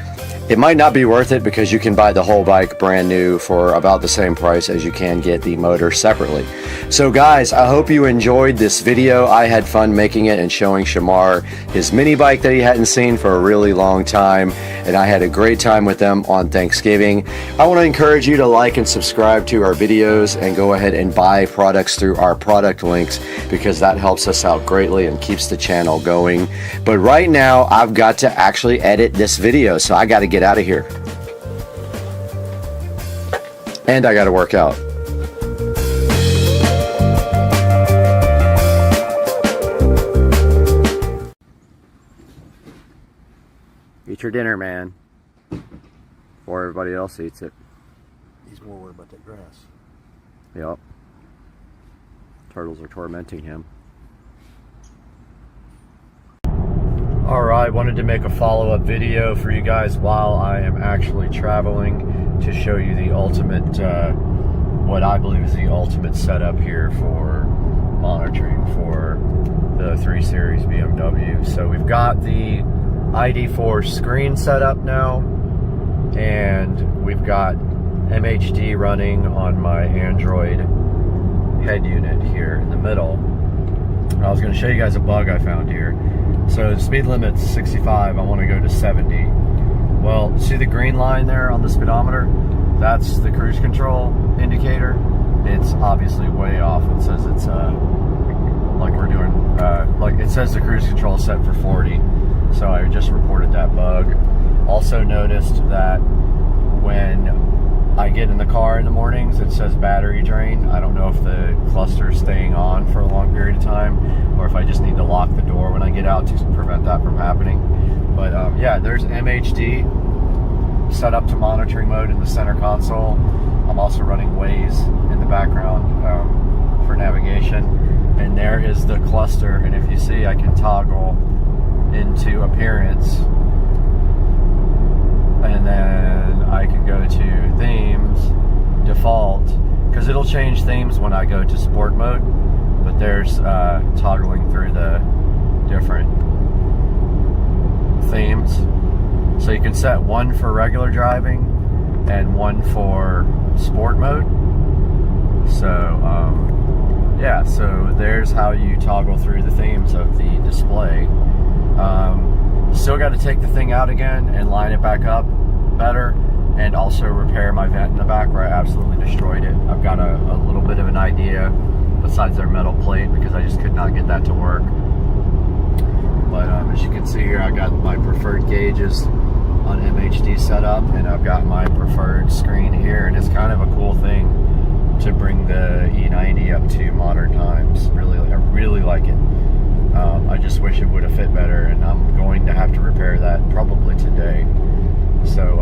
it might not be worth it because you can buy the whole bike brand new for about the same price as you can get the motor separately. So guys, I hope you enjoyed this video. I had fun making it and showing Shamar his mini bike that he hadn't seen for a really long time, and I had a great time with them on Thanksgiving. I want to encourage you to like and subscribe to our videos and go ahead and buy products through our product links because that helps us out greatly and keeps the channel going. But right now, I've got to actually edit this video, so I got to get out of here. And I got to work out. Eat your dinner, man. Before everybody else eats it. He's more worried about that grass. Yep. Turtles are tormenting him. Alright, wanted to make a follow-up video for you guys while I am actually traveling to show you the ultimate, what I believe is the ultimate setup here for monitoring for the 3 Series BMW. So we've got the ID4 screen set up now, and we've got MHD running on my Android head unit here in the middle. I was going to show you guys a bug I found here. So the speed limit's 65, I want to go to 70. Well, see the green line there on the speedometer? That's the cruise control indicator. It's obviously way off. It says it's like we're doing, like it says the cruise control is set for 40. So I just reported that bug. Also noticed that when I get in the car in the mornings, it says battery drain. I don't know if the cluster is staying on for a long period of time or if I just need to lock the door when I get out to prevent that from happening. But yeah, there's MHD set up to monitoring mode in the center console. I'm also running Waze in the background for navigation. And there is the cluster. And if you see, I can toggle into appearance. And then I can go to themes, default, because it'll change themes when I go to sport mode, but there's toggling through the different themes. So you can set one for regular driving and one for sport mode. So yeah, so there's how you toggle through the themes of the display. Still got to take the thing out again and line it back up better, and also repair my vent in the back where I absolutely destroyed it. I've got a little bit of an idea besides their metal plate, because I just could not get that to work. But as you can see here, I got my preferred gauges on MHD set up, and I've got my preferred screen here, and it's kind of a cool thing to bring the E90 up to modern times. I really like it. I just wish it would have fit better, and I'm going to have to repair that probably today. So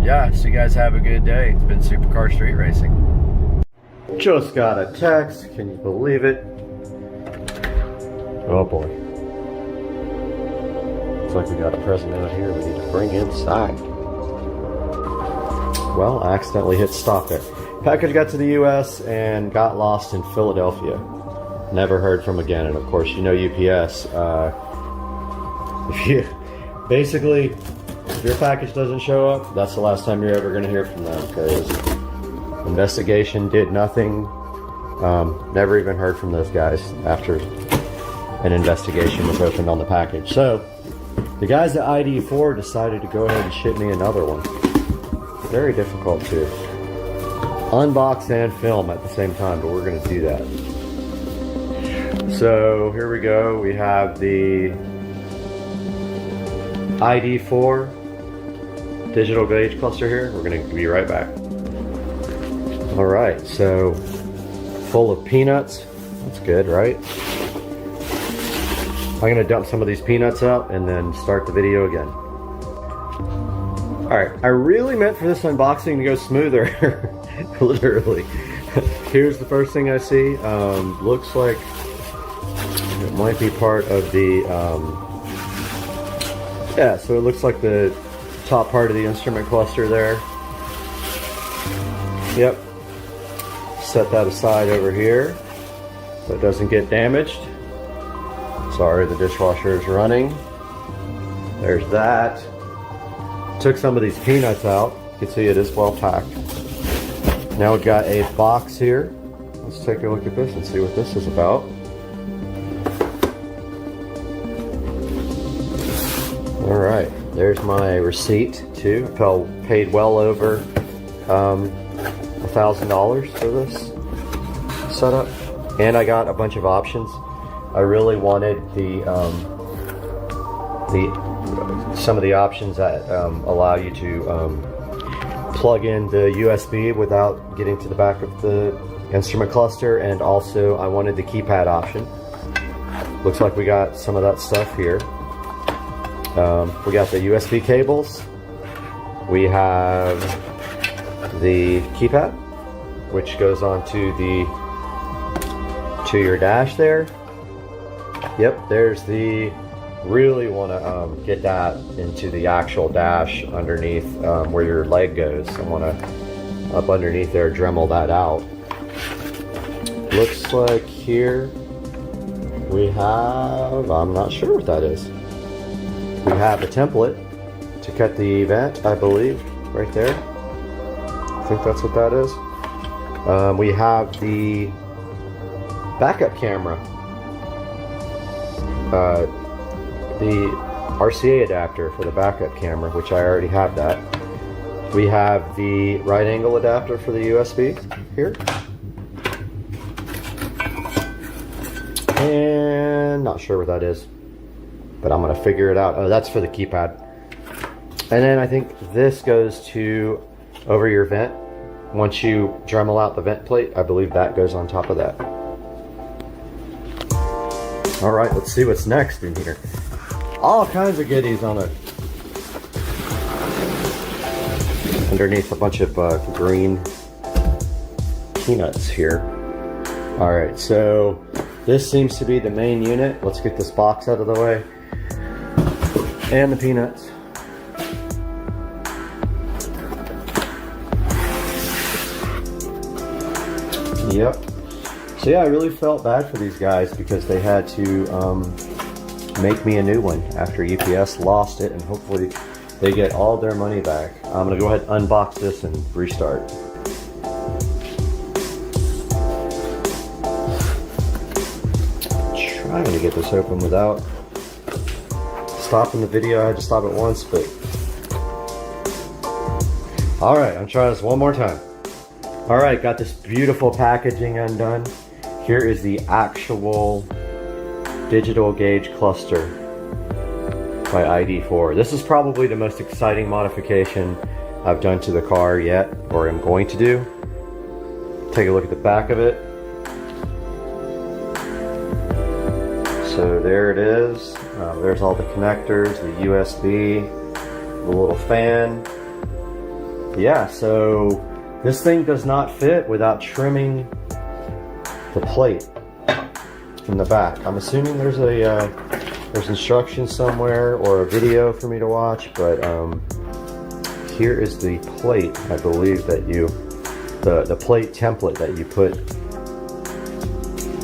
yeah, so you guys have a good day. It's been Supercar Street Racing. Just got a text, can you believe it? Oh boy. Looks like we got a present out here we need to bring inside. Well, I accidentally hit stop there. Package got to the US and got lost in Philadelphia. Never heard from again, and of course you know UPS. If your package doesn't show up, that's the last time you're ever going to hear from them, because investigation did nothing. Never even heard from those guys after an investigation was opened on the package. So the guys at ID4 decided to go ahead and ship me another one. Very difficult to unbox and film at the same time, but we're going to do that. So here we go. We have the ID4 digital gauge cluster here. We're going to be right back. All right, so full of peanuts. That's good, right? I'm going to dump some of these peanuts out and then start the video again. All right, I really meant for this unboxing to go smoother. Literally. Here's the first thing I see. Looks like it might be part of the yeah, so it looks like the top part of the instrument cluster there. Yep. Set that aside over here so it doesn't get damaged. Sorry, the dishwasher is running. There's that. Took some of these peanuts out. You can see it is well packed. Now we've got a box here. Let's take a look at this and see what this is about. Alright, there's my receipt too. I paid well over $1,000 for this setup. And I got a bunch of options. I really wanted some of the options that allow you to plug in the USB without getting to the back of the instrument cluster, and also I wanted the keypad option. Looks like we got some of that stuff here. We got the USB cables. We have the keypad, which goes onto your dash there. Yep, there's the. Really want to get that into the actual dash underneath where your leg goes. I want to up underneath there Dremel that out. Looks like here we have, I'm not sure what that is. We have a template to cut the vent, I believe, right there. I think that's what that is. We have the backup camera. The RCA adapter for the backup camera, which I already have that. We have the right angle adapter for the USB here. And not sure what that is, but I'm gonna figure it out. Oh, that's for the keypad. And then I think this goes to over your vent. Once you Dremel out the vent plate, I believe that goes on top of that. All right, let's see what's next in here. All kinds of goodies on it. Underneath a bunch of green peanuts here. All right, so this seems to be the main unit. Let's get this box out of the way. And the peanuts. Yep. So yeah, I really felt bad for these guys because they had to make me a new one after UPS lost it, and hopefully they get all their money back. I'm gonna go ahead and unbox this and restart. trying to get this open without stopping the video. I had to stop it once, but all right, I'm trying this one more time. All right, got this beautiful packaging undone. Here is the actual digital gauge cluster by ID4. This is probably the most exciting modification I've done to the car yet, or am going to do. Take a look at the back of it. So there it is. There's all the connectors, the USB, the little fan. Yeah, so this thing does not fit without trimming the plate in the back. I'm assuming there's instructions somewhere or a video for me to watch, but here is the plate. I believe that the plate template that you put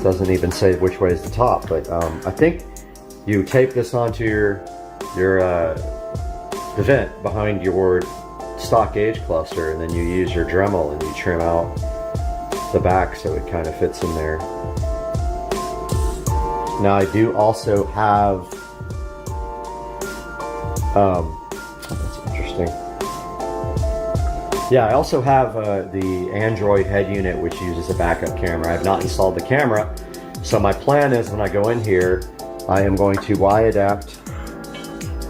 doesn't even say which way is the top, but I think you tape this onto the vent behind your stock gauge cluster, and then you use your Dremel and you trim out the back so it kind of fits in there. Now I do also have, that's interesting. Yeah, I also have the Android head unit, which uses a backup camera. I have not installed the camera, so my plan is when I go in here, I am going to Y-adapt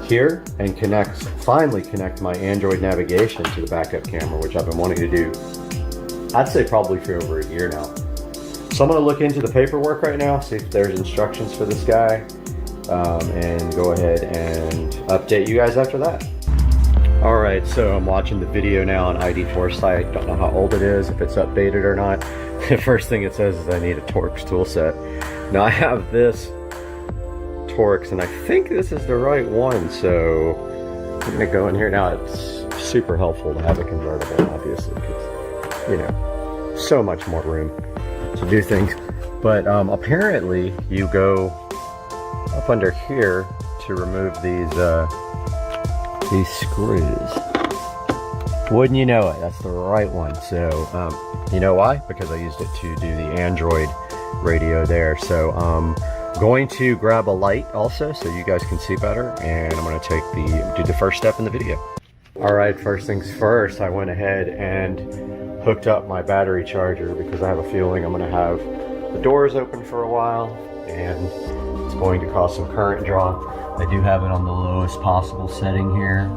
here and finally connect my Android navigation to the backup camera, which I've been wanting to do, I'd say probably for over a year now. So I'm going to look into the paperwork right now, see if there's instructions for this guy, and go ahead and update you guys after that. Alright, so I'm watching the video now on ID4 site. Don't know how old it is, if it's updated or not. The first thing it says is I need a Torx tool set. Now I have this Torx, and I think this is the right one, so I'm going to go in here. Now it's super helpful to have a convertible, obviously, because, you know, so much more room to do things. But apparently you go up under here to remove these screws. Wouldn't you know it, that's the right one. So you know why? Because I used it to do the Android radio there. So going to grab a light also so you guys can see better, and I'm going to do the first step in the video. Alright, first things first, I went ahead and hooked up my battery charger because I have a feeling I'm going to have the doors open for a while and it's going to cause some current draw. I do have it on the lowest possible setting here.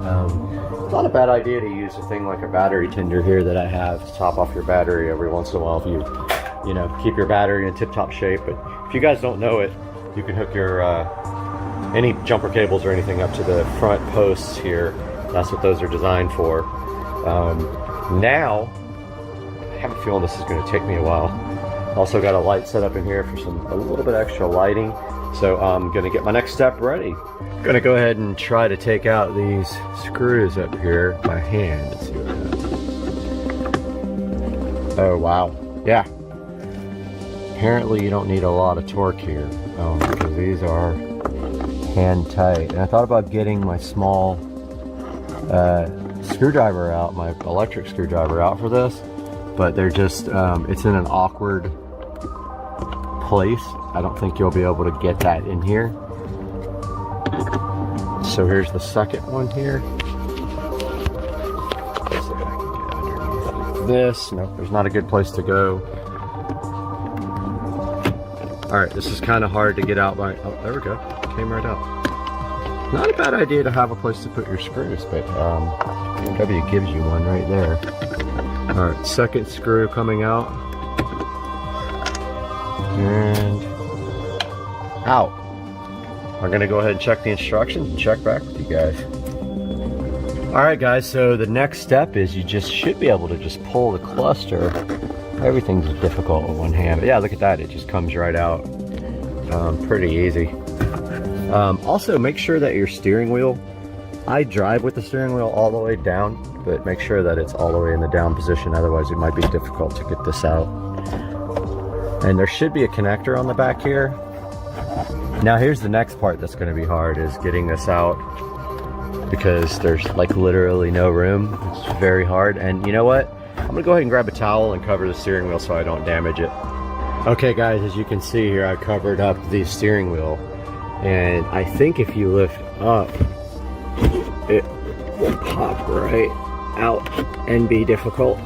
It's not a bad idea to use a thing like a battery tender here that I have to top off your battery every once in a while if you know, keep your battery in tip-top shape. But if you guys don't know it, you can hook your any jumper cables or anything up to the front posts here. That's what those are designed for. Now, I have a feeling this is going to take me a while. Also got a light set up in here for a little bit extra lighting. So I'm going to get my next step ready. I'm going to go ahead and try to take out these screws up here by hand. Let's see what happens. Oh wow, yeah. Apparently you don't need a lot of torque here because these are hand tight. And I thought about getting my small screwdriver out, my electric screwdriver out for this, but they're just, it's in an awkward place. I don't think you'll be able to get that in here. So here's the second one here. Let's see if I can get underneath this. Nope, there's not a good place to go. Alright, this is kind of hard to get out by, oh, there we go. Came right out. Not a bad idea to have a place to put your screws, but BMW gives you one right there. Alright, second screw coming out. And out. I'm going to go ahead and check the instructions and check back with you guys. Alright guys, so the next step is you just should be able to just pull the cluster. Everything's difficult with one hand, but yeah, look at that, it just comes right out. Pretty easy. Also, make sure that your steering wheel, I drive with the steering wheel all the way down, but make sure that it's all the way in the down position, otherwise it might be difficult to get this out. And there should be a connector on the back here. Now here's the next part that's going to be hard, is getting this out, because there's like literally no room. It's very hard. And you know what? I'm going to go ahead and grab a towel and cover the steering wheel so I don't damage it. Okay guys, as you can see here, I covered up the steering wheel, and I think if you lift up, it will pop right out and be difficult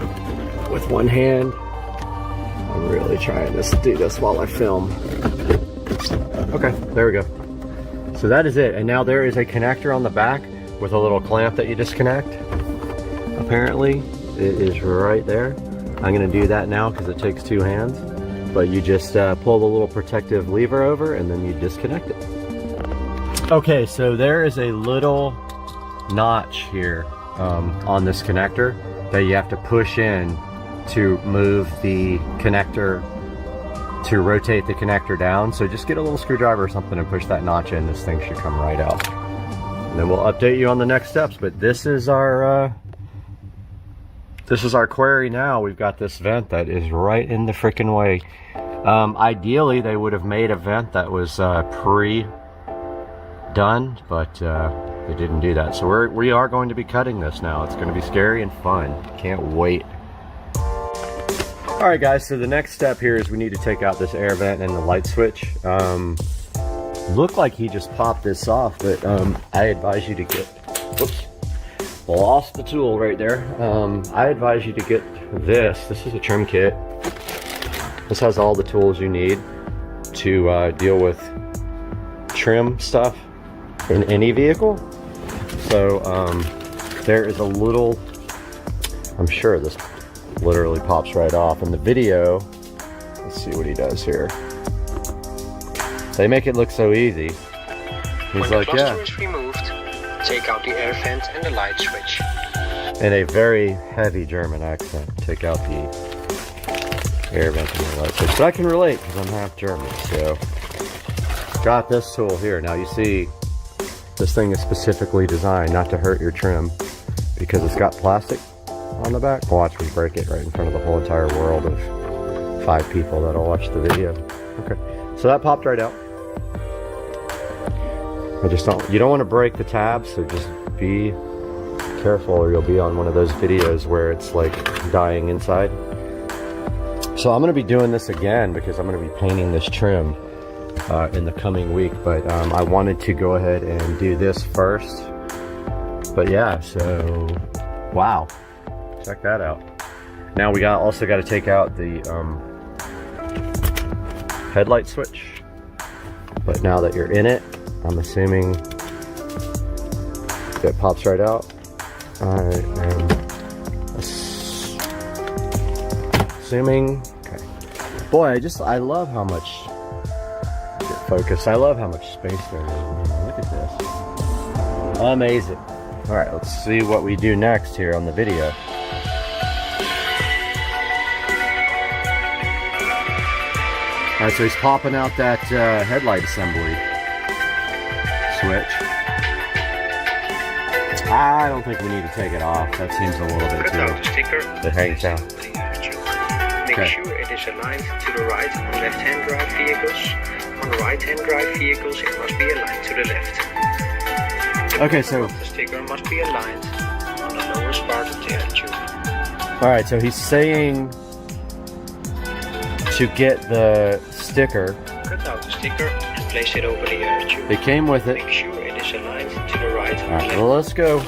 with one hand. I'm really trying to do this while I film. Okay, there we go. So that is it, and now there is a connector on the back with a little clamp that you disconnect. Apparently, it is right there. I'm gonna do that now because it takes two hands. But you just pull the little protective lever over and then you disconnect it. Okay, so there is a little notch here on this connector that you have to push in to move the connector, to rotate the connector down. So just get a little screwdriver or something and push that notch in. This thing should come right out. And then we'll update you on the next steps. But this is our query now. We've got this vent that is right in the freaking way. Ideally, they would have made a vent that was pre-done, but they didn't do that. So we are going to be cutting this now. It's going to be scary and fun. Can't wait. All right, guys. So the next step here is we need to take out this air vent and the light switch. Looked like he just popped this off, but I advise you to get. Whoops. Lost the tool right there. I advise you to get this. This is a trim kit. This has all the tools you need to deal with trim stuff in any vehicle. So there is a little, I'm sure this literally pops right off. In the video, let's see what he does here. They make it look so easy. He's like, yeah. When the cluster is removed, take out the air vent and the light switch. In a very heavy German accent, take out the air vent and the light switch. So I can relate because I'm half German. So got this tool here. Now you see this thing is specifically designed not to hurt your trim because it's got plastic on the back. Watch me break it right in front of the whole entire world of 5 people that'll watch the video. Okay, so that popped right out. You don't want to break the tabs, so just be careful or you'll be on one of those videos where it's like dying inside. So I'm going to be doing this again because I'm going to be painting this trim in the coming week, but I wanted to go ahead and do this first. But yeah, so wow, check that out. Now we also got to take out the headlight switch, but now that you're in it, I'm assuming it pops right out. I am assuming. Okay. Boy, I love how much focus. I love how much space there is. Look at this. Amazing. All right, let's see what we do next here on the video. All right, so he's popping out that headlight assembly switch. I don't think we need to take it off. That seems a little bit too. It hangs down. Make sure it is aligned to the right on left-hand drive vehicles. On right-hand drive vehicles, it must be aligned to the left. Okay, so the sticker must be aligned on the lowest part of the air tube. All right, so he's saying to get the sticker. Cut out the sticker and place it over the air tube. It came with it. Make sure it is aligned to the right. All right, well, let's go.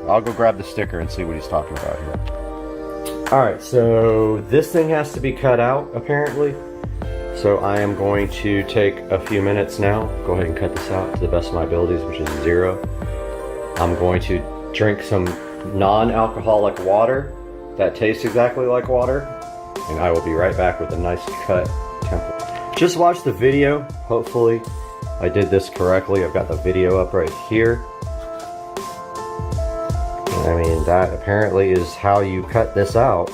I'll go grab the sticker and see what he's talking about here. All right, so this thing has to be cut out, apparently. So I am going to take a few minutes now. Go ahead and cut this out to the best of my abilities, which is 0. I'm going to drink some non-alcoholic water that tastes exactly like water. And I will be right back with a nice cut template. Just watch the video. Hopefully I did this correctly. I've got the video up right here. I mean, that apparently is how you cut this out,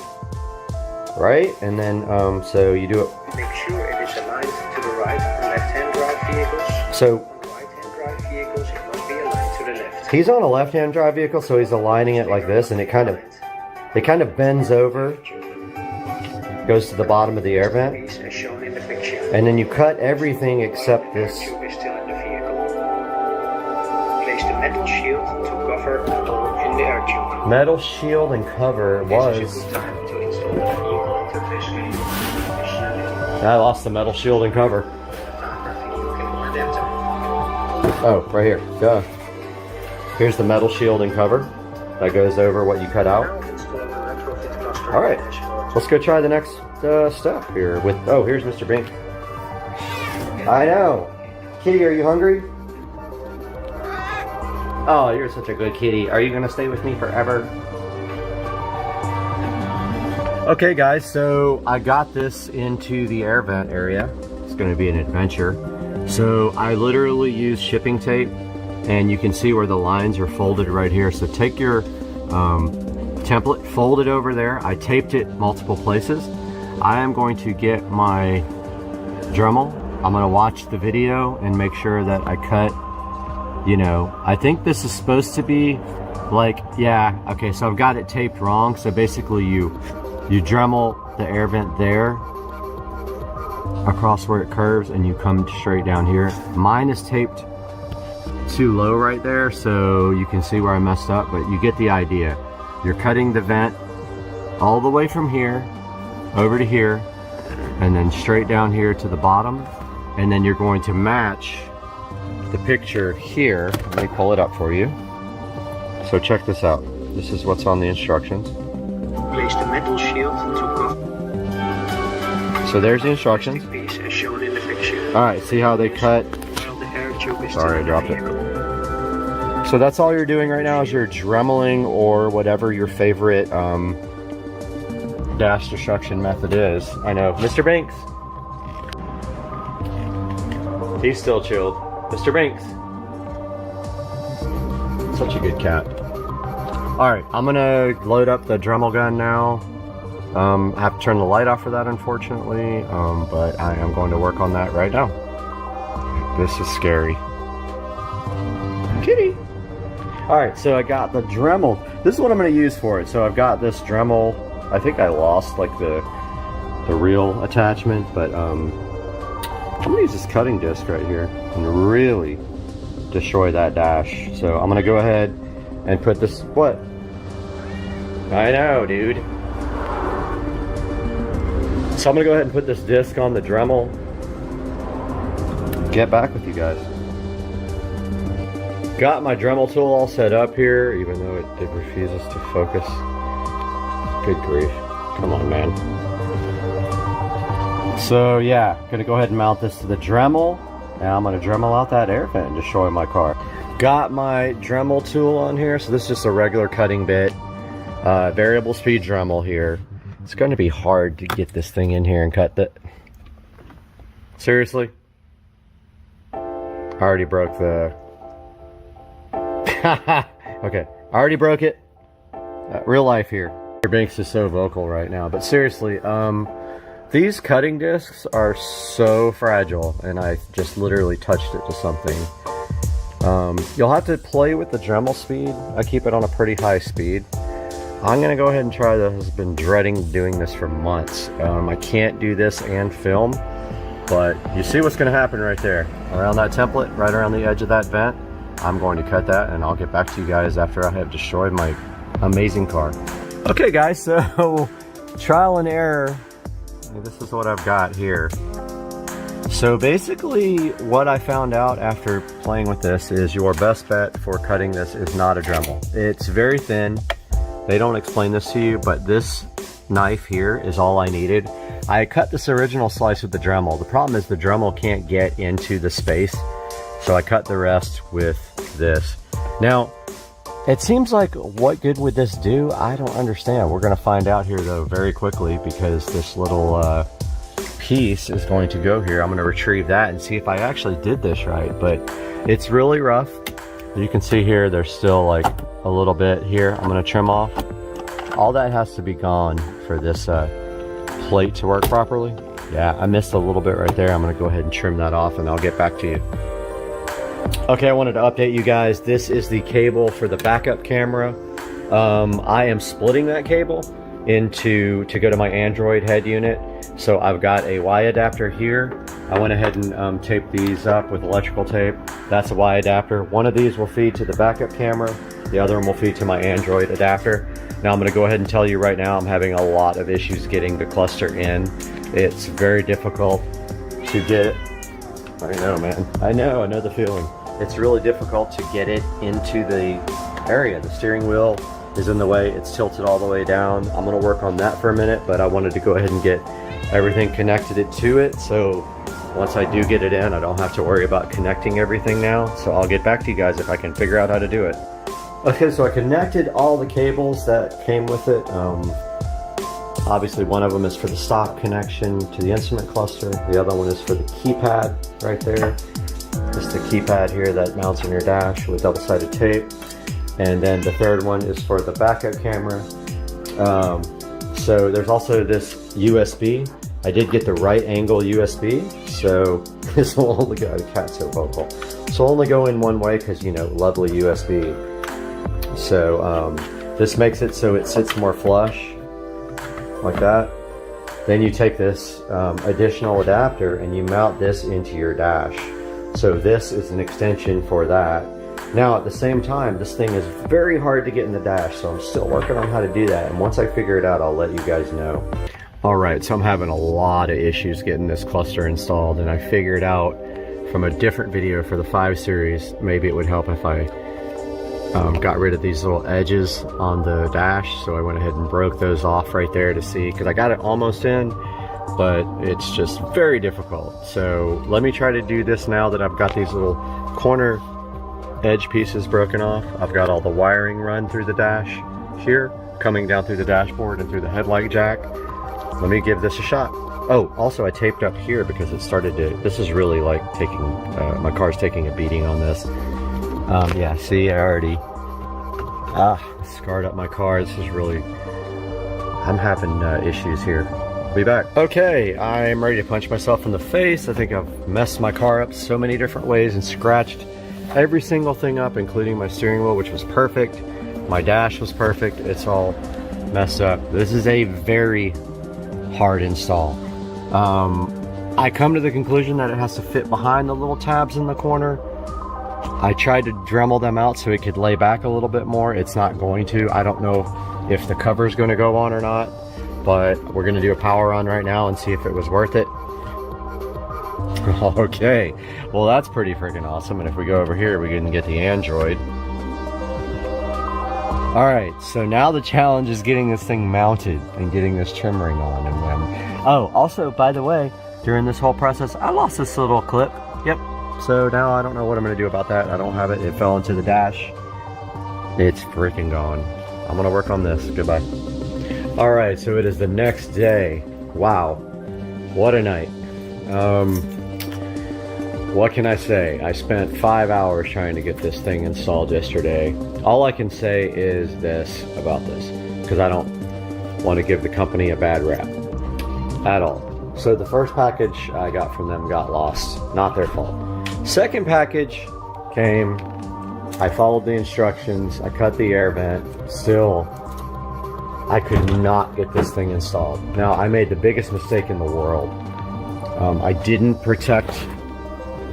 right? And then, so you do it. Make sure it is aligned to the right on left-hand drive vehicles. So, on right-hand drive vehicles, it must be aligned to the left. He's on a left-hand drive vehicle, so he's aligning it like this, and it kind of bends over, goes to the bottom of the air vent, As shown in the picture. and then you cut everything except this. Tube is still in the vehicle. Place the metal shield to cover the hole in the air tube. Metal shield and cover was. This is a good time to install the vehicle interface cable. I lost the metal shield and cover. Oh, right here. Go. Here's the metal shield and cover that goes over what you cut out. All right, let's go try the next step here with, oh, here's Mr. Bink. I know. Kitty, are you hungry? Oh, you're such a good kitty. Are you gonna stay with me forever? Okay guys, so I got this into the air vent area. It's gonna be an adventure. So I literally use shipping tape, and you can see where the lines are folded right here. So take your template, fold it over there. I taped it multiple places. I am going to get my Dremel. I'm gonna watch the video and make sure that I cut, you know, I think this is supposed to be like, yeah, okay, so I've got it taped wrong. So basically you Dremel the air vent there across where it curves, and you come straight down here. Mine is taped too low right there, so you can see where I messed up, but you get the idea. You're cutting the vent all the way from here over to here, and then straight down here to the bottom, and then you're going to match the picture here. Let me pull it up for you. So check this out. This is what's on the instructions. Place the metal shield to cover. So there's the instructions. Piece as shown in the picture. All right, see how they cut? While the air tube is Sorry, I still in dropped the it. vehicle. So that's all you're doing right now is you're dremeling, or whatever your favorite dash destruction method is. I know. Mr. Banks. He's still chilled. Mr. Banks. Such a good cat. Alright, I'm gonna load up the Dremel gun now. I have to turn the light off for that, unfortunately, but I am going to work on that right now. This is scary. Kitty! Alright, so I got the Dremel. This is what I'm going to use for it. So I've got this Dremel. I think I lost like the real attachment, but I'm going to use this cutting disc right here and really destroy that dash. So I'm going to go ahead and put this, what? I know, dude. So I'm going to go ahead and put this disc on the Dremel. Get back with you guys. Got my Dremel tool all set up here, even though it refuses to focus. Good grief. Come on, man. So yeah, gonna go ahead and mount this to the Dremel, and I'm gonna Dremel out that air vent and destroy my car. Got my Dremel tool on here, so this is just a regular cutting bit. Variable speed Dremel here. It's gonna be hard to get this thing in here and cut that. Seriously? I already broke the... Okay, I already broke it. Real life here. Your Banks is so vocal right now, but seriously, these cutting discs are so fragile, and I just literally touched it to something. You'll have to play with the Dremel speed. I keep it on a pretty high speed. I'm gonna go ahead and try this. I've been dreading doing this for months. I can't do this and film, but you see what's gonna happen right there. Around that template, right around the edge of that vent, I'm going to cut that, and I'll get back to you guys after I have destroyed my amazing car. Okay guys, so trial and error. This is what I've got here. So basically what I found out after playing with this is your best bet for cutting this is not a Dremel. It's very thin. They don't explain this to you, but this knife here is all I needed. I cut this original slice with the Dremel. The problem is the Dremel can't get into the space, so I cut the rest with this. Now, it seems like, what good would this do? I don't understand. We're gonna find out here though very quickly, because this little piece is going to go here. I'm gonna retrieve that and see if I actually did this right, but it's really rough. You can see here, there's still like a little bit here. I'm gonna trim off. All that has to be gone for this plate to work properly. Yeah, I missed a little bit right there. I'm gonna go ahead and trim that off, and I'll get back to you. Okay, I wanted to update you guys. This is the cable for the backup camera. I am splitting that cable to go to my Android head unit. So I've got a Y adapter here. I went ahead and taped these up with electrical tape. That's a Y adapter. One of these will feed to the backup camera. The other one will feed to my Android adapter. Now I'm going to go ahead and tell you right now, I'm having a lot of issues getting the cluster in. It's very difficult to get it. I know, man. I know the feeling. It's really difficult to get it into the area. The steering wheel is in the way. It's tilted all the way down. I'm going to work on that for a minute, but I wanted to go ahead and get everything connected to it. So once I do get it in, I don't have to worry about connecting everything now. So I'll get back to you guys if I can figure out how to do it. Okay, so I connected all the cables that came with it. Obviously one of them is for the stop connection to the instrument cluster. The other one is for the keypad right there. Just the keypad here that mounts on your dash with double-sided tape. And then the third one is for the backup camera. So there's also this USB. I did get the right angle USB, so this will only go, the cat's so vocal. So only go in one way because, you know, lovely USB. So this makes it so it sits more flush, like that. Then you take this additional adapter and you mount this into your dash. So this is an extension for that. Now at the same time, this thing is very hard to get in the dash, so I'm still working on how to do that. And once I figure it out, I'll let you guys know. All right, so I'm having a lot of issues getting this cluster installed, and I figured out from a different video for the 5 Series, maybe it would help if I got rid of these little edges on the dash. So I went ahead and broke those off right there to see, because I got it almost in, but it's just very difficult. So let me try to do this now that I've got these little corner edge pieces broken off. I've got all the wiring run through the dash here, coming down through the dashboard and through the headlight jack. Let me give this a shot. Oh, also I taped up here because it started to, this is really like taking, my car's taking a beating on this. Yeah, see, I already scarred up my car. This is really, I'm having issues here. I'll be back. Okay, I'm ready to punch myself in the face. I think I've messed my car up so many different ways and scratched every single thing up, including my steering wheel, which was perfect. My dash was perfect. It's all messed up. This is a very hard install. I come to the conclusion that it has to fit behind the little tabs in the corner. I tried to Dremel them out so it could lay back a little bit more. It's not going to. I don't know if the cover is going to go on or not, but we're going to do a power on right now and see if it was worth it. Okay, well that's pretty freaking awesome. And if we go over here, we can get the Android. All right, so now the challenge is getting this thing mounted and getting this trim ring on. And oh, also, by the way, during this whole process, I lost this little clip. Yep. So now I don't know what I'm going to do about that. I don't have it. It fell into the dash. It's freaking gone. I'm going to work on this. Goodbye. All right, so it is the next day. Wow. What a night. What can I say? I spent 5 hours trying to get this thing installed yesterday. All I can say is this about this, because I don't want to give the company a bad rap at all. So the first package I got from them got lost. Not their fault. Second package came. I followed the instructions. I cut the air vent. Still, I could not get this thing installed. Now, I made the biggest mistake in the world. I didn't protect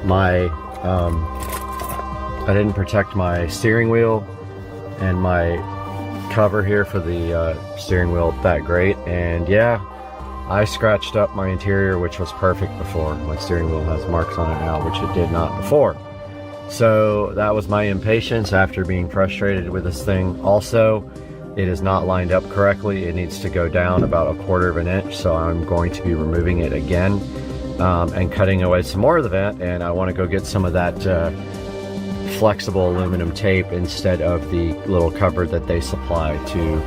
my steering wheel and my cover here for the steering wheel that great. And yeah, I scratched up my interior, which was perfect before. My steering wheel has marks on it now, which it did not before. So that was my impatience after being frustrated with this thing. Also, it is not lined up correctly. It needs to go down about 1/4 of an inch. So I'm going to be removing it again and cutting away some more of the vent. And I want to go get some of that flexible aluminum tape instead of the little cover that they supply to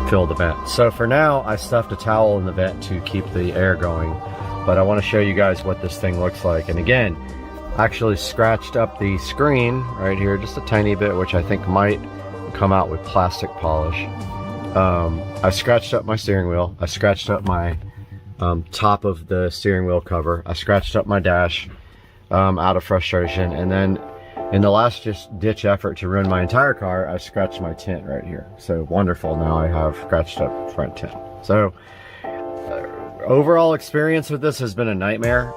fill the vent. So for now, I stuffed a towel in the vent to keep the air going, but I want to show you guys what this thing looks like. And again, I actually scratched up the screen right here just a tiny bit, which I think might come out with plastic polish. I scratched up my steering wheel. I scratched up my top of the steering wheel cover. I scratched up my dash out of frustration, and then in the last just ditch effort to ruin my entire car, I scratched my tint right here. So wonderful, now I have scratched up front tint. So overall experience with this has been a nightmare.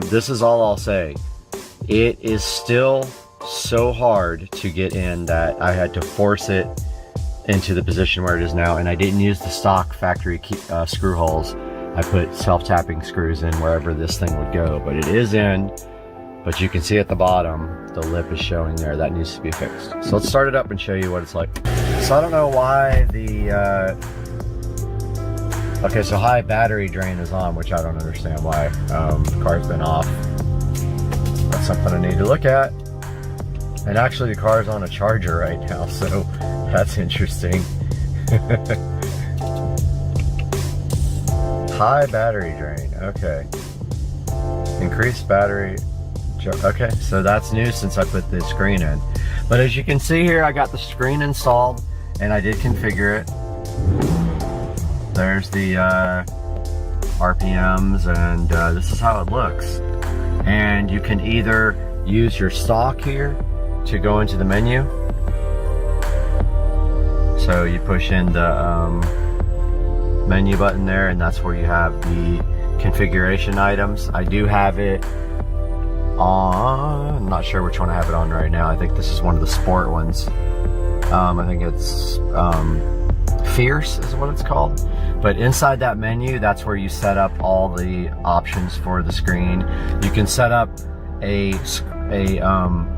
This is all I'll say. It is still so hard to get in that I had to force it into the position where it is now, and I didn't use the stock factory screw holes. I put self-tapping screws in wherever this thing would go, but it is in. But you can see at the bottom, the lip is showing there. That needs to be fixed. So let's start it up and show you what it's like. So I don't know why the, okay, so high battery drain is on, which I don't understand why. The car's been off. That's something I need to look at. And actually the car's on a charger right now, so that's interesting. High battery drain, okay. Increased battery. Okay, so that's new since I put the screen in. But as you can see here, I got the screen installed and I did configure it. There's the RPMs, and this is how it looks. And you can either use your stock here to go into the menu. So you push in the menu button there, and that's where you have the configuration items. I do have it on, I'm not sure which one I have it on right now. I think this is one of the sport ones. I think it's Fierce is what it's called. But inside that menu, that's where you set up all the options for the screen. You can set up a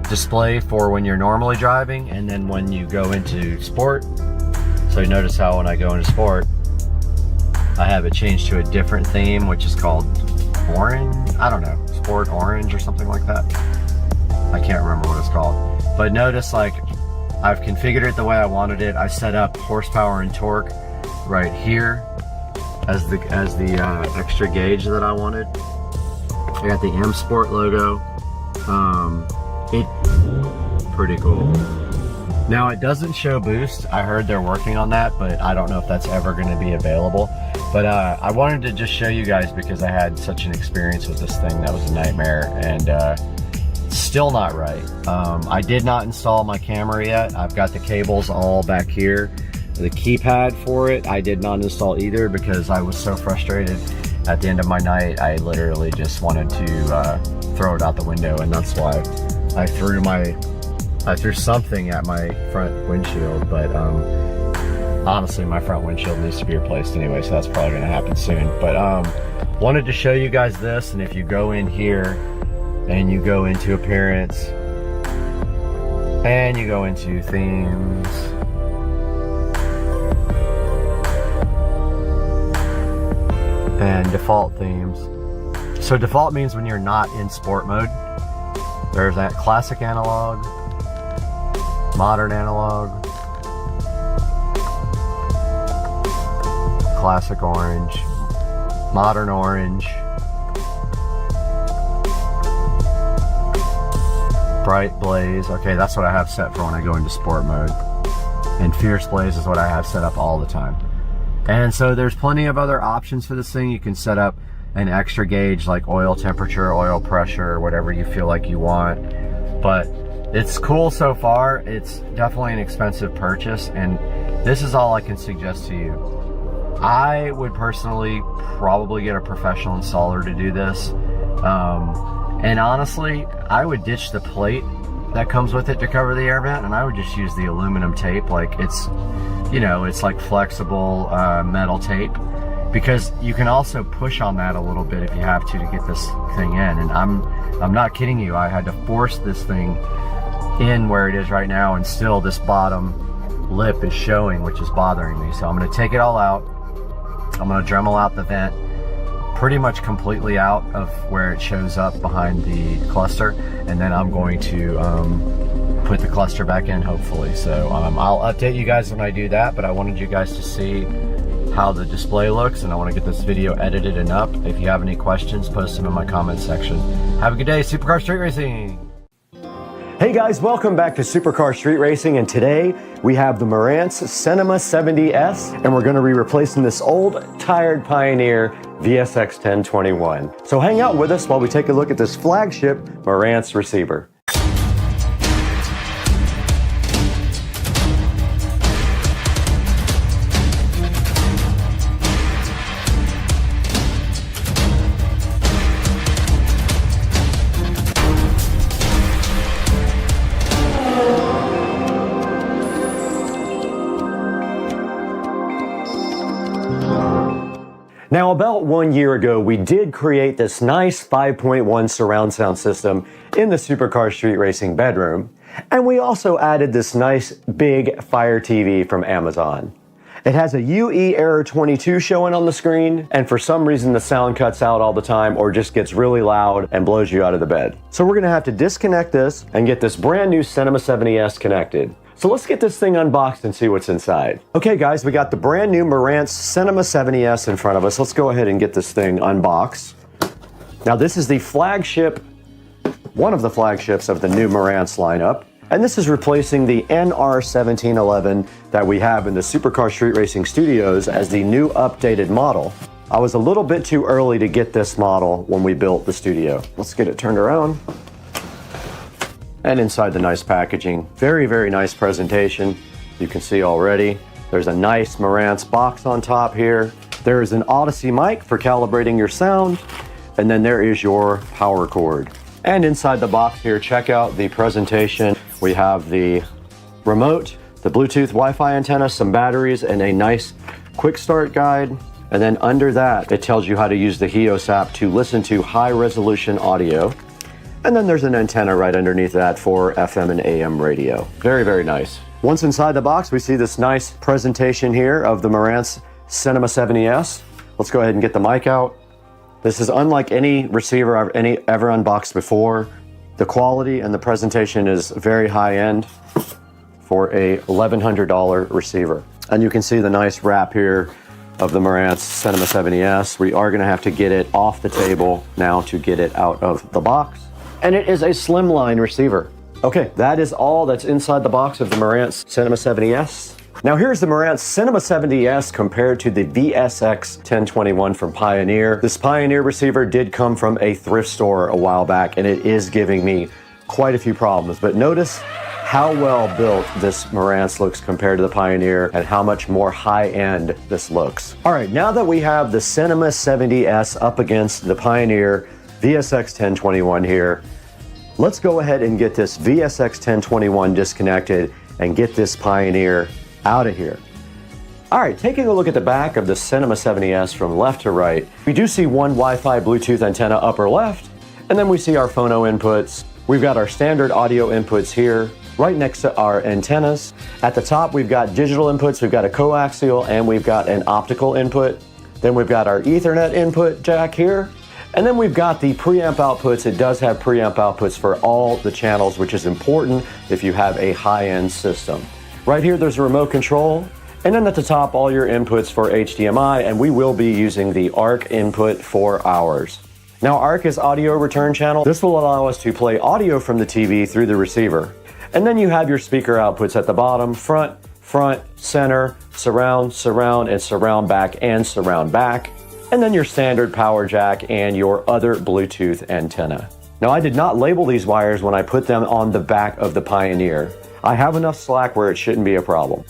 display for when you're normally driving, and then when you go into sport. So you notice how when I go into sport, I have it changed to a different theme, which is called orange. I don't know, sport orange or something like that. I can't remember what it's called. But notice, like, I've configured it the way I wanted it. I set up horsepower and torque right here as the extra gauge that I wanted. I got the M Sport logo. Pretty cool. Now it doesn't show boost. I heard they're working on that, but I don't know if that's ever going to be available. But I wanted to just show you guys because I had such an experience with this thing that was a nightmare, and still not right. I did not install my camera yet. I've got the cables all back here. The keypad for it, I did not install either because I was so frustrated at the end of my night. I literally just wanted to throw it out the window, and that's why I threw something at my front windshield. But honestly, my front windshield needs to be replaced anyway, so that's probably going to happen soon. But wanted to show you guys this, and if you go in here and you go into appearance and you go into themes, and default themes. So default means when you're not in sport mode. There's that classic analog, modern analog, classic orange, modern orange, bright blaze. Okay, that's what I have set for when I go into sport mode. And fierce blaze is what I have set up all the time. And so there's plenty of other options for this thing. You can set up an extra gauge like oil temperature, oil pressure, whatever you feel like you want. But it's cool so far. It's definitely an expensive purchase, and this is all I can suggest to you. I would personally probably get a professional installer to do this. And honestly, I would ditch the plate that comes with it to cover the air vent, and I would just use the aluminum tape. Like, it's, you know, it's like flexible metal tape, because you can also push on that a little bit if you have to get this thing in. And I'm not kidding you, I had to force this thing in where it is right now, and still this bottom lip is showing, which is bothering me. So I'm going to take it all out. I'm going to Dremel out the vent pretty much completely out of where it shows up behind the cluster, and then I'm going to put the cluster back in, hopefully. So I'll update you guys when I do that, but I wanted you guys to see how the display looks, and I want to get this video edited and up. If you have any questions, post them in my comments section. Have a good day, Supercar Street Racing! Hey guys, welcome back to Supercar Street Racing, and today we have the Marantz Cinema 70S, and we're going to be replacing this old, tired Pioneer VSX 1021. So hang out with us while we take a look at this flagship Marantz receiver. Now, about 1 year ago, we did create this nice 5.1 surround sound system in the Supercar Street Racing bedroom, and we also added this nice big Fire TV from Amazon. It has a UE error 22 showing on the screen, and for some reason the sound cuts out all the time or just gets really loud and blows you out of the bed. So we're gonna have to disconnect this and get this brand new Cinema 70S connected. So let's get this thing unboxed and see what's inside. Okay guys, we got the brand new Marantz Cinema 70S in front of us. Let's go ahead and get this thing unboxed. Now this is the flagship, one of the flagships of the new Marantz lineup. And this is replacing the NR1711 that we have in the Supercar Street Racing Studios as the new updated model. I was a little bit too early to get this model when we built the studio. Let's get it turned around. And inside the nice packaging, very, very nice presentation. You can see already, there's a nice Marantz box on top here. There is an Odyssey mic for calibrating your sound. And then there is your power cord. And inside the box here, check out the presentation. We have the remote, the Bluetooth Wi-Fi antenna, some batteries, and a nice quick start guide. And then under that, it tells you how to use the HEOS app to listen to high resolution audio. And then there's an antenna right underneath that for FM and AM radio. Very, very nice. Once inside the box, we see this nice presentation here of the Marantz Cinema 70S. Let's go ahead and get the mic out. This is unlike any receiver I've ever unboxed before. The quality and the presentation is very high end for a $1,100 receiver. And you can see the nice wrap here of the Marantz Cinema 70S. We are gonna have to get it off the table now to get it out of the box. And it is a slimline receiver. Okay, that is all that's inside the box of the Marantz Cinema 70S. Now here's the Marantz Cinema 70S compared to the VSX 1021 from Pioneer. This Pioneer receiver did come from a thrift store a while back, and it is giving me quite a few problems. But notice how well built this Marantz looks compared to the Pioneer and how much more high-end this looks. All right, now that we have the Cinema 70S up against the Pioneer VSX 1021 here, let's go ahead and get this VSX 1021 disconnected and get this Pioneer out of here. All right, taking a look at the back of the Cinema 70S from left to right, we do see one Wi-Fi Bluetooth antenna upper left, and then we see our phono inputs. We've got our standard audio inputs here, right next to our antennas. At the top, we've got digital inputs, we've got a coaxial, and we've got an optical input. Then we've got our Ethernet input jack here, and then we've got the preamp outputs. It does have preamp outputs for all the channels, which is important if you have a high-end system. Right here, there's a remote control, and then at the top, all your inputs for HDMI, and we will be using the ARC input for ours. Now, ARC is audio return channel. This will allow us to play audio from the TV through the receiver. And then you have your speaker outputs at the bottom, front, center, surround, and surround back, and then your standard power jack and your other Bluetooth antenna. Now, I did not label these wires when I put them on the back of the Pioneer. I have enough slack where it shouldn't be a problem.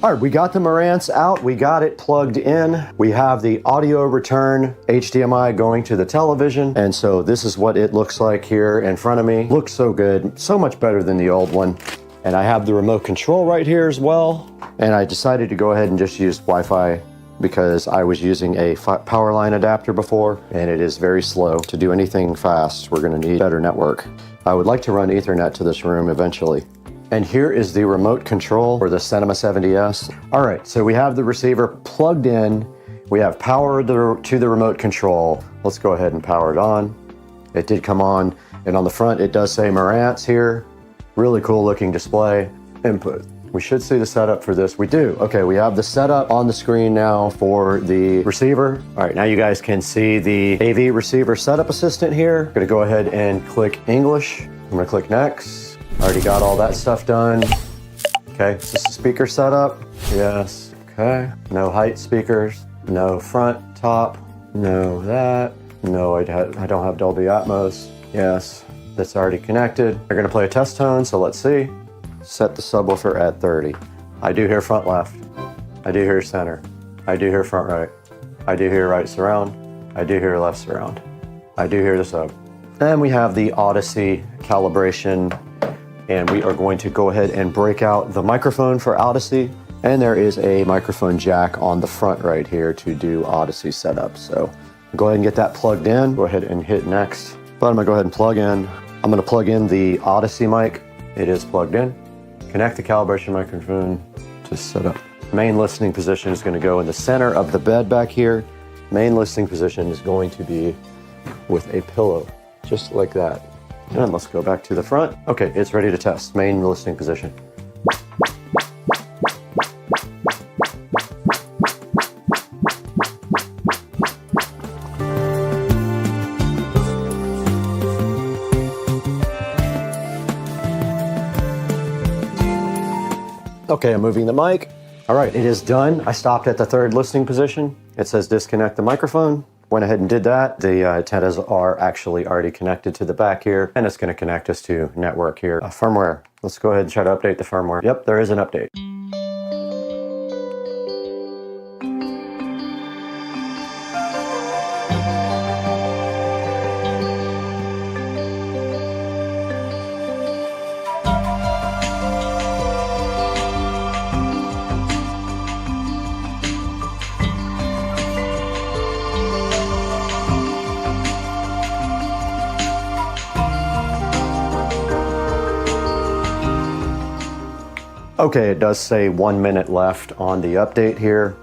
All right, we got the Marantz out, we got it plugged in. We have the audio return HDMI going to the television. And so this is what it looks like here in front of me. Looks so good, so much better than the old one. And I have the remote control right here as well. And I decided to go ahead and just use Wi-Fi because I was using a power line adapter before and it is very slow. To do anything fast, we're gonna need better network. I would like to run Ethernet to this room eventually. And here is the remote control for the Cinema 70S. All right, so we have the receiver plugged in. We have power to the remote control. Let's go ahead and power it on. It did come on, and on the front it does say Marantz here. Really cool looking display. Input. We should see the setup for this. We do. Okay, we have the setup on the screen now for the receiver. All right, now you guys can see the AV receiver setup assistant here. I'm gonna go ahead and click English. I'm gonna click next. Already got all that stuff done. Okay, is this the speaker setup? Yes, okay. No height speakers, no front, top, no that. No, I don't have Dolby Atmos. Yes, that's already connected. We're gonna play a test tone, so let's see. Set the subwoofer at 30. I do hear front left. I do hear center. I do hear front right. I do hear right surround. I do hear left surround. I do hear the sub. And we have the Odyssey calibration, and we are going to go ahead and break out the microphone for Odyssey. And there is a microphone jack on the front right here to do Odyssey setup. So go ahead and get that plugged in. Go ahead and hit next. But I'm gonna go ahead and plug in. I'm gonna plug in the Odyssey mic. It is plugged in. Connect the calibration microphone to set up. Main listening position is going to go in the center of the bed back here. Main listening position is going to be with a pillow, just like that. And let's go back to the front. Okay, it's ready to test. Main listening position. Okay, I'm moving the mic. All right, it is done. I stopped at the third listening position. It says disconnect the microphone. Went ahead and did that. The antennas are actually already connected to the back here, and it's going to connect us to network here. Firmware. Let's go ahead and try to update the firmware. Yep, there is an update. Okay, it does say 1 minute left on the update here.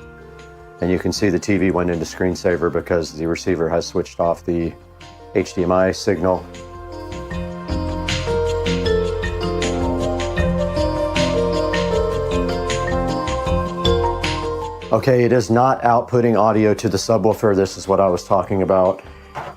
And you can see the TV went into screensaver because the receiver has switched off the HDMI signal. Okay, it is not outputting audio to the subwoofer. This is what I was talking about.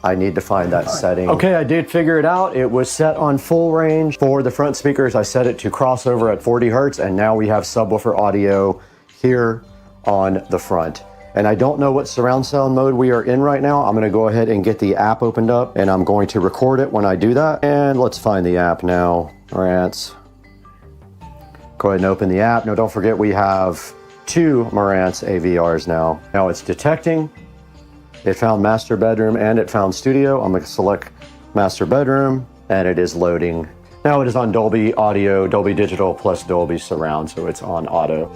I need to find that setting. Okay, I did figure it out. It was set on full range. For the front speakers, I set it to crossover at 40 Hertz, and now we have subwoofer audio here on the front. And I don't know what surround sound mode we are in right now. I'm gonna go ahead and get the app opened up, and I'm going to record it when I do that. And let's find the app now. Marantz. Go ahead and open the app. Now don't forget we have 2 Marantz AVRs now. Now it's detecting. It found master bedroom and it found studio. I'm going to select master bedroom and it is loading. Now it is on Dolby Audio, Dolby Digital plus Dolby Surround, so it's on auto.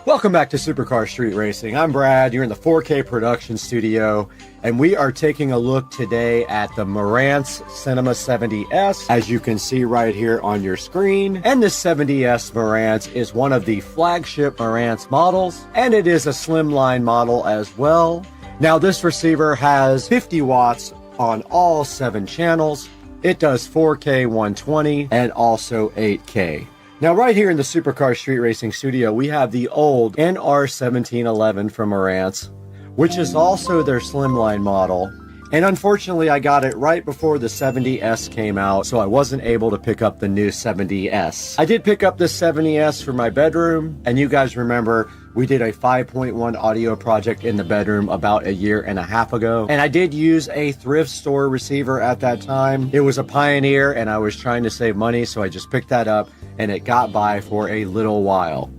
Welcome back to Supercar Street Racing. I'm Brad. You're in the 4K production studio, and we are taking a look today at the Marantz Cinema 70S, as you can see right here on your screen. And this 70S Marantz is one of the flagship Marantz models, and it is a slimline model as well. Now, this receiver has 50 watts on all 7 channels. It does 4K 120 and also 8K. Now, right here in the Supercar Street Racing studio, we have the old NR1711 from Marantz, which is also their slimline model. And unfortunately, I got it right before the 70S came out, so I wasn't able to pick up the new 70S. I did pick up the 70S for my bedroom, and you guys remember we did a 5.1 audio project in the bedroom about 1.5 years ago. And I did use a thrift store receiver at that time. It was a Pioneer, and I was trying to save money, so I just picked that up, and it got by for a little while.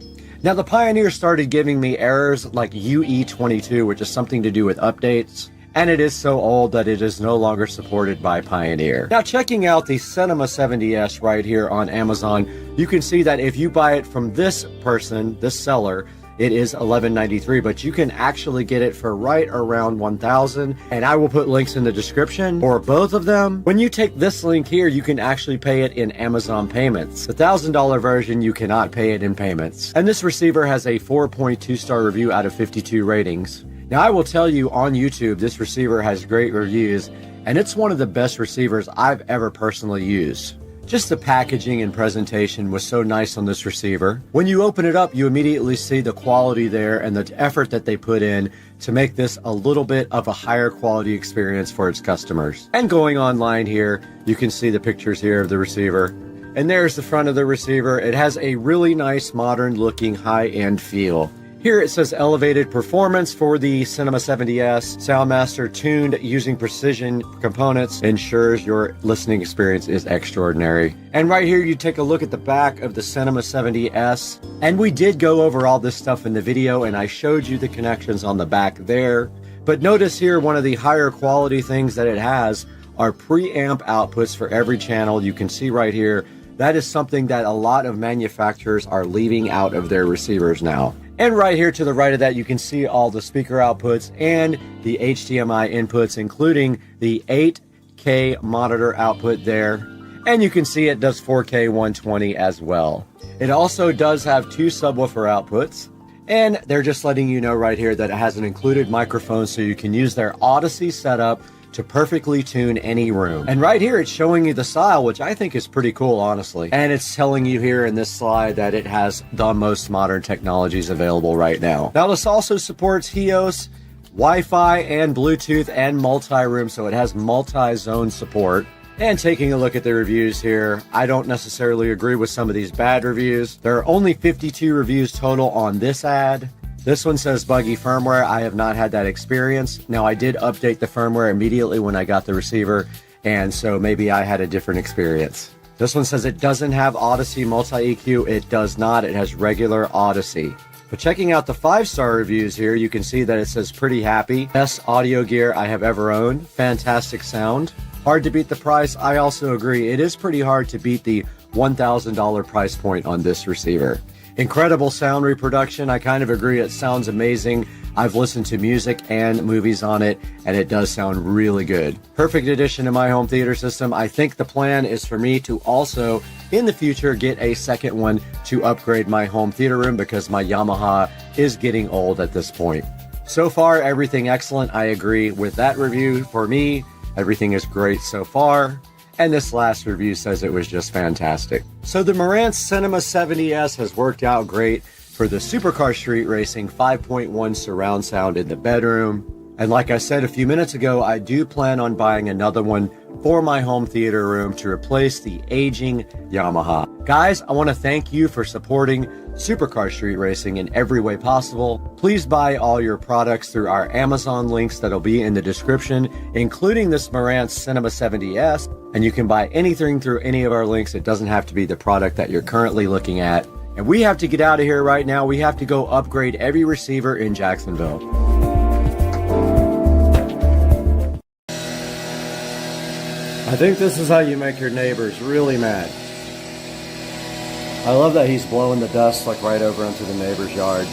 Now, the Pioneer started giving me errors like UE22, which is something to do with updates. And it is so old that it is no longer supported by Pioneer. Now, checking out the Cinema 70S right here on Amazon, you can see that if you buy it from this person, this seller, it is $11.93, but you can actually get it for right around $1,000. And I will put links in the description for both of them. When you take this link here, you can actually pay it in Amazon payments. The $1,000 version, you cannot pay it in payments. And this receiver has a 4.2 star review out of 52 ratings. Now, I will tell you on YouTube, this receiver has great reviews, and it's one of the best receivers I've ever personally used. Just the packaging and presentation was so nice on this receiver. When you open it up, you immediately see the quality there and the effort that they put in to make this a little bit of a higher quality experience for its customers. And going online here, you can see the pictures here of the receiver. And there's the front of the receiver. It has a really nice modern looking high-end feel. Here it says elevated performance for the Cinema 70S. Soundmaster tuned using precision components ensures your listening experience is extraordinary. And right here you take a look at the back of the Cinema 70S. And we did go over all this stuff in the video and I showed you the connections on the back there. But notice here one of the higher quality things that it has are preamp outputs for every channel. You can see right here, that is something that a lot of manufacturers are leaving out of their receivers now. And right here to the right of that, you can see all the speaker outputs and the HDMI inputs, including the 8K monitor output there. And you can see it does 4K 120 as well. It also does have 2 subwoofer outputs. And they're just letting you know right here that it has an included microphone so you can use their Odyssey setup to perfectly tune any room. And right here, it's showing you the style, which I think is pretty cool, honestly. And it's telling you here in this slide that it has the most modern technologies available right now. Now, this also supports HEOS, Wi-Fi, and Bluetooth, and multi-room, so it has multi-zone support. And taking a look at the reviews here, I don't necessarily agree with some of these bad reviews. There are only 52 reviews total on this ad. This one says buggy firmware. I have not had that experience. Now, I did update the firmware immediately when I got the receiver, and so maybe I had a different experience. This one says it doesn't have Odyssey multi-EQ. It does not. It has regular Odyssey. But checking out the 5-star reviews here, you can see that it says pretty happy. Best audio gear I have ever owned. Fantastic sound. Hard to beat the price. I also agree. It is pretty hard to beat the $1,000 price point on this receiver. Incredible sound reproduction. I kind of agree. It sounds amazing. I've listened to music and movies on it, and it does sound really good. Perfect addition to my home theater system. I think the plan is for me to also, in the future, get a second one to upgrade my home theater room because my Yamaha is getting old at this point. So far, everything excellent. I agree with that review. For me, everything is great so far. And this last review says it was just fantastic. So the Marantz Cinema 70S has worked out great for the supercar street racing 5.1 surround sound in the bedroom. And like I said a few minutes ago, I do plan on buying another one for my home theater room to replace the aging Yamaha. Guys, I want to thank you for supporting supercar street racing in every way possible. Please buy all your products through our Amazon links that'll be in the description, including this Marantz Cinema 70S. And you can buy anything through any of our links. It doesn't have to be the product that you're currently looking at. And we have to get out of here right now. We have to go upgrade every receiver in Jacksonville. I think this is how you make your neighbors really mad. I love that he's blowing the dust like right over into the neighbor's yard.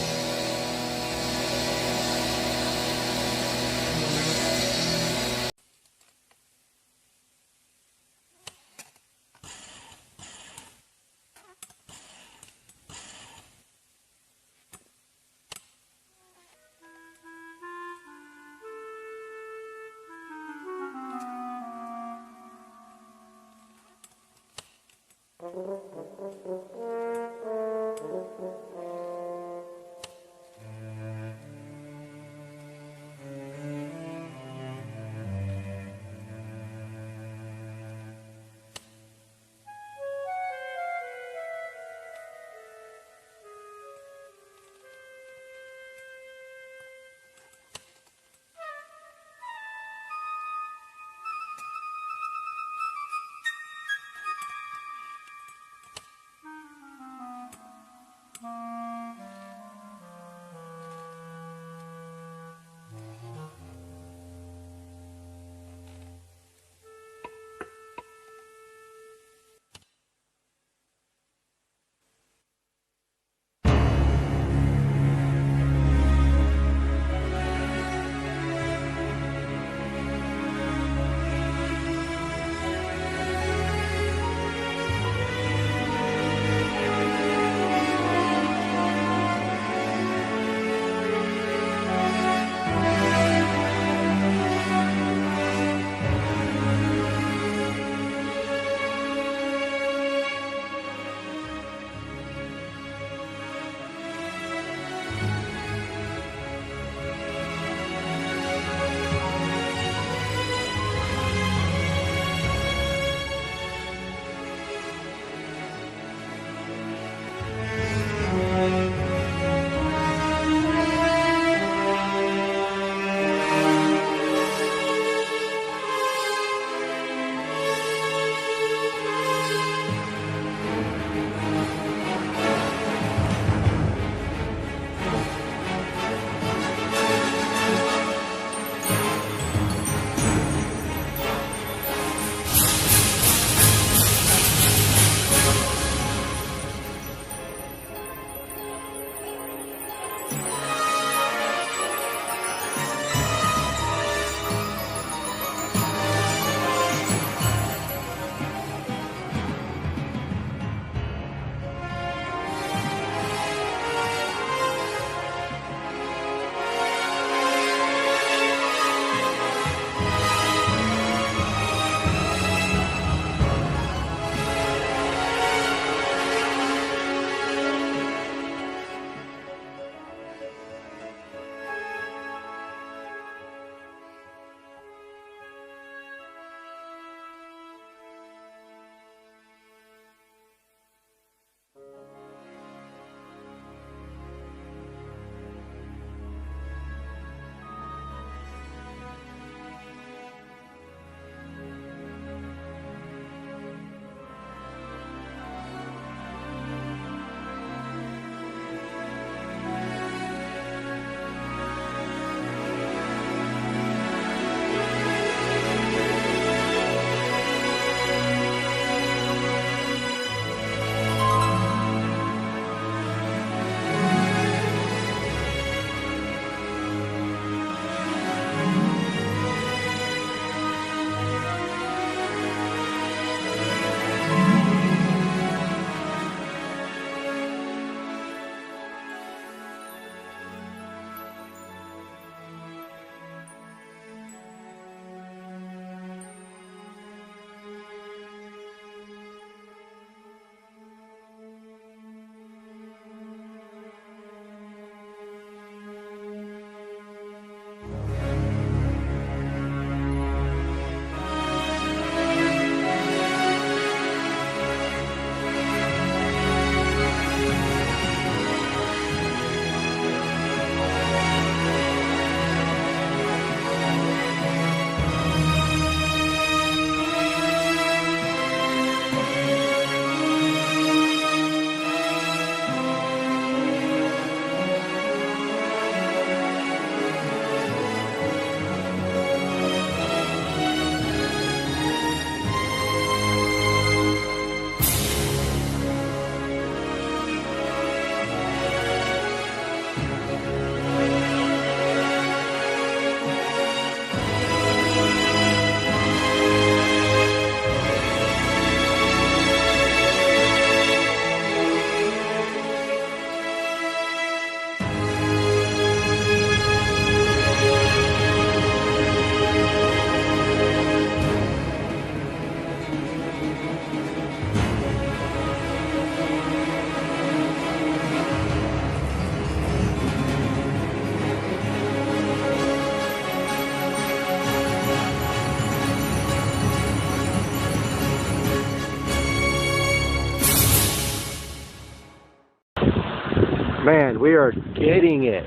Man, we are getting it.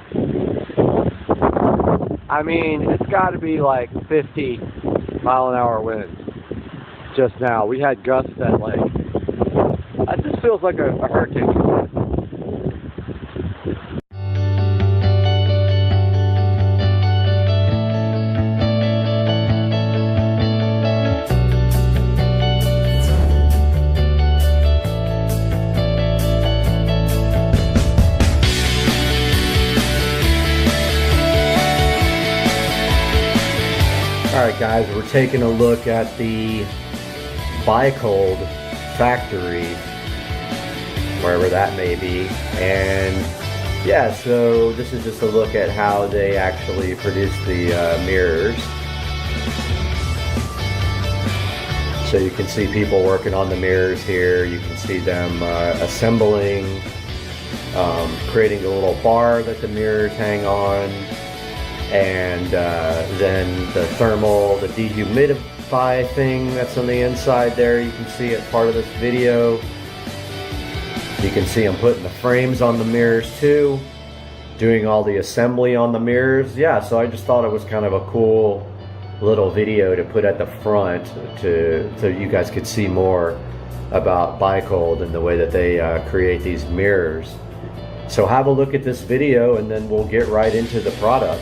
I mean, it's got to be like 50-mile-an-hour winds just now. We had gusts that like, that just feels like a hurricane. Alright guys, we're taking a look at the Biocold factory, wherever that may be, and yeah, so this is just a look at how they actually produce the mirrors. So you can see people working on the mirrors here, you can see them assembling, creating a little bar that the mirrors hang on, and then the thermal, the dehumidify thing that's on the inside there, you can see it part of this video. You can see them putting the frames on the mirrors too, doing all the assembly on the mirrors. Yeah, so I just thought it was kind of a cool little video to put at the front so you guys could see more about Biocold and the way that they create these mirrors. So have a look at this video and then we'll get right into the product.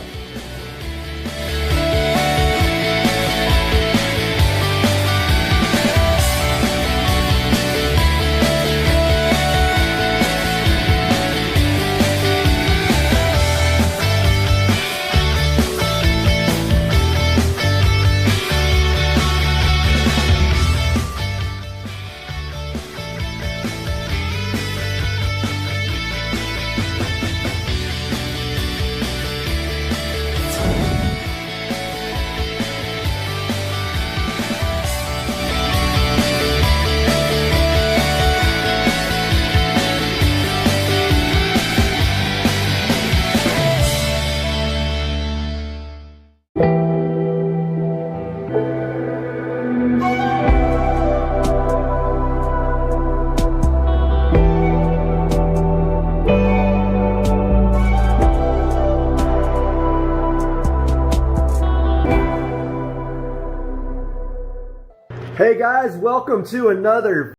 Hey guys, welcome to another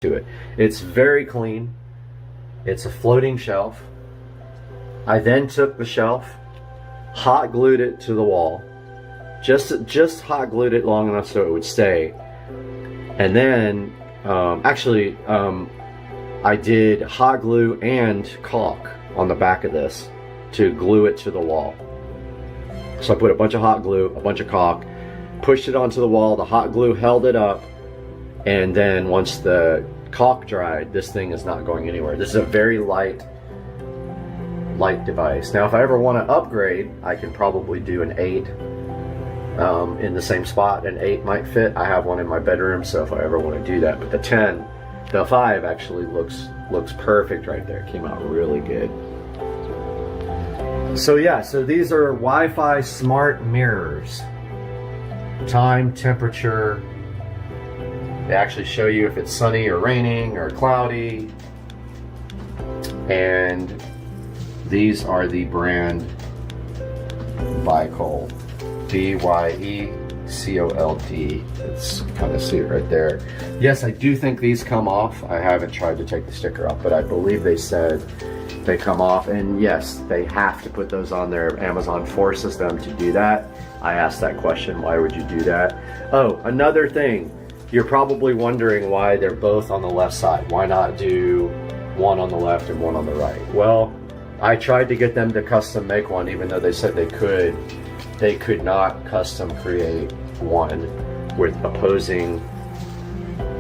to it. It's very clean. It's a floating shelf. I then took the shelf, hot glued it to the wall, just hot glued it long enough so it would stay, and then I did hot glue and caulk on the back of this to glue it to the wall. So I put a bunch of hot glue, a bunch of caulk, pushed it onto the wall. The hot glue held it up, and then once the caulk dried, this thing is not going anywhere. This is a very light device. Now if I ever want to upgrade, I can probably do an 8 in the same spot. An 8 might fit. I have one in my bedroom, so if I ever want to do that. But the 5 actually looks perfect right there. It came out really good. So yeah, so these are Wi-Fi smart mirrors. Time, temperature. They actually show you if it's sunny or raining or cloudy. And these are the brand Byecold. B-Y-E-C-O-L-D. It's kind of see it right there. Yes, I do think these come off. I haven't tried to take the sticker off, but I believe they said they come off. And yes, they have to put those on there. Amazon forces them to do that. I asked that question, why would you do that? Oh, another thing. You're probably wondering why they're both on the left side. Why not do one on the left and one on the right? Well, I tried to get them to custom make one, even though they said they could. They could not custom create one with opposing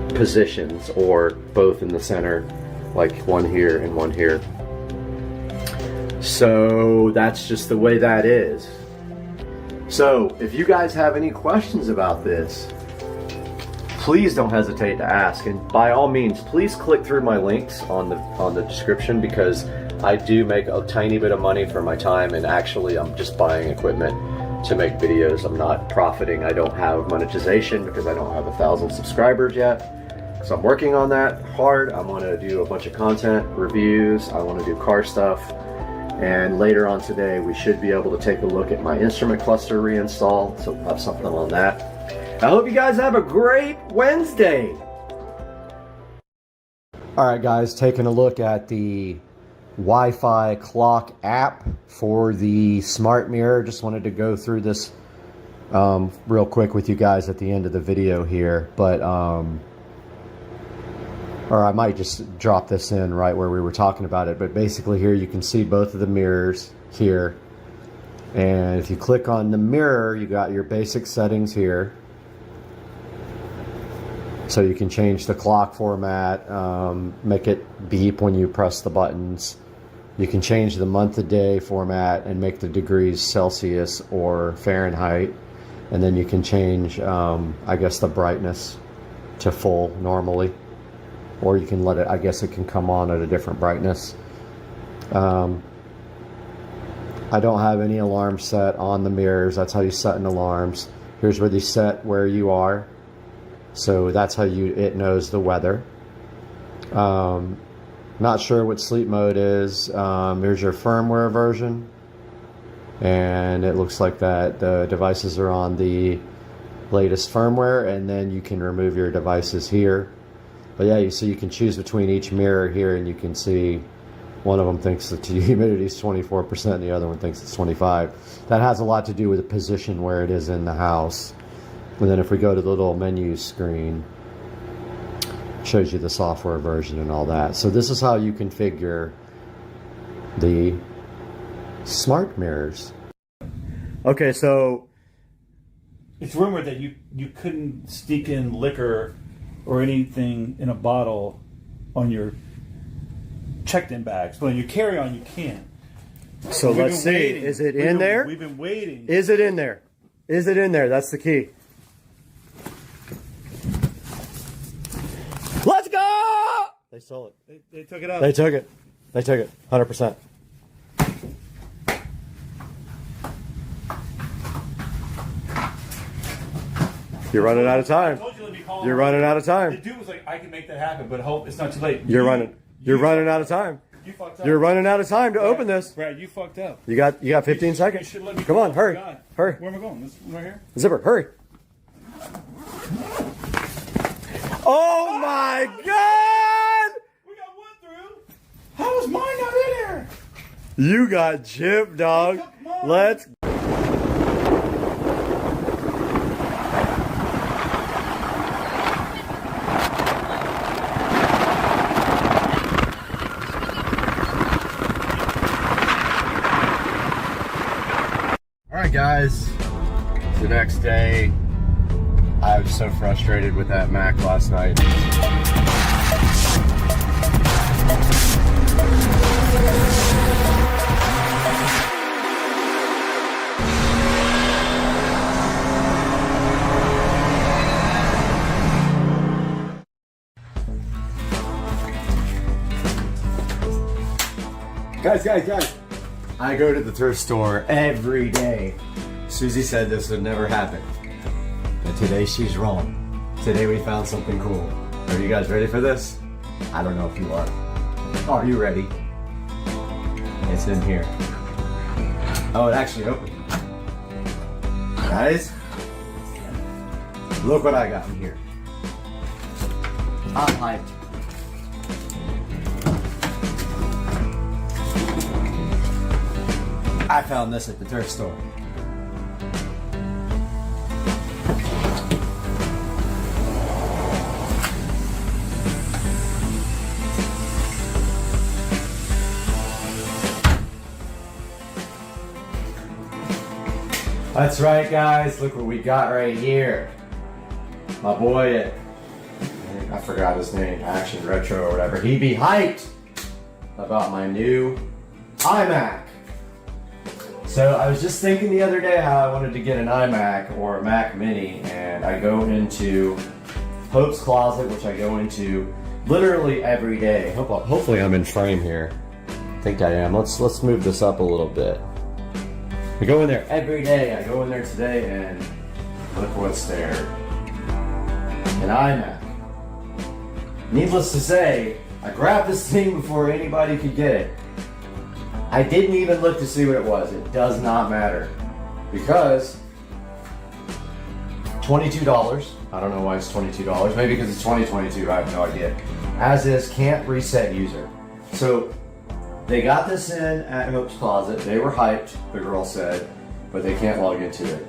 positions or both in the center, like one here and one here. So that's just the way that is. So if you guys have any questions about this, please don't hesitate to ask, and by all means, please click through my links on the description, because I do make a tiny bit of money for my time, and actually I'm just buying equipment to make videos. I'm not profiting. I don't have monetization because I don't have 1,000 subscribers yet. So I'm working on that hard. I want to do a bunch of content, reviews. I want to do car stuff. And later on today, we should be able to take a look at my instrument cluster reinstall. So I'll have something on that. I hope you guys have a great Wednesday. All right, guys, taking a look at the Wi-Fi clock app for the smart mirror. Just wanted to go through this real quick with you guys at the end of the video here, but or I might just drop this in right where we were talking about it. But basically here you can see both of the mirrors here, and if you click on the mirror, you got your basic settings here. So you can change the clock format, make it beep when you press the buttons. You can change the month of day format and make the degrees Celsius or Fahrenheit. And then you can change, I guess, the brightness to full normally. Or you can let it, I guess it can come on at a different brightness. I don't have any alarms set on the mirrors. That's how you set an alarms. Here's where you set where you are. So that's how it knows the weather. Not sure what sleep mode is. Here's your firmware version. And it looks like that the devices are on the latest firmware, and then you can remove your devices here. But yeah, so you can choose between each mirror here, and you can see one of them thinks that the humidity is 24% and the other one thinks it's 25%. That has a lot to do with the position where it is in the house. And then if we go to the little menu screen, it shows you the software version and all that. So this is how you configure the smart mirrors. Okay, so it's rumored that you couldn't sneak in liquor or anything in a bottle on your checked-in bags, but on your carry-on you can. So let's see. Is it in there? We've been waiting. Is it in there? Is it in there? That's the key. Let's go! They stole it. They took it out. They took it. They took it. 100%. You're running out of time. You're running out of time. The dude was like, I can make that happen, but hope it's not too late. You're running out of time. You fucked up. You're running out of time to open this. Brad, you fucked up. You got 15 seconds. You should let me Come on, hurry. Hurry. Where am I going? This right here? Zipper, hurry. Oh my God! How is mine not in here? You got Chip, dog. Let's. Alright guys, it's the next day. I was so frustrated with that Mac last night. Guys. I go to the thrift store every day. Susie said this would never happen. But today she's wrong. Today we found something cool. Are you guys ready for this? I don't know if you are. Are you ready? It's in here. Oh, it actually opened. Guys, look what I got in here. I'm hyped. I found this at the thrift store. That's right, guys. Look what we got right here. My boy I forgot his name, Action Retro or whatever. He'd be hyped about my new iMac. So I was just thinking the other day how I wanted to get an iMac or a Mac Mini, and I go into Hope's Closet, which I go into literally every day. Hopefully I'm in frame here. I think I am. Let's move this up a little bit. I go in there every day. I go in there today and look what's there. An iMac. Needless to say, I grabbed this thing before anybody could get it. I didn't even look to see what it was. It does not matter. Because $22. I don't know why it's $22. Maybe because it's 2022. I have no idea. As is, can't reset user. So they got this in at Hope's Closet. They were hyped, the girl said, but they can't log into it.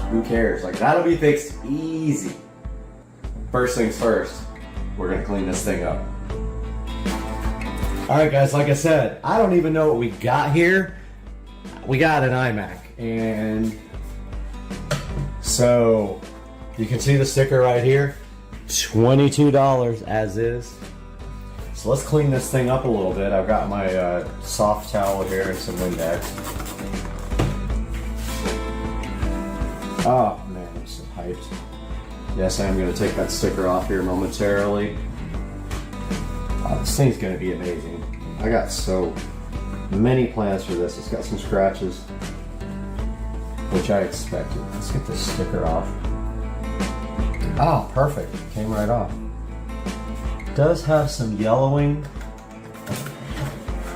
Who cares? Like, that'll be fixed easy. First things first, we're gonna clean this thing up. All right, guys, like I said, I don't even know what we got here. We got an iMac, and so you can see the sticker right here, $22 as is. So let's clean this thing up a little bit. I've got my soft towel here and some Windex. Oh man, I'm so hyped. Yes, I am going to take that sticker off here momentarily. This thing's going to be amazing. I got so many plans for this. It's got some scratches, which I expected. Let's get this sticker off. Oh, perfect. It came right off. It does have some yellowing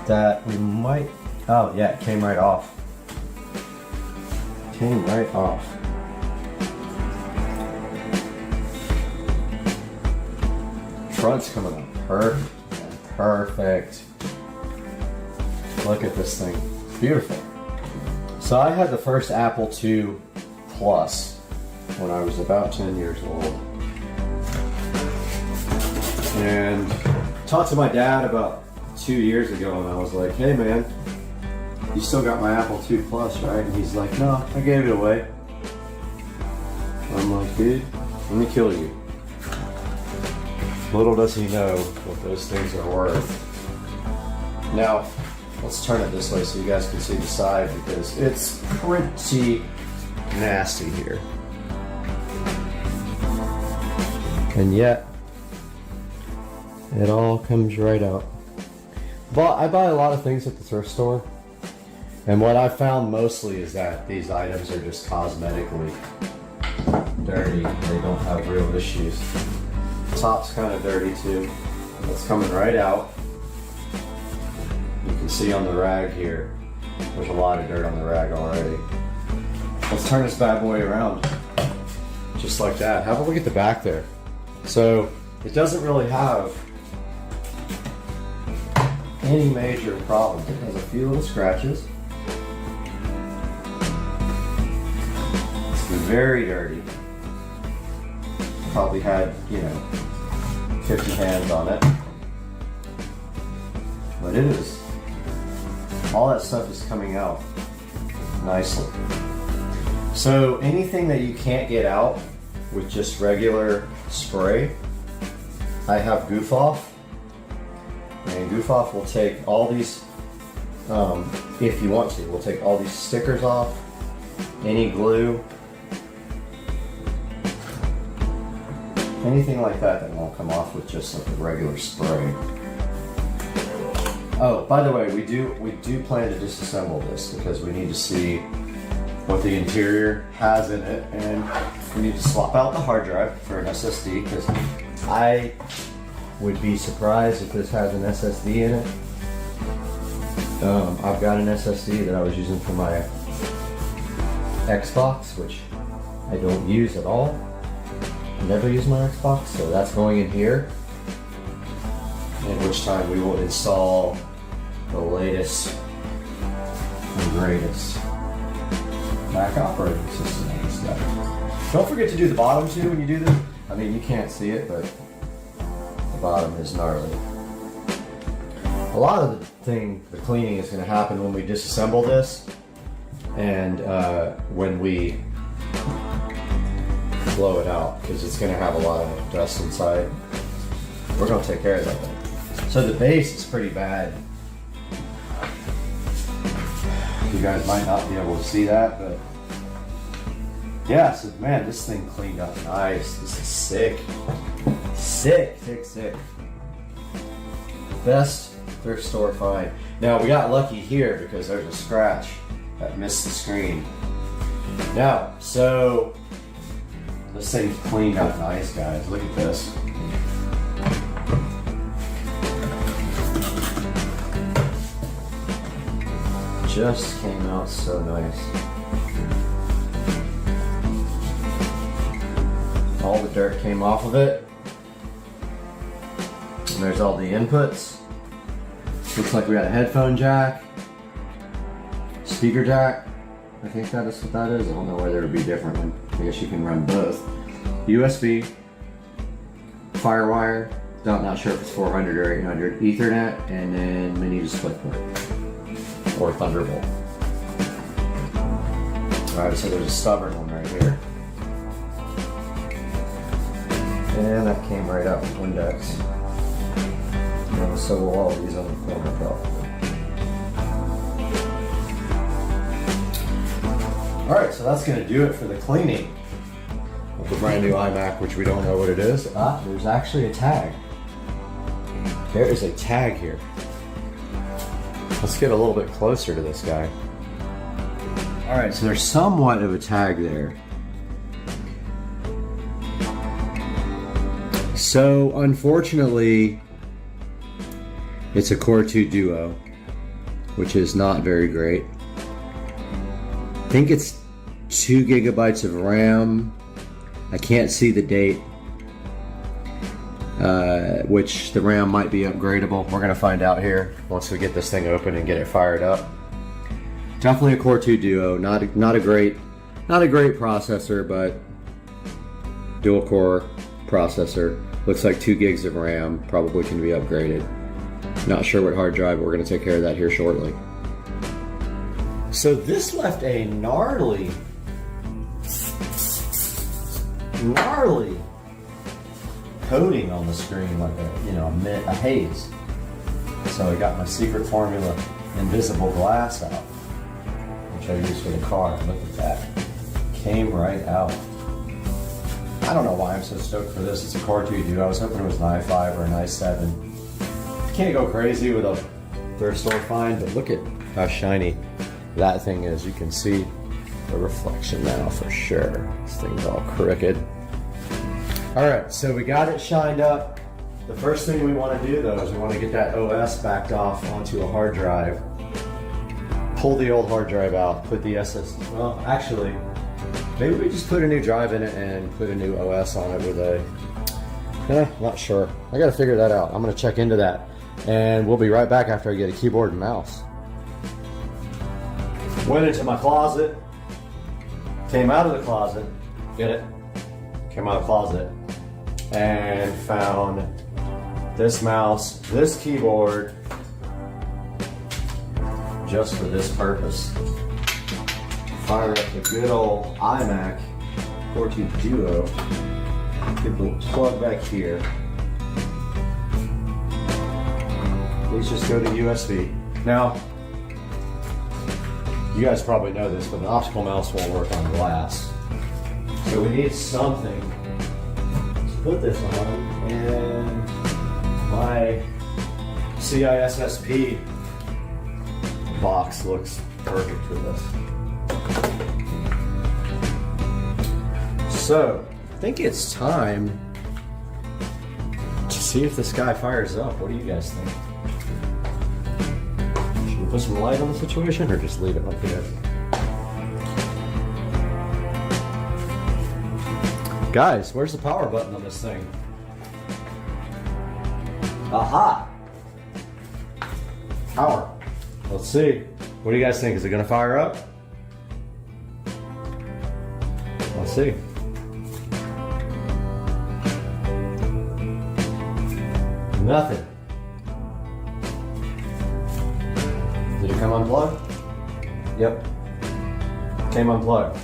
that we might... Oh, yeah, it came right off. Came right off. Front's coming up perfect. Perfect. Look at this thing. Beautiful. So I had the first Apple II Plus when I was about 10 years old. And talked to my dad about 2 years ago, and I was like, hey man, you still got my Apple II Plus, right? And he's like, no, I gave it away. I'm like, dude, let me kill you. Little does he know what those things are worth. Now, let's turn it this way so you guys can see the side, because it's pretty nasty here. And yet, it all comes right out. But I buy a lot of things at the thrift store, and what I found mostly is that these items are just cosmetically dirty. They don't have real issues. Top's kind of dirty too. It's coming right out. You can see on the rag here, there's a lot of dirt on the rag already. Let's turn this bad boy around. Just like that. Have a look at the back there. So it doesn't really have any major problems. It has a few little scratches. It's very dirty. Probably had, 50 hands on it. But it is, all that stuff is coming out nicely. So anything that you can't get out with just regular spray, I have Goof Off. And Goof Off will take all these, if you want to, we'll take all these stickers off, any glue, anything like that that won't come off with just like a regular spray. Oh, by the way, we do plan to disassemble this because we need to see what the interior has in it, and we need to swap out the hard drive for an SSD because I would be surprised if this has an SSD in it. I've got an SSD that I was using for my Xbox, which I don't use at all. I never use my Xbox, so that's going in here. At which time we will install the latest and greatest Mac operating system on this guy. Don't forget to do the bottom too when you do this. I mean, you can't see it, but the bottom is gnarly. A lot of the cleaning is going to happen when we disassemble this, and when we blow it out, because it's going to have a lot of dust inside. We're going to take care of that thing. So the base is pretty bad. You guys might not be able to see that, but yeah, so man, this thing cleaned up nice. This is sick. Sick. Best thrift store find. Now we got lucky here because there's a scratch that missed the screen. Now, so this thing's cleaned up nice, guys. Look at this. Just came out so nice. All the dirt came off of it. And there's all the inputs. Looks like we got a headphone jack, speaker jack. I think that is what that is. I don't know whether it would be different. I guess you can run both. USB, Firewire. Not sure if it's 400 or 800. Ethernet, and then mini DisplayPort. Or Thunderbolt. Alright, so there's a stubborn one right here. And that came right out with Windex. And so will all these on the corner probably. Alright, so that's going to do it for the cleaning of the brand new iMac, which we don't know what it is. There's actually a tag. There is a tag here. Let's get a little bit closer to this guy. Alright, so there's somewhat of a tag there. So, unfortunately, it's a Core 2 Duo, which is not very great. I think it's 2 gigabytes of RAM. I can't see the date, which the RAM might be upgradable. We're gonna find out here once we get this thing open and get it fired up. Definitely a Core 2 Duo, not a great processor, but dual core processor. Looks like 2 gigs of RAM, probably can be upgraded. Not sure what hard drive, but we're gonna take care of that here shortly. So this left a gnarly coating on the screen, like a haze. So I got my secret formula invisible glass out, which I use for the car. Look at that. Came right out. I don't know why I'm so stoked for this. It's a Core 2 Duo. I was hoping it was an i5 or an i7. You can't go crazy with a thrift store find, but look at how shiny that thing is. You can see the reflection now for sure. This thing's all crooked. Alright, so we got it shined up. The first thing we want to do though is we want to get that OS backed off onto a hard drive. Pull the old hard drive out, put the SSD, well actually, maybe we just put a new drive in it and put a new OS on it with a, not sure. I gotta figure that out. I'm gonna check into that. and we'll be right back after I get a keyboard and mouse. Went into my closet, came out of the closet, get it? Came out of the closet, and found this mouse, this keyboard, just for this purpose. Fired up the good old iMac 4-tooth Duo. Get the plug back here. These just go to USB. Now, you guys probably know this, but an optical mouse won't work on glass. So we need something to put this on, and my CISSP box looks perfect for this. So, I think it's time to see if this guy fires up. What do you guys think? Should we put some light on the situation or just leave it like it is? Guys, where's the power button on this thing? Aha! Power. Let's see. What do you guys think? Is it going to fire up? Let's see. Nothing. Did it come unplugged? Yep. Came unplugged.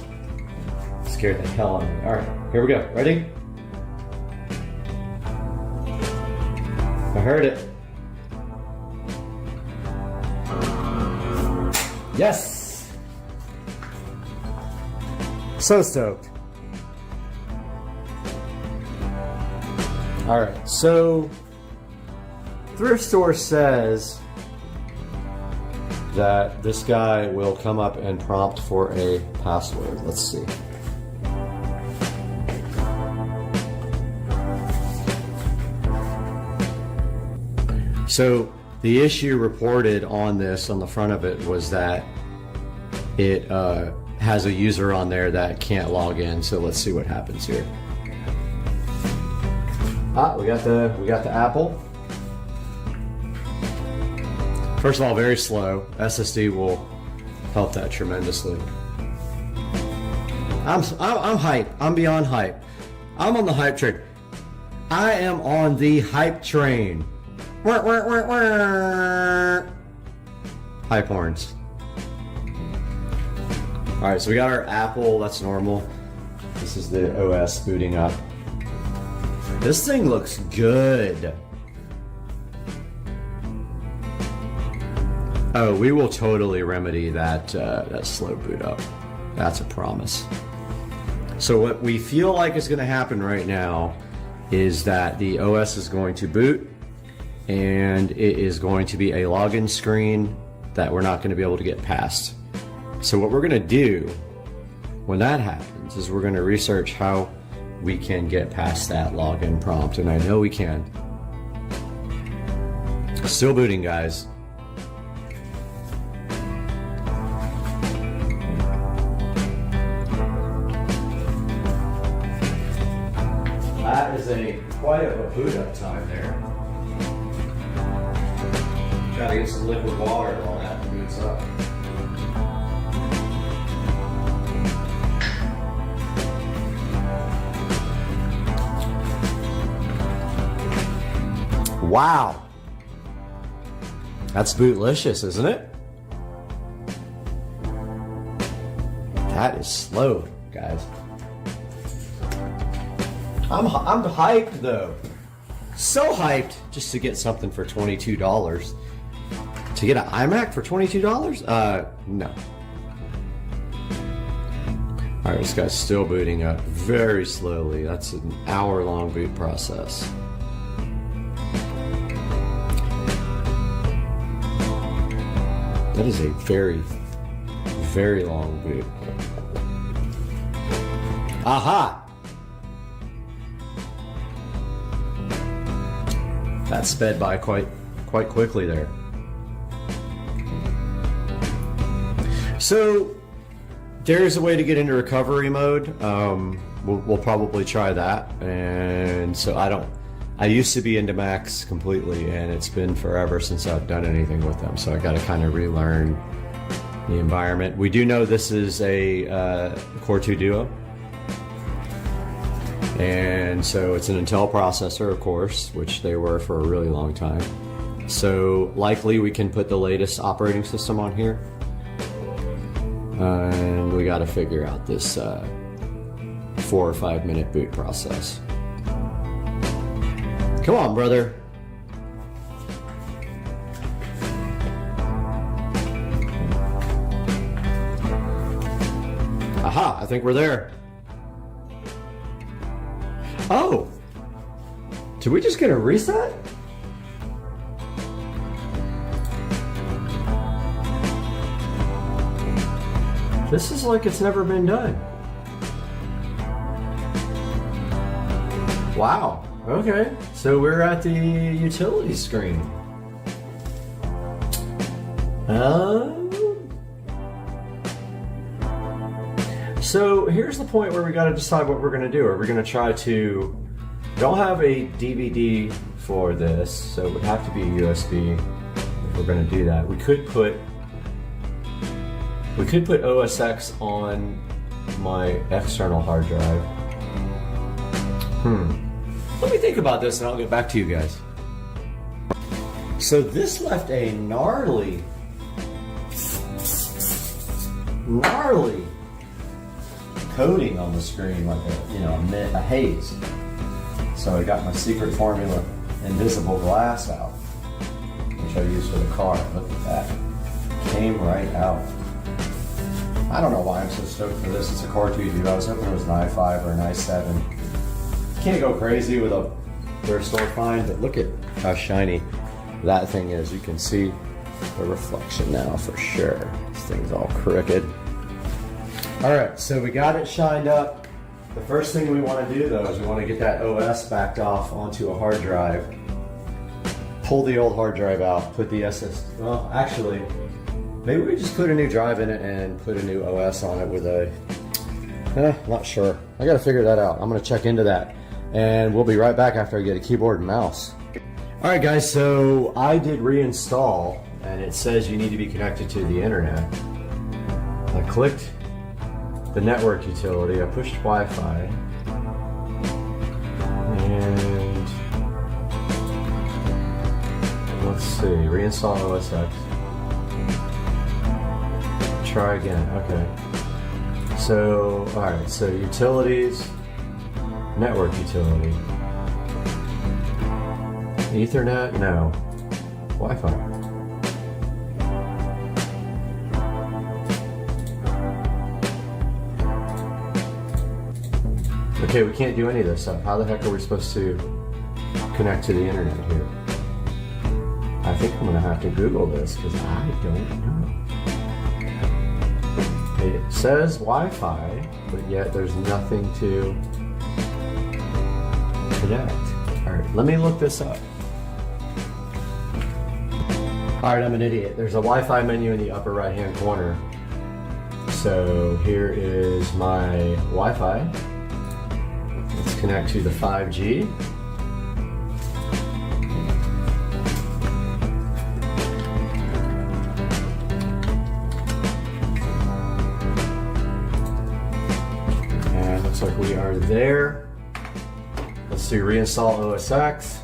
Scared the hell out of me. Alright, here we go. Ready? I heard it. Yes! So stoked. Alright, so thrift store says that this guy will come up and prompt for a password. Let's see. So the issue reported on this, on the front of it, was that it has a user on there that can't log in. So let's see what happens here. We got the Apple. First of all, very slow. SSD will help that tremendously. I'm hype. I'm beyond hype. I'm on the hype train. I am on the hype train. Hype horns. Alright, so we got our Apple, that's normal. This is the OS booting up. This thing looks good. Oh, we will totally remedy that that slow boot up. That's a promise. So what we feel like is going to happen right now is that the OS is going to boot, and it is going to be a login screen that we're not going to be able to get past. So what we're going to do when that happens is we're going to research how we can get past that login prompt, and I know we can. Still booting, guys. That is quite a boot up time there. Gotta get some liquid water while that boots up. Wow. That's bootlicious, isn't it? That is slow, guys. I'm hyped though. So hyped just to get something for $22. To get an iMac for $22? No. Alright, this guy's still booting up very slowly. That's an hour-long boot process. That is a very, very long boot. Aha! That sped by quite quickly there. So there's a way to get into recovery mode. We'll probably try that, and so I I used to be into Macs completely, and it's been forever since I've done anything with them, so I got to kind of relearn the environment. We do know this is a Core 2 Duo, and so it's an Intel processor, of course, which they were for a really long time. So likely we can put the latest operating system on here, and we got to figure out this 4 or 5 minute boot process. Come on, brother. Aha, I think we're there. Oh! Did we just get a reset? This is like it's never been done. Wow. Okay, so we're at the utility screen. So here's the point where we got to decide what we're going to do. Are we going to try to... Don't have a DVD for this, so it would have to be a USB if we're going to do that. We could put OS X on my external hard drive. Let me think about this and I'll get back to you guys. So this left a gnarly coating on the screen, like a haze. So I got my secret formula invisible glass out, which I use for the car. Look at that. Came right out. I don't know why I'm so stoked for this. It's a Core 2 Duo. I was hoping it was an i5 or an i7. Can't go crazy with a thrift store find, but look at how shiny that thing is. You can see the reflection now for sure. This thing's all crooked. All right, so we got it shined up. The first thing we want to do though is we want to get that OS backed off onto a hard drive. Pull the old hard drive out, put the SSD. Well, actually, maybe we just put a new drive in it and put a new OS on it with a... not sure. I got to figure that out. I'm going to check into that. And we'll be right back after I get a keyboard and mouse. All right, guys, so I did reinstall, and it says you need to be connected to the internet. I clicked the network utility, I pushed Wi-Fi, and let's see, reinstall OS X. Try again, okay. So, all right, so utilities, network utility. Ethernet? No. Wi-Fi. Okay, we can't do any of this stuff. How the heck are we supposed to connect to the internet here? I think I'm gonna have to Google this because I don't know. It says Wi-Fi, but yet there's nothing to connect. All right, let me look this up. All right, I'm an idiot. There's a Wi-Fi menu in the upper right-hand corner. So here is my Wi-Fi. Let's connect to the 5G. And looks like we are there. Let's do reinstall OS X.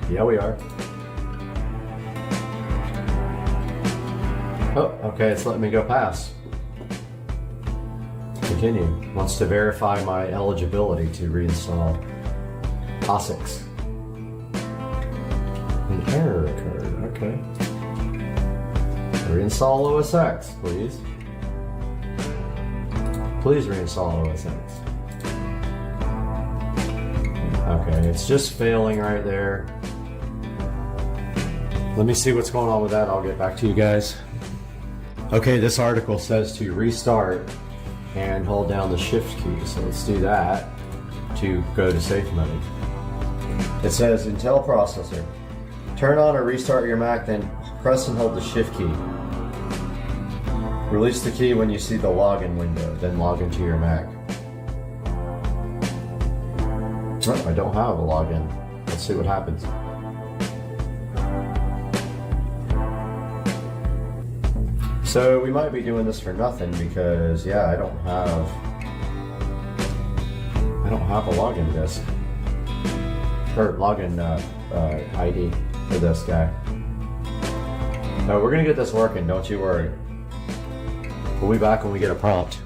Yeah, we are. Oh, okay, it's letting me go past. Continue. Wants to verify my eligibility to reinstall POSIX. An error occurred, okay. Reinstall OS X, please. Please reinstall OS X. Okay, it's just failing right there. Let me see what's going on with that. I'll get back to you guys. Okay, this article says to restart and hold down the shift key. So let's do that to go to safe mode. It says Intel processor. Turn on or restart your Mac, then press and hold the shift key. Release the key when you see the login window, then log into your Mac. Oh, I don't have a login. Let's see what happens. So we might be doing this for nothing because yeah, I don't have a login disk or login ID for this guy. No, we're gonna get this working. Don't you worry. We'll be back when we get a prompt.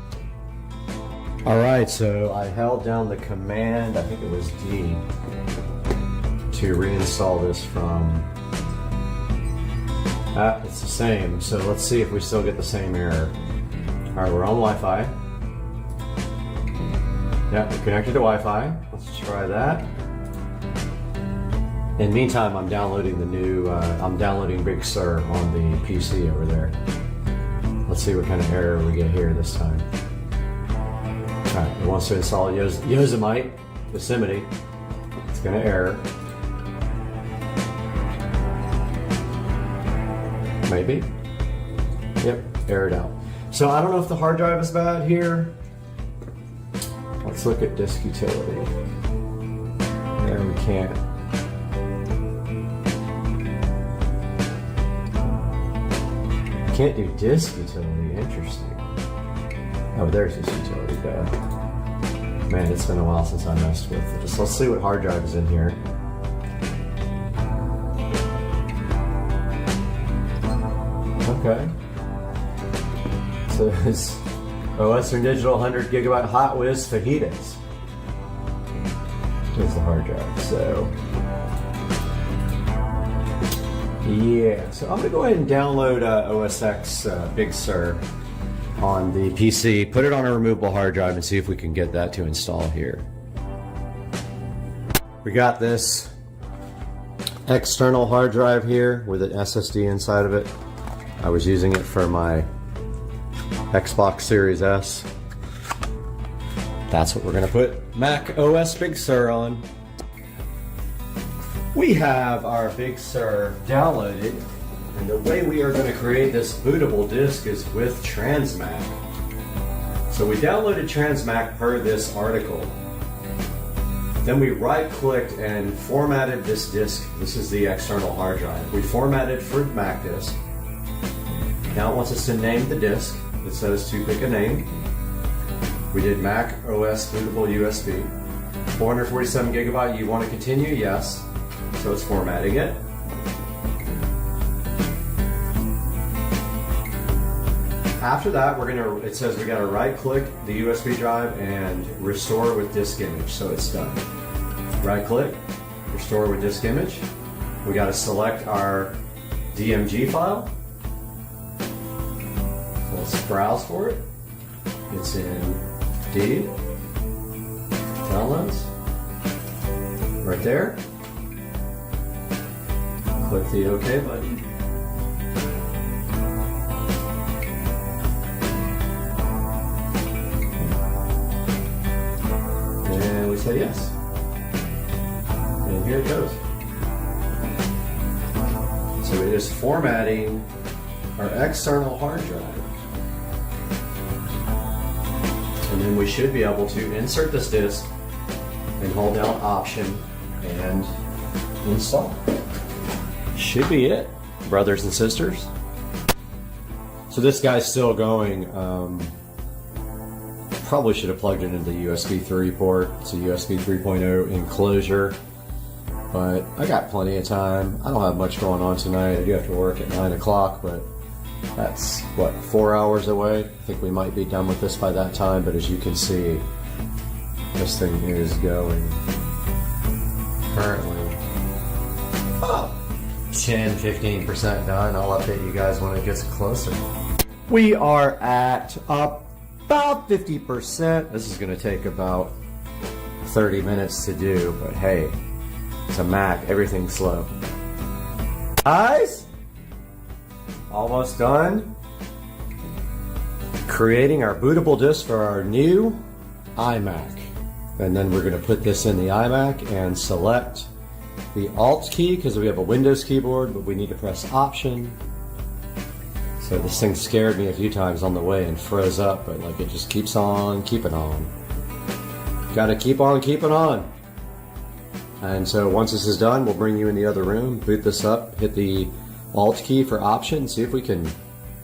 All right, so I held down the command, I think it was D, to reinstall this from. It's the same, so let's see if we still get the same error. Alright, we're on Wi-Fi. Yeah, we're connected to Wi-Fi. Let's try that. In the meantime, I'm downloading the new, I'm downloading Big Sur on the PC over there. Let's see what kind of error we get here this time. Alright, it wants to install Yosemite, Yosemite. It's gonna error. Maybe. Yep, aired out. So I don't know if the hard drive is bad here. Let's look at disk utility. There we can't. Can't do disk utility. Interesting. Oh, there's disk utility. Man, it's been a while since I messed with it. Just let's see what hard drive is in here. Okay. So it's Western Digital 100 gigabyte Hot Whiz fajitas. Here's the hard drive. So yeah. So I'm gonna go ahead and download OS X Big Sur on the PC. Put it on a removable hard drive and see if we can get that to install here. We got this external hard drive here with an SSD inside of it. I was using it for my Xbox Series S. That's what we're gonna put Mac OS Big Sur on. We have our Big Sur downloaded, and the way we are gonna create this bootable disk is with Transmac. So we downloaded Transmac per this article. Then we right-clicked and formatted this disk. This is the external hard drive. We formatted for Mac disk. Now it wants us to name the disk. It says to pick a name. We did Mac OS bootable USB. 447 gigabyte, you want to continue? Yes. So it's formatting it. After that, it says we gotta right click the USB drive and restore with disk image. So it's done. Right click, restore with disk image. We gotta select our DMG file. Let's browse for it. It's in D, downloads, right there. Click the OK button. And we say yes. And here it goes. So it is formatting our external hard drive. And then we should be able to insert this disk and hold down Option and install. Should be it, brothers and sisters. So this guy's still going. Probably should have plugged it into the USB 3 port. It's a USB 3.0 enclosure, but I got plenty of time. I don't have much going on tonight. I do have to work at 9 o'clock, but that's what, 4 hours away. I think we might be done with this by that time, but as you can see, this thing is going currently 10-15% done. I'll update you guys when it gets closer. We are at about 50%. This is going to take about 30 minutes to do, but hey, it's a Mac, everything's slow. Guys, almost done creating our bootable disk for our new iMac. And then we're going to put this in the iMac and select the Alt key because we have a Windows keyboard, but we need to press Option. So this thing scared me a few times on the way and froze up, but like it just keeps on keeping on. Gotta keep on keeping on. And so once this is done, we'll bring you in the other room, boot this up, hit the Alt key for option, see if we can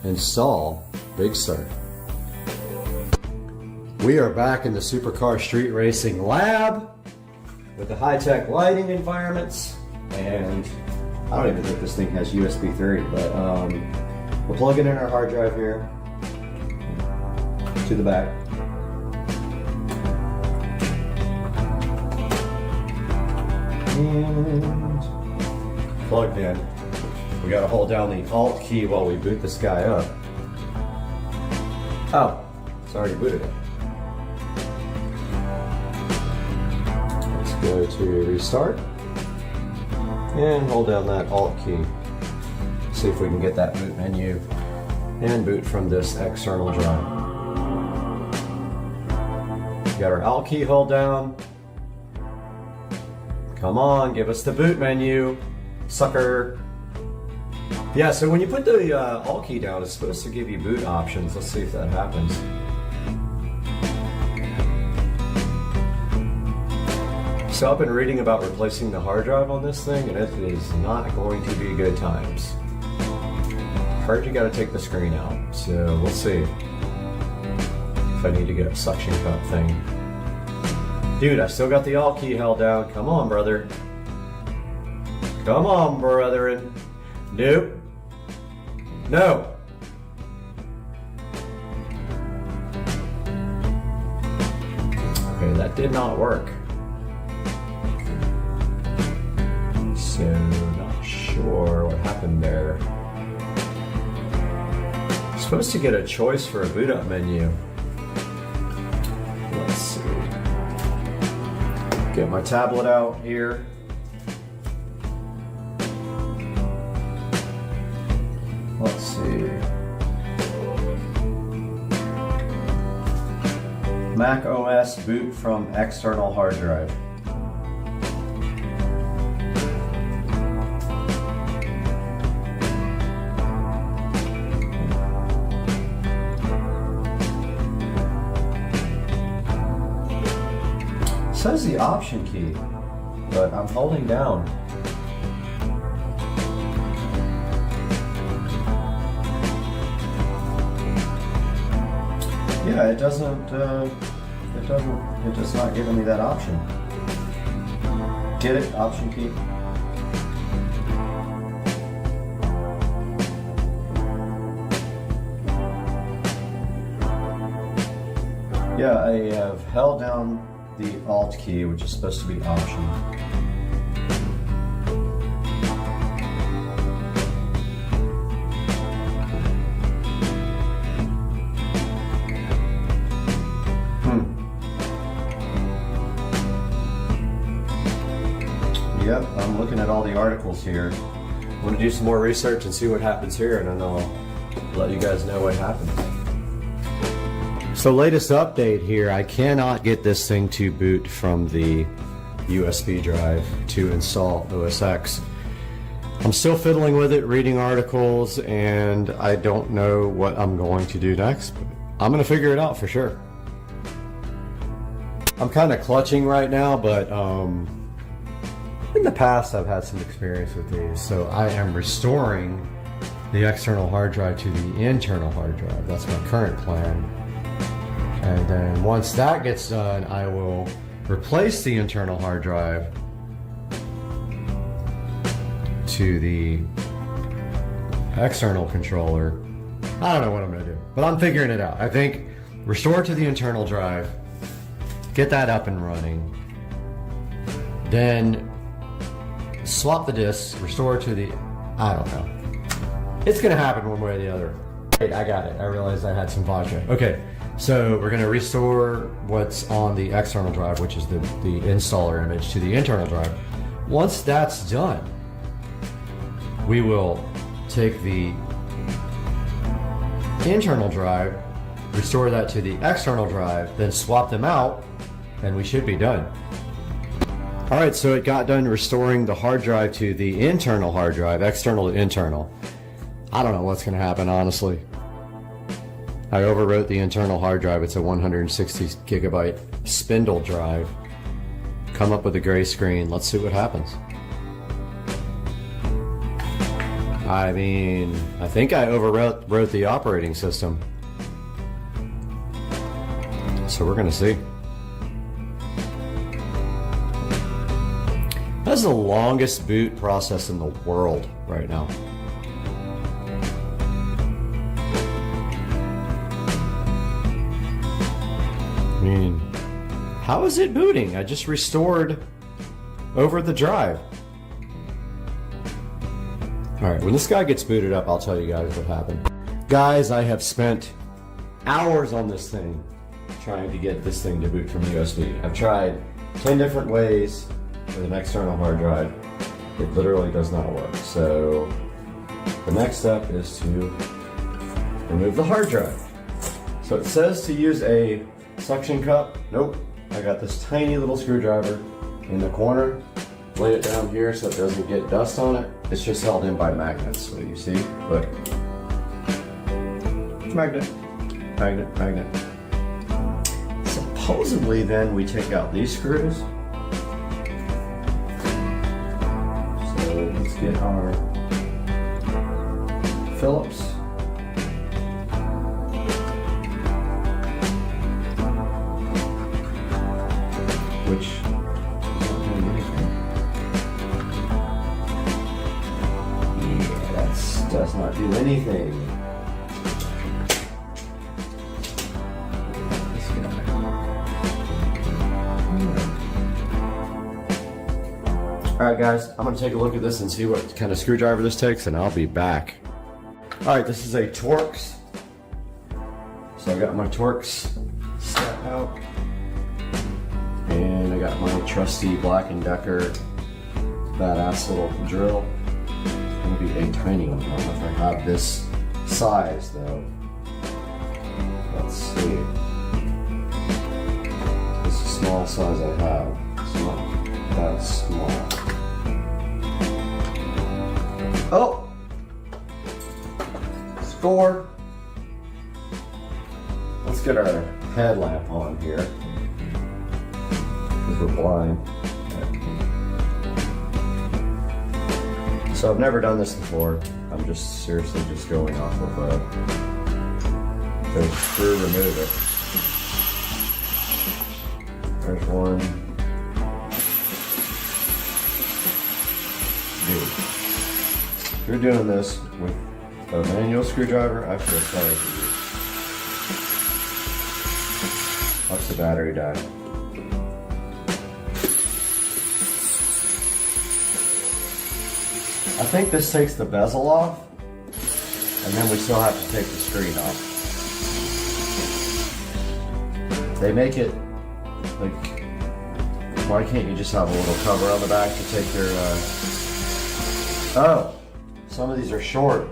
install Big Sur. We are back in the Supercar Street Racing Lab with the high-tech lighting environments, and I don't even think this thing has USB 3, but we're plugging in our hard drive here to the back. And plugged in. We gotta hold down the Alt key while we boot this guy up. Oh, it's already booted up. Let's go to restart and hold down that Alt key. See if we can get that boot menu and boot from this external drive. Got our Alt key held down. Come on, give us the boot menu, sucker. Yeah, so when you put the Alt key down, it's supposed to give you boot options. Let's see if that happens. So I've been reading about replacing the hard drive on this thing, and it is not going to be good times. Heard you gotta take the screen out, so we'll see if I need to get a suction cup thing. Dude, I still got the Alt key held down. Come on, brother. Come on, brethren. Nope. No. Okay, that did not work. So, not sure what happened there. I'm supposed to get a choice for a boot up menu. Let's see. Get my tablet out here. Let's see. Mac OS boot from external hard drive. It says the option key, but I'm holding down. Yeah, it does not give me that option. Get it? Option key. Yeah, I have held down the Alt key, which is supposed to be option. Yep, I'm looking at all the articles here. I'm going to do some more research and see what happens here, and then I'll let you guys know what happens. So latest update here, I cannot get this thing to boot from the USB drive to install OS X. I'm still fiddling with it, reading articles, and I don't know what I'm going to do next. But I'm going to figure it out for sure. I'm kind of clutching right now, but in the past I've had some experience with these. So I am restoring the external hard drive to the internal hard drive. That's my current plan. And then once that gets done, I will replace the internal hard drive to the external controller. I don't know what I'm going to do, but I'm figuring it out. I think restore to the internal drive, get that up and running, then swap the disks, restore to the, I don't know. It's going to happen one way or the other. Wait, I got it. I realized I had some vodka. Okay. So we're going to restore what's on the external drive, which is the installer image, to the internal drive. Once that's done, we will take the internal drive, restore that to the external drive, then swap them out, and we should be done. All right, so it got done restoring the hard drive to the internal hard drive, external to internal. I don't know what's going to happen, honestly. I overwrote the internal hard drive. It's a 160 gigabyte spindle drive. come up with a gray screen. Let's see what happens. I mean, I think I overwrote the operating system. So we're gonna see. That's the longest boot process in the world right now. I mean, how is it booting? I just restored over the drive. Alright, when this guy gets booted up, I'll tell you guys what happened. Guys, I have spent hours on this thing trying to get this thing to boot from USB. I've tried 10 different ways with an external hard drive. It literally does not work. So the next step is to remove the hard drive. So it says to use a suction cup. Nope. I got this tiny little screwdriver in the corner. Lay it down here so it doesn't get dust on it. It's just held in by magnets. So you see, look. Magnet, magnet, magnet. Supposedly then we take out these screws. So let's get our Phillips. Which does not do anything. Alright guys, I'm going to take a look at this and see what kind of screwdriver this takes, and I'll be back. Alright, this is a Torx. So I got my Torx set out. And I got my trusty Black & Decker badass little drill. It's going to be a tiny one. I don't know if I have this size though. Let's see. This is the small size I have. It's not that small. Oh! Score! Let's get our headlamp on here. Because we're blind. So I've never done this before. I'm just seriously just going off of the screw remover. There's one. Dude. If you're doing this with a manual screwdriver, I feel sorry for you. Watch the battery die. I think this takes the bezel off, and then we still have to take the screen off. They make it, like, why can't you just have a little cover on the back to take your, oh, some of these are short.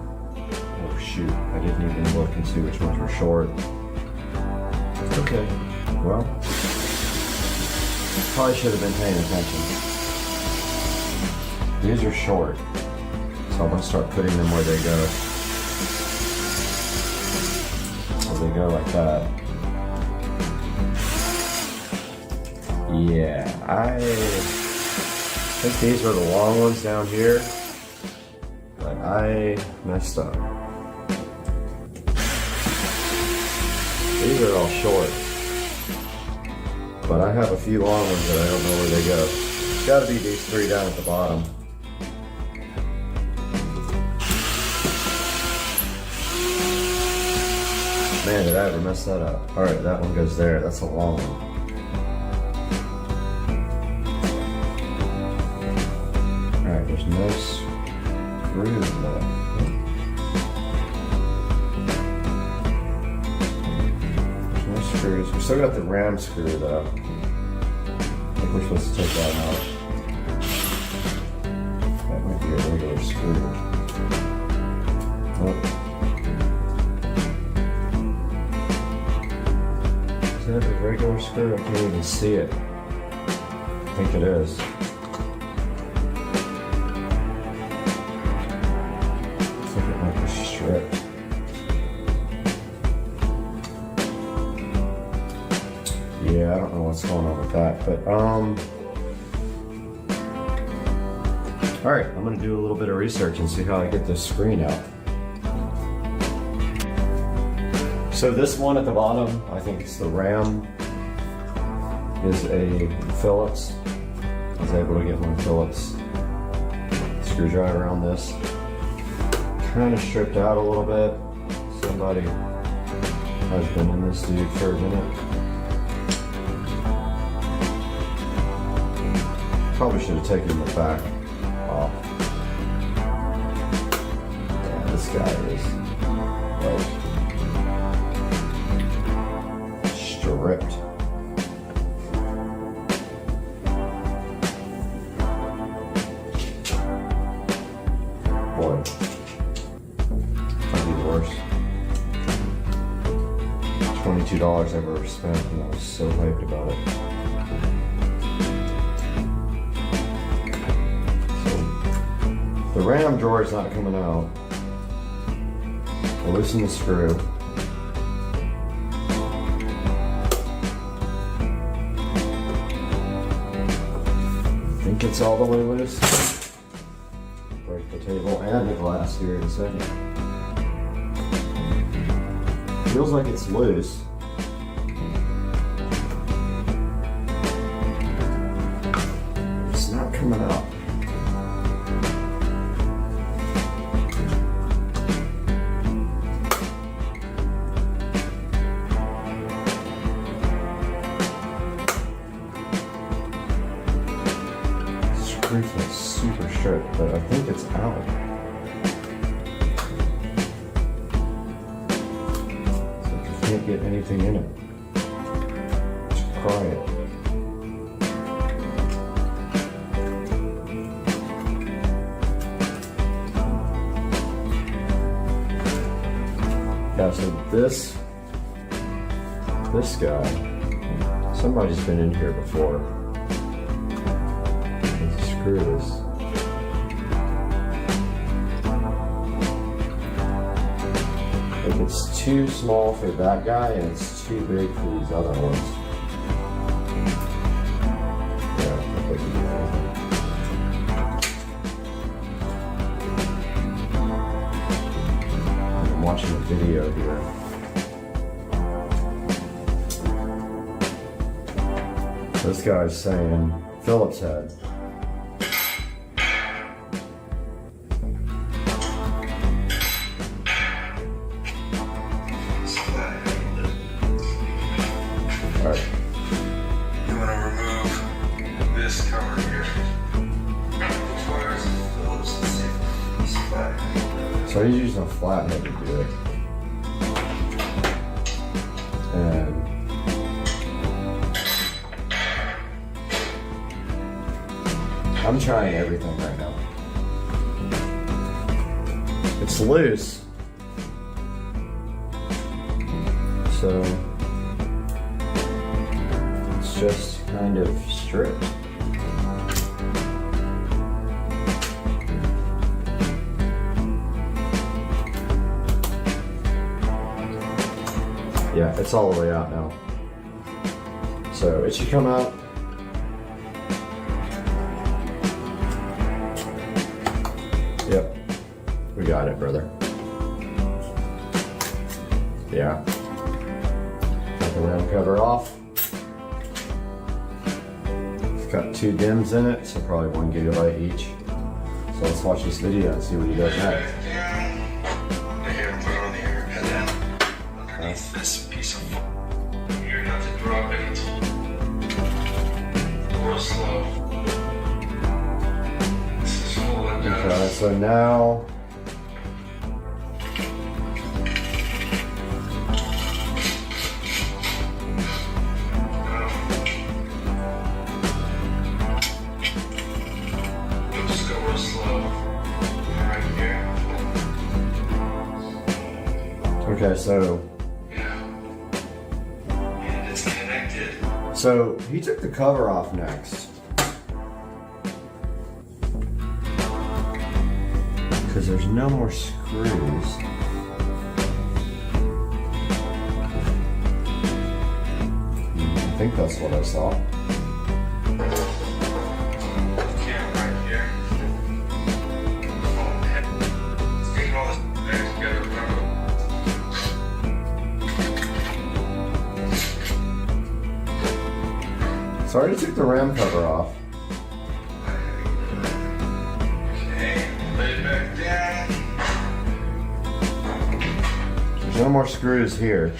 Oh shoot, I didn't even look and see which ones were short. Okay, well, probably should have been paying attention. These are short, so I'm going to start putting them where they go. So they go like that. Yeah, I think these are the long ones down here, but I messed up. These are all short, but I have a few long ones that I don't know where they go. It's got to be these three down at the bottom. Man, did I ever mess that up. Alright, that one goes there. That's a long one. Alright, there's no screws left. There's no screws. We still got the ram screw though. I think we're supposed to take that out. That might be a regular screw. Oh. Is that a regular screw? I can't even see it. I think it is. Looks like it might be stripped. Yeah, I don't know what's what's going on with that, but all right, I'm gonna do a little bit of research and see how I get this screen out. So this one at the bottom, I think it's the RAM, is a Phillips. I was able to get one Phillips screwdriver on this. Kind of stripped out a little bit. Somebody has been in this dude for a minute. Probably should have taken the back off. Yeah, this guy is like stripped. Boy, might be worse. $22 I've ever spent, and I was so hyped about it. So the RAM drawer is not coming out. I'll loosen the screw. I think it's all the way loose. Break the table and the glass here in a second. Feels like it's loose. It's not coming out. Screw feels super stripped, but I think it's out. Can't get anything in it. Just pry it. Yeah, so this guy, somebody's been in here before. Let's screw this. It's too small for that guy and it's too big for these other ones. Yeah, I think we can do that. I'm watching a video here. This guy's saying Phillips head. So he's using a flathead to do it. And I'm trying everything right now. It's loose. So it's just kind of stripped. Yeah, it's all the way out now. So it should come out. Yep, we got it, brother. Yeah. Got the rim cover off. It's got 2 DIMMs in it, so probably 1 gigabyte each. So let's watch this video and see what he does next. This piece of you're not to drop it real slow. This is full and down. Okay, so now just go real slow. Right here. okay, so So he took the cover off next. Because there's no more screws. think that's what I saw. Cam right here. Oh man. It's taking all this back together, remember? So I already took the RAM cover off. Okay, lay it back down. There's no more screws here.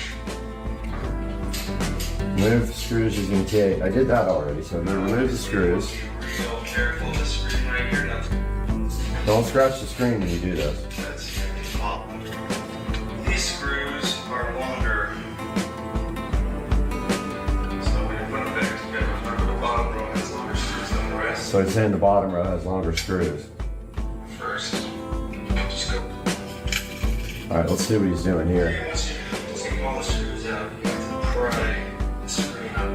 Remove screws using T8. I did that already, so I'm gonna remove the screws. Real careful, this screen right here. Don't scratch the screen when you do this. That's these screws are longer. So when you put them back together, remember the bottom row has longer screws than the rest. So it's saying the bottom row has longer screws. First, just go. Alright, let's see what he's doing here. Once you take all the screws out, you have to pry the screen up.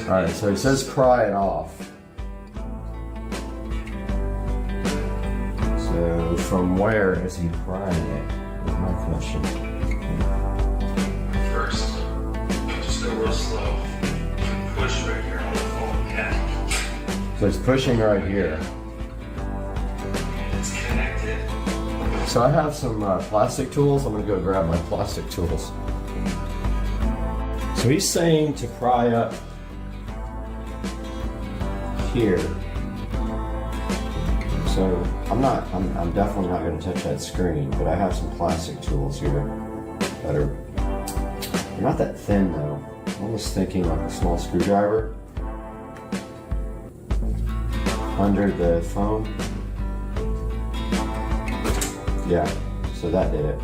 Alright, so he says pry it off. So from where is he prying it? Is my question. First, just go real slow. Push right here on the phone cap. So he's pushing right here. It's connected. So I have some plastic tools. I'm gonna go grab my plastic tools. So he's saying to pry up here. So I'm definitely not gonna touch that screen, but I have some plastic tools here that are, they're not that thin though. I'm almost thinking like a small screwdriver under the phone. Yeah, so that did it.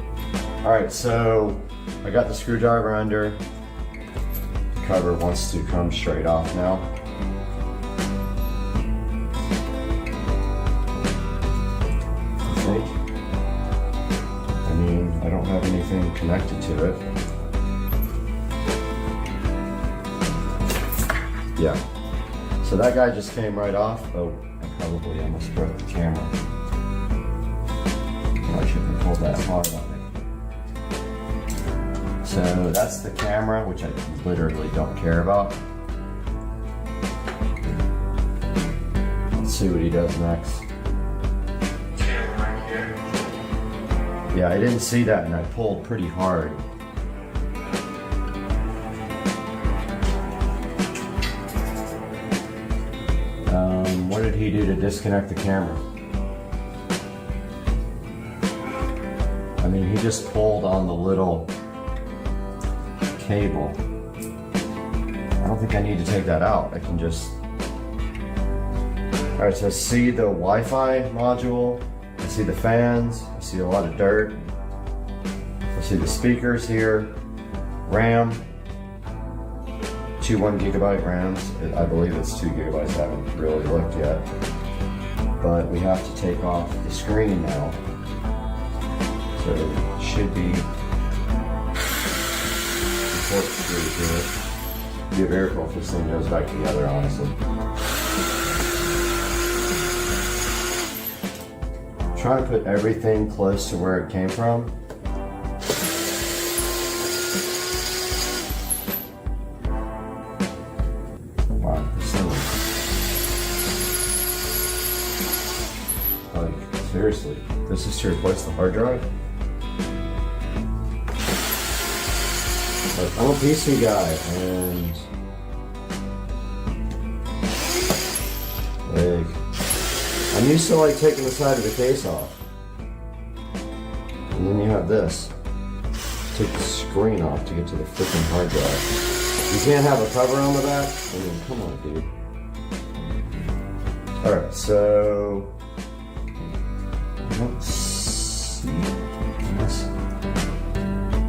All right, so I got the screwdriver under. The cover wants to come straight off now. I think. I mean, I don't have anything connected to it. Yeah. So that guy just came right off. Oh, I probably almost broke the camera. I shouldn't have pulled that hard on it. So that's the camera, which I literally don't care about. Let's see what he does next. Camera right here. Yeah, I didn't see that and I pulled pretty hard. What did he do to disconnect the camera? I mean, he just pulled on the little cable. I don't think I need to take that out. I can just... Alright, so I see the Wi-Fi module. I see the fans. I see a lot of dirt. I see the speakers here. RAM. 2 1GB RAMs. I believe it's 2 gigabytes. I haven't really looked yet. But we have to take off the screen now. So it should be important screws here. Be a miracle if this thing goes back together, honestly. I'm trying to put everything close to where it came from. Wow, this thing is... Like, seriously, this is to replace the hard drive? But I'm a PC guy, and like, I'm used to like taking the side of the case off. And then you have this. Take the screen off to get to the freaking hard drive. You can't have a cover on the back? I mean, come on, dude. Alright, so let's see.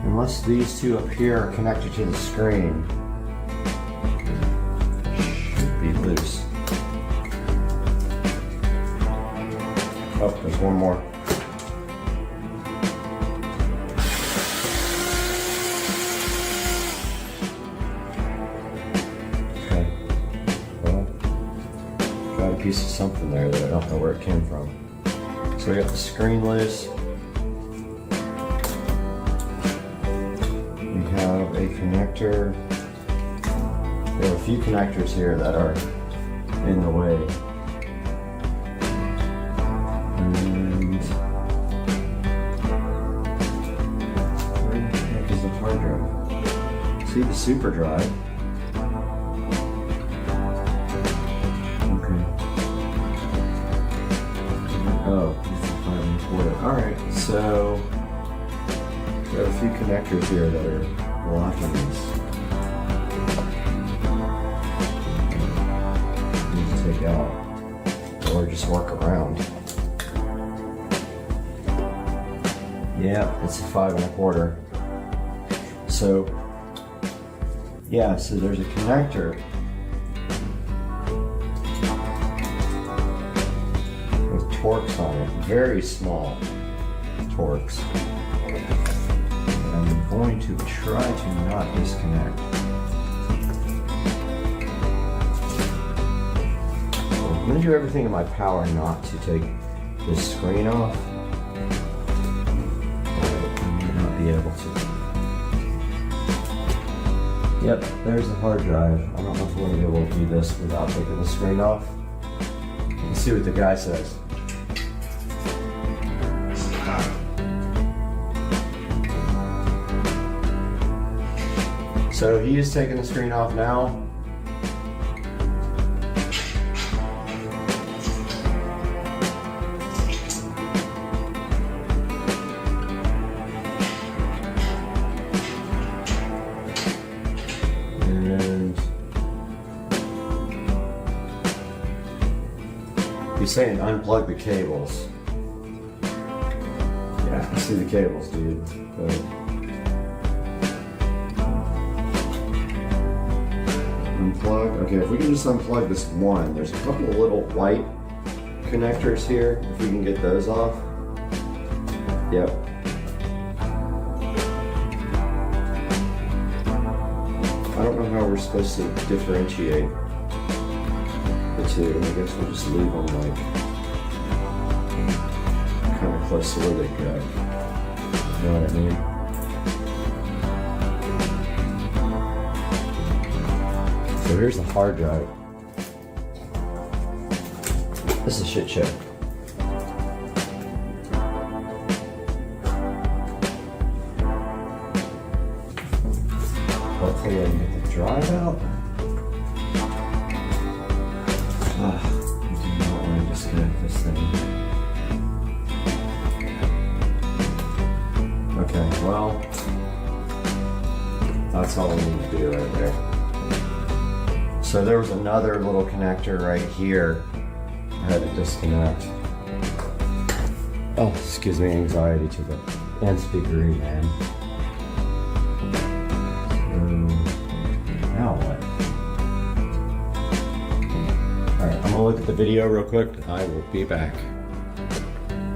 Unless these two up here are connected to the screen, should be loose. Oh, there's one more. Okay. Well, got a piece of something there that I don't know where it came from. So we got the screen loose. We have a connector There are a few connectors here that are in the way. And where the heck is the hard drive? See the super drive. Okay. Oh, it's the 5 1/4. Alright, so there are a few connectors here that are blocking this. Need to take out or just work around. Yeah, it's a 5 1/4. So yeah, so there's a connector with Torx on it, very small Torx. I'm going to try to not disconnect. I'm going to do everything in my power not to take this screen off. I may not be able to. Yep, there's the hard drive. I don't know if we're going to be able to do this without taking the screen off. Let's see what the guy says. So he is taking the screen off now. And he's saying unplug the cables. Yeah, I see the cables, dude. But unplug. Okay, if we can just unplug this one, there's a couple of little white connectors here. If we can get those off. Yep. I don't know how we're supposed to differentiate the two. I guess we'll just leave them like kind of close to where they go. You know what I mean? So here's the hard drive. This is a shit show. Hopefully I can get the drive out. I do not want to disconnect this thing. Okay, well, that's all we need to do right there. So there was another little connector right here I had to disconnect. Oh, this gives me anxiety to the end speakery, man. Now what? Alright, I'm gonna look at the video real quick. I will be back.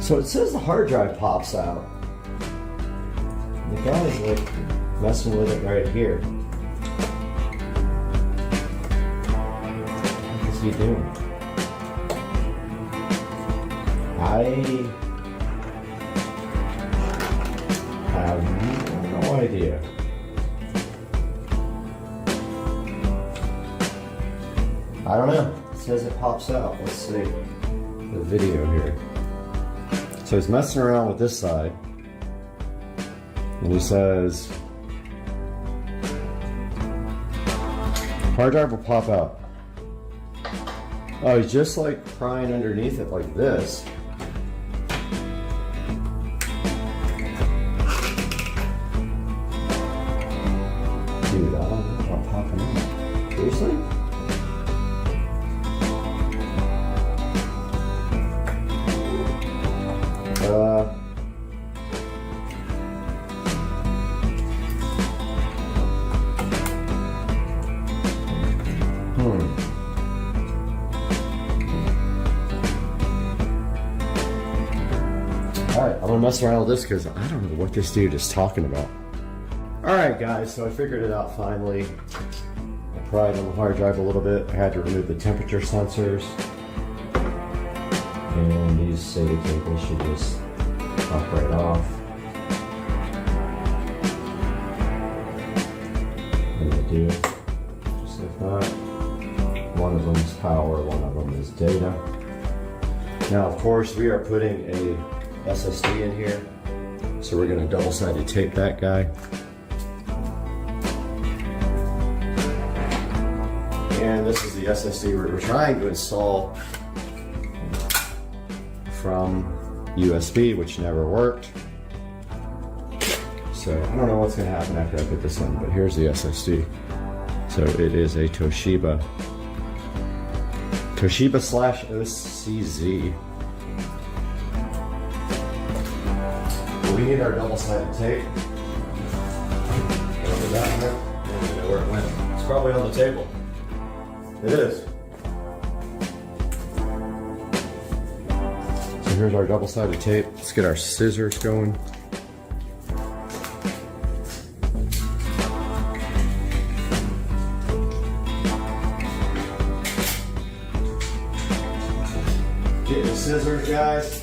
So it says the hard drive pops out. The guy's like messing with it right here. What is he doing? I have no idea. I don't know. It says it pops out. Let's see the video here. So he's messing around with this side. And he says, hard drive will pop out. Oh, he's just like prying underneath it like this. Dude, I don't know about popping out. Seriously? Alright, I'm gonna mess around with this because I don't know what this dude is talking about. Alright guys, so I figured it out finally. I pried on the hard drive a little bit. I had to remove the temperature sensors. And these SATA cables should just pop right off. And they do. Just like that. data. Now, of course, we are putting a SSD in here. So we're gonna double-sided tape that guy. And this is the SSD we're trying to install from USB, which never worked. So I don't know what's gonna happen after I put this in, but here's the SSD. So it is a Toshiba /OCZ. We need our double-sided tape. Wherever that went, I don't even know where it went. It's probably on the table. It is. So here's our double-sided tape. Let's get our scissors going. Get the scissors, guys.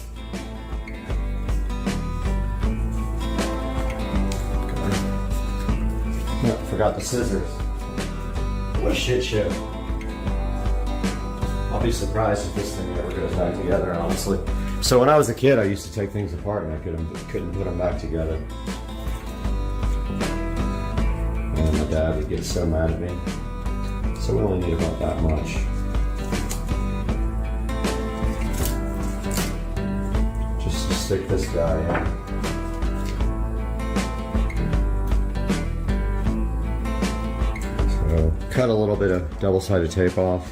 No, forgot the scissors. What a shit show. I'll be surprised if this thing ever goes back together, honestly. So when I was a kid, I used to take things apart and I couldn't put them back together. And my dad would get so mad at me. So we only need about that much. Just to stick this guy in. Cut a little bit of double-sided tape off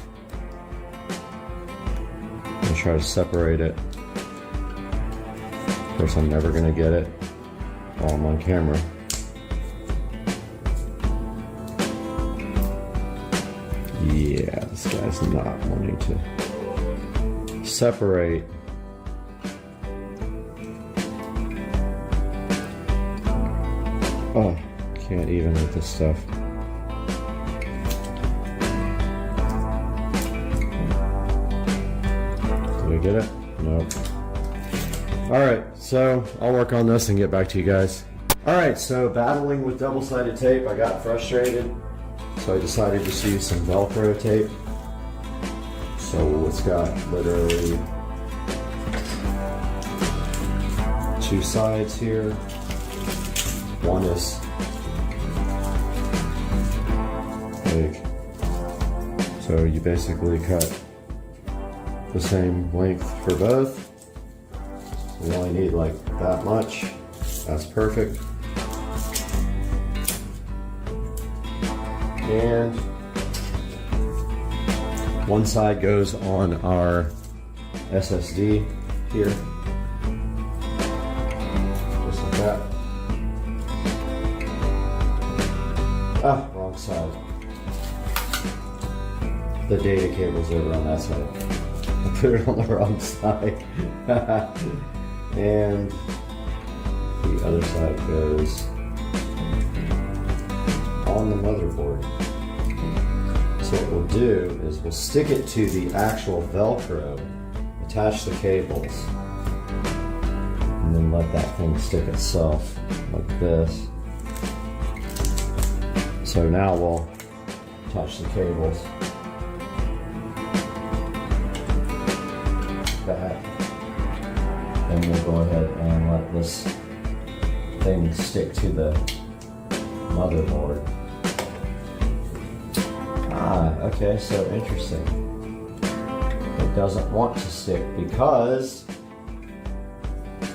and try to separate it. Of course, I'm never going to get it while I'm on camera. Yeah, this guy's not wanting to separate. Oh, can't even with this stuff. Get it? Nope. Alright, so I'll work on this and get back to you guys. Alright, so battling with double-sided tape, I got frustrated. So I decided to use some Velcro tape. So it's got literally 2 sides here. One is big. So you basically cut the same length for both. We only need like that much. That's perfect. And one side goes on our SSD here. Just like that. Ah, wrong side. The data cable's over on that side. I put it on the wrong side. And the other side goes on the motherboard. So what we'll do is we'll stick it to the actual Velcro, attach the cables, and then let that thing stick itself like this. So now we'll attach the cables back, and we'll go ahead and let this thing stick to the motherboard. Ah, okay, so interesting. It doesn't want to stick because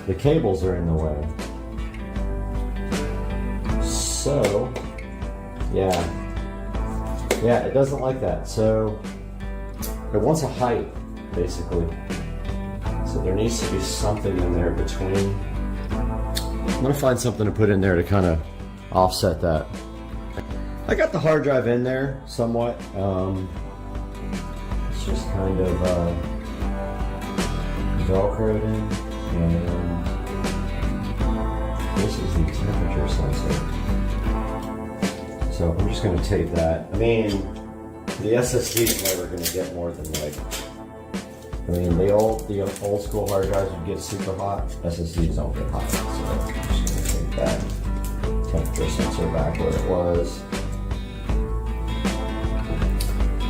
the cables are in the way. So, yeah, it doesn't like that. So it wants a height, basically. So there needs to be something in there between. I'm gonna find something to put in there to kind of offset that. I got the hard drive in there somewhat. It's just kind of Velcroed in, and this is the temperature sensor. So I'm just gonna tape that. I mean, the SSD is never gonna get more than like. I mean, the old school hard drives would get super hot. SSDs don't get hot, so I'm just gonna take that temperature sensor back where it was.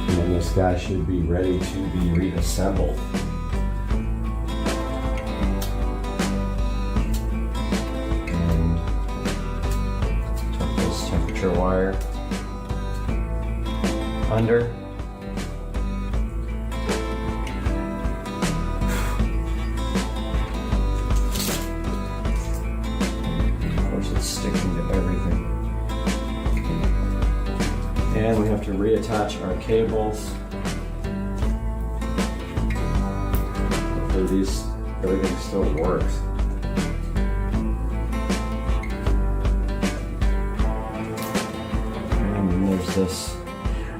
And And this guy should be ready to be reassembled. And tuck this temperature wire under. Of course, it's sticking to everything. And we have to reattach our cables. Hopefully everything still works. And then there's this.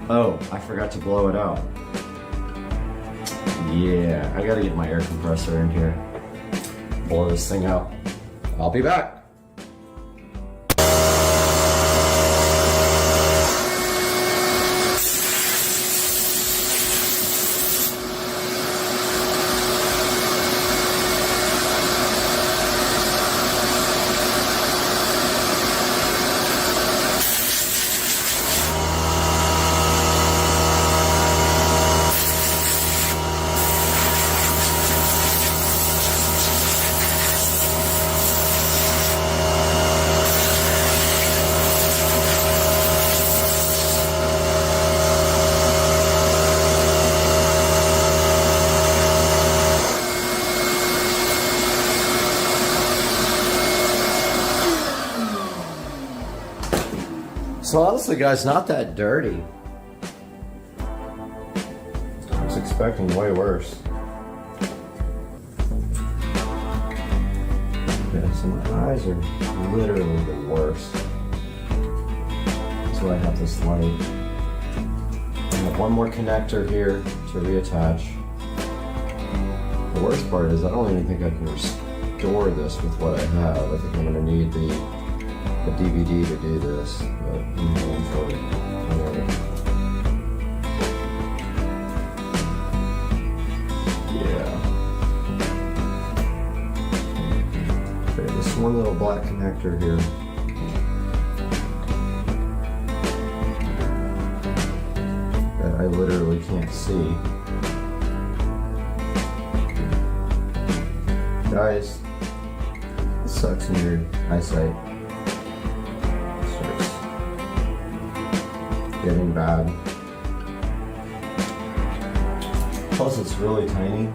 Oh, I forgot to blow it out. Yeah, I gotta get my air compressor in here. Blow this thing out. I'll be back. So honestly, guys, not that dirty. I was expecting way worse. Yeah, so my eyes are literally the worst. So I have this light. I have one more connector here to reattach. The worst part is I don't even think I can restore this with what I have. I think I'm going to need the DVD to do this, but I'm going for it. Whatever. Yeah. Okay, this one little black connector here. That I literally can't see. Guys, this sucks in your eyesight. Getting bad. Plus it's really tiny.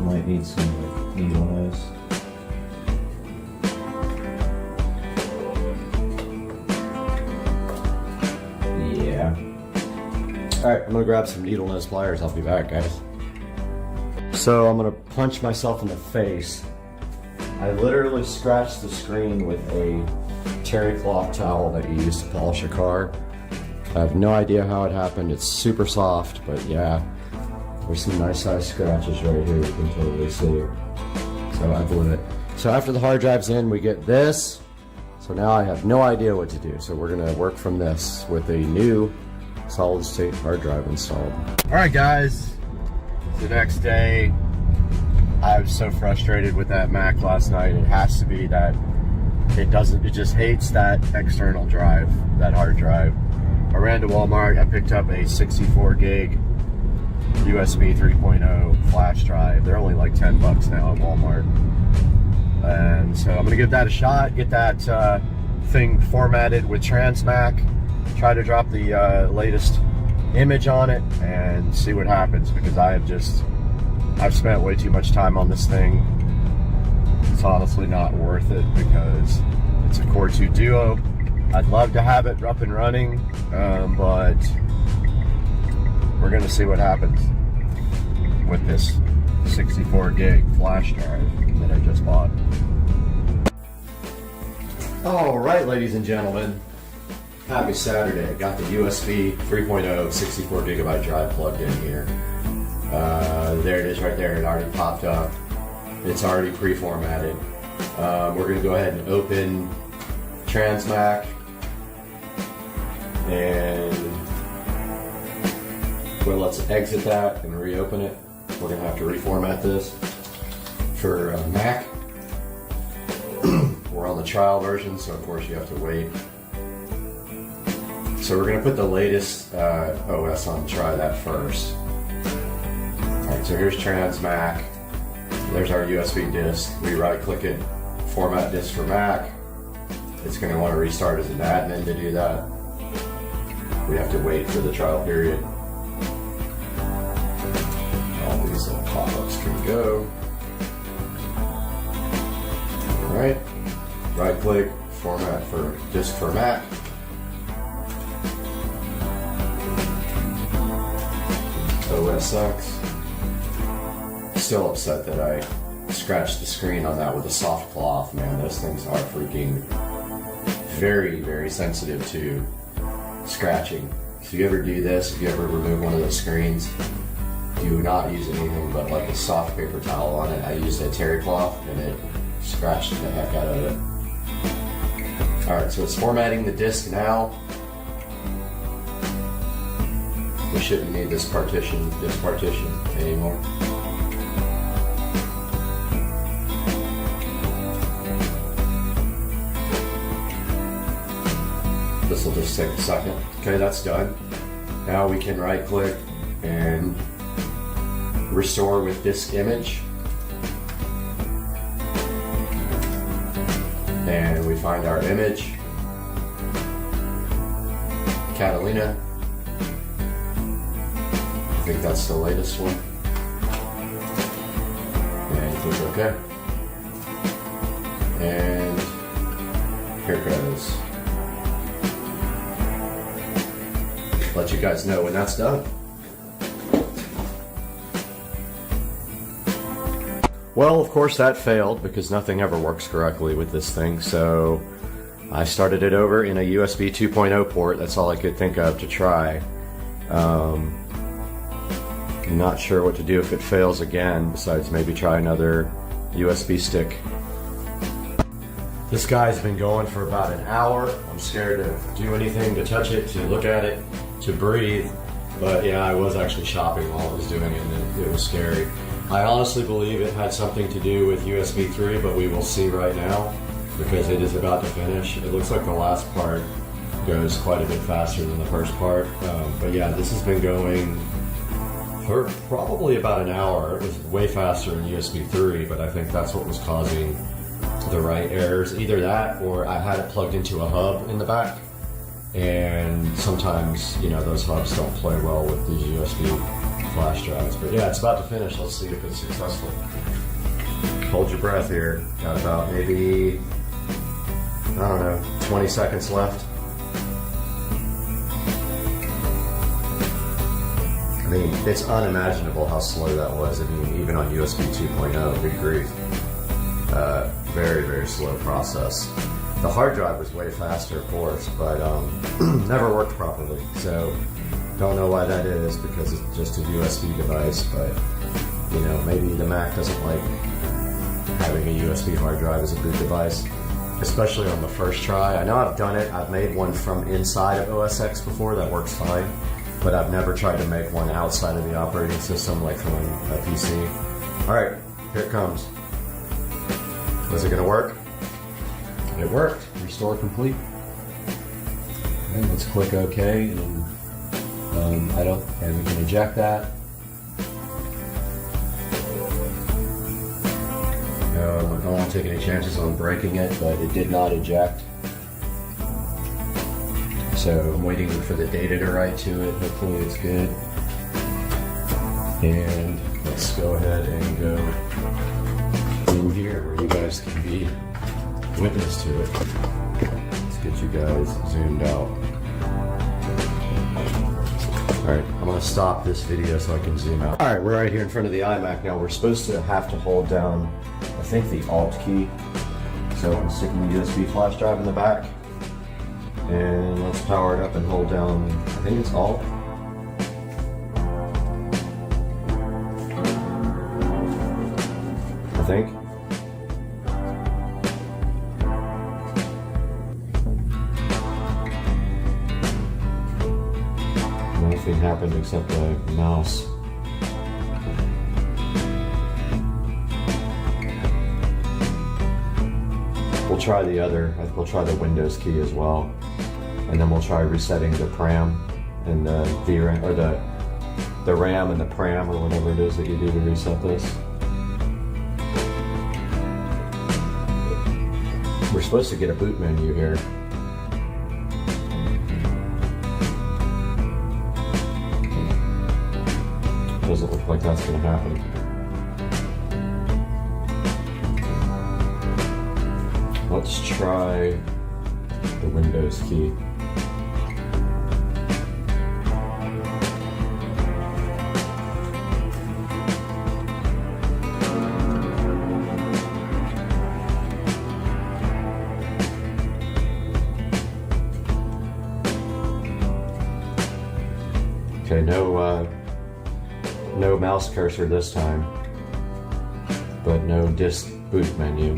Might need some like needle nose. Yeah. Alright, I'm gonna grab some needle nose pliers. I'll be back, guys. So I'm gonna punch myself in the face. I literally scratched the screen with a terry cloth towel that you use to polish a car. I have no idea how it happened. It's super soft, but yeah, there's some nice size scratches right here. You can totally see. So I blew it. So after the hard drive's in, we get this. So now I have no idea what to do. So we're gonna work from this with a new solid state hard drive installed. All right, guys. It's the next day. I was so frustrated with that Mac last night. It has to be that it just hates that external drive, that hard drive. I ran to Walmart, I picked up a 64 gig USB 3.0 flash drive. They're only like 10 bucks now at Walmart. And so I'm gonna give that a shot, get that thing formatted with Transmac, try to drop the latest image on it and see what happens, because I've spent way too much time on this thing. It's honestly not worth it because it's a Core 2 Duo. I'd love to have it up and running, but we're gonna see what happens with this 64 gig flash drive that I just bought. All right, ladies and gentlemen, happy Saturday. I got the USB 3.0 64 gigabyte drive plugged in here. There it is right there. It already popped up. It's already pre-formatted. We're going to go ahead and open Transmac, and well, let's exit that and reopen it. We're going to have to reformat this for Mac. We're on the trial version, so of course you have to wait. So we're gonna put the latest OS on, try that first. Alright, so here's Trans Mac. There's our USB disk. We right click it, format disk for Mac. It's gonna want to restart as an admin to do that. We have to wait for the trial period. All these little pop-ups can go. Alright, right click, format for disk for Mac. OS sucks. Still upset that I scratched the screen on that with a soft cloth, man. Those things are freaking very, very sensitive to scratching. If you ever do this, if you ever remove one of those screens, do not use anything but like a soft paper towel on it. I used a terry cloth and it scratched the heck out of it. Alright, so it's formatting the disk now. We shouldn't need this partition anymore. This will just take a second. Okay, that's done. Now we can right click and restore with disk image. And we find our image, Catalina. I think that's the latest one. And click OK. And here it goes. Let you guys know when that's done. Well, of course that failed because nothing ever works correctly with this thing, so I started it over in a USB 2.0 port. That's all I could think of to try. I'm not sure what to do if it fails again, besides maybe try another USB stick. This guy's been going for about an hour. I'm scared to do anything, to touch it, to look at it, to breathe. But yeah, I was actually shopping while I was doing it, and it was scary. I honestly believe it had something to do with USB 3, but we will see right now because it is about to finish. It looks like the last part goes quite a bit faster than the first part. But yeah, this has been going for probably about an hour. It was way faster in USB 3, but I think that's what was causing the right errors. Either that or I had it plugged into a hub in the back. And sometimes, you know, those hubs don't play well with these USB flash drives. But yeah, it's about to finish. Let's see if it's successful. Hold your breath here. Got about maybe, I don't know, 20 seconds left. I mean, it's unimaginable how slow that was. I mean, even on USB 2.0, good grief. Very, very slow process. The hard drive was way faster, of course, but never worked properly. So, don't know why that is, because it's just a USB device, but, you know, maybe the Mac doesn't like having a USB hard drive as a boot device, especially on the first try. I know I've done it. I've made one from inside of OS X before. That works fine. But I've never tried to make one outside of the operating system, like from a PC. All right, here it comes. Was it gonna work? It worked. Restore complete. Okay, let's click OK, and and we can eject that. I don't want to take any chances on breaking it, but it did not eject. So I'm waiting for the data to write to it. Hopefully it's good. And let's go ahead and go in here where you guys can be witness to it. Let's get you guys zoomed out. Alright, I'm going to stop this video so I can zoom out. Alright, we're right here in front of the iMac now. We're supposed to have to hold down, I think, the Alt key. So I'm sticking the USB flash drive in the back. And let's power it up and hold down, I think it's Alt. I think. Nothing happened except the mouse. We'll try the other, we'll try the Windows key as well. and then we'll try resetting the pram and the VRAM, or the RAM and the pram, or whatever it is that you do to reset this. We're supposed to get a boot menu here. Doesn't look like that's going to happen. Let's try the Windows key. Okay, no mouse cursor this time, but no disk boot menu.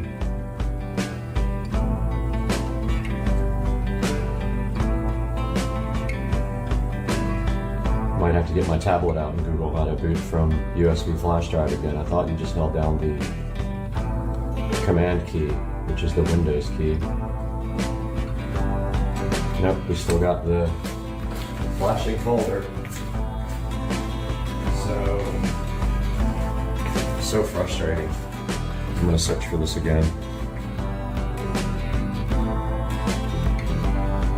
Might have to get my tablet out and Google how to boot from USB flash drive again. I thought you just held down the command key, which is the Windows key. Nope, we still got the flashing folder. So frustrating. I'm gonna search for this again.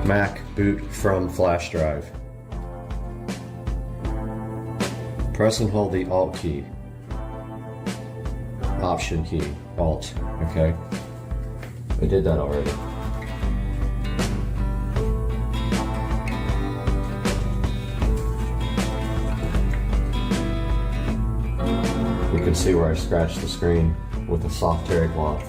Mac boot from flash drive. Press and hold the Alt key. Option key. Alt. Okay. I did that already. You can see where I scratched the screen with a soft terry cloth.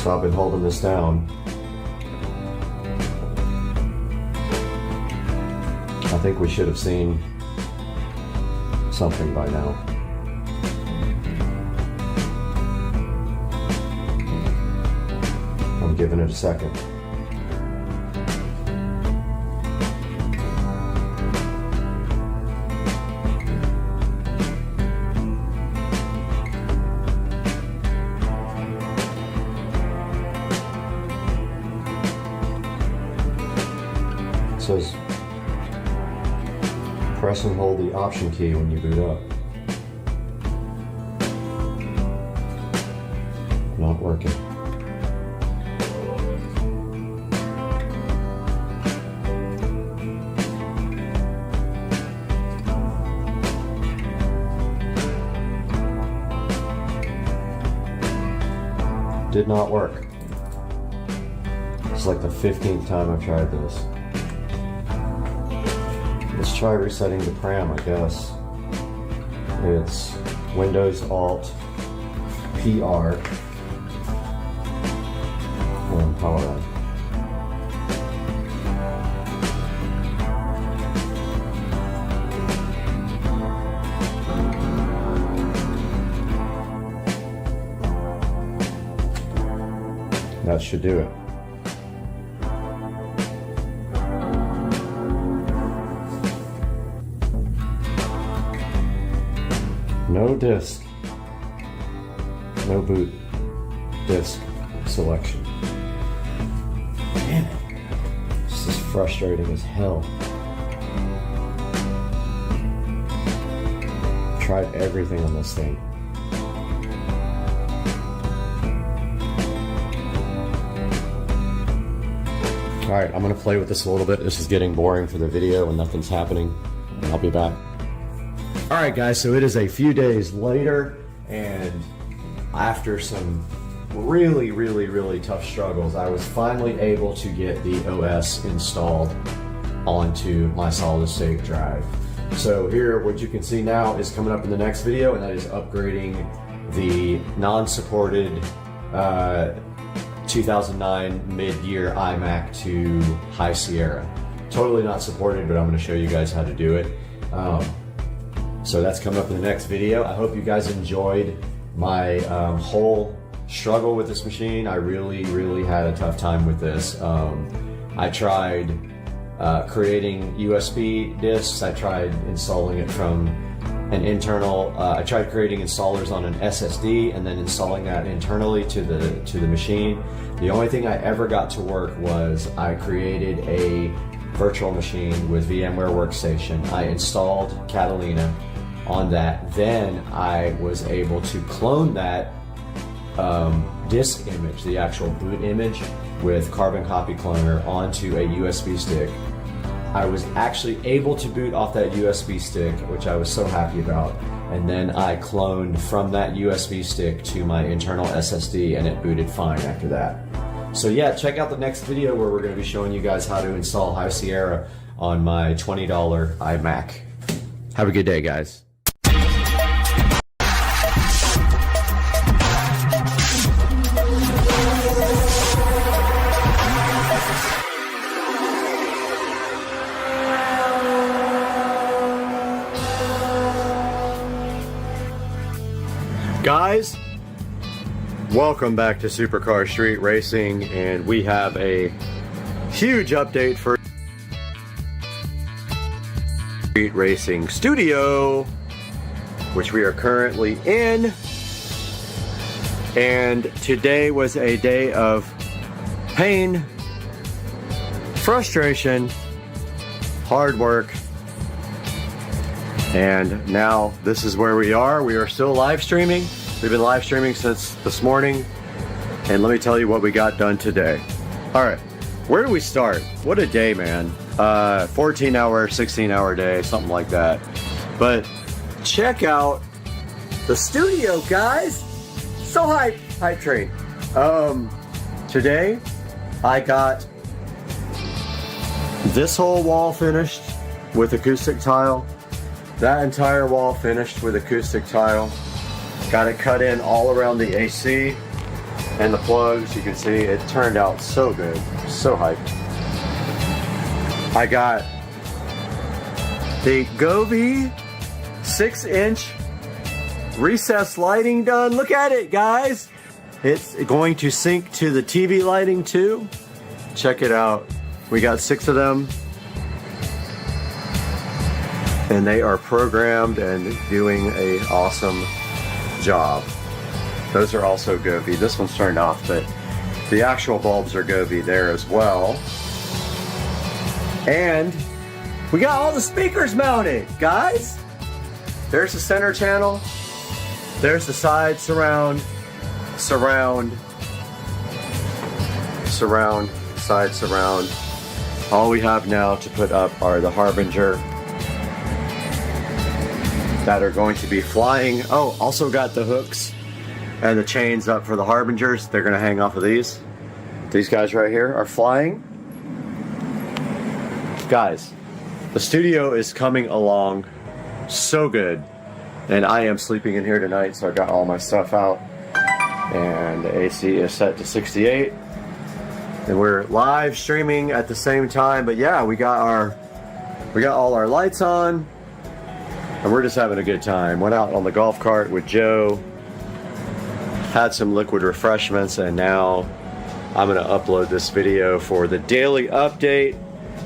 So I've been holding this down. I think we should have seen something by now. I'm giving it a second. It says press and hold the Option key when you boot up. Not working. Did not work. It's like the 15th time I've tried this. Let's try resetting the pram, I guess. It's Windows Alt PR and power on. That should do it. No disk, no boot disk selection. Damn it. This is frustrating as hell. Tried everything on this thing. Alright, I'm gonna play with this a little bit. This is getting boring for the video and nothing's happening. And I'll be back. Alright guys, so it is a few days later, and after some really tough struggles, I was finally able to get the OS installed onto my solid state drive. So here, what you can see now is coming up in the next video, and that is upgrading the non-supported 2009 mid-year iMac to High Sierra. Totally not supported, but I'm going to show you guys how to do it. So that's coming up in the next video. I hope you guys enjoyed my whole struggle with this machine. I really had a tough time with this. I tried creating USB disks. I tried installing it from an internal. I tried creating installers on an SSD and then installing that internally to the machine. The only thing I ever got to work was I created a virtual machine with VMware Workstation. I installed Catalina on that. Then I was able to clone that disk image, the actual boot image, with Carbon Copy Cloner onto a USB stick. I was actually able to boot off that USB stick, which I was so happy about. And then I cloned from that USB stick to my internal SSD, and it booted fine after that. So yeah, check out the next video where we're going to be showing you guys how to install High Sierra on my $20 iMac. Have a good day, guys. Guys, welcome back to Supercar Street Racing, and we have a huge update for Street Racing Studio, which we are currently in. And today was a day of pain, frustration, hard work, and now this is where we are. We are still live streaming. We've been live streaming since this morning, and let me tell you what we got done today. All right, where do we start? What a day, man. 14-hour, 16-hour day, something like that. But check out the studio, guys. So hype train. Today I got this whole wall finished with acoustic tile. That entire wall finished with acoustic tile. Got it cut in all around the AC and the plugs. You can see it turned out so good, so hyped. I got the Govee 6-inch recessed lighting done. Look at it, guys. It's going to sync to the TV lighting too. Check it out. We got 6 of them, and they are programmed and doing an awesome job. Those are also Govee. This one's turned off, but the actual bulbs are Govee there as well. And we got all the speakers mounted, guys. There's the center channel. There's the side surround, side surround. All we have now to put up are the Harbinger that are going to be flying. Oh, also got the hooks and the chains up for the Harbingers. They're gonna hang off of these. These guys right here are flying. Guys, the studio is coming along so good, and I am sleeping in here tonight, so I got all my stuff out, and the AC is set to 68, and we're live streaming at the same time. But yeah, we got all our lights on, and we're just having a good time. Went out on the golf cart with Joe, had some liquid refreshments, and now I'm gonna upload this video for the daily update.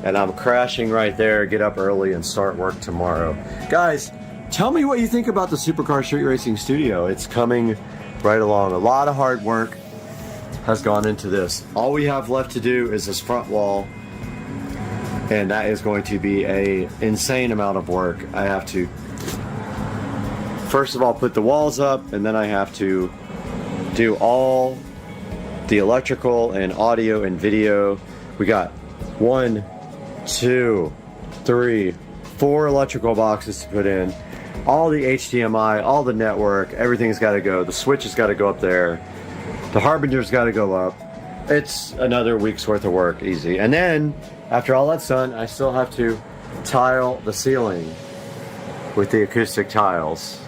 And I'm crashing right there, get up early and start work tomorrow. Guys, tell me what you think about the Supercar Street Racing Studio. It's coming right along. A lot of hard work has gone into this. All we have left to do is this front wall, and that is going to be an insane amount of work. I have to, first of all, put the walls up, and then I have to do all the electrical and audio and video. We got 1, 2, 3, 4 electrical boxes to put in, all the HDMI, all the network, everything's got to go. The switch has got to go up there. The Harbinger's got to go up. It's another week's worth of work, easy. And then after all that's done, I still have to tile the ceiling with the acoustic tiles.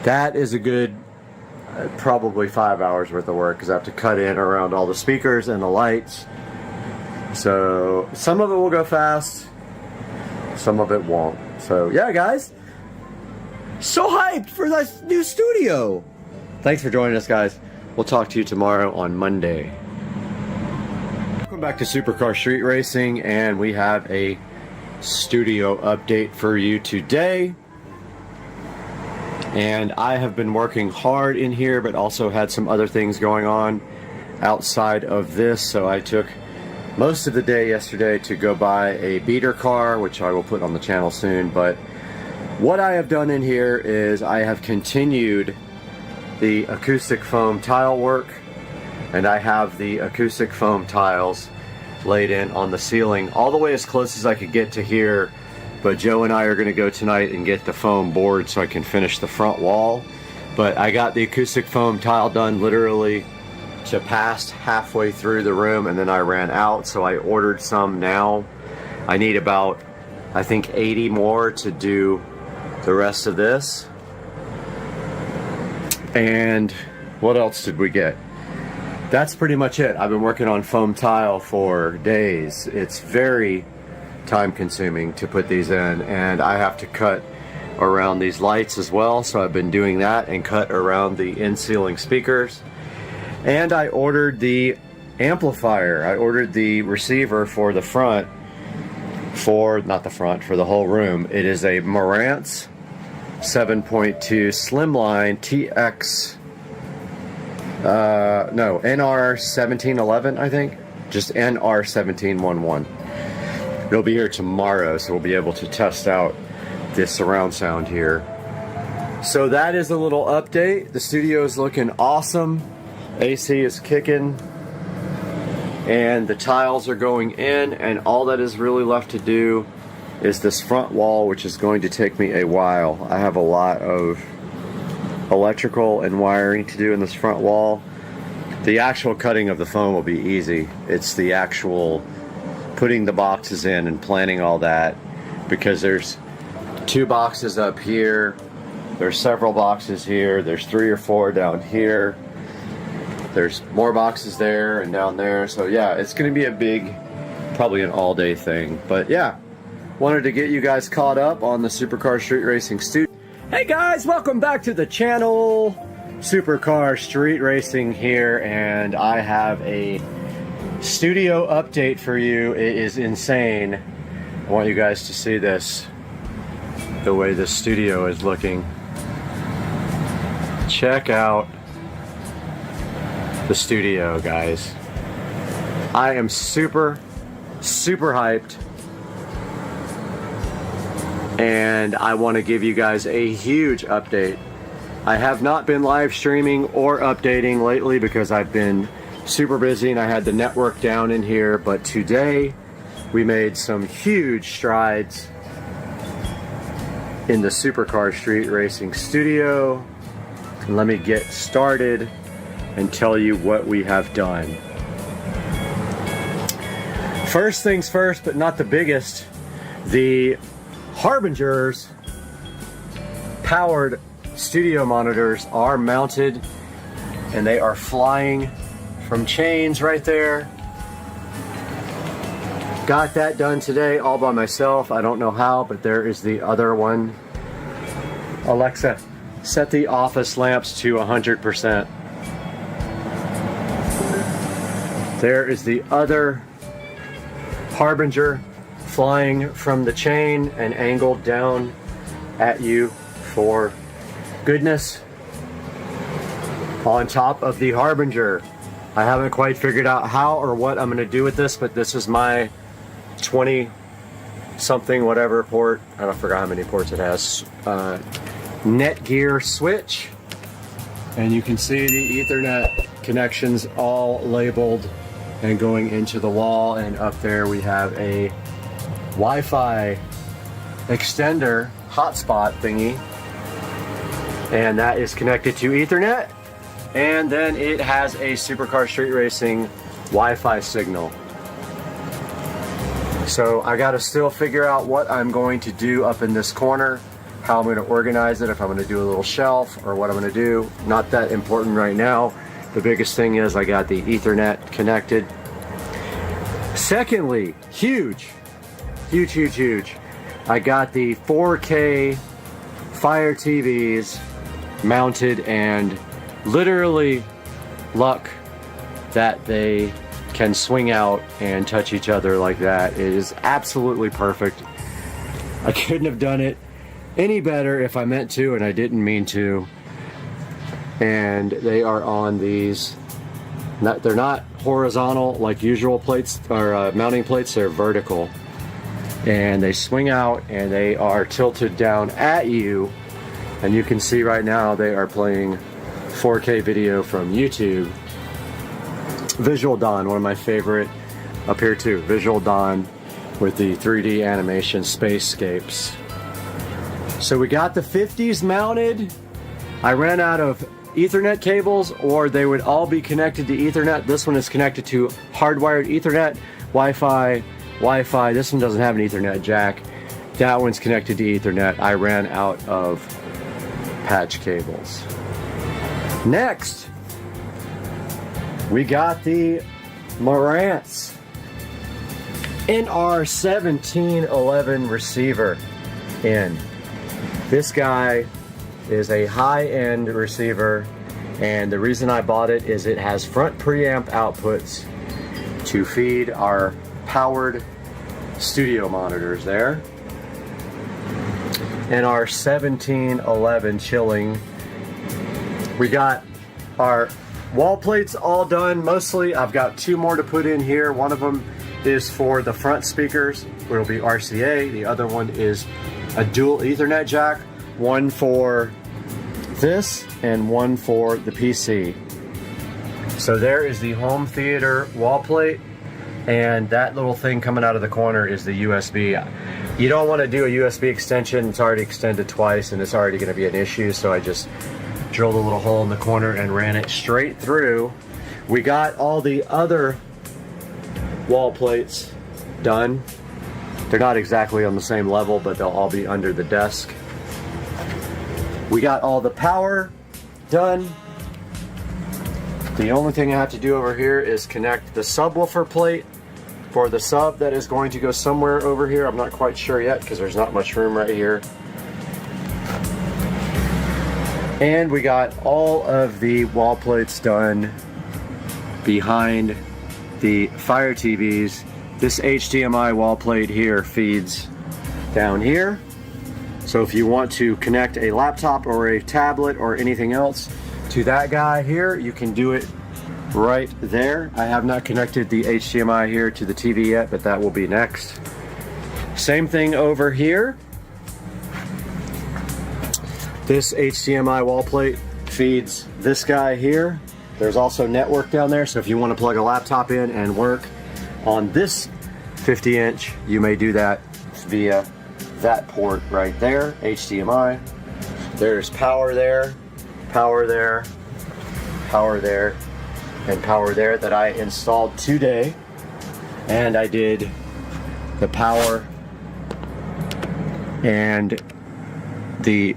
That is a good probably 5 hours worth of work, because I have to cut in around all the speakers and the lights. So some of it will go fast, some of it won't. So yeah, guys, so hyped for this new studio. Thanks for joining us, guys. We'll talk to you tomorrow on Monday. Welcome back to Supercar Street Racing, and we have a studio update for you today. And I have been working hard in here, but also had some other things going on outside of this. So I took most of the day yesterday to go buy a beater car, which I will put on the channel soon. But what I have done in here is I have continued the acoustic foam tile work, and I have the acoustic foam tiles laid in on the ceiling all the way as close as I could get to here. But Joe and I are going to go tonight and get the foam board so I can finish the front wall. But I got the acoustic foam tile done literally to past halfway through the room, and then I ran out, so I ordered some now. I need about, I think, 80 more to do the rest of this. And what else did we get? That's pretty much it. I've been working on foam tile for days. It's very time consuming to put these in, and I have to cut around these lights as well, so I've been doing that, and cut around the in-ceiling speakers. And I ordered the amplifier. I ordered the receiver for the front, for the whole room. It is a Marantz 7.2 Slimline TX NR1711, I think. Just NR1711. It'll be here tomorrow, so we'll be able to test out this surround sound here. So that is a little update. The studio is looking awesome. AC is kicking. And the tiles are going in, and all that is really left to do is this front wall, which is going to take me a while. I have a lot of electrical and wiring to do in this front wall. The actual cutting of the foam will be easy. It's the actual putting the boxes in and planning all that, because there's 2 boxes up here, there's several boxes here, there's 3 or 4 down here, there's more boxes there and down there. So yeah, it's gonna be a big, probably an all-day thing. But yeah, wanted to get you guys caught up on the Supercar Street Racing Studio. Hey guys, welcome back to the channel. Supercar Street Racing here, and I have a studio update for you. It is insane. I want you guys to see this, the way the studio is looking. Check out the studio, guys. I am super hyped, and I want to give you guys a huge update. I have not been live streaming or updating lately because I've been super busy and I had the network down in here, but today we made some huge strides in the Supercar Street Racing Studio. And let me get started and tell you what we have done. First things first, but not the biggest, the Harbinger's powered studio monitors are mounted, and they are flying from chains right there. Got that done today all by myself. I don't know how, but there is the other one. Alexa, set the office lamps to 100%. There is the other Harbinger flying from the chain and angled down at you for goodness. On top of the Harbinger. I haven't quite figured out how or what I'm going to do with this, but this is my 20 something whatever port. I don't forget how many ports it has. Netgear switch. And you can see the Ethernet connections all labeled and going into the wall. And up there we have a Wi-Fi extender hotspot thingy. And that is connected to Ethernet. And then it has a Supercar Street Racing Wi-Fi signal. So I gotta still figure out what I'm going to do up in this corner, how I'm gonna organize it, if I'm gonna do a little shelf or what I'm gonna do. Not that important right now. The biggest thing is I got the Ethernet connected. Secondly, huge. I got the 4K Fire TVs mounted, and literally luck that they can swing out and touch each other like that. It is absolutely perfect. I couldn't have done it any better if I meant to, and I didn't mean to. And they are on these, they're not horizontal like usual plates or mounting plates, they're vertical. And they swing out and they are tilted down at you. And you can see right now they are playing 4K video from YouTube. Visual Dawn, one of my favorite up here too. Visual Dawn with the 3D animation spacescapes. So we got the 50s mounted. I ran out of Ethernet cables, or they would all be connected to Ethernet. This one is connected to hardwired Ethernet, Wi-Fi. This one doesn't have an Ethernet jack. That one's connected to Ethernet. I ran out of patch cables. Next, we got the Marantz NR1711 receiver in. This guy is a high-end receiver, and the reason I bought it is it has front preamp outputs to feed our powered studio monitors there, and our 1711 chilling. We got our wall plates all done mostly. I've got 2 more to put in here. One of them is for the front speakers, which will be RCA. The other one is a dual Ethernet jack, one for this and one for the PC. So there is the home theater wall plate, and that little thing coming out of the corner is the USB. You don't want to do a USB extension. It's already extended twice and it's already going to be an issue, so I just drilled a little hole in the corner and ran it straight through. We got all the other wall plates done. They're not exactly on the same level, but they'll all be under the desk. We got all the power done. The only thing I have to do over here is connect the subwoofer plate for the sub that is going to go somewhere over here. I'm not quite sure yet because there's not much room right here. And we got all of the wall plates done behind the Fire TVs. This HDMI wall plate here feeds down here. So if you want to connect a laptop or a tablet or anything else to that guy here, you can do it right there. I have not connected the HDMI here to the TV yet, but that will be next. Same thing over here. This HDMI wall plate feeds this guy here. There's also network down there, so if you want to plug a laptop in and work on this 50-inch, you may do that via that port right there, HDMI. There's power there, power there, power there, and power there that I installed today. And I did the power and the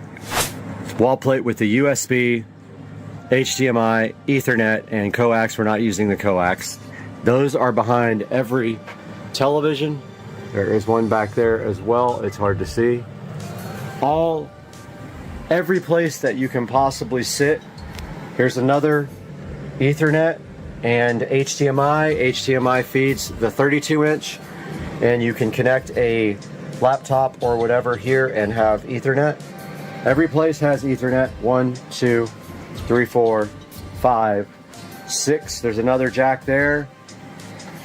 wall plate with the USB, HDMI, Ethernet, and coax. We're not using the coax. Those are behind every television. There is one back there as well. It's hard to see. Every place that you can possibly sit. Here's another Ethernet and HDMI. HDMI feeds the 32-inch, and you can connect a laptop or whatever here and have Ethernet. Every place has Ethernet. 1, 2, 3, 4, 5, 6. There's another jack there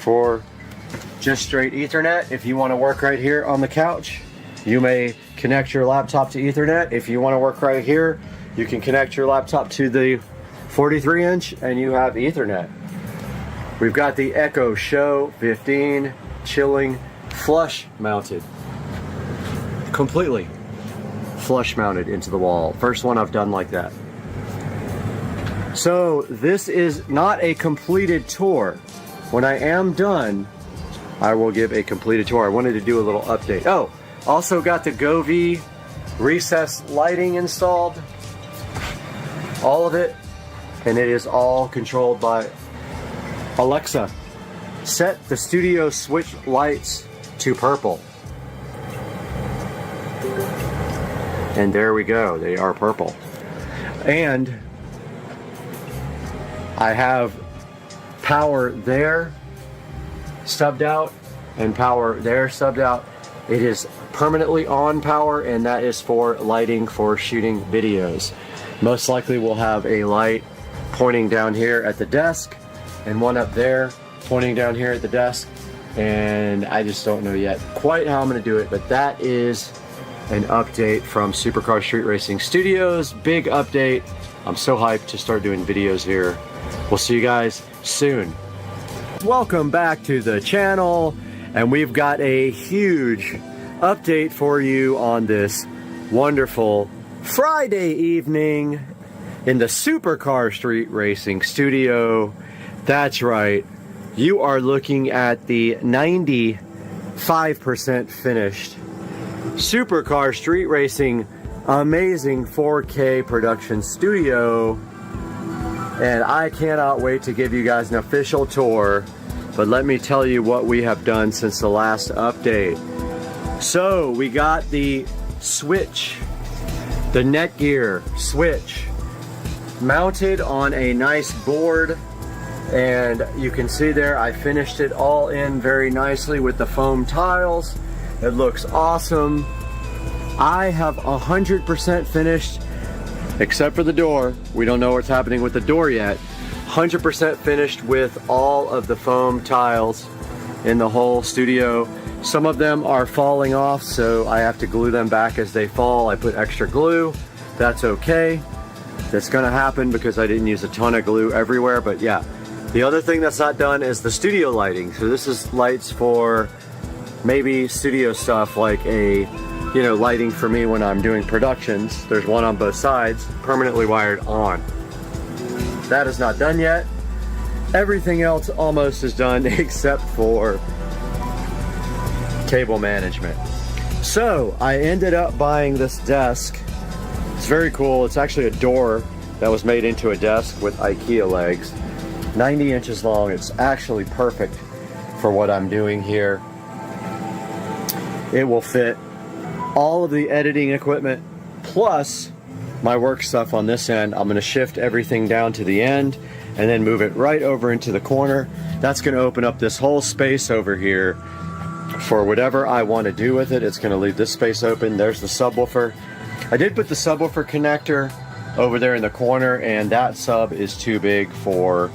for just straight Ethernet. If you want to work right here on the couch, you may connect your laptop to Ethernet. If you want to work right here, you can connect your laptop to the 43-inch and you have Ethernet. We've got the Echo Show 15 chilling flush mounted. Completely flush mounted into the wall. First one I've done like that. So this is not a completed tour. When I am done, I will give a completed tour. I wanted to do a little update. Oh, also got the Govee recessed lighting installed. All of it. And it is all controlled by Alexa. Set the studio switch lights to purple. And there we go. They are purple. And I have power there subbed out and power there subbed out. It is permanently on power, and that is for lighting for shooting videos. Most likely we'll have a light pointing down here at the desk and one up there pointing down here at the desk, and I just don't know yet quite how I'm going to do it, but that is an update from Supercar Street Racing Studios. Big update. I'm so hyped to start doing videos here. We'll see you guys soon. Welcome back to the channel, and we've got a huge update for you on this wonderful Friday evening in the Supercar Street Racing Studio. That's right, you are looking at the 95% finished Supercar Street Racing amazing 4K production studio, and I cannot wait to give you guys an official tour. But let me tell you what we have done since the last update. So we got the switch, the Netgear switch, mounted on a nice board, and you can see there I finished it all in very nicely with the foam tiles. It looks awesome. I have 100% finished, except for the door. We don't know what's happening with the door yet. 100% finished with all of the foam tiles in the whole studio. Some of them are falling off, so I have to glue them back as they fall. I put extra glue. That's okay. That's gonna happen because I didn't use a ton of glue everywhere, but yeah. The other thing that's not done is the studio lighting. So this is lights for maybe studio stuff, like a, you know, lighting for me when I'm doing productions. There's one on both sides, permanently wired on. That is not done yet. Everything else almost is done except for cable management. So I ended up buying this desk. It's very cool. It's actually a door that was made into a desk with IKEA legs. 90 inches long. It's actually perfect for what I'm doing here. It will fit all of the editing equipment plus my work stuff on this end. I'm going to shift everything down to the end and then move it right over into the corner. That's going to open up this whole space over here for whatever I want to do with it. It's going to leave this space open. There's the subwoofer. I did put the subwoofer connector over there in the corner, and that sub is too big for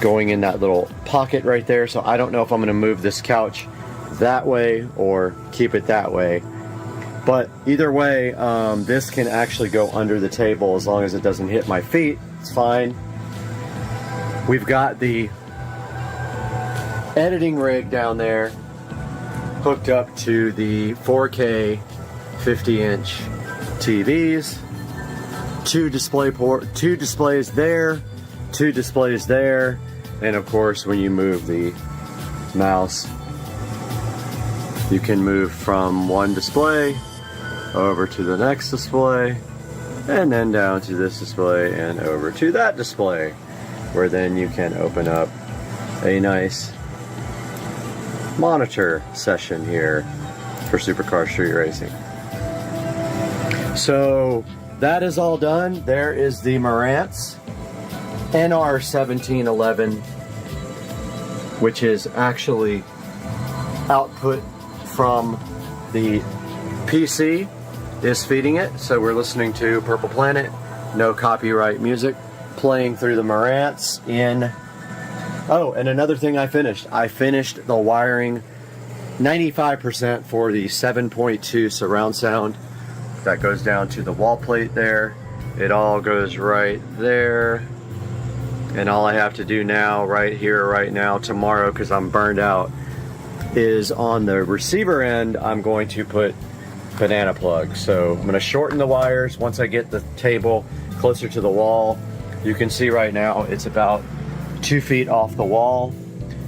going in that little pocket right there. So I don't know if I'm going to move this couch that way or keep it that way. But either way, this can actually go under the table as long as it doesn't hit my feet. It's fine. We've got the editing rig down there hooked up to the 4K 50-inch TVs. Two displays there, two displays there, and of course when you move the mouse, you can move from one display over to the next display, and then down to this display and over to that display, where then you can open up a nice monitor session here for Supercar Street Racing. So that is all done. There is the Marantz NR1711, which is actually output from the PC is feeding it. So we're listening to Purple Planet, no copyright music, playing through the Marantz in... Oh, and another thing I finished the wiring 95% for the 7.2 surround sound. That goes down to the wall plate there. It all goes right there. And all I have to do now, right here, right now, tomorrow, because I'm burned out, is on the receiver end, I'm going to put banana plugs. So I'm going to shorten the wires once I get the table closer to the wall. You can see right now it's about 2 feet off the wall.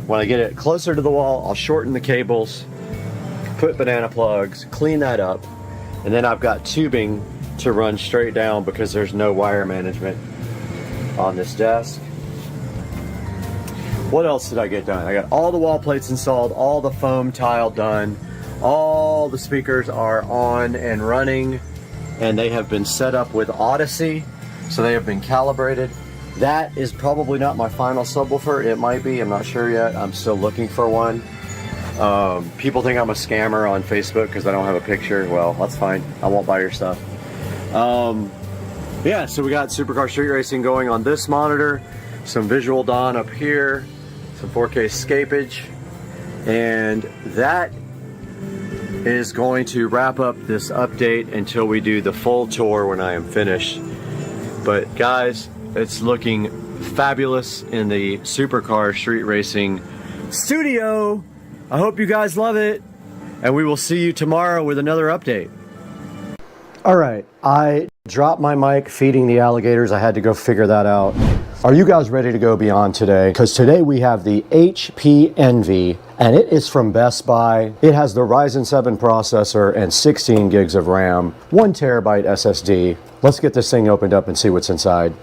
When I get it closer to the wall, I'll shorten the cables, put banana plugs, clean that up, and then I've got tubing to run straight down because there's no wire management on this desk. What else did I get done? I got all the wall plates installed, all the foam tile done, all the speakers are on and running, and they have been set up with Odyssey, so they have been calibrated. That is probably not my final subwoofer. It might be, I'm not sure yet. I'm still looking for one. People think I'm a scammer on Facebook because I don't have a picture. Well, that's fine. I won't buy your stuff. Yeah, so we got Supercar Street Racing going on this monitor, some Visual Dawn up here, some 4K scapage, and that is going to wrap up this update until we do the full tour when I am finished. But guys, it's looking fabulous in the Supercar Street Racing studio. I hope you guys love it, and we will see you tomorrow with another update. All right, I dropped my mic feeding the alligators. I had to go figure that out. Are you guys ready to go beyond today? Because today we have the HP Envy, and it is from Best Buy. It has the Ryzen 7 processor and 16 gigs of RAM, 1 terabyte SSD. Let's get this thing opened up and see what's inside.